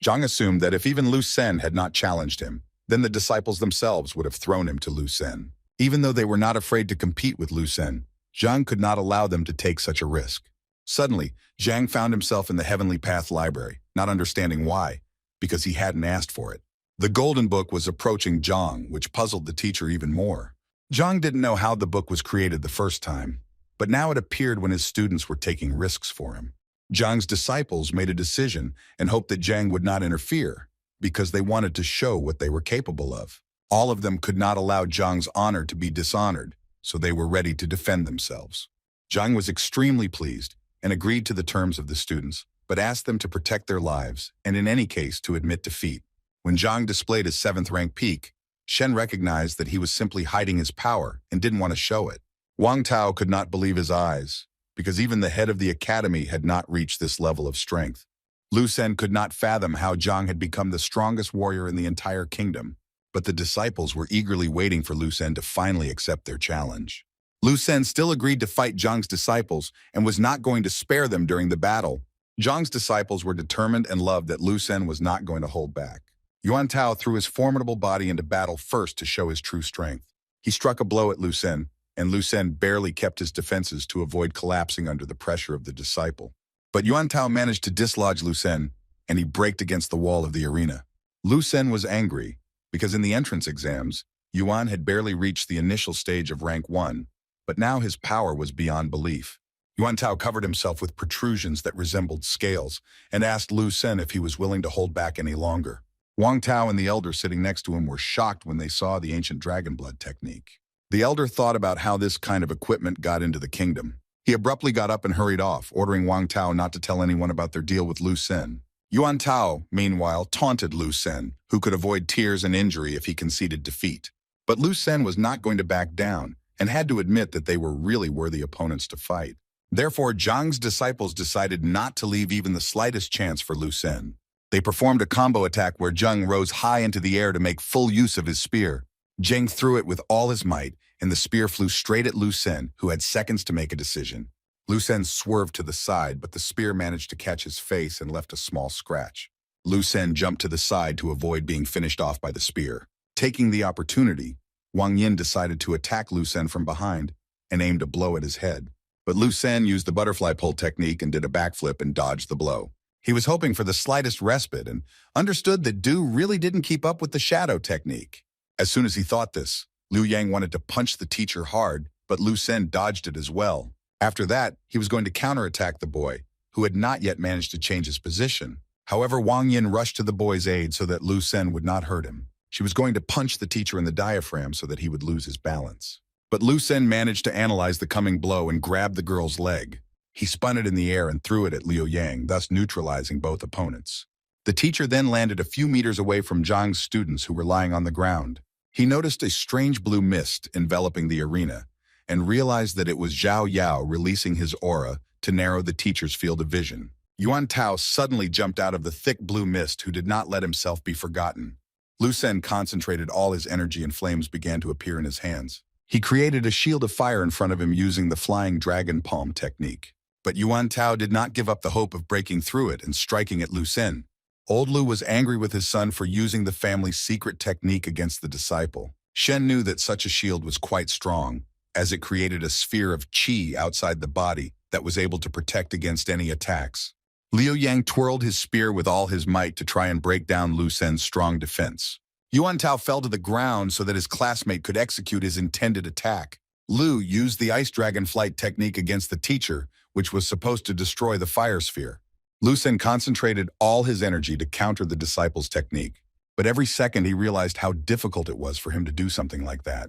Speaker 1: Zhang assumed that if even Lu Sen had not challenged him, then the disciples themselves would have thrown him to Lu Sen. Even though they were not afraid to compete with Lu Sen, Zhang could not allow them to take such a risk. Suddenly, Zhang found himself in the Heavenly Path Library, not understanding why, because he hadn't asked for it. The Golden Book was approaching Zhang, which puzzled the teacher even more. Zhang didn't know how the book was created the first time, but now it appeared when his students were taking risks for him. Zhang's disciples made a decision and hoped that Zhang would not interfere, because they wanted to show what they were capable of. All of them could not allow Zhang's honor to be dishonored, so they were ready to defend themselves. Zhang was extremely pleased and agreed to the terms of the students, but asked them to protect their lives and in any case to admit defeat. When Zhang displayed his 7th rank peak, Shen recognized that he was simply hiding his power and didn't want to show it. Wang Tao could not believe his eyes, because even the head of the academy had not reached this level of strength. Lu Sen could not fathom how Zhang had become the strongest warrior in the entire kingdom, but the disciples were eagerly waiting for Lu Sen to finally accept their challenge. Lu Sen still agreed to fight Zhang's disciples and was not going to spare them during the battle. Zhang's disciples were determined and loved that Lu Sen was not going to hold back. Wang Tao threw his formidable body into battle first to show his true strength. He struck a blow at Lu Sen, and Lu Sen barely kept his defenses to avoid collapsing under the pressure of the disciple. But Wang Tao managed to dislodge Lu Sen, and he braked against the wall of the arena. Lu Sen was angry, because in the entrance exams, Yuan had barely reached the initial stage of rank 1, but now his power was beyond belief. Wang Tao covered himself with protrusions that resembled scales and asked Lu Sen if he was willing to hold back any longer. Wang Tao and the elder sitting next to him were shocked when they saw the ancient dragon blood technique. The elder thought about how this kind of equipment got into the kingdom. He abruptly got up and hurried off, ordering Wang Tao not to tell anyone about their deal with Lu Sen. Wang Tao, meanwhile, taunted Lu Sen, who could avoid tears and injury if he conceded defeat. But Lu Sen was not going to back down, and had to admit that they were really worthy opponents to fight. Therefore, Zhang's disciples decided not to leave even the slightest chance for Lu Sen. They performed a combo attack where Zhang rose high into the air to make full use of his spear. Zhang threw it with all his might, and the spear flew straight at Lu Sen, who had seconds to make a decision. Lu Sen swerved to the side, but the spear managed to catch his face and left a small scratch. Lu Sen jumped to the side to avoid being finished off by the spear. Taking the opportunity, Wang Yin decided to attack Lu Sen from behind and aimed a blow at his head. But Lu Sen used the butterfly pole technique and did a backflip and dodged the blow. He was hoping for the slightest respite and understood that Du really didn't keep up with the shadow technique. As soon as he thought this, Liu Yang wanted to punch the teacher hard, but Lu Sen dodged it as well. After that, he was going to counterattack the boy, who had not yet managed to change his position. However, Wang Yin rushed to the boy's aid so that Lu Sen would not hurt him. She was going to punch the teacher in the diaphragm so that he would lose his balance. But Lu Sen managed to analyze the coming blow and grabbed the girl's leg. He spun it in the air and threw it at Liu Yang, thus neutralizing both opponents. The teacher then landed a few meters away from Zhang's students who were lying on the ground. He noticed a strange blue mist enveloping the arena and realized that it was Zhao Yao releasing his aura to narrow the teacher's field of vision. Yuan Tao suddenly jumped out of the thick blue mist who did not let himself be forgotten. Lu Sen concentrated all his energy and flames began to appear in his hands. He created a shield of fire in front of him using the flying dragon palm technique. But Yuan Tao did not give up the hope of breaking through it and striking at Lu Sen. Old Lu was angry with his son for using the family's secret technique against the disciple. Shen knew that such a shield was quite strong, as it created a sphere of qi outside the body that was able to protect against any attacks. Liu Yang twirled his spear with all his might to try and break down Lu Sen's strong defense. Yuan Tao fell to the ground so that his classmate could execute his intended attack. Lu used the ice dragon flight technique against the teacher, which was supposed to destroy the fire sphere. Lu Sen concentrated all his energy to counter the disciple's technique, but every second he realized how difficult it was for him to do something like that,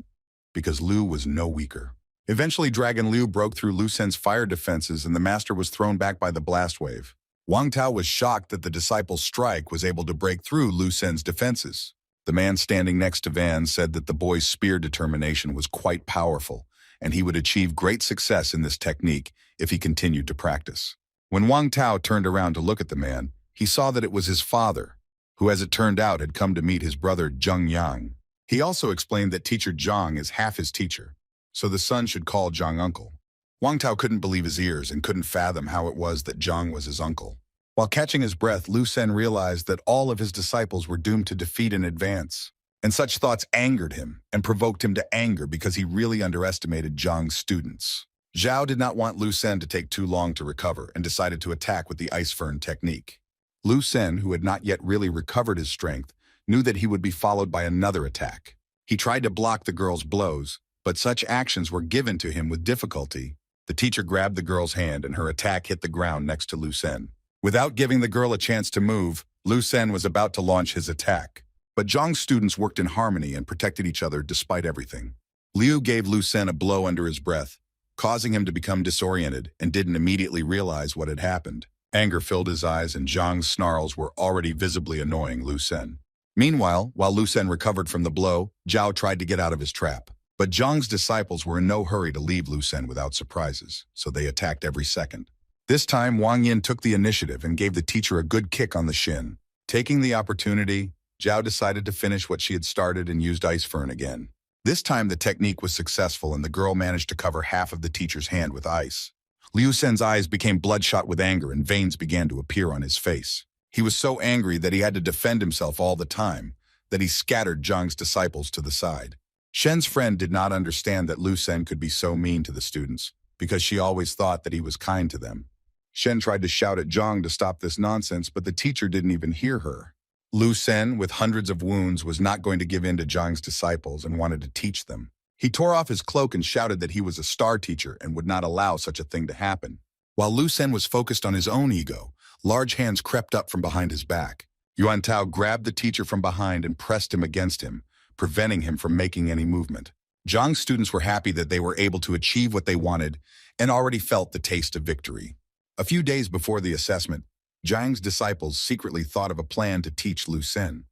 Speaker 1: because Lu was no weaker. Eventually, Dragon Liu broke through Lu Sen's fire defenses and the master was thrown back by the blast wave. Wang Tao was shocked that the disciple's strike was able to break through Lu Sen's defenses. The man standing next to Van said that the boy's spear determination was quite powerful, and he would achieve great success in this technique if he continued to practice. When Wang Tao turned around to look at the man, he saw that it was his father, who as it turned out had come to meet his brother Zheng Yang. He also explained that teacher Zhang is half his teacher, so the son should call Zhang uncle. Wang Tao couldn't believe his ears and couldn't fathom how it was that Zhang was his uncle. While catching his breath, Lu Sen realized that all of his disciples were doomed to defeat in advance, and such thoughts angered him and provoked him to anger because he really underestimated Zhang's students. Zhao did not want Lu Sen to take too long to recover and decided to attack with the ice fern technique. Lu Sen, who had not yet really recovered his strength, knew that he would be followed by another attack. He tried to block the girl's blows, but such actions were given to him with difficulty. The teacher grabbed the girl's hand and her attack hit the ground next to Lu Sen. Without giving the girl a chance to move, Lu Sen was about to launch his attack. But Zhang's students worked in harmony and protected each other despite everything. Liu gave Lu Sen a blow under his breath, causing him to become disoriented and didn't immediately realize what had happened. Anger filled his eyes and Zhang's snarls were already visibly annoying Lu Sen. Meanwhile, while Lu Sen recovered from the blow, Zhao tried to get out of his trap. But Zhang's disciples were in no hurry to leave Lu Sen without surprises, so they attacked every second. This time, Wang Yin took the initiative and gave the teacher a good kick on the shin. Taking the opportunity, Zhao decided to finish what she had started and used ice fern again. This time, the technique was successful and the girl managed to cover half of the teacher's hand with ice. Liu Sen's eyes became bloodshot with anger and veins began to appear on his face. He was so angry that he had to defend himself all the time, that he scattered Zhang's disciples to the side. Shen's friend did not understand that Lu Sen could be so mean to the students, because she always thought that he was kind to them. Shen tried to shout at Zhang to stop this nonsense, but the teacher didn't even hear her. Lu Sen, with hundreds of wounds, was not going to give in to Zhang's disciples and wanted to teach them. He tore off his cloak and shouted that he was a star teacher and would not allow such a thing to happen. While Lu Sen was focused on his own ego, large hands crept up from behind his back. Yuan Tao grabbed the teacher from behind and pressed him against him, preventing him from making any movement. Zhang's students were happy that they were able to achieve what they wanted and already felt the taste of victory. A few days before the assessment, Zhang's disciples secretly thought of a plan to teach Lu Sen.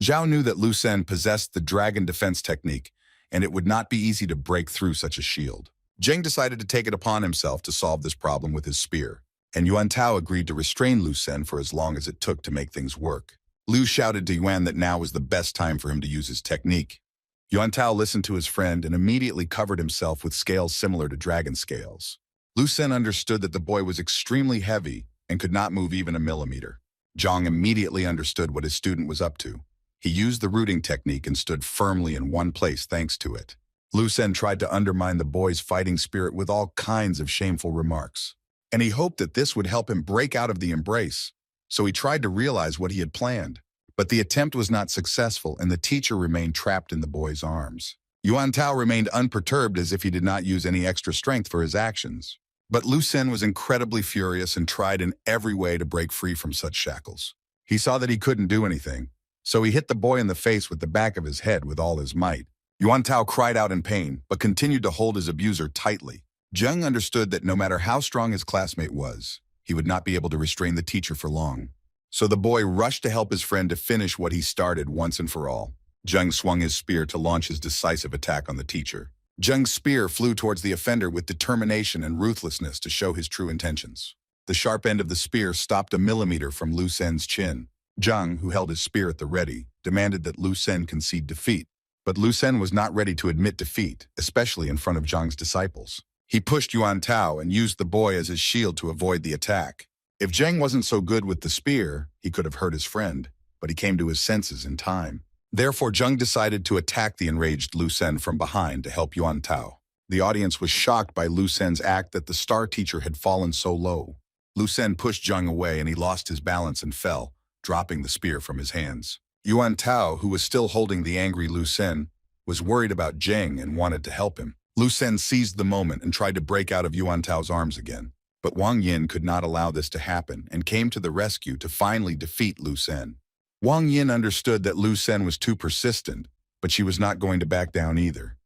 Speaker 1: Zhao knew that Lu Sen possessed the dragon defense technique, and it would not be easy to break through such a shield. Zheng decided to take it upon himself to solve this problem with his spear, and Yuan Tao agreed to restrain Lu Sen for as long as it took to make things work. Liu shouted to Yuan that now was the best time for him to use his technique. Yuan Tao listened to his friend and immediately covered himself with scales similar to dragon scales. Lu Sen understood that the boy was extremely heavy and could not move even a millimeter. Zhang immediately understood what his student was up to. He used the rooting technique and stood firmly in one place thanks to it. Lu Sen tried to undermine the boy's fighting spirit with all kinds of shameful remarks, and he hoped that this would help him break out of the embrace. So he tried to realize what he had planned. But the attempt was not successful and the teacher remained trapped in the boy's arms. Yuan Tao remained unperturbed as if he did not use any extra strength for his actions. But Lu Sen was incredibly furious and tried in every way to break free from such shackles. He saw that he couldn't do anything, so he hit the boy in the face with the back of his head with all his might. Yuan Tao cried out in pain, but continued to hold his abuser tightly. Zheng understood that no matter how strong his classmate was, he would not be able to restrain the teacher for long. So the boy rushed to help his friend to finish what he started once and for all. Zheng swung his spear to launch his decisive attack on the teacher. Zheng's spear flew towards the offender with determination and ruthlessness to show his true intentions. The sharp end of the spear stopped a millimeter from Lu Sen's chin. Zhang, who held his spear at the ready, demanded that Lu Sen concede defeat. But Lu Sen was not ready to admit defeat, especially in front of Zhang's disciples. He pushed Yuan Tao and used the boy as his shield to avoid the attack. If Zhang wasn't so good with the spear, he could have hurt his friend, but he came to his senses in time. Therefore, Zhang decided to attack the enraged Lu Sen from behind to help Yuan Tao. The audience was shocked by Lu Sen's act that the star teacher had fallen so low. Lu Sen pushed Zhang away and he lost his balance and fell, dropping the spear from his hands. Yuan Tao, who was still holding the angry Lu Sen, was worried about Zhang and wanted to help him. Lu Sen seized the moment and tried to break out of Yuan Tao's arms again. But Wang Yin could not allow this to happen and came to the rescue to finally defeat Lu Sen. Wang Yin understood that Lu Sen was too persistent, but she was not going to back down either.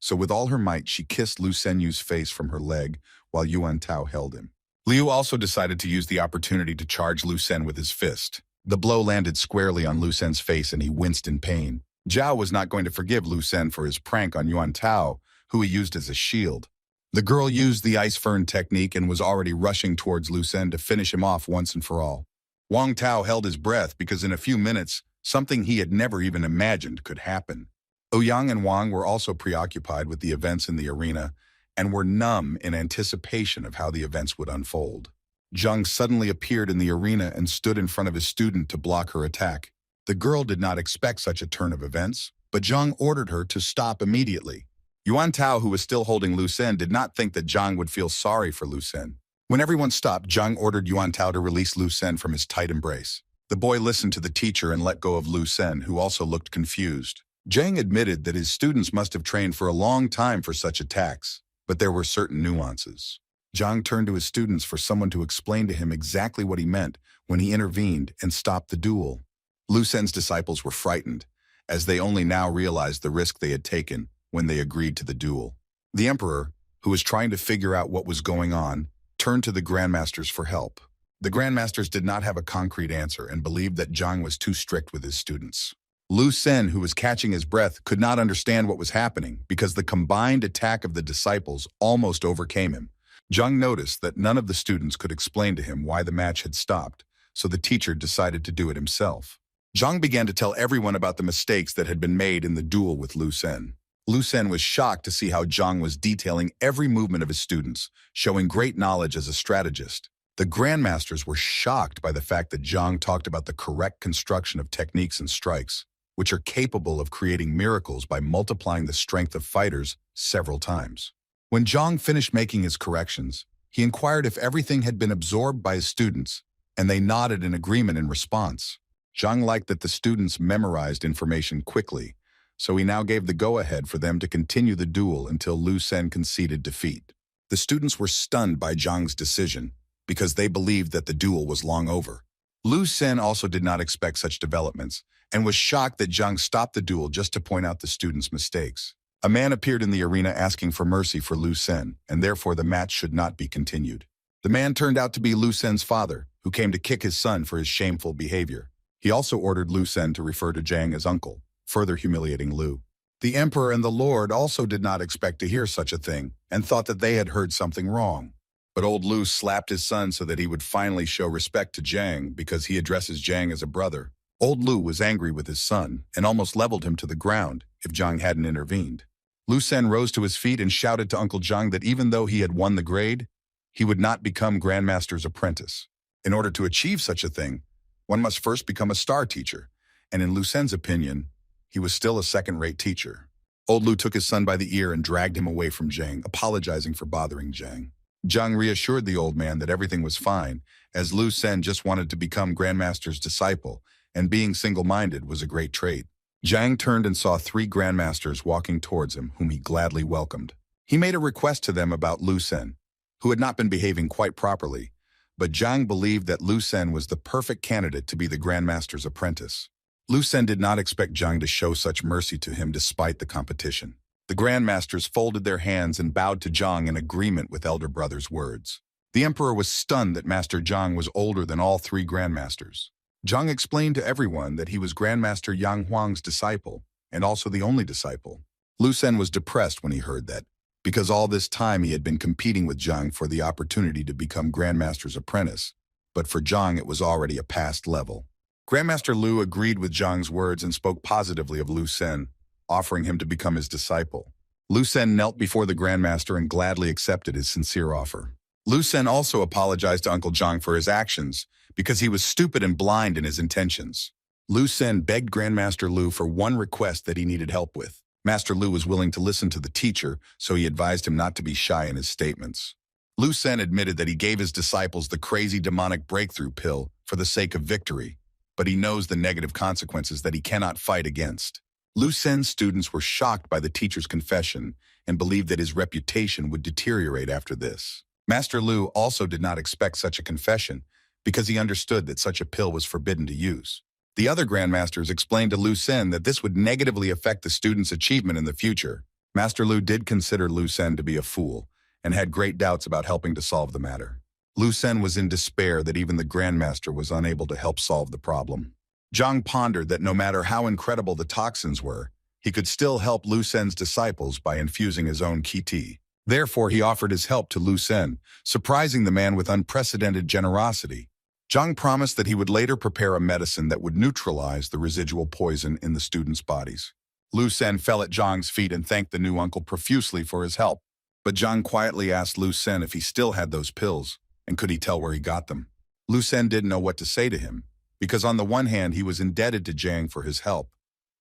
Speaker 1: So with all her might, she kissed Lu Senyu's face from her leg while Yuan Tao held him. Liu also decided to use the opportunity to charge Lu Sen with his fist. The blow landed squarely on Lu Sen's face and he winced in pain. Zhao was not going to forgive Lu Sen for his prank on Yuan Tao, who he used as a shield. The girl used the ice fern technique and was already rushing towards Lu Sen to finish him off once and for all. Wang Tao held his breath because in a few minutes, something he had never even imagined could happen. Ouyang and Wang were also preoccupied with the events in the arena and were numb in anticipation of how the events would unfold. Zhang suddenly appeared in the arena and stood in front of his student to block her attack. The girl did not expect such a turn of events, but Zhang ordered her to stop immediately. Yuan Tao, who was still holding Lu Sen, did not think that Zhang would feel sorry for Lu Sen. When everyone stopped, Zhang ordered Yuan Tao to release Lu Sen from his tight embrace. The boy listened to the teacher and let go of Lu Sen, who also looked confused. Zhang admitted that his students must have trained for a long time for such attacks, but there were certain nuances. Zhang turned to his students for someone to explain to him exactly what he meant when he intervened and stopped the duel. Lu Sen's disciples were frightened, as they only now realized the risk they had taken when they agreed to the duel. The emperor, who was trying to figure out what was going on, turned to the grandmasters for help. The grandmasters did not have a concrete answer and believed that Zhang was too strict with his students. Lu Sen, who was catching his breath, could not understand what was happening because the combined attack of the disciples almost overcame him. Zhang noticed that none of the students could explain to him why the match had stopped, so the teacher decided to do it himself. Zhang began to tell everyone about the mistakes that had been made in the duel with Lu Sen. Lu Sen was shocked to see how Zhang was detailing every movement of his students, showing great knowledge as a strategist. The grandmasters were shocked by the fact that Zhang talked about the correct construction of techniques and strikes, which are capable of creating miracles by multiplying the strength of fighters several times. When Zhang finished making his corrections, he inquired if everything had been absorbed by his students, and they nodded in agreement in response. Zhang liked that the students memorized information quickly, so he now gave the go-ahead for them to continue the duel until Lu Sen conceded defeat. The students were stunned by Zhang's decision because they believed that the duel was long over. Lu Sen also did not expect such developments and was shocked that Zhang stopped the duel just to point out the students' mistakes. A man appeared in the arena asking for mercy for Lu Sen, and therefore the match should not be continued. The man turned out to be Lu Sen's father, who came to kick his son for his shameful behavior. He also ordered Lu Sen to refer to Zhang as uncle, further humiliating Lu. The emperor and the lord also did not expect to hear such a thing and thought that they had heard something wrong. But old Lu slapped his son so that he would finally show respect to Zhang because he addresses Zhang as a brother. Old Lu was angry with his son and almost leveled him to the ground if Zhang hadn't intervened. Lu Sen rose to his feet and shouted to Uncle Zhang that even though he had won the grade, he would not become Grandmaster's apprentice. In order to achieve such a thing, one must first become a star teacher, and in Lu Sen's opinion, he was still a second-rate teacher. Old Lu took his son by the ear and dragged him away from Zhang, apologizing for bothering Zhang. Zhang reassured the old man that everything was fine, as Lu Sen just wanted to become Grandmaster's disciple, and being single-minded was a great trait. Zhang turned and saw 3 grandmasters walking towards him, whom he gladly welcomed. He made a request to them about Lu Sen, who had not been behaving quite properly, but Zhang believed that Lu Sen was the perfect candidate to be the grandmaster's apprentice. Lu Sen did not expect Zhang to show such mercy to him despite the competition. The grandmasters folded their hands and bowed to Zhang in agreement with elder brother's words. The emperor was stunned that Master Zhang was older than all 3 grandmasters. Zhang explained to everyone that he was Grandmaster Yang Huang's disciple, and also the only disciple. Lu Sen was depressed when he heard that, because all this time he had been competing with Zhang for the opportunity to become Grandmaster's apprentice, but for Zhang it was already a past level. Grandmaster Lu agreed with Zhang's words and spoke positively of Lu Sen, offering him to become his disciple. Lu Sen knelt before the Grandmaster and gladly accepted his sincere offer. Lu Sen also apologized to Uncle Zhang for his actions, because he was stupid and blind in his intentions. Lu Sen begged Grandmaster Lu for one request that he needed help with. Master Lu was willing to listen to the teacher, so he advised him not to be shy in his statements. Lu Sen admitted that he gave his disciples the crazy demonic breakthrough pill for the sake of victory, but he knows the negative consequences that he cannot fight against. Lu Sen's students were shocked by the teacher's confession and believed that his reputation would deteriorate after this. Master Lu also did not expect such a confession because he understood that such a pill was forbidden to use. The other Grandmasters explained to Lu Sen that this would negatively affect the student's achievement in the future. Master Lu did consider Lu Sen to be a fool and had great doubts about helping to solve the matter. Lu Sen was in despair that even the Grandmaster was unable to help solve the problem. Zhang pondered that no matter how incredible the toxins were, he could still help Lu Sen's disciples by infusing his own qi. Therefore, he offered his help to Lu Sen, surprising the man with unprecedented generosity. Zhang promised that he would later prepare a medicine that would neutralize the residual poison in the students' bodies. Lu Sen fell at Zhang's feet and thanked the new uncle profusely for his help. But Zhang quietly asked Lu Sen if he still had those pills, and could he tell where he got them. Lu Sen didn't know what to say to him, because on the one hand he was indebted to Zhang for his help,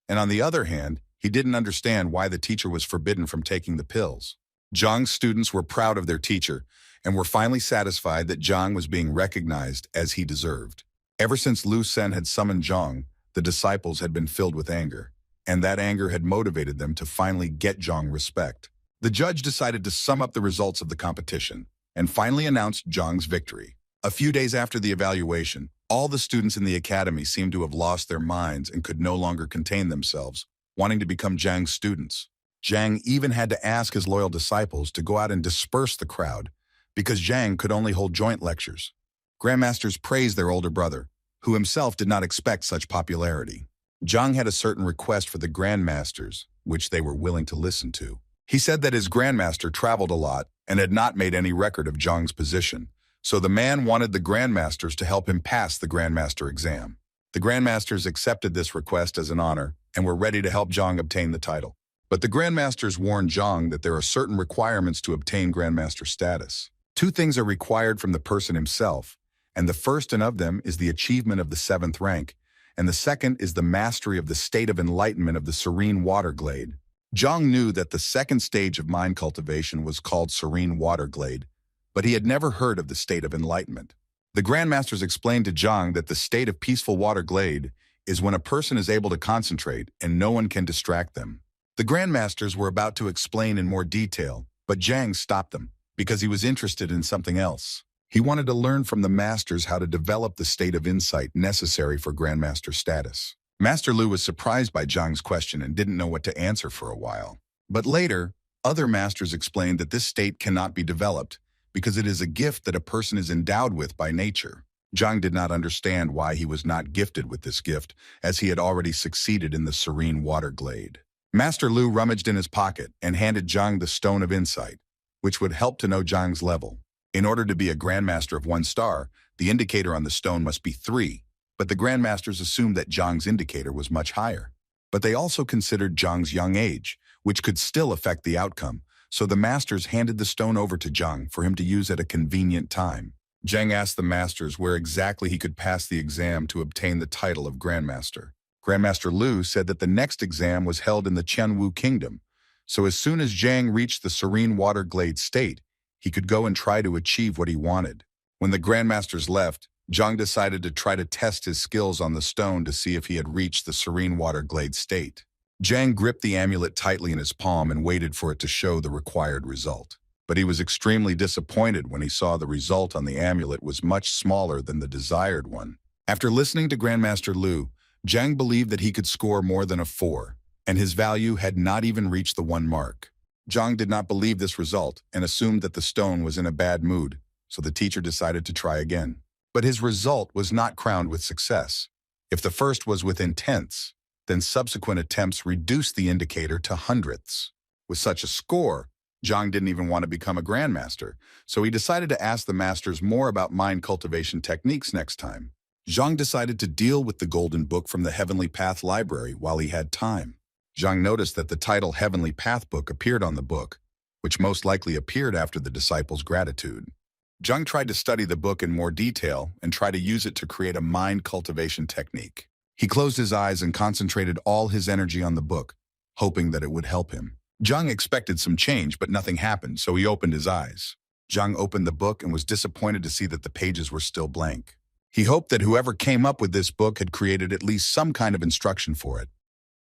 Speaker 1: and on the other hand, he didn't understand why the teacher was forbidden from taking the pills. Zhang's students were proud of their teacher, and were finally satisfied that Zhang was being recognized as he deserved. Ever since Lu Sen had summoned Zhang, the disciples had been filled with anger, and that anger had motivated them to finally get Zhang respect. The judge decided to sum up the results of the competition, and finally announced Zhang's victory. A few days after the evaluation, all the students in the academy seemed to have lost their minds and could no longer contain themselves, wanting to become Zhang's students. Zhang even had to ask his loyal disciples to go out and disperse the crowd, because Zhang could only hold joint lectures. Grandmasters praised their older brother, who himself did not expect such popularity. Zhang had a certain request for the Grandmasters, which they were willing to listen to. He said that his Grandmaster traveled a lot and had not made any record of Zhang's position, so the man wanted the Grandmasters to help him pass the Grandmaster exam. The Grandmasters accepted this request as an honor and were ready to help Zhang obtain the title. But the Grandmasters warned Zhang that there are certain requirements to obtain Grandmaster status. 2 things are required from the person himself, and the first of them is the achievement of the 7th rank, and the second is the mastery of the state of enlightenment of the serene water glade. Zhang knew that the second stage of mind cultivation was called serene water glade, but he had never heard of the state of enlightenment. The Grandmasters explained to Zhang that the state of peaceful water glade is when a person is able to concentrate and no one can distract them. The Grandmasters were about to explain in more detail, but Zhang stopped them, because he was interested in something else. He wanted to learn from the masters how to develop the state of insight necessary for Grandmaster status. Master Lu was surprised by Zhang's question and didn't know what to answer for a while. But later, other masters explained that this state cannot be developed because it is a gift that a person is endowed with by nature. Zhang did not understand why he was not gifted with this gift, as he had already succeeded in the serene water glade. Master Lu rummaged in his pocket and handed Zhang the Stone of Insight, which would help to know Zhang's level. In order to be a Grandmaster of 1 star, the indicator on the stone must be 3, but the Grandmasters assumed that Zhang's indicator was much higher. But they also considered Zhang's young age, which could still affect the outcome, so the masters handed the stone over to Zhang for him to use at a convenient time. Zhang asked the masters where exactly he could pass the exam to obtain the title of Grandmaster. Grandmaster Lu said that the next exam was held in the Qianwu Kingdom, so as soon as Zhang reached the serene water glade state, he could go and try to achieve what he wanted. When the Grandmasters left, Zhang decided to try to test his skills on the stone to see if he had reached the serene water glade state. Zhang gripped the amulet tightly in his palm and waited for it to show the required result. But he was extremely disappointed when he saw the result on the amulet was much smaller than the desired one. After listening to Grandmaster Lu, Zhang believed that he could score more than a 4, and his value had not even reached the 1 mark. Zhang did not believe this result and assumed that the stone was in a bad mood, so the teacher decided to try again. But his result was not crowned with success. If the first was within tenths, then subsequent attempts reduced the indicator to hundredths. With such a score, Zhang didn't even want to become a grandmaster, so he decided to ask the masters more about mind cultivation techniques next time. Zhang decided to deal with the Golden Book from the Heavenly Path library while he had time. Zhang noticed that the title Heavenly Path Book appeared on the book, which most likely appeared after the disciples' gratitude. Zhang tried to study the book in more detail and try to use it to create a mind cultivation technique. He closed his eyes and concentrated all his energy on the book, hoping that it would help him. Zhang expected some change, but nothing happened, so he opened his eyes. Zhang opened the book and was disappointed to see that the pages were still blank. He hoped that whoever came up with this book had created at least some kind of instruction for it,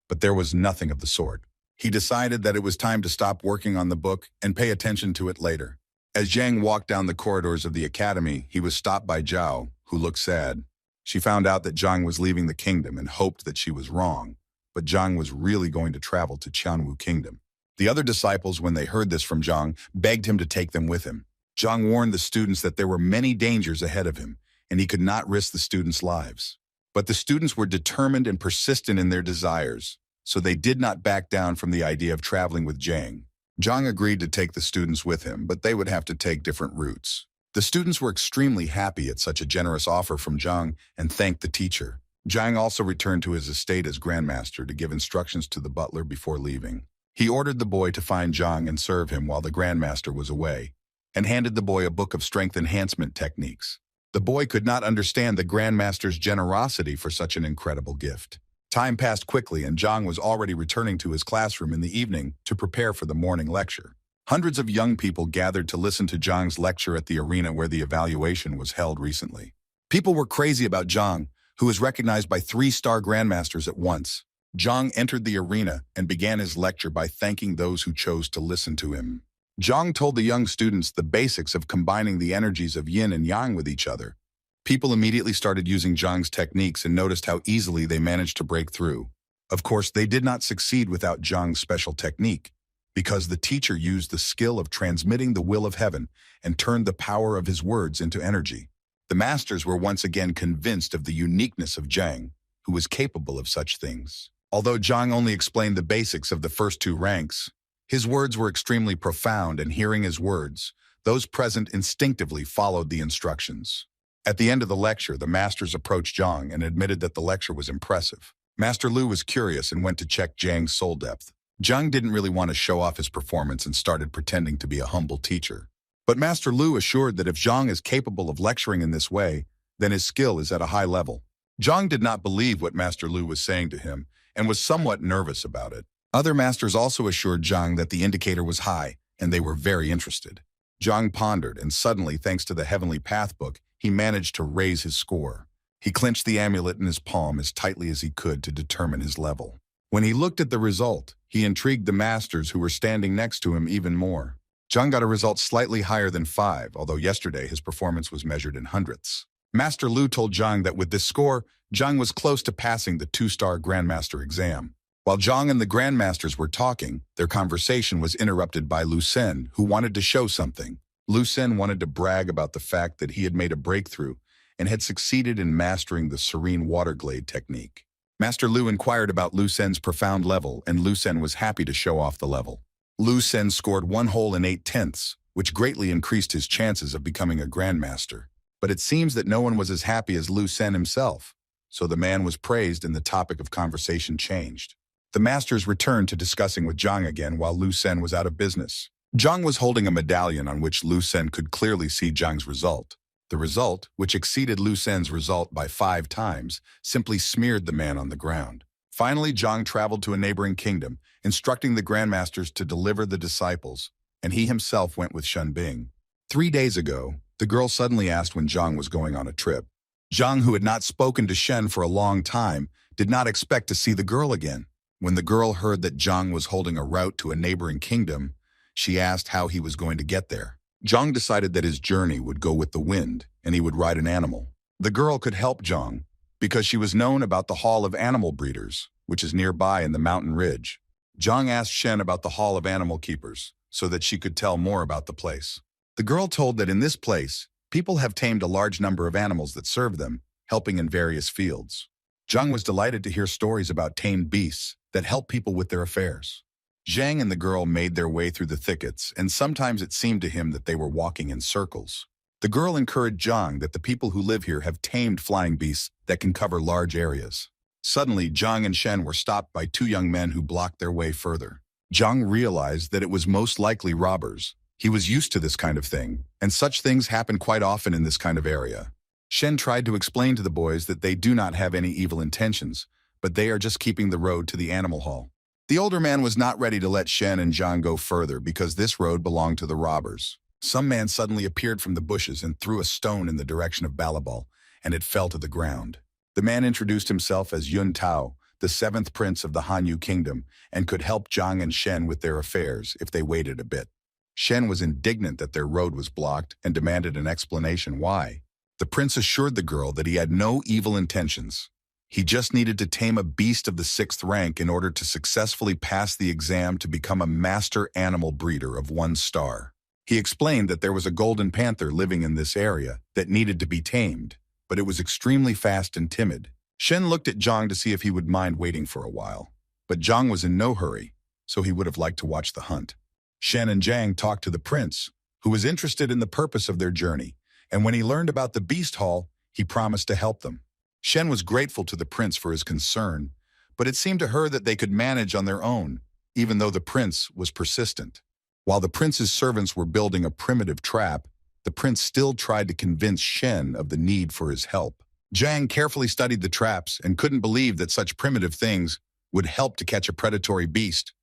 Speaker 1: but there was nothing of the sort. He decided that it was time to stop working on the book and pay attention to it later. As Zhang walked down the corridors of the academy, he was stopped by Zhao, who looked sad. She found out that Zhang was leaving the kingdom and hoped that she was wrong, but Zhang was really going to travel to Qianwu Kingdom. The other disciples, when they heard this from Zhang, begged him to take them with him. Zhang warned the students that there were many dangers ahead of him, and he could not risk the students' lives. But the students were determined and persistent in their desires, so they did not back down from the idea of traveling with Zhang. Zhang agreed to take the students with him, but they would have to take different routes. The students were extremely happy at such a generous offer from Zhang and thanked the teacher. Zhang also returned to his estate as grandmaster to give instructions to the butler before leaving. He ordered the boy to find Zhang and serve him while the grandmaster was away, and handed the boy a book of strength enhancement techniques. The boy could not understand the grandmaster's generosity for such an incredible gift. Time passed quickly and Zhang was already returning to his classroom in the evening to prepare for the morning lecture. Hundreds of young people gathered to listen to Zhang's lecture at the arena where the evaluation was held recently. People were crazy about Zhang, who was recognized by 3-star grandmasters at once. Zhang entered the arena and began his lecture by thanking those who chose to listen to him. Zhang told the young students the basics of combining the energies of yin and yang with each other. People immediately started using Zhang's techniques and noticed how easily they managed to break through. Of course, they did not succeed without Zhang's special technique, because the teacher used the skill of transmitting the will of heaven and turned the power of his words into energy. The masters were once again convinced of the uniqueness of Zhang, who was capable of such things. Although Zhang only explained the basics of the first 2 ranks, his words were extremely profound, and hearing his words, those present instinctively followed the instructions. At the end of the lecture, the masters approached Zhang and admitted that the lecture was impressive. Master Lu was curious and went to check Zhang's soul depth. Zhang didn't really want to show off his performance and started pretending to be a humble teacher. But Master Lu assured that if Zhang is capable of lecturing in this way, then his skill is at a high level. Zhang did not believe what Master Lu was saying to him and was somewhat nervous about it. Other masters also assured Zhang that the indicator was high, and they were very interested. Zhang pondered, and suddenly, thanks to the Heavenly Path book, he managed to raise his score. He clenched the amulet in his palm as tightly as he could to determine his level. When he looked at the result, he intrigued the masters who were standing next to him even more. Zhang got a result slightly higher than 5, although yesterday his performance was measured in hundredths. Master Lu told Zhang that with this score, Zhang was close to passing the 2-star Grandmaster exam. While Zhang and the Grandmasters were talking, their conversation was interrupted by Lu Sen, who wanted to show something. Lu Sen wanted to brag about the fact that he had made a breakthrough and had succeeded in mastering the Serene Water Glade technique. Master Lu inquired about Lu Sen's profound level, and Lu Sen was happy to show off the level. Lu Sen scored 1 hole and 8/10, which greatly increased his chances of becoming a Grandmaster. But it seems that no one was as happy as Lu Sen himself, so the man was praised and the topic of conversation changed. The masters returned to discussing with Zhang again while Lu Sen was out of business. Zhang was holding a medallion on which Lu Sen could clearly see Zhang's result. The result, which exceeded Lu Sen's result by 5 times, simply smeared the man on the ground. Finally, Zhang traveled to a neighboring kingdom, instructing the grandmasters to deliver the disciples, and he himself went with Shenbing. 3 days ago, the girl suddenly asked when Zhang was going on a trip. Zhang, who had not spoken to Shen for a long time, did not expect to see the girl again. When the girl heard that Zhang was holding a route to a neighboring kingdom, she asked how he was going to get there. Zhang decided that his journey would go with the wind, and he would ride an animal. The girl could help Zhang, because she was known about the Hall of Animal Breeders, which is nearby in the mountain ridge. Zhang asked Shen about the Hall of Animal Keepers, so that she could tell more about the place. The girl told that in this place, people have tamed a large number of animals that serve them, helping in various fields. Zhang was delighted to hear stories about tamed beasts that help people with their affairs. Zhang and the girl made their way through the thickets, and sometimes it seemed to him that they were walking in circles. The girl encouraged Zhang that the people who live here have tamed flying beasts that can cover large areas. Suddenly, Zhang and Shen were stopped by two young men who blocked their way further. Zhang realized that it was most likely robbers. He was used to this kind of thing, and such things happen quite often in this kind of area. Shen tried to explain to the boys that they do not have any evil intentions, but they are just keeping the road to the animal hall. The older man was not ready to let Shen and Zhang go further because this road belonged to the robbers. Some man suddenly appeared from the bushes and threw a stone in the direction of Balabal, and it fell to the ground. The man introduced himself as Yun Tao, the seventh prince of the Hanyu kingdom, and could help Zhang and Shen with their affairs if they waited a bit. Shen was indignant that their road was blocked and demanded an explanation why. The prince assured the girl that he had no evil intentions. He just needed to tame a beast of the 6th rank in order to successfully pass the exam to become a master animal breeder of 1 star. He explained that there was a golden panther living in this area that needed to be tamed, but it was extremely fast and timid. Shen looked at Zhang to see if he would mind waiting for a while, but Zhang was in no hurry, so he would have liked to watch the hunt. Shen and Zhang talked to the prince, who was interested in the purpose of their journey, and when he learned about the beast hall, he promised to help them. Shen was grateful to the prince for his concern, but it seemed to her that they could manage on their own, even though the prince was persistent. While the prince's servants were building a primitive trap, the prince still tried to convince Shen of the need for his help. Zhang carefully studied the traps and couldn't believe that such primitive things would help to catch a predatory beast,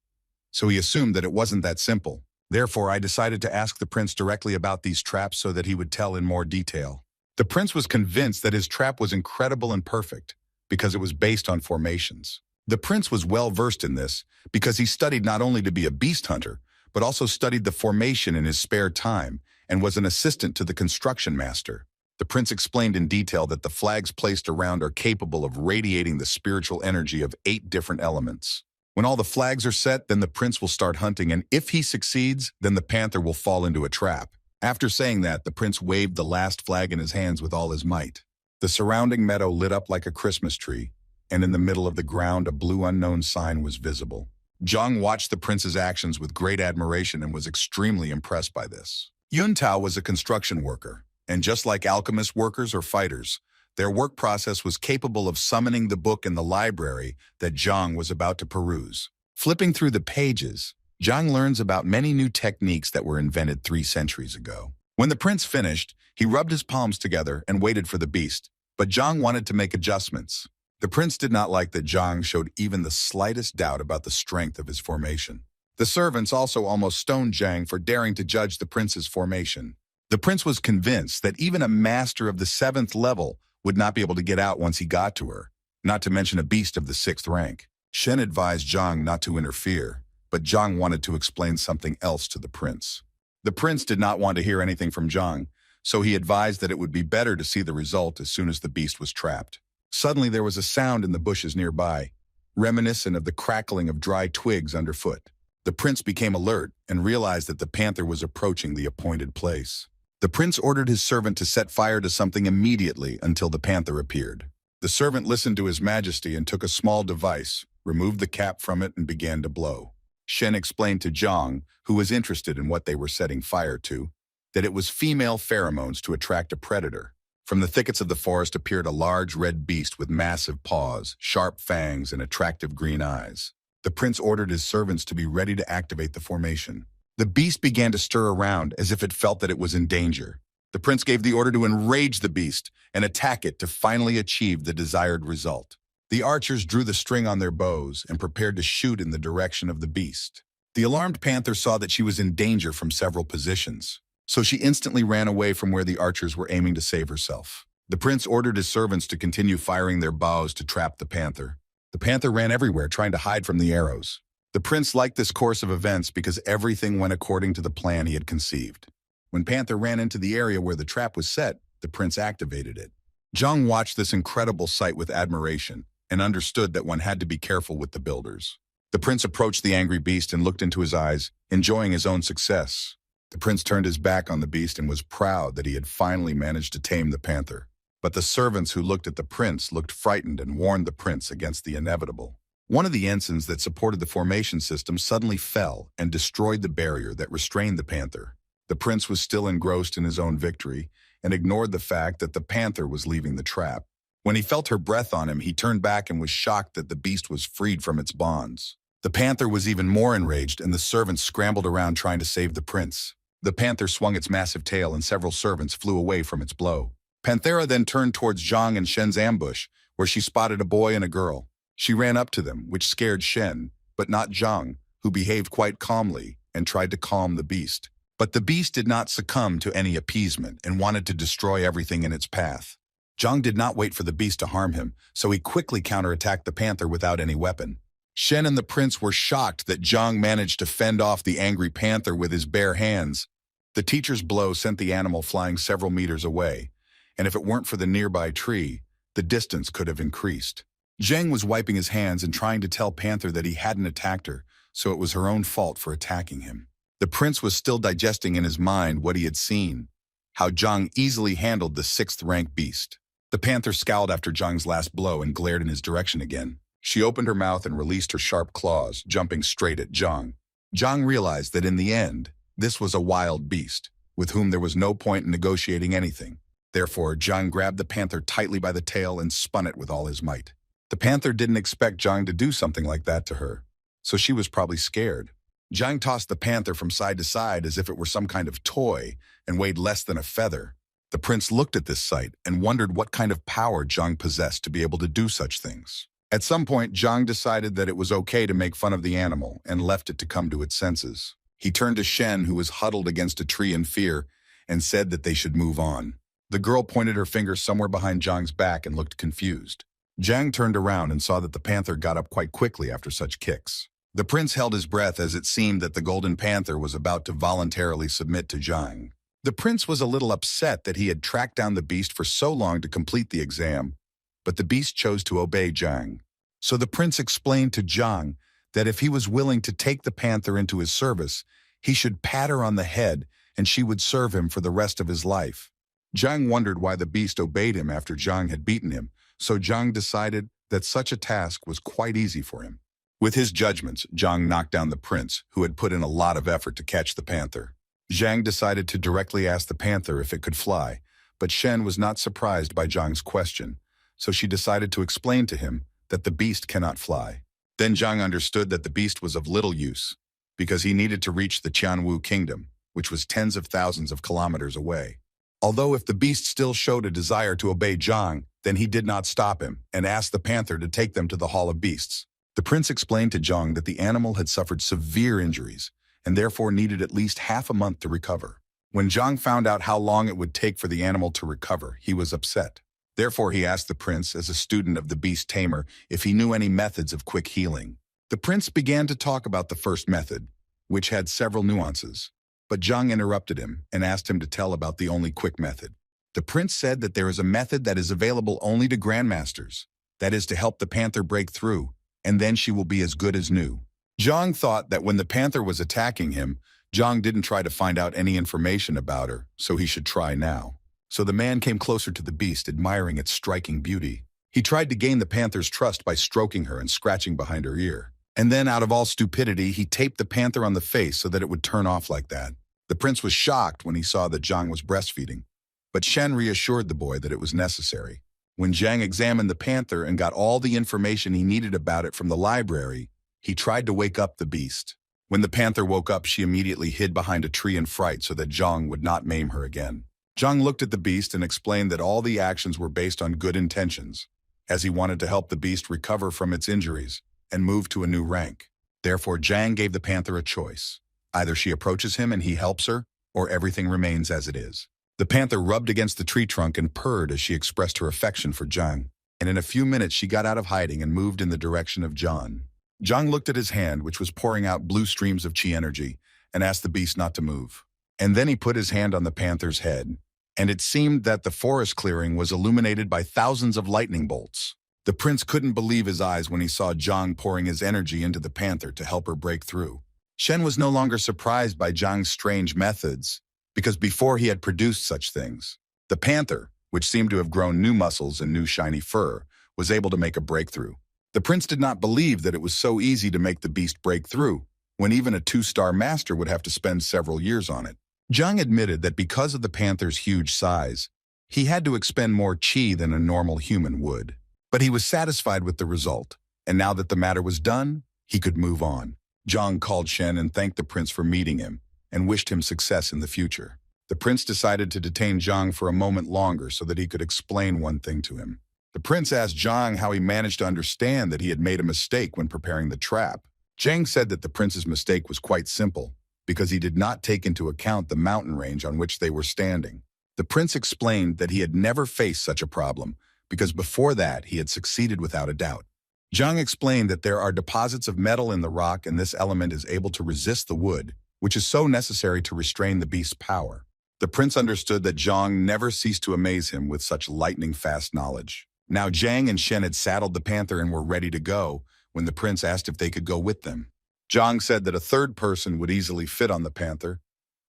Speaker 1: so he assumed that it wasn't that simple. Therefore, I decided to ask the prince directly about these traps so that he would tell in more detail. The prince was convinced that his trap was incredible and perfect because it was based on formations. The prince was well versed in this because he studied not only to be a beast hunter, but also studied the formation in his spare time and was an assistant to the construction master. The prince explained in detail that the flags placed around are capable of radiating the spiritual energy of 8 different elements. When all the flags are set, then the prince will start hunting, and if he succeeds, then the panther will fall into a trap. After saying that, the prince waved the last flag in his hands with all his might. The surrounding meadow lit up like a Christmas tree, and in the middle of the ground a blue unknown sign was visible. Zhang watched the prince's actions with great admiration and was extremely impressed by this. Yun Tao was a construction worker, and just like alchemist workers or fighters, their work process was capable of summoning the book in the library that Zhang was about to peruse. Flipping through the pages, Zhang learns about many new techniques that were invented 3 centuries ago. When the prince finished, he rubbed his palms together and waited for the beast, but Zhang wanted to make adjustments. The prince did not like that Zhang showed even the slightest doubt about the strength of his formation. The servants also almost stoned Zhang for daring to judge the prince's formation. The prince was convinced that even a master of the 7th level would not be able to get out once he got to her, not to mention a beast of the 6th rank. Shen advised Zhang not to interfere, but Zhang wanted to explain something else to the prince. The prince did not want to hear anything from Zhang, so he advised that it would be better to see the result as soon as the beast was trapped. Suddenly there was a sound in the bushes nearby, reminiscent of the crackling of dry twigs underfoot. The prince became alert and realized that the panther was approaching the appointed place. The prince ordered his servant to set fire to something immediately until the panther appeared. The servant listened to his majesty and took a small device, removed the cap from it, and began to blow. Shen explained to Zhang, who was interested in what they were setting fire to, that it was female pheromones to attract a predator. From the thickets of the forest appeared a large red beast with massive paws, sharp fangs, and attractive green eyes. The prince ordered his servants to be ready to activate the formation. The beast began to stir around as if it felt that it was in danger. The prince gave the order to enrage the beast and attack it to finally achieve the desired result. The archers drew the string on their bows and prepared to shoot in the direction of the beast. The alarmed panther saw that she was in danger from several positions, so she instantly ran away from where the archers were aiming to save herself. The prince ordered his servants to continue firing their bows to trap the panther. The panther ran everywhere, trying to hide from the arrows. The prince liked this course of events because everything went according to the plan he had conceived. When Panther ran into the area where the trap was set, the prince activated it. Zhang watched this incredible sight with admiration and understood that one had to be careful with the builders. The prince approached the angry beast and looked into his eyes, enjoying his own success. The prince turned his back on the beast and was proud that he had finally managed to tame the panther. But the servants who looked at the prince looked frightened and warned the prince against the inevitable. One of the ensigns that supported the formation system suddenly fell and destroyed the barrier that restrained the panther. The prince was still engrossed in his own victory and ignored the fact that the panther was leaving the trap. When he felt her breath on him, he turned back and was shocked that the beast was freed from its bonds. The panther was even more enraged, and the servants scrambled around trying to save the prince. The panther swung its massive tail, and several servants flew away from its blow. Panthera then turned towards Zhang and Shen's ambush, where she spotted a boy and a girl. She ran up to them, which scared Shen, but not Zhang, who behaved quite calmly and tried to calm the beast. But the beast did not succumb to any appeasement and wanted to destroy everything in its path. Zhang did not wait for the beast to harm him, so he quickly counterattacked the panther without any weapon. Shen and the prince were shocked that Zhang managed to fend off the angry panther with his bare hands. The teacher's blow sent the animal flying several meters away, and if it weren't for the nearby tree, the distance could have increased. Zhang was wiping his hands and trying to tell Panther that he hadn't attacked her, so it was her own fault for attacking him. The prince was still digesting in his mind what he had seen, how Zhang easily handled the 6th rank beast. The panther scowled after Zhang's last blow and glared in his direction again. She opened her mouth and released her sharp claws, jumping straight at Zhang. Zhang realized that in the end, this was a wild beast, with whom there was no point in negotiating anything. Therefore, Zhang grabbed the panther tightly by the tail and spun it with all his might. The panther didn't expect Zhang to do something like that to her, so she was probably scared. Zhang tossed the panther from side to side as if it were some kind of toy and weighed less than a feather. The prince looked at this sight and wondered what kind of power Zhang possessed to be able to do such things. At some point, Zhang decided that it was okay to make fun of the animal and left it to come to its senses. He turned to Shen, who was huddled against a tree in fear, and said that they should move on. The girl pointed her finger somewhere behind Zhang's back and looked confused. Zhang turned around and saw that the panther got up quite quickly after such kicks. The prince held his breath as it seemed that the golden panther was about to voluntarily submit to Zhang. The prince was a little upset that he had tracked down the beast for so long to complete the exam, but the beast chose to obey Zhang. So the prince explained to Zhang that if he was willing to take the panther into his service, he should pat her on the head and she would serve him for the rest of his life. Zhang wondered why the beast obeyed him after Zhang had beaten him, so Zhang decided that such a task was quite easy for him. With his judgments, Zhang knocked down the prince, who had put in a lot of effort to catch the panther. Zhang decided to directly ask the panther if it could fly, but Shen was not surprised by Zhang's question, so she decided to explain to him that the beast cannot fly. Then Zhang understood that the beast was of little use, because he needed to reach the Qianwu kingdom, which was tens of thousands of kilometers away. Although if the beast still showed a desire to obey Zhang, then he did not stop him and asked the panther to take them to the Hall of Beasts. The prince explained to Zhang that the animal had suffered severe injuries and therefore needed at least half a month to recover. When Zhang found out how long it would take for the animal to recover, he was upset. Therefore, he asked the prince, as a student of the beast tamer, if he knew any methods of quick healing. The prince began to talk about the first method, which had several nuances. But Zhang interrupted him and asked him to tell about the only quick method. The prince said that there is a method that is available only to grandmasters, that is to help the panther break through, and then she will be as good as new. Zhang thought that when the panther was attacking him, Zhang didn't try to find out any information about her, so he should try now. So the man came closer to the beast, admiring its striking beauty. He tried to gain the panther's trust by stroking her and scratching behind her ear. And then, out of all stupidity, he taped the panther on the face so that it would turn off like that. The prince was shocked when he saw that Zhang was breastfeeding, but Shen reassured the boy that it was necessary. When Zhang examined the panther and got all the information he needed about it from the library, he tried to wake up the beast. When the panther woke up, she immediately hid behind a tree in fright so that Zhang would not maim her again. Zhang looked at the beast and explained that all the actions were based on good intentions, as he wanted to help the beast recover from its injuries and move to a new rank. Therefore, Zhang gave the panther a choice. Either she approaches him and he helps her, or everything remains as it is. The panther rubbed against the tree trunk and purred as she expressed her affection for Zhang, and in a few minutes she got out of hiding and moved in the direction of Zhang. Zhang looked at his hand, which was pouring out blue streams of qi energy, and asked the beast not to move. And then he put his hand on the panther's head, and it seemed that the forest clearing was illuminated by thousands of lightning bolts. The prince couldn't believe his eyes when he saw Zhang pouring his energy into the panther to help her break through. Shen was no longer surprised by Zhang's strange methods, because before he had produced such things, the panther, which seemed to have grown new muscles and new shiny fur, was able to make a breakthrough. The prince did not believe that it was so easy to make the beast break through, when even a 2-star master would have to spend several years on it. Zhang admitted that because of the panther's huge size, he had to expend more qi than a normal human would. But he was satisfied with the result, and now that the matter was done, he could move on. Zhang called Shen and thanked the prince for meeting him, and wished him success in the future. The prince decided to detain Zhang for a moment longer so that he could explain one thing to him. The prince asked Zhang how he managed to understand that he had made a mistake when preparing the trap. Zhang said that the prince's mistake was quite simple, because he did not take into account the mountain range on which they were standing. The prince explained that he had never faced such a problem, because before that he had succeeded without a doubt. Zhang explained that there are deposits of metal in the rock and this element is able to resist the wood, which is so necessary to restrain the beast's power. The prince understood that Zhang never ceased to amaze him with such lightning-fast knowledge. Now Zhang and Shen had saddled the panther and were ready to go when the prince asked if they could go with them. Zhang said that a third person would easily fit on the panther,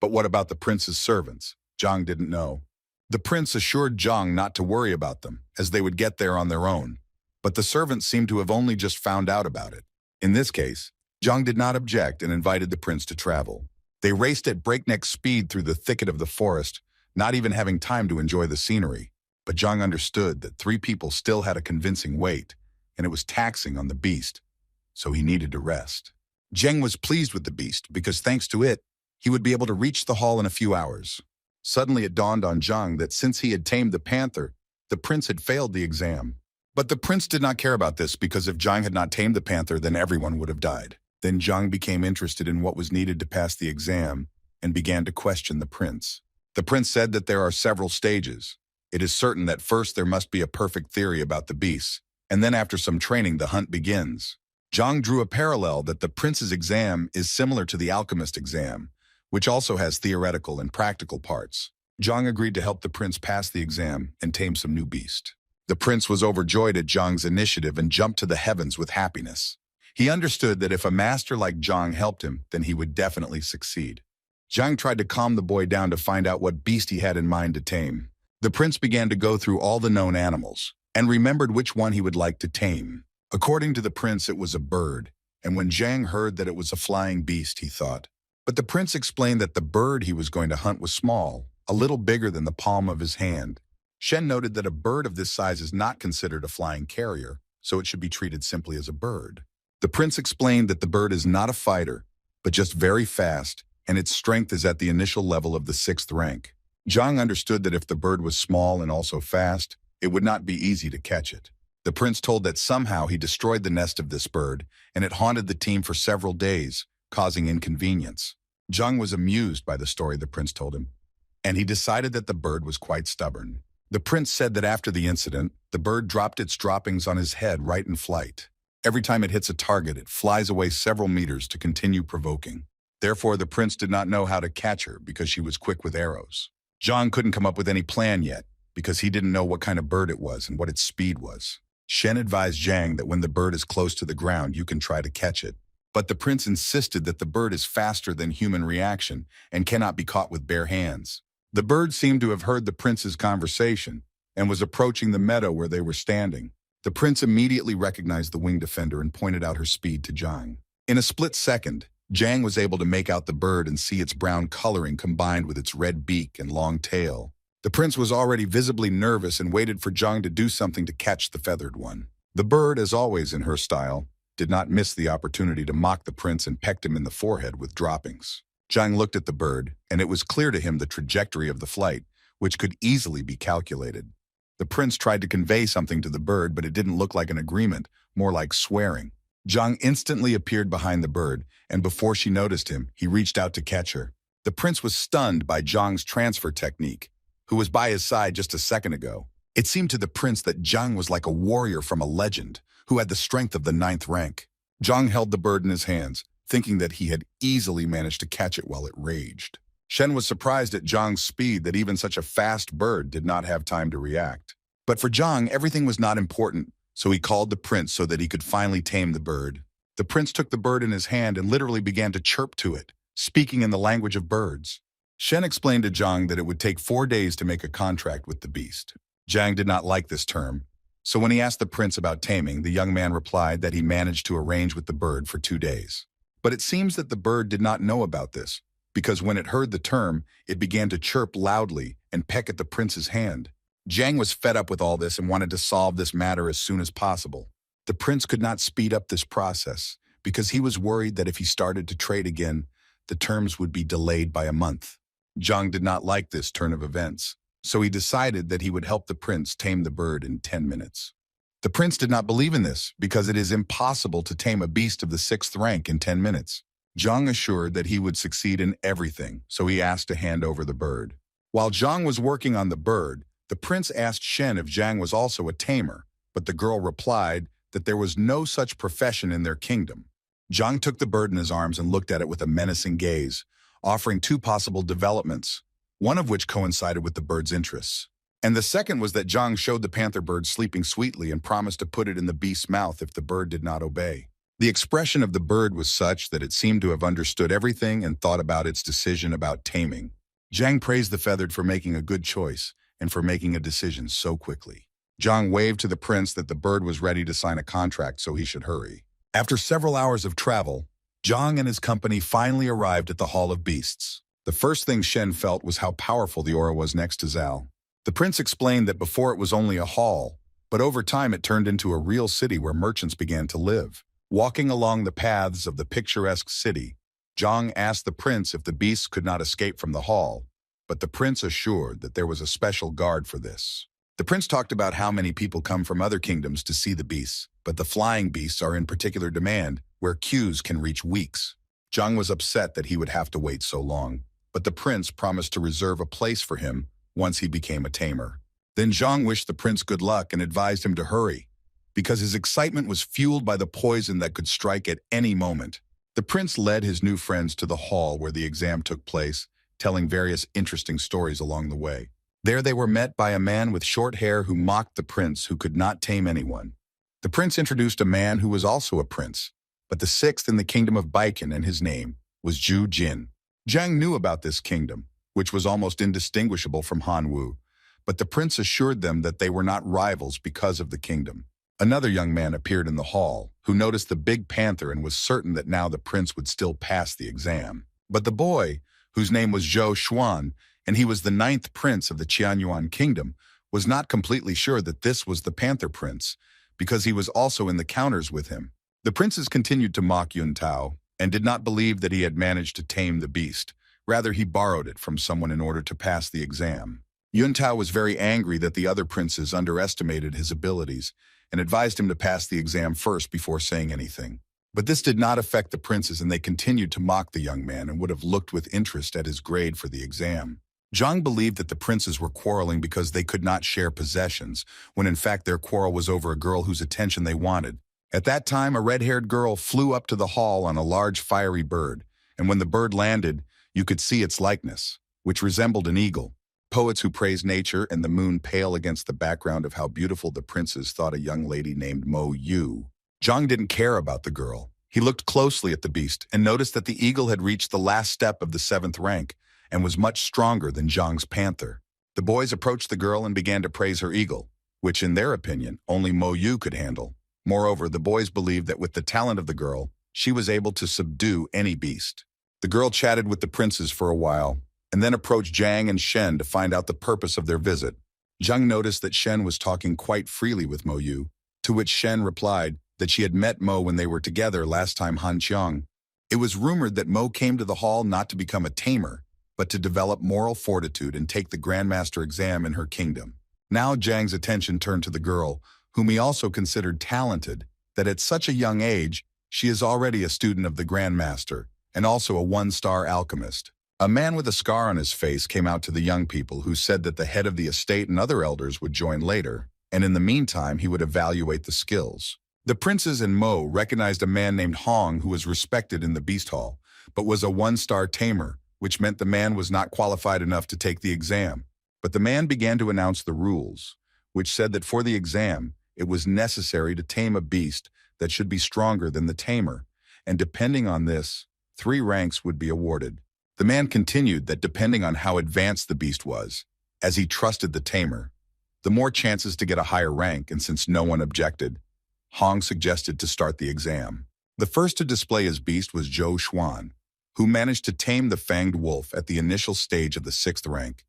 Speaker 1: but what about the prince's servants? Zhang didn't know. The prince assured Zhang not to worry about them, as they would get there on their own, but the servants seemed to have only just found out about it. In this case, Zhang did not object and invited the prince to travel. They raced at breakneck speed through the thicket of the forest, not even having time to enjoy the scenery. But Zhang understood that 3 people still had a convincing weight, and it was taxing on the beast, so he needed to rest. Zhang was pleased with the beast because thanks to it, he would be able to reach the hall in a few hours. Suddenly it dawned on Zhang that since he had tamed the panther, the prince had failed the exam. But the prince did not care about this because if Zhang had not tamed the panther, then everyone would have died. Then Zhang became interested in what was needed to pass the exam and began to question the prince. The prince said that there are several stages. It is certain that first there must be a perfect theory about the beasts, and then after some training the hunt begins. Zhang drew a parallel that the prince's exam is similar to the alchemist exam, which also has theoretical and practical parts. Zhang agreed to help the prince pass the exam and tame some new beast. The prince was overjoyed at Zhang's initiative and jumped to the heavens with happiness. He understood that if a master like Zhang helped him, then he would definitely succeed. Zhang tried to calm the boy down to find out what beast he had in mind to tame. The prince began to go through all the known animals, and remembered which one he would like to tame. According to the prince, it was a bird, and when Zhang heard that it was a flying beast, he thought. But the prince explained that the bird he was going to hunt was small, a little bigger than the palm of his hand. Shen noted that a bird of this size is not considered a flying carrier, so it should be treated simply as a bird. The prince explained that the bird is not a fighter, but just very fast, and its strength is at the initial level of the 6th rank. Zhang understood that if the bird was small and also fast, it would not be easy to catch it. The prince told that somehow he destroyed the nest of this bird, and it haunted the team for several days, causing inconvenience. Zhang was amused by the story the prince told him, and he decided that the bird was quite stubborn. The prince said that after the incident, the bird dropped its droppings on his head right in flight. Every time it hits a target, it flies away several meters to continue provoking. Therefore, the prince did not know how to catch her because she was quick with arrows. Zhang couldn't come up with any plan yet because he didn't know what kind of bird it was and what its speed was. Shen advised Zhang that when the bird is close to the ground, you can try to catch it. But the prince insisted that the bird is faster than human reaction and cannot be caught with bare hands. The bird seemed to have heard the prince's conversation and was approaching the meadow where they were standing. The prince immediately recognized the winged defender and pointed out her speed to Zhang. In a split second, Zhang was able to make out the bird and see its brown coloring combined with its red beak and long tail. The prince was already visibly nervous and waited for Zhang to do something to catch the feathered one. The bird, as always in her style, did not miss the opportunity to mock the prince and pecked him in the forehead with droppings. Zhang looked at the bird, and it was clear to him the trajectory of the flight, which could easily be calculated. The prince tried to convey something to the bird, but it didn't look like an agreement, more like swearing. Zhang instantly appeared behind the bird, and before she noticed him, he reached out to catch her. The prince was stunned by Zhang's transfer technique, who was by his side just a second ago. It seemed to the prince that Zhang was like a warrior from a legend, who had the strength of the 9th rank. Zhang held the bird in his hands, thinking that he had easily managed to catch it while it raged. Shen was surprised at Zhang's speed that even such a fast bird did not have time to react. But for Zhang, everything was not important, so he called the prince so that he could finally tame the bird. The prince took the bird in his hand and literally began to chirp to it, speaking in the language of birds. Shen explained to Zhang that it would take 4 days to make a contract with the beast. Zhang did not like this term, So when he asked the prince about taming, the young man replied that he managed to arrange with the bird for 2 days. But it seems that the bird did not know about this, because when it heard the term, it began to chirp loudly and peck at the prince's hand. Zhang was fed up with all this and wanted to solve this matter as soon as possible. The prince could not speed up this process because he was worried that if he started to trade again, the terms would be delayed by a month. Zhang did not like this turn of events, so he decided that he would help the prince tame the bird in 10 minutes. The prince did not believe in this because it is impossible to tame a beast of the 6th rank in 10 minutes. Zhang assured that he would succeed in everything, so he asked to hand over the bird. While Zhang was working on the bird, the prince asked Shen if Zhang was also a tamer, but the girl replied that there was no such profession in their kingdom. Zhang took the bird in his arms and looked at it with a menacing gaze, offering 2 possible developments, one of which coincided with the bird's interests. And the second was that Zhang showed the panther bird sleeping sweetly and promised to put it in the beast's mouth if the bird did not obey. The expression of the bird was such that it seemed to have understood everything and thought about its decision about taming. Zhang praised the feathered for making a good choice and for making a decision so quickly. Zhang waved to the prince that the bird was ready to sign a contract, so he should hurry. After several hours of travel, Zhang and his company finally arrived at the Hall of Beasts. The first thing Shen felt was how powerful the aura was next to Zhao. The prince explained that before it was only a hall, but over time it turned into a real city where merchants began to live. Walking along the paths of the picturesque city, Zhang asked the prince if the beasts could not escape from the hall, but the prince assured that there was a special guard for this. The prince talked about how many people come from other kingdoms to see the beasts, but the flying beasts are in particular demand, where queues can reach weeks. Zhang was upset that he would have to wait so long, but the prince promised to reserve a place for him once he became a tamer. Then Zhang wished the prince good luck and advised him to hurry, because his excitement was fueled by the poison that could strike at any moment. The prince led his new friends to the hall where the exam took place, telling various interesting stories along the way. There they were met by a man with short hair who mocked the prince who could not tame anyone. The prince introduced a man who was also a prince, but the 6th in the kingdom of Baikan, and his name was Zhu Jin. Zhang knew about this kingdom, which was almost indistinguishable from Hanwu, but the prince assured them that they were not rivals because of the kingdom. Another young man appeared in the hall, who noticed the big panther and was certain that now the prince would still pass the exam. But the boy, whose name was Zhou Xuan, and he was the 9th prince of the Qianyuan kingdom, was not completely sure that this was the panther prince, because he was also in the counters with him. The princes continued to mock Yun Tao, and did not believe that he had managed to tame the beast. Rather, he borrowed it from someone in order to pass the exam. Yun Tao was very angry that the other princes underestimated his abilities, and advised him to pass the exam first before saying anything. But this did not affect the princes, and they continued to mock the young man and would have looked with interest at his grade for the exam. Zhang believed that the princes were quarreling because they could not share possessions, when in fact their quarrel was over a girl whose attention they wanted. At that time, a red-haired girl flew up to the hall on a large fiery bird, and when the bird landed, you could see its likeness, which resembled an eagle. Poets who praise nature and the moon pale against the background of how beautiful the princes thought a young lady named Mo Yu. Zhang didn't care about the girl. He looked closely at the beast and noticed that the eagle had reached the last step of the 7th rank and was much stronger than Zhang's panther. The boys approached the girl and began to praise her eagle, which in their opinion only Mo Yu could handle. Moreover, the boys believed that with the talent of the girl, she was able to subdue any beast. The girl chatted with the princes for a while, and then approached Zhang and Shen to find out the purpose of their visit. Zhang noticed that Shen was talking quite freely with Mo Yu, to which Shen replied that she had met Mo when they were together last time Hanqiang. It was rumored that Mo came to the hall not to become a tamer, but to develop moral fortitude and take the grandmaster exam in her kingdom. Now Zhang's attention turned to the girl, whom he also considered talented, that at such a young age, she is already a student of the grandmaster, and also a 1-star alchemist. A man with a scar on his face came out to the young people, who said that the head of the estate and other elders would join later, and in the meantime he would evaluate the skills. The princes and Mo recognized a man named Hong who was respected in the beast hall, but was a 1-star tamer, which meant the man was not qualified enough to take the exam. But the man began to announce the rules, which said that for the exam, it was necessary to tame a beast that should be stronger than the tamer, and depending on this, 3 ranks would be awarded. The man continued that depending on how advanced the beast was, as he trusted the tamer, the more chances to get a higher rank, and since no one objected, Hong suggested to start the exam. The first to display his beast was Zhou Xuan, who managed to tame the fanged wolf at the initial stage of the 6th rank,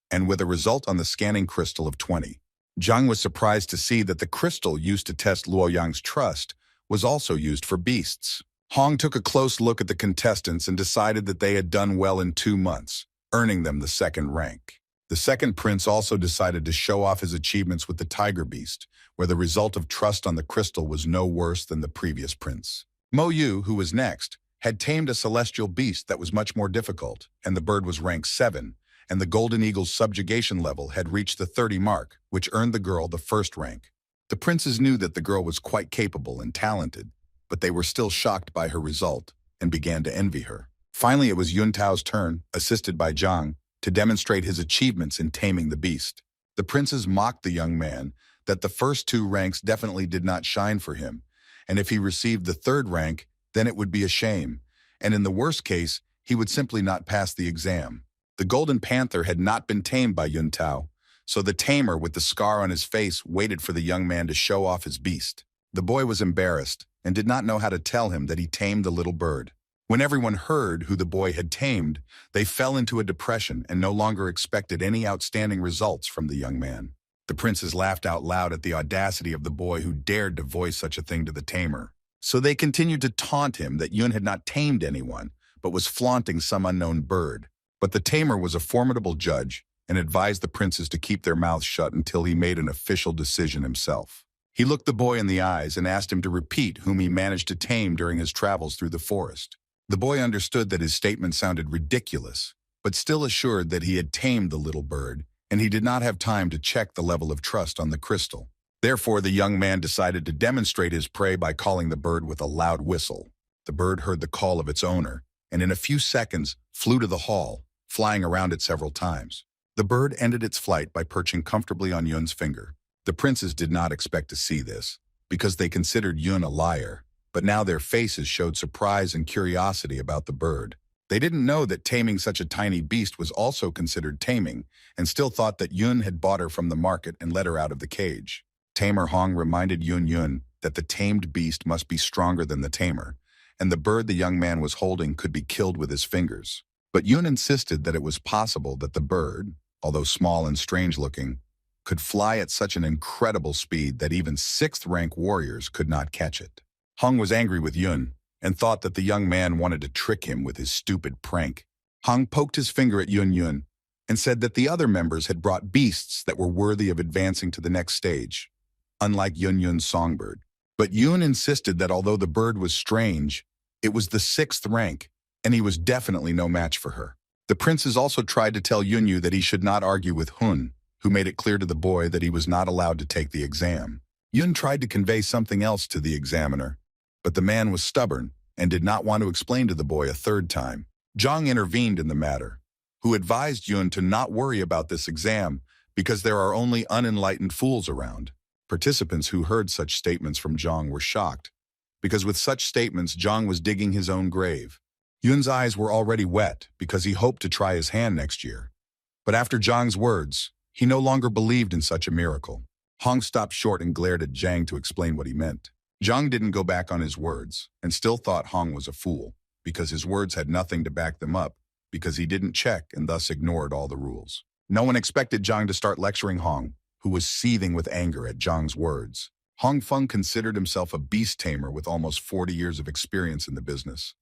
Speaker 1: and with a result on the scanning crystal of 20. Zhang was surprised to see that the crystal used to test Luo Yang's trust was also used for beasts. Hong took a close look at the contestants and decided that they had done well in 2 months, earning them the 2nd rank. The second prince also decided to show off his achievements with the tiger beast, where the result of trust on the crystal was no worse than the previous prince. Mo Yu, who was next, had tamed a celestial beast that was much more difficult, and the bird was rank 7, and the golden eagle's subjugation level had reached the 30 mark, which earned the girl the 1st rank. The princes knew that the girl was quite capable and talented, but they were still shocked by her result and began to envy her. Finally, it was Yun Tao's turn, assisted by Zhang, to demonstrate his achievements in taming the beast. The princes mocked the young man that the first 2 ranks definitely did not shine for him, and if he received the 3rd rank, then it would be a shame, and in the worst case, he would simply not pass the exam. The golden panther had not been tamed by Yun Tao, so the tamer with the scar on his face waited for the young man to show off his beast. The boy was embarrassed and did not know how to tell him that he tamed the little bird. When everyone heard who the boy had tamed, they fell into a depression and no longer expected any outstanding results from the young man. The princes laughed out loud at the audacity of the boy who dared to voice such a thing to the tamer. So they continued to taunt him that Yun had not tamed anyone, but was flaunting some unknown bird. But the tamer was a formidable judge and advised the princes to keep their mouths shut until he made an official decision himself. He looked the boy in the eyes and asked him to repeat whom he managed to tame during his travels through the forest. The boy understood that his statement sounded ridiculous, but still assured that he had tamed the little bird, and he did not have time to check the level of trust on the crystal. Therefore, the young man decided to demonstrate his prey by calling the bird with a loud whistle. The bird heard the call of its owner, and in a few seconds flew to the hall, flying around it several times. The bird ended its flight by perching comfortably on Yun's finger. The princes did not expect to see this, because they considered Yun a liar, but now their faces showed surprise and curiosity about the bird. They didn't know that taming such a tiny beast was also considered taming, and still thought that Yun had bought her from the market and let her out of the cage. Tamer Hong reminded Yun that the tamed beast must be stronger than the tamer, and the bird the young man was holding could be killed with his fingers. But Yun insisted that it was possible that the bird, although small and strange-looking, could fly at such an incredible speed that even 6th-rank warriors could not catch it. Hong was angry with Yun and thought that the young man wanted to trick him with his stupid prank. Hong poked his finger at Yun and said that the other members had brought beasts that were worthy of advancing to the next stage, unlike Yun's songbird. But Yun insisted that although the bird was strange, it was the 6th rank, and he was definitely no match for her. The princes also tried to tell Yun that he should not argue with Hun, who made it clear to the boy that he was not allowed to take the exam. Yun tried to convey something else to the examiner, but the man was stubborn and did not want to explain to the boy a 3rd time. Zhang intervened in the matter, who advised Yun to not worry about this exam because there are only unenlightened fools around. Participants who heard such statements from Zhang were shocked, because with such statements Zhang was digging his own grave. Yun's eyes were already wet because he hoped to try his hand next year. But after Zhang's words, he no longer believed in such a miracle. Hong stopped short and glared at Zhang to explain what he meant. Zhang didn't go back on his words and still thought Hong was a fool because his words had nothing to back them up, because he didn't check and thus ignored all the rules. No one expected Zhang to start lecturing Hong, who was seething with anger at Zhang's words. Hong Feng considered himself a beast tamer with almost 40 years of experience in the business,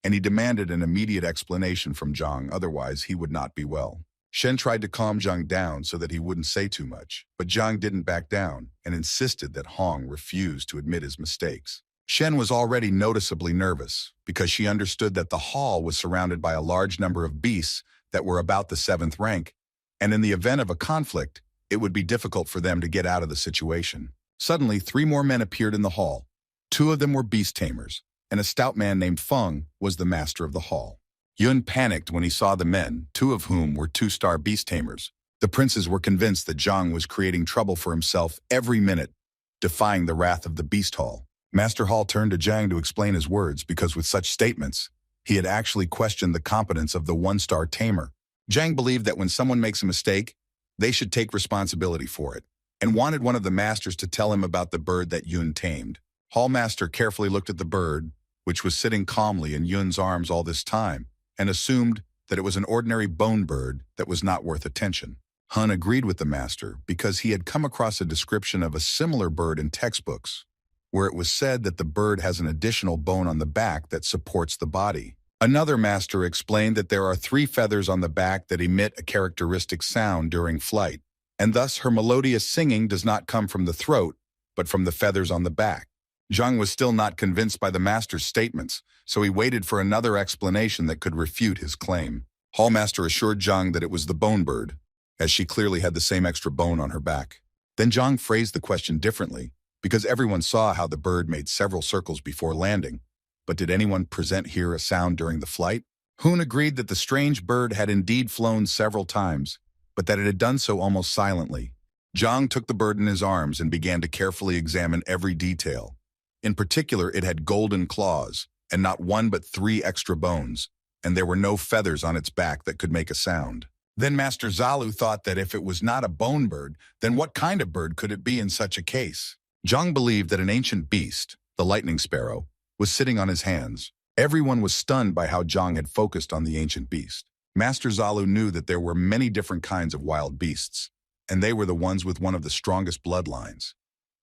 Speaker 1: and he demanded an immediate explanation from Zhang, otherwise he would not be well. Shen tried to calm Zhang down so that he wouldn't say too much, but Zhang didn't back down and insisted that Hong refused to admit his mistakes. Shen was already noticeably nervous because she understood that the hall was surrounded by a large number of beasts that were about the 7th rank, and in the event of a conflict, it would be difficult for them to get out of the situation. Suddenly, 3 more men appeared in the hall. 2 of them were beast tamers, and a stout man named Feng was the master of the hall. Yun panicked when he saw the men, 2 of whom were 2-star beast tamers. The princes were convinced that Zhang was creating trouble for himself every minute, defying the wrath of the beast hall. Master Hall turned to Zhang to explain his words because with such statements, he had actually questioned the competence of the 1-star tamer. Zhang believed that when someone makes a mistake, they should take responsibility for it, and wanted one of the masters to tell him about the bird that Yun tamed. Hallmaster carefully looked at the bird, which was sitting calmly in Yun's arms all this time, and assumed that it was an ordinary bone bird that was not worth attention. Hun agreed with the master because he had come across a description of a similar bird in textbooks, where it was said that the bird has an additional bone on the back that supports the body. Another master explained that there are 3 feathers on the back that emit a characteristic sound during flight, and thus her melodious singing does not come from the throat, but from the feathers on the back. Zhang was still not convinced by the master's statements, so he waited for another explanation that could refute his claim. Hallmaster assured Zhang that it was the bone bird, as she clearly had the same extra bone on her back. Then Zhang phrased the question differently, because everyone saw how the bird made several circles before landing. But did anyone present here a sound during the flight? Hun agreed that the strange bird had indeed flown several times, but that it had done so almost silently. Zhang took the bird in his arms and began to carefully examine every detail. In particular, it had golden claws, and not 1 but 3 extra bones, and there were no feathers on its back that could make a sound. Then Master Zalu thought that if it was not a bone bird, then what kind of bird could it be in such a case? Zhang believed that an ancient beast, the lightning sparrow, was sitting on his hands. Everyone was stunned by how Zhang had focused on the ancient beast. Master Zalu knew that there were many different kinds of wild beasts, and they were the ones with one of the strongest bloodlines.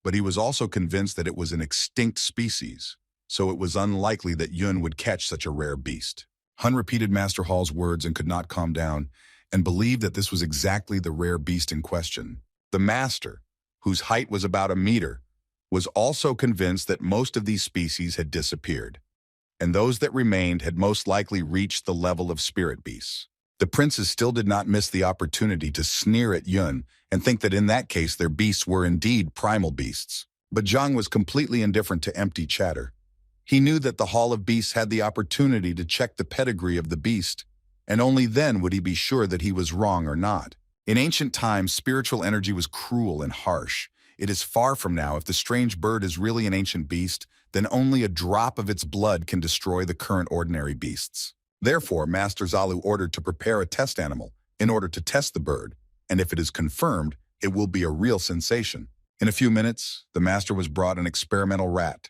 Speaker 1: But he was also convinced that it was an extinct species, so it was unlikely that Yun would catch such a rare beast. Hun repeated Master Hall's words and could not calm down, and believed that this was exactly the rare beast in question. The master, whose height was about a meter, was also convinced that most of these species had disappeared, and those that remained had most likely reached the level of spirit beasts. The princes still did not miss the opportunity to sneer at Yun and think that in that case their beasts were indeed primal beasts. But Zhang was completely indifferent to empty chatter. He knew that the Hall of Beasts had the opportunity to check the pedigree of the beast, and only then would he be sure that he was wrong or not. In ancient times, spiritual energy was cruel and harsh. It is far from now. If the strange bird is really an ancient beast, then only a drop of its blood can destroy the current ordinary beasts. Therefore, Master Zalu ordered to prepare a test animal in order to test the bird, and if it is confirmed, it will be a real sensation. In a few minutes, the master was brought an experimental rat,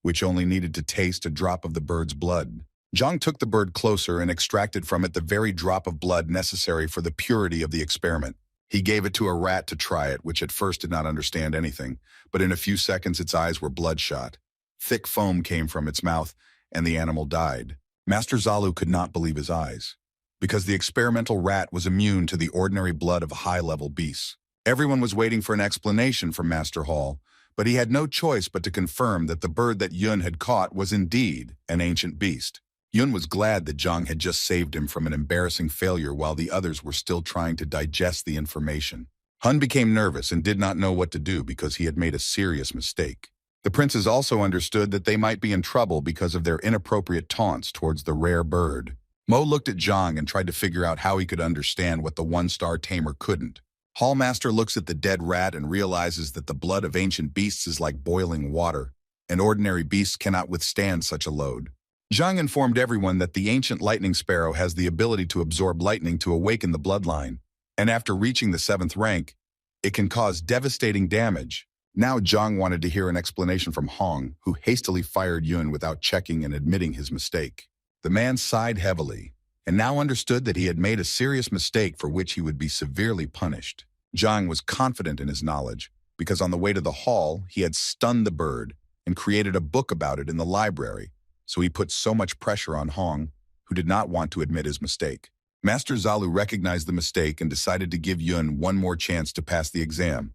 Speaker 1: which only needed to taste a drop of the bird's blood. Zhang took the bird closer and extracted from it the very drop of blood necessary for the purity of the experiment. He gave it to a rat to try it, which at first did not understand anything, but in a few seconds its eyes were bloodshot. Thick foam came from its mouth, and the animal died. Master Zalu could not believe his eyes, because the experimental rat was immune to the ordinary blood of high-level beasts. Everyone was waiting for an explanation from Master Hall, but he had no choice but to confirm that the bird that Yun had caught was indeed an ancient beast. Yun was glad that Zhang had just saved him from an embarrassing failure while the others were still trying to digest the information. Hun became nervous and did not know what to do because he had made a serious mistake. The princes also understood that they might be in trouble because of their inappropriate taunts towards the rare bird. Mo looked at Zhang and tried to figure out how he could understand what the one-star tamer couldn't. Hallmaster looks at the dead rat and realizes that the blood of ancient beasts is like boiling water, and ordinary beasts cannot withstand such a load. Zhang informed everyone that the ancient lightning sparrow has the ability to absorb lightning to awaken the bloodline, and after reaching the 7th rank, it can cause devastating damage. Now Zhang wanted to hear an explanation from Hong, who hastily fired Yun without checking and admitting his mistake. The man sighed heavily, and now understood that he had made a serious mistake for which he would be severely punished. Zhang was confident in his knowledge, because on the way to the hall, he had stunned the bird and created a book about it in the library, so he put so much pressure on Hong, who did not want to admit his mistake. Master Zalu recognized the mistake and decided to give Yun one more chance to pass the exam.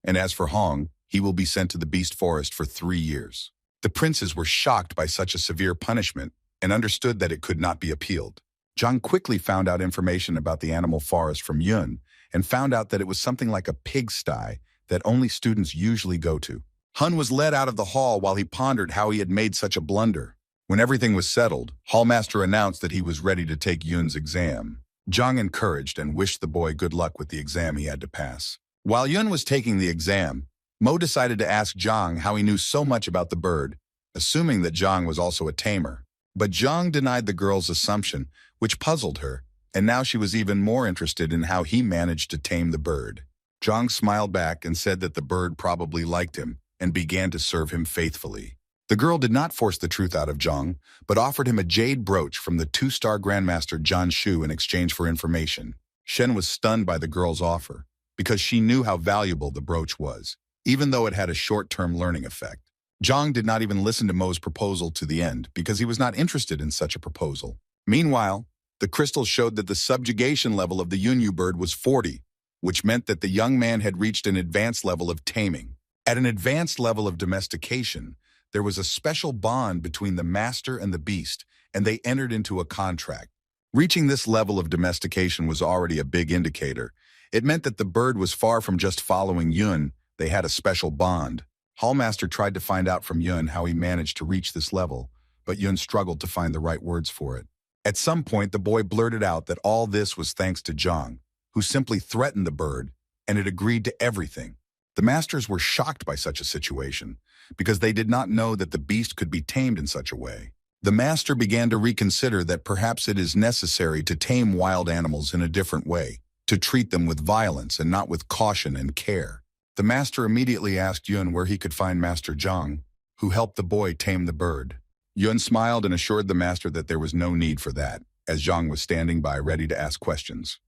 Speaker 1: And as for Hong, he will be sent to the Beast Forest for 3 years. The princes were shocked by such a severe punishment and understood that it could not be appealed. Zhang quickly found out information about the animal forest from Yun and found out that it was something like a pigsty that only students usually go to. Hun was led out of the hall while he pondered how he had made such a blunder. When everything was settled, Hallmaster announced that he was ready to take Yun's exam. Zhang encouraged and wished the boy good luck with the exam he had to pass. While Yun was taking the exam, Mo decided to ask Zhang how he knew so much about the bird, assuming that Zhang was also a tamer. But Zhang denied the girl's assumption, which puzzled her, and now she was even more interested in how he managed to tame the bird. Zhang smiled back and said that the bird probably liked him and began to serve him faithfully. The girl did not force the truth out of Zhang, but offered him a jade brooch from the 2-star grandmaster Zhan Shu in exchange for information. Shen was stunned by the girl's offer, because she knew how valuable the brooch was, even though it had a short-term learning effect. Zhang did not even listen to Mo's proposal to the end, because he was not interested in such a proposal. Meanwhile, the crystal showed that the subjugation level of the Yunyu bird was 40, which meant that the young man had reached an advanced level of taming. At an advanced level of domestication, there was a special bond between the master and the beast, and they entered into a contract. Reaching this level of domestication was already a big indicator. It meant that the bird was far from just following Yun, they had a special bond. Hallmaster tried to find out from Yun how he managed to reach this level, but Yun struggled to find the right words for it. At some point, the boy blurted out that all this was thanks to Zhang, who simply threatened the bird, and it agreed to everything. The masters were shocked by such a situation, because they did not know that the beast could be tamed in such a way. The master began to reconsider that perhaps it is necessary to tame wild animals in a different way, to treat them with violence and not with caution and care. The master immediately asked Yun where he could find Master Zhang, who helped the boy tame the bird. Yun smiled and assured the master that there was no need for that, as Zhang was standing by ready to ask questions.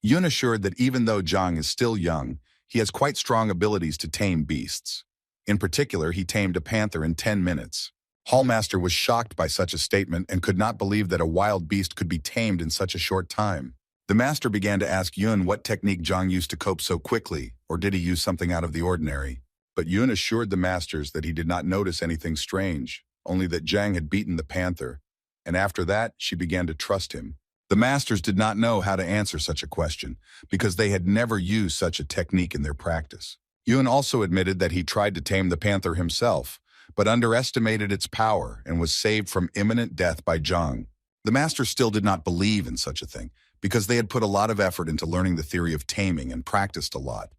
Speaker 1: Yun assured that even though Zhang is still young, he has quite strong abilities to tame beasts. In particular, he tamed a panther in 10 minutes. Hallmaster was shocked by such a statement and could not believe that a wild beast could be tamed in such a short time. The master began to ask Yun what technique Zhang used to cope so quickly, or did he use something out of the ordinary? But Yun assured the masters that he did not notice anything strange, only that Zhang had beaten the panther, and after that, she began to trust him. The masters did not know how to answer such a question, because they had never used such a technique in their practice. Yun also admitted that he tried to tame the panther himself, but underestimated its power and was saved from imminent death by Zhang. The masters still did not believe in such a thing, because they had put a lot of effort into learning the theory of taming and practiced a lot.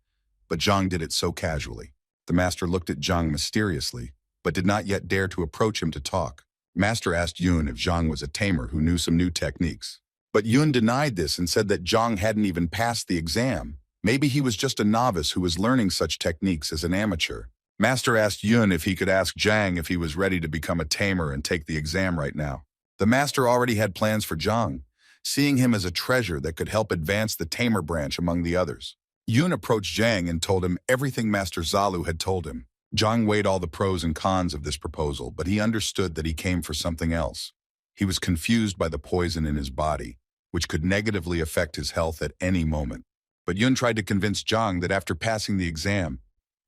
Speaker 1: But Zhang did it so casually. The master looked at Zhang mysteriously, but did not yet dare to approach him to talk. Master asked Yun if Zhang was a tamer who knew some new techniques. But Yun denied this and said that Zhang hadn't even passed the exam. Maybe he was just a novice who was learning such techniques as an amateur. Master asked Yun if he could ask Zhang if he was ready to become a tamer and take the exam right now. The master already had plans for Zhang, seeing him as a treasure that could help advance the tamer branch among the others. Yun approached Zhang and told him everything Master Zalu had told him. Zhang weighed all the pros and cons of this proposal, but he understood that he came for something else. He was confused by the poison in his body, which could negatively affect his health at any moment. But Yun tried to convince Zhang that after passing the exam,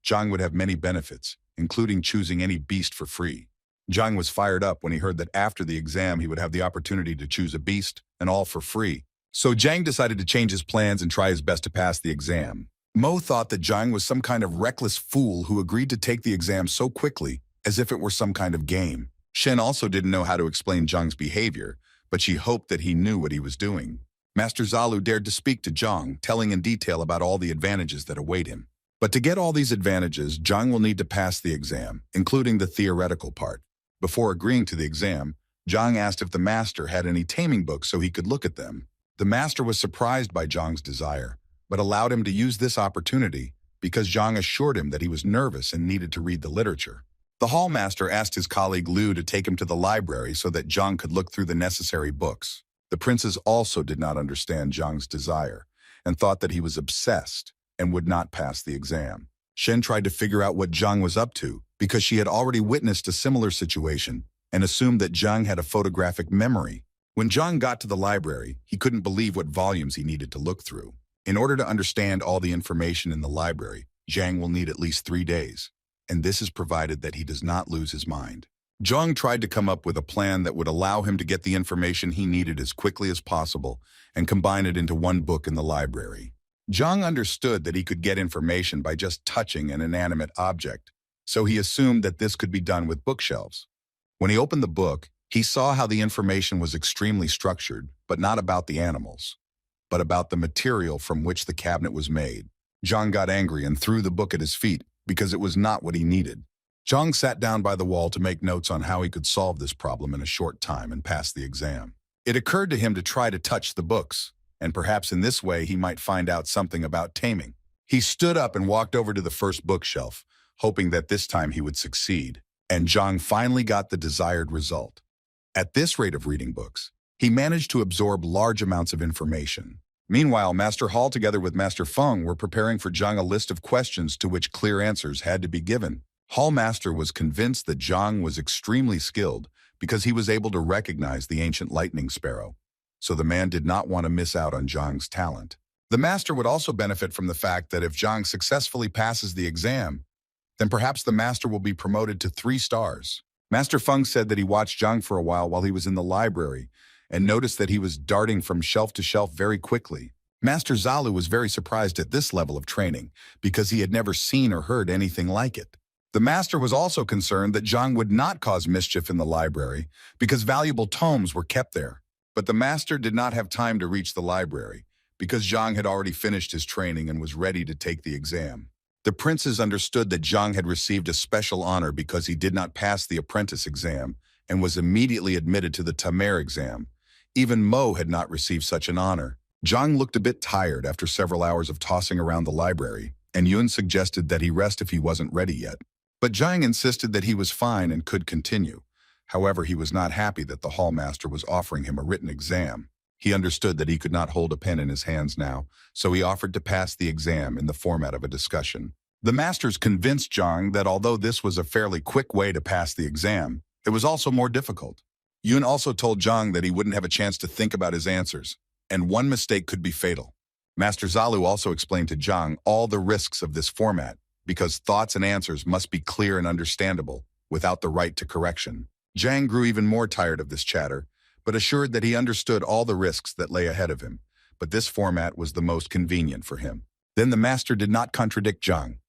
Speaker 1: Zhang would have many benefits, including choosing any beast for free. Zhang was fired up when he heard that after the exam he would have the opportunity to choose a beast, and all for free. So Zhang decided to change his plans and try his best to pass the exam. Mo thought that Zhang was some kind of reckless fool who agreed to take the exam so quickly, as if it were some kind of game. Shen also didn't know how to explain Zhang's behavior, but she hoped that he knew what he was doing. Master Zalu dared to speak to Zhang, telling in detail about all the advantages that await him. But to get all these advantages, Zhang will need to pass the exam, including the theoretical part. Before agreeing to the exam, Zhang asked if the master had any taming books so he could look at them. The master was surprised by Zhang's desire, but allowed him to use this opportunity because Zhang assured him that he was nervous and needed to read the literature. The hall master asked his colleague Liu to take him to the library so that Zhang could look through the necessary books. The princes also did not understand Zhang's desire and thought that he was obsessed and would not pass the exam. Shen tried to figure out what Zhang was up to because she had already witnessed a similar situation and assumed that Zhang had a photographic memory. When Zhang got to the library, he couldn't believe what volumes he needed to look through. In order to understand all the information in the library, Zhang will need at least 3 days, and this is provided that he does not lose his mind. Zhang tried to come up with a plan that would allow him to get the information he needed as quickly as possible and combine it into one book in the library. Zhang understood that he could get information by just touching an inanimate object, so he assumed that this could be done with bookshelves. When he opened the book, he saw how the information was extremely structured, but not about the animals, but about the material from which the cabinet was made. Zhang got angry and threw the book at his feet because it was not what he needed. Zhang sat down by the wall to make notes on how he could solve this problem in a short time and pass the exam. It occurred to him to try to touch the books, and perhaps in this way he might find out something about taming. He stood up and walked over to the first bookshelf, hoping that this time he would succeed. And Zhang finally got the desired result. At this rate of reading books, he managed to absorb large amounts of information. Meanwhile, Master Hall together with Master Feng were preparing for Zhang a list of questions to which clear answers had to be given. Hall Master was convinced that Zhang was extremely skilled because he was able to recognize the ancient lightning sparrow. So the man did not want to miss out on Zhang's talent. The master would also benefit from the fact that if Zhang successfully passes the exam, then perhaps the master will be promoted to 3 stars. Master Feng said that he watched Zhang for a while he was in the library and noticed that he was darting from shelf to shelf very quickly. Master Zalu was very surprised at this level of training because he had never seen or heard anything like it. The master was also concerned that Zhang would not cause mischief in the library because valuable tomes were kept there. But the master did not have time to reach the library because Zhang had already finished his training and was ready to take the exam. The princes understood that Zhang had received a special honor because he did not pass the apprentice exam and was immediately admitted to the Taming exam. Even Mo had not received such an honor. Zhang looked a bit tired after several hours of tossing around the library, and Yun suggested that he rest if he wasn't ready yet. But Zhang insisted that he was fine and could continue. However, he was not happy that the hall master was offering him a written exam. He understood that he could not hold a pen in his hands now, so he offered to pass the exam in the format of a discussion. The masters convinced Zhang that although this was a fairly quick way to pass the exam, it was also more difficult. Yun also told Zhang that he wouldn't have a chance to think about his answers, and one mistake could be fatal. Master Zalu also explained to Zhang all the risks of this format, because thoughts and answers must be clear and understandable, without the right to correction. Zhang grew even more tired of this chatter, but assured that he understood all the risks that lay ahead of him, but this format was the most convenient for him. Then the master did not contradict Zhang,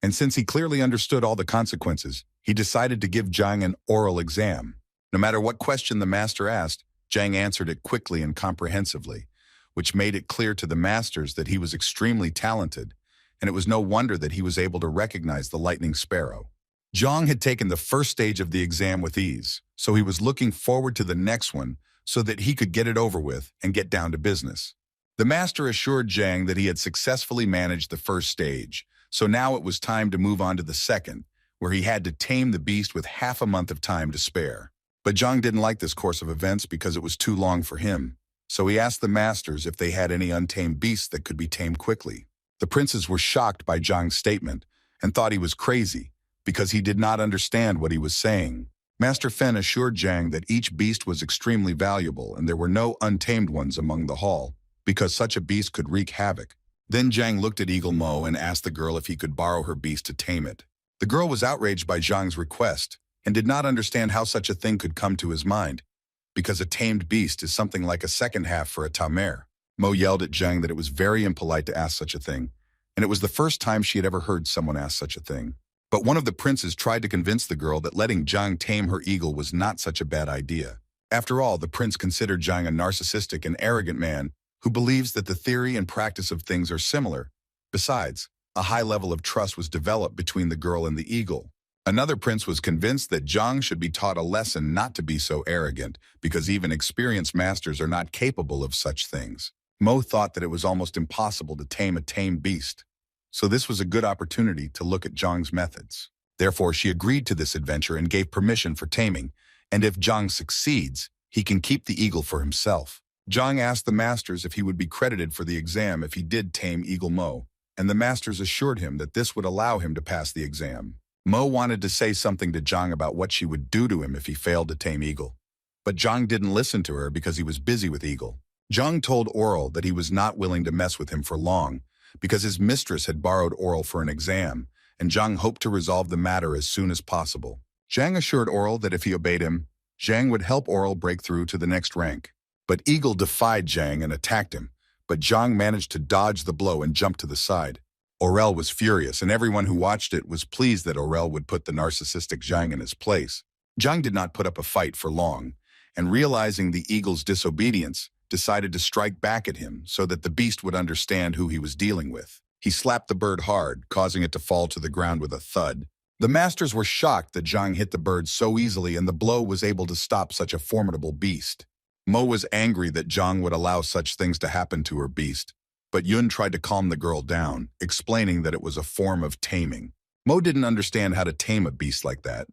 Speaker 1: and since he clearly understood all the consequences, he decided to give Zhang an oral exam. No matter what question the master asked, Zhang answered it quickly and comprehensively, which made it clear to the masters that he was extremely talented, and it was no wonder that he was able to recognize the lightning sparrow. Zhang had taken the first stage of the exam with ease, so he was looking forward to the next one so that he could get it over with and get down to business. The master assured Zhang that he had successfully managed the first stage, so now it was time to move on to the second, where he had to tame the beast with half a month of time to spare. But Zhang didn't like this course of events because it was too long for him, so he asked the masters if they had any untamed beasts that could be tamed quickly. The princes were shocked by Zhang's statement and thought he was crazy because he did not understand what he was saying. Master Fen assured Zhang that each beast was extremely valuable and there were no untamed ones among the hall, because such a beast could wreak havoc. Then Zhang looked at Eagle Mo and asked the girl if he could borrow her beast to tame it. The girl was outraged by Zhang's request and did not understand how such a thing could come to his mind, because a tamed beast is something like a second half for a tamer. Mo yelled at Zhang that it was very impolite to ask such a thing, and it was the first time she had ever heard someone ask such a thing. But one of the princes tried to convince the girl that letting Zhang tame her eagle was not such a bad idea. After all, the prince considered Zhang a narcissistic and arrogant man who believes that the theory and practice of things are similar. Besides, a high level of trust was developed between the girl and the eagle. Another prince was convinced that Zhang should be taught a lesson not to be so arrogant, because even experienced masters are not capable of such things. Mo thought that it was almost impossible to tame a tamed beast, so this was a good opportunity to look at Zhang's methods. Therefore, she agreed to this adventure and gave permission for taming, and if Zhang succeeds, he can keep the eagle for himself. Zhang asked the masters if he would be credited for the exam if he did tame Eagle Mo, and the masters assured him that this would allow him to pass the exam. Mo wanted to say something to Zhang about what she would do to him if he failed to tame Eagle, but Zhang didn't listen to her because he was busy with Eagle. Zhang told Oral that he was not willing to mess with him for long because his mistress had borrowed Oral for an exam, and Zhang hoped to resolve the matter as soon as possible. Zhang assured Oral that if he obeyed him, Zhang would help Oral break through to the next rank. But Eagle defied Zhang and attacked him, but Zhang managed to dodge the blow and jump to the side. Orel was furious, and everyone who watched it was pleased that Orel would put the narcissistic Zhang in his place. Zhang did not put up a fight for long, and realizing the eagle's disobedience, decided to strike back at him so that the beast would understand who he was dealing with. He slapped the bird hard, causing it to fall to the ground with a thud. The masters were shocked that Zhang hit the bird so easily and the blow was able to stop such a formidable beast. Mo was angry that Zhang would allow such things to happen to her beast, But Yun tried to calm the girl down, explaining that it was a form of taming. Mo didn't understand how to tame a beast like that,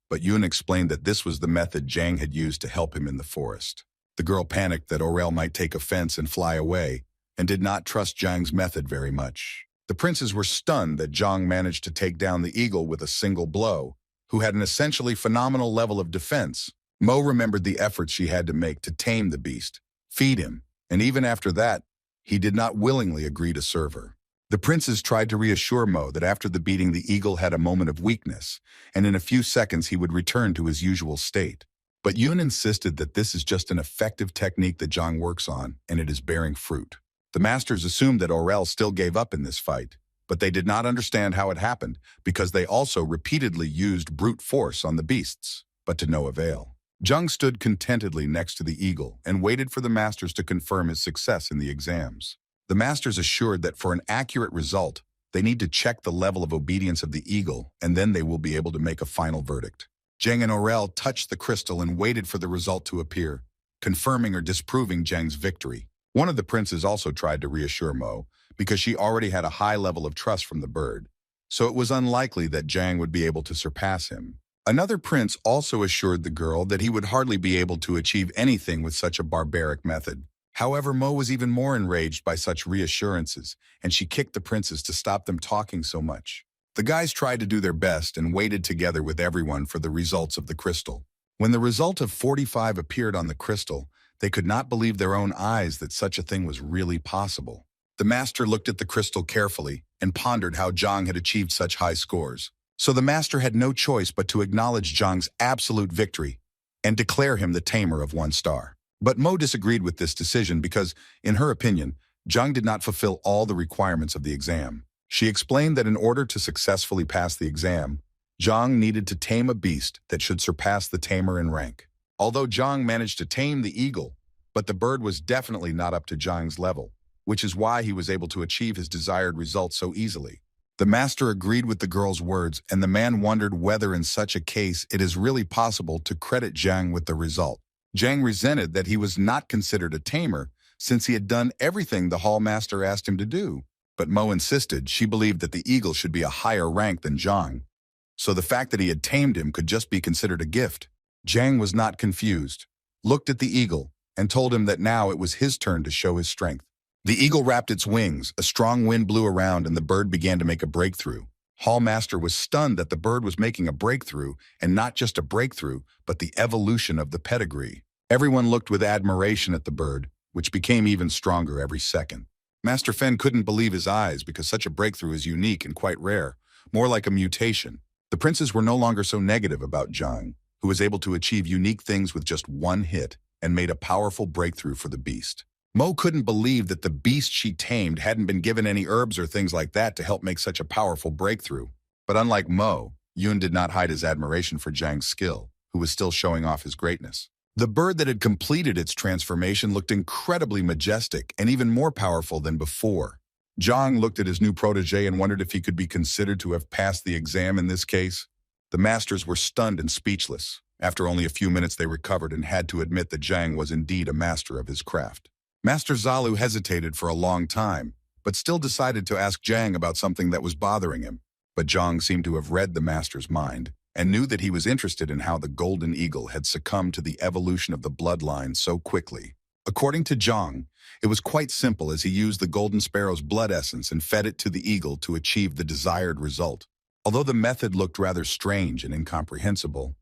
Speaker 1: but Yun explained that this was the method Zhang had used to help him in the forest. The girl panicked that Aurel might take offense and fly away, and did not trust Zhang's method very much. The princes were stunned that Zhang managed to take down the eagle with a single blow, who had an essentially phenomenal level of defense. Mo remembered the efforts she had to make to tame the beast, feed him, and even after that, he did not willingly agree to serve her. The princes tried to reassure Mo that after the beating the eagle had a moment of weakness, and in a few seconds he would return to his usual state. But Yun insisted that this is just an effective technique that Zhang works on, and it is bearing fruit. The masters assumed that Aurel still gave up in this fight, but they did not understand how it happened because they also repeatedly used brute force on the beasts, but to no avail. Zhang stood contentedly next to the eagle and waited for the masters to confirm his success in the exams. The masters assured that for an accurate result, they need to check the level of obedience of the eagle, and then they will be able to make a final verdict. Zhang and Aurel touched the crystal and waited for the result to appear, confirming or disproving Zhang's victory. One of the princes also tried to reassure Mo, because she already had a high level of trust from the bird, so it was unlikely that Zhang would be able to surpass him. Another prince also assured the girl that he would hardly be able to achieve anything with such a barbaric method. However, Mo was even more enraged by such reassurances, and she kicked the princes to stop them talking so much. The guys tried to do their best and waited together with everyone for the results of the crystal. When the result of 45 appeared on the crystal, they could not believe their own eyes that such a thing was really possible. The master looked at the crystal carefully and pondered how Zhang had achieved such high scores. So the master had no choice but to acknowledge Zhang's absolute victory and declare him the tamer of 1 star. But Mo disagreed with this decision because, in her opinion, Zhang did not fulfill all the requirements of the exam. She explained that in order to successfully pass the exam, Zhang needed to tame a beast that should surpass the tamer in rank. Although Zhang managed to tame the eagle, but the bird was definitely not up to Zhang's level, which is why he was able to achieve his desired result so easily. The master agreed with the girl's words, and the man wondered whether in such a case it is really possible to credit Zhang with the result. Zhang resented that he was not considered a tamer since he had done everything the hall master asked him to do. But Mo insisted she believed that the eagle should be a higher rank than Zhang, so the fact that he had tamed him could just be considered a gift. Zhang was not confused, looked at the eagle, and told him that now it was his turn to show his strength. The eagle wrapped its wings, a strong wind blew around, and the bird began to make a breakthrough. Hall Master was stunned that the bird was making a breakthrough, and not just a breakthrough, but the evolution of the pedigree. Everyone looked with admiration at the bird, which became even stronger every second. Master Fen couldn't believe his eyes because such a breakthrough is unique and quite rare, more like a mutation. The princes were no longer so negative about Zhang, who was able to achieve unique things with just one hit and made a powerful breakthrough for the beast. Mo couldn't believe that the beast she tamed hadn't been given any herbs or things like that to help make such a powerful breakthrough. But unlike Mo, Yun did not hide his admiration for Zhang's skill, who was still showing off his greatness. The bird that had completed its transformation looked incredibly majestic and even more powerful than before. Zhang looked at his new protege and wondered if he could be considered to have passed the exam in this case. The masters were stunned and speechless. After only a few minutes they recovered and had to admit that Zhang was indeed a master of his craft. Master Zalu hesitated for a long time, but still decided to ask Zhang about something that was bothering him. But Zhang seemed to have read the master's mind and knew that he was interested in how the golden eagle had succumbed to the evolution of the bloodline so quickly. According to Zhang, it was quite simple as he used the golden sparrow's blood essence and fed it to the eagle to achieve the desired result. Although the method looked rather strange and incomprehensible,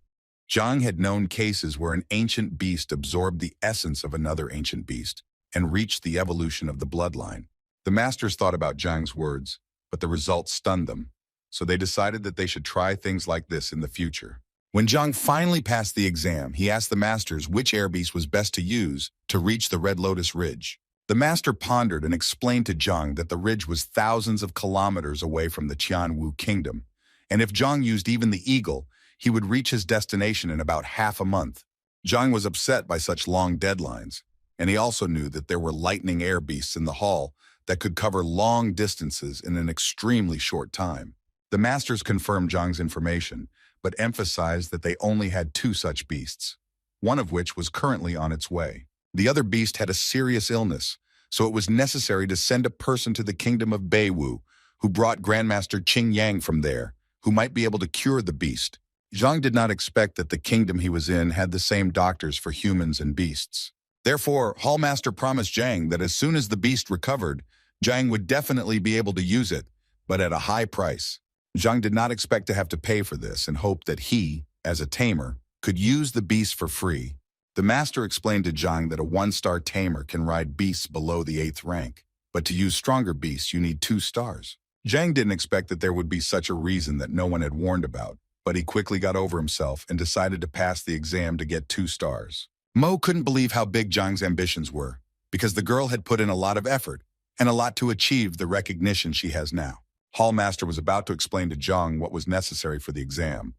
Speaker 1: Zhang had known cases where an ancient beast absorbed the essence of another ancient beast and reached the evolution of the bloodline. The masters thought about Zhang's words, but the results stunned them, so they decided that they should try things like this in the future. When Zhang finally passed the exam, he asked the masters which air beast was best to use to reach the Red Lotus Ridge. The master pondered and explained to Zhang that the ridge was thousands of kilometers away from the Qianwu kingdom, and if Zhang used even the eagle, he would reach his destination in about half a month. Zhang was upset by such long deadlines, and he also knew that there were lightning air beasts in the hall that could cover long distances in an extremely short time. The masters confirmed Zhang's information, but emphasized that they only had 2 such beasts, one of which was currently on its way. The other beast had a serious illness, so it was necessary to send a person to the kingdom of Beiwu, who brought Grandmaster Qing Yang from there, who might be able to cure the beast. Zhang did not expect that the kingdom he was in had the same doctors for humans and beasts. Therefore, Hallmaster promised Zhang that as soon as the beast recovered, Zhang would definitely be able to use it, but at a high price. Zhang did not expect to have to pay for this and hoped that he, as a tamer, could use the beast for free. The master explained to Zhang that a 1-star tamer can ride beasts below the 8th rank, but to use stronger beasts you need 2 stars. Zhang didn't expect that there would be such a reason that no one had warned about, but he quickly got over himself and decided to pass the exam to get 2 stars. Mo couldn't believe how big Zhang's ambitions were, because the girl had put in a lot of effort and a lot to achieve the recognition she has now. Hallmaster was about to explain to Zhang what was necessary for the exam,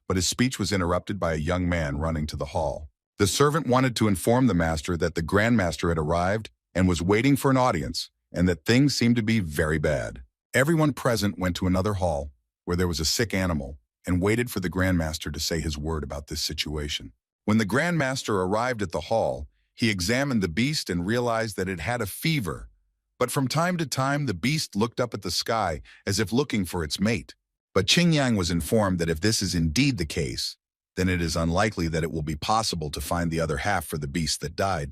Speaker 1: but his speech was interrupted by a young man running to the hall. The servant wanted to inform the master that the grandmaster had arrived and was waiting for an audience, and that things seemed to be very bad. Everyone present went to another hall, where there was a sick animal, and waited for the grandmaster to say his word about this situation. When the grandmaster arrived at the hall, he examined the beast and realized that it had a fever. But from time to time, the beast looked up at the sky as if looking for its mate. But Qing Yang was informed that if this is indeed the case, then it is unlikely that it will be possible to find the other half for the beast that died,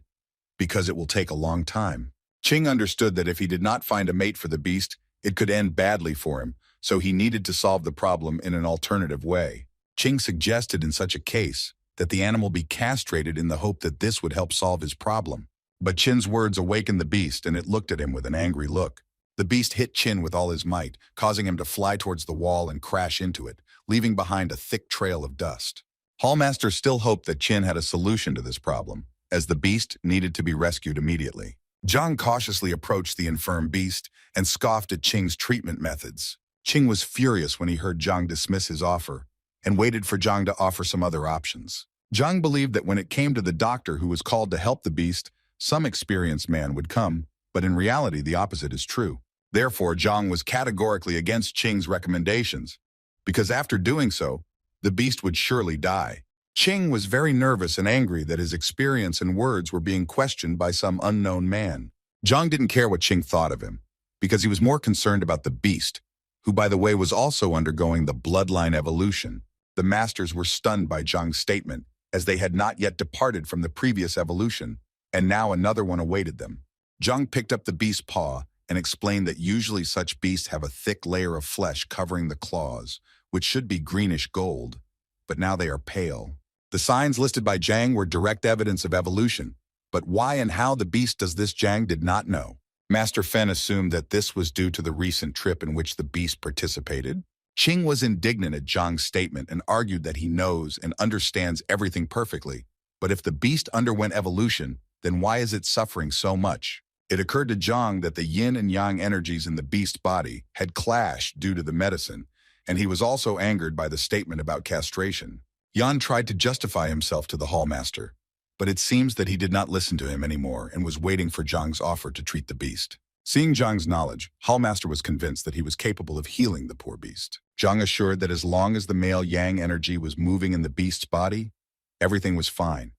Speaker 1: because it will take a long time. Qing understood that if he did not find a mate for the beast, it could end badly for him, so he needed to solve the problem in an alternative way. Qing suggested in such a case that the animal be castrated in the hope that this would help solve his problem. But Qin's words awakened the beast, and it looked at him with an angry look. The beast hit Qin with all his might, causing him to fly towards the wall and crash into it, leaving behind a thick trail of dust. Hallmaster still hoped that Qin had a solution to this problem, as the beast needed to be rescued immediately. Zhang cautiously approached the infirm beast and scoffed at Qing's treatment methods. Qing was furious when he heard Zhang dismiss his offer and waited for Zhang to offer some other options. Zhang believed that when it came to the doctor who was called to help the beast, some experienced man would come, but in reality the opposite is true. Therefore, Zhang was categorically against Qing's recommendations, because after doing so, the beast would surely die. Qing was very nervous and angry that his experience and words were being questioned by some unknown man. Zhang didn't care what Qing thought of him, because he was more concerned about the beast, who by the way was also undergoing the bloodline evolution. The masters were stunned by Zhang's statement, as they had not yet departed from the previous evolution, and now another one awaited them. Zhang picked up the beast's paw and explained that usually such beasts have a thick layer of flesh covering the claws, which should be greenish gold, but now they are pale. The signs listed by Zhang were direct evidence of evolution, but why and how the beast does this Zhang did not know. Master Fen assumed that this was due to the recent trip in which the beast participated. Qing was indignant at Zhang's statement and argued that he knows and understands everything perfectly, but if the beast underwent evolution, then why is it suffering so much? It occurred to Zhang that the yin and yang energies in the beast's body had clashed due to the medicine, and he was also angered by the statement about castration. Yan tried to justify himself to the hallmaster, but it seems that he did not listen to him anymore and was waiting for Zhang's offer to treat the beast. Seeing Zhang's knowledge, hallmaster was convinced that he was capable of healing the poor beast. Zhang assured that as long as the male yang energy was moving in the beast's body, everything was fine.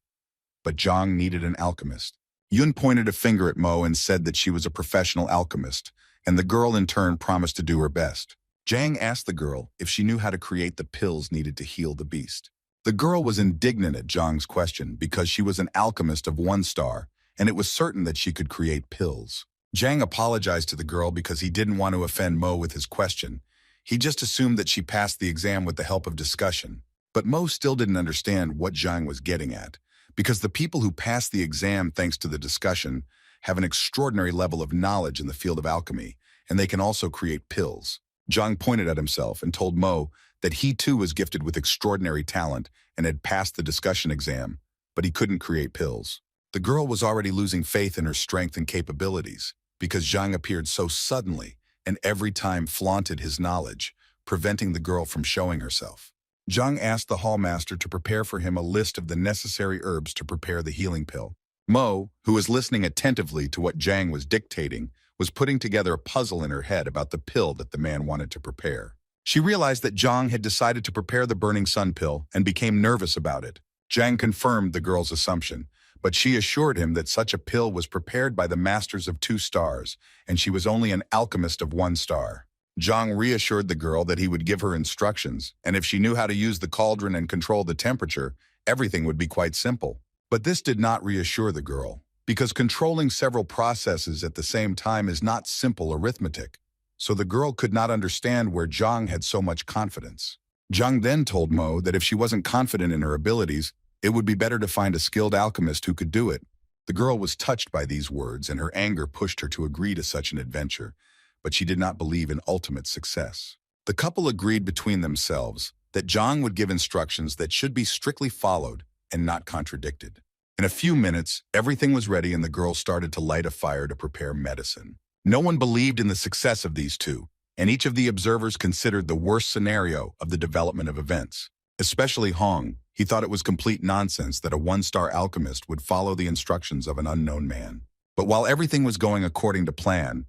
Speaker 1: But Zhang needed an alchemist. Yun pointed a finger at Mo and said that she was a professional alchemist, and the girl in turn promised to do her best. Zhang asked the girl if she knew how to create the pills needed to heal the beast. The girl was indignant at Zhang's question because she was an alchemist of 1 star, and it was certain that she could create pills. Zhang apologized to the girl because he didn't want to offend Mo with his question. He just assumed that she passed the exam with the help of discussion. But Mo still didn't understand what Zhang was getting at, because the people who pass the exam thanks to the discussion have an extraordinary level of knowledge in the field of alchemy, and they can also create pills. Zhang pointed at himself and told Mo that he too was gifted with extraordinary talent and had passed the discussion exam, but he couldn't create pills. The girl was already losing faith in her strength and capabilities, because Zhang appeared so suddenly and every time flaunted his knowledge, preventing the girl from showing herself. Zhang asked the hallmaster to prepare for him a list of the necessary herbs to prepare the healing pill. Mo, who was listening attentively to what Zhang was dictating, was putting together a puzzle in her head about the pill that the man wanted to prepare. She realized that Zhang had decided to prepare the burning sun pill and became nervous about it. Zhang confirmed the girl's assumption, but she assured him that such a pill was prepared by the masters of 2 stars, and she was only an alchemist of 1 star. Zhang reassured the girl that he would give her instructions, and if she knew how to use the cauldron and control the temperature, everything would be quite simple. But this did not reassure the girl, because controlling several processes at the same time is not simple arithmetic. So the girl could not understand where Zhang had so much confidence. Zhang then told Mo that if she wasn't confident in her abilities, it would be better to find a skilled alchemist who could do it. The girl was touched by these words, and her anger pushed her to agree to such an adventure, but she did not believe in ultimate success. The couple agreed between themselves that Zhang would give instructions that should be strictly followed and not contradicted. In a few minutes, everything was ready and the girl started to light a fire to prepare medicine. No one believed in the success of these two, and each of the observers considered the worst scenario of the development of events. Especially Hong, he thought it was complete nonsense that a 1-star alchemist would follow the instructions of an unknown man. But while everything was going according to plan,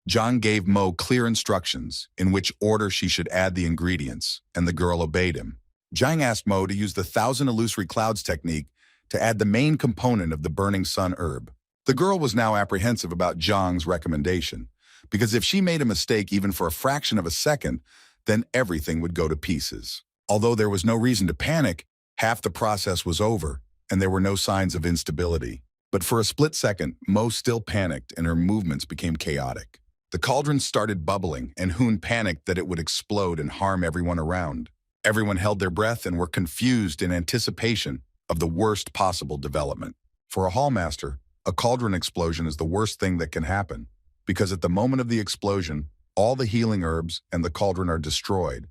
Speaker 1: Zhang gave Mo clear instructions in which order she should add the ingredients, and the girl obeyed him. Zhang asked Mo to use the 1,000 illusory clouds technique to add the main component of the burning sun herb. The girl was now apprehensive about Zhang's recommendation, because if she made a mistake even for a fraction of a second, then everything would go to pieces. Although there was no reason to panic, half the process was over, and there were no signs of instability. But for a split second, Mo still panicked and her movements became chaotic. The cauldron started bubbling, and Hoon panicked that it would explode and harm everyone around. Everyone held their breath and were confused in anticipation of the worst possible development. For a hallmaster, a cauldron explosion is the worst thing that can happen, because at the moment of the explosion, all the healing herbs and the cauldron are destroyed,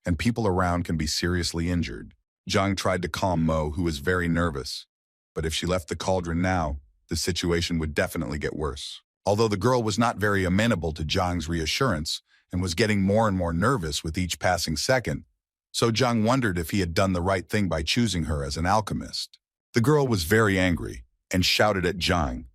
Speaker 1: and people around can be seriously injured. Zhang tried to calm Mo, who was very nervous, but if she left the cauldron now, the situation would definitely get worse. Although the girl was not very amenable to Zhang's reassurance and was getting more and more nervous with each passing second, so Zhang wondered if he had done the right thing by choosing her as an alchemist. The girl was very angry and shouted at Zhang,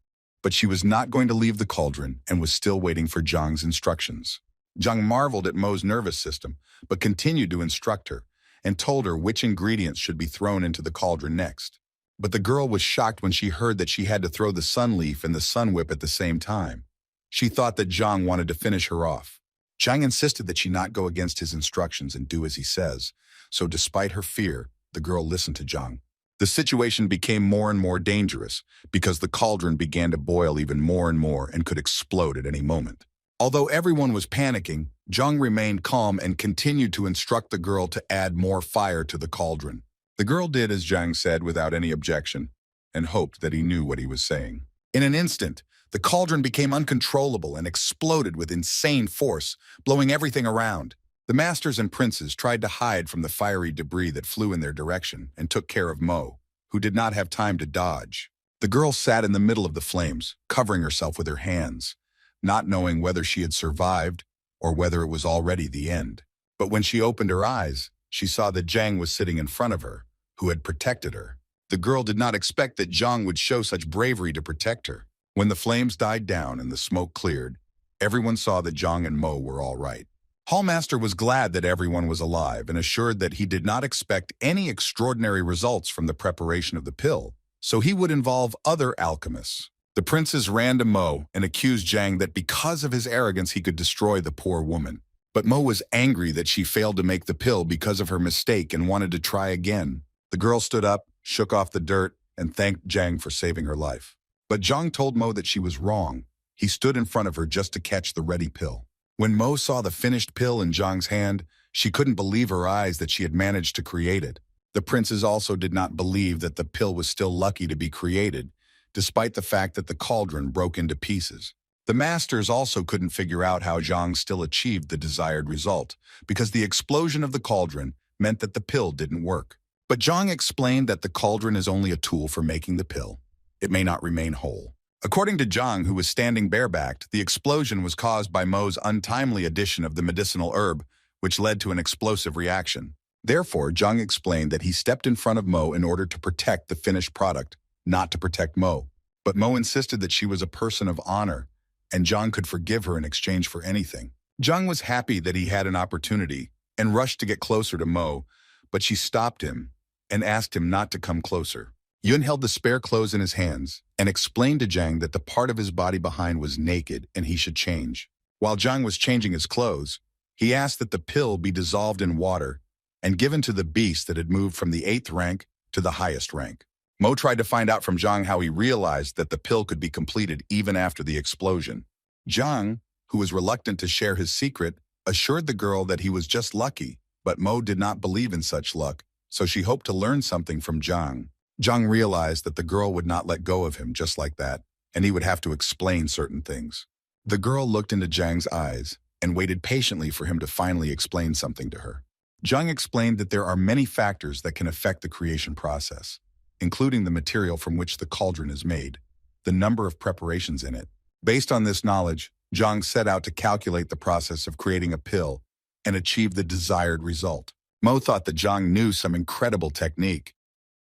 Speaker 1: but she was not going to leave the cauldron and was still waiting for Zhang's instructions. Zhang marveled at Mo's nervous system, but continued to instruct her and told her which ingredients should be thrown into the cauldron next. But the girl was shocked when she heard that she had to throw the sun leaf and the sun whip at the same time. She thought that Zhang wanted to finish her off. Zhang insisted that she not go against his instructions and do as he says, so despite her fear, the girl listened to Zhang. The situation became more and more dangerous because the cauldron began to boil even more and more and could explode at any moment. Although everyone was panicking, Zhang remained calm and continued to instruct the girl to add more fire to the cauldron. The girl did as Zhang said without any objection and hoped that he knew what he was saying. In an instant, the cauldron became uncontrollable and exploded with insane force, blowing everything around. The masters and princes tried to hide from the fiery debris that flew in their direction and took care of Mo, who did not have time to dodge. The girl sat in the middle of the flames, covering herself with her hands, not knowing whether she had survived or whether it was already the end. But when she opened her eyes, she saw that Zhang was sitting in front of her, who had protected her. The girl did not expect that Zhang would show such bravery to protect her. When the flames died down and the smoke cleared, everyone saw that Zhang and Mo were all right. Hallmaster was glad that everyone was alive and assured that he did not expect any extraordinary results from the preparation of the pill, so he would involve other alchemists. The princes ran to Mo and accused Zhang that because of his arrogance he could destroy the poor woman. But Mo was angry that she failed to make the pill because of her mistake and wanted to try again. The girl stood up, shook off the dirt, and thanked Zhang for saving her life. But Zhang told Mo that she was wrong. He stood in front of her just to catch the ready pill. When Mo saw the finished pill in Zhang's hand, she couldn't believe her eyes that she had managed to create it. The princes also did not believe that the pill was still lucky to be created, despite the fact that the cauldron broke into pieces. The masters also couldn't figure out how Zhang still achieved the desired result, because the explosion of the cauldron meant that the pill didn't work. But Zhang explained that the cauldron is only a tool for making the pill. It may not remain whole. According to Zhang, who was standing barebacked, the explosion was caused by Mo's untimely addition of the medicinal herb, which led to an explosive reaction. Therefore, Zhang explained that he stepped in front of Mo in order to protect the finished product, not to protect Mo. But Mo insisted that she was a person of honor, and Zhang could forgive her in exchange for anything. Zhang was happy that he had an opportunity and rushed to get closer to Mo, but she stopped him and asked him not to come closer. Yun held the spare clothes in his hands and explained to Zhang that the part of his body behind was naked and he should change. While Zhang was changing his clothes, he asked that the pill be dissolved in water and given to the beast that had moved from the 8th rank to the highest rank. Mo tried to find out from Zhang how he realized that the pill could be completed even after the explosion. Zhang, who was reluctant to share his secret, assured the girl that he was just lucky, but Mo did not believe in such luck, so she hoped to learn something from Zhang. Zhang realized that the girl would not let go of him just like that, and he would have to explain certain things. The girl looked into Zhang's eyes and waited patiently for him to finally explain something to her. Zhang explained that there are many factors that can affect the creation process, including the material from which the cauldron is made, the number of preparations in it. Based on this knowledge, Zhang set out to calculate the process of creating a pill and achieve the desired result. Mo thought that Zhang knew some incredible technique,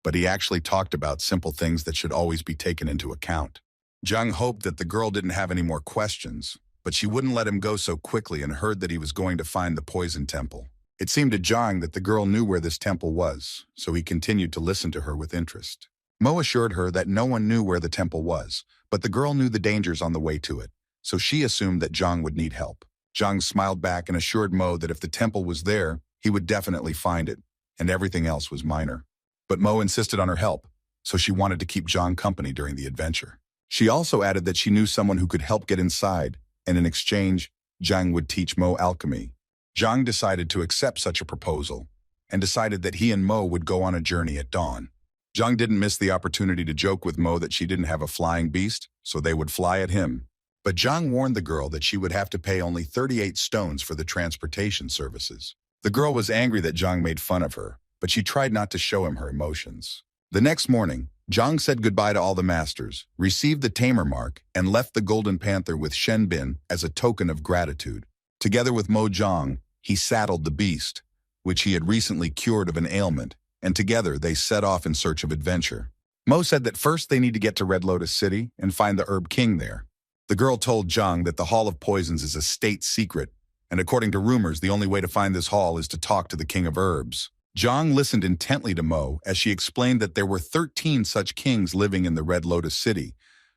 Speaker 1: but he actually talked about simple things that should always be taken into account. Zhang hoped that the girl didn't have any more questions, but she wouldn't let him go so quickly and heard that he was going to find the poison temple. It seemed to Zhang that the girl knew where this temple was, so he continued to listen to her with interest. Mo assured her that no one knew where the temple was, but the girl knew the dangers on the way to it, so she assumed that Zhang would need help. Zhang smiled back and assured Mo that if the temple was there, he would definitely find it, and everything else was minor. But Mo insisted on her help, so she wanted to keep Zhang company during the adventure. She also added that she knew someone who could help get inside, and in exchange, Zhang would teach Mo alchemy. Zhang decided to accept such a proposal, and decided that he and Mo would go on a journey at dawn. Zhang didn't miss the opportunity to joke with Mo that she didn't have a flying beast, so they would fly at him. But Zhang warned the girl that she would have to pay only 38 stones for the transportation services. The girl was angry that Zhang made fun of her, but she tried not to show him her emotions. The next morning, Zhang said goodbye to all the masters, received the tamer mark, and left the Golden Panther with Shen Bin as a token of gratitude. Together with Mo Zhang, he saddled the beast, which he had recently cured of an ailment, and together they set off in search of adventure. Mo said that first they need to get to Red Lotus City and find the Herb King there. The girl told Zhang that the Hall of Poisons is a state secret, and according to rumors, the only way to find this hall is to talk to the King of Herbs. Zhang listened intently to Mo as she explained that there were 13 such kings living in the Red Lotus City,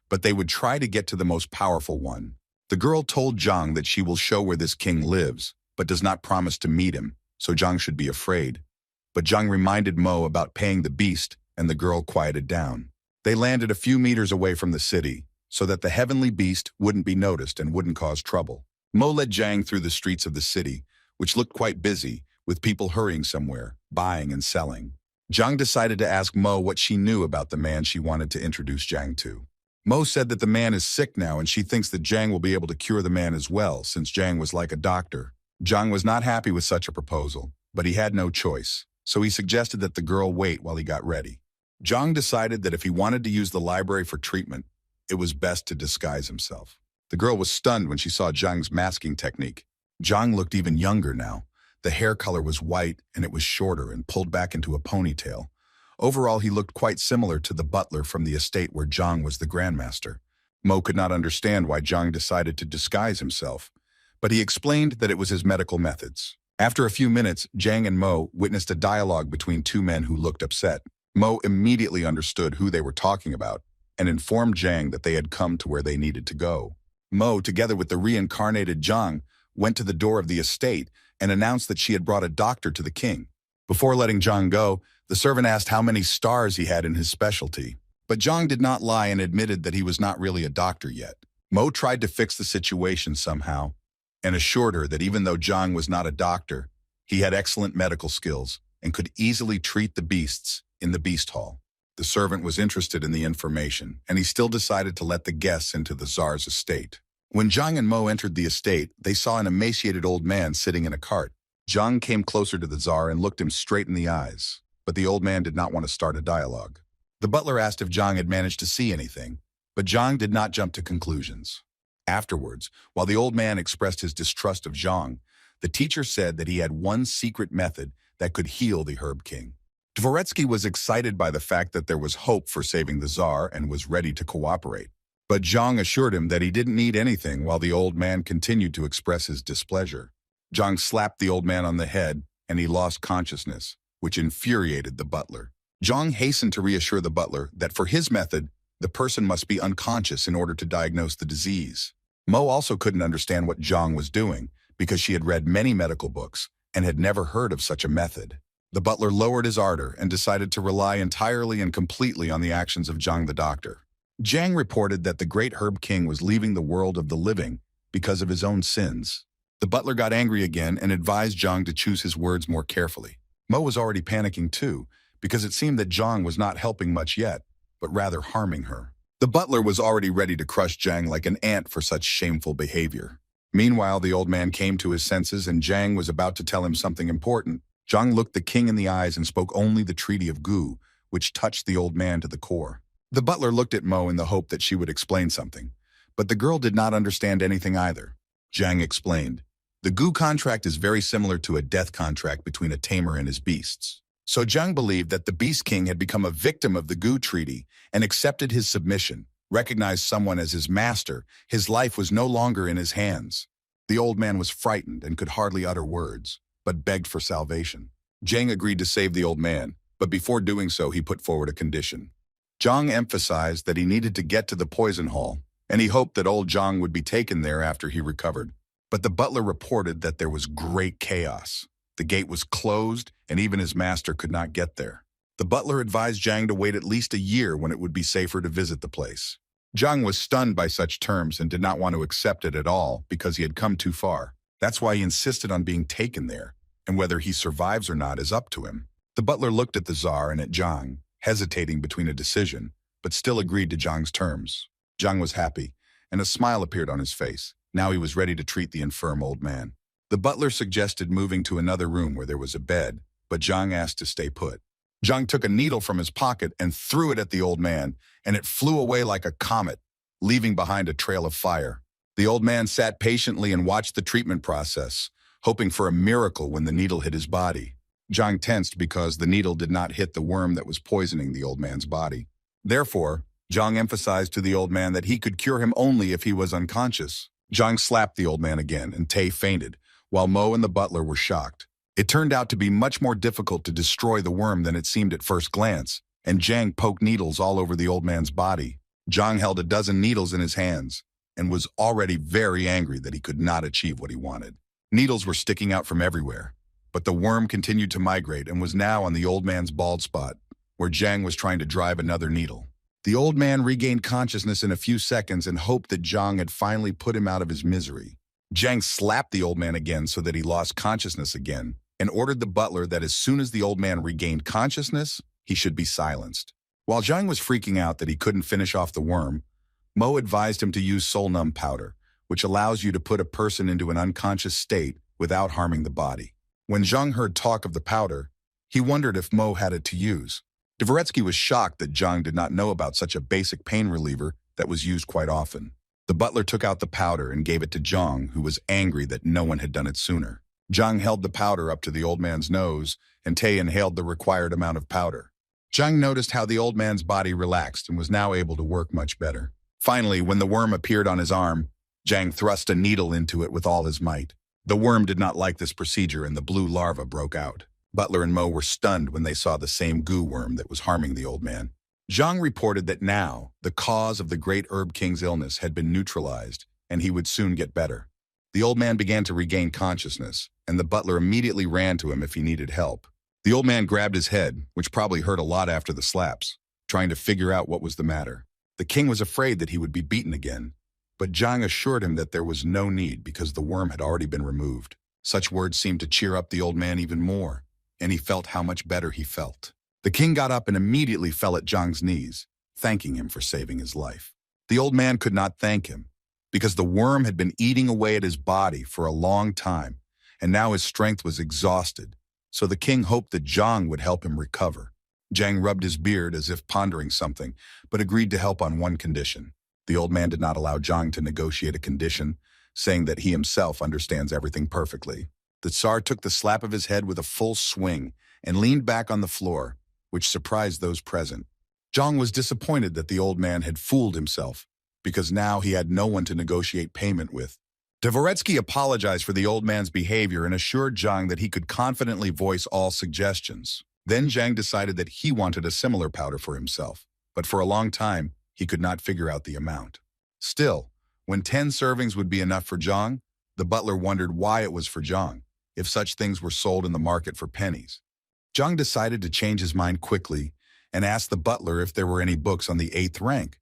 Speaker 1: but they would try to get to the most powerful one. The girl told Zhang that she will show where this king lives, but does not promise to meet him, so Zhang should be afraid. But Zhang reminded Mo about paying the beast, and the girl quieted down. They landed a few meters away from the city, so that the heavenly beast wouldn't be noticed and wouldn't cause trouble. Mo led Zhang through the streets of the city, which looked quite busy, with people hurrying somewhere, buying and selling. Zhang decided to ask Mo what she knew about the man she wanted to introduce Zhang to. Mo said that the man is sick now and she thinks that Zhang will be able to cure the man as well, since Zhang was like a doctor. Zhang was not happy with such a proposal, but he had no choice, so he suggested that the girl wait while he got ready. Zhang decided that if he wanted to use the library for treatment, it was best to disguise himself. The girl was stunned when she saw Zhang's masking technique. Zhang looked even younger now. The hair color was white and it was shorter and pulled back into a ponytail. Overall, he looked quite similar to the butler from the estate where Zhang was the grandmaster. Mo could not understand why Zhang decided to disguise himself, but he explained that it was his medical methods. After a few minutes, Zhang and Mo witnessed a dialogue between two men who looked upset. Mo immediately understood who they were talking about and informed Zhang that they had come to where they needed to go. Mo, together with the reincarnated Zhang, went to the door of the estate and announced that she had brought a doctor to the king. Before letting Zhang go, the servant asked how many stars he had in his specialty. But Zhang did not lie and admitted that he was not really a doctor yet. Mo tried to fix the situation somehow and assured her that even though Zhang was not a doctor, he had excellent medical skills and could easily treat the beasts in the beast hall. The servant was interested in the information, and he still decided to let the guests into the Tsar's estate. When Zhang and Mo entered the estate, they saw an emaciated old man sitting in a cart. Zhang came closer to the Tsar and looked him straight in the eyes, but the old man did not want to start a dialogue. The butler asked if Zhang had managed to see anything, but Zhang did not jump to conclusions. Afterwards, while the old man expressed his distrust of Zhang, the teacher said that he had one secret method that could heal the Herb King. Dvoretsky was excited by the fact that there was hope for saving the Tsar and was ready to cooperate. But Zhang assured him that he didn't need anything while the old man continued to express his displeasure. Zhang slapped the old man on the head and he lost consciousness, which infuriated the butler. Zhang hastened to reassure the butler that for his method, the person must be unconscious in order to diagnose the disease. Mo also couldn't understand what Zhang was doing because she had read many medical books and had never heard of such a method. The butler lowered his ardor and decided to rely entirely and completely on the actions of Zhang the doctor. Zhang reported that the great herb king was leaving the world of the living because of his own sins. The butler got angry again and advised Zhang to choose his words more carefully. Mo was already panicking too, because it seemed that Zhang was not helping much yet, but rather harming her. The butler was already ready to crush Zhang like an ant for such shameful behavior. Meanwhile, the old man came to his senses and Zhang was about to tell him something important. Zhang looked the king in the eyes and spoke only the treaty of Gu, which touched the old man to the core. The butler looked at Mo in the hope that she would explain something, but the girl did not understand anything either. Zhang explained, "The Gu contract is very similar to a death contract between a tamer and his beasts." So Zhang believed that the Beast King had become a victim of the Gu treaty and accepted his submission, recognized someone as his master. His life was no longer in his hands. The old man was frightened and could hardly utter words, but begged for salvation. Zhang agreed to save the old man, but before doing so, he put forward a condition. Zhang emphasized that he needed to get to the poison hall, and he hoped that old Zhang would be taken there after he recovered. But the butler reported that there was great chaos. The gate was closed, and even his master could not get there. The butler advised Zhang to wait at least a year when it would be safer to visit the place. Zhang was stunned by such terms and did not want to accept it at all because he had come too far. That's why he insisted on being taken there, and whether he survives or not is up to him. The butler looked at the Tsar and at Zhang, hesitating between a decision, but still agreed to Zhang's terms. Zhang was happy, and a smile appeared on his face. Now he was ready to treat the infirm old man. The butler suggested moving to another room where there was a bed, but Zhang asked to stay put. Zhang took a needle from his pocket and threw it at the old man, and it flew away like a comet, leaving behind a trail of fire. The old man sat patiently and watched the treatment process, hoping for a miracle when the needle hit his body. Zhang tensed because the needle did not hit the worm that was poisoning the old man's body. Therefore, Zhang emphasized to the old man that he could cure him only if he was unconscious. Zhang slapped the old man again, and Tay fainted, while Mo and the butler were shocked. It turned out to be much more difficult to destroy the worm than it seemed at first glance, and Zhang poked needles all over the old man's body. Zhang held a dozen needles in his hands and was already very angry that he could not achieve what he wanted. Needles were sticking out from everywhere, but the worm continued to migrate and was now on the old man's bald spot, where Zhang was trying to drive another needle. The old man regained consciousness in a few seconds and hoped that Zhang had finally put him out of his misery. Zhang slapped the old man again so that he lost consciousness again, and ordered the butler that as soon as the old man regained consciousness, he should be silenced. While Zhang was freaking out that he couldn't finish off the worm, Mo advised him to use soul-numb powder, which allows you to put a person into an unconscious state without harming the body. When Zhang heard talk of the powder, he wondered if Mo had it to use. Dvoretsky was shocked that Zhang did not know about such a basic pain reliever that was used quite often. The butler took out the powder and gave it to Zhang, who was angry that no one had done it sooner. Zhang held the powder up to the old man's nose, and Tay inhaled the required amount of powder. Zhang noticed how the old man's body relaxed and was now able to work much better. Finally, when the worm appeared on his arm, Zhang thrust a needle into it with all his might. The worm did not like this procedure and the blue larva broke out. Butler and Mo were stunned when they saw the same goo worm that was harming the old man. Zhang reported that now, the cause of the great herb king's illness had been neutralized, and he would soon get better. The old man began to regain consciousness, and the butler immediately ran to him if he needed help. The old man grabbed his head, which probably hurt a lot after the slaps, trying to figure out what was the matter. The king was afraid that he would be beaten again, but Zhang assured him that there was no need because the worm had already been removed. Such words seemed to cheer up the old man even more, and he felt how much better he felt. The king got up and immediately fell at Zhang's knees, thanking him for saving his life. The old man could not thank him, because the worm had been eating away at his body for a long time, and now his strength was exhausted, so the king hoped that Zhang would help him recover. Zhang rubbed his beard as if pondering something, but agreed to help on one condition. The old man did not allow Zhang to negotiate a condition, saying that he himself understands everything perfectly. The Tsar took the slap of his head with a full swing and leaned back on the floor, which surprised those present. Zhang was disappointed that the old man had fooled himself, because now he had no one to negotiate payment with. Dvoretsky apologized for the old man's behavior and assured Zhang that he could confidently voice all suggestions. Then Zhang decided that he wanted a similar powder for himself, but for a long time, he could not figure out the amount. Still, when 10 servings would be enough for Zhang, the butler wondered why it was for Zhang, if such things were sold in the market for pennies. Zhang decided to change his mind quickly and asked the butler if there were any books on the 8th rank.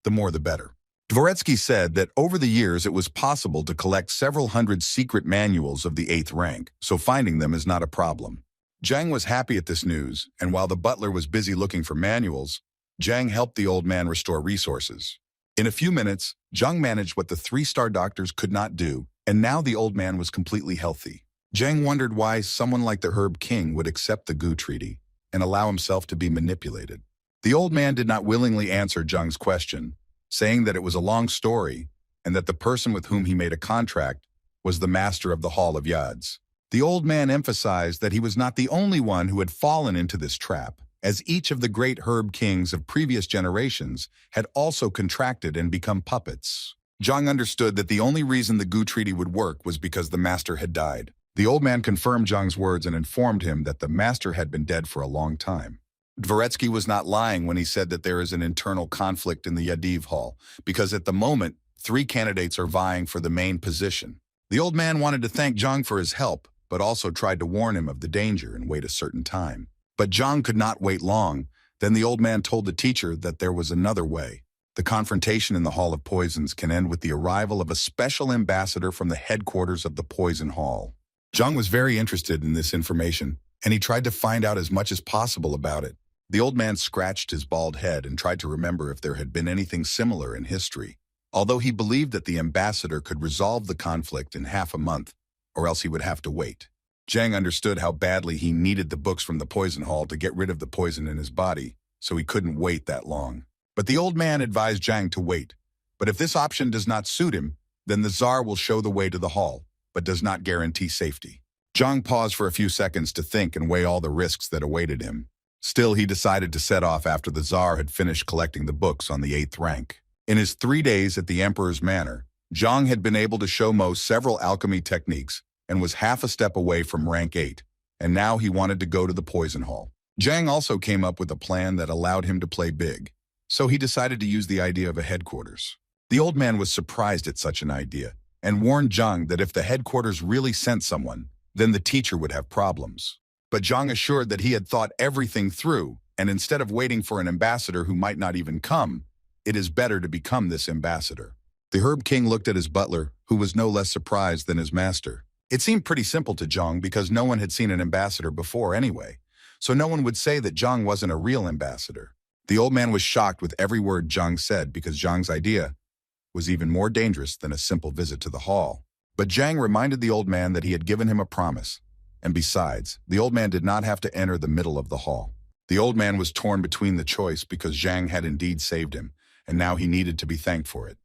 Speaker 1: The more the better. Dvoretsky said that over the years it was possible to collect several hundred secret manuals of the 8th rank, so finding them is not a problem. Zhang was happy at this news, and while the butler was busy looking for manuals, Zhang helped the old man restore resources. In a few minutes, Zhang managed what the 3-star doctors could not do, and now the old man was completely healthy. Zhang wondered why someone like the Herb King would accept the Gu Treaty and allow himself to be manipulated. The old man did not willingly answer Zhang's question, saying that it was a long story and that the person with whom he made a contract was the master of the Hall of Yads. The old man emphasized that he was not the only one who had fallen into this trap, as each of the great herb kings of previous generations had also contracted and become puppets. Zhang understood that the only reason the Gu Treaty would work was because the master had died. The old man confirmed Zhang's words and informed him that the master had been dead for a long time. Dvoretsky was not lying when he said that there is an internal conflict in the Yadiv Hall, because at the moment, 3 candidates are vying for the main position. The old man wanted to thank Zhang for his help, but also tried to warn him of the danger and wait a certain time. But Zhang could not wait long. Then the old man told the teacher that there was another way. The confrontation in the Hall of Poisons can end with the arrival of a special ambassador from the headquarters of the Poison Hall. Zhang was very interested in this information, and he tried to find out as much as possible about it. The old man scratched his bald head and tried to remember if there had been anything similar in history, although he believed that the ambassador could resolve the conflict in half a month, or else he would have to wait. Zhang understood how badly he needed the books from the Poison Hall to get rid of the poison in his body, so he couldn't wait that long. But the old man advised Zhang to wait. But if this option does not suit him, then the Tsar will show the way to the hall, but does not guarantee safety. Zhang paused for a few seconds to think and weigh all the risks that awaited him. Still, he decided to set off after the Tsar had finished collecting the books on the 8th rank. In his 3 days at the Emperor's Manor, Zhang had been able to show Mo several alchemy techniques and was half a step away from rank 8, and now he wanted to go to the Poison Hall. Zhang also came up with a plan that allowed him to play big, so he decided to use the idea of a headquarters. The old man was surprised at such an idea and warned Zhang that if the headquarters really sent someone, then the teacher would have problems. But Zhang assured that he had thought everything through, and instead of waiting for an ambassador who might not even come, it is better to become this ambassador. The Herb King looked at his butler, who was no less surprised than his master. It seemed pretty simple to Zhang because no one had seen an ambassador before anyway, so no one would say that Zhang wasn't a real ambassador. The old man was shocked with every word Zhang said because Zhang's idea was even more dangerous than a simple visit to the hall. But Zhang reminded the old man that he had given him a promise, and besides, the old man did not have to enter the middle of the hall. The old man was torn between the choice because Zhang had indeed saved him, and now he needed to be thanked for it.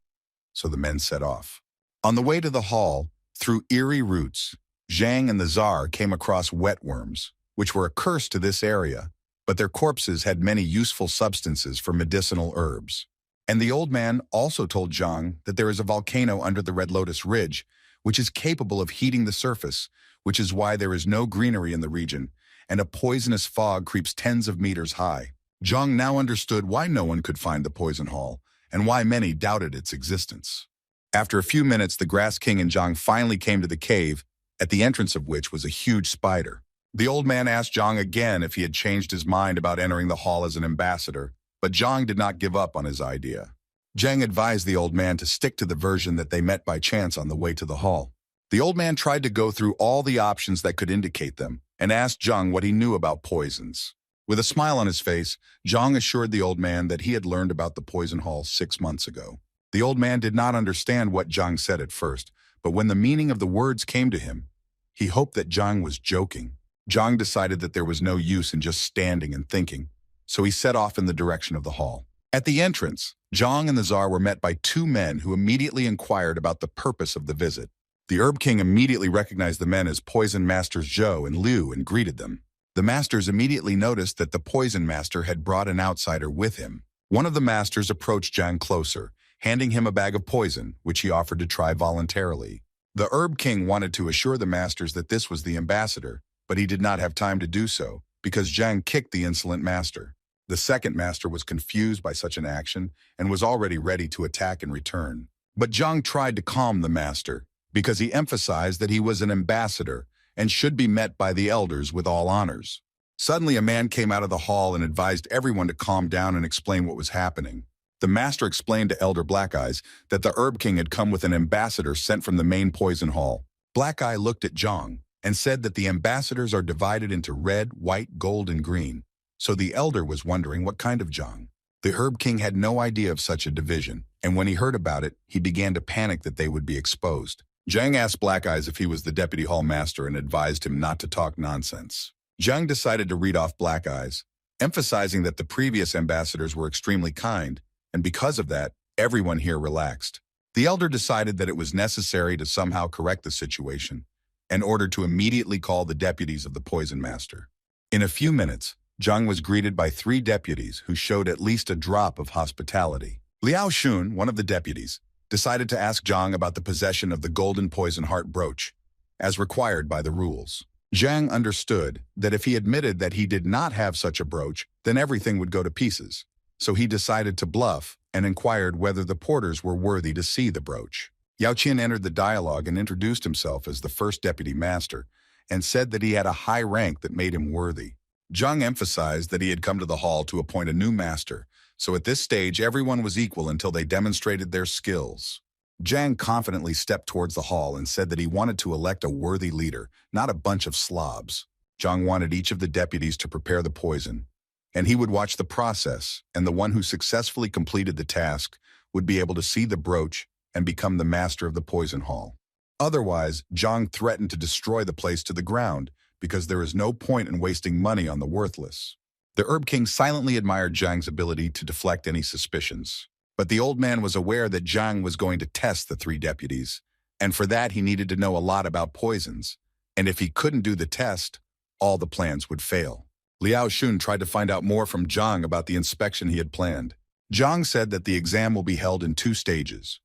Speaker 1: So the men set off. On the way to the hall, through eerie routes, Zhang and the Tsar came across wetworms, which were a curse to this area, but their corpses had many useful substances for medicinal herbs. And the old man also told Zhang that there is a volcano under the Red Lotus Ridge, which is capable of heating the surface, which is why there is no greenery in the region, and a poisonous fog creeps tens of meters high. Zhang now understood why no one could find the Poison Hall, and why many doubted its existence. After a few minutes, the Grass King and Zhang finally came to the cave, at the entrance of which was a huge spider. The old man asked Zhang again if he had changed his mind about entering the hall as an ambassador, but Zhang did not give up on his idea. Zhang advised the old man to stick to the version that they met by chance on the way to the hall. The old man tried to go through all the options that could indicate them, and asked Zhang what he knew about poisons. With a smile on his face, Zhang assured the old man that he had learned about the Poison Hall 6 months ago. The old man did not understand what Zhang said at first, but when the meaning of the words came to him, he hoped that Zhang was joking. Zhang decided that there was no use in just standing and thinking, so he set off in the direction of the hall. At the entrance, Zhang and the Tsar were met by 2 men who immediately inquired about the purpose of the visit. The Herb King immediately recognized the men as Poison Masters Zhou and Liu and greeted them. The masters immediately noticed that the Poison Master had brought an outsider with him. One of the masters approached Zhang closer, handing him a bag of poison, which he offered to try voluntarily. The Herb King wanted to assure the masters that this was the ambassador, but he did not have time to do so, because Zhang kicked the insolent master. The second master was confused by such an action and was already ready to attack in return. But Zhang tried to calm the master because he emphasized that he was an ambassador and should be met by the elders with all honors. Suddenly, a man came out of the hall and advised everyone to calm down and explain what was happening. The master explained to Elder Black Eyes that the Herb King had come with an ambassador sent from the main poison hall. Black Eye looked at Zhang and said that the ambassadors are divided into red, white, gold, and green. So the elder was wondering what kind of Zhang. The Herb King had no idea of such a division, and when he heard about it, he began to panic that they would be exposed. Zhang asked Black Eyes if he was the deputy hall master and advised him not to talk nonsense. Zhang decided to read off Black Eyes, emphasizing that the previous ambassadors were extremely kind, and because of that, everyone here relaxed. The elder decided that it was necessary to somehow correct the situation, and ordered to immediately call the deputies of the poison master. In a few minutes, Zhang was greeted by 3 deputies who showed at least a drop of hospitality. Liao Xun, one of the deputies, decided to ask Zhang about the possession of the golden poison heart brooch, as required by the rules. Zhang understood that if he admitted that he did not have such a brooch, then everything would go to pieces. So he decided to bluff and inquired whether the porters were worthy to see the brooch. Yao Qian entered the dialogue and introduced himself as the first deputy master and said that he had a high rank that made him worthy. Zhang emphasized that he had come to the hall to appoint a new master, so at this stage everyone was equal until they demonstrated their skills. Zhang confidently stepped towards the hall and said that he wanted to elect a worthy leader, not a bunch of slobs. Zhang wanted each of the deputies to prepare the poison, and he would watch the process, and the one who successfully completed the task would be able to see the brooch and become the master of the poison hall. Otherwise, Zhang threatened to destroy the place to the ground because there is no point in wasting money on the worthless. The Herb King silently admired Zhang's ability to deflect any suspicions. But the old man was aware that Zhang was going to test the 3 deputies, and for that he needed to know a lot about poisons, and if he couldn't do the test, all the plans would fail. Liao Xun tried to find out more from Zhang about the inspection he had planned. Zhang said that the exam will be held in 2 stages.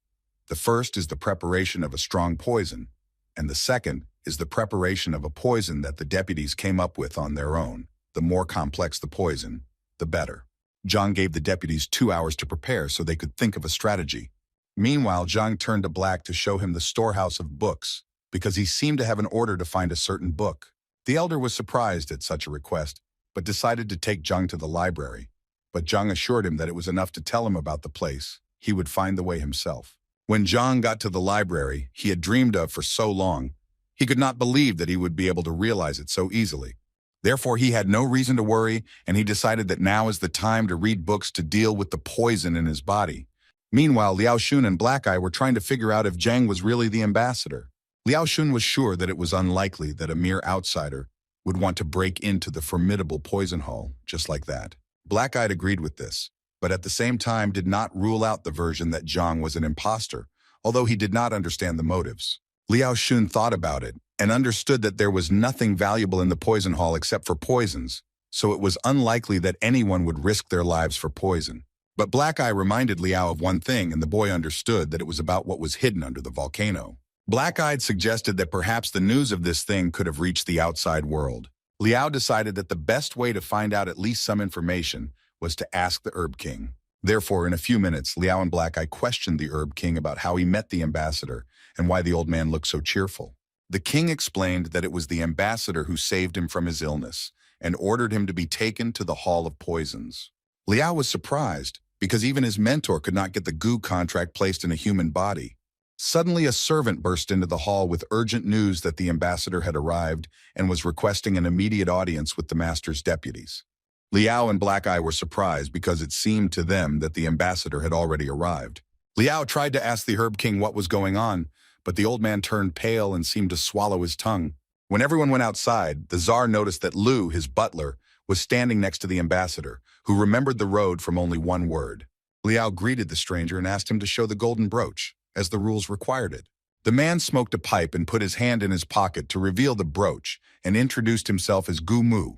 Speaker 1: The first is the preparation of a strong poison, and the second is the preparation of a poison that the deputies came up with on their own. The more complex the poison, the better. Zhang gave the deputies 2 hours to prepare so they could think of a strategy. Meanwhile, Zhang turned to Black to show him the storehouse of books, because he seemed to have an order to find a certain book. The elder was surprised at such a request, but decided to take Zhang to the library. But Zhang assured him that it was enough to tell him about the place. He would find the way himself. When Zhang got to the library he had dreamed of for so long, he could not believe that he would be able to realize it so easily. Therefore, he had no reason to worry, and he decided that now is the time to read books to deal with the poison in his body. Meanwhile, Liao Xun and Black Eye were trying to figure out if Zhang was really the ambassador. Liao Xun was sure that it was unlikely that a mere outsider would want to break into the formidable poison hall just like that. Black Eye agreed with this, but at the same time did not rule out the version that Zhang was an imposter, although he did not understand the motives. Liao Xun thought about it and understood that there was nothing valuable in the poison hall except for poisons, so it was unlikely that anyone would risk their lives for poison. But Black Eye reminded Liao of one thing, and the boy understood that it was about what was hidden under the volcano. Black Eye suggested that perhaps the news of this thing could have reached the outside world. Liao decided that the best way to find out at least some information was to ask the Herb King. Therefore, in a few minutes, Liao and Black Eye questioned the Herb King about how he met the ambassador and why the old man looked so cheerful. The king explained that it was the ambassador who saved him from his illness and ordered him to be taken to the Hall of Poisons. Liao was surprised because even his mentor could not get the goo contract placed in a human body. Suddenly, a servant burst into the hall with urgent news that the ambassador had arrived and was requesting an immediate audience with the master's deputies. Liao and Black Eye were surprised because it seemed to them that the ambassador had already arrived. Liao tried to ask the Herb King what was going on, but the old man turned pale and seemed to swallow his tongue. When everyone went outside, the Tsar noticed that Lu, his butler, was standing next to the ambassador, who remembered the road from only one word. Liao greeted the stranger and asked him to show the golden brooch, as the rules required it. The man smoked a pipe and put his hand in his pocket to reveal the brooch and introduced himself as Gu Mu,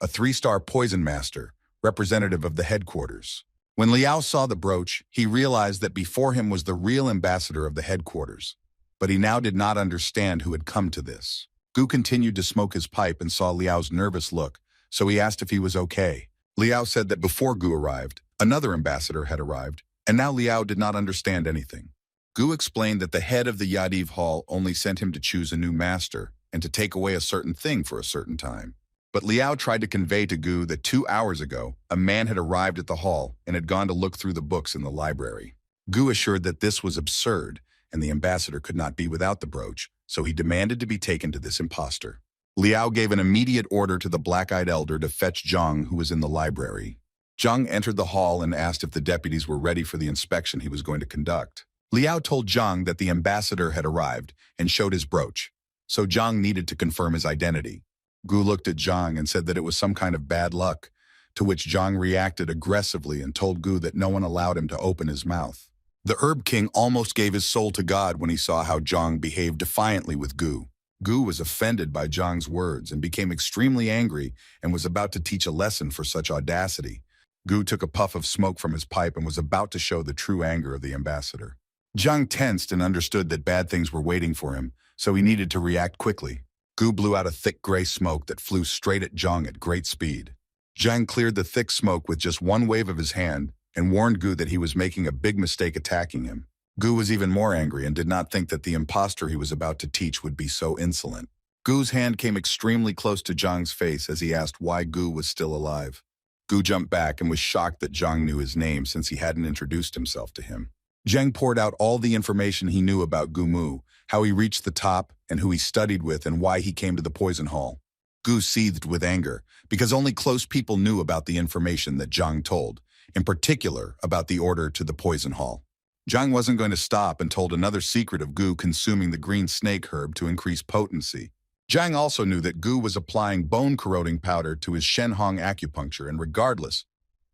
Speaker 1: a 3-star poison master, representative of the headquarters. When Liao saw the brooch, he realized that before him was the real ambassador of the headquarters. But he now did not understand who had come to this. Gu continued to smoke his pipe and saw Liao's nervous look, so he asked if he was okay. Liao said that before Gu arrived, another ambassador had arrived, and now Liao did not understand anything. Gu explained that the head of the Yadiv Hall only sent him to choose a new master and to take away a certain thing for a certain time. But Liao tried to convey to Gu that 2 hours ago, a man had arrived at the hall and had gone to look through the books in the library. Gu assured that this was absurd, and the ambassador could not be without the brooch, so he demanded to be taken to this impostor. Liao gave an immediate order to the black-eyed elder to fetch Zhang, who was in the library. Zhang entered the hall and asked if the deputies were ready for the inspection he was going to conduct. Liao told Zhang that the ambassador had arrived and showed his brooch, so Zhang needed to confirm his identity. Gu looked at Zhang and said that it was some kind of bad luck, to which Zhang reacted aggressively and told Gu that no one allowed him to open his mouth. The Herb King almost gave his soul to God when he saw how Zhang behaved defiantly with Gu. Gu was offended by Zhang's words and became extremely angry and was about to teach a lesson for such audacity. Gu took a puff of smoke from his pipe and was about to show the true anger of the ambassador. Zhang tensed and understood that bad things were waiting for him, so he needed to react quickly. Gu blew out a thick gray smoke that flew straight at Zhang at great speed. Zhang cleared the thick smoke with just one wave of his hand and warned Gu that he was making a big mistake attacking him. Gu was even more angry and did not think that the impostor he was about to teach would be so insolent. Gu's hand came extremely close to Zhang's face as he asked why Gu was still alive. Gu jumped back and was shocked that Zhang knew his name since he hadn't introduced himself to him. Zhang poured out all the information he knew about Gu Mu, how he reached the top, and who he studied with and why he came to the poison hall. Gu seethed with anger, because only close people knew about the information that Zhang told, in particular about the order to the poison hall. Zhang wasn't going to stop and told another secret of Gu consuming the green snake herb to increase potency. Zhang also knew that Gu was applying bone-corroding powder to his Shenhong acupuncture, and regardless,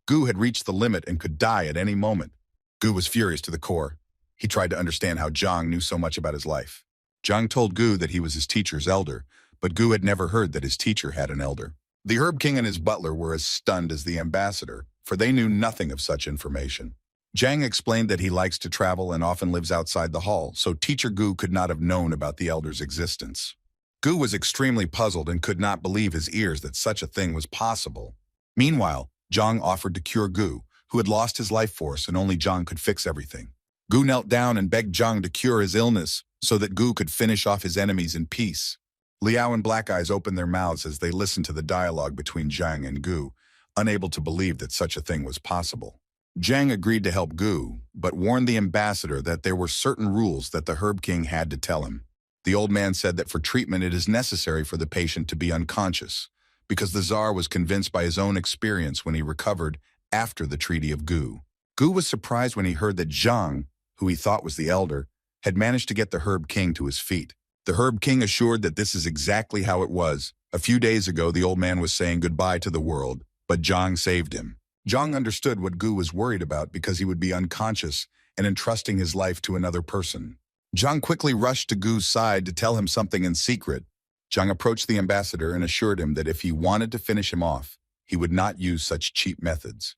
Speaker 1: Gu had reached the limit and could die at any moment. Gu was furious to the core. He tried to understand how Zhang knew so much about his life. Zhang told Gu that he was his teacher's elder, but Gu had never heard that his teacher had an elder. The Herb King and his butler were as stunned as the ambassador, for they knew nothing of such information. Zhang explained that he likes to travel and often lives outside the hall, so teacher Gu could not have known about the elder's existence. Gu was extremely puzzled and could not believe his ears that such a thing was possible. Meanwhile, Zhang offered to cure Gu, who had lost his life force and only Zhang could fix everything. Gu knelt down and begged Zhang to cure his illness so that Gu could finish off his enemies in peace. Liao and Black Eyes opened their mouths as they listened to the dialogue between Zhang and Gu, unable to believe that such a thing was possible. Zhang agreed to help Gu, but warned the ambassador that there were certain rules that the Herb King had to tell him. The old man said that for treatment it is necessary for the patient to be unconscious, because the Tsar was convinced by his own experience when he recovered after the Treaty of Gu. Gu was surprised when he heard that Zhang, who he thought was the elder, had managed to get the Herb King to his feet. The Herb King assured that this is exactly how it was. A few days ago, the old man was saying goodbye to the world, but Zhang saved him. Zhang understood what Gu was worried about because he would be unconscious and entrusting his life to another person. Zhang quickly rushed to Gu's side to tell him something in secret. Zhang approached the ambassador and assured him that if he wanted to finish him off, he would not use such cheap methods.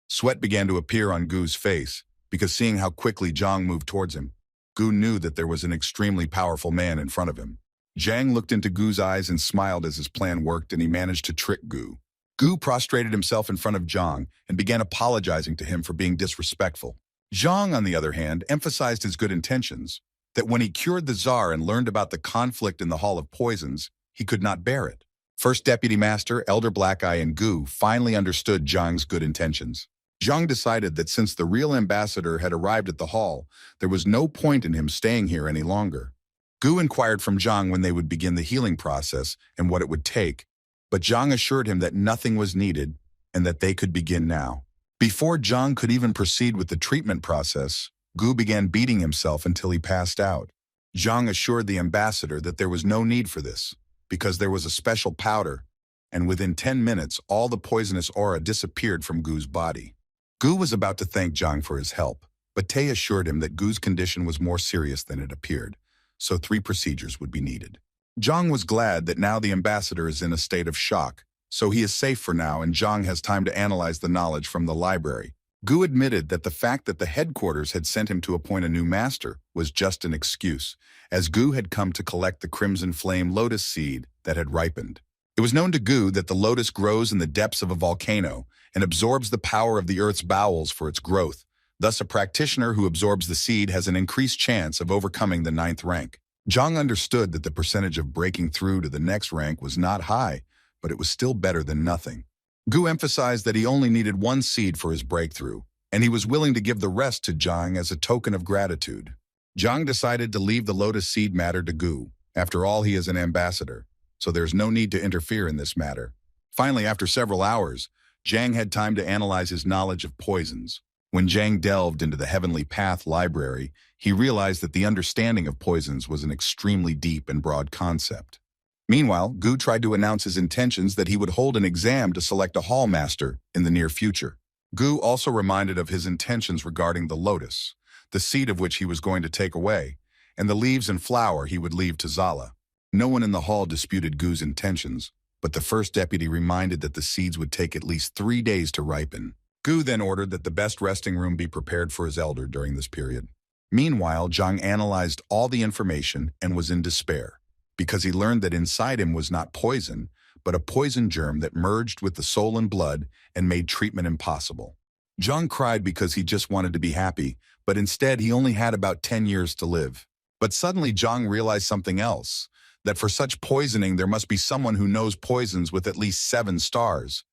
Speaker 1: Sweat began to appear on Gu's face, because seeing how quickly Zhang moved towards him, Gu knew that there was an extremely powerful man in front of him. Zhang looked into Gu's eyes and smiled as his plan worked, and he managed to trick Gu. Gu prostrated himself in front of Zhang and began apologizing to him for being disrespectful. Zhang, on the other hand, emphasized his good intentions, that when he cured the Tsar and learned about the conflict in the Hall of Poisons, he could not bear it. First Deputy Master, Elder Black Eye, and Gu finally understood Zhang's good intentions. Zhang decided that since the real ambassador had arrived at the hall, there was no point in him staying here any longer. Gu inquired from Zhang when they would begin the healing process and what it would take, but Zhang assured him that nothing was needed and that they could begin now. Before Zhang could even proceed with the treatment process, Gu began beating himself until he passed out. Zhang assured the ambassador that there was no need for this, because there was a special powder, and within 10 minutes all the poisonous aura disappeared from Gu's body. Gu was about to thank Zhang for his help, but Tay assured him that Gu's condition was more serious than it appeared, so 3 procedures would be needed. Zhang was glad that now the ambassador is in a state of shock, so he is safe for now and Zhang has time to analyze the knowledge from the library. Gu admitted that the fact that the headquarters had sent him to appoint a new master was just an excuse, as Gu had come to collect the crimson flame lotus seed that had ripened. It was known to Gu that the lotus grows in the depths of a volcano and absorbs the power of the earth's bowels for its growth. Thus, a practitioner who absorbs the seed has an increased chance of overcoming the 9th rank. Zhang understood that the percentage of breaking through to the next rank was not high, but it was still better than nothing. Gu emphasized that he only needed one seed for his breakthrough, and he was willing to give the rest to Zhang as a token of gratitude. Zhang decided to leave the lotus seed matter to Gu. After all, he is an ambassador, so there's no need to interfere in this matter. Finally, after several hours, Zhang had time to analyze his knowledge of poisons. When Zhang delved into the Heavenly Path library, he realized that the understanding of poisons was an extremely deep and broad concept. Meanwhile, Gu tried to announce his intentions that he would hold an exam to select a hall master in the near future. Gu also reminded of his intentions regarding the lotus, the seed of which he was going to take away, and the leaves and flower he would leave to Zala. No one in the hall disputed Gu's intentions, but the first deputy reminded that the seeds would take at least 3 days to ripen. Gu then ordered that the best resting room be prepared for his elder during this period. Meanwhile, Zhang analyzed all the information and was in despair, because he learned that inside him was not poison, but a poison germ that merged with the soul and blood and made treatment impossible. Zhang cried because he just wanted to be happy, but instead he only had about 10 years to live. But suddenly Zhang realized something else, that for such poisoning there must be someone who knows poisons with at least 7 stars.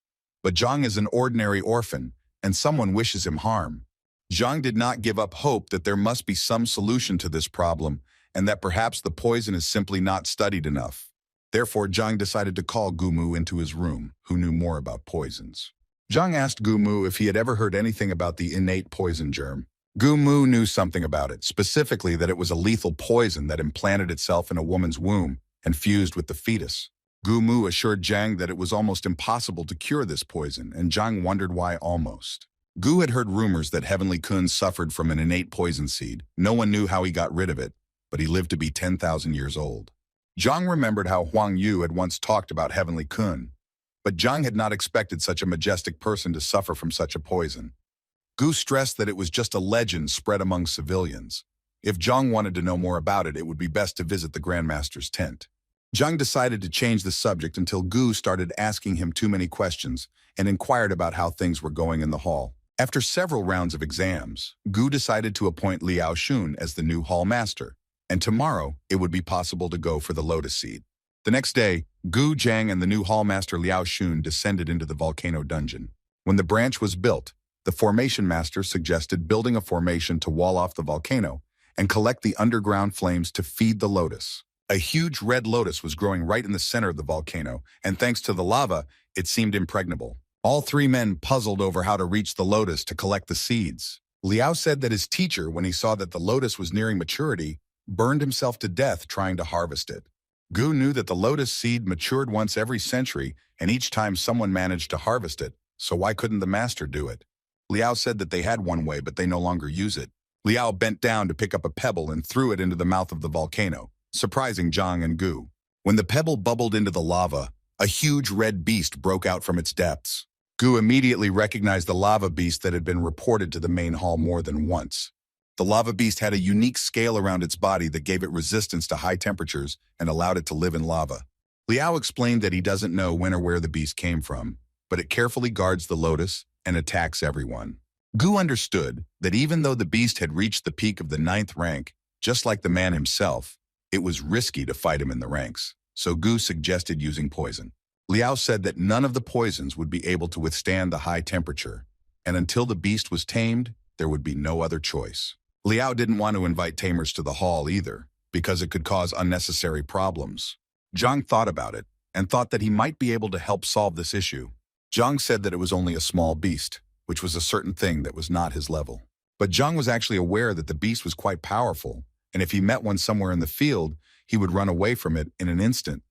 Speaker 1: But Zhang is an ordinary orphan, and someone wishes him harm. Zhang did not give up hope that there must be some solution to this problem, and that perhaps the poison is simply not studied enough. Therefore, Zhang decided to call Gumu into his room, who knew more about poisons. Zhang asked Gumu if he had ever heard anything about the innate poison germ. Gumu knew something about it, specifically that it was a lethal poison that implanted itself in a woman's womb and fused with the fetus. Gumu assured Zhang that it was almost impossible to cure this poison, and Zhang wondered why almost. Gu had heard rumors that Heavenly Kun suffered from an innate poison seed. No one knew how he got rid of it, but he lived to be 10,000 years old. Zhang remembered how Huang Yu had once talked about Heavenly Kun, but Zhang had not expected such a majestic person to suffer from such a poison. Gu stressed that it was just a legend spread among civilians. If Zhang wanted to know more about it, it would be best to visit the grandmaster's tent. Zhang decided to change the subject until Gu started asking him too many questions and inquired about how things were going in the hall. After several rounds of exams, Gu decided to appoint Liao Xun as the new hall master, and tomorrow it would be possible to go for the lotus seed. The next day, Gu, Zhang, and the new hall master Liao Xun descended into the volcano dungeon. When the branch was built, the formation master suggested building a formation to wall off the volcano and collect the underground flames to feed the lotus. A huge red lotus was growing right in the center of the volcano, and thanks to the lava, it seemed impregnable. All 3 men puzzled over how to reach the lotus to collect the seeds. Liao said that his teacher, when he saw that the lotus was nearing maturity, burned himself to death trying to harvest it. Gu knew that the lotus seed matured once every century, and each time someone managed to harvest it, so why couldn't the master do it? Liao said that they had one way, but they no longer use it. Liao bent down to pick up a pebble and threw it into the mouth of the volcano, surprising Zhang and Gu. When the pebble bubbled into the lava, a huge red beast broke out from its depths. Gu immediately recognized the lava beast that had been reported to the main hall more than once. The lava beast had a unique scale around its body that gave it resistance to high temperatures and allowed it to live in lava. Liao explained that he doesn't know when or where the beast came from, but it carefully guards the lotus and attacks everyone. Gu understood that even though the beast had reached the peak of the 9th rank, just like the man himself, it was risky to fight him in the ranks, so Gu suggested using poison. Liao said that none of the poisons would be able to withstand the high temperature, and until the beast was tamed, there would be no other choice. Liao didn't want to invite tamers to the hall either, because it could cause unnecessary problems. Zhang thought about it, and thought that he might be able to help solve this issue. Zhang said that it was only a small beast, which was a certain thing that was not his level. But Zhang was actually aware that the beast was quite powerful, and if he met one somewhere in the field, he would run away from it in an instant.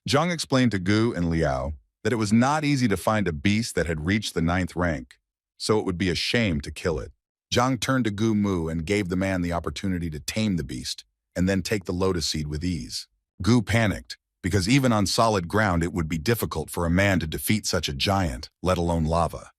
Speaker 1: Zhang explained to Gu and Liao that it was not easy to find a beast that had reached the 9th rank, so it would be a shame to kill it. Zhang turned to Gu Mu and gave the man the opportunity to tame the beast, and then take the lotus seed with ease. Gu panicked, because even on solid ground it would be difficult for a man to defeat such a giant, let alone lava.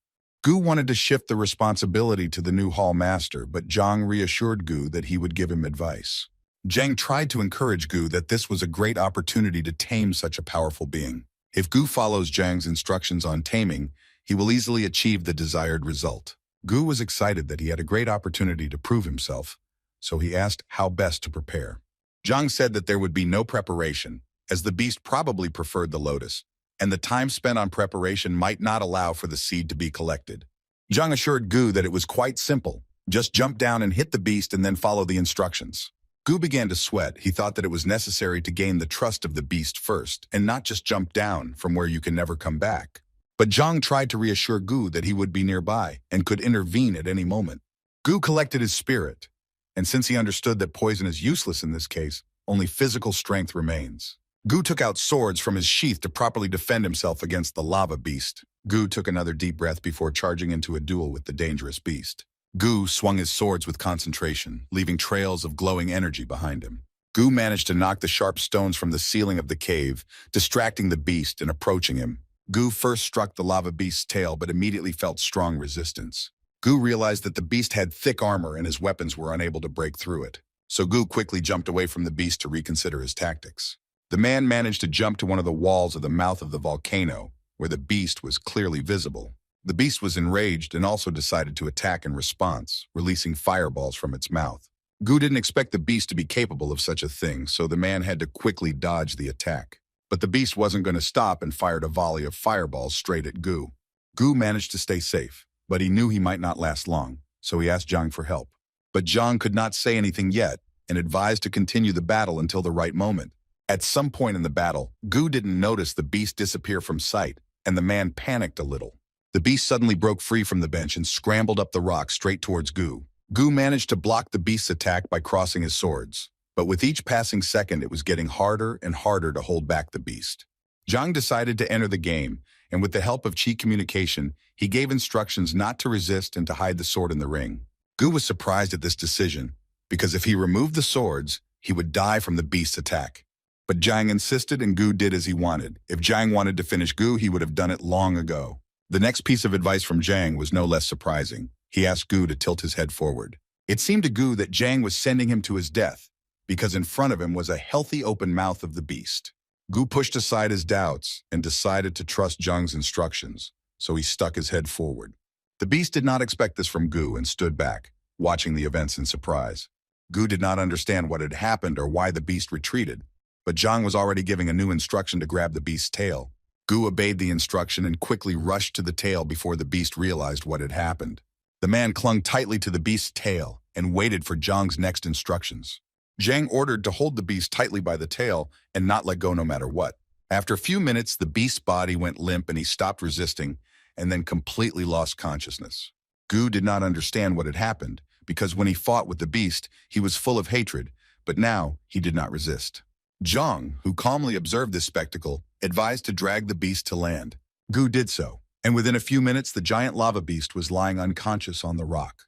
Speaker 1: Gu wanted to shift the responsibility to the new hall master, but Zhang reassured Gu that he would give him advice. Zhang tried to encourage Gu that this was a great opportunity to tame such a powerful being. If Gu follows Zhang's instructions on taming, he will easily achieve the desired result. Gu was excited that he had a great opportunity to prove himself, so he asked how best to prepare. Zhang said that there would be no preparation, as the beast probably preferred the lotus, and the time spent on preparation might not allow for the seed to be collected. Zhang assured Gu that it was quite simple. Just jump down and hit the beast and then follow the instructions. Gu began to sweat. He thought that it was necessary to gain the trust of the beast first, and not just jump down from where you can never come back. But Zhang tried to reassure Gu that he would be nearby and could intervene at any moment. Gu collected his spirit, and since he understood that poison is useless in this case, only physical strength remains. Gu took out swords from his sheath to properly defend himself against the lava beast. Gu took another deep breath before charging into a duel with the dangerous beast. Gu swung his swords with concentration, leaving trails of glowing energy behind him. Gu managed to knock the sharp stones from the ceiling of the cave, distracting the beast and approaching him. Gu first struck the lava beast's tail but immediately felt strong resistance. Gu realized that the beast had thick armor and his weapons were unable to break through it. So Gu quickly jumped away from the beast to reconsider his tactics. The man managed to jump to one of the walls of the mouth of the volcano, where the beast was clearly visible. The beast was enraged and also decided to attack in response, releasing fireballs from its mouth. Gu didn't expect the beast to be capable of such a thing, so the man had to quickly dodge the attack. But the beast wasn't going to stop and fired a volley of fireballs straight at Gu. Gu managed to stay safe, but he knew he might not last long, so he asked Zhang for help. But Zhang could not say anything yet and advised to continue the battle until the right moment. At some point in the battle, Gu didn't notice the beast disappear from sight, and the man panicked a little. The beast suddenly broke free from the bench and scrambled up the rock straight towards Gu. Gu managed to block the beast's attack by crossing his swords, but with each passing second it was getting harder and harder to hold back the beast. Zhang decided to enter the game, and with the help of Qi communication, he gave instructions not to resist and to hide the sword in the ring. Gu was surprised at this decision, because if he removed the swords, he would die from the beast's attack. But Zhang insisted and Gu did as he wanted. If Zhang wanted to finish Gu, he would have done it long ago. The next piece of advice from Zhang was no less surprising. He asked Gu to tilt his head forward. It seemed to Gu that Zhang was sending him to his death, because in front of him was a healthy open mouth of the beast. Gu pushed aside his doubts and decided to trust Zhang's instructions, so he stuck his head forward. The beast did not expect this from Gu and stood back, watching the events in surprise. Gu did not understand what had happened or why the beast retreated, but Zhang was already giving a new instruction to grab the beast's tail. Gu obeyed the instruction and quickly rushed to the tail before the beast realized what had happened. The man clung tightly to the beast's tail and waited for Zhang's next instructions. Zhang ordered to hold the beast tightly by the tail and not let go no matter what. After a few minutes, the beast's body went limp and he stopped resisting and then completely lost consciousness. Gu did not understand what had happened because when he fought with the beast, he was full of hatred, but now he did not resist. Zhang, who calmly observed this spectacle, advised to drag the beast to land. Gu did so, and within a few minutes the giant lava beast was lying unconscious on the rock.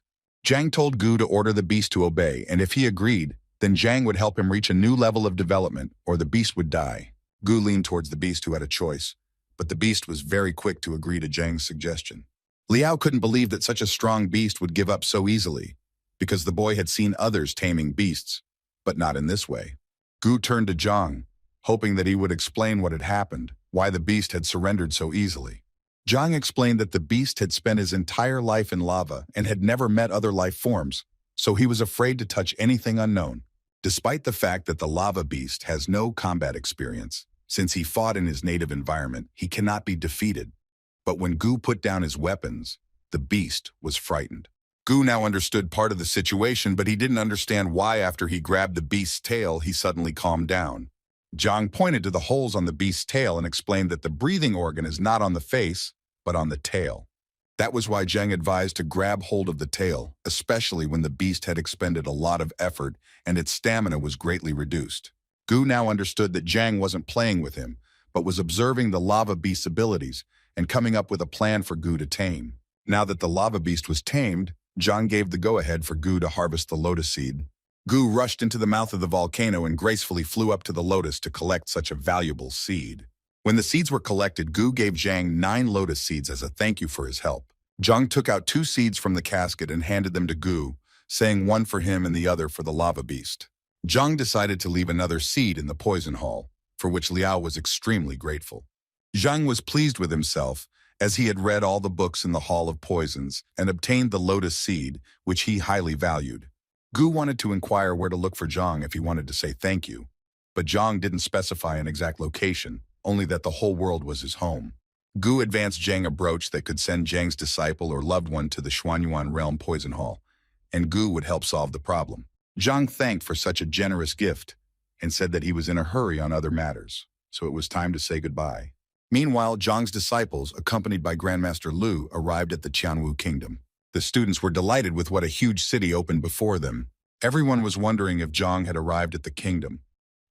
Speaker 1: Zhang told Gu to order the beast to obey, and if he agreed, then Zhang would help him reach a new level of development, or the beast would die. Gu leaned towards the beast who had a choice, but the beast was very quick to agree to Zhang's suggestion. Liao couldn't believe that such a strong beast would give up so easily, because the boy had seen others taming beasts, but not in this way. Gu turned to Zhang, hoping that he would explain what had happened, why the beast had surrendered so easily. Zhang explained that the beast had spent his entire life in lava and had never met other life forms, so he was afraid to touch anything unknown. Despite the fact that the lava beast has no combat experience, since he fought in his native environment, he cannot be defeated. But when Gu put down his weapons, the beast was frightened. Gu now understood part of the situation, but he didn't understand why after he grabbed the beast's tail, he suddenly calmed down. Zhang pointed to the holes on the beast's tail and explained that the breathing organ is not on the face, but on the tail. That was why Zhang advised to grab hold of the tail, especially when the beast had expended a lot of effort and its stamina was greatly reduced. Gu now understood that Zhang wasn't playing with him, but was observing the lava beast's abilities and coming up with a plan for Gu to tame. Now that the lava beast was tamed, Zhang gave the go-ahead for Gu to harvest the lotus seed. Gu rushed into the mouth of the volcano and gracefully flew up to the lotus to collect such a valuable seed. When the seeds were collected, Gu gave Zhang 9 lotus seeds as a thank you for his help. Zhang took out 2 seeds from the casket and handed them to Gu, saying one for him and the other for the lava beast. Zhang decided to leave another seed in the poison hall, for which Liao was extremely grateful. Zhang was pleased with himself, as he had read all the books in the Hall of Poisons and obtained the lotus seed, which he highly valued. Gu wanted to inquire where to look for Zhang if he wanted to say thank you, but Zhang didn't specify an exact location, only that the whole world was his home. Gu advanced Zhang a brooch that could send Zhang's disciple or loved one to the Xuanyuan Realm Poison Hall, and Gu would help solve the problem. Zhang thanked for such a generous gift and said that he was in a hurry on other matters, so it was time to say goodbye. Meanwhile, Zhang's disciples, accompanied by Grandmaster Lu, arrived at the Qianwu Kingdom. The students were delighted with what a huge city opened before them. Everyone was wondering if Zhang had arrived at the kingdom,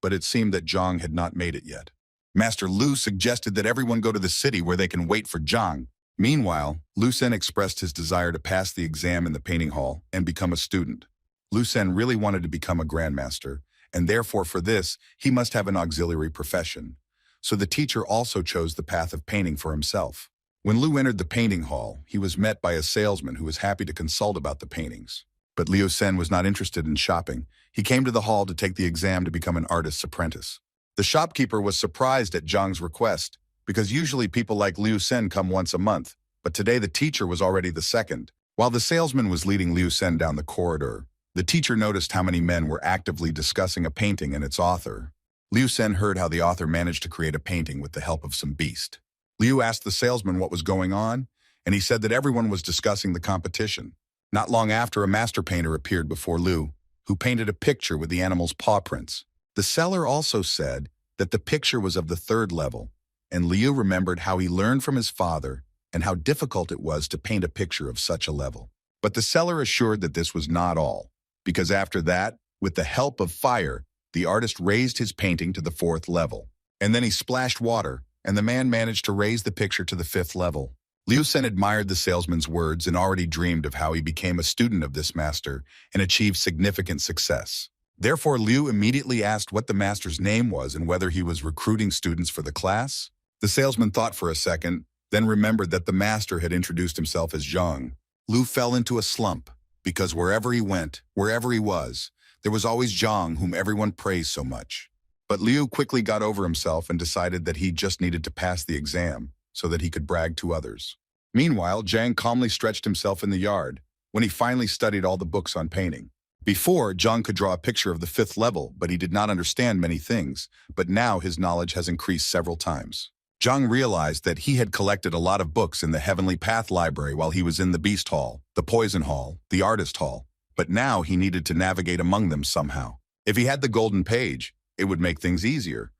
Speaker 1: but it seemed that Zhang had not made it yet. Master Lu suggested that everyone go to the city where they can wait for Zhang. Meanwhile, Lu Sen expressed his desire to pass the exam in the painting hall and become a student. Lu Sen really wanted to become a grandmaster, and therefore for this, he must have an auxiliary profession. So the teacher also chose the path of painting for himself. When Lu entered the painting hall, he was met by a salesman who was happy to consult about the paintings. But Liu Sen was not interested in shopping. He came to the hall to take the exam to become an artist's apprentice. The shopkeeper was surprised at Zhang's request, because usually people like Liu Sen come once a month, but today the teacher was already the second. While the salesman was leading Liu Sen down the corridor, the teacher noticed how many men were actively discussing a painting and its author. Liu Sen heard how the author managed to create a painting with the help of some beast. Liu asked the salesman what was going on, and he said that everyone was discussing the competition. Not long after, a master painter appeared before Liu, who painted a picture with the animal's paw prints. The seller also said that the picture was of the 3rd level, and Liu remembered how he learned from his father and how difficult it was to paint a picture of such a level. But the seller assured that this was not all, because after that, with the help of fire, the artist raised his painting to the 4th level. And then he splashed water, and the man managed to raise the picture to the 5th level. Liu Sen admired the salesman's words and already dreamed of how he became a student of this master and achieved significant success. Therefore, Liu immediately asked what the master's name was and whether he was recruiting students for the class. The salesman thought for a second, then remembered that the master had introduced himself as Zhang. Liu fell into a slump, because wherever he went, wherever he was, there was always Zhang, whom everyone praised so much. But Liu quickly got over himself and decided that he just needed to pass the exam so that he could brag to others. Meanwhile, Zhang calmly stretched himself in the yard when he finally studied all the books on painting. Before, Zhang could draw a picture of the 5th level, but he did not understand many things, but now his knowledge has increased several times. Zhang realized that he had collected a lot of books in the Heavenly Path Library while he was in the Beast Hall, the Poison Hall, the Artist Hall, but now he needed to navigate among them somehow. If he had the golden page, it would make things easier.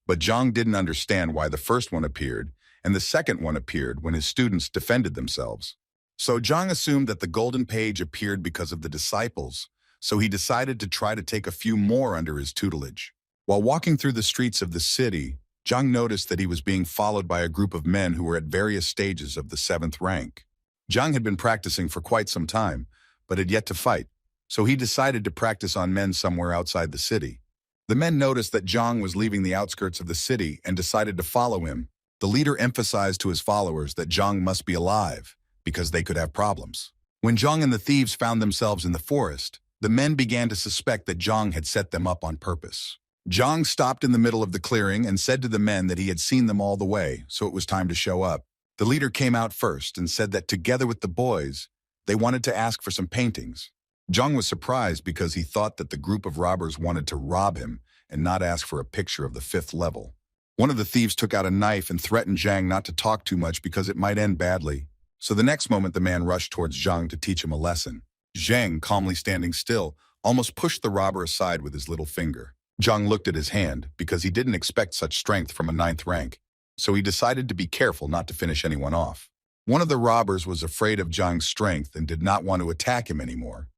Speaker 1: But Zhang didn't understand why the first one appeared, and the second one appeared when his students defended themselves. So Zhang assumed that the golden page appeared because of the disciples, so he decided to try to take a few more under his tutelage. While walking through the streets of the city, Zhang noticed that he was being followed by a group of men who were at various stages of the 7th rank. Zhang had been practicing for quite some time, but had yet to fight, so he decided to practice on men somewhere outside the city. The men noticed that Zhang was leaving the outskirts of the city and decided to follow him. The leader emphasized to his followers that Zhang must be alive, because they could have problems. When Zhang and the thieves found themselves in the forest, the men began to suspect that Zhang had set them up on purpose. Zhang stopped in the middle of the clearing and said to the men that he had seen them all the way, so it was time to show up. The leader came out first and said that together with the boys, they wanted to ask for some paintings. Zhang was surprised because he thought that the group of robbers wanted to rob him and not ask for a picture of the 5th level. One of the thieves took out a knife and threatened Zhang not to talk too much because it might end badly. So the next moment the man rushed towards Zhang to teach him a lesson. Zhang, calmly standing still, almost pushed the robber aside with his little finger. Zhang looked at his hand because he didn't expect such strength from a 9th rank, so he decided to be careful not to finish anyone off. One of the robbers was afraid of Zhang's strength and did not want to attack him anymore,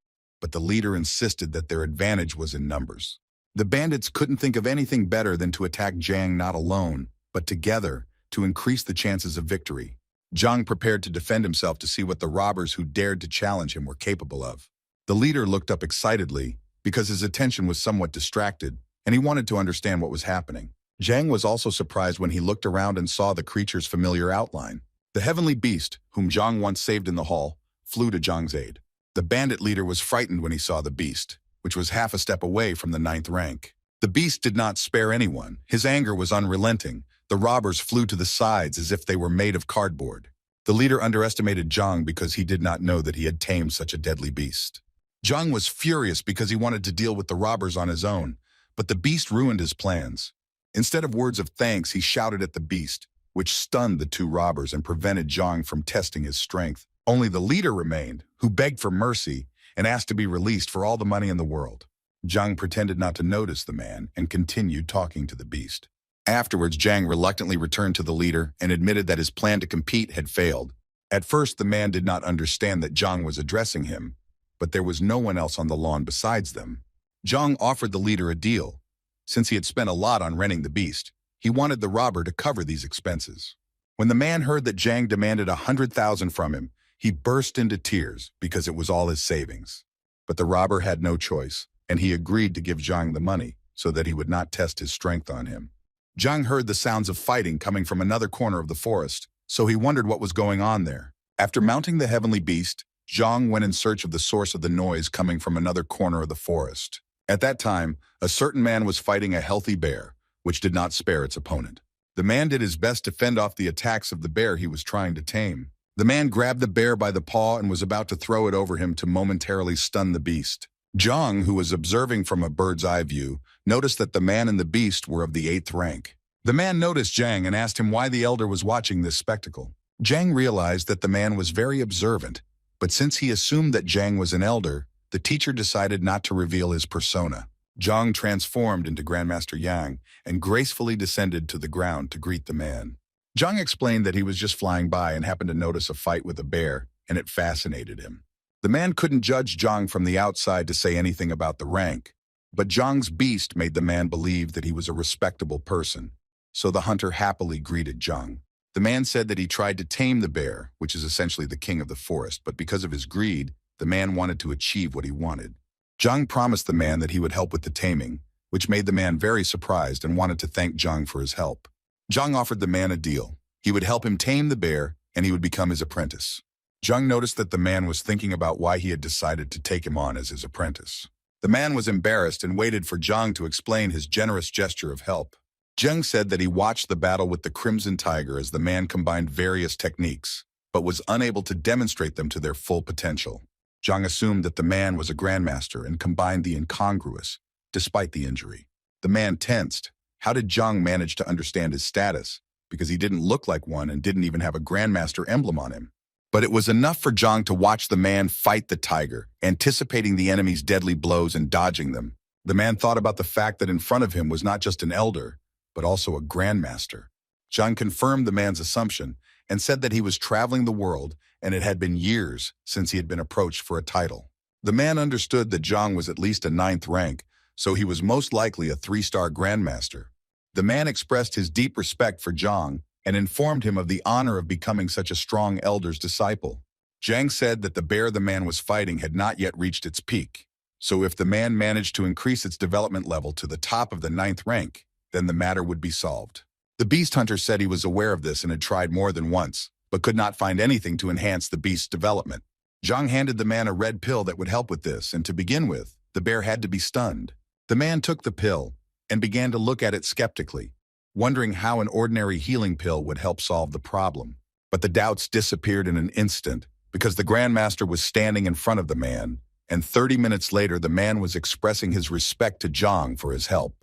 Speaker 1: but the leader insisted that their advantage was in numbers. The bandits couldn't think of anything better than to attack Zhang not alone, but together, to increase the chances of victory. Zhang prepared to defend himself to see what the robbers who dared to challenge him were capable of. The leader looked up excitedly because his attention was somewhat distracted, and he wanted to understand what was happening. Zhang was also surprised when he looked around and saw the creature's familiar outline. The heavenly beast, whom Zhang once saved in the hall, flew to Zhang's aid. The bandit leader was frightened when he saw the beast, which was half a step away from the 9th rank. The beast did not spare anyone. His anger was unrelenting. The The robbers flew to the sides as if they were made of cardboard. The leader underestimated Zhang because he did not know that he had tamed such a deadly beast. Zhang was furious because he wanted to deal with the robbers on his own, but the beast ruined his plans. Instead of words of thanks, he shouted at the beast, which stunned the two robbers and prevented Zhang from testing his strength. Only the leader remained, who begged for mercy and asked to be released for all the money in the world. Zhang pretended not to notice the man and continued talking to the beast. Afterwards, Zhang reluctantly returned to the leader and admitted that his plan to compete had failed. At first, the man did not understand that Zhang was addressing him, but there was no one else on the lawn besides them. Zhang offered the leader a deal. Since he had spent a lot on renting the beast, he wanted the robber to cover these expenses. When the man heard that Zhang demanded 100,000 from him, he burst into tears because it was all his savings. But the robber had no choice, and he agreed to give Zhang the money so that he would not test his strength on him. Zhang heard the sounds of fighting coming from another corner of the forest, so he wondered what was going on there. After mounting the heavenly beast, Zhang went in search of the source of the noise coming from another corner of the forest. At that time, a certain man was fighting a healthy bear, which did not spare its opponent. The man did his best to fend off the attacks of the bear he was trying to tame. The man grabbed the bear by the paw and was about to throw it over him to momentarily stun the beast. Zhang, who was observing from a bird's eye view, noticed that the man and the beast were of the 8th rank. The man noticed Zhang and asked him why the elder was watching this spectacle. Zhang realized that the man was very observant, but since he assumed that Zhang was an elder, the teacher decided not to reveal his persona. Zhang transformed into Grandmaster Yang and gracefully descended to the ground to greet the man. Zhang explained that he was just flying by and happened to notice a fight with a bear, and it fascinated him. The man couldn't judge Zhang from the outside to say anything about the rank, but Zhang's beast made the man believe that he was a respectable person, so the hunter happily greeted Zhang. The man said that he tried to tame the bear, which is essentially the king of the forest, but because of his greed, the man wanted to achieve what he wanted. Zhang promised the man that he would help with the taming, which made the man very surprised and wanted to thank Zhang for his help. Zhang offered the man a deal. He would help him tame the bear, and he would become his apprentice. Zhang noticed that the man was thinking about why he had decided to take him on as his apprentice. The man was embarrassed and waited for Zhang to explain his generous gesture of help. Zhang said that he watched the battle with the Crimson Tiger as the man combined various techniques, but was unable to demonstrate them to their full potential. Zhang assumed that the man was a grandmaster and combined the incongruous, despite the injury. The man tensed. How did Zhang manage to understand his status? Because he didn't look like one and didn't even have a grandmaster emblem on him. But it was enough for Zhang to watch the man fight the tiger, anticipating the enemy's deadly blows and dodging them. The man thought about the fact that in front of him was not just an elder, but also a grandmaster. Zhang confirmed the man's assumption and said that he was traveling the world and it had been years since he had been approached for a title. The man understood that Zhang was at least a 9th rank, so he was most likely a 3-star grandmaster. The man expressed his deep respect for Zhang and informed him of the honor of becoming such a strong elder's disciple. Zhang said that the bear the man was fighting had not yet reached its peak, so if the man managed to increase its development level to the top of the 9th rank, then the matter would be solved. The beast hunter said he was aware of this and had tried more than once, but could not find anything to enhance the beast's development. Zhang handed the man a red pill that would help with this, and to begin with, the bear had to be stunned. The man took the pill and began to look at it skeptically, wondering how an ordinary healing pill would help solve the problem. But the doubts disappeared in an instant because the Grandmaster was standing in front of the man, and 30 minutes later the man was expressing his respect to Zhang for his help.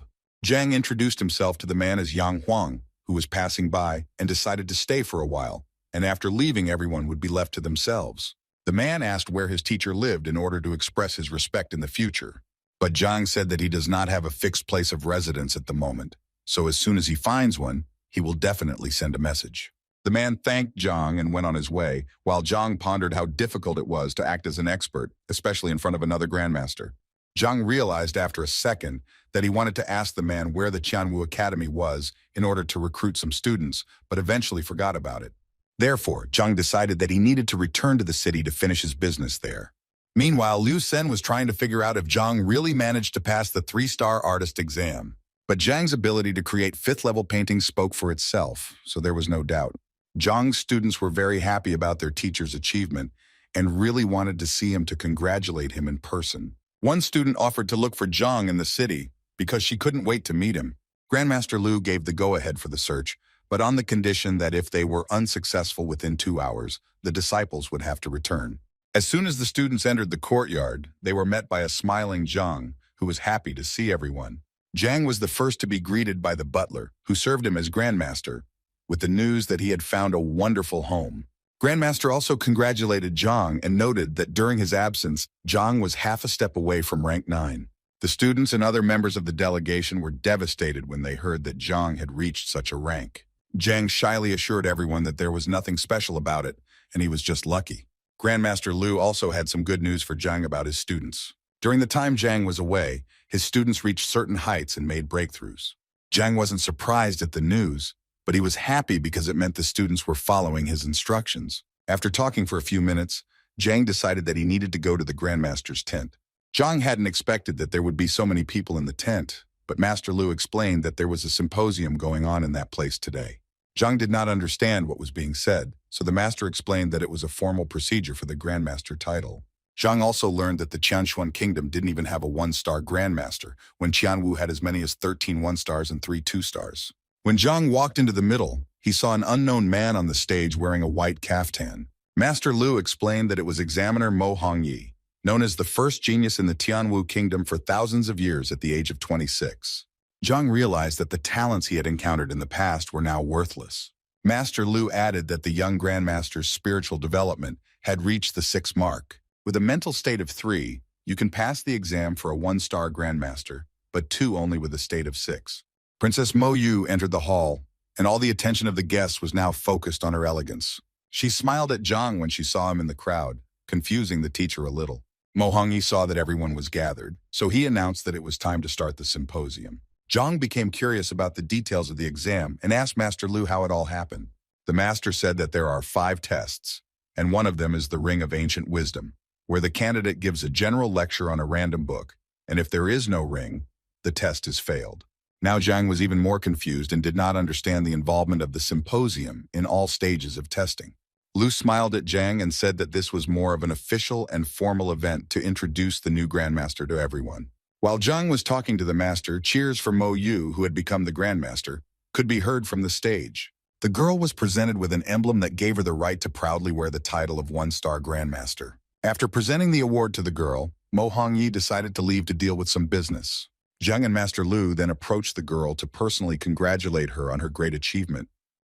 Speaker 1: Zhang introduced himself to the man as Yang Huang, who was passing by, and decided to stay for a while, and after leaving everyone would be left to themselves. The man asked where his teacher lived in order to express his respect in the future, but Zhang said that he does not have a fixed place of residence at the moment, so as soon as he finds one, he will definitely send a message. The man thanked Zhang and went on his way, while Zhang pondered how difficult it was to act as an expert, especially in front of another grandmaster. Zhang realized after a second that he wanted to ask the man where the Qianwu Academy was in order to recruit some students, but eventually forgot about it. Therefore, Zhang decided that he needed to return to the city to finish his business there. Meanwhile, Liu Sen was trying to figure out if Zhang really managed to pass the 3-star artist exam. But Zhang's ability to create 5th-level paintings spoke for itself, so there was no doubt. Zhang's students were very happy about their teacher's achievement and really wanted to see him to congratulate him in person. One student offered to look for Zhang in the city because she couldn't wait to meet him. Grandmaster Liu gave the go-ahead for the search, but on the condition that if they were unsuccessful within 2 hours, the disciples would have to return. As soon as the students entered the courtyard, they were met by a smiling Zhang, who was happy to see everyone. Zhang was the first to be greeted by the butler, who served him as grandmaster, with the news that he had found a wonderful home. Grandmaster also congratulated Zhang and noted that during his absence, Zhang was half a step away from rank 9. The students and other members of the delegation were devastated when they heard that Zhang had reached such a rank. Zhang shyly assured everyone that there was nothing special about it, and he was just lucky. Grandmaster Liu also had some good news for Zhang about his students. During the time Zhang was away, his students reached certain heights and made breakthroughs. Zhang wasn't surprised at the news, but he was happy because it meant the students were following his instructions. After talking for a few minutes, Zhang decided that he needed to go to the Grandmaster's tent. Zhang hadn't expected that there would be so many people in the tent, but Master Liu explained that there was a symposium going on in that place today. Zhang did not understand what was being said, so the master explained that it was a formal procedure for the Grandmaster title. Zhang also learned that the Qianshuan kingdom didn't even have a 1-star Grandmaster, when Qianwu had as many as 13 1-stars and 3 2-stars. When Zhang walked into the middle, he saw an unknown man on the stage wearing a white caftan. Master Liu explained that it was examiner Mo Hongyi, known as the first genius in the Tianwu kingdom for thousands of years at the age of 26. Zhang realized that the talents he had encountered in the past were now worthless. Master Liu added that the young Grandmaster's spiritual development had reached the 6 mark. With a mental state of 3, you can pass the exam for a 1-star Grandmaster, but 2 only with a state of 6. Princess Mo Yu entered the hall, and all the attention of the guests was now focused on her elegance. She smiled at Zhang when she saw him in the crowd, confusing the teacher a little. Mo Hongyi saw that everyone was gathered, so he announced that it was time to start the symposium. Zhang became curious about the details of the exam and asked Master Liu how it all happened. The master said that there are 5 tests, and one of them is the Ring of Ancient Wisdom, where the candidate gives a general lecture on a random book, and if there is no ring, the test is failed. Now Zhang was even more confused and did not understand the involvement of the symposium in all stages of testing. Liu smiled at Zhang and said that this was more of an official and formal event to introduce the new Grandmaster to everyone. While Zhang was talking to the master, cheers for Mo Yu, who had become the Grandmaster, could be heard from the stage. The girl was presented with an emblem that gave her the right to proudly wear the title of 1-star Grandmaster. After presenting the award to the girl, Mo Hongyi decided to leave to deal with some business. Zhang and Master Liu then approached the girl to personally congratulate her on her great achievement.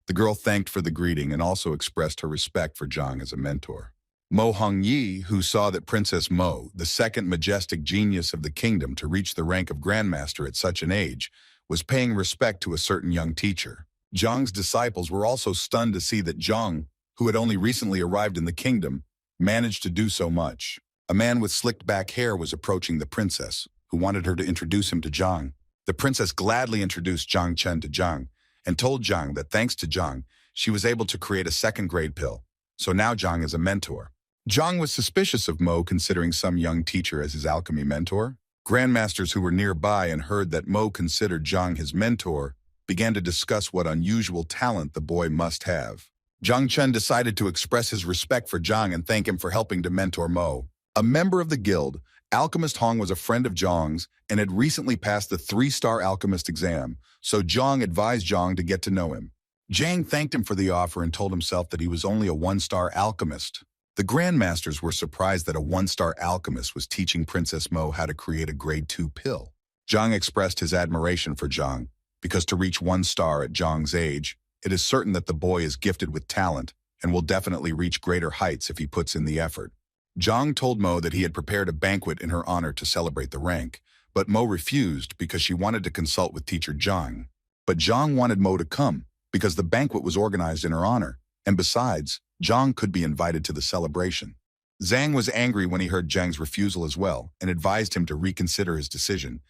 Speaker 1: The girl thanked for the greeting and also expressed her respect for Zhang as a mentor. Mo Hongyi, who saw that Princess Mo, the second majestic genius of the kingdom to reach the rank of Grandmaster at such an age, was paying respect to a certain young teacher. Zhang's disciples were also stunned to see that Zhang, who had only recently arrived in the kingdom, managed to do so much. A man with slicked back hair was approaching the princess, who wanted her to introduce him to Zhang. The princess gladly introduced Zhang Chen to Zhang and told Zhang that thanks to Zhang, she was able to create a 2nd-grade pill, so now Zhang is a mentor. Zhang was suspicious of Mo considering some young teacher as his alchemy mentor. Grandmasters who were nearby and heard that Mo considered Zhang his mentor began to discuss what unusual talent the boy must have. Zhang Chen decided to express his respect for Zhang and thank him for helping to mentor Mo. A member of the guild, Alchemist Hong was a friend of Zhang's and had recently passed the 3-star alchemist exam, so Zhang advised Zhang to get to know him. Zhang thanked him for the offer and told himself that he was only a 1-star alchemist. The Grandmasters were surprised that a 1-star alchemist was teaching Princess Mo how to create a grade 2 pill. Zhang expressed his admiration for Zhang, because to reach 1 star at Zhang's age, it is certain that the boy is gifted with talent and will definitely reach greater heights if he puts in the effort. Zhang told Mo that he had prepared a banquet in her honor to celebrate the rank, but Mo refused because she wanted to consult with teacher Zhang. But Zhang wanted Mo to come because the banquet was organized in her honor, and besides, Zhang could be invited to the celebration. Zhang was angry when he heard Zhang's refusal as well and advised him to reconsider his decision,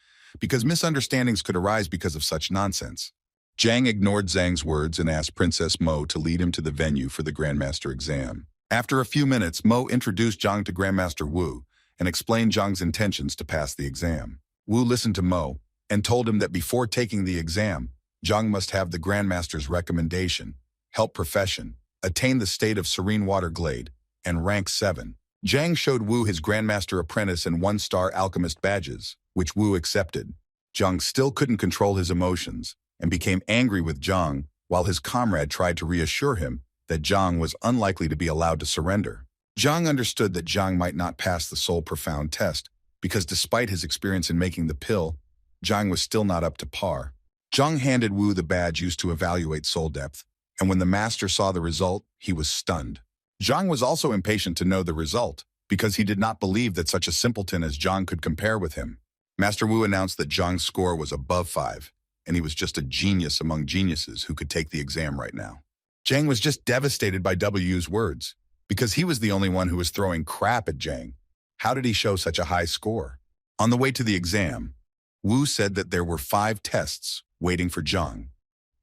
Speaker 1: because misunderstandings could arise because of such nonsense. Zhang ignored Zhang's words and asked Princess Mo to lead him to the venue for the Grandmaster exam. After a few minutes, Mo introduced Zhang to Grandmaster Wu and explained Zhang's intentions to pass the exam. Wu listened to Mo and told him that before taking the exam, Zhang must have the Grandmaster's recommendation, help profession, attain the state of Serene Water Glade, and rank 7. Zhang showed Wu his Grandmaster Apprentice and 1-star Alchemist badges, which Wu accepted. Zhang still couldn't control his emotions and became angry with Zhang while his comrade tried to reassure him that Zhang was unlikely to be allowed to surrender. Zhang understood that Zhang might not pass the soul profound test, because despite his experience in making the pill, Zhang was still not up to par. Zhang handed Wu the badge used to evaluate soul depth, and when the master saw the result, he was stunned. Zhang was also impatient to know the result, because he did not believe that such a simpleton as Zhang could compare with him. Master Wu announced that Zhang's score was above 5, and he was just a genius among geniuses who could take the exam right now. Zhang was just devastated by Wu's words, because he was the only one who was throwing crap at Zhang. How did he show such a high score? On the way to the exam, Wu said that there were 5 tests waiting for Zhang: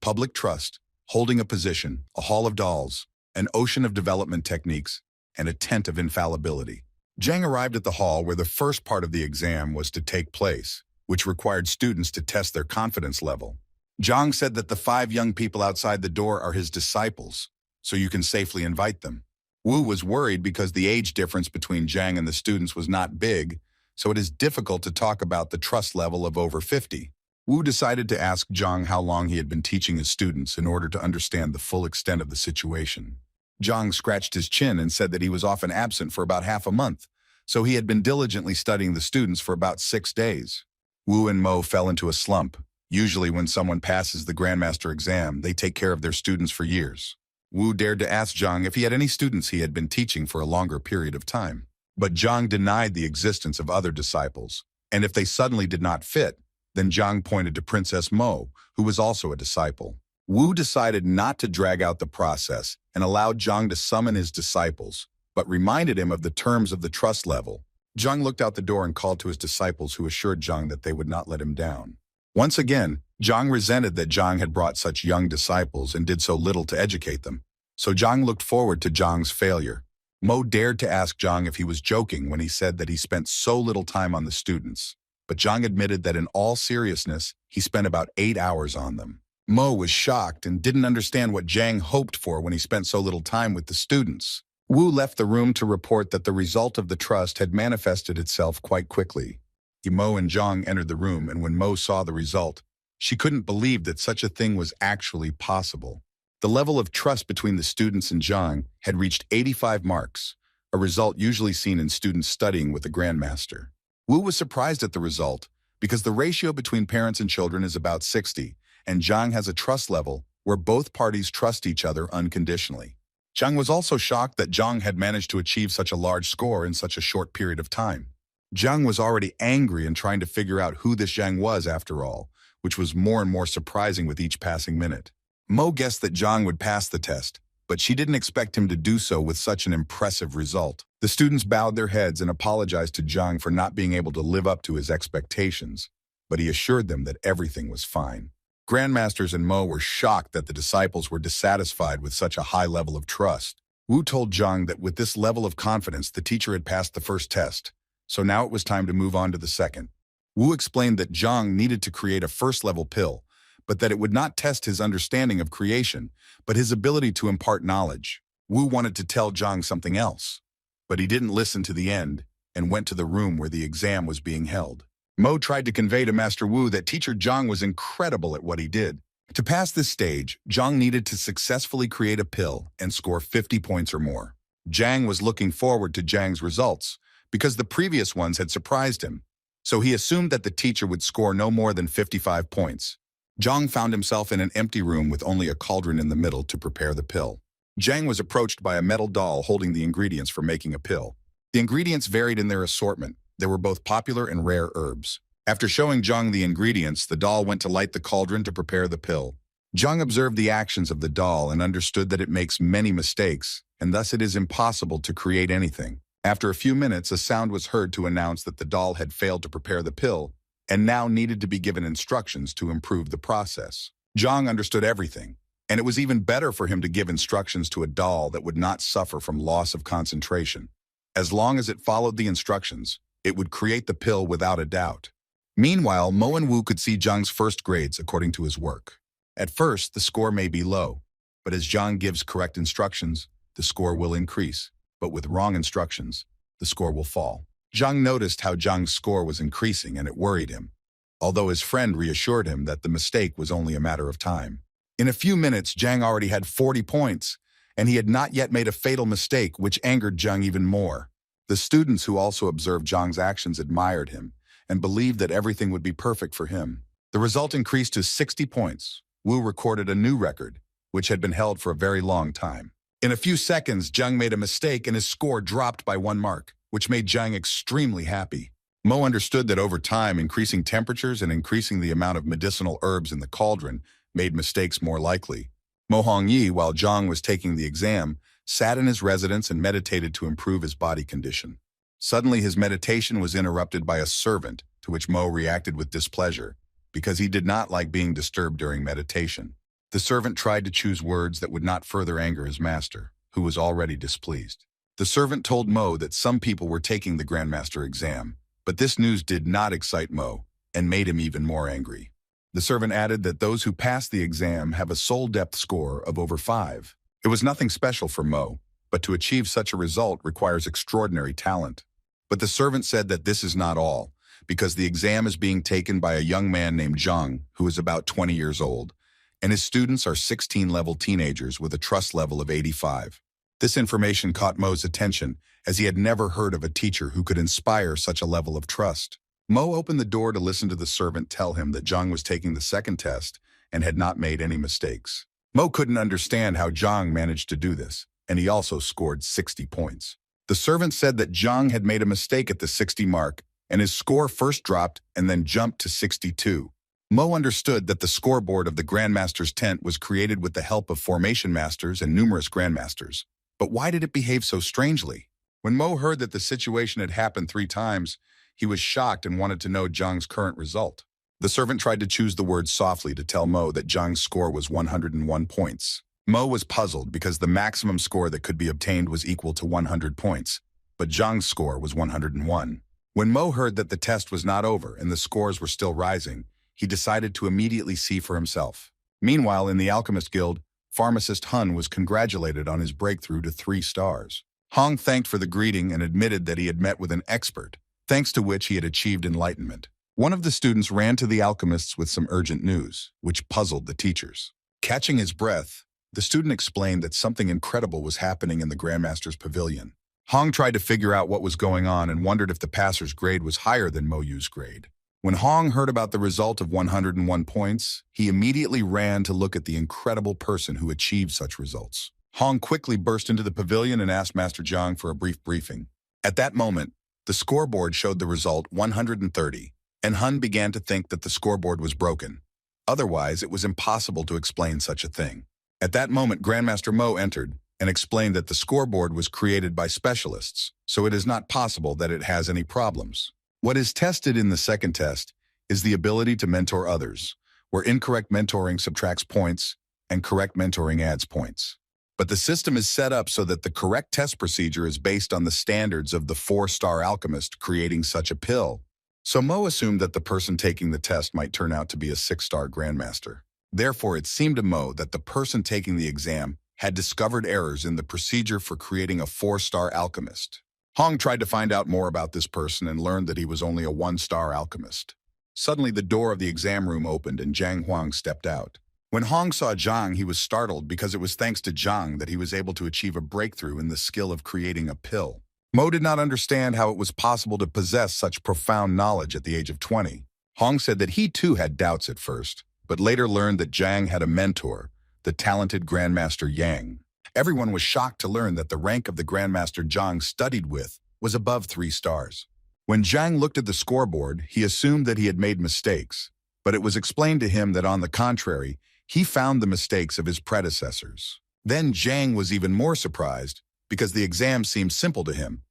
Speaker 1: public trust, holding a position, a hall of dolls, an ocean of development techniques, and a tent of infallibility. Zhang arrived at the hall where the first part of the exam was to take place, which required students to test their confidence level. Zhang said that the 5 young people outside the door are his disciples, so you can safely invite them. Wu was worried because the age difference between Zhang and the students was not big, so it is difficult to talk about the trust level of over 50. Wu decided to ask Zhang how long he had been teaching his students in order to understand the full extent of the situation. Zhang scratched his chin and said that he was often absent for about half a month, so he had been diligently studying the students for about 6 days. Wu and Mo fell into a slump. Usually when someone passes the grandmaster exam, they take care of their students for years. Wu dared to ask Zhang if he had any students he had been teaching for a longer period of time. But Zhang denied the existence of other disciples, and if they suddenly did not fit, then Zhang pointed to Princess Mo, who was also a disciple. Wu decided not to drag out the process and allowed Zhang to summon his disciples, but reminded him of the terms of the trust level. Zhang looked out the door and called to his disciples, who assured Zhang that they would not let him down. Once again, Zhang resented that Zhang had brought such young disciples and did so little to educate them. So Zhang looked forward to Zhang's failure. Mo dared to ask Zhang if he was joking when he said that he spent so little time on the students, but Zhang admitted that in all seriousness, he spent about 8 hours on them. Mo was shocked and didn't understand what Zhang hoped for when he spent so little time with the students. Wu left the room to report that the result of the trust had manifested itself quite quickly. Mo and Zhang entered the room, and when Mo saw the result, she couldn't believe that such a thing was actually possible. The level of trust between the students and Zhang had reached 85 marks, a result usually seen in students studying with the grandmaster. Wu was surprised at the result because the ratio between parents and children is about 60, and Zhang has a trust level where both parties trust each other unconditionally. Zhang was also shocked that Zhang had managed to achieve such a large score in such a short period of time. Zhang was already angry and trying to figure out who this Zhang was after all, which was more and more surprising with each passing minute. Mo guessed that Zhang would pass the test, but she didn't expect him to do so with such an impressive result. The students bowed their heads and apologized to Zhang for not being able to live up to his expectations, but he assured them that everything was fine. Grandmasters and Mo were shocked that the disciples were dissatisfied with such a high level of trust. Wu told Zhang that with this level of confidence, the teacher had passed the first test, so now it was time to move on to the second. Wu explained that Zhang needed to create a first-level pill, but that it would not test his understanding of creation, but his ability to impart knowledge. Wu wanted to tell Zhang something else, but he didn't listen to the end and went to the room where the exam was being held. Mo tried to convey to Master Wu that teacher Zhang was incredible at what he did. To pass this stage, Zhang needed to successfully create a pill and score 50 points or more. Zhang was looking forward to Zhang's results because the previous ones had surprised him, so he assumed that the teacher would score no more than 55 points. Zhang found himself in an empty room with only a cauldron in the middle to prepare the pill. Zhang was approached by a metal doll holding the ingredients for making a pill. The ingredients varied in their assortment. There were both popular and rare herbs. After showing Zhang the ingredients, the doll went to light the cauldron to prepare the pill. Zhang observed the actions of the doll and understood that it makes many mistakes, and thus it is impossible to create anything. After a few minutes, a sound was heard to announce that the doll had failed to prepare the pill and now needed to be given instructions to improve the process. Zhang understood everything, and it was even better for him to give instructions to a doll that would not suffer from loss of concentration. As long as it followed the instructions, it would create the pill without a doubt. Meanwhile, Mo and Wu could see Zhang's first grades according to his work. At first, the score may be low, but as Zhang gives correct instructions, the score will increase. But with wrong instructions, the score will fall. Zhang noticed how Zhang's score was increasing and it worried him, although his friend reassured him that the mistake was only a matter of time. In a few minutes, Zhang already had 40 points, and he had not yet made a fatal mistake, which angered Zhang even more. The students who also observed Zhang's actions admired him and believed that everything would be perfect for him. The result increased to 60 points. Wu recorded a new record, which had been held for a very long time. In a few seconds, Zhang made a mistake and his score dropped by 1 mark, which made Zhang extremely happy. Mo understood that over time, increasing temperatures and increasing the amount of medicinal herbs in the cauldron made mistakes more likely. Mo Hongyi, while Zhang was taking the exam, sat in his residence and meditated to improve his body condition. Suddenly, his meditation was interrupted by a servant, to which Mo reacted with displeasure, because he did not like being disturbed during meditation. The servant tried to choose words that would not further anger his master, who was already displeased. The servant told Mo that some people were taking the grandmaster exam, but this news did not excite Mo and made him even more angry. The servant added that those who pass the exam have a soul depth score of over 5. It was nothing special for Mo, but to achieve such a result requires extraordinary talent. But the servant said that this is not all, because the exam is being taken by a young man named Zhang, who is about 20 years old, and his students are 16-level teenagers with a trust level of 85. This information caught Mo's attention, as he had never heard of a teacher who could inspire such a level of trust. Mo opened the door to listen to the servant tell him that Zhang was taking the second test and had not made any mistakes. Mo couldn't understand how Zhang managed to do this, and he also scored 60 points. The servant said that Zhang had made a mistake at the 60 mark, and his score first dropped and then jumped to 62. Mo understood that the scoreboard of the Grandmaster's tent was created with the help of formation masters and numerous grandmasters. But why did it behave so strangely? When Mo heard that the situation had happened 3 times, he was shocked and wanted to know Zhang's current result. The servant tried to choose the words softly to tell Mo that Zhang's score was 101 points. Mo was puzzled because the maximum score that could be obtained was equal to 100 points, but Zhang's score was 101. When Mo heard that the test was not over and the scores were still rising, he decided to immediately see for himself. Meanwhile, in the Alchemist Guild, pharmacist Hun was congratulated on his breakthrough to 3 stars. Hong thanked for the greeting and admitted that he had met with an expert, thanks to which he had achieved enlightenment. One of the students ran to the alchemists with some urgent news, which puzzled the teachers. Catching his breath, the student explained that something incredible was happening in the Grandmaster's pavilion. Hong tried to figure out what was going on and wondered if the passer's grade was higher than Mo Yu's grade. When Hong heard about the result of 101 points, he immediately ran to look at the incredible person who achieved such results. Hong quickly burst into the pavilion and asked Master Zhang for a brief briefing. At that moment, the scoreboard showed the result 130, and Hun began to think that the scoreboard was broken. Otherwise, it was impossible to explain such a thing. At that moment, Grandmaster Mo entered and explained that the scoreboard was created by specialists, so it is not possible that it has any problems. What is tested in the second test is the ability to mentor others, where incorrect mentoring subtracts points and correct mentoring adds points. But the system is set up so that the correct test procedure is based on the standards of the 4-star alchemist creating such a pill. So Mo assumed that the person taking the test might turn out to be a 6-star grandmaster. Therefore, it seemed to Mo that the person taking the exam had discovered errors in the procedure for creating a 4-star alchemist. Hong tried to find out more about this person and learned that he was only a 1-star alchemist. Suddenly, the door of the exam room opened and Zhang Huang stepped out. When Hong saw Zhang, he was startled because it was thanks to Zhang that he was able to achieve a breakthrough in the skill of creating a pill. Mo did not understand how it was possible to possess such profound knowledge at the age of 20. Hong said that he too had doubts at first, but later learned that Zhang had a mentor, the talented Grandmaster Yang. Everyone was shocked to learn that the rank of the Grandmaster Zhang studied with was above 3 stars. When Zhang looked at the scoreboard, he assumed that he had made mistakes, but it was explained to him that on the contrary, he found the mistakes of his predecessors. Then Zhang was even more surprised because the exam seemed simple to him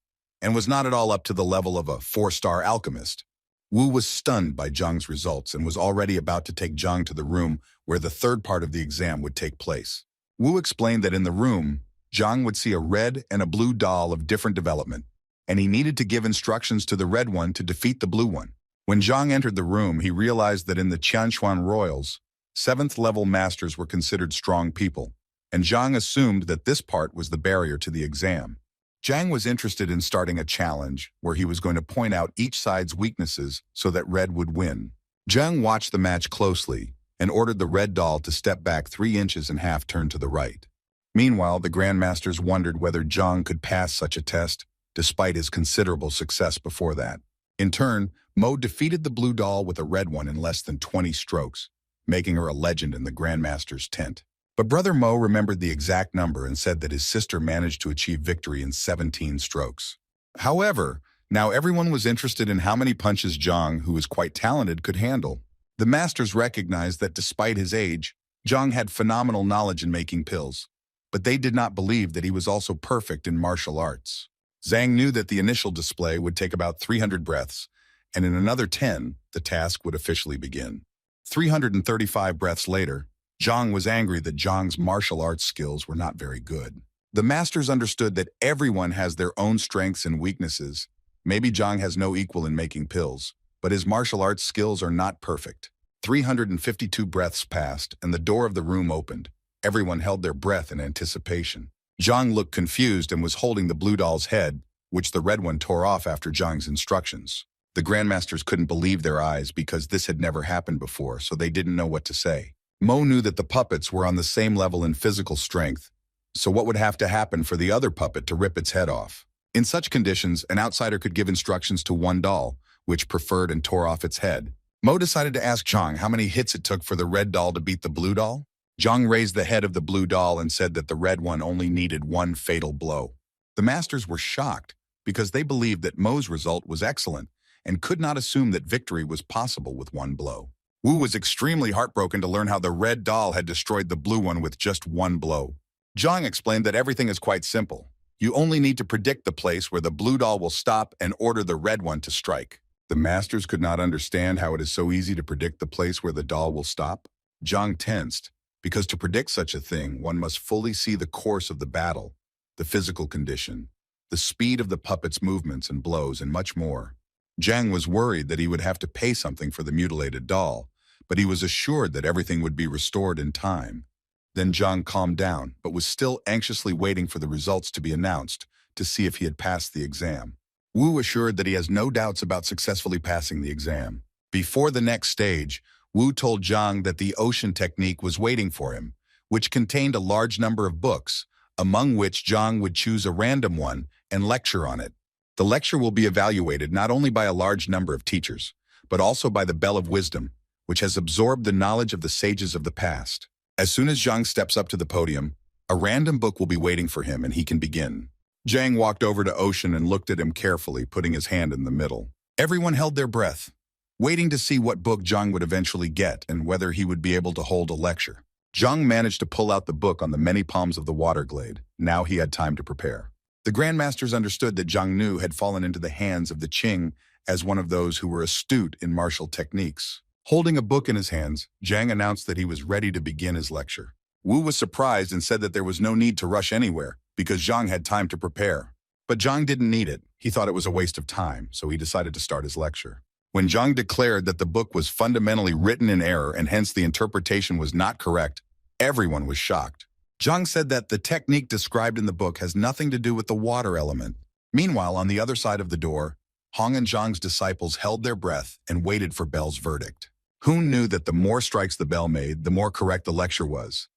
Speaker 1: and was not at all up to the level of a 4-star alchemist. Wu was stunned by Zhang's results and was already about to take Zhang to the room where the third part of the exam would take place. Wu explained that in the room, Zhang would see a red and a blue doll of different development, and he needed to give instructions to the red one to defeat the blue one. When Zhang entered the room, he realized that in the Qianshuan royals, 7th-level masters were considered strong people, and Zhang assumed that this part was the barrier to the exam. Zhang was interested in starting a challenge where he was going to point out each side's weaknesses so that red would win. Zhang watched the match closely and ordered the red doll to step back 3.5 inches turned to the right. Meanwhile, the grandmasters wondered whether Zhang could pass such a test, despite his considerable success before that. In turn, Mo defeated the blue doll with a red one in less than 20 strokes, making her a legend in the grandmaster's tent. But Brother Mo remembered the exact number and said that his sister managed to achieve victory in 17 strokes. However, now everyone was interested in how many punches Zhang, who was quite talented, could handle. The masters recognized that despite his age, Zhang had phenomenal knowledge in making pills, but they did not believe that he was also perfect in martial arts. Zhang knew that the initial display would take about 300 breaths, and in another 10, the task would officially begin. 335 breaths later, Zhang was angry that Zhang's martial arts skills were not very good. The masters understood that everyone has their own strengths and weaknesses. Maybe Zhang has no equal in making pills, but his martial arts skills are not perfect. 352 breaths passed, and the door of the room opened. Everyone held their breath in anticipation. Zhang looked confused and was holding the blue doll's head, which the red one tore off after Zhang's instructions. The grandmasters couldn't believe their eyes because this had never happened before, so they didn't know what to say. Mo knew that the puppets were on the same level in physical strength, so what would have to happen for the other puppet to rip its head off? In such conditions, an outsider could give instructions to one doll, which preferred and tore off its head. Mo decided to ask Zhang how many hits it took for the red doll to beat the blue doll. Zhang raised the head of the blue doll and said that the red one only needed one fatal blow. The masters were shocked because they believed that Mo's result was excellent and could not assume that victory was possible with one blow. Wu was extremely heartbroken to learn how the red doll had destroyed the blue one with just one blow. Zhang explained that everything is quite simple. You only need to predict the place where the blue doll will stop and order the red one to strike. The masters could not understand how it is so easy to predict the place where the doll will stop. Zhang tensed, because to predict such a thing, one must fully see the course of the battle, the physical condition, the speed of the puppet's movements and blows, and much more. Zhang was worried that he would have to pay something for the mutilated doll, but he was assured that everything would be restored in time. Then Zhang calmed down, but was still anxiously waiting for the results to be announced to see if he had passed the exam. Wu assured that he has no doubts about successfully passing the exam. Before the next stage, Wu told Zhang that the ocean technique was waiting for him, which contained a large number of books, among which Zhang would choose a random one and lecture on it. The lecture will be evaluated not only by a large number of teachers, but also by the Bell of Wisdom, which has absorbed the knowledge of the sages of the past. As soon as Zhang steps up to the podium, a random book will be waiting for him and he can begin. Zhang walked over to Ocean and looked at him carefully, putting his hand in the middle. Everyone held their breath, waiting to see what book Zhang would eventually get and whether he would be able to hold a lecture. Zhang managed to pull out the book on the many palms of the water glade. Now he had time to prepare. The grandmasters understood that Zhang Nu had fallen into the hands of the Qing as one of those who were astute in martial techniques. Holding a book in his hands, Zhang announced that he was ready to begin his lecture. Wu was surprised and said that there was no need to rush anywhere because Zhang had time to prepare. But Zhang didn't need it. He thought it was a waste of time, so he decided to start his lecture. When Zhang declared that the book was fundamentally written in error and hence the interpretation was not correct, everyone was shocked. Zhang said that the technique described in the book has nothing to do with the water element. Meanwhile, on the other side of the door, Hong and Zhang's disciples held their breath and waited for Bell's verdict. Hoon knew that the more strikes the bell made, the more correct the lecture was.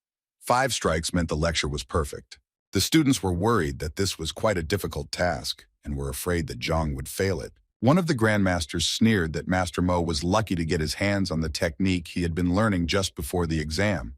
Speaker 1: 5 strikes meant the lecture was perfect. The students were worried that this was quite a difficult task and were afraid that Zhang would fail it. One of the grandmasters sneered that Master Mo was lucky to get his hands on the technique he had been learning just before the exam.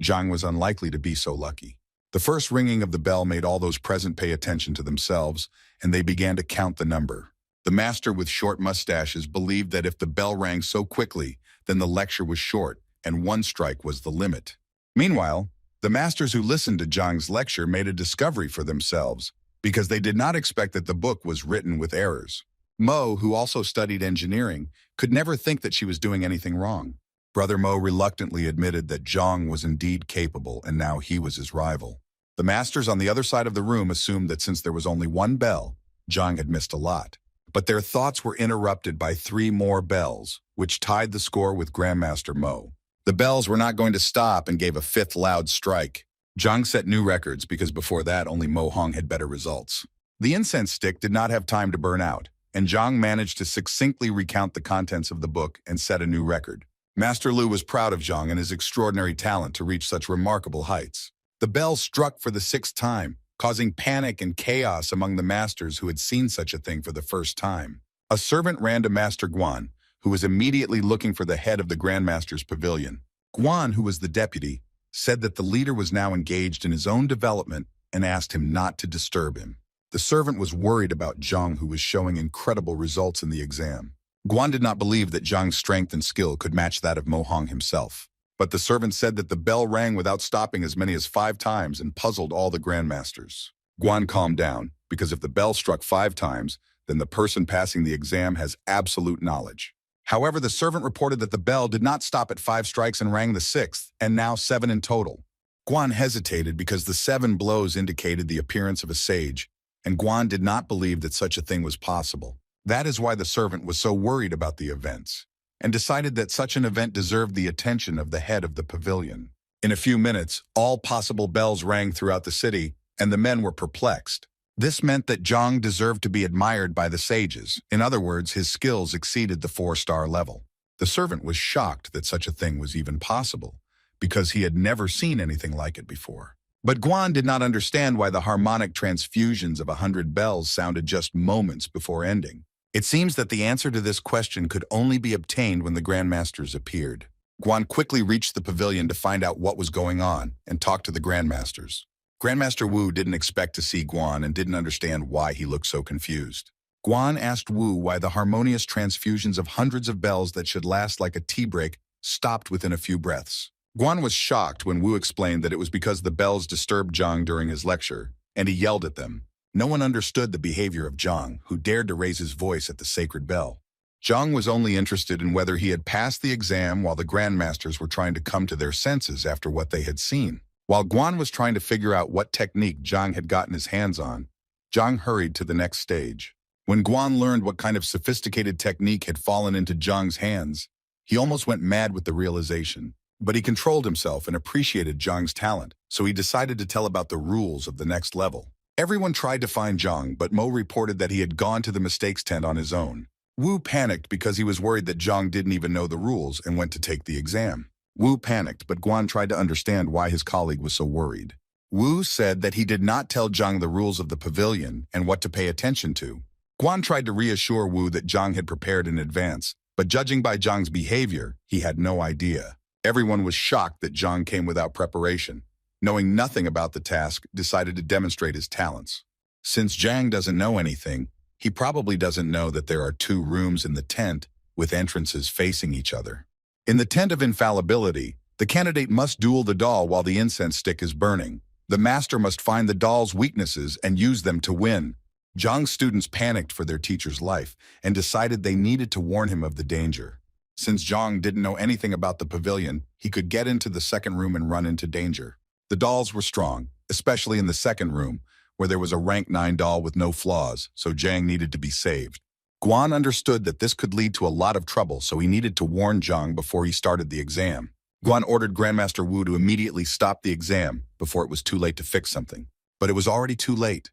Speaker 1: Zhang was unlikely to be so lucky. The first ringing of the bell made all those present pay attention to themselves, and they began to count the number. The master with short mustaches believed that if the bell rang so quickly, then the lecture was short, and 1 strike was the limit. Meanwhile, the masters who listened to Zhang's lecture made a discovery for themselves, because they did not expect that the book was written with errors. Mo, who also studied engineering, could never think that she was doing anything wrong. Brother Mo reluctantly admitted that Zhang was indeed capable, and now he was his rival. The masters on the other side of the room assumed that since there was only 1 bell, Zhang had missed a lot. But their thoughts were interrupted by 3 more bells, which tied the score with Grandmaster Mo. The bells were not going to stop and gave a 5th loud strike. Zhang set new records because before that only Mo Hong had better results. The incense stick did not have time to burn out, and Zhang managed to succinctly recount the contents of the book and set a new record. Master Lu was proud of Zhang and his extraordinary talent to reach such remarkable heights. The bell struck for the sixth time, causing panic and chaos among the masters who had seen such a thing for the first time. A servant ran to Master Guan, who was immediately looking for the head of the grandmaster's pavilion. Guan, who was the deputy, said that the leader was now engaged in his own development and asked him not to disturb him. The servant was worried about Zhang, who was showing incredible results in the exam. Guan did not believe that Zhang's strength and skill could match that of Mo Hong himself. But the servant said that the bell rang without stopping as many as 5 times and puzzled all the grandmasters. Guan calmed down, because if the bell struck 5 times, then the person passing the exam has absolute knowledge. However, the servant reported that the bell did not stop at 5 strikes and rang the 6th, and now 7 in total. Guan hesitated because the 7 blows indicated the appearance of a sage, and Guan did not believe that such a thing was possible. That is why the servant was so worried about the events, and decided that such an event deserved the attention of the head of the pavilion. In a few minutes, all possible bells rang throughout the city, and the men were perplexed. This meant that Zhang deserved to be admired by the sages. In other words, his skills exceeded the 4-star level. The servant was shocked that such a thing was even possible, because he had never seen anything like it before. But Guan did not understand why the harmonic transfusions of 100 bells sounded just moments before ending. It seems that the answer to this question could only be obtained when the grandmasters appeared. Guan quickly reached the pavilion to find out what was going on and talked to the grandmasters. Grandmaster Wu didn't expect to see Guan and didn't understand why he looked so confused. Guan asked Wu why the harmonious transfusions of hundreds of bells that should last like a tea break stopped within a few breaths. Guan was shocked when Wu explained that it was because the bells disturbed Zhang during his lecture, and he yelled at them. No one understood the behavior of Zhang, who dared to raise his voice at the sacred bell. Zhang was only interested in whether he had passed the exam while the grandmasters were trying to come to their senses after what they had seen. While Guan was trying to figure out what technique Zhang had gotten his hands on, Zhang hurried to the next stage. When Guan learned what kind of sophisticated technique had fallen into Zhang's hands, he almost went mad with the realization. But he controlled himself and appreciated Zhang's talent, so he decided to tell about the rules of the next level. Everyone tried to find Zhang, but Mo reported that he had gone to the mistakes tent on his own. Wu panicked because he was worried that Zhang didn't even know the rules and went to take the exam. Wu panicked, but Guan tried to understand why his colleague was so worried. Wu said that he did not tell Zhang the rules of the pavilion and what to pay attention to. Guan tried to reassure Wu that Zhang had prepared in advance, but judging by Zhang's behavior, he had no idea. Everyone was shocked that Zhang came without preparation. Knowing nothing about the task, decided to demonstrate his talents. Since Zhang doesn't know anything, he probably doesn't know that there are 2 rooms in the tent with entrances facing each other. In the tent of infallibility, the candidate must duel the doll while the incense stick is burning. The master must find the doll's weaknesses and use them to win. Zhang's students panicked for their teacher's life and decided they needed to warn him of the danger. Since Zhang didn't know anything about the pavilion, he could get into the second room and run into danger. The dolls were strong, especially in the second room, where there was a rank 9 doll with no flaws, so Zhang needed to be saved. Guan understood that this could lead to a lot of trouble, so he needed to warn Zhang before he started the exam. Guan ordered Grandmaster Wu to immediately stop the exam before it was too late to fix something. But it was already too late.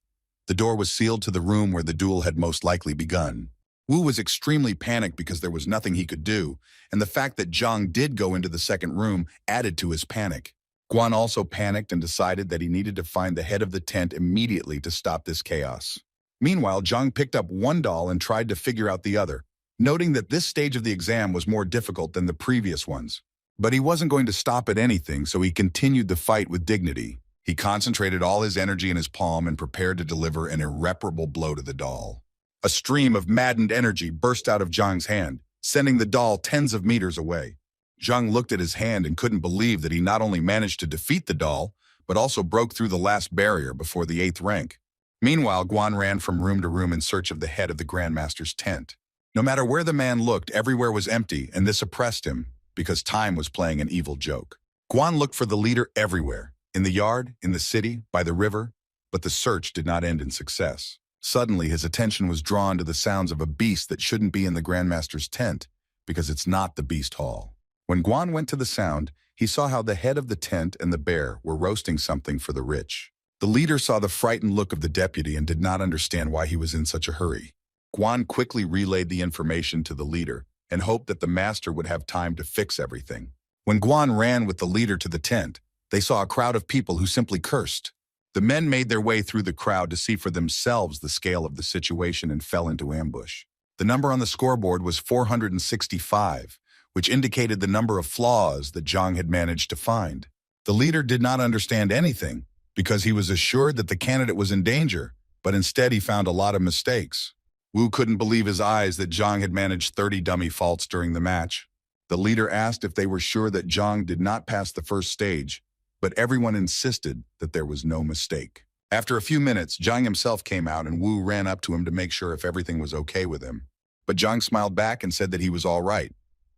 Speaker 1: The door was sealed to the room where the duel had most likely begun. Wu was extremely panicked because there was nothing he could do, and the fact that Zhang did go into the second room added to his panic. Guan also panicked and decided that he needed to find the head of the tent immediately to stop this chaos. Meanwhile, Zhang picked up one doll and tried to figure out the other, noting that this stage of the exam was more difficult than the previous ones. But he wasn't going to stop at anything, so he continued the fight with dignity. He concentrated all his energy in his palm and prepared to deliver an irreparable blow to the doll. A stream of maddened energy burst out of Zhang's hand, sending the doll tens of meters away. Zhang looked at his hand and couldn't believe that he not only managed to defeat the doll, but also broke through the last barrier before the 8th rank. Meanwhile, Guan ran from room to room in search of the head of the Grandmaster's tent. No matter where the man looked, everywhere was empty, and this oppressed him, because time was playing an evil joke. Guan looked for the leader everywhere, in the yard, in the city, by the river, but the search did not end in success. Suddenly, his attention was drawn to the sounds of a beast that shouldn't be in the Grandmaster's tent, because it's not the beast hall. When Guan went to the sound, he saw how the head of the tent and the bear were roasting something for the rich. The leader saw the frightened look of the deputy and did not understand why he was in such a hurry. Guan quickly relayed the information to the leader, and hoped that the master would have time to fix everything. When Guan ran with the leader to the tent, they saw a crowd of people who simply cursed. The men made their way through the crowd to see for themselves the scale of the situation and fell into ambush. The number on the scoreboard was 465, which indicated the number of flaws that Zhang had managed to find. The leader did not understand anything because he was assured that the candidate was in danger, but instead he found a lot of mistakes. Wu couldn't believe his eyes that Zhang had managed 30 dummy faults during the match. The leader asked if they were sure that Zhang did not pass the first stage, but everyone insisted that there was no mistake. After a few minutes, Zhang himself came out and Wu ran up to him to make sure if everything was okay with him. But Zhang smiled back and said that he was all right.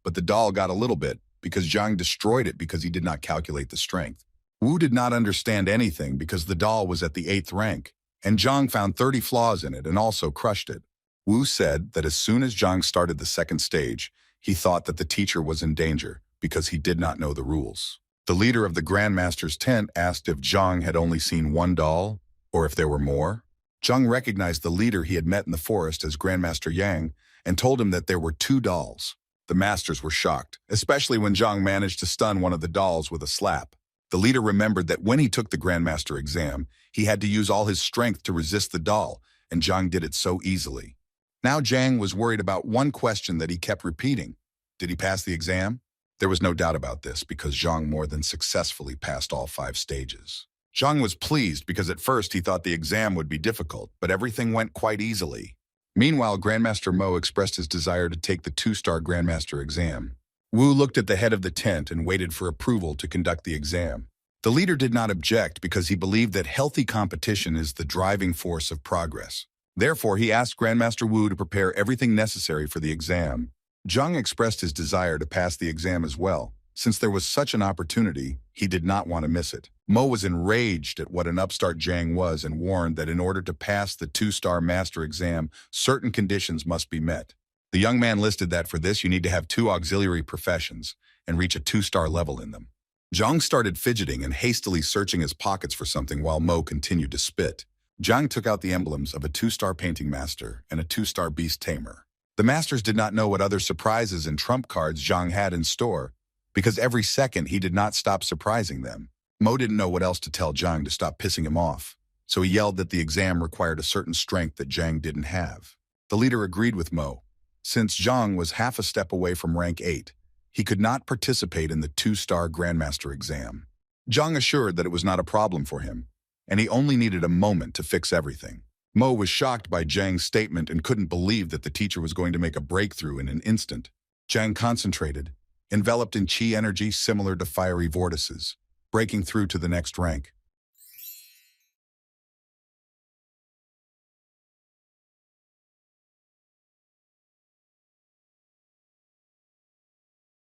Speaker 1: But the doll got a little bit because Zhang destroyed it because he did not calculate the strength. Wu did not understand anything because the doll was at the 8th rank, and Zhang found 30 flaws in it and also crushed it. Wu said that as soon as Zhang started the second stage, he thought that the teacher was in danger because he did not know the rules. The leader of the grandmaster's tent asked if Zhang had only seen one doll, or if there were more. Zhang recognized the leader he had met in the forest as Grandmaster Yang and told him that there were 2 dolls. The masters were shocked, especially when Zhang managed to stun one of the dolls with a slap. The leader remembered that when he took the Grandmaster exam, he had to use all his strength to resist the doll, and Zhang did it so easily. Now Zhang was worried about one question that he kept repeating. Did he pass the exam? There was no doubt about this because Zhang more than successfully passed all 5 stages. Zhang was pleased because at first he thought the exam would be difficult, but everything went quite easily. Meanwhile, Grandmaster Mo expressed his desire to take the 2-star Grandmaster exam. Wu looked at the head of the tent and waited for approval to conduct the exam. The leader did not object because he believed that healthy competition is the driving force of progress. Therefore, he asked Grandmaster Wu to prepare everything necessary for the exam. Zhang expressed his desire to pass the exam as well. Since there was such an opportunity, he did not want to miss it. Mo was enraged at what an upstart Zhang was and warned that in order to pass the 2-star master exam, certain conditions must be met. The young man listed that for this you need to have 2 auxiliary professions and reach a 2-star level in them. Zhang started fidgeting and hastily searching his pockets for something while Mo continued to spit. Zhang took out the emblems of a 2-star painting master and a 2-star beast tamer. The masters did not know what other surprises and trump cards Zhang had in store, because every second he did not stop surprising them. Mo didn't know what else to tell Zhang to stop pissing him off, so he yelled that the exam required a certain strength that Zhang didn't have. The leader agreed with Mo. Since Zhang was half a step away from rank 8, he could not participate in the 2-star Grandmaster exam. Zhang assured that it was not a problem for him, and he only needed a moment to fix everything. Mo was shocked by Zhang's statement and couldn't believe that the teacher was going to make a breakthrough in an instant. Zhang concentrated, enveloped in chi energy similar to fiery vortices, breaking through to the next rank.